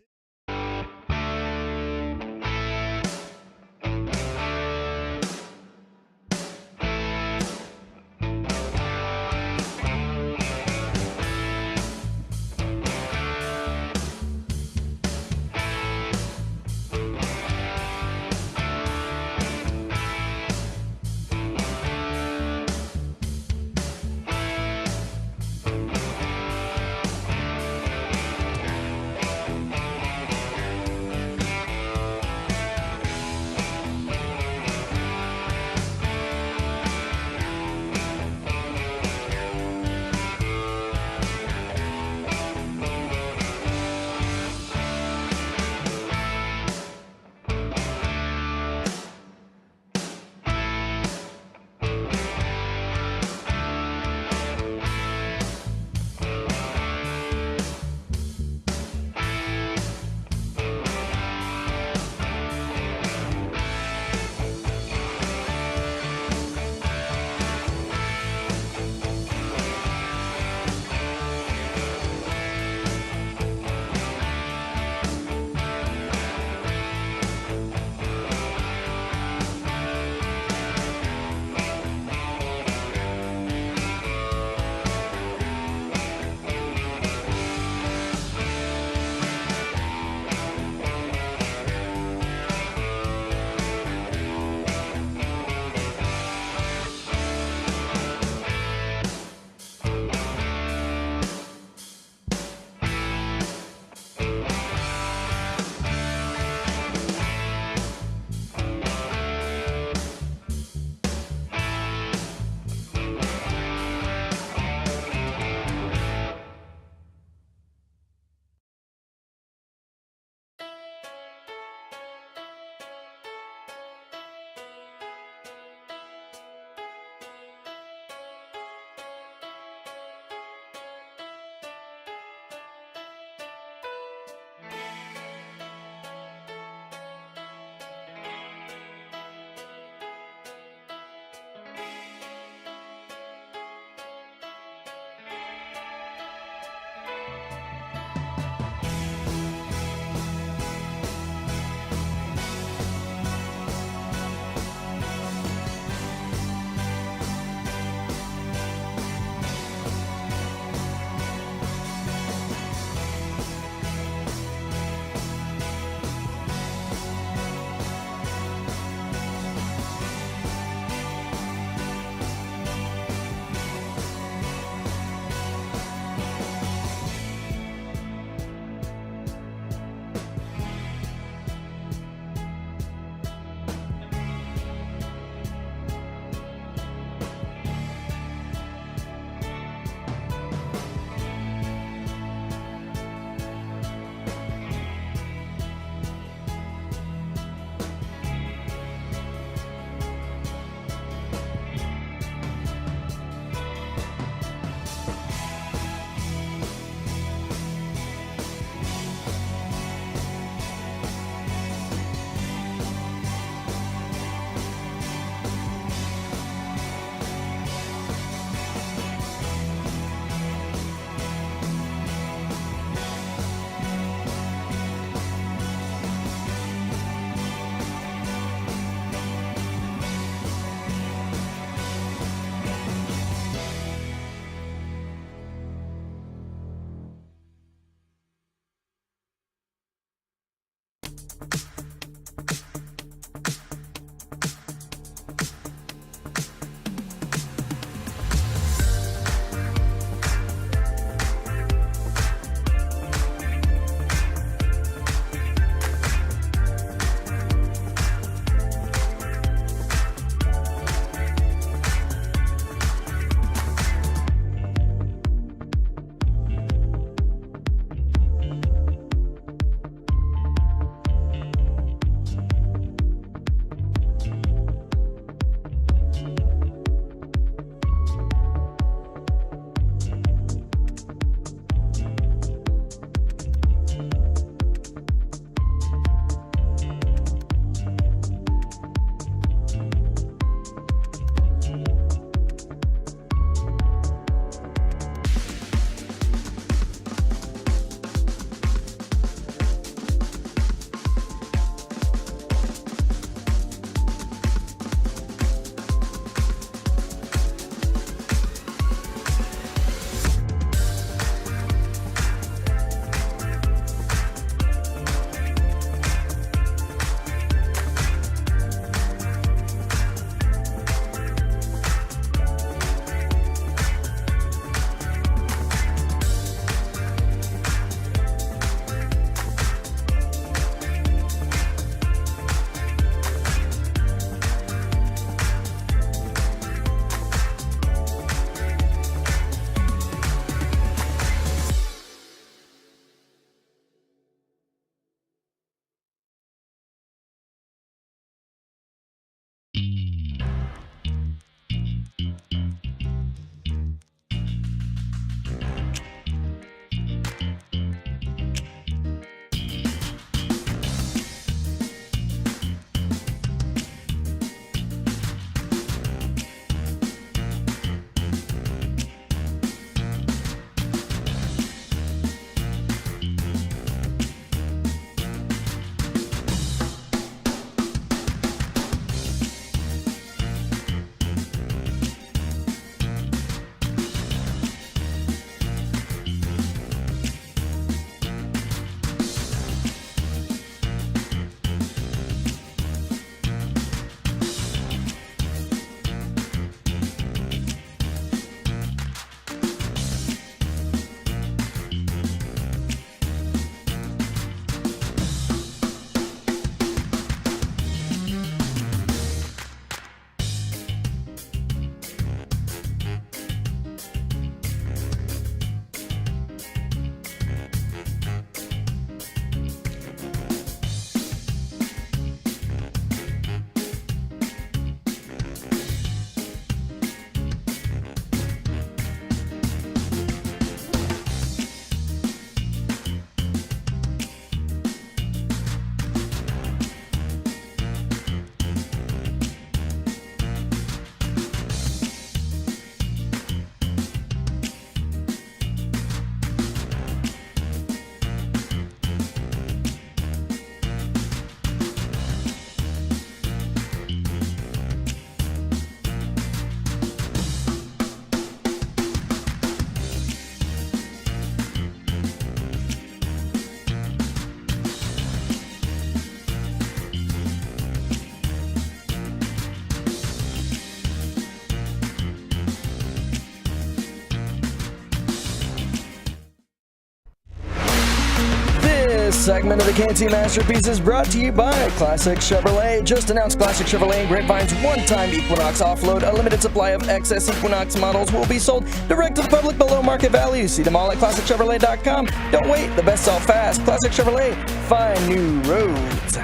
This segment of the KNC Masterpiece is brought to you by Classic Chevrolet. Just announced Classic Chevrolet and Grapevine's one-time Equinox offload. A limited supply of excess Equinox models will be sold direct to the public below market value. See them all at ClassicChevrolet.com. Don't wait, the best sell fast. Classic Chevrolet, find new roads.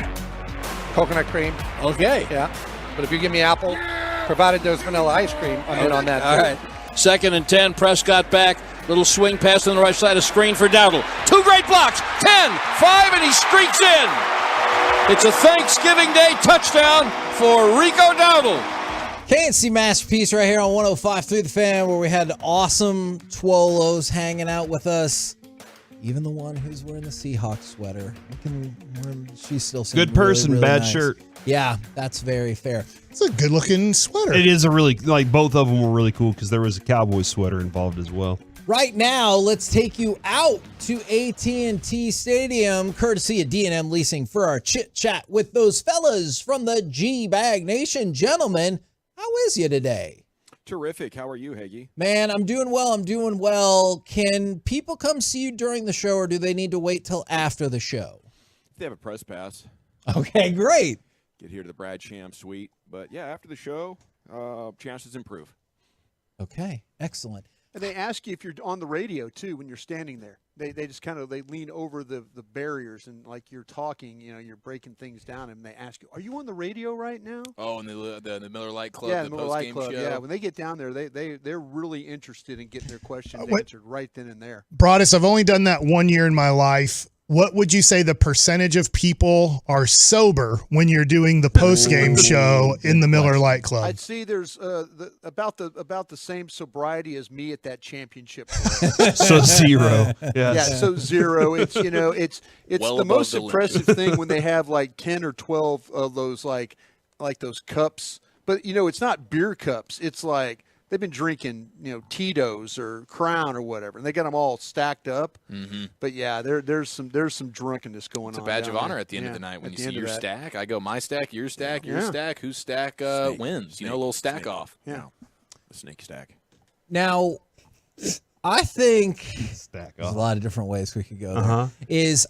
Coconut cream. Okay. Yeah. But if you give me apple, provided there's vanilla ice cream, I'm in on that. All right. 2nd and 10. Prescott back. Little swing pass on the right side, a screen for Dowdle. 2 great blocks. 10, 5, and he streaks in. It's a Thanksgiving Day touchdown for Rico Dowdle. KNC Masterpiece right here on 105.3 The Fan, where we had awesome Twolos hanging out with us. Even the one who's wearing the Seahawks sweater. She's still good person, really, really bad nice. shirt. Yeah, that's very fair. It's a good looking sweater. It is a really, like, both of them were really cool because there was a Cowboys sweater involved as well. Right now, let's take you out to AT&T Stadium, courtesy of D&M Leasing, for our chit-chat with those fellas from the G-Bag Nation. Gentlemen, how is you today? Terrific. How are you, Hagee? Man, I'm doing well. Can people come see you during the show, or do they need to wait till after the show? If they have a press pass. Okay, great. Get here to the Brad Sham suite. But, yeah, after the show, chances improve. Okay, excellent. And they ask you if you're on the radio, too, when you're standing there. They just kind of they lean over the barriers, and like you're talking, you're breaking things down, and they ask you, are you on the radio right now? Oh, and the Miller Lite Club, yeah, the Miller Lite Postgame Club. show. Yeah, when they get down there, they're really interested in getting their questions answered right then and there. Broadus, I've only done that 1 year in my life. What would you say the percentage of people are sober when you're doing the post-game show in the Miller Lite Club? I'd say there's about the same sobriety as me at that championship. So zero. Yes. Yeah, so zero. It's it's Well the above most the limit. impressive thing when they have like 10 or 12 of those like those cups. But it's not beer cups. It's like they've been drinking, Tito's or Crown or whatever, and they got them all stacked up. Mm-hmm. But yeah, there's some drunkenness going on. It's a badge of down honor there. at the end of the night when at you the see end of your that. stack. I go my stack, your stack, your Yeah. stack. Whose stack wins? A little stack off. Yeah, the snake stack. Now, I think Stack there's up. a lot of different ways we could go there. Uh-huh.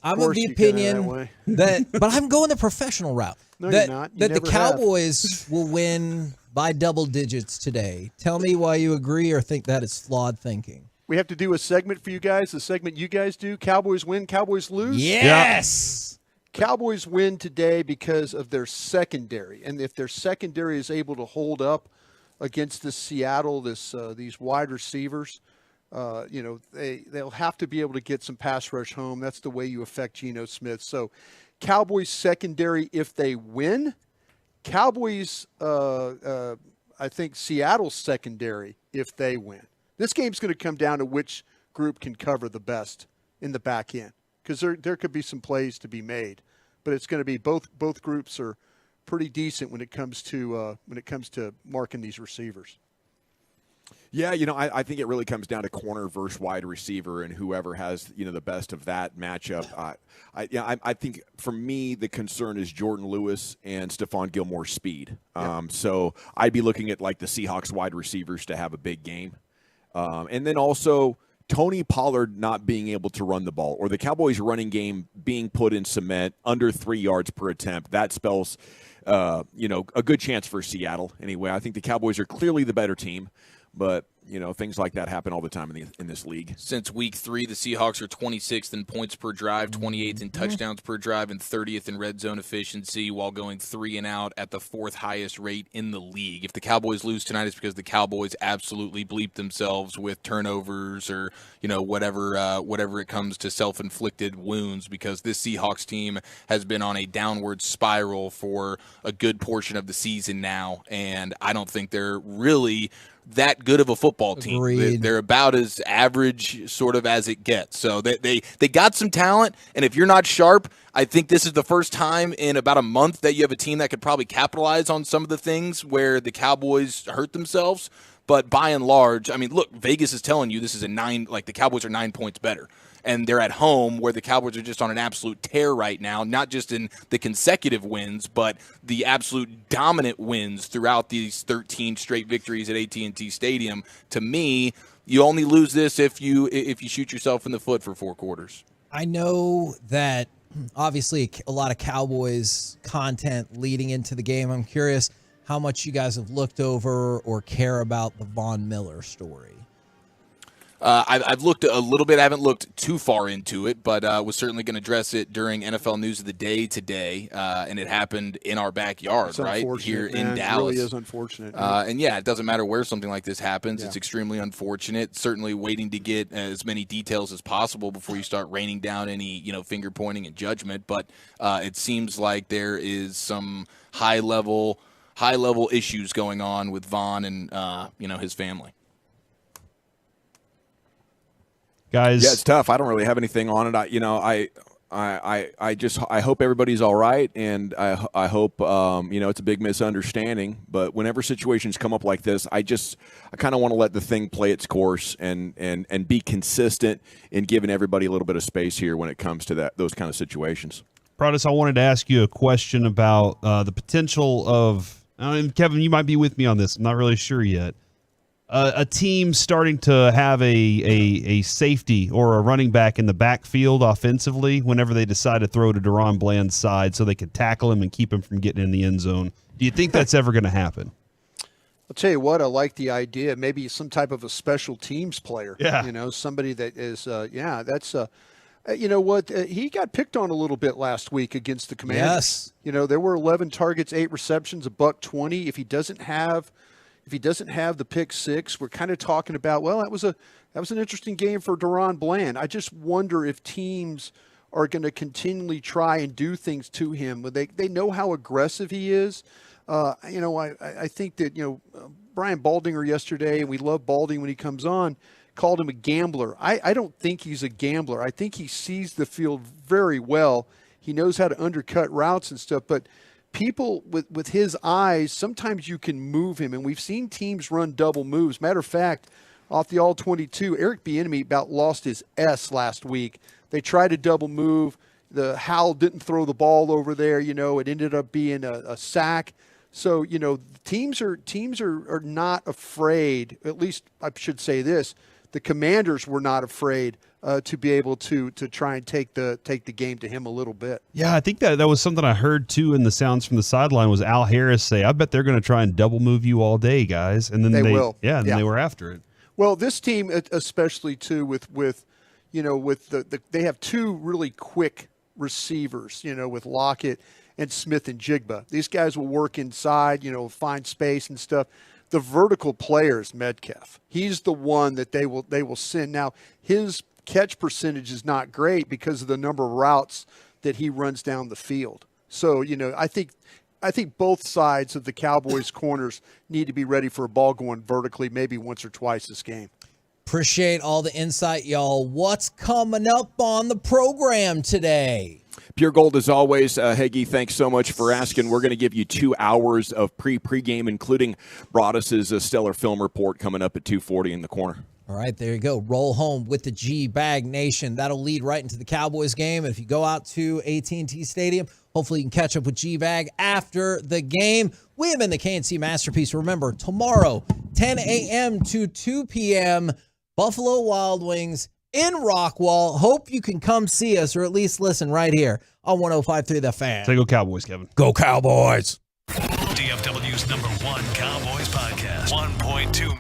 I'm of course the you go that opinion way. but I'm going the professional route. No, that you're not. You that the never have. Cowboys will win by double digits today. Tell me why you agree or think that is flawed thinking. We have to do a segment for you guys. The segment you guys do. Cowboys win, Cowboys lose. Yes. Cowboys win today because of their secondary, and if their secondary is able to hold up against this Seattle, these wide receivers, they'll have to be able to get some pass rush home. That's the way you affect Geno Smith. So, Cowboys secondary if they win. Cowboys, I think Seattle's secondary if they win. This game's going to come down to which group can cover the best in the back end, because there could be some plays to be made, but it's going to be both groups are pretty decent when it comes to marking these receivers. Yeah, I think it really comes down to corner versus wide receiver, and whoever has the best of that matchup. I think for me the concern is Jordan Lewis and Stephon Gilmore's speed. So I'd be looking at like the Seahawks wide receivers to have a big game, and then also Tony Pollard not being able to run the ball, or the Cowboys running game being put in cement under 3 yards per attempt. That spells a good chance for Seattle anyway. I think the Cowboys are clearly the better team. But, things like that happen all the time in this league. Since week 3, the Seahawks are 26th in points per drive, 28th in touchdowns per drive, and 30th in red zone efficiency, while going 3 and out at the 4th highest rate in the league. If the Cowboys lose tonight, it's because the Cowboys absolutely bleep themselves with turnovers or, whatever it comes to self-inflicted wounds, because this Seahawks team has been on a downward spiral for a good portion of the season now, and I don't think they're really that good of a football team. Agreed. They're about as average sort of as it gets. So they got some talent, and if you're not sharp, I think this is the first time in about a month that you have a team that could probably capitalize on some of the things where the Cowboys hurt themselves. But by and large, I mean, look, Vegas is telling you this is the Cowboys are 9 points better. And they're at home, where the Cowboys are just on an absolute tear right now, not just in the consecutive wins, but the absolute dominant wins throughout these 13 straight victories at AT&T Stadium. To me, you only lose this if you shoot yourself in the foot for 4 quarters. I know that obviously a lot of Cowboys content leading into the game. I'm curious how much you guys have looked over or care about the Von Miller story. I've looked a little bit. I haven't looked too far into it, but was certainly going to address it during NFL News of the Day today, and it happened in our backyard, It's right here in Dallas. It really is unfortunate. And it doesn't matter where something like this happens. Yeah. It's extremely unfortunate. Certainly waiting to get as many details as possible before you start raining down any finger pointing and judgment. But it seems like there is some high level issues going on with Von and his family. Guys, Yeah, it's tough. I don't really have anything on it. I hope everybody's all right, and I hope it's a big misunderstanding. But whenever situations come up like this, I kind of want to let the thing play its course and be consistent in giving everybody a little bit of space here when it comes to those kind of situations. Prodis, I wanted to ask you a question about the potential of Kevin. You might be with me on this. I'm not really sure yet. A team starting to have a safety or a running back in the backfield offensively whenever they decide to throw to Deron Bland's side so they could tackle him and keep him from getting in the end zone. Do you think that's ever going to happen? I'll tell you what, I like the idea. Maybe some type of a special teams player. Yeah. Somebody that is, that's you know what? He got picked on a little bit last week against the Commanders. Yes. There were 11 targets, 8 receptions, $120. If he doesn't have the pick six, we're kind of talking about, well, that was an interesting game for Deron Bland. I just wonder if teams are going to continually try and do things to him. They know how aggressive he is. I think that, Brian Baldinger yesterday, and we love Balding when he comes on, called him a gambler. I don't think he's a gambler. I think he sees the field very well. He knows how to undercut routes and stuff, but people with his eyes, sometimes you can move him, and we've seen teams run double moves. Matter of fact, off the All-22, Eric Bieniemy about lost his S last week. They tried to double move. The Howell didn't throw the ball over there. It ended up being a sack. So, teams are not afraid. At least I should say this. The Commanders were not afraid to be able to try and take the game to him a little bit. Yeah, I think that was something I heard too in the sounds from the sideline was Al Harris say, "I bet they're going to try and double move you all day, guys." And then they will. Yeah, and then they were after it. Well, this team especially too with they have two really quick receivers, with Lockett and Smith and Jigba. These guys will work inside, find space and stuff. The vertical players, Metcalf, he's the one that they will send. Now, his catch percentage is not great because of the number of routes that he runs down the field. So, I think both sides of the Cowboys corners need to be ready for a ball going vertically maybe once or twice this game. Appreciate all the insight, y'all. What's coming up on the program today? Pure Gold, as always. Heggie, thanks so much for asking. We're going to give you 2 hours of pregame, including Broadus's stellar film report coming up at 2:40 in the corner. All right, there you go. Roll home with the G-Bag Nation. That'll lead right into the Cowboys game. And if you go out to AT&T Stadium, hopefully you can catch up with G-Bag after the game. We have been the KNC Masterpiece. Remember, tomorrow, 10 a.m. to 2 p.m., Buffalo Wild Wings in Rockwall. Hope you can come see us or at least listen right here on 105.3 The Fan. Say go Cowboys, Kevin. Go Cowboys. DFW's #1 Cowboys podcast. 1.2 million.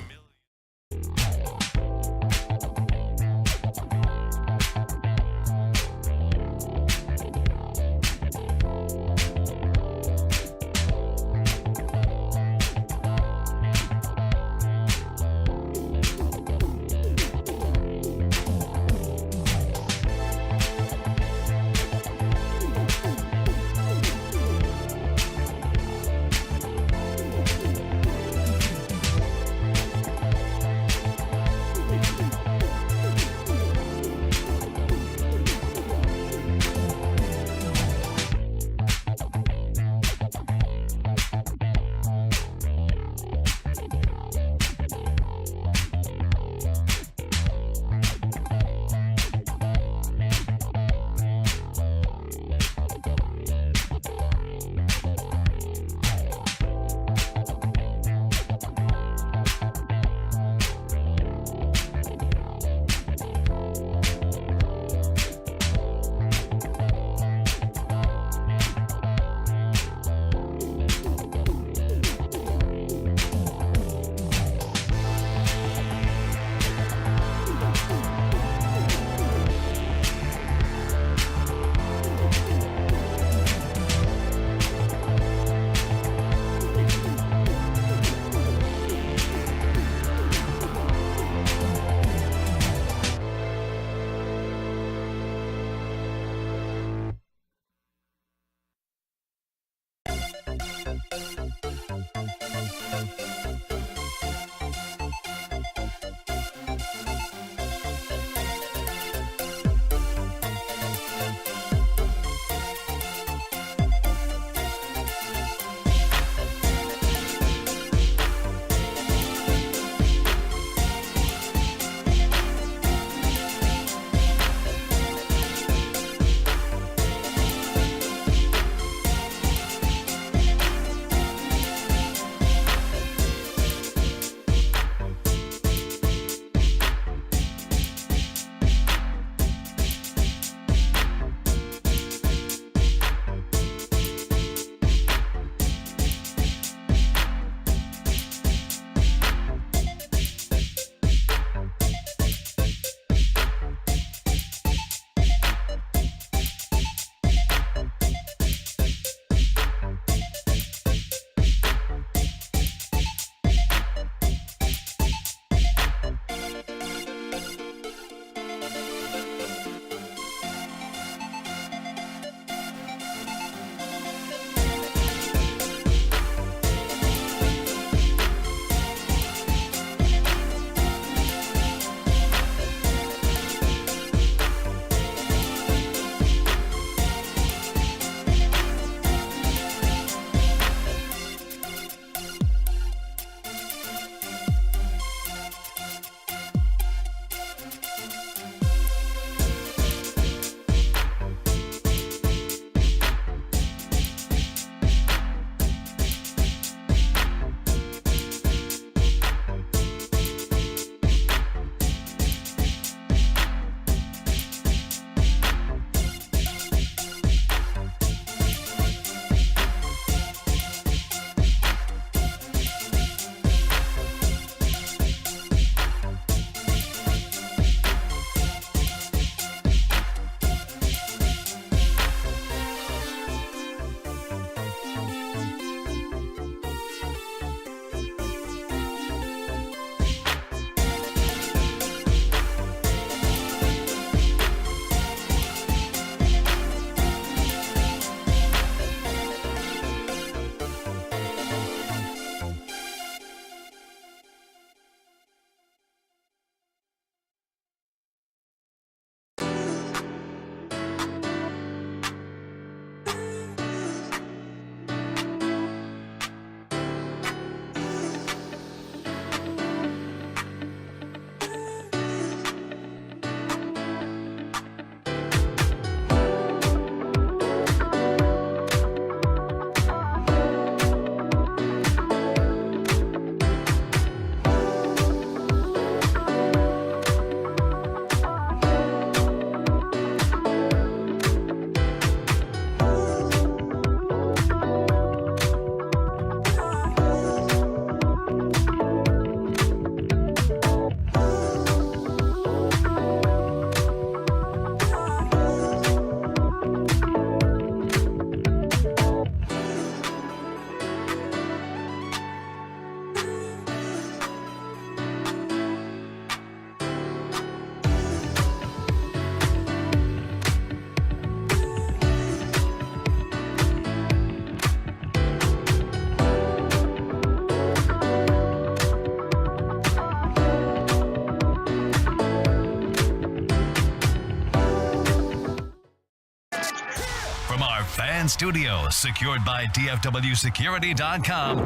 studios, secured by DFWsecurity.com.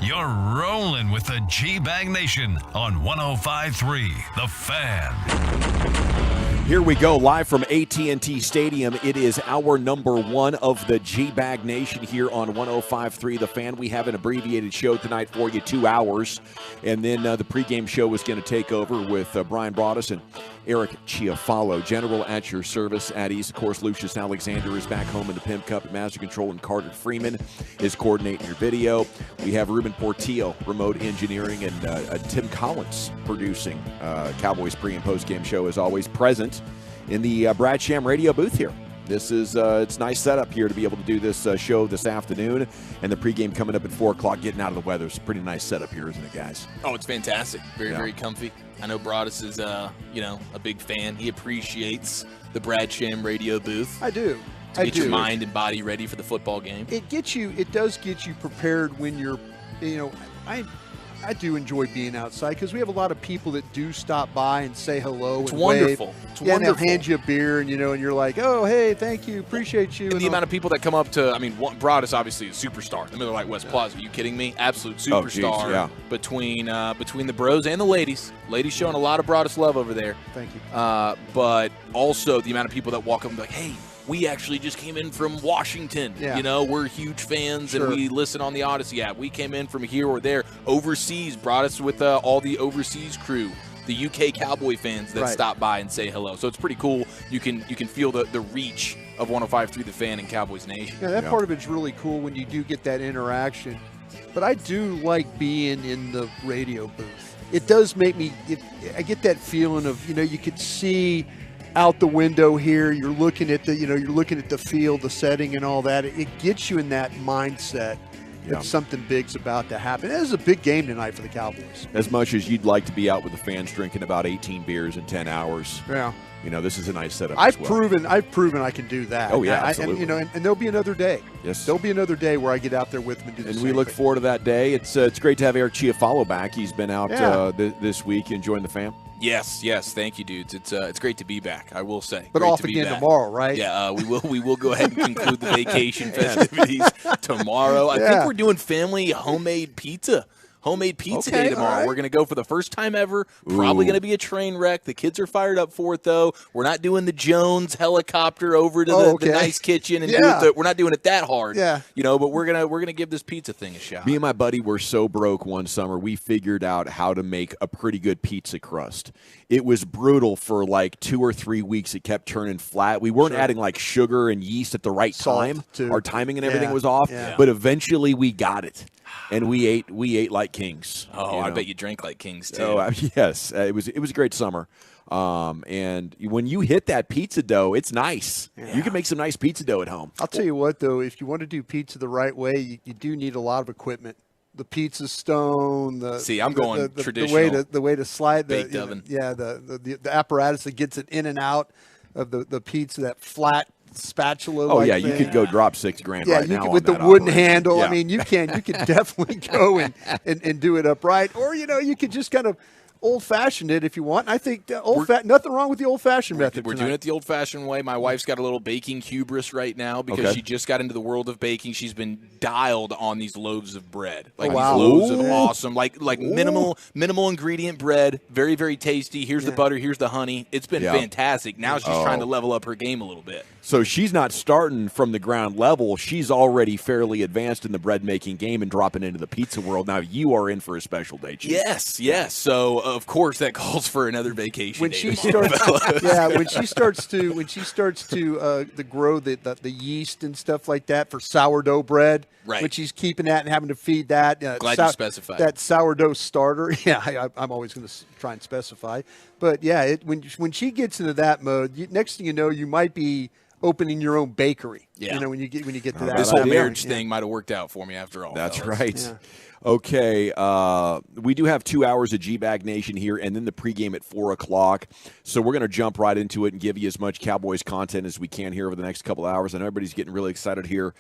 You're rolling with the G-Bag Nation on 105.3 The Fan. Here we go, live from AT&T Stadium. It is hour number 1 of the G-Bag Nation here on 105.3 The Fan. We have an abbreviated show tonight for you, 2 hours. And then the pregame show is going to take over with Brian Broaddus and Eric Chiafalo. General at your service at ease. Of course, Lucius Alexander is back home in the Pimp Cup at Master Control, and Carter Freeman is coordinating your video. We have Ruben Portillo, remote engineering, and Tim Collins producing Cowboys pre- and post-game show, as always, present in the Brad Sham radio booth here. This is it's a nice setup here to be able to do this show this afternoon, and the pregame coming up at 4 o'clock, getting out of the weather. It's a pretty nice setup here, isn't it, guys? Oh, it's fantastic. Very comfy. I know Broaddus is, a big fan. He appreciates the Brad Sham radio booth. I do. To get your mind and body ready for the football game. It does get you prepared when you're, I do enjoy being outside because we have a lot of people that do stop by and say hello. It's and wonderful. Wave. It's and wonderful. they'll hand you a beer, and you're like, oh, hey, thank you, appreciate you. And the amount of people that come up to, Broaddus obviously is a superstar in the middle of West Plaza. Are you kidding me? Absolute superstar between the bros and the ladies. Ladies showing a lot of Broaddus love over there. Thank you. But also the amount of people that walk up and be like, hey, we actually just came in from Washington. Yeah. We're huge fans, and we listen on the Odyssey app. We came in from here or there. Overseas, brought us with all the overseas crew, the UK Cowboy fans that stop by and say hello. So it's pretty cool. You can feel the reach of 105.3 The Fan and Cowboys Nation. Yeah, that part of it's really cool when you do get that interaction. But I do like being in the radio booth. It does make me I get that feeling of, you could see out the window here, you're looking at the field, the setting, and all that. It gets you in that mindset that something big's about to happen. This is a big game tonight for the Cowboys. As much as you'd like to be out with the fans drinking about 18 beers in 10 hours. Yeah. This is a nice setup. I've proven I can do that. Oh yeah, absolutely. And there'll be another day. Yes, there'll be another day where I get out there with them and do the and same we look thing. forward to that day. It's great to have Eric Chiafalo back. He's been out this week enjoying the fam. Yes, thank you, dudes. It's great to be back, I will say. But great off to be again back. tomorrow, right? Yeah, we will go ahead and conclude the vacation festivities tomorrow. I think we're doing family homemade pizza. Homemade pizza day tomorrow. Right. We're going to go for the first time ever. Probably going to be a train wreck. The kids are fired up for it, though. We're not doing the Jones helicopter over to the nice kitchen and we're not doing it that hard. Yeah. But we're gonna give this pizza thing a shot. Me and my buddy were so broke one summer, we figured out how to make a pretty good pizza crust. It was brutal for like 2 or 3 weeks. It kept turning flat. We weren't adding like sugar and yeast at the right time. Our timing and everything was off. Yeah. But eventually we got it. And we ate like kings. Oh, I bet you drank like kings too. Oh, yes, it was a great summer. And when you hit that pizza dough, it's nice. Yeah. You can make some nice pizza dough at home. I'll tell you what, though, if you want to do pizza the right way, you do need a lot of equipment. The pizza stone. I'm going traditional. The way to slide baked oven. The apparatus that gets it in and out of the pizza, that flat spatula. Oh yeah, you could go drop $6,000 right now with on the that wooden operation. handle. Yeah. I mean, you could definitely go and do it upright, or you could just kind of old-fashioned it if you want. I think nothing wrong with the old-fashioned method. We're doing it the old-fashioned way. My wife's got a little baking hubris right now because she just got into the world of baking. She's been dialed on these loaves of bread, these loaves of awesome, like minimal ingredient bread, very very tasty. Here's the butter, here's the honey. It's been fantastic. Now she's trying to level up her game a little bit. So she's not starting from the ground level. She's already fairly advanced in the bread making game and dropping into the pizza world. Now you are in for a special day, Chief. Yes. So of course that calls for another vacation. When she starts to grow the yeast and stuff like that for sourdough bread. Right. When she's keeping that and having to feed that. Glad you specified. That sourdough starter. Yeah, I'm always going to try and specify. But yeah, when she gets into that mode, next thing you know, you might be opening your own bakery. Yeah. When you get to that. This whole marriage thing might have worked out for me after all. That's fellas. right. Yeah. Okay, we do have 2 hours of G-Bag Nation here, and then the pregame at 4 o'clock. So we're going to jump right into it and give you as much Cowboys content as we can here over the next couple of hours. I know everybody's getting really excited here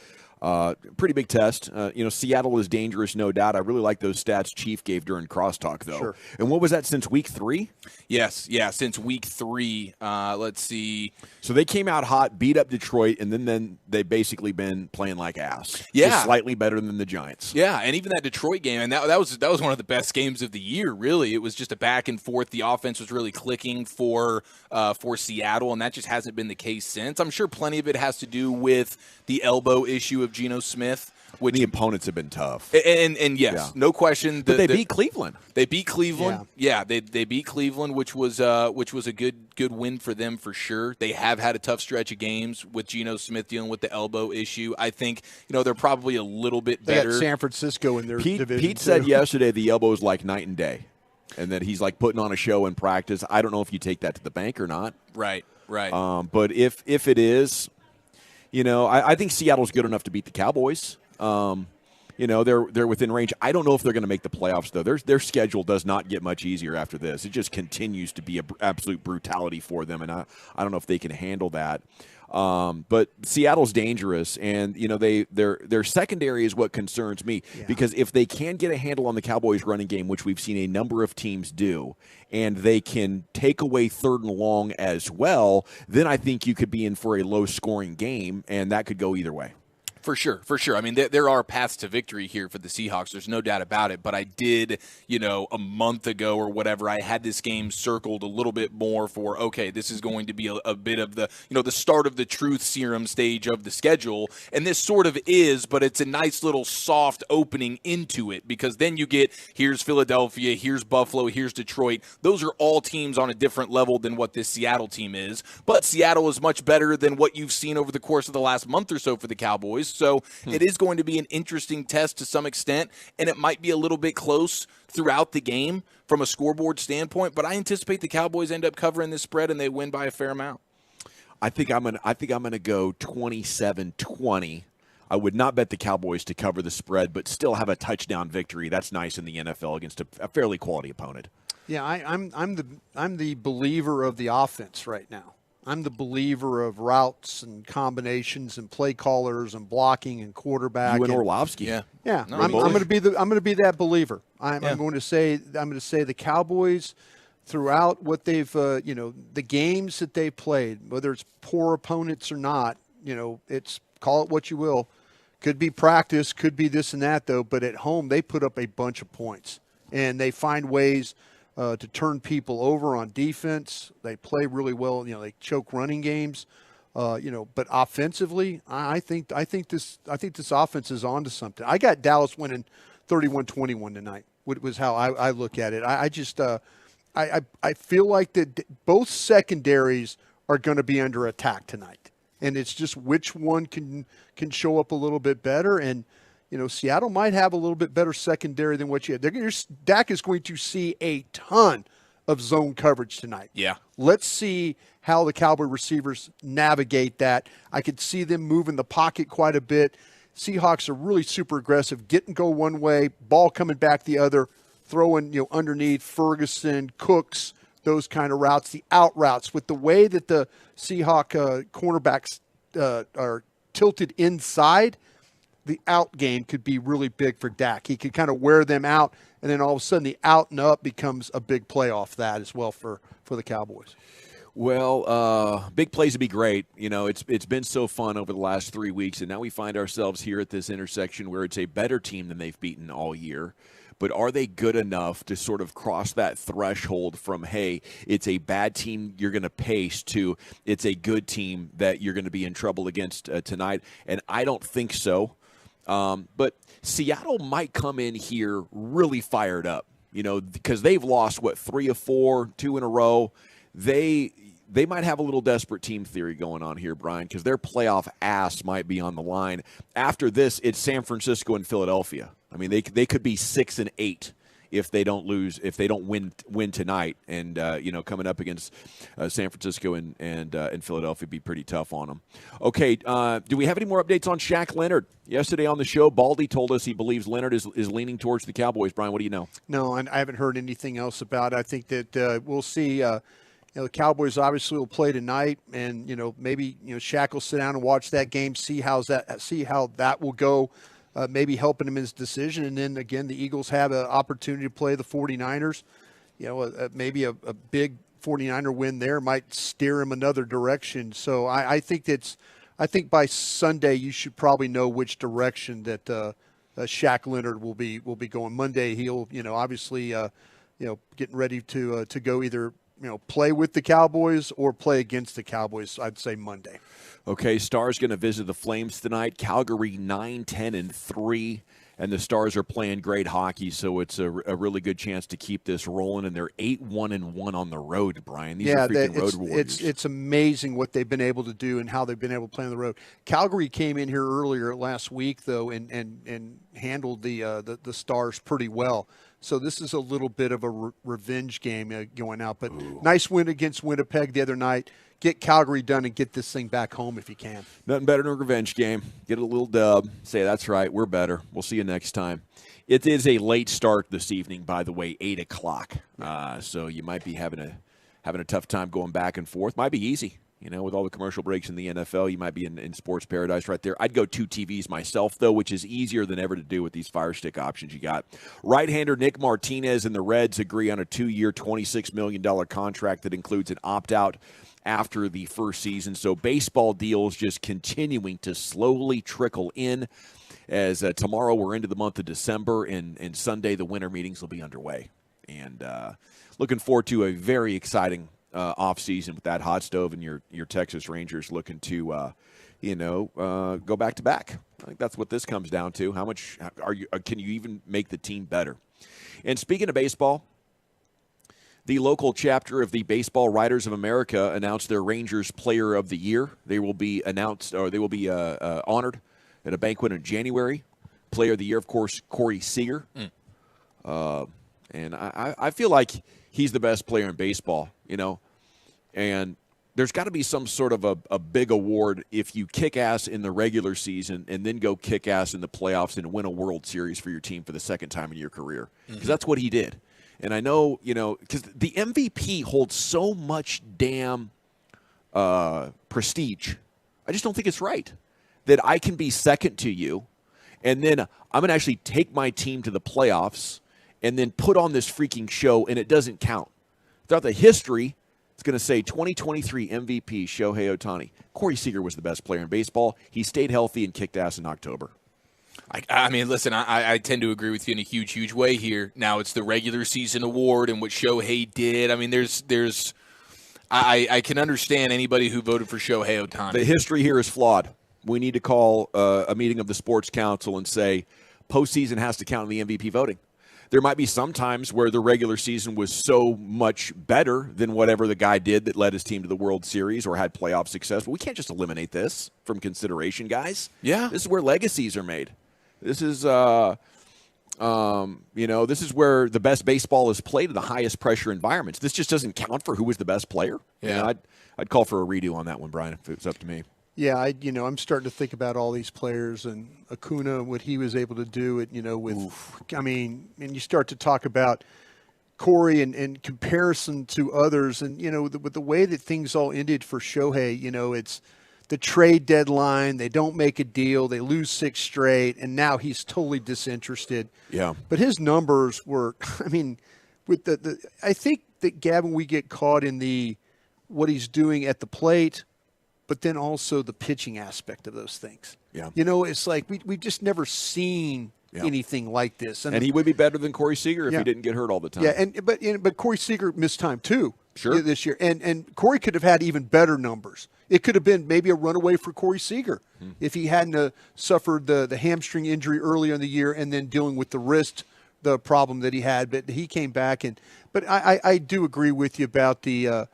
Pretty big test. Seattle is dangerous, no doubt. I really like those stats Chief gave during crosstalk, though. Sure. And what was that, since week 3? Yes, since week 3. Let's see. So they came out hot, beat up Detroit, and then they've basically been playing like ass. Yeah. Just slightly better than the Giants. Yeah, and even that Detroit game, and that was one of the best games of the year, really. It was just a back and forth. The offense was really clicking for Seattle, and that just hasn't been the case since. I'm sure plenty of it has to do with the elbow issue of Geno Smith. Which the opponents have been tough. And yes, no question. But they beat Cleveland. They beat Cleveland. Yeah, they beat Cleveland, which was a good win for them for sure. They have had a tough stretch of games with Geno Smith dealing with the elbow issue. I think they're probably a little bit They better. got San Francisco in their division. Pete said yesterday the elbow is like night and day, and that he's like putting on a show in practice. I don't know if you take that to the bank or not. Right. But if it is, I think Seattle's good enough to beat the Cowboys. They're within range. I don't know if they're going to make the playoffs, though. Their schedule does not get much easier after this. It just continues to be an absolute brutality for them, and I don't know if they can handle that. But Seattle's dangerous, and their secondary is what concerns me, because if they can get a handle on the Cowboys' running game, which we've seen a number of teams do, and they can take away 3rd and long as well, then I think you could be in for a low-scoring game, and that could go either way. For sure. I mean, there are paths to victory here for the Seahawks. There's no doubt about it. But I did, a month ago or whatever, I had this game circled a little bit more for, okay, this is going to be a bit of the, the start of the truth serum stage of the schedule. And this sort of is, but it's a nice little soft opening into it, because then you get, here's Philadelphia, here's Buffalo, here's Detroit. Those are all teams on a different level than what this Seattle team is. But Seattle is much better than what you've seen over the course of the last month or so for the Cowboys. So it is going to be an interesting test to some extent, and it might be a little bit close throughout the game from a scoreboard standpoint, but I anticipate the Cowboys end up covering this spread and they win by a fair amount. I think I'm gonna go 27-20. I would not bet the Cowboys to cover the spread, but still have a touchdown victory. That's nice in the NFL against a fairly quality opponent. Yeah, I'm the believer of the offense right now. I'm the believer of routes and combinations and play callers and blocking and quarterback. You and Orlovsky. Yeah. No, I'm going to be that believer. I'm going to say the Cowboys, throughout what they've the games that they've played, whether it's poor opponents or not, it's, call it what you will, could be practice, could be this and that, though. But at home they put up a bunch of points, and they find ways to turn people over on defense. They play really well. They choke running games. But offensively, I think this offense is onto something. I got Dallas winning 31-21 tonight. Was how I look at it. I just I feel like that both secondaries are going to be under attack tonight, and it's just which one can show up a little bit better. And Seattle might have a little bit better secondary than what you had. Dak is going to see a ton of zone coverage tonight. Yeah. Let's see how the Cowboy receivers navigate that. I could see them moving the pocket quite a bit. Seahawks are really super aggressive, get and go one way, ball coming back the other, throwing underneath Ferguson, Cooks, those kind of routes, the out routes. With the way that the Seahawk cornerbacks are tilted inside, the out game could be really big for Dak. He could kind of wear them out, and then all of a sudden the out and up becomes a big play off that as well for the Cowboys. Well, big plays would be great. It's been so fun over the last 3 weeks, and now we find ourselves here at this intersection where it's a better team than they've beaten all year. But are they good enough to sort of cross that threshold from, hey, it's a bad team you're going to pace, to it's a good team that you're going to be in trouble against tonight? And I don't think so. But Seattle might come in here really fired up, because they've lost, 3 of 4, 2 in a row. They might have a little desperate team theory going on here, Brian, because their playoff ass might be on the line. After this, it's San Francisco and Philadelphia. I mean, they could be 6-8 if they don't win tonight, and coming up against San Francisco and Philadelphia would be pretty tough on them. Okay, do we have any more updates on Shaq Leonard? Yesterday on the show, Baldy told us he believes Leonard is leaning towards the Cowboys. Brian, what do you know? No, and I haven't heard anything else about it. I think that we'll see. the Cowboys obviously will play tonight, and maybe Shaq will sit down and watch that game, see how that will go, maybe helping him in his decision. And then again, the Eagles have an opportunity to play the 49ers. Maybe a big 49er win there might steer him another direction. So I think by Sunday you should probably know which direction that Shaq Leonard will be going. Monday he'll obviously getting ready to go either play with the Cowboys or play against the Cowboys. I'd say Monday. Okay, Stars going to visit the Flames tonight. Calgary 9-10-3. And the Stars are playing great hockey, so it's a really good chance to keep this rolling. And they're 8-1-1 on the road, Brian. These are freaking road warriors. It's amazing what they've been able to do and how they've been able to play on the road. Calgary came in here earlier last week, though, and handled the Stars pretty well. So this is a little bit of a revenge game going out. But nice win against Winnipeg the other night. Get Calgary done and get this thing back home if you can. Nothing better than a revenge game. Get a little dub. Say, that's right, we're better. We'll see you next time. It is a late start this evening, by the way, 8 o'clock. So you might be having a tough time going back and forth. Might be easy. With all the commercial breaks in the NFL, you might be in sports paradise right there. I'd go 2 TVs myself, though, which is easier than ever to do with these Fire Stick options you got. Right-hander Nick Martinez and the Reds agree on a 2-year, $26 million contract that includes an opt-out after the first season. So baseball deals just continuing to slowly trickle in as tomorrow we're into the month of December, and Sunday the winter meetings will be underway. And looking forward to a very exciting offseason with that hot stove and your Texas Rangers looking to go back to back. I think that's what this comes down to. How much can you even make the team better? And speaking of baseball, the local chapter of the Baseball Writers of America announced their Rangers Player of the Year. They will be honored at a banquet in January. Player of the Year, of course, Corey Seager. And I feel like he's the best player in baseball, and there's got to be some sort of a big award if you kick ass in the regular season and then go kick ass in the playoffs and win a World Series for your team for the second time in your career. Because that's what he did. And I know, because the MVP holds so much damn prestige. I just don't think it's right that I can be second to you, and then I'm going to actually take my team to the playoffs and then put on this freaking show, and it doesn't count. Throughout the history, it's going to say 2023 MVP Shohei Ohtani. Corey Seager was the best player in baseball. He stayed healthy and kicked ass in October. I mean, listen, I tend to agree with you in a huge, huge way here. Now it's the regular season award and what Shohei did. I mean, I can understand anybody who voted for Shohei Ohtani. The history here is flawed. We need to call a meeting of the Sports Council and say postseason has to count in the MVP voting. There might be some times where the regular season was so much better than whatever the guy did that led his team to the World Series or had playoff success. But we can't just eliminate this from consideration, guys. Yeah. This is where legacies are made. This is, this is where the best baseball is played in the highest pressure environments. This just doesn't count for who was the best player. Yeah. I'd call for a redo on that one, Brian, if it's up to me. Yeah, I'm starting to think about all these players and Acuna, what he was able to do. And you start to talk about Corey and comparison to others, and with the way that things all ended for Shohei, it's the trade deadline. They don't make a deal. They lose 6 straight, and now he's totally disinterested. Yeah. But his numbers were, with I think that, Gavin, we get caught in what he's doing at the plate, but then also the pitching aspect of those things. Yeah. It's like we've just never seen anything like this. And he would be better than Corey Seager if he didn't get hurt all the time. Yeah, but Corey Seager missed time too. Sure. This year. And Corey could have had even better numbers. It could have been maybe a runaway for Corey Seager if he hadn't suffered the hamstring injury earlier in the year and then dealing with the wrist, the problem that he had. But he came back. But I do agree with you about the,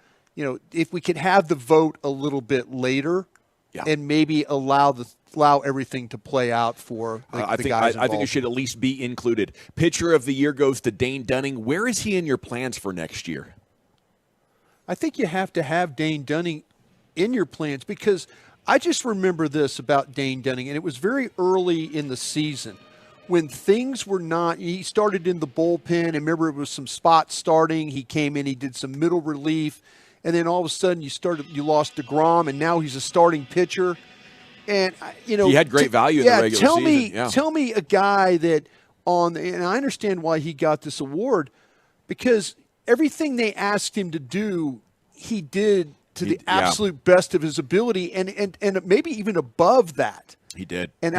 if we could have the vote a little bit later and maybe allow everything to play out for the guys involved. I think it should at least be included. Pitcher of the year goes to Dane Dunning. Where is he in your plans for next year? I think you have to have Dane Dunning in your plans, because I just remember this about Dane Dunning, and it was very early in the season when things were not – he started in the bullpen, and remember it was some spots starting. He came in, he did some middle relief, and then all of a sudden you lost DeGrom, and now he's a starting pitcher. And he had great value in the regular season. Tell me a guy that and I understand why he got this award, because everything they asked him to do, he did to the absolute best of his ability, and maybe even above that. He did. And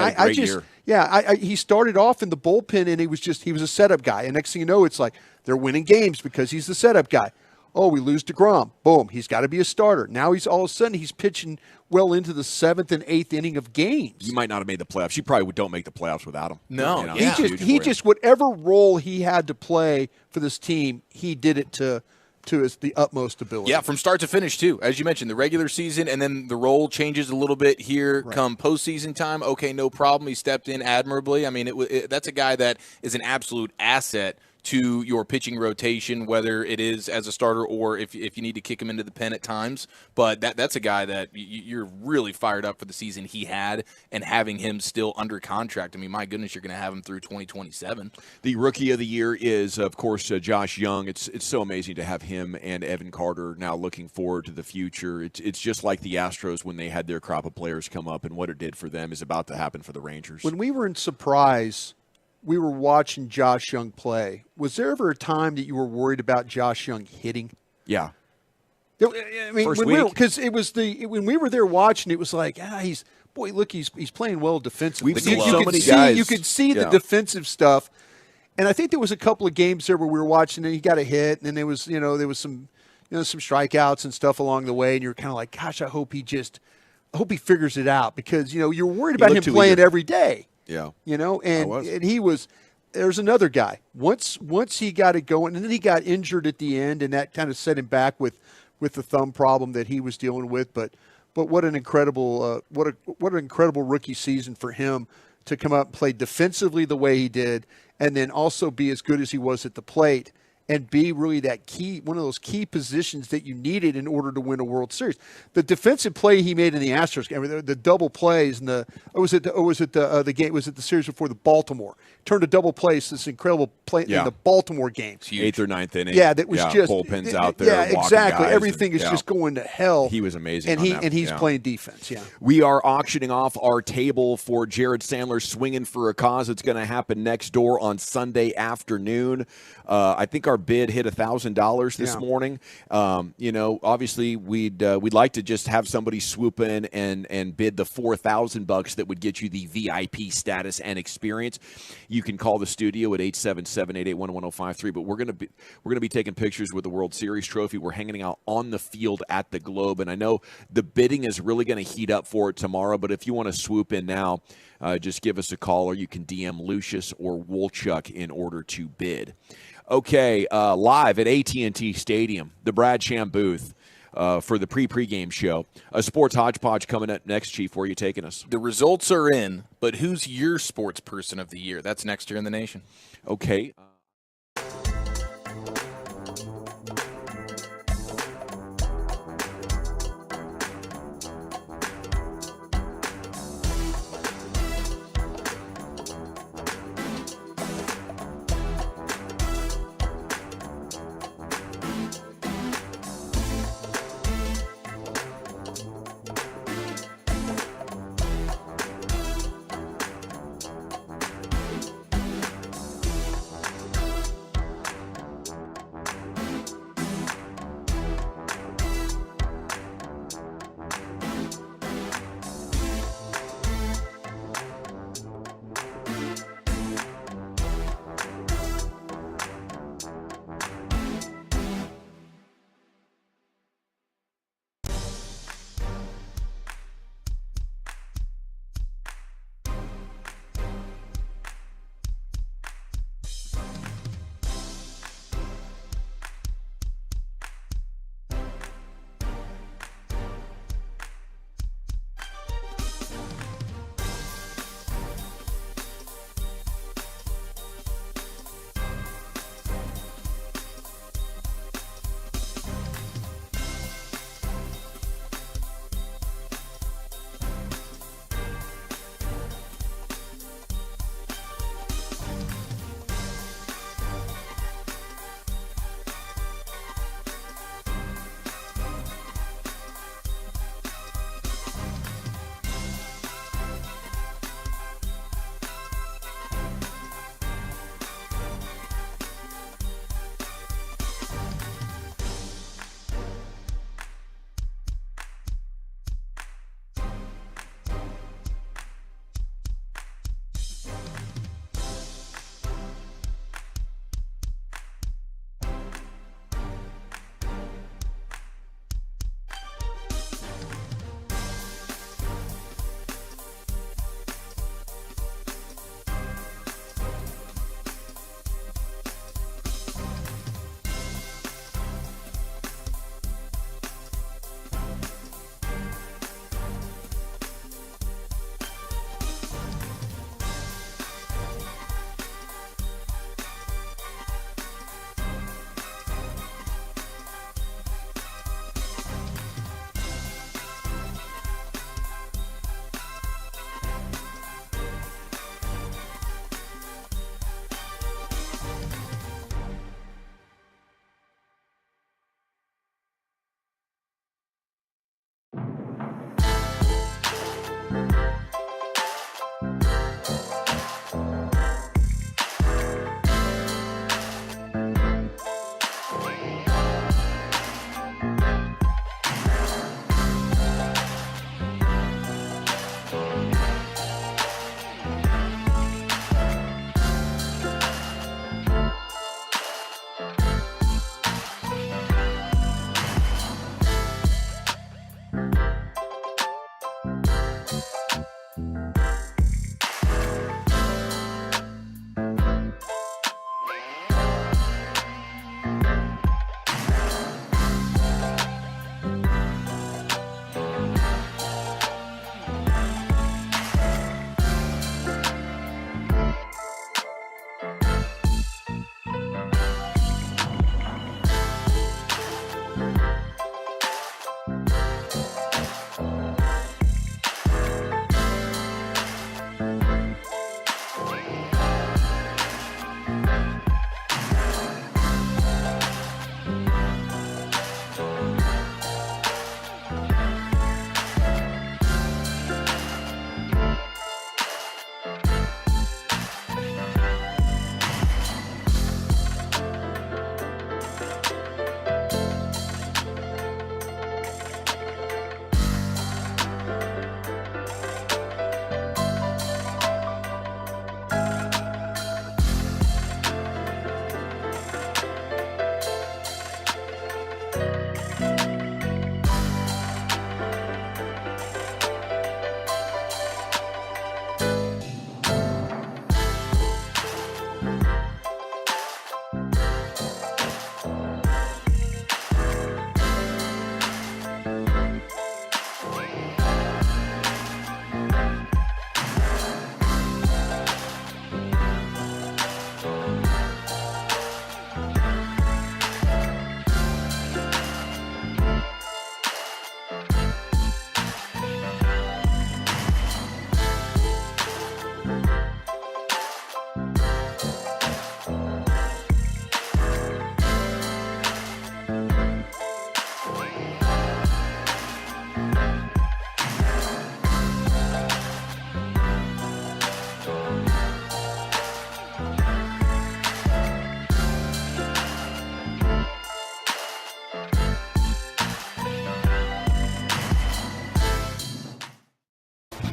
he started off in the bullpen, and he was a setup guy. And next thing you know, it's like they're winning games because he's the setup guy. Oh, we lose DeGrom. Boom, he's got to be a starter. Now all of a sudden he's pitching well into the 7th and 8th inning of games. You might not have made the playoffs. You probably don't make the playoffs without him. No, he just whatever role he had to play for this team, he did it to the utmost ability. Yeah, from start to finish, too. As you mentioned, the regular season, and then the role changes a little bit here come postseason time. Okay, no problem. He stepped in admirably. I mean, that's a guy that is an absolute asset to your pitching rotation, whether it is as a starter or if you need to kick him into the pen at times. But that's a guy that you're really fired up for the season he had, and having him still under contract. I mean, my goodness, you're going to have him through 2027. The Rookie of the Year is, of course, Josh Young. It's so amazing to have him and Evan Carter now looking forward to the future. It's just like the Astros when they had their crop of players come up, and what it did for them is about to happen for the Rangers. When we were in Surprise, we were watching Josh Young play. Was there ever a time that you were worried about Josh Young hitting? Yeah. I mean, because when we were there watching, it was like, he's playing well defensively. You could see the defensive stuff, and I think there was a couple of games there where we were watching and he got a hit, and then there was some strikeouts and stuff along the way, and you're kind of like, gosh, I hope he figures it out, because you're worried about him playing every day. Yeah. And there's another guy. Once he got it going, and then he got injured at the end, and that kind of set him back with the thumb problem that he was dealing with. But what an incredible rookie season for him to come up and play defensively the way he did, and then also be as good as he was at the plate, and be really one of those key positions that you needed in order to win a World Series. The defensive play he made in the Astros game, the double plays, and was it the series before the Baltimore? Turned a double plays, this incredible play in the Baltimore game. 8th or 9th inning. Yeah, that was just bullpens out there. Yeah, exactly. Everything is and, just going to hell. He was amazing, and he's playing defense. Yeah, we are auctioning off our table for Jared Sandler swinging for a cause. It's going to happen next door on Sunday afternoon. I think our bid hit $1,000 this morning. Obviously we'd like to just have somebody swoop in and bid the $4,000 that would get you the VIP status and experience. You can call the studio at 877-881-1053. But we're gonna be taking pictures with the World Series trophy. We're hanging out on the field at the Globe, and I know the bidding is really going to heat up for it tomorrow. But if you want to swoop in now, just give us a call, or you can DM Lucius or Wolchuk in order to bid. Okay, live at AT&T Stadium, the Brad Sham booth for the pregame show. A sports hodgepodge coming up next, Chief. Where are you taking us? The results are in, but who's your sports person of the year? That's next year in the nation. Okay.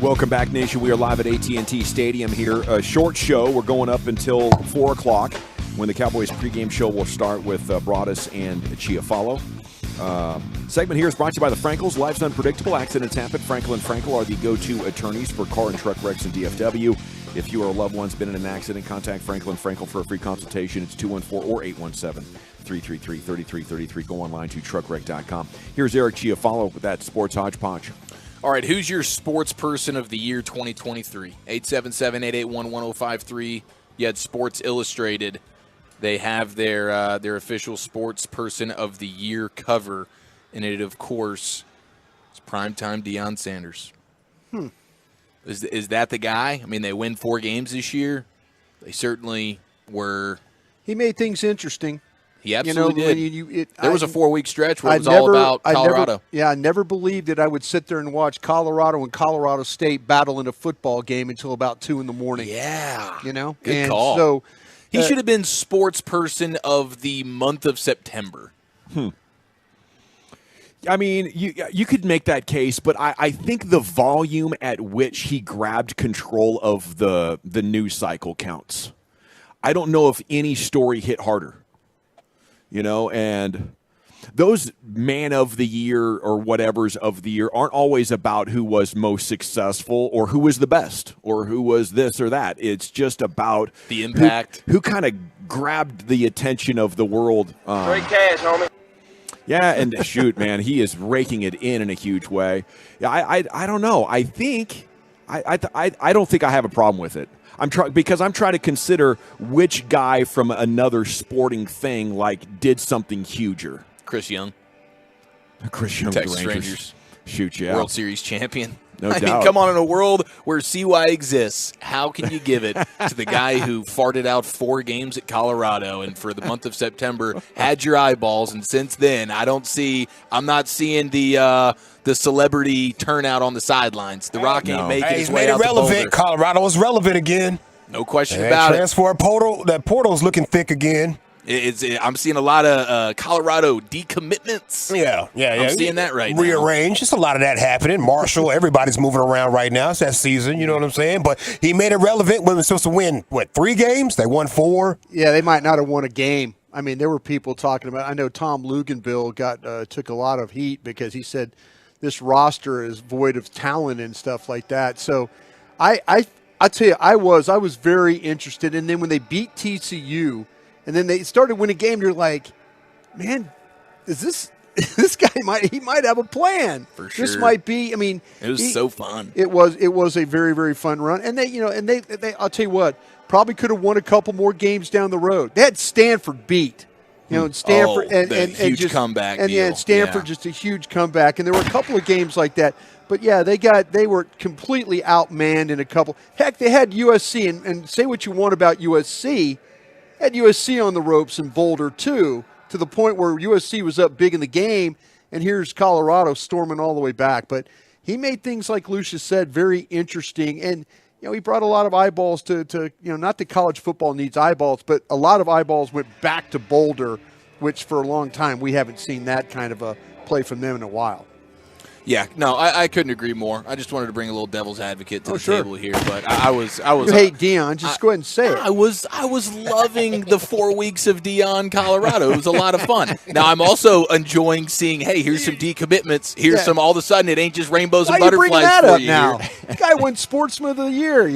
Welcome back, Nation. We are live at AT&T Stadium here. A short show. We're going up until 4 o'clock when the Cowboys pregame show will start with Broadus and Chiafalo. Segment here is brought to you by the Frankels. Life's unpredictable. Accidents happen. Frankel & Frankel are the go-to attorneys for car and truck wrecks in DFW. If you or a loved one's been in an accident, contact Frankel & Frankel for a free consultation. It's 214 or 817-333-3333. Go online to truckwreck.com. Here's Eric Chiafalo with that Sports Hodgepodge. All right, who's your sports person of the year 2023? 877-881-1053. You had Sports Illustrated. They have their official sports person of the year cover, and it, of course, is primetime Deion Sanders. Is that the guy? I mean, they win 4 games this year. They certainly were. He made things interesting. He absolutely did. There was a 4-week stretch where it was all about Colorado. I never believed that I would sit there and watch Colorado and Colorado State battle in a football game until about 2 in the morning. Yeah. Good call. So he should have been sports person of the month of September. I mean, you could make that case, but I think the volume at which he grabbed control of the news cycle counts. I don't know if any story hit harder. And those man of the year or whatever's of the year aren't always about who was most successful or who was the best or who was this or that. It's just about the impact. Who kind of grabbed the attention of the world. Great cash, homie. Yeah, and shoot, man, he is raking it in a huge way. Yeah, I don't know. I think I don't think I have a problem with it. I'm trying to consider which guy from another sporting thing did something huger. Chris Young, Texas Rangers. Shoot, yeah. World Series champion. No I doubt. mean, come on, in a world where CY exists, how can you give it to the guy who farted out 4 games at Colorado and for the month of September had your eyeballs, and since then I'm not seeing the celebrity turnout on the sidelines. The Rock ain't making his way out the Boulder. He's made it relevant. Colorado is relevant again. No question about it. Transfer portal, that portal's looking thick again. I'm seeing a lot of Colorado decommitments. Yeah. I'm seeing that right now. Rearrange. Just a lot of that happening. Marshall, everybody's moving around right now. It's that season, you know what I'm saying? But he made it relevant when we were supposed to win, 3 games? They won 4. Yeah, they might not have won a game. I mean, there were people talking about. I know Tom Luganville took a lot of heat because he said this roster is void of talent and stuff like that. So, I tell you, I was very interested. And then when they beat TCU, and then they started winning game, you're like, man, is this guy might have a plan. For sure. This might be. I mean, it was so fun. It was a very, very fun run. And they I'll tell you what, probably could have won a couple more games down the road. They had Stanford beat. And Stanford and huge just comeback. And deal. Stanford just a huge comeback. And there were a couple of games like that. But yeah, they were completely outmanned in a couple. Heck, they had USC and say what you want about USC. Had USC on the ropes in Boulder too, to the point where USC was up big in the game, and here's Colorado storming all the way back. But he made things, like Lucius said, very interesting, and he brought a lot of eyeballs to not that college football needs eyeballs, but a lot of eyeballs went back to Boulder, which for a long time we haven't seen that kind of a play from them in a while. Yeah, no, I couldn't agree more. I just wanted to bring a little devil's advocate to the table here, but I was. You hate Deion? Just go ahead and say it. I was loving the 4 weeks of Deion, Colorado. It was a lot of fun. Now I'm also enjoying seeing. Hey, here's some decommitments. Here's some. All of a sudden, it ain't just rainbows and butterflies. Why are you bringing that for up you now? here. The guy won Sportsman of the Year.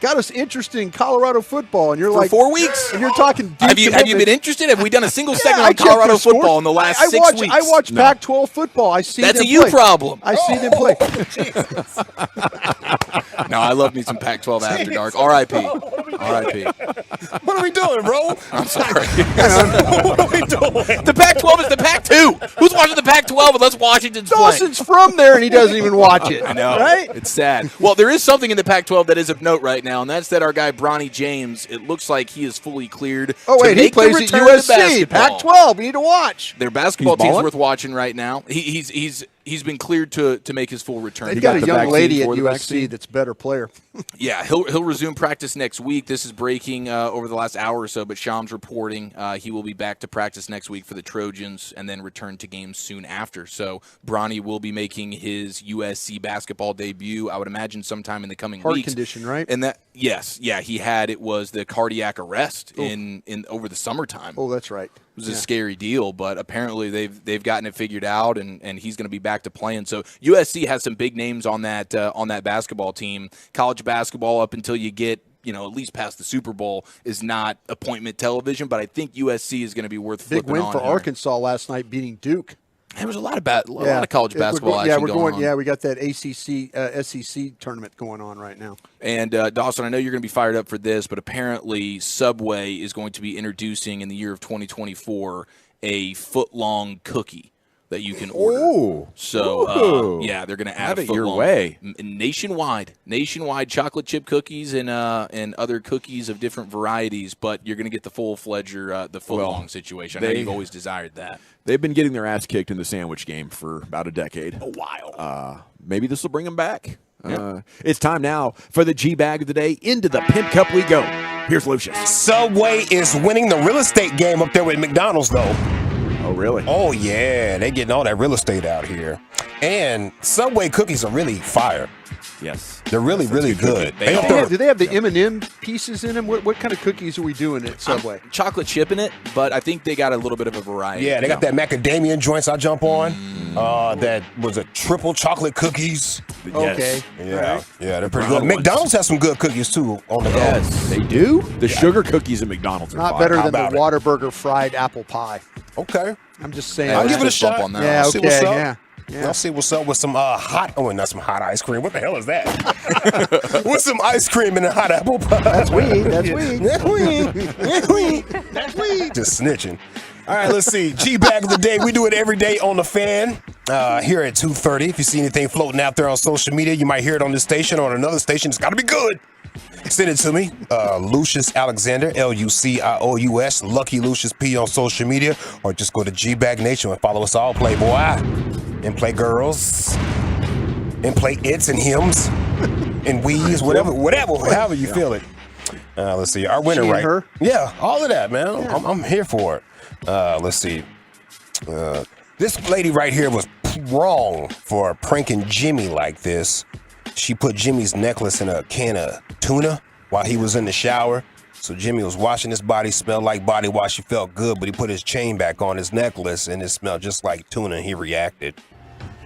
Got us interested in Colorado football, and you're For like 4 weeks. And you're talking. Have you been interested? Have we done a single segment on Colorado football in the last 6 weeks? I watch Pac-12 football. I see. That's them a you play. problem. I see them play. No, I love me some Pac-12 After Dark. R.I.P. R.I.P. What are we doing, bro? I'm sorry. What are we doing? The Pac-12 is the Pac-2. Who's watching the Pac-12 unless Washington's playing? Dawson's from there, and he doesn't even watch it. I know. Right? It's sad. Well, there is something in the Pac-12 that is of note right now, and that's that our guy Bronny James, it looks like he is fully cleared he plays at USC. Pac-12. You need to watch. Their basketball team's worth watching right now. He's he's been cleared to make his full return. They've got a young lady at USC that's a better player. Yeah, he'll resume practice next week. This is breaking over the last hour or so, but Sham's reporting he will be back to practice next week for the Trojans and then return to games soon after. So Bronny will be making his USC basketball debut, I would imagine, sometime in the coming Heart weeks. condition, right? And that, yes, yeah, it was the cardiac arrest in over the summertime. Oh, that's right. It was a scary deal, but apparently they've gotten it figured out, and he's going to be back to playing. So USC has some big names on that basketball team. College basketball, up until you get at least past the Super Bowl, is not appointment television, but I think USC is going to be worth big flipping win on for here. Arkansas last night, beating Duke. There was a lot of college basketball action going on. Yeah, we got that ACC SEC tournament going on right now. And Dawson, I know you're going to be fired up for this, but apparently Subway is going to be introducing in the year of 2024 a foot-long cookie that you can order. Oh, so they're going to add have a it your foot-long way. nationwide chocolate chip cookies and other cookies of different varieties, but you're going to get the full-fledged the foot-long situation. I know you've always desired that. They've been getting their ass kicked in the sandwich game for about a decade. A while. Maybe this will bring them back. It's time now for the G-Bag of the day. Into the Pimp Cup we go. Here's Lucius. Subway is winning the real estate game up there with McDonald's, though. Oh, really? Oh, yeah. They're getting all that real estate out here. And Subway cookies are really fire. Yes. They're really, really good. Do they have the M&M pieces in them? What kind of cookies are we doing at Subway? Chocolate chip in it, but I think they got a little bit of a variety. Yeah, they got that macadamia joints I jump on. That was a triple chocolate cookies. Okay. Yeah, yeah, they're pretty good. McDonald's has some good cookies, too, on the go. Yes, they do. The sugar cookies at McDonald's are Not fire. better than the Whataburger fried apple pie. Okay. I'm just saying. I'll give it a shot. Yeah, I'll see what's up. Yeah. I'll see what's up with some not some hot ice cream. What the hell is that? With some ice cream and a hot apple pie. That's weed. That's weed. That's weed. That's weed. That's weed. Just snitching. All right, let's see. G-Bag of the day. We do it every day on the Fan here at 2:30. If you see anything floating out there on social media, you might hear it on this station or on another station. It's got to be good. Send it to me, Lucius Alexander, Lucious, Lucky Lucius P on social media, or just go to G-Bag Nation and follow us all, Playboy, and Play Girls, and Play It's and Hims, and Wees, whatever, however you feel it. Let's see, our winner, right? Her? Yeah, all of that, man. Yeah. I'm here for it. Let's see. This lady right here was wrong for pranking Jimmy like this. She put Jimmy's necklace in a can of tuna while he was in the shower. So Jimmy was washing his body, smelled like body wash. He felt good, but he put his chain back on his necklace, and it smelled just like tuna, and he reacted.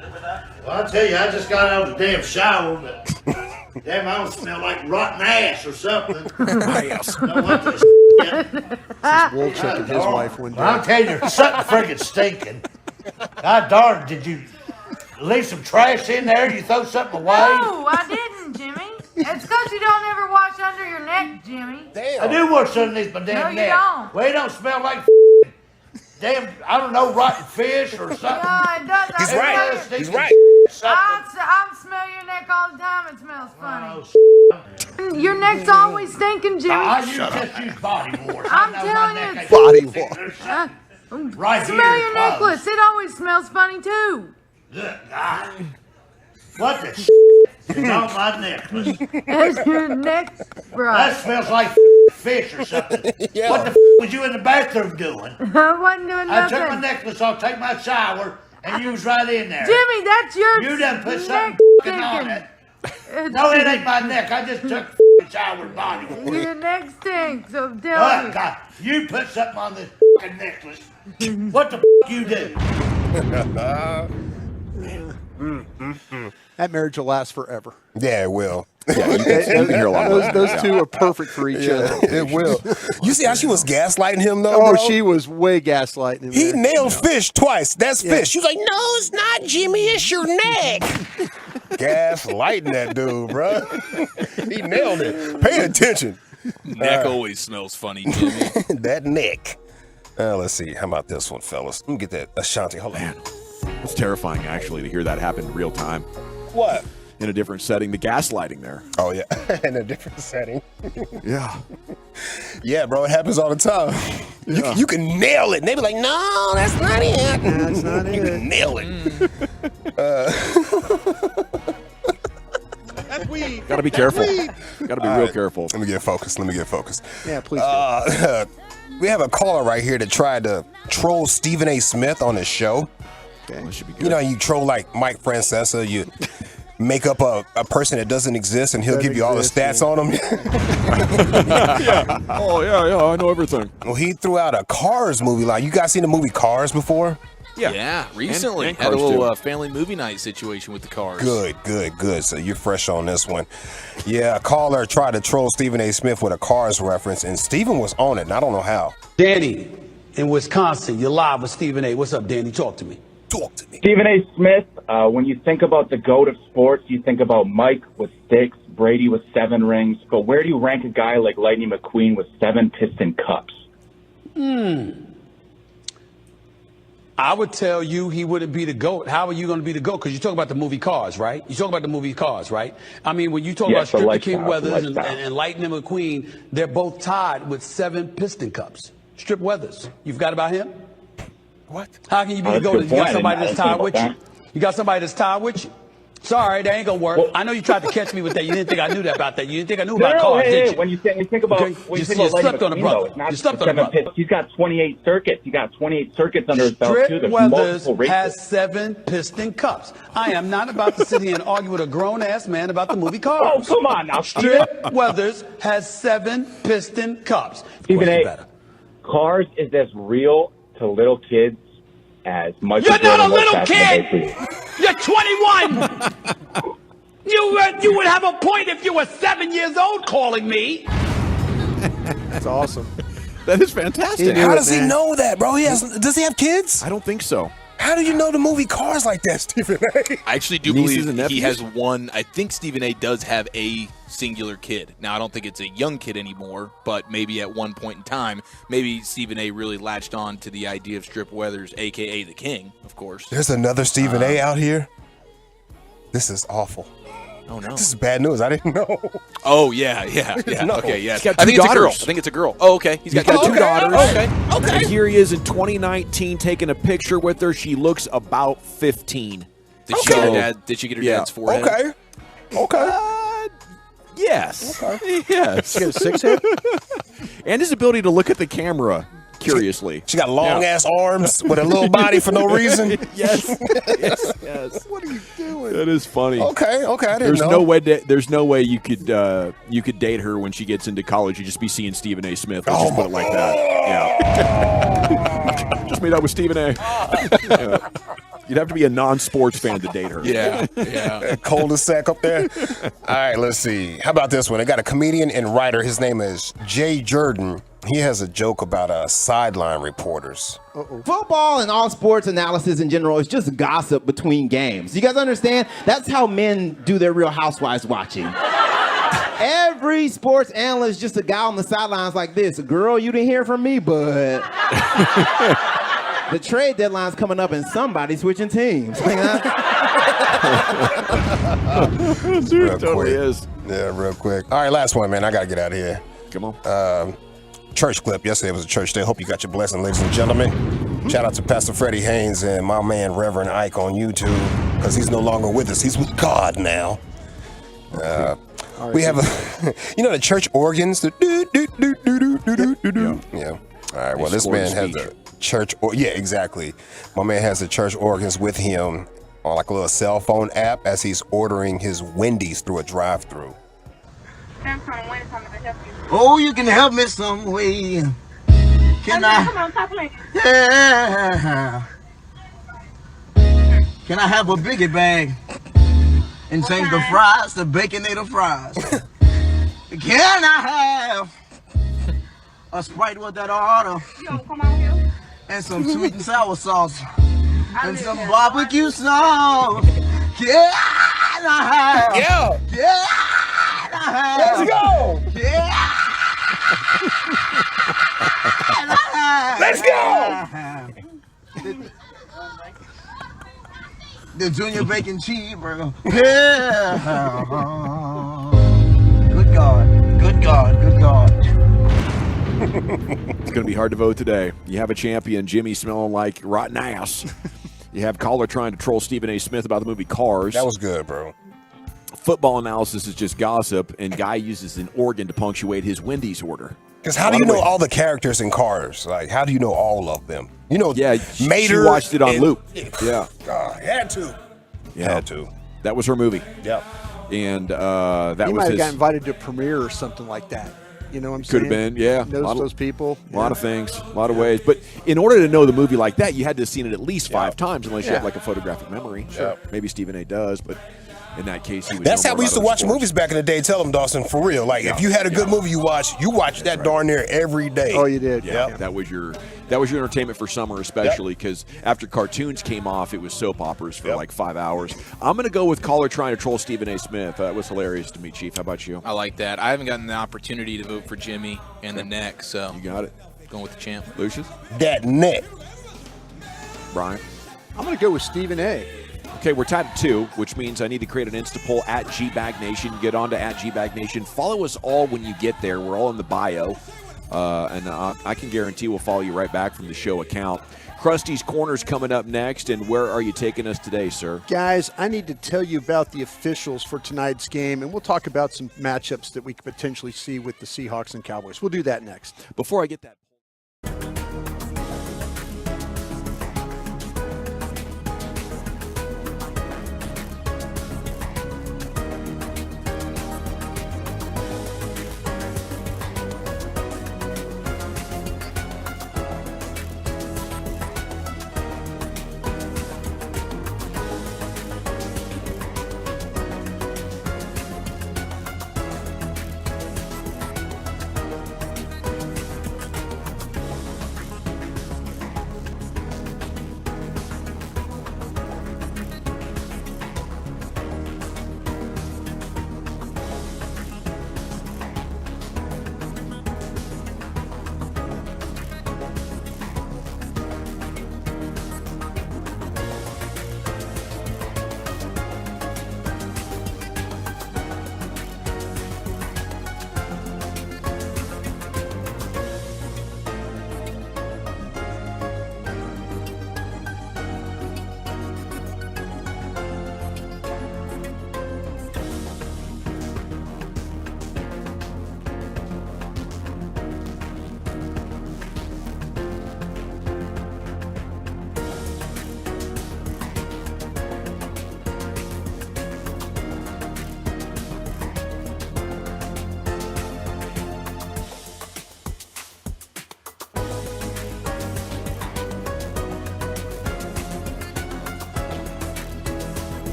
Well, I'll tell you, I just got out of the damn shower, but damn, I don't smell like rotten ass or something. Ass. Know what this Wolchuk and his wife one day. Well, I'll tell you, there's something friggin' stinking. God darn, did you leave some trash in there? You throw something away? No, I didn't, Jimmy. It's because you don't ever wash under your neck, Jimmy. Damn. I do wash underneath my damn No, neck. you don't. Well, it don't smell like damn, I don't know, rotten fish or something. No, it doesn't. He's right. He's right. I smell your neck all the time. It smells funny. Your neck's always stinking, Jimmy. I just use body wash. I'm telling you, it's Body wash. Right smell here, your close. necklace. It always smells funny too. Good God. What the is on my necklace? As your neck's right. That smells like fish or something. Yeah. What the was you in the bathroom doing? I wasn't doing I nothing. took my necklace off, take my shower, and you was right in there. Jimmy, that's your You done put neck something on it. stinking. No, it ain't my neck. I just took shower and body wash. Your neck stinks, so I'm telling you. God, you put something on this necklace. What the you do? That marriage will last forever. Yeah, it will. Yeah, you can hear a lot of Those two are perfect for each other. It will. You see how she was gaslighting him, though? Oh, bro? she was way gaslighting him. He there. nailed fish twice. That's fish. She was like, no, it's not, Jimmy. It's your neck. Gaslighting that dude, bro. He nailed it. Pay attention. Neck always smells funny, Jimmy. That neck. Let's see. How about this one, fellas? Let me get that Ashanti. Hold on. It's terrifying, actually, to hear that happen in real time. What? In a different setting, the gaslighting there. Oh, yeah. In a different setting. Yeah. Yeah, bro. It happens all the time. Yeah. You can nail it. And they be like, no, that's not it. That's not You it. can nail it. Got to be careful. Got to be real careful. Let me get focused. Yeah, please. We have a caller right here that tried to troll Stephen A. Smith on his show. Okay. That should be good. You know, you troll like Mike Francesa, you make up a person that doesn't exist, and he'll give you all the stats on him. Yeah. Oh, yeah, I know everything. Well, he threw out a Cars movie. Like, you guys seen the movie Cars before? Yeah, recently and had a Cars little too. family movie night situation with the cars. Good. So you're fresh on this one. Yeah, a caller tried to troll Stephen A. Smith with a Cars reference, and Stephen was on it, and I don't know how. Danny, in Wisconsin, you're live with Stephen A. What's up, Danny? Talk to me. Stephen A. Smith, when you think about the GOAT of sports, you think about Mike with 6, Brady with 7 rings, but where do you rank a guy like Lightning McQueen with 7 Piston Cups? I would tell you he wouldn't be the GOAT. How are you going to be the GOAT? Because you talk about the movie Cars, right? I mean, when you talk about Stripper King Weathers and Lightning McQueen, they're both tied with 7 Piston Cups. Strip Weathers, you forgot about him? What? How can you be the GOAT? You got somebody that's tied with you? You got somebody that's tied with you? Sorry, that ain't gonna work. I know you tried to catch me with that. You didn't think I knew that about that. You didn't think I knew about cars, did you? When you think about Okay, when you think about slept on a Lightning brother. McQueen, though, it's not You slept on a 7 brother. pits. He's got 28 circuits. He got 28 circuits under his belt too. Strip There's Weathers multiple races. has 7 Piston Cups. I am not about to sit here and argue with a grown-ass man about the movie Cars. Oh, come on now. Strip Weathers has 7 Piston Cups. Stephen A. better. Cars is as real to little kids as Michael You're not a Jordan was little back in the kid! day. You're 21! You would have a point if you were 7 years old calling me. That's awesome. That is fantastic. How does he know that, bro? Does he have kids? I don't think so. How do you know the movie Cars like that, Stephen A? I actually do Nieces and believe he nephews? has one. I think Stephen A. does have a singular kid. Now, I don't think it's a young kid anymore, but maybe at one point in time, maybe Stephen A. really latched on to the idea of Strip Weathers, a.k.a. the King, of course. There's another Stephen A. out here. This is awful. Oh, no. This is bad news. I didn't know. Oh, yeah. No. Okay, yes. He's got I 2 think it's a girl. daughters. I think it's a girl. Oh, okay. He's got 2 daughters. Okay. And here he is in 2019 taking a picture with her. She looks about 15. Did she get her dad's forehead? Okay. Yes. Okay. Yes. She got a 6 hit? And his ability to look at the camera curiously. She got long ass arms with a little body for no reason. Yes. What are you doing? That is funny. Okay. I didn't There's know. no way. There's no way you could date her when she gets into college. You'd just be seeing Stephen A. Smith. Let's just put it like that. Yeah. Just made out with Stephen A. Yeah. You'd have to be a non-sports fan to date her. Yeah. Cul-de-sac up there. All right, let's see. How about this one? I got a comedian and writer. His name is Jay Jordan. He has a joke about sideline reporters. Football and all sports analysis in general is just gossip between games. You guys understand? That's how men do their Real Housewives watching. Every sports analyst is just a guy on the sidelines like this. Girl, you didn't hear from me, but the trade deadline's coming up and somebody's switching teams. Real totally quick. is. Yeah, real quick. All right, last one, man. I got to get out of here. Come on. Church clip. Yesterday was a church day. Hope you got your blessing, ladies and gentlemen. Shout out to Pastor Freddie Haynes and my man Reverend Ike on YouTube, because he's no longer with us. He's with God now. We have the church organs. The Yeah. All right. Well, this man has a church. Yeah, exactly. My man has the church organs with him on like a little cell phone app as he's ordering his Wendy's through a drive-through. Oh, you can help me some way. Can I? Yeah. Can I have a biggie bag and change the fries to Baconator fries? Can I have a Sprite with that order? And some sweet and sour sauce and some barbecue sauce? Can I have? Yeah. Let's go! Yeah! Let's go! The Junior Bacon Cheeseburger. Yeah! Good God. Good God. Good God. It's going to be hard to vote today. You have a champion, Jimmy, smelling like rotten ass. You have caller trying to troll Stephen A. Smith about the movie Cars. That was good, bro. Football analysis is just gossip, and Guy uses an organ to punctuate his Wendy's order. Because how do you know all the characters in Cars? Like, how do you know all of them? You know, yeah, Mater. She watched it on loop. Yeah. Had to. Yeah. Had to. That was her movie. Yep. And that he was might have his. got invited to a premiere or something like that. You know what I'm saying? Could have been, yeah. Knows those people. A lot of things, a lot of ways. But in order to know the movie like that, you had to have seen it at least 5 times, unless you have like a photographic memory. Sure. Maybe Stephen A. does, but in that case, he would. That's know how more we used to about watch other movies back in the day. Tell them, Dawson, for real. Like, if you had a good movie you watched that darn near every day. Oh, you did. Yeah, that was your entertainment for summer, especially because after cartoons came off, it was soap operas for like 5 hours. I'm going to go with caller trying to troll Stephen A. Smith. That was hilarious to me, Chief. How about you? I like that. I haven't gotten the opportunity to vote for Jimmy and the neck, so you got it. Going with the champ, Lucius. That neck. Brian. I'm going to go with Stephen A. Okay, we're tied at 2, which means I need to create an Insta poll at GBagNation. Get on to at GBagNation. Follow us all when you get there. We're all in the bio. And I can guarantee we'll follow you right back from the show account. Krusty's Corner's coming up next, and where are you taking us today, sir? Guys, I need to tell you about the officials for tonight's game, and we'll talk about some matchups that we could potentially see with the Seahawks and Cowboys. We'll do that next. Before I get that.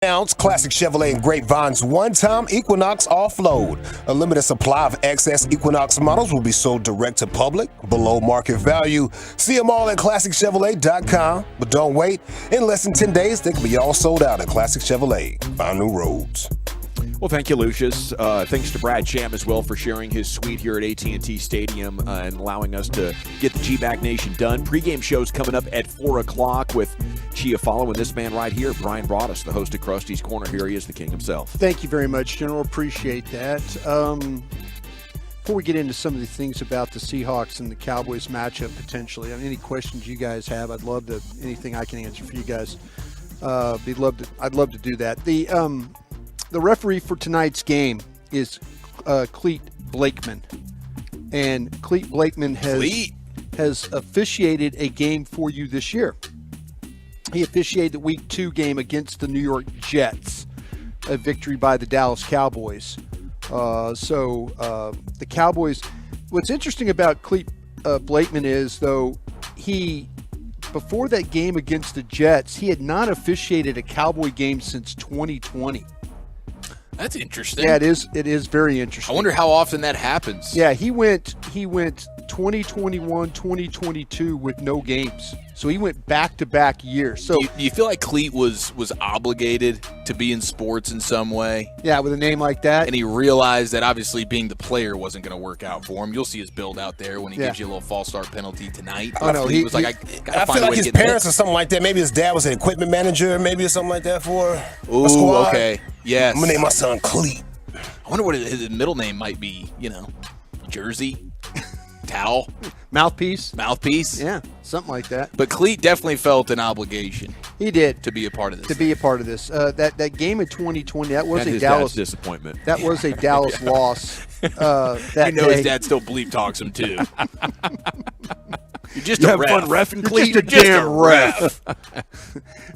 ounce classic Chevrolet and Grapevine's one-time Equinox offload. A limited supply of excess Equinox models will be sold direct to public, below market value. See them all at ClassicChevrolet.com. But don't wait. In less than 10 days, they can be all sold out at Classic Chevrolet. Find new roads. Well, thank you, Lucius. Thanks to Brad Sham as well for sharing his suite here at AT&T Stadium and allowing us to get the G-Bag Nation done. Pre-game show's coming up at 4 o'clock with Chiafalo and this man right here, Brian Broaddus, the host of Krusty's Corner. Here he is, the king himself. Thank you very much, General. Appreciate that. Before we get into some of the things about the Seahawks and the Cowboys matchup potentially, any questions you guys have, I'd love to, anything I can answer for you guys. I'd love to do that. The referee for tonight's game is Clete Blakeman. And Clete Blakeman has officiated a game for you this year. He officiated the Week 2 game against the New York Jets, a victory by the Dallas Cowboys. The Cowboys, what's interesting about Clete Blakeman is, though, before that game against the Jets, he had not officiated a Cowboy game since 2020. That's interesting. Yeah, it is very interesting. I wonder how often that happens. Yeah, he went 2021, 2022 with no games. So he went back-to-back years. So do you feel like Clete was obligated to be in sports in some way? Yeah, with a name like that. And he realized that obviously being the player wasn't going to work out for him. You'll see his build out there when he gives you a little false start penalty tonight. Oh, no, he was like, I gotta find feel a like way his to get parents or something like that. Maybe his dad was an equipment manager, maybe or something like that for a Ooh, squad. okay. Yes. I'm going to name my son Clete. I wonder what his middle name might be, Jersey, Towel. Mouthpiece. Yeah, something like that. But Clete definitely felt an obligation. He did. To be a part of this. That game in 2020, that was and a Dallas disappointment. That was a Dallas loss. That his dad still bleep talks him too. You're just you a have ref. fun reffing, Clete. You're just a ref.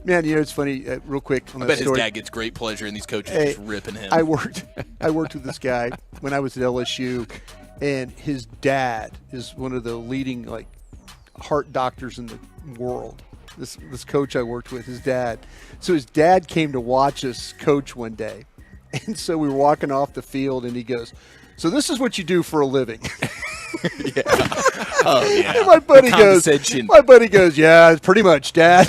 Man, it's funny. Real quick on I that bet story. his dad gets great pleasure in these coaches just ripping him. I worked with this guy when I was at LSU, and his dad is one of the leading heart doctors in the world. This coach I worked with, his dad. So his dad came to watch us coach one day, and so we were walking off the field, and he goes, "So this is what you do for a living." Yeah. Oh yeah. And my buddy goes, "Yeah, pretty much, Dad."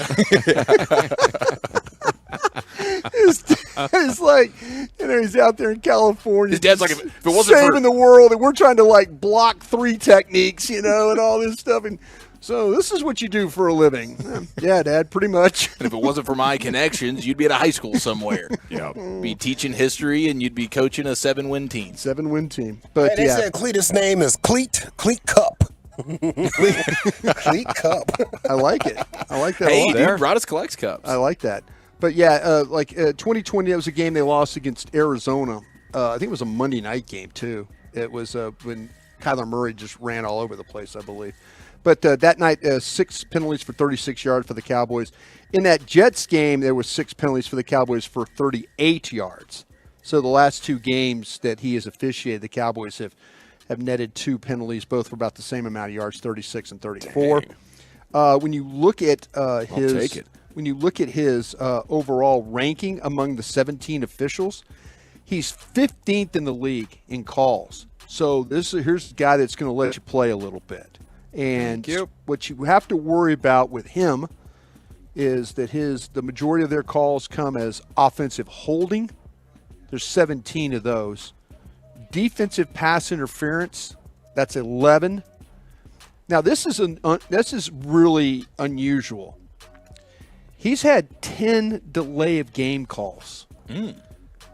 It's like, he's out there in California. His dad's like, if it wasn't saving the world, and we're trying to block 3 techniques, and all this stuff. And so this is what you do for a living. Yeah, Dad, pretty much. And if it wasn't for my connections, you'd be at a high school somewhere. Yeah. Be teaching history, and you'd be coaching a 7-win team. 7-win team. But they said Cletus' name is Clete Cup. Clete Cup. I like it. I like that. Hey, dude, Broaddus collects cups. I like that. But yeah, 2020, that was a game they lost against Arizona. I think it was a Monday night game too. It was when Kyler Murray just ran all over the place, I believe. But that night, 6 penalties for 36 yards for the Cowboys. In that Jets game, there was 6 penalties for the Cowboys for 38 yards. So the last 2 games that he has officiated, the Cowboys have netted 2 penalties, both for about the same amount of yards, 36 and 34. When you look at his overall ranking among the 17 officials, he's 15th in the league in calls. So here's a guy that's going to let you play a little bit. And what you have to worry about with him is that the majority of their calls come as offensive holding. There's 17 of those. Defensive pass interference, that's 11. Now this is really unusual. He's had 10 delay of game calls.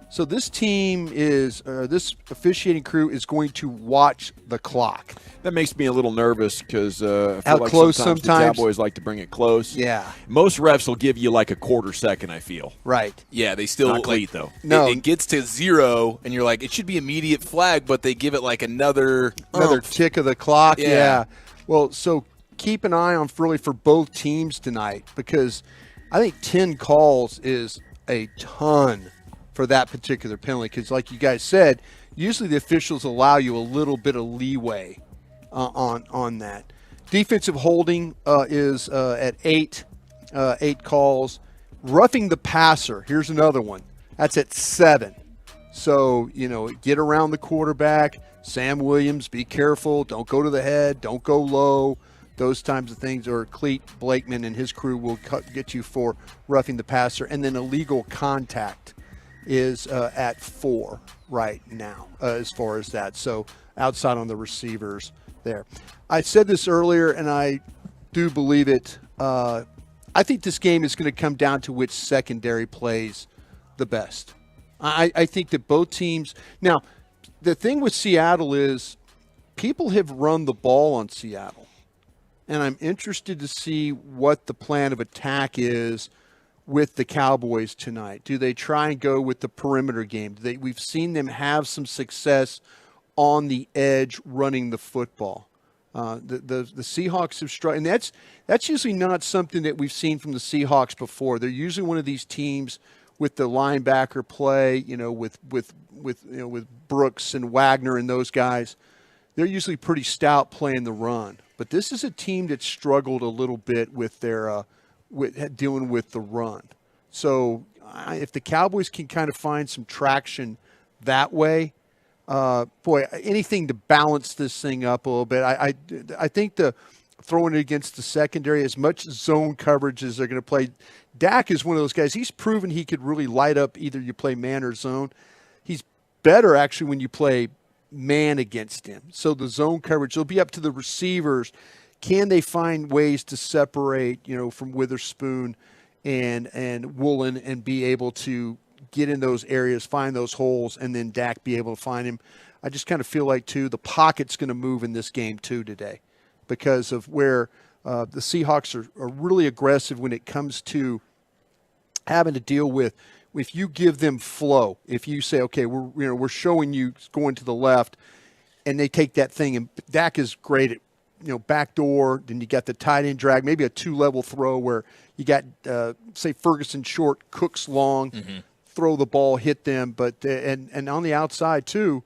So this team this officiating crew is going to watch the clock. That makes me a little nervous because I How feel like close sometimes the Cowboys like to bring it close. Yeah. Most refs will give you like a quarter second, I feel. Right. Yeah, they still Not Clete, though. No. It gets to 0, and you're like, it should be immediate flag, but they give it like another tick of the clock. Yeah. Yeah. Well, so keep an eye on for both teams tonight, because I think 10 calls is a ton for that particular penalty. Because like you guys said, usually the officials allow you a little bit of leeway on that. Defensive holding is at 8 calls. Roughing the passer, here's another one. That's at 7. So, get around the quarterback. Sam Williams, be careful. Don't go to the head. Don't go low. Those types of things. Or Cleet Blakeman and his crew will get you for roughing the passer. And then illegal contact is at 4 right now as far as that. So outside on the receivers there. I said this earlier, and I do believe it. I think this game is going to come down to which secondary plays the best. I think that both teams – now, the thing with Seattle is people have run the ball on Seattle, and I'm interested to see what the plan of attack is with the Cowboys tonight. Do they try and go with the perimeter game? We've seen them have some success on the edge running the football. The Seahawks have struggled, and that's usually not something that we've seen from the Seahawks before. They're usually one of these teams with the linebacker play, with Brooks and Wagner and those guys. They're usually pretty stout playing the run. But this is a team that struggled a little bit with their dealing with the run. So if the Cowboys can kind of find some traction that way, anything to balance this thing up a little bit. I think throwing it against the secondary, as much zone coverage as they're going to play. Dak is one of those guys. He's proven he could really light up either you play man or zone. He's better actually when you play man against him. So the zone coverage will be up to the receivers. Can they find ways to separate, from Witherspoon and Woolen and be able to get in those areas, find those holes, and then Dak be able to find him? I just kind of feel like, too, the pocket's going to move in this game, too, today because of where the Seahawks are really aggressive when it comes to having to deal with if you give them flow. If you say, okay, we're showing you going to the left, and they take that thing, and Dak is great at backdoor, then you got the tight end drag, maybe a 2-level throw where you got, say, Ferguson short, Cooks long, throw the ball, hit them. But and on the outside, too,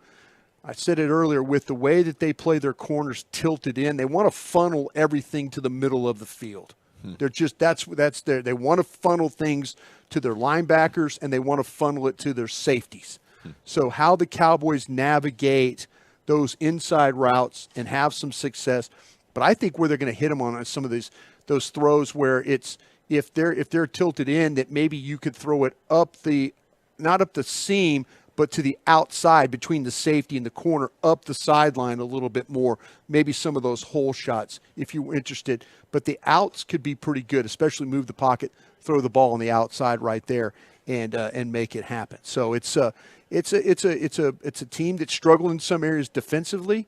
I said it earlier, with the way that they play their corners tilted in, they want to funnel everything to the middle of the field. They're just that's they want to funnel things to their linebackers, and they want to funnel it to their safeties. So how the Cowboys navigate those inside routes and have some success, but I think where they're going to hit them on some of those throws where it's if they're tilted in, that maybe you could throw it not up the seam, but to the outside between the safety and the corner, up the sideline a little bit more. Maybe some of those hole shots if you were interested. But the outs could be pretty good, especially move the pocket, throw the ball on the outside right there, and make it happen. So it's a team that's struggled in some areas defensively,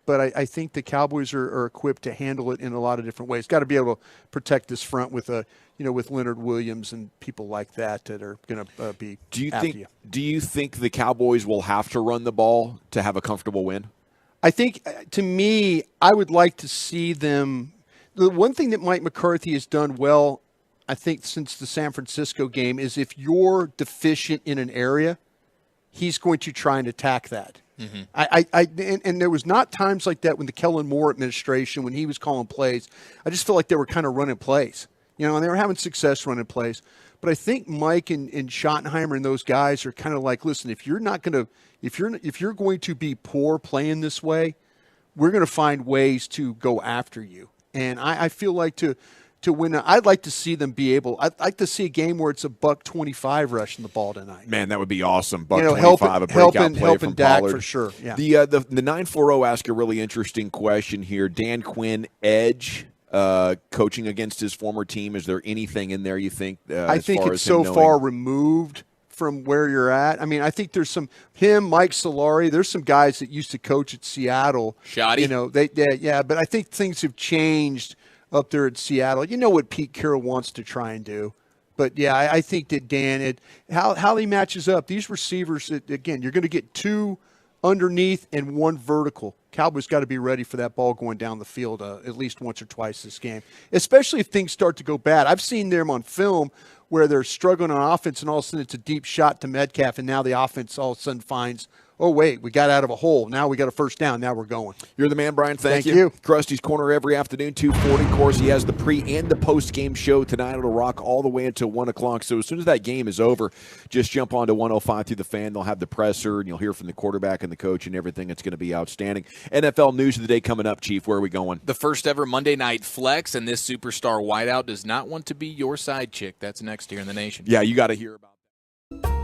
but I think the Cowboys are equipped to handle it in a lot of different ways. Got to be able to protect this front with with Leonard Williams and people like that are going to be. Do you think the Cowboys will have to run the ball to have a comfortable win? I think, to me, I would like to see them. The one thing that Mike McCarthy has done well, I think, since the San Francisco game is if you're deficient in an area, he's going to try and attack that. And there was not times like that when the Kellen Moore administration, when he was calling plays. I just felt like they were kind of running plays, and they were having success running plays. But I think Mike and Schottenheimer and those guys are kind of like, listen, if you're going to be poor playing this way, we're going to find ways to go after you. And I feel like to win, I'd like to see them be able. I'd like to see a game where it's a $125 rushing the ball tonight. Man, that would be awesome. $125, a breakout play from Dak Pollard for sure. Yeah. The 940 asked a really interesting question here. Dan Quinn, edge, coaching against his former team. Is there anything in there you think? I think it's so far removed from where you're at. I mean, I think there's Mike Solari. There's some guys that used to coach at Seattle. Shoddy. But I think things have changed up there at Seattle. You know what Pete Carroll wants to try and do. But, yeah, I think that Dan, how he matches up, these receivers, again, you're going to get 2 underneath and 1 vertical. Cowboys got to be ready for that ball going down the field at least once or twice this game, especially if things start to go bad. I've seen them on film where they're struggling on offense, and all of a sudden it's a deep shot to Metcalf, and now the offense all of a sudden finds oh, wait, we got out of a hole. Now we got a first down. Now we're going. You're the man, Brian. Thank Thank you. Krusty's Corner every afternoon, 2:40. Of course, he has the pre- and the post-game show tonight. It'll rock all the way until 1 o'clock. So as soon as that game is over, just jump on to 105 through the Fan. They'll have the presser, and you'll hear from the quarterback and the coach and everything. It's going to be outstanding. NFL news of the day coming up, Chief. Where are we going? The first ever Monday Night Flex, and this superstar wideout does not want to be your side chick. That's next here in the nation. Yeah, you got to hear about that.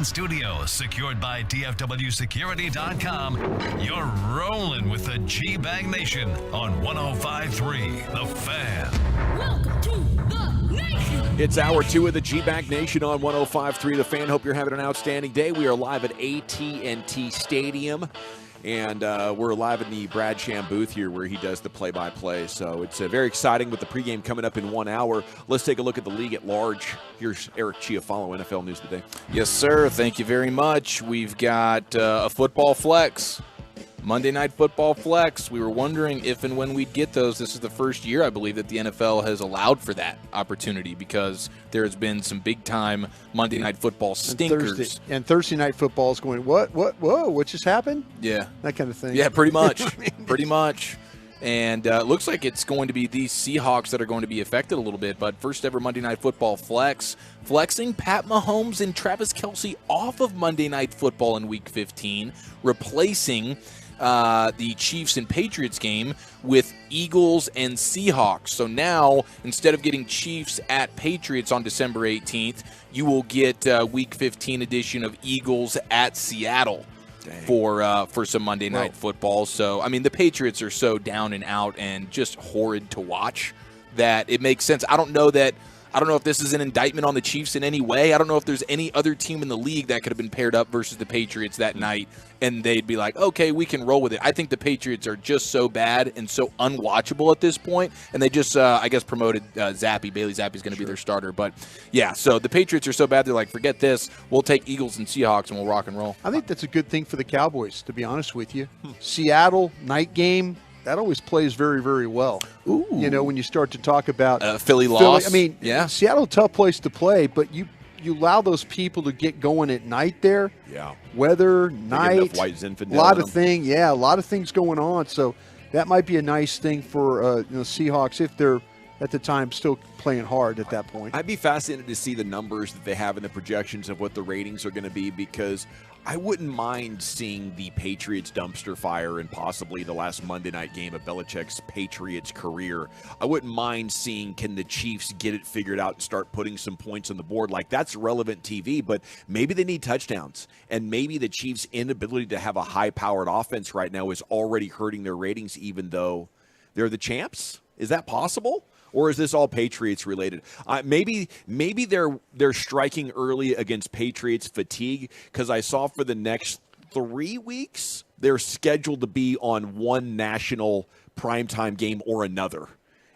studio, secured by DFWsecurity.com. You're rolling with the G-Bag Nation on 105.3 The Fan. Welcome to the Nation. It's hour 2 of the G-Bag Nation on 105.3 The Fan. Hope you're having an outstanding day. We are live at AT&T Stadium, and we're live in the Brad Sham booth here where he does the play-by-play. So it's very exciting with the pregame coming up in 1 hour. Let's take a look at the league at large. Here's Eric Chiafalo, NFL News Today. Yes, sir. Thank you very much. We've got a football flex. Monday Night Football Flex. We were wondering if and when we'd get those. This is the first year, I believe, that the NFL has allowed for that opportunity because there has been some big-time Monday Night Football stinkers. And Thursday Night Football is going, whoa, what just happened? Yeah. That kind of thing. Yeah, pretty much. Pretty much. And it looks like it's going to be these Seahawks that are going to be affected a little bit. But first ever Monday Night Football Flex, flexing Pat Mahomes and Travis Kelce off of Monday Night Football in Week 15, replacing the Chiefs and Patriots game with Eagles and Seahawks. So now, instead of getting Chiefs at Patriots on December 18th, you will get Week 15 edition of Eagles at Seattle for some Monday Night Football. So, I mean, the Patriots are so down and out and just horrid to watch that it makes sense. I don't know if this is an indictment on the Chiefs in any way. I don't know if there's any other team in the league that could have been paired up versus the Patriots that night, and they'd be like, okay, we can roll with it. I think the Patriots are just so bad and so unwatchable at this point, and they just, I guess, promoted Zappe. Bailey Zappe's going to be their starter. But, yeah, so the Patriots are so bad, they're like, forget this. We'll take Eagles and Seahawks, and we'll rock and roll. I think that's a good thing for the Cowboys, to be honest with you. Seattle, night game. That always plays very, very well. Ooh. You know, when you start to talk about Philly loss. I mean, Seattle, tough place to play, but you allow those people to get going at night there. Yeah. Weather, night, white Zinfandel a lot of things. Yeah, a lot of things going on. So that might be a nice thing for Seahawks if they're at the time still playing hard at that point. I'd be fascinated to see the numbers that they have in the projections of what the ratings are going to be, because I wouldn't mind seeing the Patriots dumpster fire in possibly the last Monday night game of Belichick's Patriots career. I wouldn't mind seeing, can the Chiefs get it figured out and start putting some points on the board? Like, that's relevant TV, but maybe they need touchdowns. And maybe the Chiefs' inability to have a high-powered offense right now is already hurting their ratings, even though they're the champs. Is that possible? Or is this all Patriots related? Maybe they're striking early against Patriots fatigue, because I saw for the next 3 weeks they're scheduled to be on one national primetime game or another,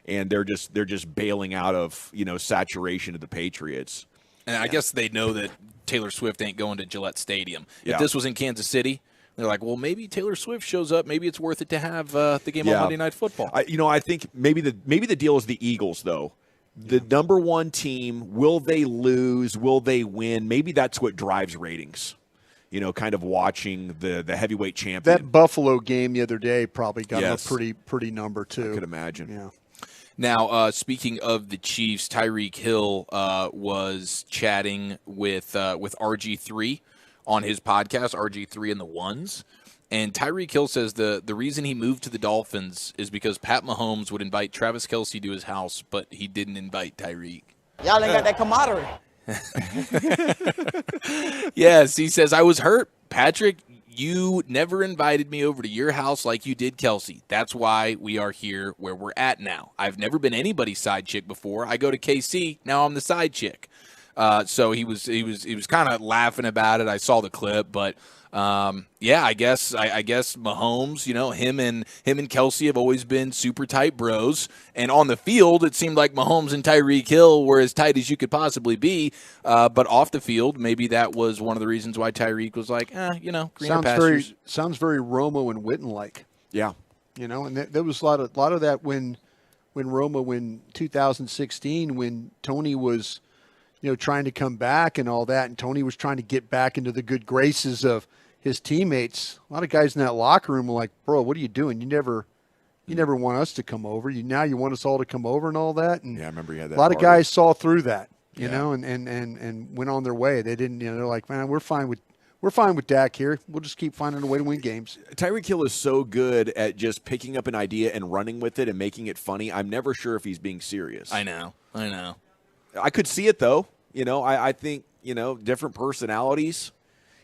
and they're just bailing out of saturation of the Patriots. And I guess they know that Taylor Swift ain't going to Gillette Stadium. Yeah. If this was in Kansas City, they're like, well, maybe Taylor Swift shows up. Maybe it's worth it to have the game on Monday Night Football. I think maybe the deal is the Eagles, though. The number one team, will they lose? Will they win? Maybe that's what drives ratings. Kind of watching the heavyweight champion. That Buffalo game the other day probably got a pretty number, too. I could imagine. Yeah. Now, speaking of the Chiefs, Tyreek Hill was chatting with RG3 on his podcast, RG3 and the Ones. And Tyreek Hill says the reason he moved to the Dolphins is because Pat Mahomes would invite Travis Kelce to his house, but he didn't invite Tyreek. Y'all ain't got that camaraderie. Yes, he says, I was hurt. Patrick, you never invited me over to your house like you did Kelce. That's why we are here where we're at now. I've never been anybody's side chick before. I go to KC, now I'm the side chick. So he was kind of laughing about it. I saw the clip, but I guess Mahomes, him and Kelce have always been super tight bros, and on the field it seemed like Mahomes and Tyreek Hill were as tight as you could possibly be. But off the field, maybe that was one of the reasons why Tyreek was like, greener pastures. Sounds very Romo and Witten like. Yeah, and there was a lot of that when Romo in 2016 when Tony was trying to come back and all that, and Tony was trying to get back into the good graces of his teammates. A lot of guys in that locker room were like, bro, what are you doing? You never want us to come over. Now you want us all to come over and all that. And yeah, I remember you had that. A lot of guys saw through that, and went on their way. They didn't, they're like, man, we're fine with Dak here. We'll just keep finding a way to win games. Tyreek Hill is so good at just picking up an idea and running with it and making it funny. I'm never sure if he's being serious. I know. I could see it, though. I think, different personalities.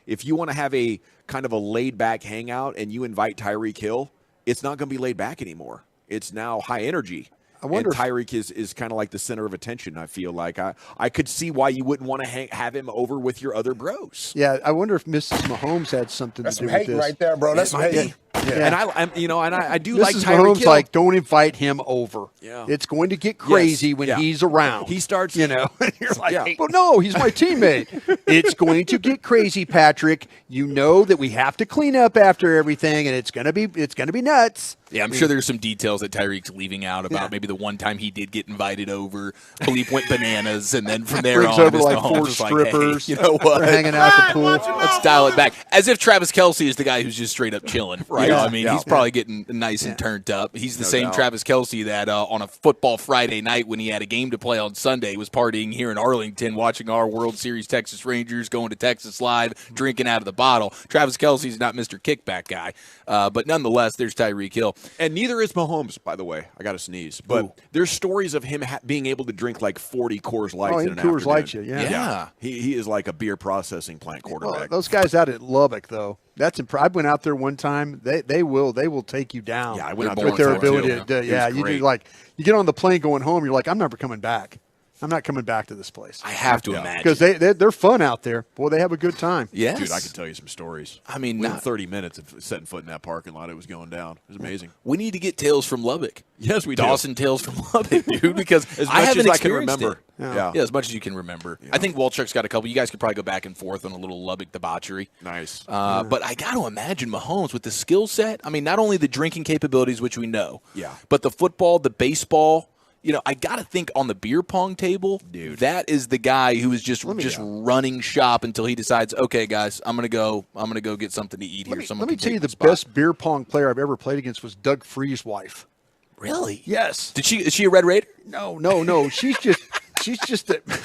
if you want to have a kind of a laid-back hangout and you invite Tyreek Hill, it's not going to be laid back anymore. It's now high energy. I wonder and Tyreek is kind of like the center of attention, I feel like. I could see why you wouldn't want to have him over with your other bros. Yeah, I wonder if Mrs. Mahomes had something to do with this. That's some hate right there, bro. That's some hate. Yeah. And I do Mrs. like Tyreek Mahomes, Hill. like, don't invite him over. Yeah. It's going to get crazy when he's around. He starts, and you're like, well, no, he's my teammate. It's going to get crazy, Patrick. You know that we have to clean up after everything, and it's gonna be nuts. Yeah, I'm sure there's some details that Tyreek's leaving out about maybe the one time he did get invited over. Philippe went bananas, and then from there Brings on, over Mr. like Mahomes 4 was strippers. Like, hey, you know what? We're hanging out at the pool. Let's dial it back. As if Travis Kelce is the guy who's just straight up chilling, right? Yeah, I mean, he's probably getting nice and turned up. He's the same doubt. Travis Kelce that on a football Friday night when he had a game to play on Sunday was partying here in Arlington, watching our World Series Texas Rangers, going to Texas Live, drinking out of the bottle. Travis Kelce's not Mr. Kickback guy, but nonetheless, there's Tyreek Hill. And neither is Mahomes, by the way. I got to sneeze. But there's stories of him being able to drink like 40 Coors Lights in an Coors afternoon. Lights, yeah. He is like a beer processing plant quarterback. Well, those guys out at Lubbock, though, that's I went out there one time. They will take you down. Yeah, I went out there with their one time, ability too. to. Yeah, you do you get on the plane going home. You're like, I'm never coming back. I'm not coming back to this place. I have to imagine. Because they're fun out there. Boy, they have a good time. Yes. Dude, I can tell you some stories. I mean, within 30 minutes of setting foot in that parking lot, it was going down. It was amazing. We need to get Tales from Lubbock. Yes, we do. Dawson Tales from Lubbock, dude, because As I much haven't as I can experienced remember. it. Yeah. As much as you can remember. I think Walchuk's got a couple. You guys could probably go back and forth on a little Lubbock debauchery. Nice. But I got to imagine Mahomes with the skill set. I mean, not only the drinking capabilities, which we know, but the football, the baseball. You know, I got to think on the beer pong table, dude. That is the guy who is just running shop until he decides, okay, guys, I'm gonna go get something to eat here. Let me tell you, the best beer pong player I've ever played against was Doug Free's wife. Really? Yes. Is she a Red Raider? No. She's just.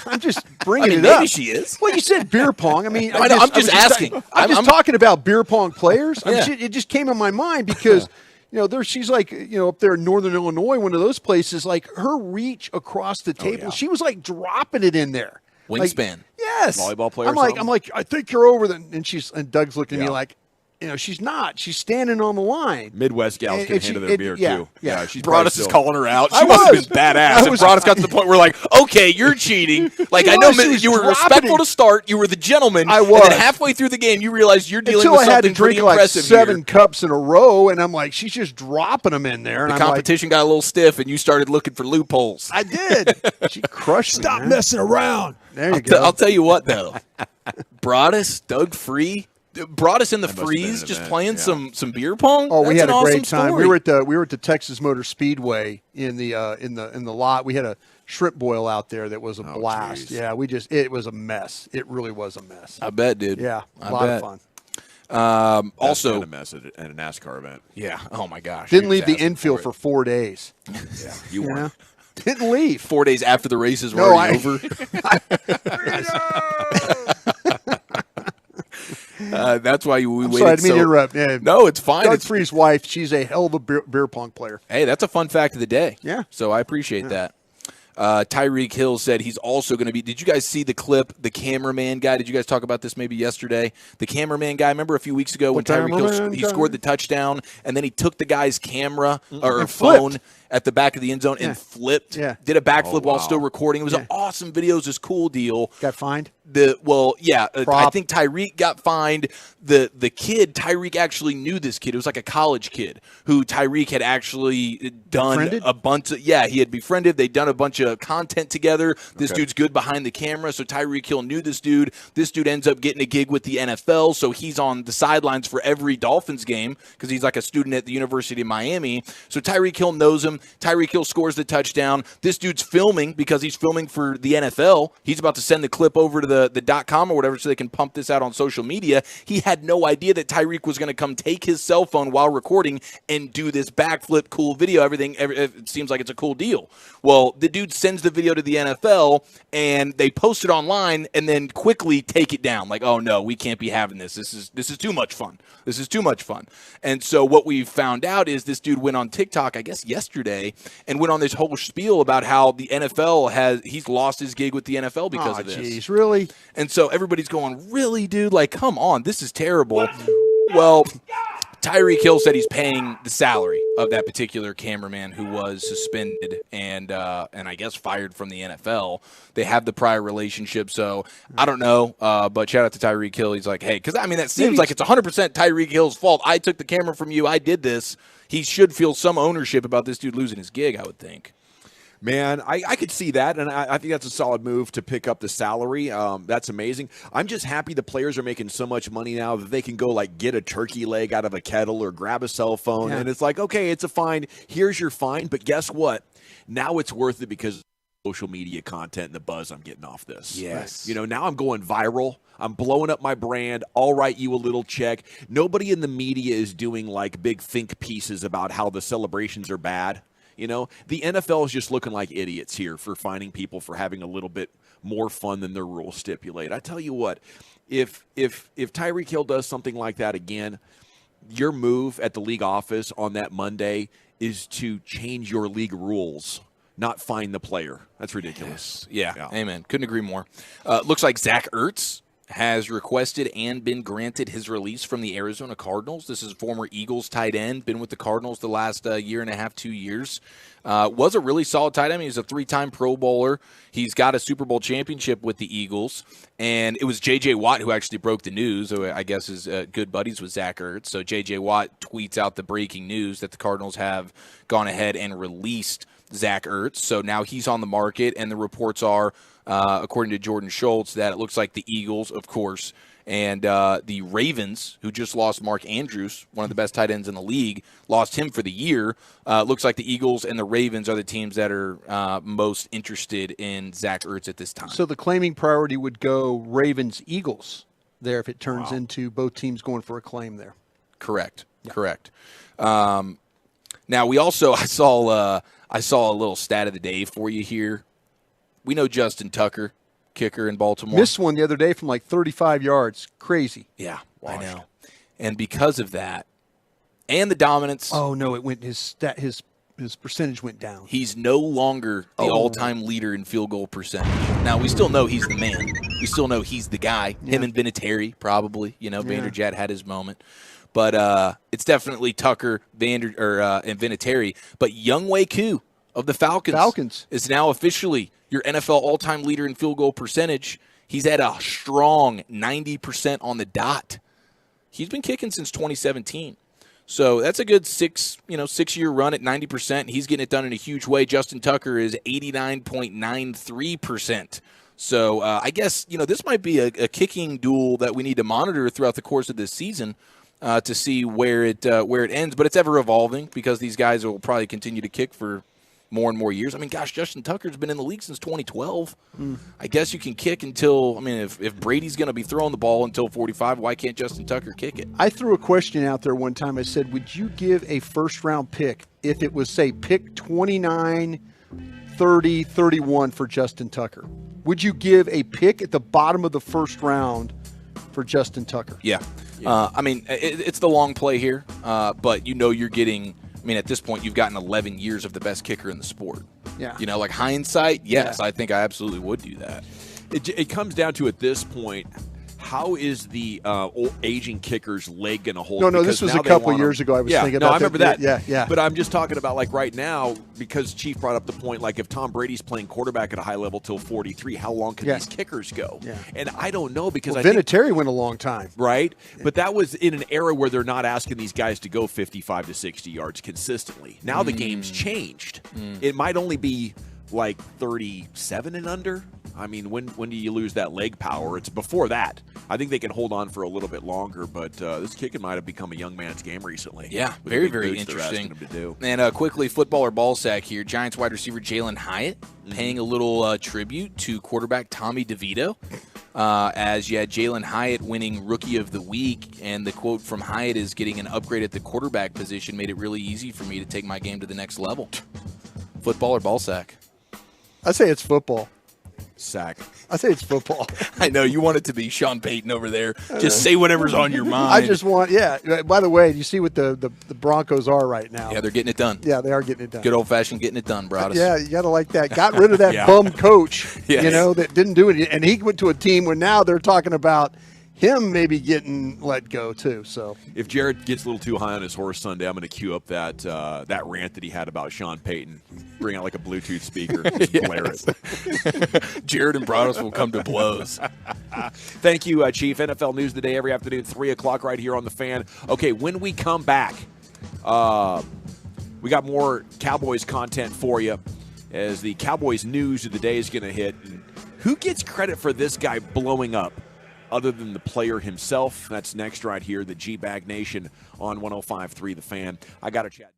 I'm just bringing I mean, it up. maybe she is. Well, you said beer pong. I mean, I'm just asking. I'm just talking about beer pong players. Yeah. It just came in my mind because. She's like, up there in Northern Illinois, one of those places, like her reach across the table, she was like dropping it in there. Wingspan. Yes. Volleyball player. I'm like, I think you're over the, and Doug's looking at me like, she's not. She's standing on the line. Midwest gals can handle their beer, too. Yeah. She's Broadus is calling her out. She I must have was. been badass. And Broadus got to the point where, like, okay, you're cheating. Like, I know you were respectful to start. You were the gentleman. I was. And then halfway through the game, you realized you're dealing Until with I had to something drink pretty like impressive 7 here. cups in a row, and I'm like, she's just dropping them in there. And The I'm competition got a little stiff, and you started looking for loopholes. I did. She crushed me. Stop messing around. There you go. I'll tell you what, though. Broadus, Doug Free, Broadus in the That must have been freeze, an just event, playing some beer pong. Oh, we That's had an a great awesome time. story. We were at the Texas Motor Speedway in the lot. We had a shrimp boil out there that was a blast. geez. Yeah, it was a mess. It really was a mess. I bet, dude. Yeah, I a lot bet. of fun. That's Also, been a mess at a NASCAR event. yeah. Oh my gosh. Didn't He leave was the asking infield for for 4 days. Yeah, you won. Didn't leave. 4 days after the races were No, already over. That's why we waited. Sorry, I didn't mean to interrupt. Yeah. No, it's fine. Doug Free's wife, she's a hell of a beer pong player. Hey, that's a fun fact of the day. Yeah. So I appreciate that. Tyreek Hill said he's also going to be. Did you guys see the clip? The cameraman guy. Did you guys talk about this maybe yesterday? The cameraman guy. Remember a few weeks ago when Tyreek Hill scored the touchdown and then he took the guy's camera or And phone flipped. at the back of the end zone and flipped. Yeah. Did a backflip while wow. still recording. It was an awesome video. It was this cool deal. Got fined? I Prop. think Tyreek got fined. The kid, Tyreek actually knew this kid. It was like a college kid who Tyreek had actually done Befriended? a bunch of, he had befriended. They'd done a bunch of content together. This dude's good behind the camera. So Tyreek Hill knew this dude. This dude ends up getting a gig with the NFL. So he's on the sidelines for every Dolphins game because he's like a student at the University of Miami. So Tyreek Hill knows him. Tyreek Hill scores the touchdown. This dude's filming because he's filming for the NFL. He's about to send the clip over to the .com or whatever so they can pump this out on social media. He had no idea that Tyreek was going to come take his cell phone while recording and do this backflip cool video. It seems like it's a cool deal. Well, the dude dude sends the video to the NFL, and they post it online and then quickly take it down. Like, oh, no, we can't be having this. This is too much fun. This is too much fun. And so what we found out is this dude went on TikTok, I guess yesterday, and went on this whole spiel about how the NFL he's lost his gig with the NFL because of this. Jeez, really? And so everybody's going, really, dude? Like, come on, this is terrible. Well, Tyreek Hill said he's paying the salary of that particular cameraman who was suspended and I guess fired from the NFL. They have the prior relationship, so I don't know. But shout out to Tyreek Hill. He's like, hey, because I mean that seems like it's 100% Tyreek Hill's fault. I took the camera from you. I did this. He should feel some ownership about this dude losing his gig, I would think. Man, I could see that, and I think that's a solid move to pick up the salary. That's amazing. I'm just happy the players are making so much money now that they can go, like, get a turkey leg out of a kettle or grab a cell phone, and it's like, okay, it's a fine. Here's your fine, but guess what? Now it's worth it because of social media content and the buzz I'm getting off this. Yes. You know, now I'm going viral. I'm blowing up my brand. I'll write you a little check. Nobody in the media is doing, like, big think pieces about how the celebrations are bad. You know, the NFL is just looking like idiots here for fining people for having a little bit more fun than their rules stipulate. I tell you what, if Tyreek Hill does something like that again, your move at the league office on that Monday is to change your league rules, not fine the player. That's ridiculous. Yes. Yeah, amen. Couldn't agree more. Looks like Zach Ertz has requested and been granted his release from the Arizona Cardinals. This is former Eagles tight end, been with the Cardinals the last year and a half, 2 years. Was a really solid tight end. He was a 3-time Pro Bowler. He's got a Super Bowl championship with the Eagles. And it was J.J. Watt who actually broke the news, who I guess is good buddies with Zach Ertz. So J.J. Watt tweets out the breaking news that the Cardinals have gone ahead and released Zach Ertz. So now he's on the market, and the reports are, according to Jordan Schultz, that it looks like the Eagles, of course, and the Ravens, who just lost Mark Andrews, one of the best tight ends in the league, lost him for the year. Looks like the Eagles and the Ravens are the teams that are most interested in Zach Ertz at this time. So the claiming priority would go Ravens-Eagles there if it turns into both teams going for a claim there. Correct. Yeah. Correct. Now, we also, I saw a little stat of the day for you here. We know Justin Tucker, kicker in Baltimore. Missed one the other day from like 35 yards. Crazy. Yeah, I know. And because of that, and the dominance. Oh no, it went his percentage went down. He's no longer the all-time leader in field goal percentage. Now we still know he's the man. We still know he's the guy. Yeah. Him and Vinatieri probably. You know, Vanderjagt had his moment. But it's definitely Tucker, and Vinatieri. But Younghoe Koo of the Falcons is now officially your NFL all-time leader in field goal percentage. He's at a strong 90% on the dot. He's been kicking since 2017. So that's a good 6-year run at 90%. He's getting it done in a huge way. Justin Tucker is 89.93%. So I guess, this might be a kicking duel that we need to monitor throughout the course of this season. To see where it ends, but it's ever evolving because these guys will probably continue to kick for more and more years. I mean, gosh, Justin Tucker's been in the league since 2012. I guess you can kick until, if Brady's going to be throwing the ball until 45, why can't Justin Tucker kick it? I threw a question out there one time. I said, would you give a first-round pick if it was, say, pick 29, 30, 31 for Justin Tucker? Would you give a pick at the bottom of the first round for Justin Tucker? Yeah. It's the long play here, but you're getting – at this point, you've gotten 11 years of the best kicker in the sport. Yeah. Like hindsight, yes, I think I absolutely would do that. It comes down to, at this point, how is the aging kicker's leg going to hold? No, this was a couple years ago. I was thinking about I remember that. Yeah. But I'm just talking about, like, right now, because Chief brought up the point, like, if Tom Brady's playing quarterback at a high level till 43, how long can these kickers go? Yeah. And I don't know because Vinatieri went a long time. Right? Yeah. But that was in an era where they're not asking these guys to go 55 to 60 yards consistently. Now the game's changed. It might only be like 37 and under. When do you lose that leg power? It's before that. I think they can hold on for a little bit longer, but this kicking might have become a young man's game recently. Yeah, very, very interesting. Him to do. And quickly, football or ball sack here. Giants wide receiver Jalen Hyatt paying a little tribute to quarterback Tommy DeVito. As you had Jalen Hyatt winning Rookie of the Week, and the quote from Hyatt is, getting an upgrade at the quarterback position made it really easy for me to take my game to the next level. Football or ball sack? I say it's football. Sack. I say it's football. I know you want it to be Sean Payton over there. Just say whatever's on your mind. I just want, by the way, you see what the Broncos are right now. Yeah, they're getting it done. Yeah, they are getting it done. Good old-fashioned getting it done, Broadus. Yeah, you got to like that. Got rid of that bum coach, Yes. that didn't do it. And he went to a team where now they're talking about him maybe getting let go too. So if Jared gets a little too high on his horse Sunday, I'm going to cue up that rant that he had about Sean Payton. Bring out like a Bluetooth speaker, just blare it. Jared and Broadus will come to blows. Thank you, Chief. NFL News Today every afternoon, 3 o'clock right here on The Fan. Okay, when we come back, we got more Cowboys content for you as the Cowboys news of the day is going to hit. And who gets credit for this guy blowing up other than the player himself? That's next right here, the G-Bag Nation on 105.3 The Fan. I got to chat.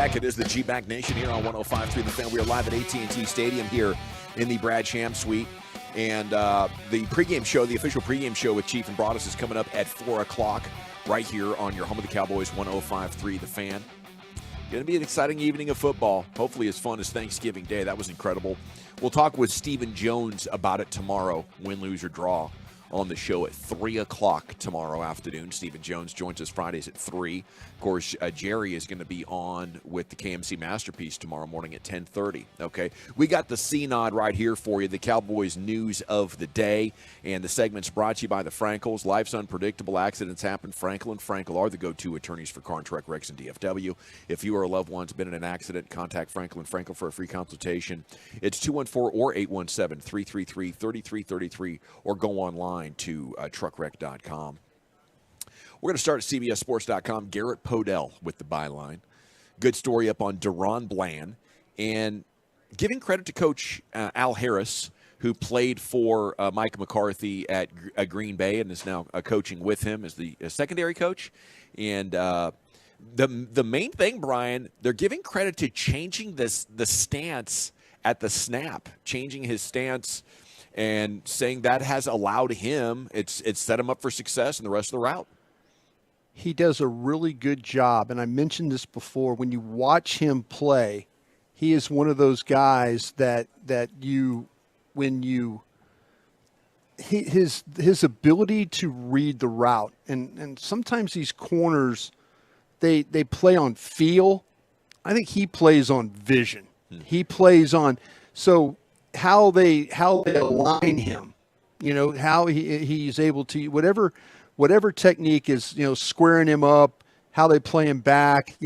back. It is the G-Back Nation here on 105.3 The Fan. We are live at AT&T Stadium here in the Brad Sham Suite. And the pregame show, the official pregame show with Chief and Broadus is coming up at 4 o'clock right here on your home of the Cowboys, 105.3 The Fan. Going to be an exciting evening of football. Hopefully as fun as Thanksgiving Day. That was incredible. We'll talk with Stephen Jones about it tomorrow, win, lose, or draw, on the show at 3 o'clock tomorrow afternoon. Stephen Jones joins us Fridays at 3. Of course, Jerry is going to be on with the KMC Masterpiece tomorrow morning at 10:30. Okay, we got the C-Nod right here for you, the Cowboys news of the day. And the segment's brought to you by the Frankels. Life's unpredictable. Accidents happen. Frankel and Frankel are the go-to attorneys for car and truck wrecks and DFW. If you or a loved one's been in an accident, contact Frankel and Frankel for a free consultation. It's 214 or 817-333-3333, or go online to truckwreck.com. We're going to start at CBSSports.com. Garrett Podell with the byline. Good story up on Deron Bland. And giving credit to Coach Al Harris, who played for Mike McCarthy at Green Bay and is now coaching with him as the secondary coach. And the main thing, Brian, they're giving credit to changing the stance at the snap, changing his stance and saying that has allowed him, it's set him up for success in the rest of the route. He does a really good job, and I mentioned this before. When you watch him play, he is one of those guys that his ability to read the route, and sometimes these corners, they play on feel. I think he plays on vision. He plays on how they align him, how he's able to whatever technique is, squaring him up, how they play him back,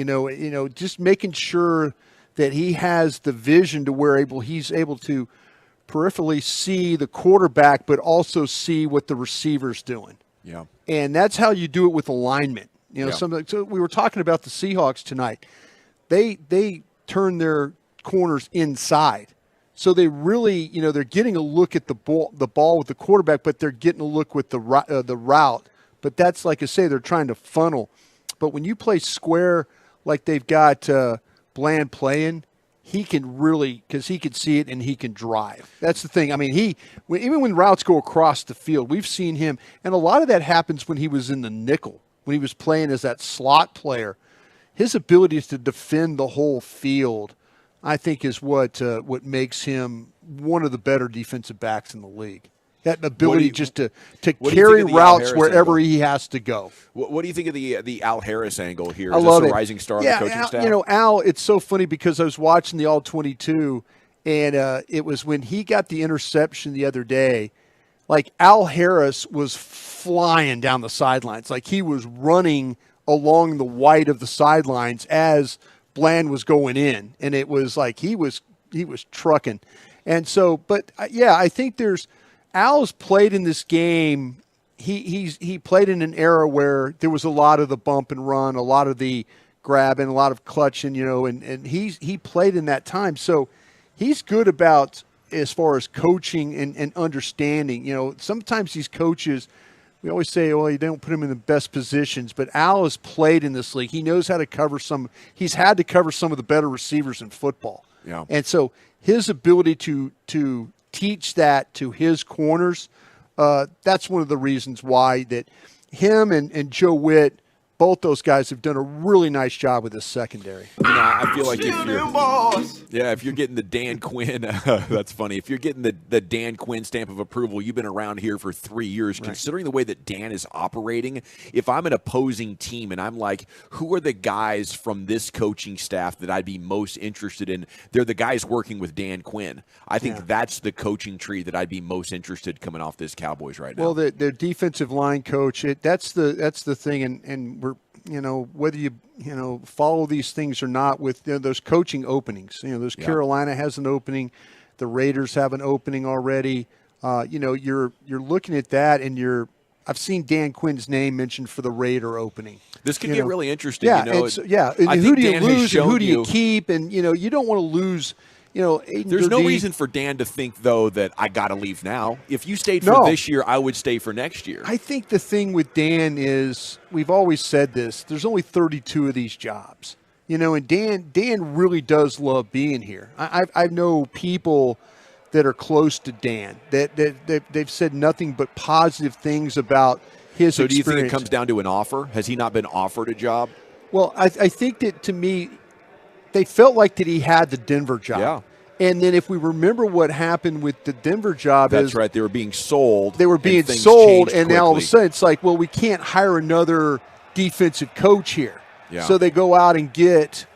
just making sure that he has the vision to where he's able to peripherally see the quarterback, but also see what the receiver's doing. Yeah. And that's how you do it with alignment. So we were talking about the Seahawks tonight. They turn their corners inside. So they really, they're getting a look at the ball with the quarterback, but they're getting a look with the route. But that's, like I say, they're trying to funnel. But when you play square like they've got Bland playing, he can really, because he can see it and he can drive. That's the thing. I mean, even when routes go across the field, we've seen him, and a lot of that happens when he was in the nickel, when he was playing as that slot player. His ability to defend the whole field, I think, is what makes him one of the better defensive backs in the league. That ability just to carry routes wherever he has to go. What do you think of the Al Harris angle here? I Is love this a it. rising star on the coaching staff? Al, it's so funny because I was watching the All-22, and it was when he got the interception the other day, like Al Harris was flying down the sidelines. Like he was running along the white of the sidelines as Bland was going in, and it was like he was trucking. And so, but I think Al's played in this game. He played in an era where there was a lot of the bump and run, a lot of the grabbing, a lot of clutching, and he played in that time. So he's good about as far as coaching and understanding. Sometimes these coaches, we always say, well, you don't put him in the best positions, but Al has played in this league. He knows how to cover he's had to cover some of the better receivers in football. Yeah. And so his ability to teach that to his corners, that's one of the reasons why that him and Joe Witt, both those guys have done a really nice job with this secondary. I feel like if you're getting the Dan Quinn, that's funny. If you're getting the Dan Quinn stamp of approval, you've been around here for 3 years. Right. Considering the way that Dan is operating, if I'm an opposing team and I'm like, who are the guys from this coaching staff that I'd be most interested in? They're the guys working with Dan Quinn. I think that's the coaching tree that I'd be most interested coming off this Cowboys right now. Well, their defensive line coach, that's the thing, and we're, whether you follow these things or not with those coaching openings. Carolina has an opening, the Raiders have an opening already. You're looking at that, and I've seen Dan Quinn's name mentioned for the Raider opening. This could get really interesting. Yeah, who do you lose and who do you keep? And you don't want to lose. There's no reason for Dan to think, though, that I got to leave now. If you stayed for this year, I would stay for next year. I think the thing with Dan is, we've always said this, there's only 32 of these jobs. And Dan really does love being here. I know people that are close to Dan that they've said nothing but positive things about his So experience. do you think it comes down to an offer? Has he not been offered a job? Well, I think that, to me, they felt like that he had the Denver job. Yeah. And then if we remember what happened with the Denver job, That's right. They were being sold. They were and being things sold, changed and now all of a quickly. sudden it's like, well, we can't hire another defensive coach here. Yeah. So they go out and get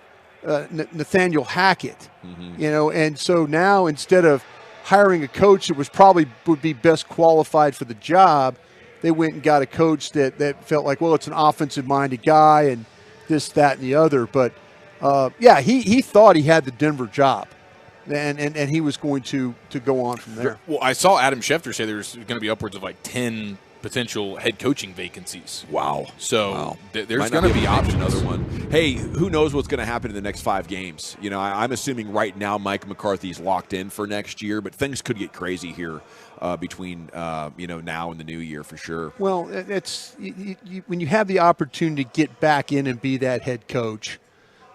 Nathaniel Hackett, Mm-hmm. and so now instead of hiring a coach that would be best qualified for the job, they went and got a coach that felt like, well, it's an offensive-minded guy and this, that, and the other. But, he thought he had the Denver job. And he was going to go on from there. Well, I saw Adam Schefter say there's going to be upwards of like 10 potential head coaching vacancies. Wow. So there's Might going not to be options. another one. Hey, who knows what's going to happen in the next 5 games? I'm assuming right now Mike McCarthy's locked in for next year, but things could get crazy here between now and the new year for sure. Well, it's when you have the opportunity to get back in and be that head coach,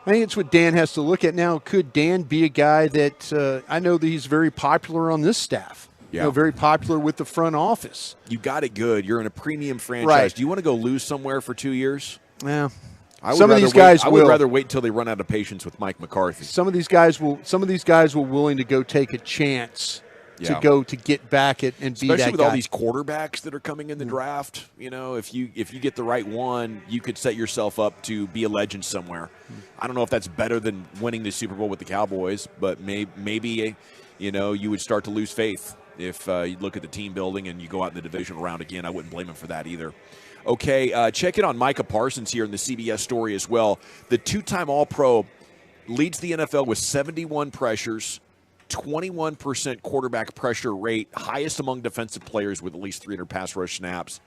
I think it's what Dan has to look at now. Could Dan be a guy that I know that he's very popular on this staff? Yeah. Very popular with the front office. You got it good. You're in a premium franchise. Right. Do you want to go lose somewhere for 2 years? Yeah. Some of these guys will. I would rather wait until they run out of patience with Mike McCarthy. Some of these guys will willing to go take a chance Yeah. to get back and be Especially that with guy. all these quarterbacks that are coming in the draft. If you get the right one, you could set yourself up to be a legend somewhere. I don't know if that's better than winning the Super Bowl with the Cowboys, but maybe you would start to lose faith if you look at the team building and you go out in the divisional round again. I wouldn't blame him for that either. Okay, check in on Micah Parsons here in the CBS story as well. The 2-time All-Pro leads the NFL with 71 pressures, 21% quarterback pressure rate, highest among defensive players with at least 300 pass rush snaps.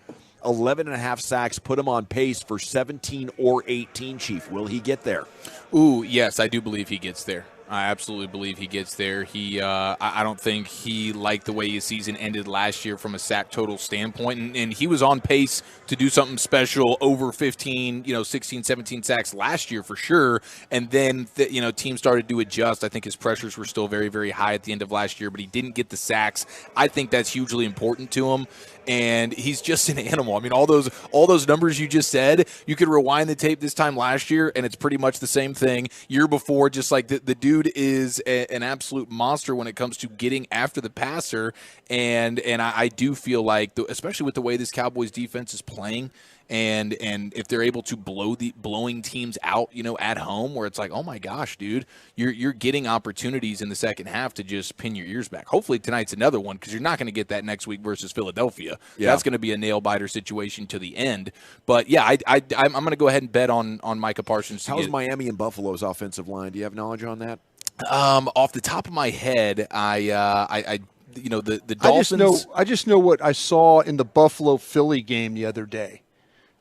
11.5 sacks put him on pace for 17 or 18, Chief. Will he get there? Ooh, yes, I do believe he gets there. I absolutely believe he gets there. I don't think he liked the way his season ended last year from a sack total standpoint, and he was on pace to do something special over 15, 16, 17 sacks last year for sure. And then, teams started to adjust. I think his pressures were still very, very high at the end of last year, but he didn't get the sacks. I think that's hugely important to him. And he's just an animal. I mean, all those numbers you just said, you could rewind the tape this time last year, and it's pretty much the same thing. Year before, just like the dude is an absolute monster when it comes to getting after the passer. And I do feel like, especially with the way this Cowboys defense is playing, and if they're able to blowing teams out, at home, where it's like, oh my gosh, dude, you're getting opportunities in the second half to just pin your ears back. Hopefully tonight's another one, because you're not going to get that next week versus Philadelphia. Yeah. That's going to be a nail biter situation to the end. But yeah, I'm going to go ahead and bet on Micah Parsons. How's Miami and Buffalo's offensive line? Do you have knowledge on that? Off the top of my head, the Dolphins. I just know what I saw in the Buffalo Philly game the other day.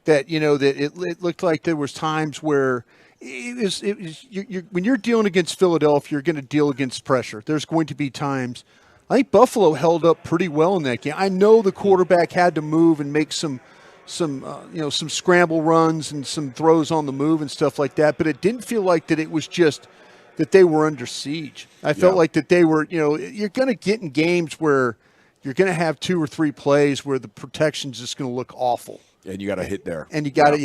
That it looked like there was times where when you're dealing against Philadelphia, you're going to deal against pressure. There's going to be times. I think Buffalo held up pretty well in that game. I know the quarterback had to move and make some scramble runs and some throws on the move and stuff like that, but it didn't feel like that it was just that they were under siege. I felt like that they were, you're going to get in games where you're going to have 2 or 3 plays where the protection's just going to look awful. And you got to hit there. And you got to,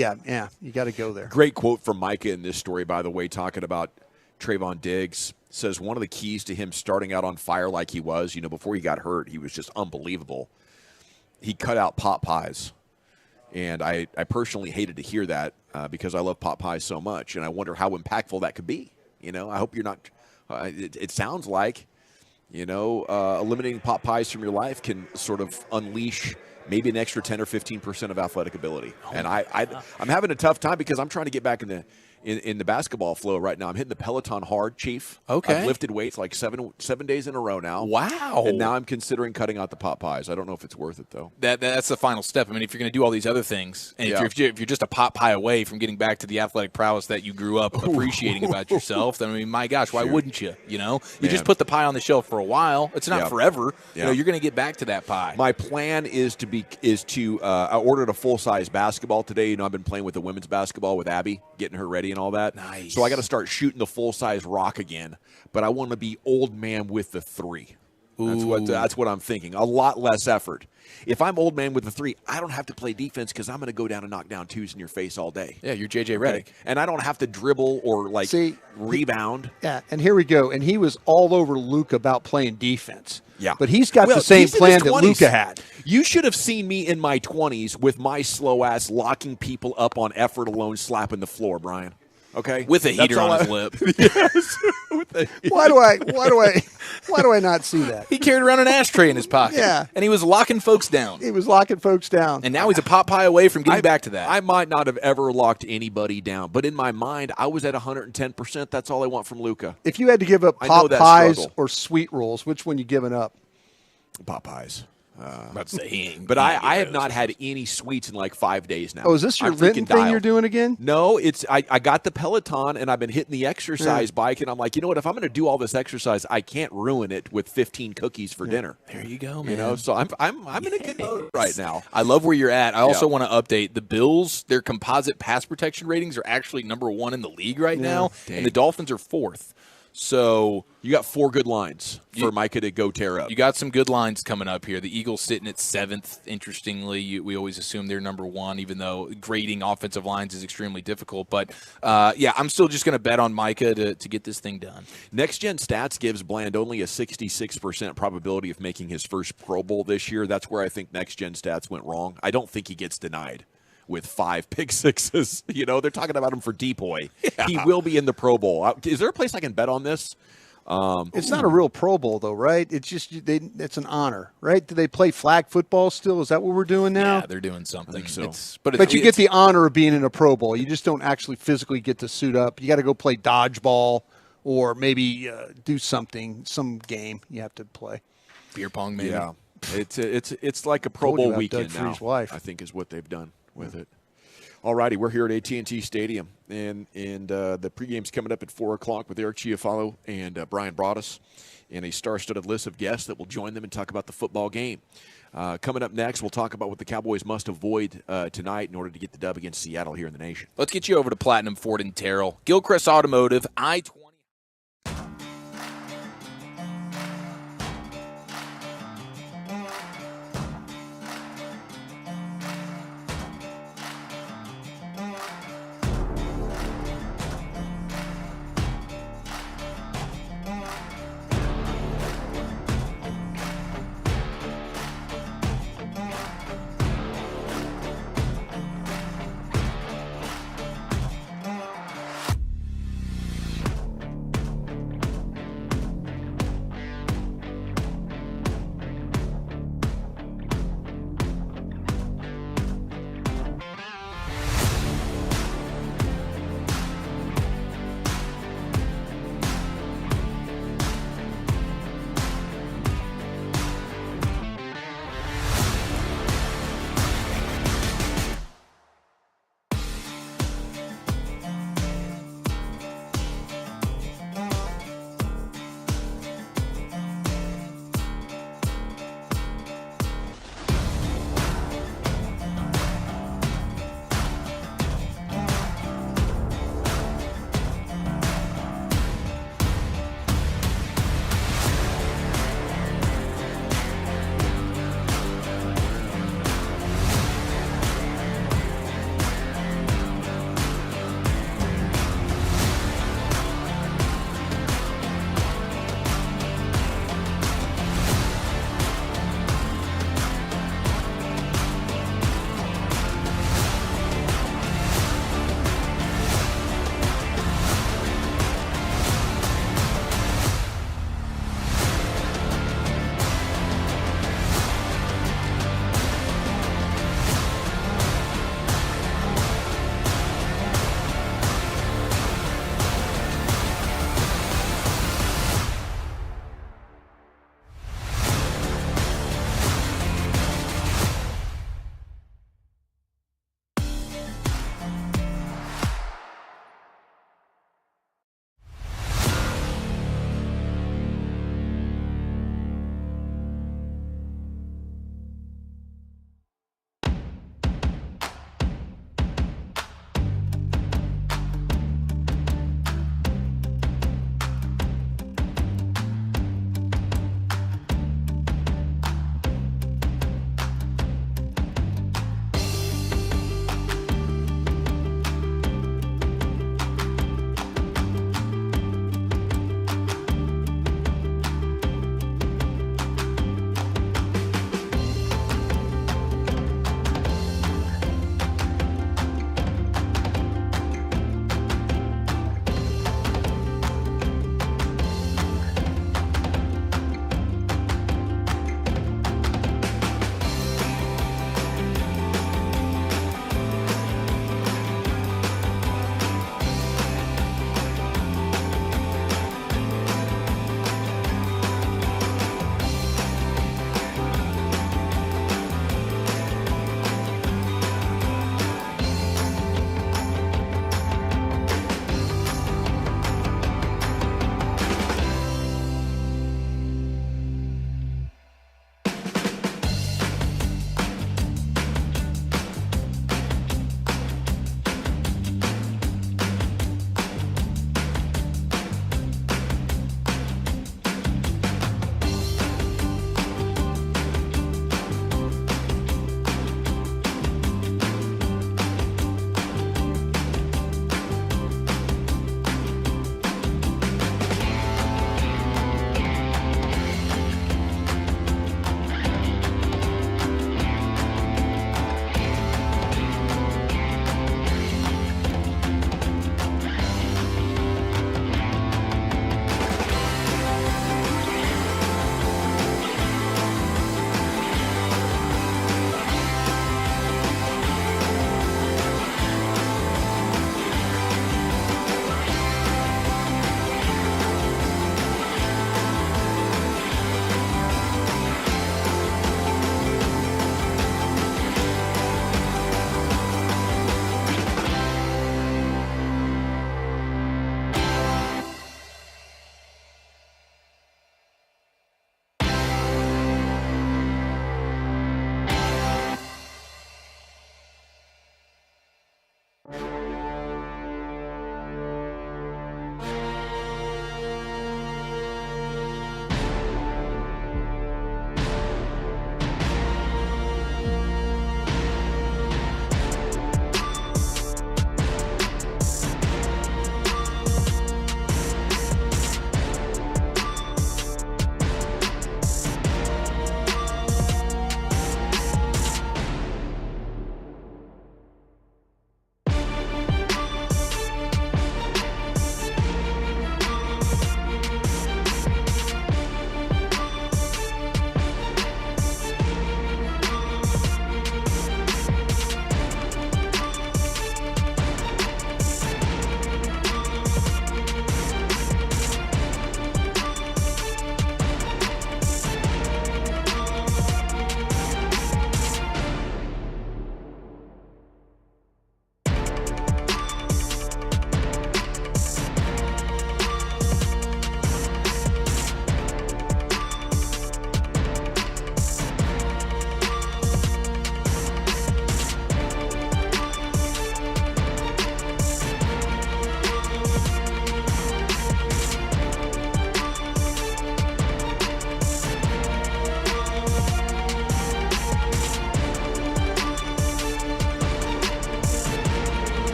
you got to go there. Great quote from Micah in this story, by the way, talking about Trayvon Diggs. Says one of the keys to him starting out on fire like he was, before he got hurt, he was just unbelievable. He cut out pot pies. And I personally hated to hear that because I love pot pies so much. And I wonder how impactful that could be. I hope you're not it sounds like, eliminating pot pies from your life can sort of unleash maybe an extra 10 or 15% of athletic ability. And I'm having a tough time because I'm trying to get back in the basketball flow right now. I'm hitting the Peloton hard, Chief. Okay. I've lifted weights like seven days in a row now. Wow. And now I'm considering cutting out the pot pies. I don't know if it's worth it, though. That's the final step. I mean, if you're going to do all these other things, and if you're just a pot pie away from getting back to the athletic prowess that you grew up appreciating about yourself, then, I mean, my gosh, why wouldn't you? You just put the pie on the shelf for a while. It's not forever. Yeah. You're going to get back to that pie. My plan is I ordered a full-size basketball today. I've been playing with the women's basketball with Abby, getting her ready and all that. Nice. So I got to start shooting the full-size rock again. But I want to be old man with the 3. That's what I'm thinking. A lot less effort. If I'm old man with the 3, I don't have to play defense because I'm going to go down and knock down 2s in your face all day. Yeah, you're JJ Redick. And I don't have to dribble or rebound. Yeah, and here we go. And he was all over Luka about playing defense. Yeah. But he's got the same plan that Luka had. You should have seen me in my 20s with my slow ass locking people up on effort alone, slapping the floor, Brian. Okay? With a heater on his lip. Yes. Why do I not see that? He carried around an ashtray in his pocket. Yeah. And he was locking folks down. And now he's a pot pie away from getting back to that. I might not have ever locked anybody down, but in my mind, I was at 110%. That's all I want from Luka. If you had to give up pot pies or sweet rolls, which one you giving up? Pot pies. About to say but I have not had any sweets in like 5 days now. Oh, is this your Linton thing you're doing again? No, it's I got the Peloton and I've been hitting the exercise bike, and I'm like, you know what? If I'm going to do all this exercise, I can't ruin it with 15 cookies for dinner. There you go, man. You know, so I'm in a good mood right now. I love where you're at. I also want to update the Bills. Their composite pass protection ratings are actually number 1 in the league right now, and the Dolphins are 4th. So you got 4 good lines for Micah to go tear up. You got some good lines coming up here. The Eagles sitting at 7th. Interestingly, we always assume they're number 1, even though grading offensive lines is extremely difficult. But, I'm still just going to bet on Micah to get this thing done. Next Gen Stats gives Bland only a 66% probability of making his first Pro Bowl this year. That's where I think Next Gen Stats went wrong. I don't think he gets denied with 5 pick sixes. You know, they're talking about him for Depoy. Yeah. He will be in the Pro Bowl. Is there a place I can bet on this? It's not a real Pro Bowl, though, right? It's just it's an honor, right? Do they play flag football still? Is that what we're doing now? Yeah, they're doing something. I think so. But you get the honor of being in a Pro Bowl. You just don't actually physically get to suit up. You got to go play dodgeball or maybe do something, some game you have to play. Beer pong, maybe. Yeah, it's like a Pro Bowl weekend now. Wife. I think is what they've done with it. All righty, we're here at AT&T Stadium, and the pregame's coming up at 4 o'clock with Eric Chiafalo and Brian Broaddus, and a star-studded list of guests that will join them and talk about the football game. Coming up next, we'll talk about what the Cowboys must avoid tonight in order to get the dub against Seattle here in the nation. Let's get you over to Platinum Ford and Terrell. Gilchrist Automotive, I-20.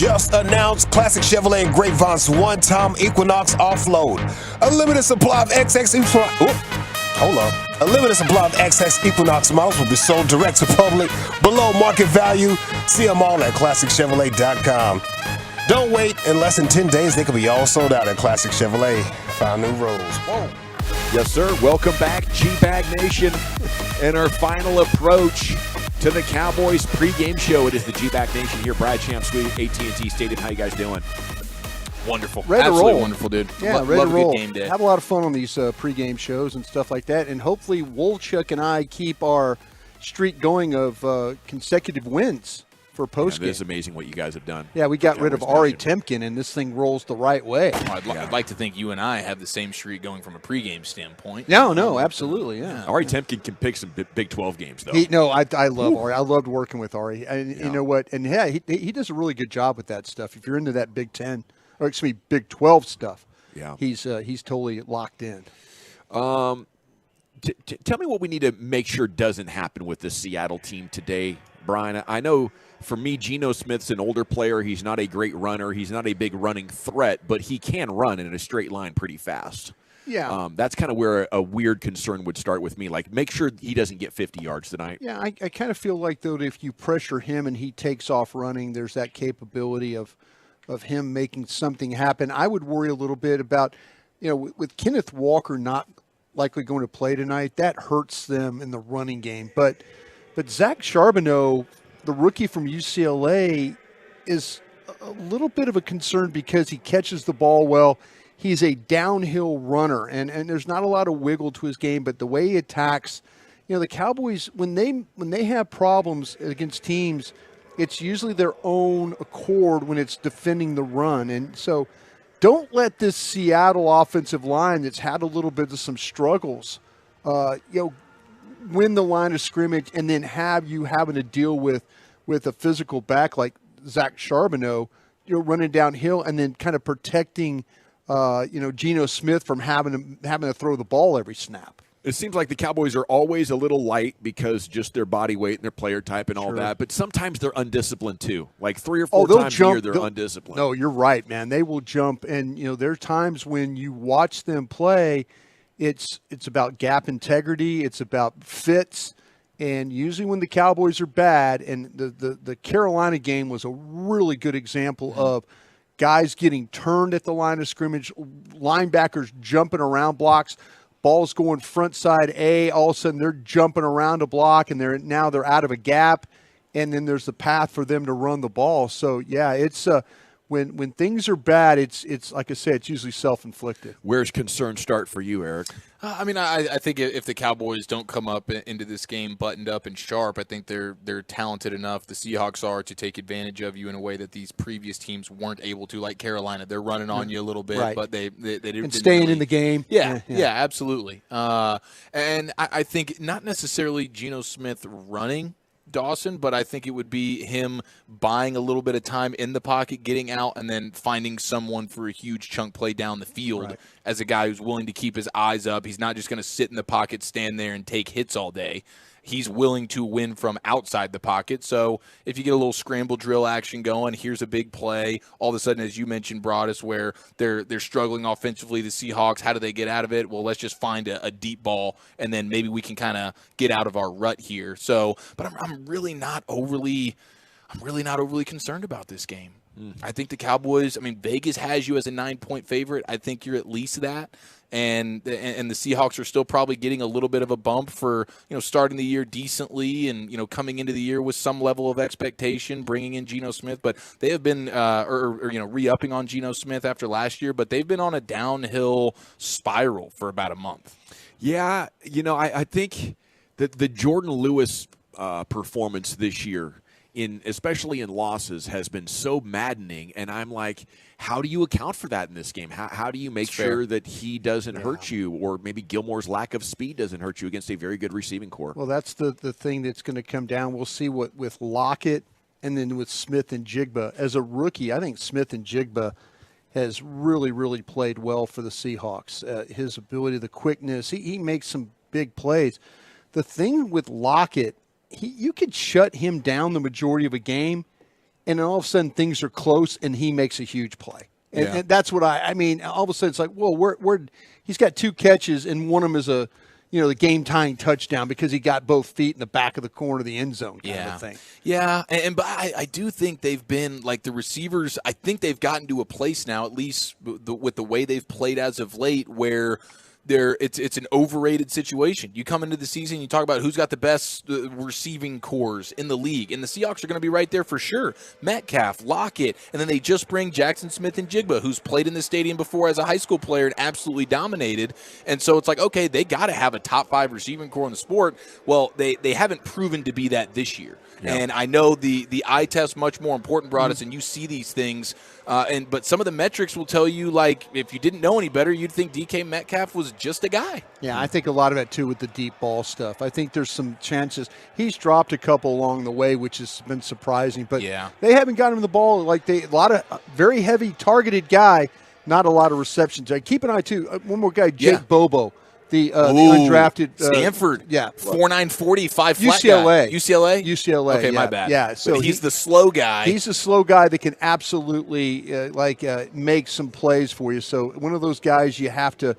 Just announced Classic Chevrolet and Grapevines one-time Equinox offload. A limited supply of A limited supply of XX Equinox models will be sold direct to public below market value. See them all at ClassicChevrolet.com. Don't wait. In less than 10 days, they could be all sold out at Classic Chevrolet. Found new roads. Whoa. Yes, sir. Welcome back, G-Bag Nation, and our final approach to the Cowboys pregame show. It is the G-Bag Nation here. Brad Champ, Sweet, AT&T Stadium. How you guys doing? Wonderful. Ready to Absolutely roll. wonderful, dude. Yeah, Love ready a to good roll. game day. Have a lot of fun on these pregame shows and stuff like that. And hopefully Wolchuk and I keep our streak going of consecutive wins for postgame. It is amazing what you guys have done. Yeah, we got rid of Ari Temkin, and this thing rolls the right way. I'd like to think you and I have the same streak going from a pregame standpoint. No, absolutely, yeah. Ari Temkin can pick some Big 12 games, though. I love Ari. I loved working with Ari. And you know what? And yeah, he does a really good job with that stuff. If you're into that Big 10, or excuse me, Big 12 stuff, he's totally locked in. Tell me what we need to make sure doesn't happen with this Seattle team today, Brian. I know for me, Geno Smith's an older player. He's not a great runner. He's not a big running threat, but he can run in a straight line pretty fast. Yeah. That's kind of where a weird concern would start with me. Like, make sure he doesn't get 50 yards tonight. Yeah, I kind of feel like, though, that if you pressure him and he takes off running, there's that capability of him making something happen. I would worry a little bit about, with Kenneth Walker not likely going to play tonight, that hurts them in the running game. But Zach Charbonneau, the rookie from UCLA, is a little bit of a concern because he catches the ball well. He's a downhill runner, and there's not a lot of wiggle to his game, but the way he attacks, the Cowboys, when they have problems against teams, it's usually their own accord when it's defending the run. And so don't let this Seattle offensive line that's had a little bit of some struggles, win the line of scrimmage and then have you having to deal with a physical back like Zach Charbonneau, running downhill and then kind of protecting, Geno Smith from having to throw the ball every snap. It seems like the Cowboys are always a little light because just their body weight and their player type and all that. But sometimes they're undisciplined too. Like 3 or 4 times a year, they're undisciplined. No, you're right, man. They will jump. And, there are times when you watch them play, it's about gap integrity. It's about fits. And usually when the Cowboys are bad, and the Carolina game was a really good example of guys getting turned at the line of scrimmage, linebackers jumping around blocks, ball's going front side A, all of a sudden they're jumping around a block, and they're out of a gap, and then there's the path for them to run the ball. So, yeah, it's when things are bad, it's like I said, it's usually self-inflicted. Where's concern start for you, Eric? I think if the Cowboys don't come up into this game buttoned up and sharp, I think they're talented enough, the Seahawks are, to take advantage of you in a way that these previous teams weren't able to, like Carolina. They're running on you a little bit, right. but they didn't. And staying really, in the game. Yeah, absolutely. And I think not necessarily Geno Smith running Dawson, but I think it would be him buying a little bit of time in the pocket, getting out, and then finding someone for a huge chunk play down the field as a guy who's willing to keep his eyes up. He's not just going to sit in the pocket, stand there, and take hits all day. He's willing to win from outside the pocket. So if you get a little scramble drill action going, here's a big play. All of a sudden, as you mentioned, Broadus, where they're struggling offensively, the Seahawks, how do they get out of it? Well, let's just find a deep ball, and then maybe we can kind of get out of our rut here. So, but I'm really not overly concerned about this game. I think the Cowboys, Vegas has you as a 9-point favorite. I think you're at least that. And the Seahawks are still probably getting a little bit of a bump for, starting the year decently and, coming into the year with some level of expectation, bringing in Geno Smith. But they have been, re-upping on Geno Smith after last year, but they've been on a downhill spiral for about a month. Yeah, I think that the Jordan Lewis performance this year, especially in losses, has been so maddening, and I'm like, how do you account for that in this game? How do you make sure that he doesn't hurt you, or maybe Gilmore's lack of speed doesn't hurt you against a very good receiving core? Well, that's the thing that's going to come down. We'll see what with Lockett and then with Smith and Jigba. As a rookie, I think Smith and Jigba has really, really played well for the Seahawks. His ability, the quickness, he makes some big plays. The thing with Lockett, you could shut him down the majority of a game, and then all of a sudden things are close, and he makes a huge play. And that's what I mean. All of a sudden, it's like, whoa, he's got 2 catches, and one of them is the game-tying touchdown because he got both feet in the back of the corner of the end zone kind of thing. Yeah, but I do think they've been, like, the receivers, I think they've gotten to a place now, at least with the way they've played as of late, where it's an overrated situation. You come into the season, you talk about who's got the best receiving cores in the league, and the Seahawks are going to be right there for sure. Metcalf, Lockett, and then they just bring Jackson Smith and Jigba, who's played in the stadium before as a high school player and absolutely dominated. And so it's like, okay, they got to have a top 5 receiving core in the sport. Well, they haven't proven to be that this year. Yeah. And I know the eye test much more important, Broadus, and you see these things. But some of the metrics will tell you, like, if you didn't know any better, you'd think DK Metcalf was just a guy. Yeah, I think a lot of it, too, with the deep ball stuff. I think there's some chances. He's dropped a couple along the way, which has been surprising. But they haven't got him the ball. Like, a lot of very heavy targeted guy, not a lot of receptions. Keep an eye, too. One more guy, Jake Bobo. The undrafted Stanford, 4.9 40, 5 flat UCLA. Okay, my bad. Yeah, so but he's the slow guy. He's the slow guy that can absolutely make some plays for you. So one of those guys you have to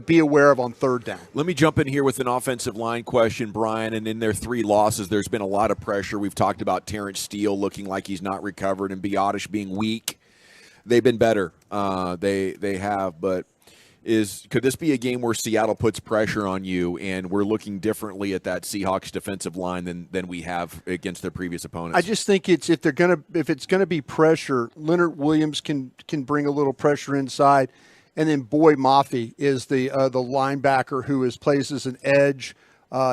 be aware of on third down. Let me jump in here with an offensive line question, Brian. And in their 3 losses, there's been a lot of pressure. We've talked about Terrence Steele looking like he's not recovered and Biotish being weak. They've been better. They have, but. Could this be a game where Seattle puts pressure on you and we're looking differently at that Seahawks defensive line than we have against their previous opponents? I just think if it's gonna be pressure, Leonard Williams can bring a little pressure inside, and then Boy Mafe is the linebacker who plays as an edge.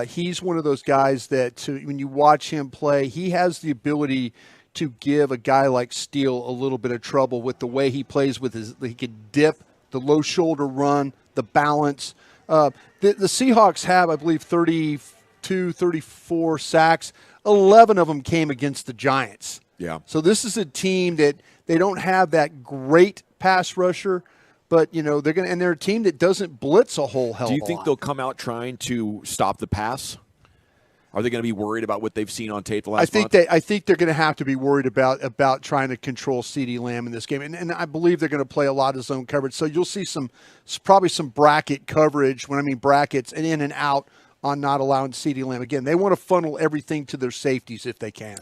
He's one of those guys that when you watch him play, he has the ability to give a guy like Steele a little bit of trouble with the way he plays he could dip. The low shoulder run, the balance. The Seahawks have, I believe, 32, 34 sacks. 11 of them came against the Giants. Yeah. So this is a team that they don't have that great pass rusher, but they're a team that doesn't blitz a whole hell of a lot. Do you think they'll come out trying to stop the pass? Are they going to be worried about what they've seen on tape the last month? I think they're going to have to be worried about trying to control CeeDee Lamb in this game. And I believe they're going to play a lot of zone coverage. So you'll see probably some bracket coverage, when I mean brackets, and in and out on not allowing CeeDee Lamb. Again, they want to funnel everything to their safeties if they can.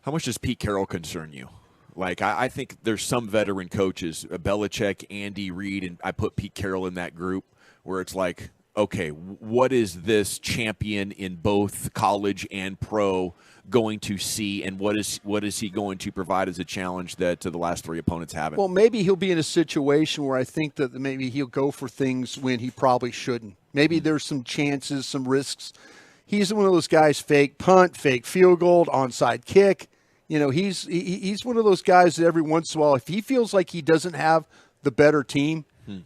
How much does Pete Carroll concern you? Like, I think there's some veteran coaches, Belichick, Andy Reid, and I put Pete Carroll in that group, where it's like, okay, what is this champion in both college and pro going to see, and what is he going to provide as a challenge that the last 3 opponents haven't? Well, maybe he'll be in a situation where I think that maybe he'll go for things when he probably shouldn't. Maybe there's some chances, some risks. He's one of those guys, fake punt, fake field goal, onside kick. He's one of those guys that every once in a while, if he feels like he doesn't have the better team,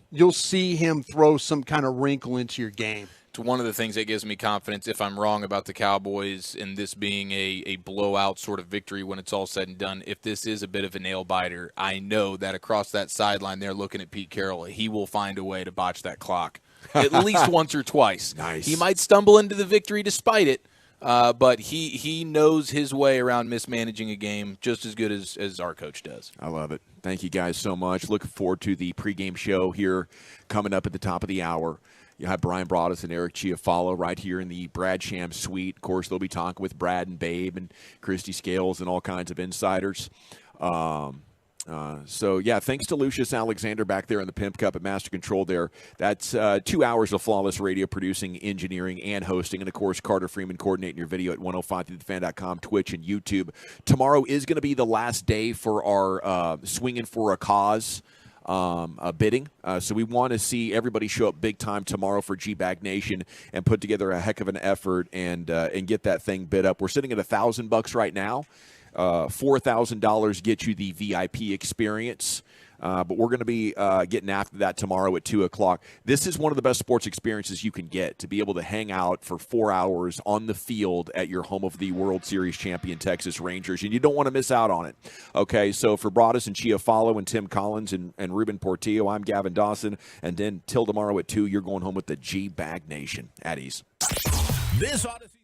you'll see him throw some kind of wrinkle into your game. It's one of the things that gives me confidence, if I'm wrong about the Cowboys and this being a blowout sort of victory when it's all said and done. If this is a bit of a nail-biter, I know that across that sideline they're looking at Pete Carroll. He will find a way to botch that clock at least once or twice. Nice. He might stumble into the victory despite it, but he knows his way around mismanaging a game just as good as our coach does. I love it. Thank you guys so much. Looking forward to the pregame show here coming up at the top of the hour. You have Brian Broaddus and Eric Chiafalo right here in the Brad Sham suite. Of course, they'll be talking with Brad and Babe and Christy Scales and all kinds of insiders. So, thanks to Lucius Alexander back there in the Pimp Cup at Master Control there. That's 2 hours of flawless radio producing, engineering, and hosting. And, of course, Carter Freeman coordinating your video at 105thethefan.com, Twitch, and YouTube. Tomorrow is going to be the last day for our Swinging for a Cause bidding. So we want to see everybody show up big time tomorrow for G-Bag Nation and put together a heck of an effort and get that thing bid up. We're sitting at $1,000 right now. $4,000 gets you the VIP experience. But we're going to be getting after that tomorrow at 2 o'clock. This is one of the best sports experiences you can get, to be able to hang out for 4 hours on the field at your home of the World Series champion Texas Rangers, and you don't want to miss out on it. Okay, so for Broaddus and Chiafalo and Tim Collins and Ruben Portillo, I'm Gavin Dawson, and then till tomorrow at 2, you're going home with the G-Bag Nation. At ease. This Odyssey